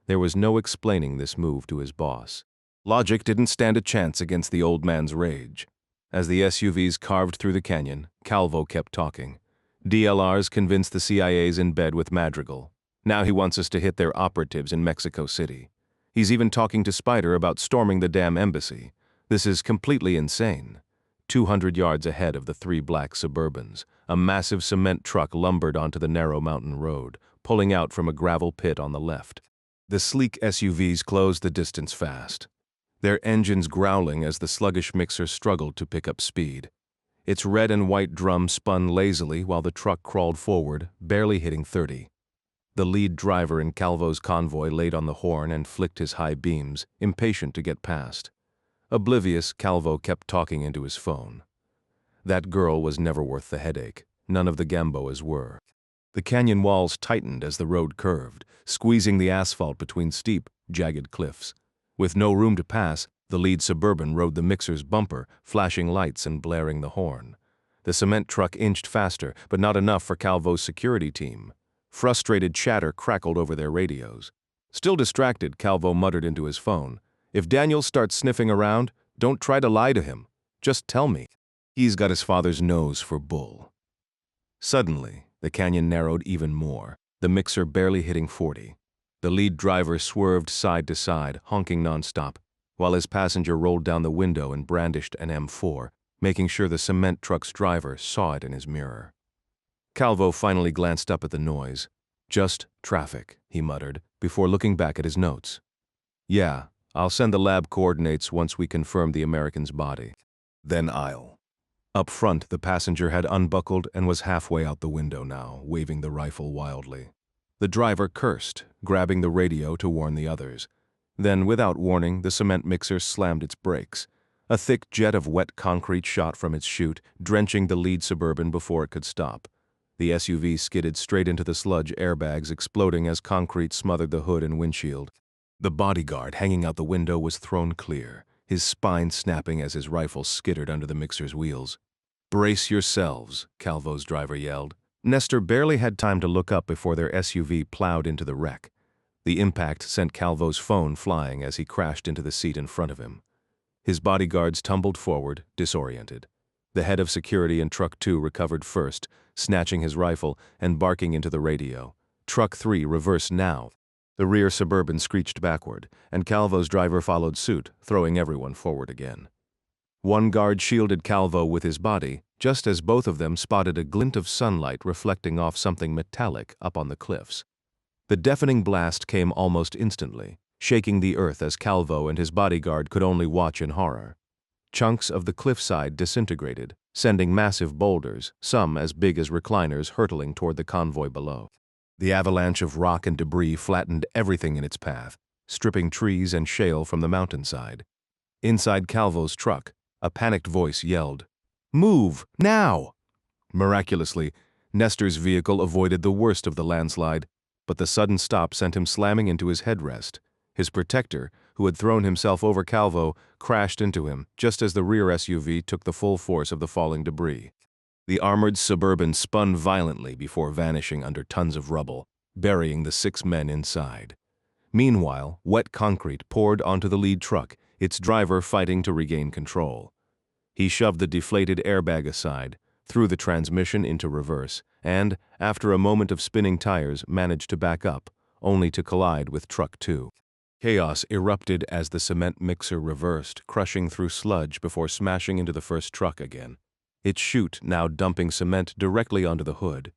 There was no explaining this move to his boss. Logic didn't stand a chance against the old man's rage. As the SUVs carved through the canyon, Calvo kept talking. DLR's convinced the CIA's in bed with Madrigal. Now he wants us to hit their operatives in Mexico City. He's even talking to Spider about storming the damn embassy. This is completely insane. 200 yards ahead of the 3 black Suburbans, a massive cement truck lumbered onto the narrow mountain road, pulling out from a gravel pit on the left. The sleek SUVs closed the distance fast, their engines growling as the sluggish mixer struggled to pick up speed. Its red and white drum spun lazily while the truck crawled forward, barely hitting 30. The lead driver in Calvo's convoy laid on the horn and flicked his high beams, impatient to get past. Oblivious, Calvo kept talking into his phone. That girl was never worth the headache. None of the Gamboas were. The canyon walls tightened as the road curved, squeezing the asphalt between steep, jagged cliffs. With no room to pass, the lead Suburban rode the mixer's bumper, flashing lights and blaring the horn. The cement truck inched faster, but not enough for Calvo's security team. Frustrated chatter crackled over their radios. Still distracted, Calvo muttered into his phone, "If Daniel starts sniffing around, don't try to lie to him. Just tell me. He's got his father's nose for bull." Suddenly, the canyon narrowed even more, the mixer barely hitting 40. The lead driver swerved side to side, honking nonstop, while his passenger rolled down the window and brandished an M4, making sure the cement truck's driver saw it in his mirror. Calvo finally glanced up at the noise. "Just traffic," he muttered, before looking back at his notes. "Yeah, I'll send the lab coordinates once we confirm the American's body. Then I'll." Up front, the passenger had unbuckled and was halfway out the window now, waving the rifle wildly. The driver cursed, grabbing the radio to warn the others. Then, without warning, the cement mixer slammed its brakes. A thick jet of wet concrete shot from its chute, drenching the lead Suburban before it could stop. The SUV skidded straight into the sludge airbags, exploding as concrete smothered the hood and windshield. The bodyguard hanging out the window was thrown clear, his spine snapping as his rifle skittered under the mixer's wheels. "Brace yourselves," Calvo's driver yelled. Nestor barely had time to look up before their SUV plowed into the wreck. The impact sent Calvo's phone flying as he crashed into the seat in front of him. His bodyguards tumbled forward, disoriented. The head of security in Truck 2 recovered first, snatching his rifle and barking into the radio. Truck 3 reversed now. The rear Suburban screeched backward, and Calvo's driver followed suit, throwing everyone forward again. One guard shielded Calvo with his body, just as both of them spotted a glint of sunlight reflecting off something metallic up on the cliffs. The deafening blast came almost instantly, shaking the earth as Calvo and his bodyguard could only watch in horror. Chunks of the cliffside disintegrated, sending massive boulders, some as big as recliners, hurtling toward the convoy below. The avalanche of rock and debris flattened everything in its path, stripping trees and shale from the mountainside. Inside Calvo's truck, a panicked voice yelled, "Move, now!" Miraculously, Nestor's vehicle avoided the worst of the landslide, but the sudden stop sent him slamming into his headrest. His protector, who had thrown himself over Calvo, crashed into him just as the rear SUV took the full force of the falling debris. The armored Suburban spun violently before vanishing under tons of rubble, burying the 6 men inside. Meanwhile, wet concrete poured onto the lead truck, its driver fighting to regain control. He shoved the deflated airbag aside, threw the transmission into reverse, and, after a moment of spinning tires, managed to back up, only to collide with Truck 2. Chaos erupted as the cement mixer reversed, crushing through sludge before smashing into the first truck again, its chute now dumping cement directly onto the hood.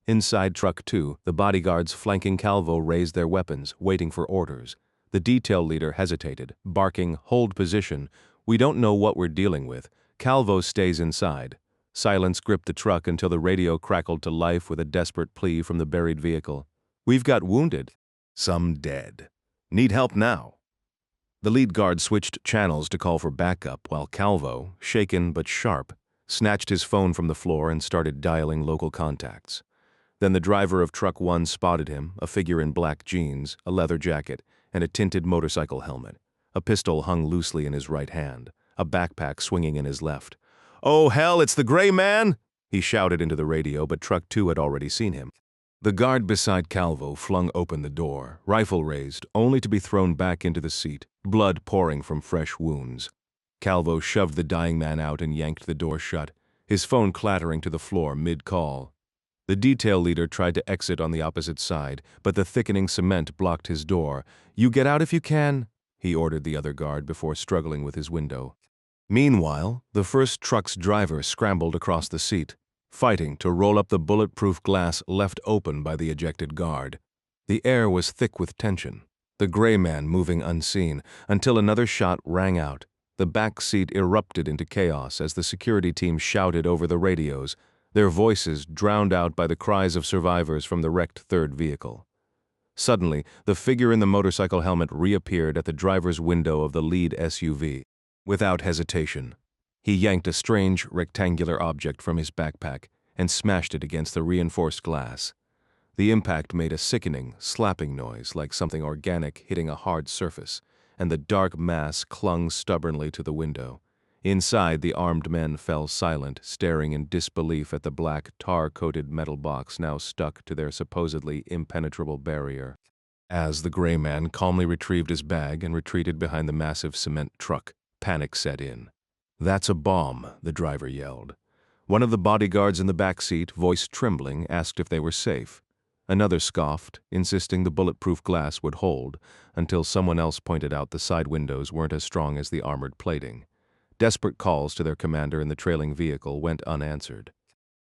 Inside Truck 2, the bodyguards flanking Calvo raised their weapons, waiting for orders. The detail leader hesitated, barking, "Hold position. We don't know what we're dealing with. Calvo stays inside." Silence gripped the truck until the radio crackled to life with a desperate plea from the buried vehicle. "We've got wounded. Some dead. Need help now." The lead guard switched channels to call for backup while Calvo, shaken but sharp, snatched his phone from the floor and started dialing local contacts. Then the driver of Truck 1 spotted him, a figure in black jeans, a leather jacket, and a tinted motorcycle helmet. A pistol hung loosely in his right hand, a backpack swinging in his left. "Oh hell, it's the gray man!" he shouted into the radio, but Truck 2 had already seen him. The guard beside Calvo flung open the door, rifle raised, only to be thrown back into the seat, blood pouring from fresh wounds. Calvo shoved the dying man out and yanked the door shut, his phone clattering to the floor mid-call. The detail leader tried to exit on the opposite side, but the thickening cement blocked his door. "You get out if you can," he ordered the other guard before struggling with his window. Meanwhile, the first truck's driver scrambled across the seat, fighting to roll up the bulletproof glass left open by the ejected guard. The air was thick with tension, the gray man moving unseen, until another shot rang out. The back seat erupted into chaos as the security team shouted over the radios, their voices drowned out by the cries of survivors from the wrecked third vehicle. Suddenly, the figure in the motorcycle helmet reappeared at the driver's window of the lead SUV. Without hesitation, he yanked a strange, rectangular object from his backpack and smashed it against the reinforced glass. The impact made a sickening, slapping noise like something organic hitting a hard surface, and the dark mass clung stubbornly to the window. Inside, the armed men fell silent, staring in disbelief at the black, tar-coated metal box now stuck to their supposedly impenetrable barrier. As the gray man calmly retrieved his bag and retreated behind the massive cement truck, panic set in. "That's a bomb," the driver yelled. One of the bodyguards in the back seat, voice trembling, asked if they were safe. Another scoffed, insisting the bulletproof glass would hold, until someone else pointed out the side windows weren't as strong as the armored plating. Desperate calls to their commander in the trailing vehicle went unanswered.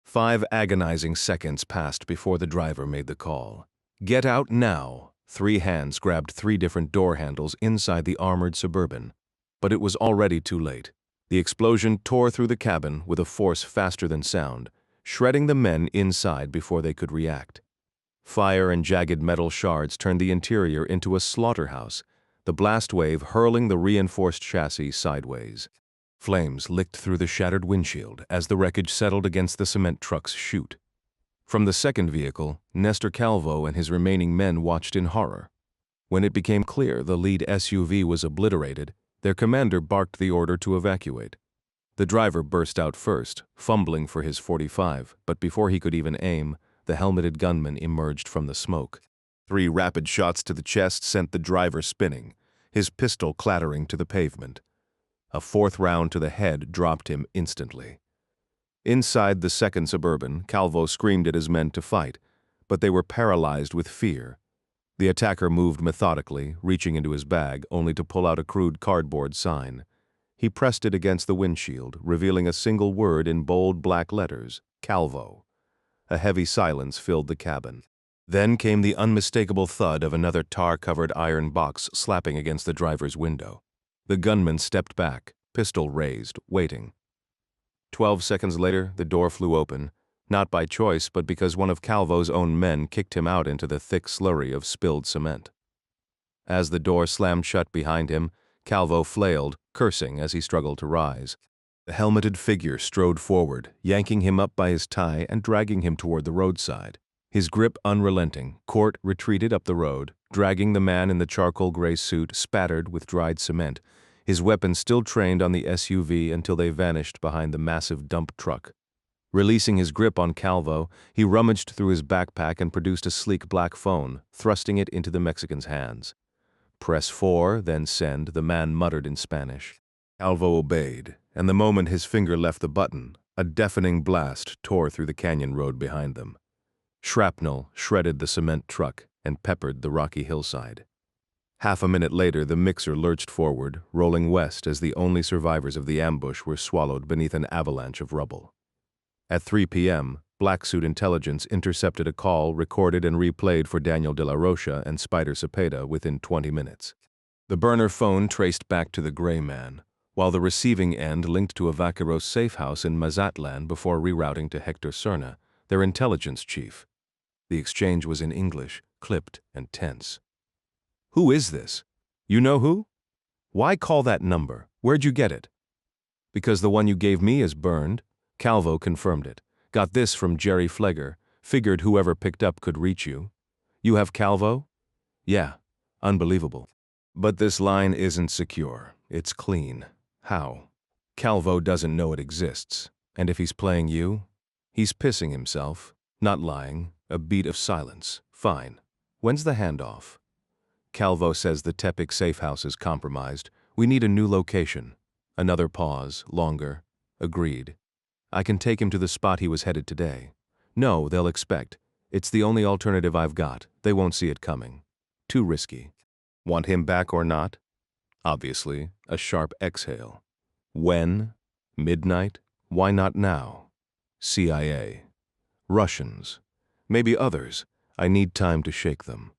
5 agonizing seconds passed before the driver made the call. "Get out now!" 3 hands grabbed 3 different door handles inside the armored Suburban. But it was already too late. The explosion tore through the cabin with a force faster than sound, shredding the men inside before they could react. Fire and jagged metal shards turned the interior into a slaughterhouse, the blast wave hurling the reinforced chassis sideways. Flames licked through the shattered windshield as the wreckage settled against the cement truck's chute. From the second vehicle, Nestor Calvo and his remaining men watched in horror. When it became clear the lead SUV was obliterated, their commander barked the order to evacuate. The driver burst out first, fumbling for his .45, but before he could even aim, the helmeted gunman emerged from the smoke. 3 rapid shots to the chest sent the driver spinning, his pistol clattering to the pavement. A 4th round to the head dropped him instantly. Inside the second Suburban, Calvo screamed at his men to fight, but they were paralyzed with fear. The attacker moved methodically, reaching into his bag, only to pull out a crude cardboard sign. He pressed it against the windshield, revealing a single word in bold black letters, Calvo. A heavy silence filled the cabin. Then came the unmistakable thud of another tar-covered iron box slapping against the driver's window. The gunman stepped back, pistol raised, waiting. 12 seconds later, the door flew open, not by choice but because one of Calvo's own men kicked him out into the thick slurry of spilled cement. As the door slammed shut behind him, Calvo flailed, cursing as he struggled to rise. The helmeted figure strode forward, yanking him up by his tie and dragging him toward the roadside. His grip unrelenting, Court retreated up the road, dragging the man in the charcoal gray suit spattered with dried cement, his weapon still trained on the SUV until they vanished behind the massive dump truck. Releasing his grip on Calvo, he rummaged through his backpack and produced a sleek black phone, thrusting it into the Mexican's hands. "Press 4, then send," the man muttered in Spanish. Calvo obeyed, and the moment his finger left the button, a deafening blast tore through the canyon road behind them. Shrapnel shredded the cement truck and peppered the rocky hillside. Half a minute later, the mixer lurched forward, rolling west as the only survivors of the ambush were swallowed beneath an avalanche of rubble. At 3 p.m., Black Suit Intelligence intercepted a call recorded and replayed for Daniel de la Rocha and Spider Cepeda within 20 minutes. The burner phone traced back to the gray man, while the receiving end linked to a Vaqueros safe house in Mazatlan before rerouting to Hector Serna, their intelligence chief. The exchange was in English, clipped and tense. "Who is this? You know who? Why call that number? Where'd you get it?" "Because the one you gave me is burned." Calvo confirmed it. "Got this from Jerry Flegger. Figured whoever picked up could reach you." "You have Calvo?" "Yeah. Unbelievable. But this line isn't secure. It's clean." "How?" "Calvo doesn't know it exists. And if he's playing you, he's pissing himself. Not lying. A beat of silence. Fine. When's the handoff?" "Calvo says the Tepic safe house is compromised. We need a new location." Another pause, longer. "Agreed. I can take him to the spot he was headed today." "No, they'll expect. It's the only alternative I've got. They won't see it coming. Too risky." "Want him back or not?" Obviously, a sharp exhale. "When? Midnight? Why not now?" "CIA. Russians. Maybe others. I need time to shake them.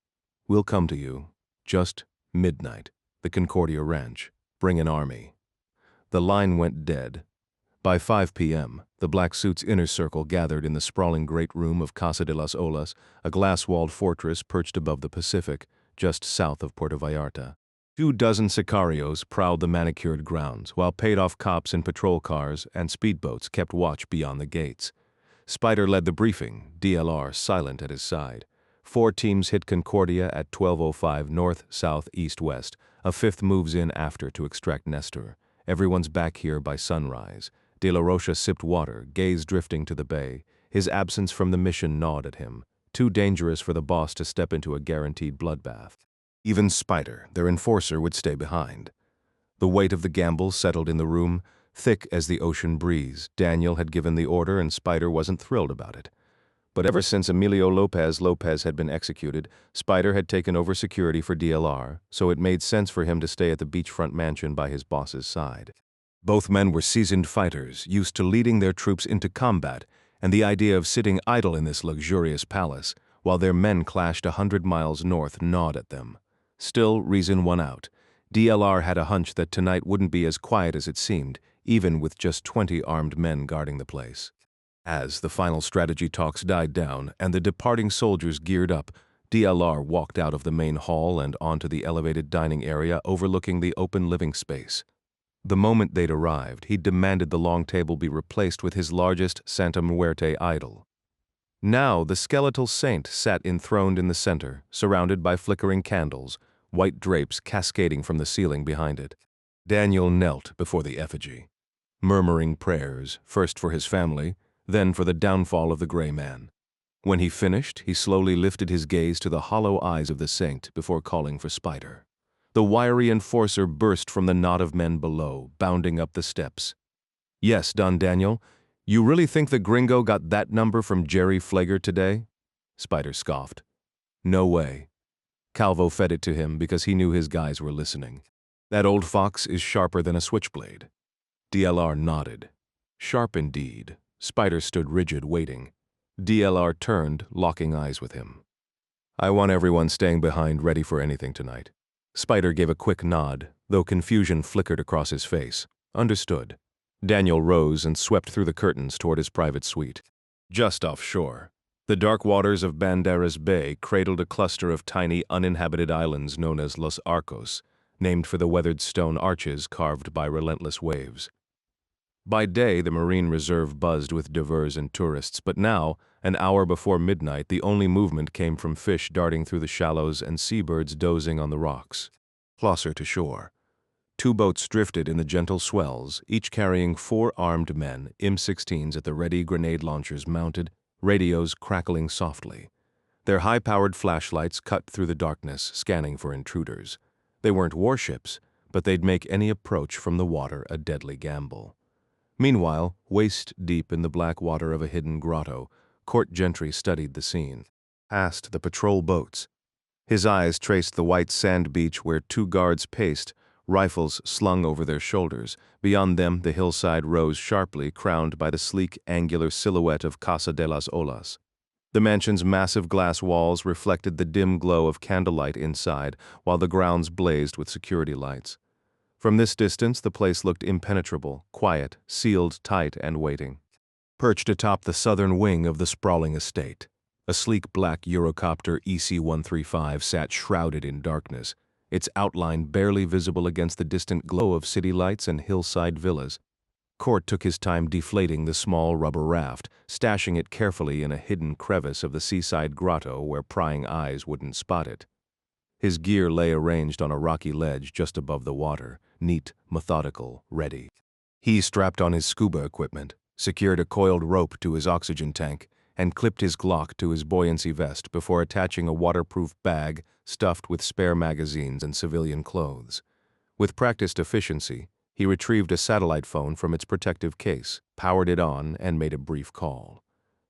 We'll come to you. Just midnight. The Concordia Ranch. Bring an army." The line went dead. By 5 p.m., the Black Suits' inner circle gathered in the sprawling great room of Casa de las Olas, a glass-walled fortress perched above the Pacific, just south of Puerto Vallarta. 24 sicarios prowled the manicured grounds, while paid-off cops in patrol cars and speedboats kept watch beyond the gates. Spider led the briefing, DLR silent at his side. 4 teams hit Concordia at 12:05 north, south, east, west. A 5th moves in after to extract Nestor. Everyone's back here by sunrise. De la Rocha sipped water, gaze drifting to the bay. His absence from the mission gnawed at him. Too dangerous for the boss to step into a guaranteed bloodbath. Even Spider, their enforcer, would stay behind. The weight of the gamble settled in the room, thick as the ocean breeze. Daniel had given the order and Spider wasn't thrilled about it. But ever since Emilio Lopez had been executed, Spider had taken over security for DLR, so it made sense for him to stay at the beachfront mansion by his boss's side. Both men were seasoned fighters, used to leading their troops into combat, and the idea of sitting idle in this luxurious palace, while their men clashed 100 miles north, gnawed at them. Still, reason won out. DLR had a hunch that tonight wouldn't be as quiet as it seemed, even with just 20 armed men guarding the place. As the final strategy talks died down and the departing soldiers geared up, DLR walked out of the main hall and onto the elevated dining area overlooking the open living space. The moment they'd arrived, he demanded the long table be replaced with his largest Santa Muerte idol. Now the skeletal saint sat enthroned in the center, surrounded by flickering candles, white drapes cascading from the ceiling behind it. Daniel knelt before the effigy, murmuring prayers, first for his family, then for the downfall of the gray man. When he finished, he slowly lifted his gaze to the hollow eyes of the saint before calling for Spider. The wiry enforcer burst from the knot of men below, bounding up the steps. "Yes, Don Daniel, you really think the gringo got that number from Jerry Flager today?" Spider scoffed. "No way." Calvo fed it to him because he knew his guys were listening. "That old fox is sharper than a switchblade." DLR nodded. Sharp indeed. Spider stood rigid, waiting. DLR turned, locking eyes with him. "I want everyone staying behind ready for anything tonight." Spider gave a quick nod, though confusion flickered across his face. Understood. Daniel rose and swept through the curtains toward his private suite. Just offshore, the dark waters of Banderas Bay cradled a cluster of tiny, uninhabited islands known as Los Arcos, named for the weathered stone arches carved by relentless waves. By day, the Marine Reserve buzzed with divers and tourists, but now, an hour before midnight, the only movement came from fish darting through the shallows and seabirds dozing on the rocks. Closer to shore, 2 boats drifted in the gentle swells, each carrying 4 armed men, M16s at the ready, grenade launchers mounted, radios crackling softly. Their high-powered flashlights cut through the darkness, scanning for intruders. They weren't warships, but they'd make any approach from the water a deadly gamble. Meanwhile, waist-deep in the black water of a hidden grotto, Court Gentry studied the scene. Past the patrol boats, his eyes traced the white sand beach where 2 guards paced, rifles slung over their shoulders. Beyond them, the hillside rose sharply, crowned by the sleek, angular silhouette of Casa de las Olas. The mansion's massive glass walls reflected the dim glow of candlelight inside, while the grounds blazed with security lights. From this distance, the place looked impenetrable, quiet, sealed tight and waiting. Perched atop the southern wing of the sprawling estate, a sleek black Eurocopter EC-135 sat shrouded in darkness, its outline barely visible against the distant glow of city lights and hillside villas. Court took his time deflating the small rubber raft, stashing it carefully in a hidden crevice of the seaside grotto where prying eyes wouldn't spot it. His gear lay arranged on a rocky ledge just above the water, neat, methodical, ready. He strapped on his scuba equipment, secured a coiled rope to his oxygen tank, and clipped his Glock to his buoyancy vest before attaching a waterproof bag stuffed with spare magazines and civilian clothes. With practiced efficiency, he retrieved a satellite phone from its protective case, powered it on, and made a brief call.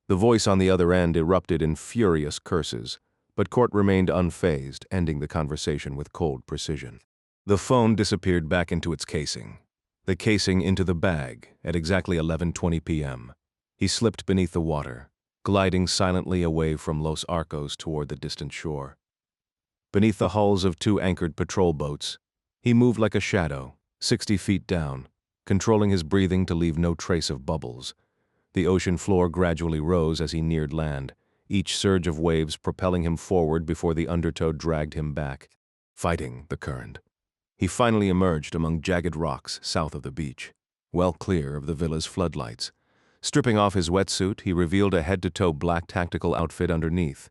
The voice on the other end erupted in furious curses, but Court remained unfazed, ending the conversation with cold precision. The phone disappeared back into its casing. The casing into the bag at exactly 11:20 p.m. He slipped beneath the water, gliding silently away from Los Arcos toward the distant shore. Beneath the hulls of 2 anchored patrol boats, he moved like a shadow, 60 feet down, controlling his breathing to leave no trace of bubbles. The ocean floor gradually rose as he neared land, each surge of waves propelling him forward before the undertow dragged him back, fighting the current. He finally emerged among jagged rocks south of the beach, well clear of the villa's floodlights. Stripping off his wetsuit, he revealed a head-to-toe black tactical outfit underneath.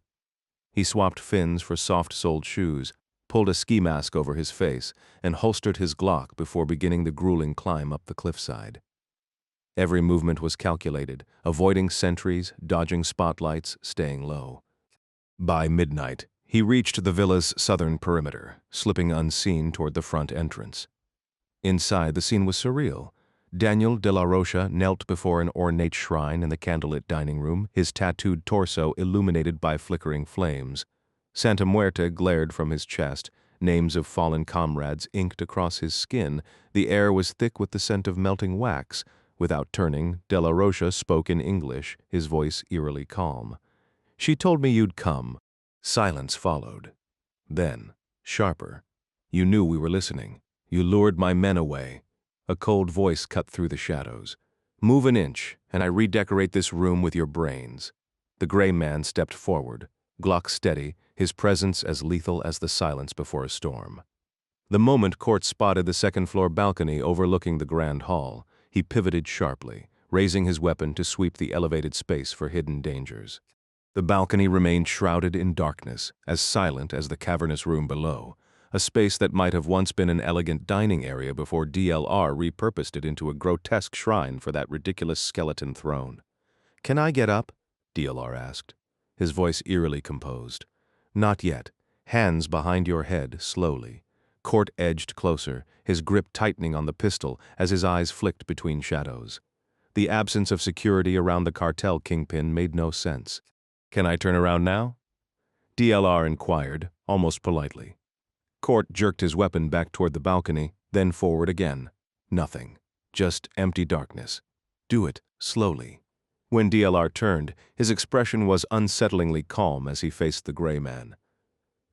He swapped fins for soft-soled shoes, pulled a ski mask over his face, and holstered his Glock before beginning the grueling climb up the cliffside. Every movement was calculated, avoiding sentries, dodging spotlights, staying low. By midnight, he reached the villa's southern perimeter, slipping unseen toward the front entrance. Inside, the scene was surreal. Daniel de la Rocha knelt before an ornate shrine in the candlelit dining room, his tattooed torso illuminated by flickering flames. Santa Muerte glared from his chest, names of fallen comrades inked across his skin. The air was thick with the scent of melting wax. Without turning, de la Rocha spoke in English, his voice eerily calm. "She told me you'd come." Silence followed. Then, sharper, "You knew we were listening. You lured my men away." A cold voice cut through the shadows. "Move an inch, and I redecorate this room with your brains." The gray man stepped forward, Glock steady, his presence as lethal as the silence before a storm. The moment Court spotted the second-floor balcony overlooking the grand hall, he pivoted sharply, raising his weapon to sweep the elevated space for hidden dangers. The balcony remained shrouded in darkness, as silent as the cavernous room below, a space that might have once been an elegant dining area before DLR repurposed it into a grotesque shrine for that ridiculous skeleton throne. "Can I get up?" DLR asked. his voice eerily composed. Not yet. Hands behind your head, slowly. Court edged closer, his grip tightening on the pistol as his eyes flicked between shadows. The absence of security around the cartel kingpin made no sense. Can I turn around now? DLR inquired, almost politely. Court jerked his weapon back toward the balcony, then forward again. Nothing. Just empty darkness. Do it, slowly. When DLR turned, his expression was unsettlingly calm as he faced the gray man.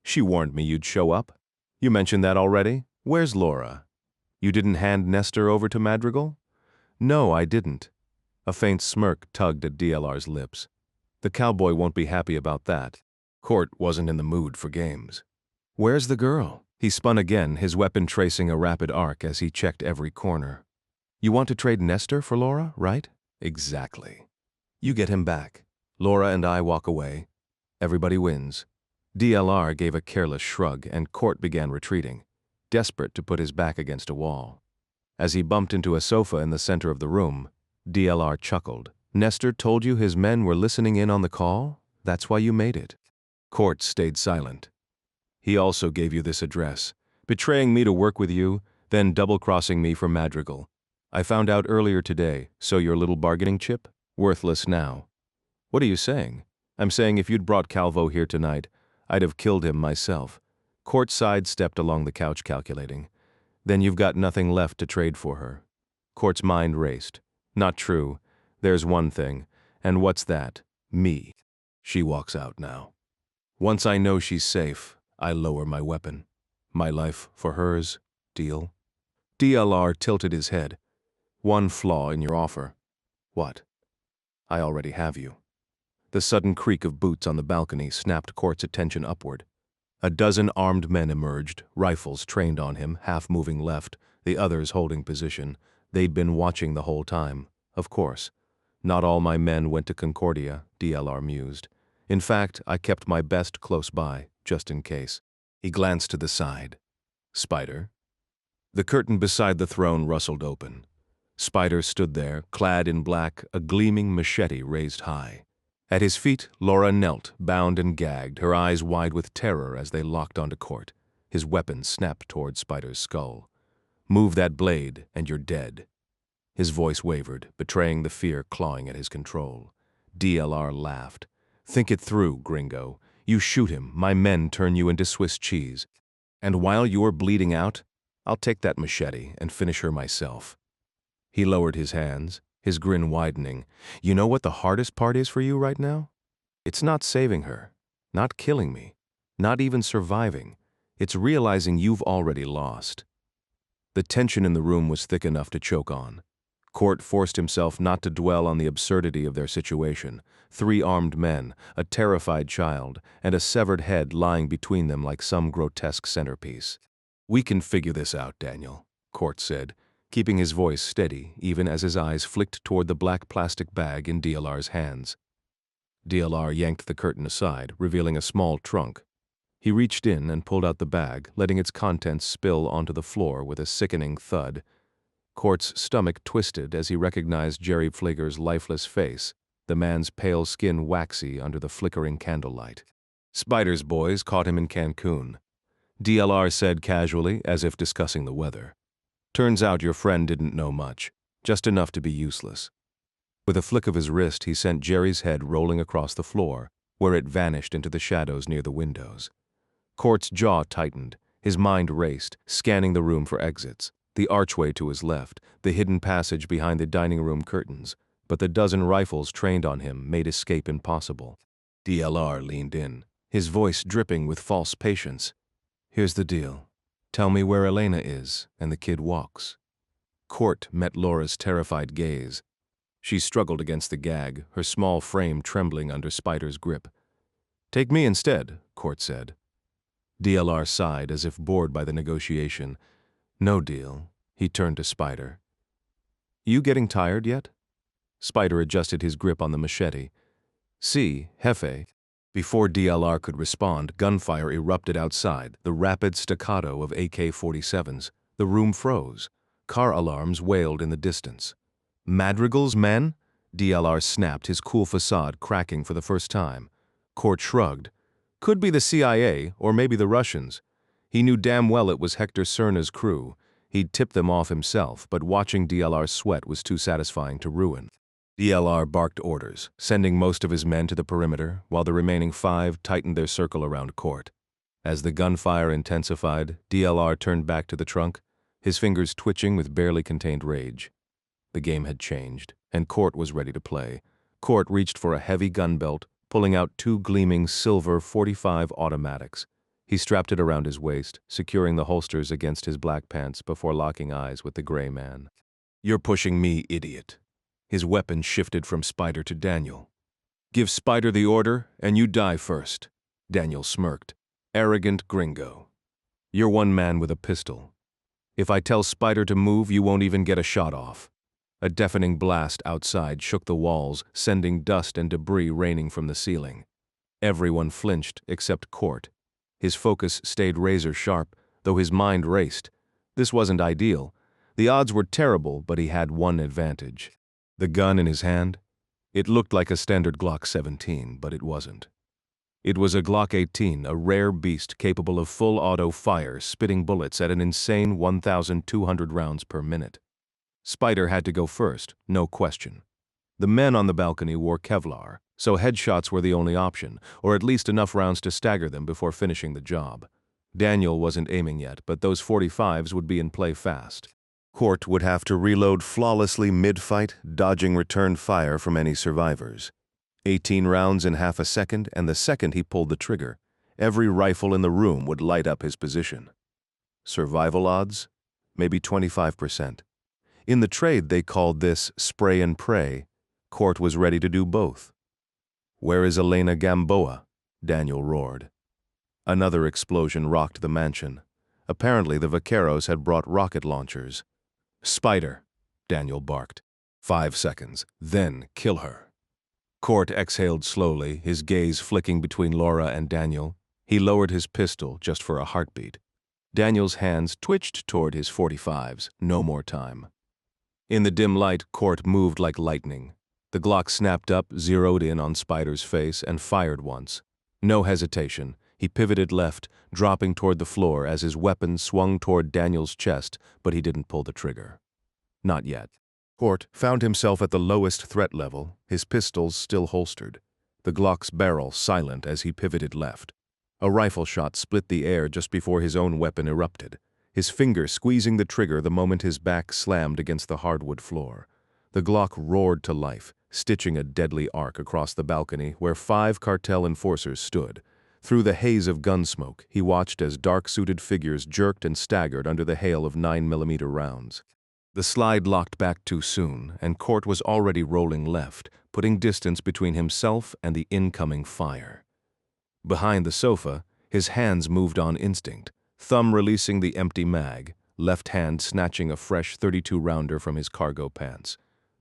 She warned me you'd show up. You mentioned that already? Where's Laura? You didn't hand Nestor over to Madrigal? No, I didn't. A faint smirk tugged at DLR's lips. The cowboy won't be happy about that. Court wasn't in the mood for games. Where's the girl? He spun again, his weapon tracing a rapid arc as he checked every corner. You want to trade Nestor for Laura, right? Exactly. You get him back. Laura and I walk away. Everybody wins. DLR gave a careless shrug and Court began retreating, desperate to put his back against a wall. As he bumped into a sofa in the center of the room, DLR chuckled. Nestor told you his men were listening in on the call? That's why you made it. Court stayed silent. He also gave you this address, betraying me to work with you, then double-crossing me for Madrigal. I found out earlier today, so your little bargaining chip? Worthless now. What are you saying? I'm saying if you'd brought Calvo here tonight, I'd have killed him myself. Court sidestepped along the couch calculating. Then you've got nothing left to trade for her. Court's mind raced. Not true. There's one thing. And what's that? Me. She walks out now. Once I know she's safe, I lower my weapon. My life for hers, deal? DLR tilted his head. One flaw in your offer. What? I already have you. The sudden creak of boots on the balcony snapped Court's attention upward. A dozen armed men emerged, rifles trained on him, half moving left, the others holding position. They'd been watching the whole time. Of course. Not all my men went to Concordia, DLR mused. In fact, I kept my best close by, just in case. He glanced to the side. Spider? The curtain beside the throne rustled open. Spider stood there, clad in black, a gleaming machete raised high. At his feet, Laura knelt, bound and gagged, her eyes wide with terror as they locked onto Court. His weapon snapped toward Spider's skull. Move that blade, and you're dead. His voice wavered, betraying the fear clawing at his control. DLR laughed. Think it through, gringo. You shoot him, my men turn you into Swiss cheese. And while you're bleeding out, I'll take that machete and finish her myself. He lowered his hands, his grin widening. You know what the hardest part is for you right now? It's not saving her, not killing me, not even surviving. It's realizing you've already lost. The tension in the room was thick enough to choke on. Court forced himself not to dwell on the absurdity of their situation. 3 armed men, a terrified child, and a severed head lying between them like some grotesque centerpiece. We can figure this out, Daniel, Court said, keeping his voice steady even as his eyes flicked toward the black plastic bag in DLR's hands. DLR yanked the curtain aside, revealing a small trunk. He reached in and pulled out the bag, letting its contents spill onto the floor with a sickening thud. Court's stomach twisted as he recognized Jerry Flager's lifeless face, the man's pale skin waxy under the flickering candlelight. Spider's boys caught him in Cancun. DLR said casually, as if discussing the weather. Turns out your friend didn't know much, just enough to be useless. With a flick of his wrist, he sent Jerry's head rolling across the floor, where it vanished into the shadows near the windows. Court's jaw tightened, his mind raced, scanning the room for exits. The archway to his left, the hidden passage behind the dining room curtains, but the dozen rifles trained on him made escape impossible. DLR leaned in, his voice dripping with false patience. Here's the deal. Tell me where Elena is, and the kid walks. Court met Laura's terrified gaze. She struggled against the gag, her small frame trembling under Spider's grip. Take me instead, Court said. DLR sighed as if bored by the negotiation. No deal. He turned to Spider. You getting tired yet? Spider adjusted his grip on the machete. Si, jefe. Before DLR could respond, gunfire erupted outside, the rapid staccato of AK-47s. The room froze. Car alarms wailed in the distance. Madrigal's men? DLR snapped, his cool facade cracking for the first time. Court shrugged. Could be the CIA, or maybe the Russians. He knew damn well it was Hector Cerna's crew. He'd tipped them off himself, but watching DLR's sweat was too satisfying to ruin. DLR barked orders, sending most of his men to the perimeter, while the remaining 5 tightened their circle around Court. As the gunfire intensified, DLR turned back to the trunk, his fingers twitching with barely contained rage. The game had changed, and Court was ready to play. Court reached for a heavy gun belt, pulling out 2 gleaming silver .45 automatics. He strapped it around his waist, securing the holsters against his black pants before locking eyes with the gray man. "You're pushing me, idiot." His weapon shifted from Spider to Daniel. "Give Spider the order, and you die first." Daniel smirked. "Arrogant gringo. You're one man with a pistol. If I tell Spider to move, you won't even get a shot off." A deafening blast outside shook the walls, sending dust and debris raining from the ceiling. Everyone flinched except Court. His focus stayed razor-sharp, though his mind raced. This wasn't ideal. The odds were terrible, but he had one advantage. The gun in his hand? It looked like a standard Glock 17, but it wasn't. It was a Glock 18, a rare beast capable of full auto fire, spitting bullets at an insane 1,200 rounds per minute. Spider had to go first, no question. The men on the balcony wore Kevlar, so headshots were the only option, or at least enough rounds to stagger them before finishing the job. Daniel wasn't aiming yet, but those .45s would be in play fast. Court would have to reload flawlessly mid-fight, dodging return fire from any survivors. 18 rounds in half a second, and the second he pulled the trigger, every rifle in the room would light up his position. Survival odds? Maybe 25%. In the trade, they called this spray and pray. Court was ready to do both. "Where is Elena Gamboa?" Daniel roared. Another explosion rocked the mansion. Apparently, the vaqueros had brought rocket launchers. "Spider," Daniel barked. 5 seconds, then kill her. Court exhaled slowly, his gaze flicking between Laura and Daniel. He lowered his pistol just for a heartbeat. Daniel's hands twitched toward his .45s, no more time. In the dim light, Court moved like lightning. The Glock snapped up, zeroed in on Spider's face, and fired once. No hesitation. He pivoted left, dropping toward the floor as his weapon swung toward Daniel's chest, but he didn't pull the trigger. Not yet. Court found himself at the lowest threat level, his pistols still holstered. The Glock's barrel silent as he pivoted left. A rifle shot split the air just before his own weapon erupted, his finger squeezing the trigger the moment his back slammed against the hardwood floor. The Glock roared to life, stitching a deadly arc across the balcony where 5 cartel enforcers stood. Through the haze of gun smoke, he watched as dark-suited figures jerked and staggered under the hail of 9mm rounds. The slide locked back too soon, and Court was already rolling left, putting distance between himself and the incoming fire. Behind the sofa, his hands moved on instinct, thumb releasing the empty mag, left hand snatching a fresh 32-rounder from his cargo pants.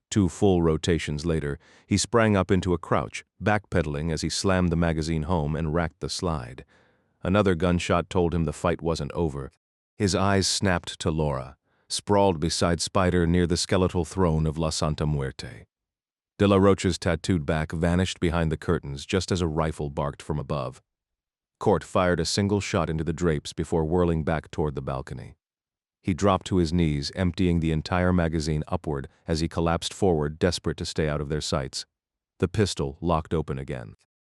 2 full rotations later, he sprang up into a crouch, backpedaling as he slammed the magazine home and racked the slide. Another gunshot told him the fight wasn't over. His eyes snapped to Laura, sprawled beside Spider near the skeletal throne of La Santa Muerte. De La Rocha's tattooed back vanished behind the curtains just as a rifle barked from above. Court fired a single shot into the drapes before whirling back toward the balcony. He dropped to his knees, emptying the entire magazine upward as he collapsed forward, desperate to stay out of their sights. The pistol locked open again.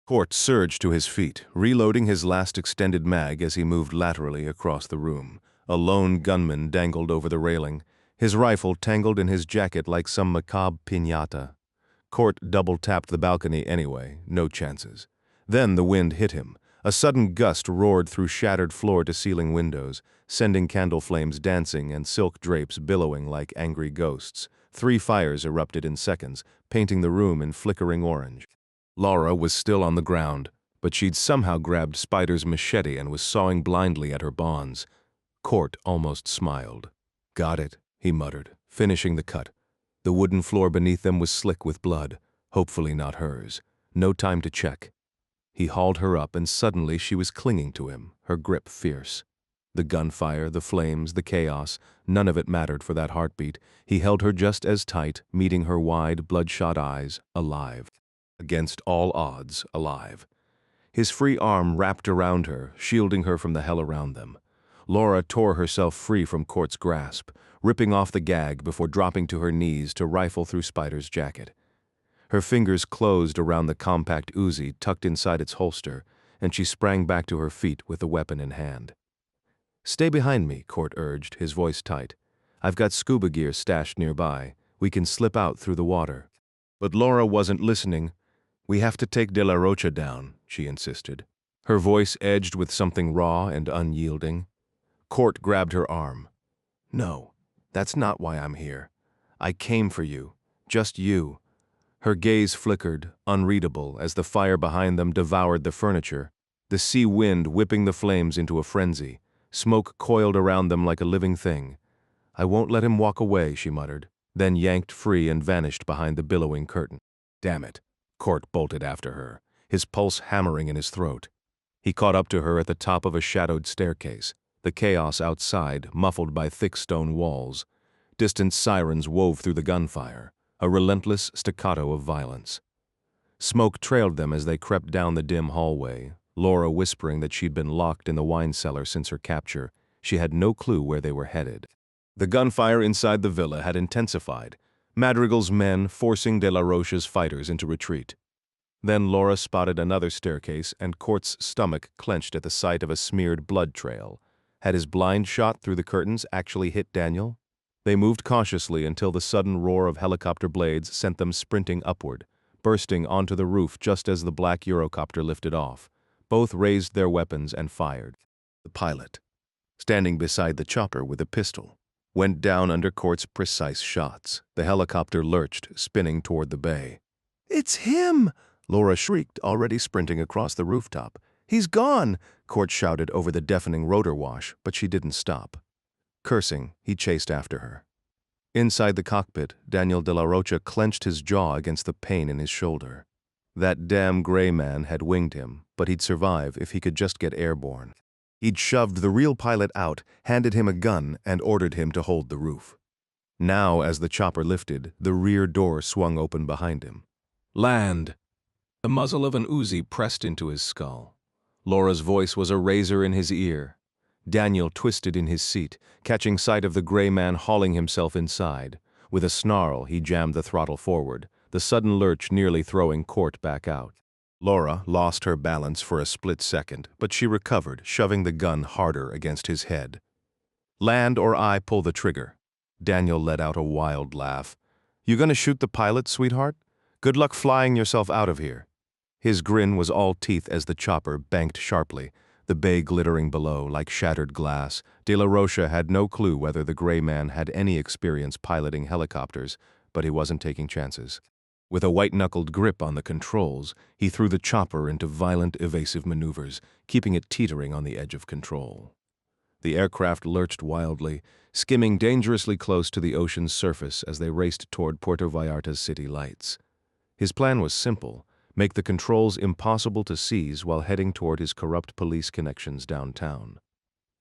Court surged to his feet, reloading his last extended mag as he moved laterally across the room. A lone gunman dangled over the railing, his rifle tangled in his jacket like some macabre piñata. Court double-tapped the balcony anyway, no chances. Then the wind hit him. A sudden gust roared through shattered floor-to-ceiling windows, sending candle flames dancing and silk drapes billowing like angry ghosts. 3 fires erupted in seconds, painting the room in flickering orange. Laura was still on the ground, but she'd somehow grabbed Spider's machete and was sawing blindly at her bonds. Court almost smiled. "Got it," he muttered, finishing the cut. The wooden floor beneath them was slick with blood, hopefully not hers. No time to check. He hauled her up, and suddenly she was clinging to him, her grip fierce. The gunfire, the flames, the chaos, none of it mattered for that heartbeat. He held her just as tight, meeting her wide, bloodshot eyes, alive. Against all odds, alive. His free arm wrapped around her, shielding her from the hell around them. Laura tore herself free from Court's grasp, ripping off the gag before dropping to her knees to rifle through Spider's jacket. Her fingers closed around the compact Uzi tucked inside its holster, and she sprang back to her feet with the weapon in hand. "Stay behind me," Court urged, his voice tight. "I've got scuba gear stashed nearby. We can slip out through the water." But Laura wasn't listening. "We have to take De La Rocha down," she insisted. Her voice edged with something raw and unyielding. Court grabbed her arm. "No, that's not why I'm here. I came for you. Just you." Her gaze flickered, unreadable, as the fire behind them devoured the furniture, the sea wind whipping the flames into a frenzy. Smoke coiled around them like a living thing. "I won't let him walk away," she muttered, then yanked free and vanished behind the billowing curtain. "Damn it," Court bolted after her, his pulse hammering in his throat. He caught up to her at the top of a shadowed staircase, the chaos outside muffled by thick stone walls. Distant sirens wove through the gunfire, a relentless staccato of violence. Smoke trailed them as they crept down the dim hallway, Laura whispering that she'd been locked in the wine cellar since her capture. She had no clue where they were headed. The gunfire inside the villa had intensified, Madrigal's men forcing De La Rocha's fighters into retreat. Then Laura spotted another staircase, and Court's stomach clenched at the sight of a smeared blood trail. Had his blind shot through the curtains actually hit Daniel? They moved cautiously until the sudden roar of helicopter blades sent them sprinting upward, bursting onto the roof just as the black Eurocopter lifted off. Both raised their weapons and fired. The pilot, standing beside the chopper with a pistol, went down under Court's precise shots. The helicopter lurched, spinning toward the bay. "It's him!" Laura shrieked, already sprinting across the rooftop. "He's gone!" Court shouted over the deafening rotor wash, but she didn't stop. Cursing, he chased after her. Inside the cockpit, Daniel De La Rocha clenched his jaw against the pain in his shoulder. That damn gray man had winged him, but he'd survive if he could just get airborne. He'd shoved the real pilot out, handed him a gun, and ordered him to hold the roof. Now, as the chopper lifted, the rear door swung open behind him. "Land!" The muzzle of an Uzi pressed into his skull. Laura's voice was a razor in his ear. Daniel twisted in his seat, catching sight of the gray man hauling himself inside. With a snarl, he jammed the throttle forward, the sudden lurch nearly throwing Court back out. Laura lost her balance for a split second, but she recovered, shoving the gun harder against his head. "Land or I pull the trigger." Daniel let out a wild laugh. "You gonna shoot the pilot, sweetheart? Good luck flying yourself out of here." His grin was all teeth as the chopper banked sharply, the bay glittering below like shattered glass. De La Rocha had no clue whether the gray man had any experience piloting helicopters, but he wasn't taking chances. With a white-knuckled grip on the controls, he threw the chopper into violent, evasive maneuvers, keeping it teetering on the edge of control. The aircraft lurched wildly, skimming dangerously close to the ocean's surface as they raced toward Puerto Vallarta's city lights. His plan was simple: make the controls impossible to seize while heading toward his corrupt police connections downtown.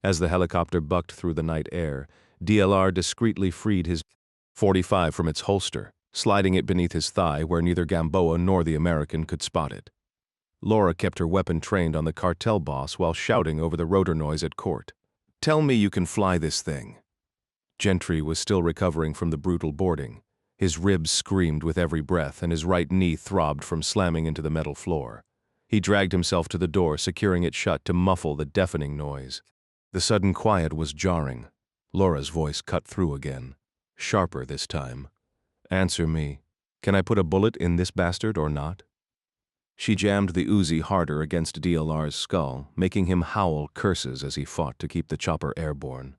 As the helicopter bucked through the night air, DLR discreetly freed his .45 from its holster, sliding it beneath his thigh where neither Gamboa nor the American could spot it. Laura kept her weapon trained on the cartel boss while shouting over the rotor noise at Court. "Tell me you can fly this thing." Gentry was still recovering from the brutal boarding. His ribs screamed with every breath, and his right knee throbbed from slamming into the metal floor. He dragged himself to the door, securing it shut to muffle the deafening noise. The sudden quiet was jarring. Laura's voice cut through again, sharper this time. "Answer me. Can I put a bullet in this bastard or not?" She jammed the Uzi harder against DLR's skull, making him howl curses as he fought to keep the chopper airborne.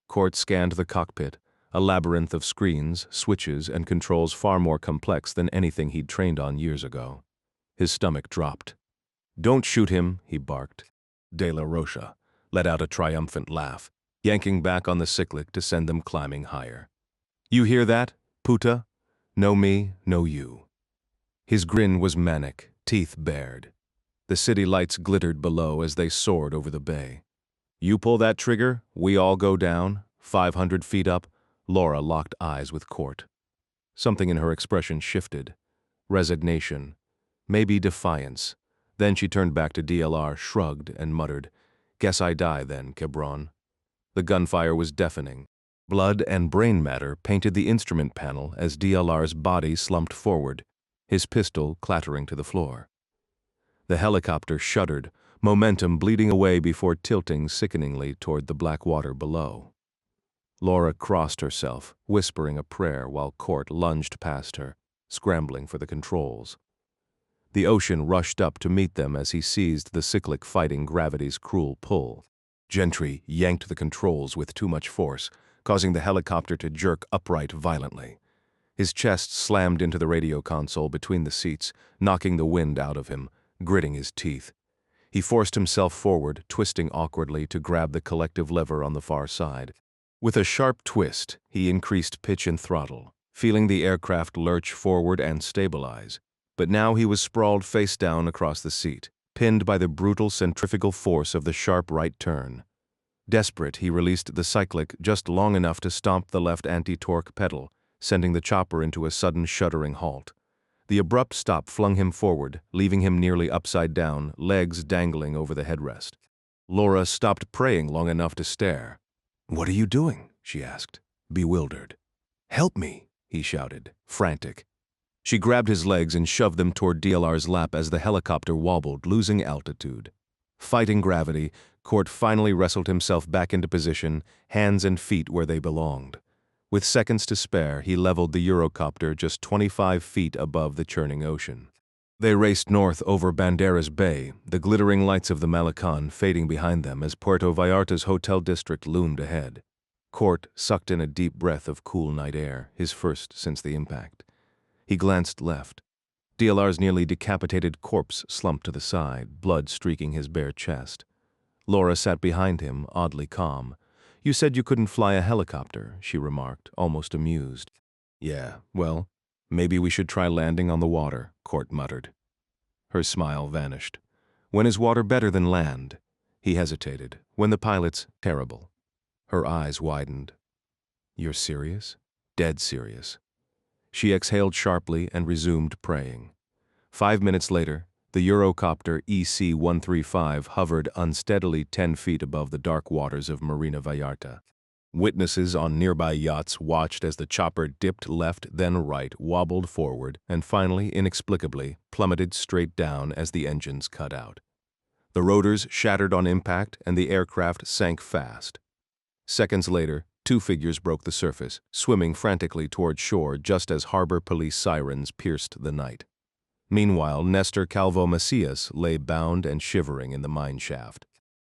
Court scanned the cockpit, a labyrinth of screens, switches, and controls far more complex than anything he'd trained on years ago. His stomach dropped. "Don't shoot him," he barked. De La Rocha let out a triumphant laugh, yanking back on the cyclic to send them climbing higher. "You hear that, puta? No me, no you." His grin was manic, teeth bared. The city lights glittered below as they soared over the bay. "You pull that trigger, we all go down, 500 feet up." Laura locked eyes with Court. Something in her expression shifted. Resignation, maybe defiance, Then she turned back to DLR, shrugged, and muttered, "Guess I die then, Quebron." The gunfire was deafening. Blood and brain matter painted the instrument panel as DLR's body slumped forward, his pistol clattering to the floor. The helicopter shuddered, momentum bleeding away before tilting sickeningly toward the black water below. Laura crossed herself, whispering a prayer while Court lunged past her, scrambling for the controls. The ocean rushed up to meet them as he seized the cyclic fighting gravity's cruel pull. Gentry yanked the controls with too much force, causing the helicopter to jerk upright violently. His chest slammed into the radio console between the seats, knocking the wind out of him, gritting his teeth. He forced himself forward, twisting awkwardly to grab the collective lever on the far side. With a sharp twist, he increased pitch and throttle, feeling the aircraft lurch forward and stabilize. But now he was sprawled face down across the seat, pinned by the brutal centrifugal force of the sharp right turn. Desperate, he released the cyclic just long enough to stomp the left anti-torque pedal, sending the chopper into a sudden shuddering halt. The abrupt stop flung him forward, leaving him nearly upside down, legs dangling over the headrest. Laura stopped praying long enough to stare. "What are you doing?" she asked, bewildered. "Help me," he shouted, frantic. She grabbed his legs and shoved them toward DLR's lap as the helicopter wobbled, losing altitude. Fighting gravity, Court finally wrestled himself back into position, hands and feet where they belonged. With seconds to spare, he leveled the Eurocopter just 25 feet above the churning ocean. They raced north over Banderas Bay, the glittering lights of the Malecon fading behind them as Puerto Vallarta's hotel district loomed ahead. Court sucked in a deep breath of cool night air, his first since the impact. He glanced left. DLR's nearly decapitated corpse slumped to the side, blood streaking his bare chest. Laura sat behind him, oddly calm. "You said you couldn't fly a helicopter," she remarked, almost amused. "Yeah, well, maybe we should try landing on the water," Court muttered. Her smile vanished. "When is water better than land?" He hesitated. "When the pilot's terrible." Her eyes widened. "You're serious?" "Dead serious." She exhaled sharply and resumed praying. 5 minutes later, the Eurocopter EC-135 hovered unsteadily 10 feet above the dark waters of Marina Vallarta. Witnesses on nearby yachts watched as the chopper dipped left then right, wobbled forward, and finally, inexplicably, plummeted straight down as the engines cut out. The rotors shattered on impact and the aircraft sank fast. Seconds later, 2 figures broke the surface, swimming frantically toward shore just as harbor police sirens pierced the night. Meanwhile, Nestor Calvo Macias lay bound and shivering in the mine shaft.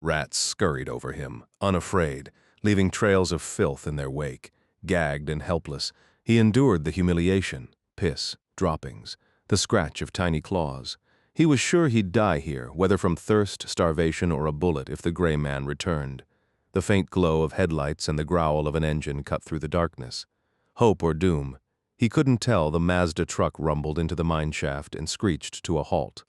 Rats scurried over him, unafraid, leaving trails of filth in their wake. Gagged and helpless, he endured the humiliation, piss, droppings, the scratch of tiny claws. He was sure he'd die here, whether from thirst, starvation, or a bullet if the gray man returned. The faint glow of headlights and the growl of an engine cut through the darkness. Hope or doom? He couldn't tell. The Mazda truck rumbled into the mine shaft and screeched to a halt.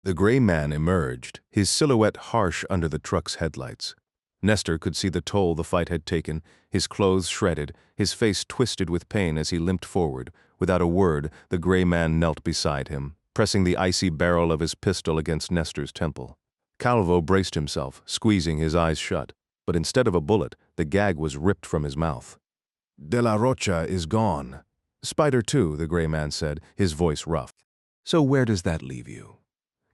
The gray man emerged, his silhouette harsh under the truck's headlights. Nestor could see the toll the fight had taken, his clothes shredded, his face twisted with pain as he limped forward. Without a word, the gray man knelt beside him, pressing the icy barrel of his pistol against Nestor's temple. Calvo braced himself, squeezing his eyes shut. But instead of a bullet, the gag was ripped from his mouth. "De la Rocha is gone." "Spider too," the gray man said, his voice rough. "So where does that leave you?"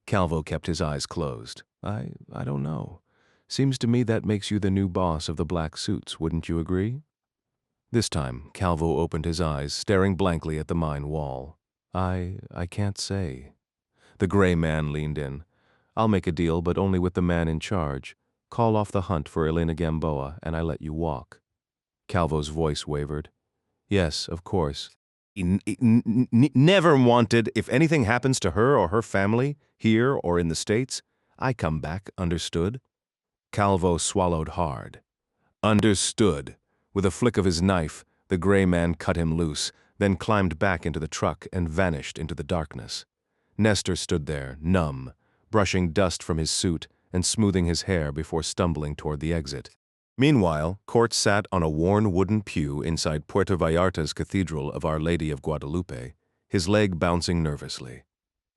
Calvo kept his eyes closed. I don't know. Seems to me that makes you the new boss of the black suits, wouldn't you agree?" This time, Calvo opened his eyes, staring blankly at the mine wall. I can't say." The gray man leaned in. "I'll make a deal, but only with the man in charge. Call off the hunt for Elena Gamboa, and I let you walk." Calvo's voice wavered. "Yes, of course." Never wanted, if anything happens to her or her family, here or in the States, I come back, understood?" Calvo swallowed hard. "Understood." With a flick of his knife, the gray man cut him loose, then climbed back into the truck and vanished into the darkness. Nestor stood there, numb, brushing dust from his suit and smoothing his hair before stumbling toward the exit. Meanwhile, Court sat on a worn wooden pew inside Puerto Vallarta's Cathedral of Our Lady of Guadalupe, his leg bouncing nervously.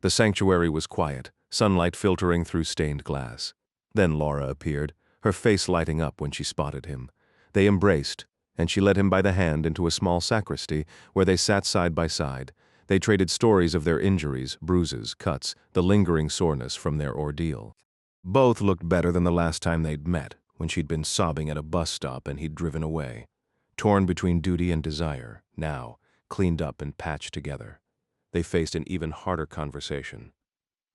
The sanctuary was quiet, sunlight filtering through stained glass. Then Laura appeared, her face lighting up when she spotted him. They embraced, and she led him by the hand into a small sacristy where they sat side by side. They traded stories of their injuries, bruises, cuts, the lingering soreness from their ordeal. Both looked better than the last time they'd met, when she'd been sobbing at a bus stop and he'd driven away. Torn between duty and desire, now, cleaned up and patched together. They faced an even harder conversation.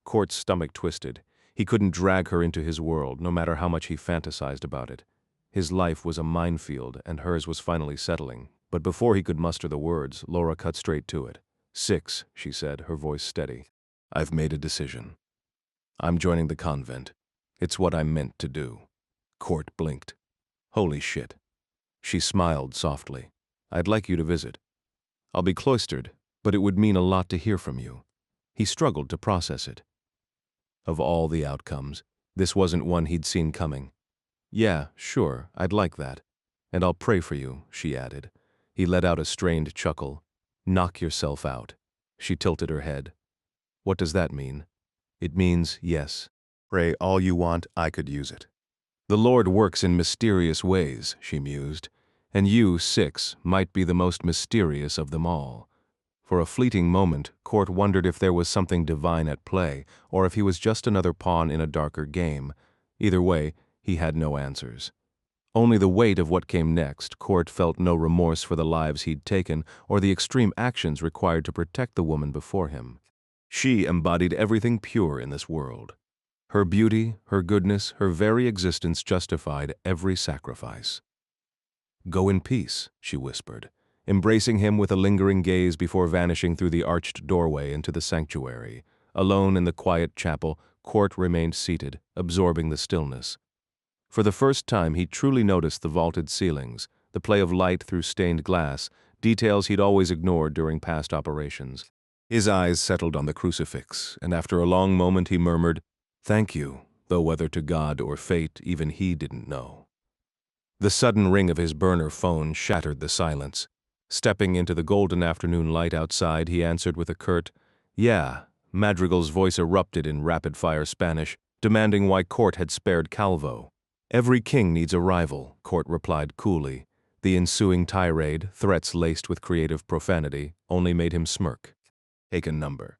Court's stomach twisted. He couldn't drag her into his world, no matter how much he fantasized about it. His life was a minefield, and hers was finally settling. But before he could muster the words, Laura cut straight to it. "6," she said, her voice steady. "I've made a decision. I'm joining the convent. It's what I'm meant to do." Court blinked. "Holy shit." She smiled softly. "I'd like you to visit. I'll be cloistered, but it would mean a lot to hear from you." He struggled to process it. Of all the outcomes, this wasn't one he'd seen coming. "Yeah, sure, I'd like that. And I'll pray for you," she added. He let out a strained chuckle. "Knock yourself out." She tilted her head. "What does that mean?" "It means yes. Pray all you want, I could use it." "The Lord works in mysterious ways," she mused, "and you, 6, might be the most mysterious of them all." For a fleeting moment, Court wondered if there was something divine at play, or if he was just another pawn in a darker game. Either way, he had no answers. Only the weight of what came next. Court felt no remorse for the lives he'd taken or the extreme actions required to protect the woman before him. She embodied everything pure in this world. Her beauty, her goodness, her very existence justified every sacrifice. "Go in peace," she whispered, embracing him with a lingering gaze before vanishing through the arched doorway into the sanctuary. Alone in the quiet chapel, Court remained seated, absorbing the stillness. For the first time, he truly noticed the vaulted ceilings, the play of light through stained glass, details he'd always ignored during past operations. His eyes settled on the crucifix, and after a long moment he murmured, "Thank you," though whether to God or fate, even he didn't know. The sudden ring of his burner phone shattered the silence. Stepping into the golden afternoon light outside, he answered with a curt, "Yeah." Madrigal's voice erupted in rapid-fire Spanish, demanding why Court had spared Calvo. "Every king needs a rival," Court replied coolly. The ensuing tirade, threats laced with creative profanity, only made him smirk. "Take a number,"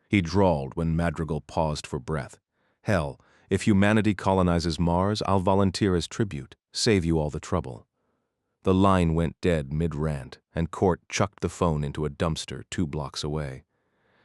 he drawled when Madrigal paused for breath. "Hell, if humanity colonizes Mars, I'll volunteer as tribute, save you all the trouble." The line went dead mid-rant, and Court chucked the phone into a dumpster 2 blocks away.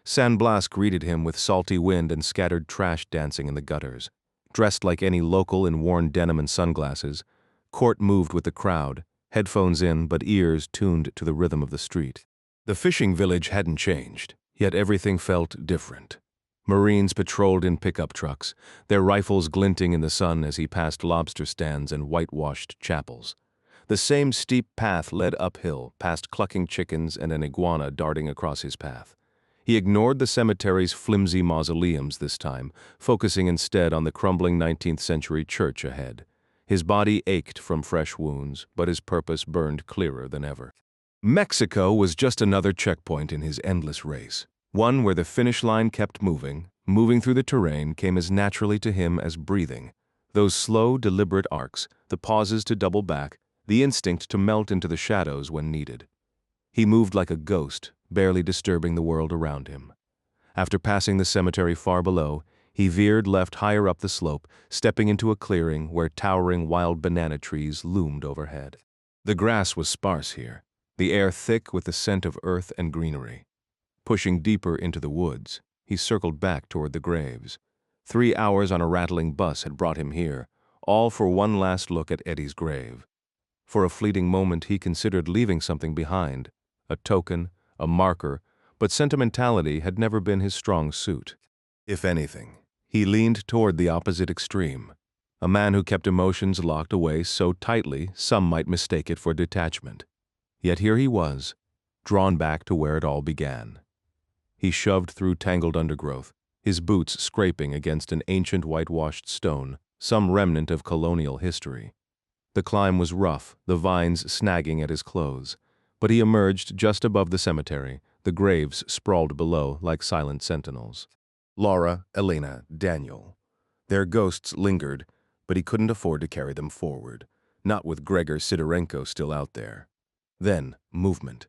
San Blas greeted him with salty wind and scattered trash dancing in the gutters. Dressed like any local in worn denim and sunglasses, Court moved with the crowd, headphones in but ears tuned to the rhythm of the street. The fishing village hadn't changed, yet everything felt different. Marines patrolled in pickup trucks, their rifles glinting in the sun as he passed lobster stands and whitewashed chapels. The same steep path led uphill, past clucking chickens and an iguana darting across his path. He ignored the cemetery's flimsy mausoleums this time, focusing instead on the crumbling 19th-century church ahead. His body ached from fresh wounds, but his purpose burned clearer than ever. Mexico was just another checkpoint in his endless race, one where the finish line kept moving. Moving through the terrain came as naturally to him as breathing. Those slow, deliberate arcs, the pauses to double back, the instinct to melt into the shadows when needed. He moved like a ghost, barely disturbing the world around him. After passing the cemetery far below, he veered left higher up the slope, stepping into a clearing where towering wild banana trees loomed overhead. The grass was sparse here, the air thick with the scent of earth and greenery. Pushing deeper into the woods, he circled back toward the graves. 3 hours on a rattling bus had brought him here, all for one last look at Eddie's grave. For a fleeting moment he considered leaving something behind, a token, a marker, but sentimentality had never been his strong suit. If anything, he leaned toward the opposite extreme, a man who kept emotions locked away so tightly some might mistake it for detachment. Yet here he was, drawn back to where it all began. He shoved through tangled undergrowth, his boots scraping against an ancient whitewashed stone, some remnant of colonial history. The climb was rough, the vines snagging at his clothes, but he emerged just above the cemetery, the graves sprawled below like silent sentinels. Laura, Elena, Daniel. Their ghosts lingered, but he couldn't afford to carry them forward, not with Gregor Sidorenko still out there. Then, movement.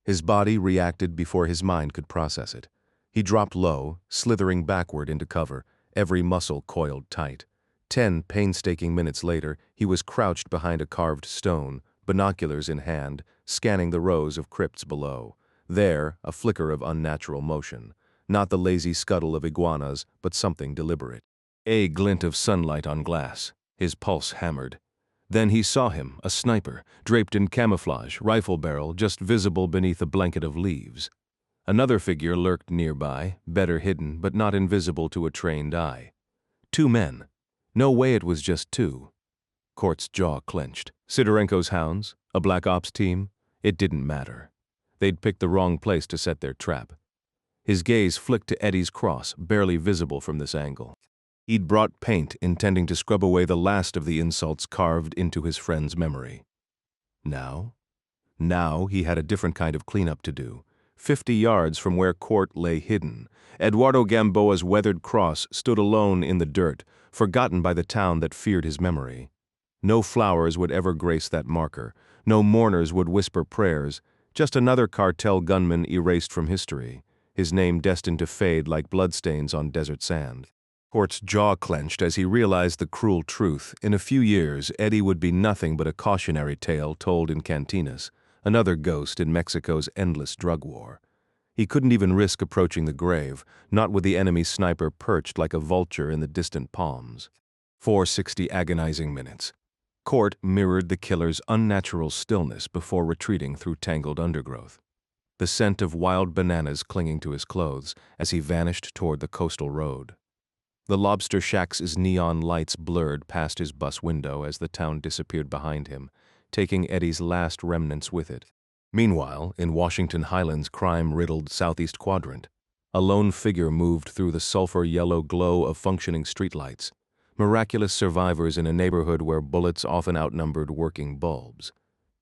His body reacted before his mind could process it. He dropped low, slithering backward into cover, every muscle coiled tight. 10 painstaking minutes later, he was crouched behind a carved stone, binoculars in hand, scanning the rows of crypts below. There, a flicker of unnatural motion. Not the lazy scuttle of iguanas, but something deliberate. A glint of sunlight on glass. His pulse hammered. Then he saw him, a sniper, draped in camouflage, rifle barrel just visible beneath a blanket of leaves. Another figure lurked nearby, better hidden but not invisible to a trained eye. 2 men. No way it was just 2. Court's jaw clenched. Sidorenko's hounds? A black ops team? It didn't matter. They'd picked the wrong place to set their trap. His gaze flicked to Eddie's cross, barely visible from this angle. He'd brought paint, intending to scrub away the last of the insults carved into his friend's memory. Now he had a different kind of cleanup to do. 50 yards from where Court lay hidden, Eduardo Gamboa's weathered cross stood alone in the dirt, forgotten by the town that feared his memory. No flowers would ever grace that marker, no mourners would whisper prayers, just another cartel gunman erased from history, his name destined to fade like bloodstains on desert sand. Court's jaw clenched as he realized the cruel truth. In a few years, Eddie would be nothing but a cautionary tale told in cantinas, another ghost in Mexico's endless drug war. He couldn't even risk approaching the grave, not with the enemy sniper perched like a vulture in the distant palms. 460 agonizing minutes. Court mirrored the killer's unnatural stillness before retreating through tangled undergrowth. The scent of wild bananas clinging to his clothes as he vanished toward the coastal road. The Lobster Shack's neon lights blurred past his bus window as the town disappeared behind him, taking Eddie's last remnants with it. Meanwhile, in Washington Highlands' crime-riddled southeast quadrant, a lone figure moved through the sulfur-yellow glow of functioning streetlights, miraculous survivors in a neighborhood where bullets often outnumbered working bulbs.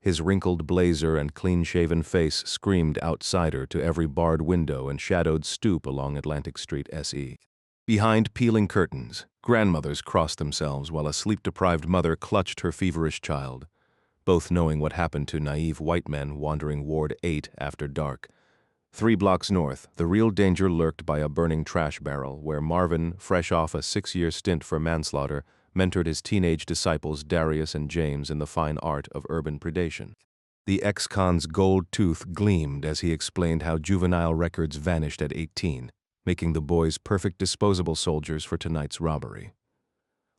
His wrinkled blazer and clean-shaven face screamed outsider to every barred window and shadowed stoop along Atlantic Street SE. Behind peeling curtains, grandmothers crossed themselves while a sleep-deprived mother clutched her feverish child, both knowing what happened to naive white men wandering Ward 8 after dark. 3 blocks north, the real danger lurked by a burning trash barrel where Marvin, fresh off a 6-year stint for manslaughter, mentored his teenage disciples Darius and James in the fine art of urban predation. The ex-con's gold tooth gleamed as he explained how juvenile records vanished at 18, making the boys perfect disposable soldiers for tonight's robbery.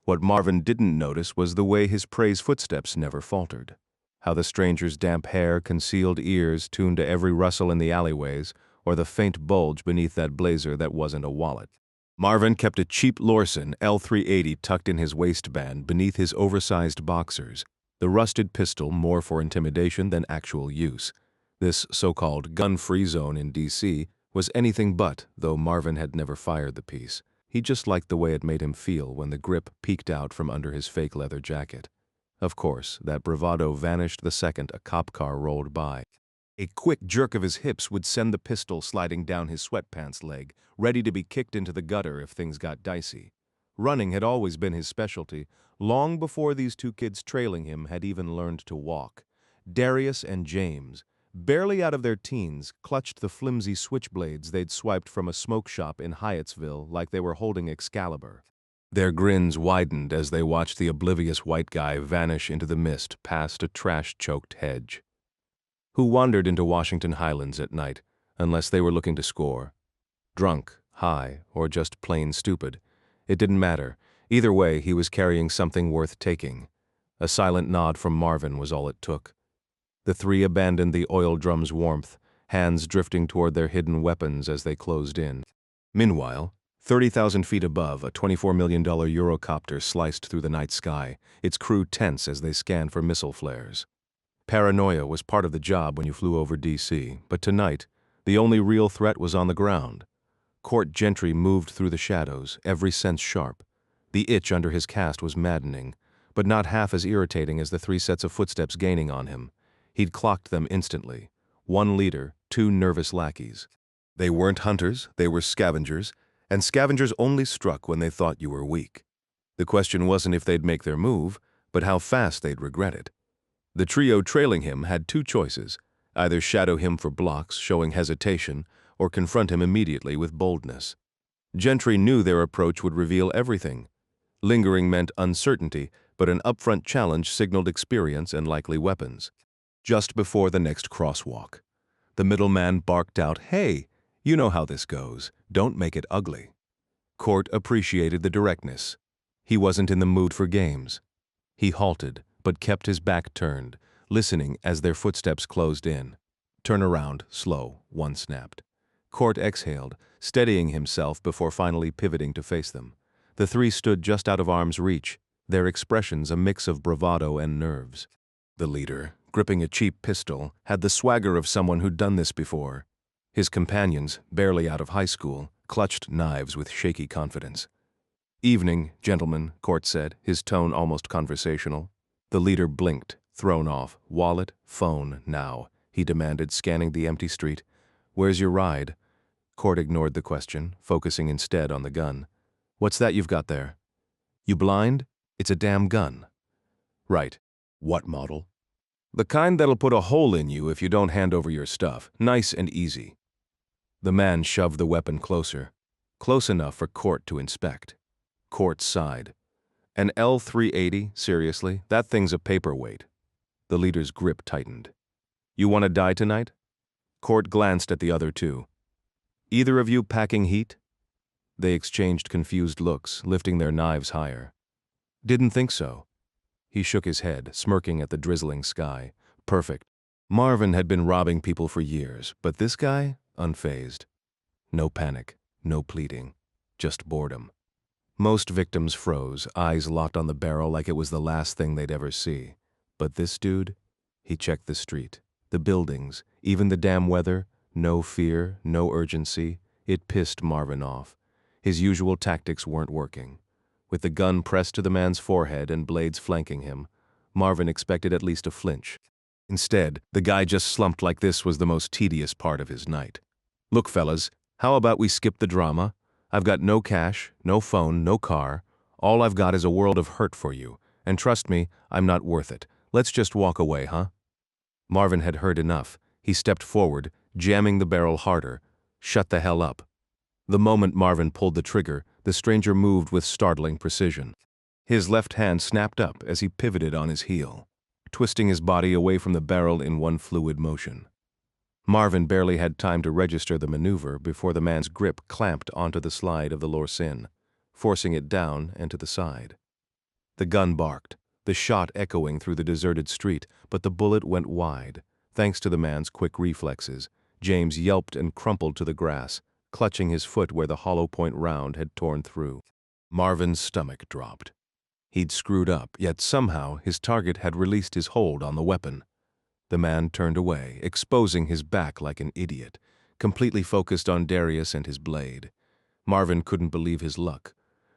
What Marvin didn't notice was the way his prey's footsteps never faltered, how the stranger's damp hair, concealed ears tuned to every rustle in the alleyways, or the faint bulge beneath that blazer that wasn't a wallet. Marvin kept a cheap Lorson L380 tucked in his waistband beneath his oversized boxers, the rusted pistol more for intimidation than actual use. This so-called gun-free zone in D.C. was anything but, though Marvin had never fired the piece. He just liked the way it made him feel when the grip peeked out from under his fake leather jacket. Of course, that bravado vanished the second a cop car rolled by. A quick jerk of his hips would send the pistol sliding down his sweatpants leg, ready to be kicked into the gutter if things got dicey. Running had always been his specialty, long before these 2 kids trailing him had even learned to walk. Darius and James, barely out of their teens, clutched the flimsy switchblades they'd swiped from a smoke shop in Hyattsville like they were holding Excalibur. Their grins widened as they watched the oblivious white guy vanish into the mist past a trash-choked hedge. Who wandered into Washington Highlands at night, unless they were looking to score? Drunk, high, or just plain stupid. It didn't matter. Either way, he was carrying something worth taking. A silent nod from Marvin was all it took. The 3 abandoned the oil drum's warmth, hands drifting toward their hidden weapons as they closed in. Meanwhile, 30,000 feet above, a $24 million Eurocopter sliced through the night sky, its crew tense as they scanned for missile flares. Paranoia was part of the job when you flew over D.C., but tonight, the only real threat was on the ground. Court Gentry moved through the shadows, every sense sharp. The itch under his cast was maddening, but not half as irritating as the 3 sets of footsteps gaining on him. He'd clocked them instantly. 1 leader, 2 nervous lackeys. They weren't hunters, they were scavengers, And scavengers only struck when they thought you were weak. The question wasn't if they'd make their move, but how fast they'd regret it. The trio trailing him had two choices: either shadow him for blocks, showing hesitation, or confront him immediately with boldness. Gentry knew their approach would reveal everything. Lingering meant uncertainty, but an upfront challenge signaled experience and likely weapons. Just before the next crosswalk, the middleman barked out, "Hey, you know how this goes. Don't make it ugly." Court appreciated the directness. He wasn't in the mood for games. He halted, but kept his back turned, listening as their footsteps closed in. "Turn around, slow," one snapped. Court exhaled, steadying himself before finally pivoting to face them. The three stood just out of arm's reach, their expressions a mix of bravado and nerves. The leader, gripping a cheap pistol, had the swagger of someone who'd done this before. His companions, barely out of high school, clutched knives with shaky confidence. "Evening, gentlemen," Court said, his tone almost conversational. The leader blinked, thrown off. "Wallet, phone, now," he demanded, scanning the empty street. "Where's your ride?" Court ignored the question, focusing instead on the gun. "What's that you've got there?" "You blind? It's a damn gun." "Right. What model?" "The kind that'll put a hole in you if you don't hand over your stuff. Nice and easy." The man shoved the weapon closer, close enough for Court to inspect. Court sighed. "An L-380, seriously? That thing's a paperweight." The leader's grip tightened. "You want to die tonight?" Court glanced at the other two. "Either of you packing heat?" They exchanged confused looks, lifting their knives higher. "Didn't think so." He shook his head, smirking at the drizzling sky. Perfect. Marvin had been robbing people for years, but this guy, unfazed. No panic, no pleading, just boredom. Most victims froze, eyes locked on the barrel like it was the last thing they'd ever see. But this dude, he checked the street, the buildings, even the damn weather. No fear, no urgency. It pissed Marvin off. His usual tactics weren't working. With the gun pressed to the man's forehead and blades flanking him, Marvin expected at least a flinch. Instead, the guy just slumped like this was the most tedious part of his night. "Look, fellas, how about we skip the drama? I've got no cash, no phone, no car. All I've got is a world of hurt for you. And trust me, I'm not worth it. Let's just walk away, huh?" Marvin had heard enough. He stepped forward, jamming the barrel harder. "Shut the hell up." The moment Marvin pulled the trigger, the stranger moved with startling precision. His left hand snapped up as he pivoted on his heel, twisting his body away from the barrel in one fluid motion. Marvin barely had time to register the maneuver before the man's grip clamped onto the slide of the Lorcin, forcing it down and to the side. The gun barked, the shot echoing through the deserted street, but the bullet went wide. Thanks to the man's quick reflexes, James yelped and crumpled to the grass, clutching his foot where the hollow point round had torn through. Marvin's stomach dropped. He'd screwed up, yet somehow his target had released his hold on the weapon. The man turned away, exposing his back like an idiot, completely focused on Darius and his blade. Marvin couldn't believe his luck.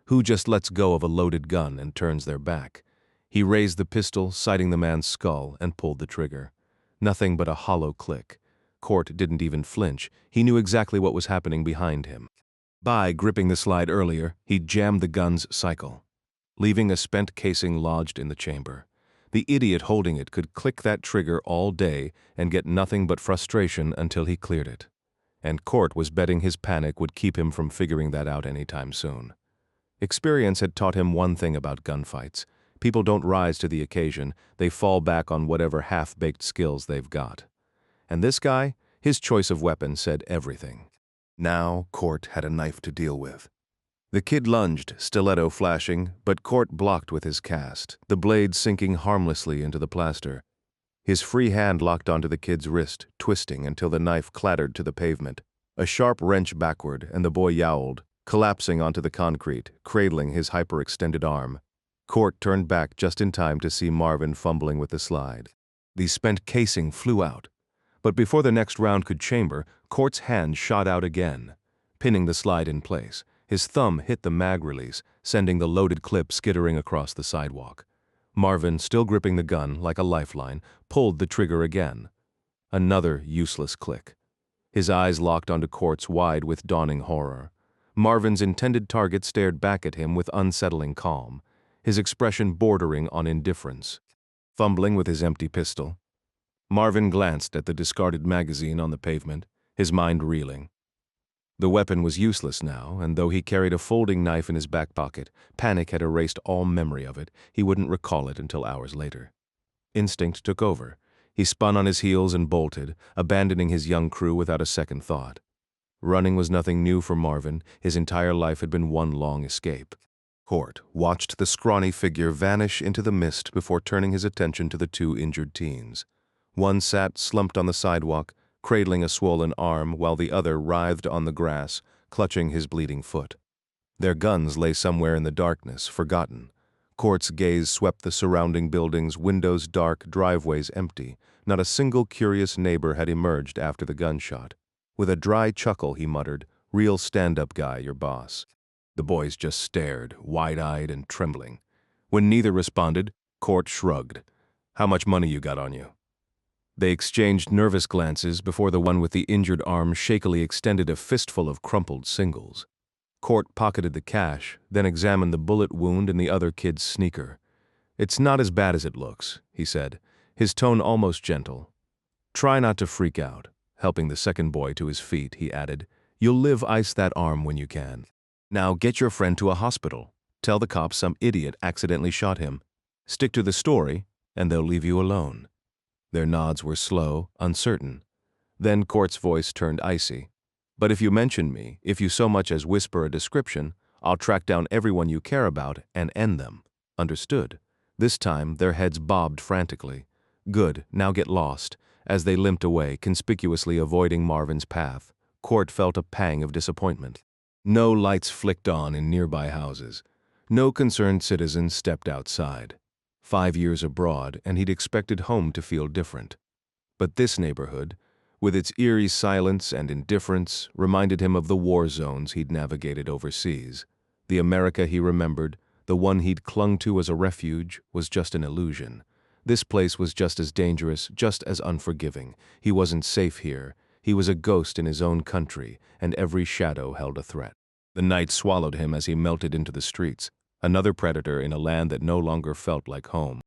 Who just lets go of a loaded gun and turns their back? He raised the pistol, sighting the man's skull, and pulled the trigger. Nothing but a hollow click. Court didn't even flinch. He knew exactly what was happening behind him. By gripping the slide earlier, he jammed the gun's cycle, leaving a spent casing lodged in the chamber. The idiot holding it could click that trigger all day and get nothing but frustration until he cleared it. And Court was betting his panic would keep him from figuring that out anytime soon. Experience had taught him one thing about gunfights. People don't rise to the occasion, they fall back on whatever half-baked skills they've got. And this guy, his choice of weapon said everything. Now Court had a knife to deal with. The kid lunged, stiletto flashing, but Court blocked with his cast, the blade sinking harmlessly into the plaster. His free hand locked onto the kid's wrist, twisting until the knife clattered to the pavement. A sharp wrench backward, and the boy yowled, collapsing onto the concrete, cradling his hyperextended arm. Court turned back just in time to see Marvin fumbling with the slide. The spent casing flew out. But before the next round could chamber, Court's hand shot out again, pinning the slide in place. His thumb hit the mag release, sending the loaded clip skittering across the sidewalk. Marvin, still gripping the gun like a lifeline, pulled the trigger again. Another useless click. His eyes locked onto Court's wide with dawning horror. Marvin's intended target stared back at him with unsettling calm, his expression bordering on indifference. Fumbling with his empty pistol, Marvin glanced at the discarded magazine on the pavement, his mind reeling. The weapon was useless now, and though he carried a folding knife in his back pocket, panic had erased all memory of it. He wouldn't recall it until hours later. Instinct took over. He spun on his heels and bolted, abandoning his young crew without a second thought. Running was nothing new for Marvin. His entire life had been one long escape. Court watched the scrawny figure vanish into the mist before turning his attention to the two injured teens. One sat slumped on the sidewalk, cradling a swollen arm, while the other writhed on the grass, clutching his bleeding foot. Their guns lay somewhere in the darkness, forgotten. Court's gaze swept the surrounding buildings, windows dark, driveways empty. Not a single curious neighbor had emerged after the gunshot. With a dry chuckle, he muttered, "Real stand-up guy, your boss." The boys just stared, wide-eyed and trembling. When neither responded, Court shrugged. "How much money you got on you?" They exchanged nervous glances before the one with the injured arm shakily extended a fistful of crumpled singles. Court pocketed the cash, then examined the bullet wound in the other kid's sneaker. "It's not as bad as it looks," he said, his tone almost gentle. "Try not to freak out." Helping the second boy to his feet, he added, "You'll live ice that arm when you can. Now get your friend to a hospital. Tell the cops some idiot accidentally shot him. Stick to the story, and they'll leave you alone." Their nods were slow, uncertain. Then Court's voice turned icy. "But if you mention me, if you so much as whisper a description, I'll track down everyone you care about and end them. Understood?" This time, their heads bobbed frantically. "Good, now get lost." As they limped away, conspicuously avoiding Marvin's path, Court felt a pang of disappointment. No lights flicked on in nearby houses. No concerned citizen stepped outside. 5 years abroad, and he'd expected home to feel different. But this neighborhood, with its eerie silence and indifference, reminded him of the war zones he'd navigated overseas. The America he remembered, the one he'd clung to as a refuge, was just an illusion. This place was just as dangerous, just as unforgiving. He wasn't safe here. He was a ghost in his own country, and every shadow held a threat. The night swallowed him as he melted into the streets, another predator in a land that no longer felt like home.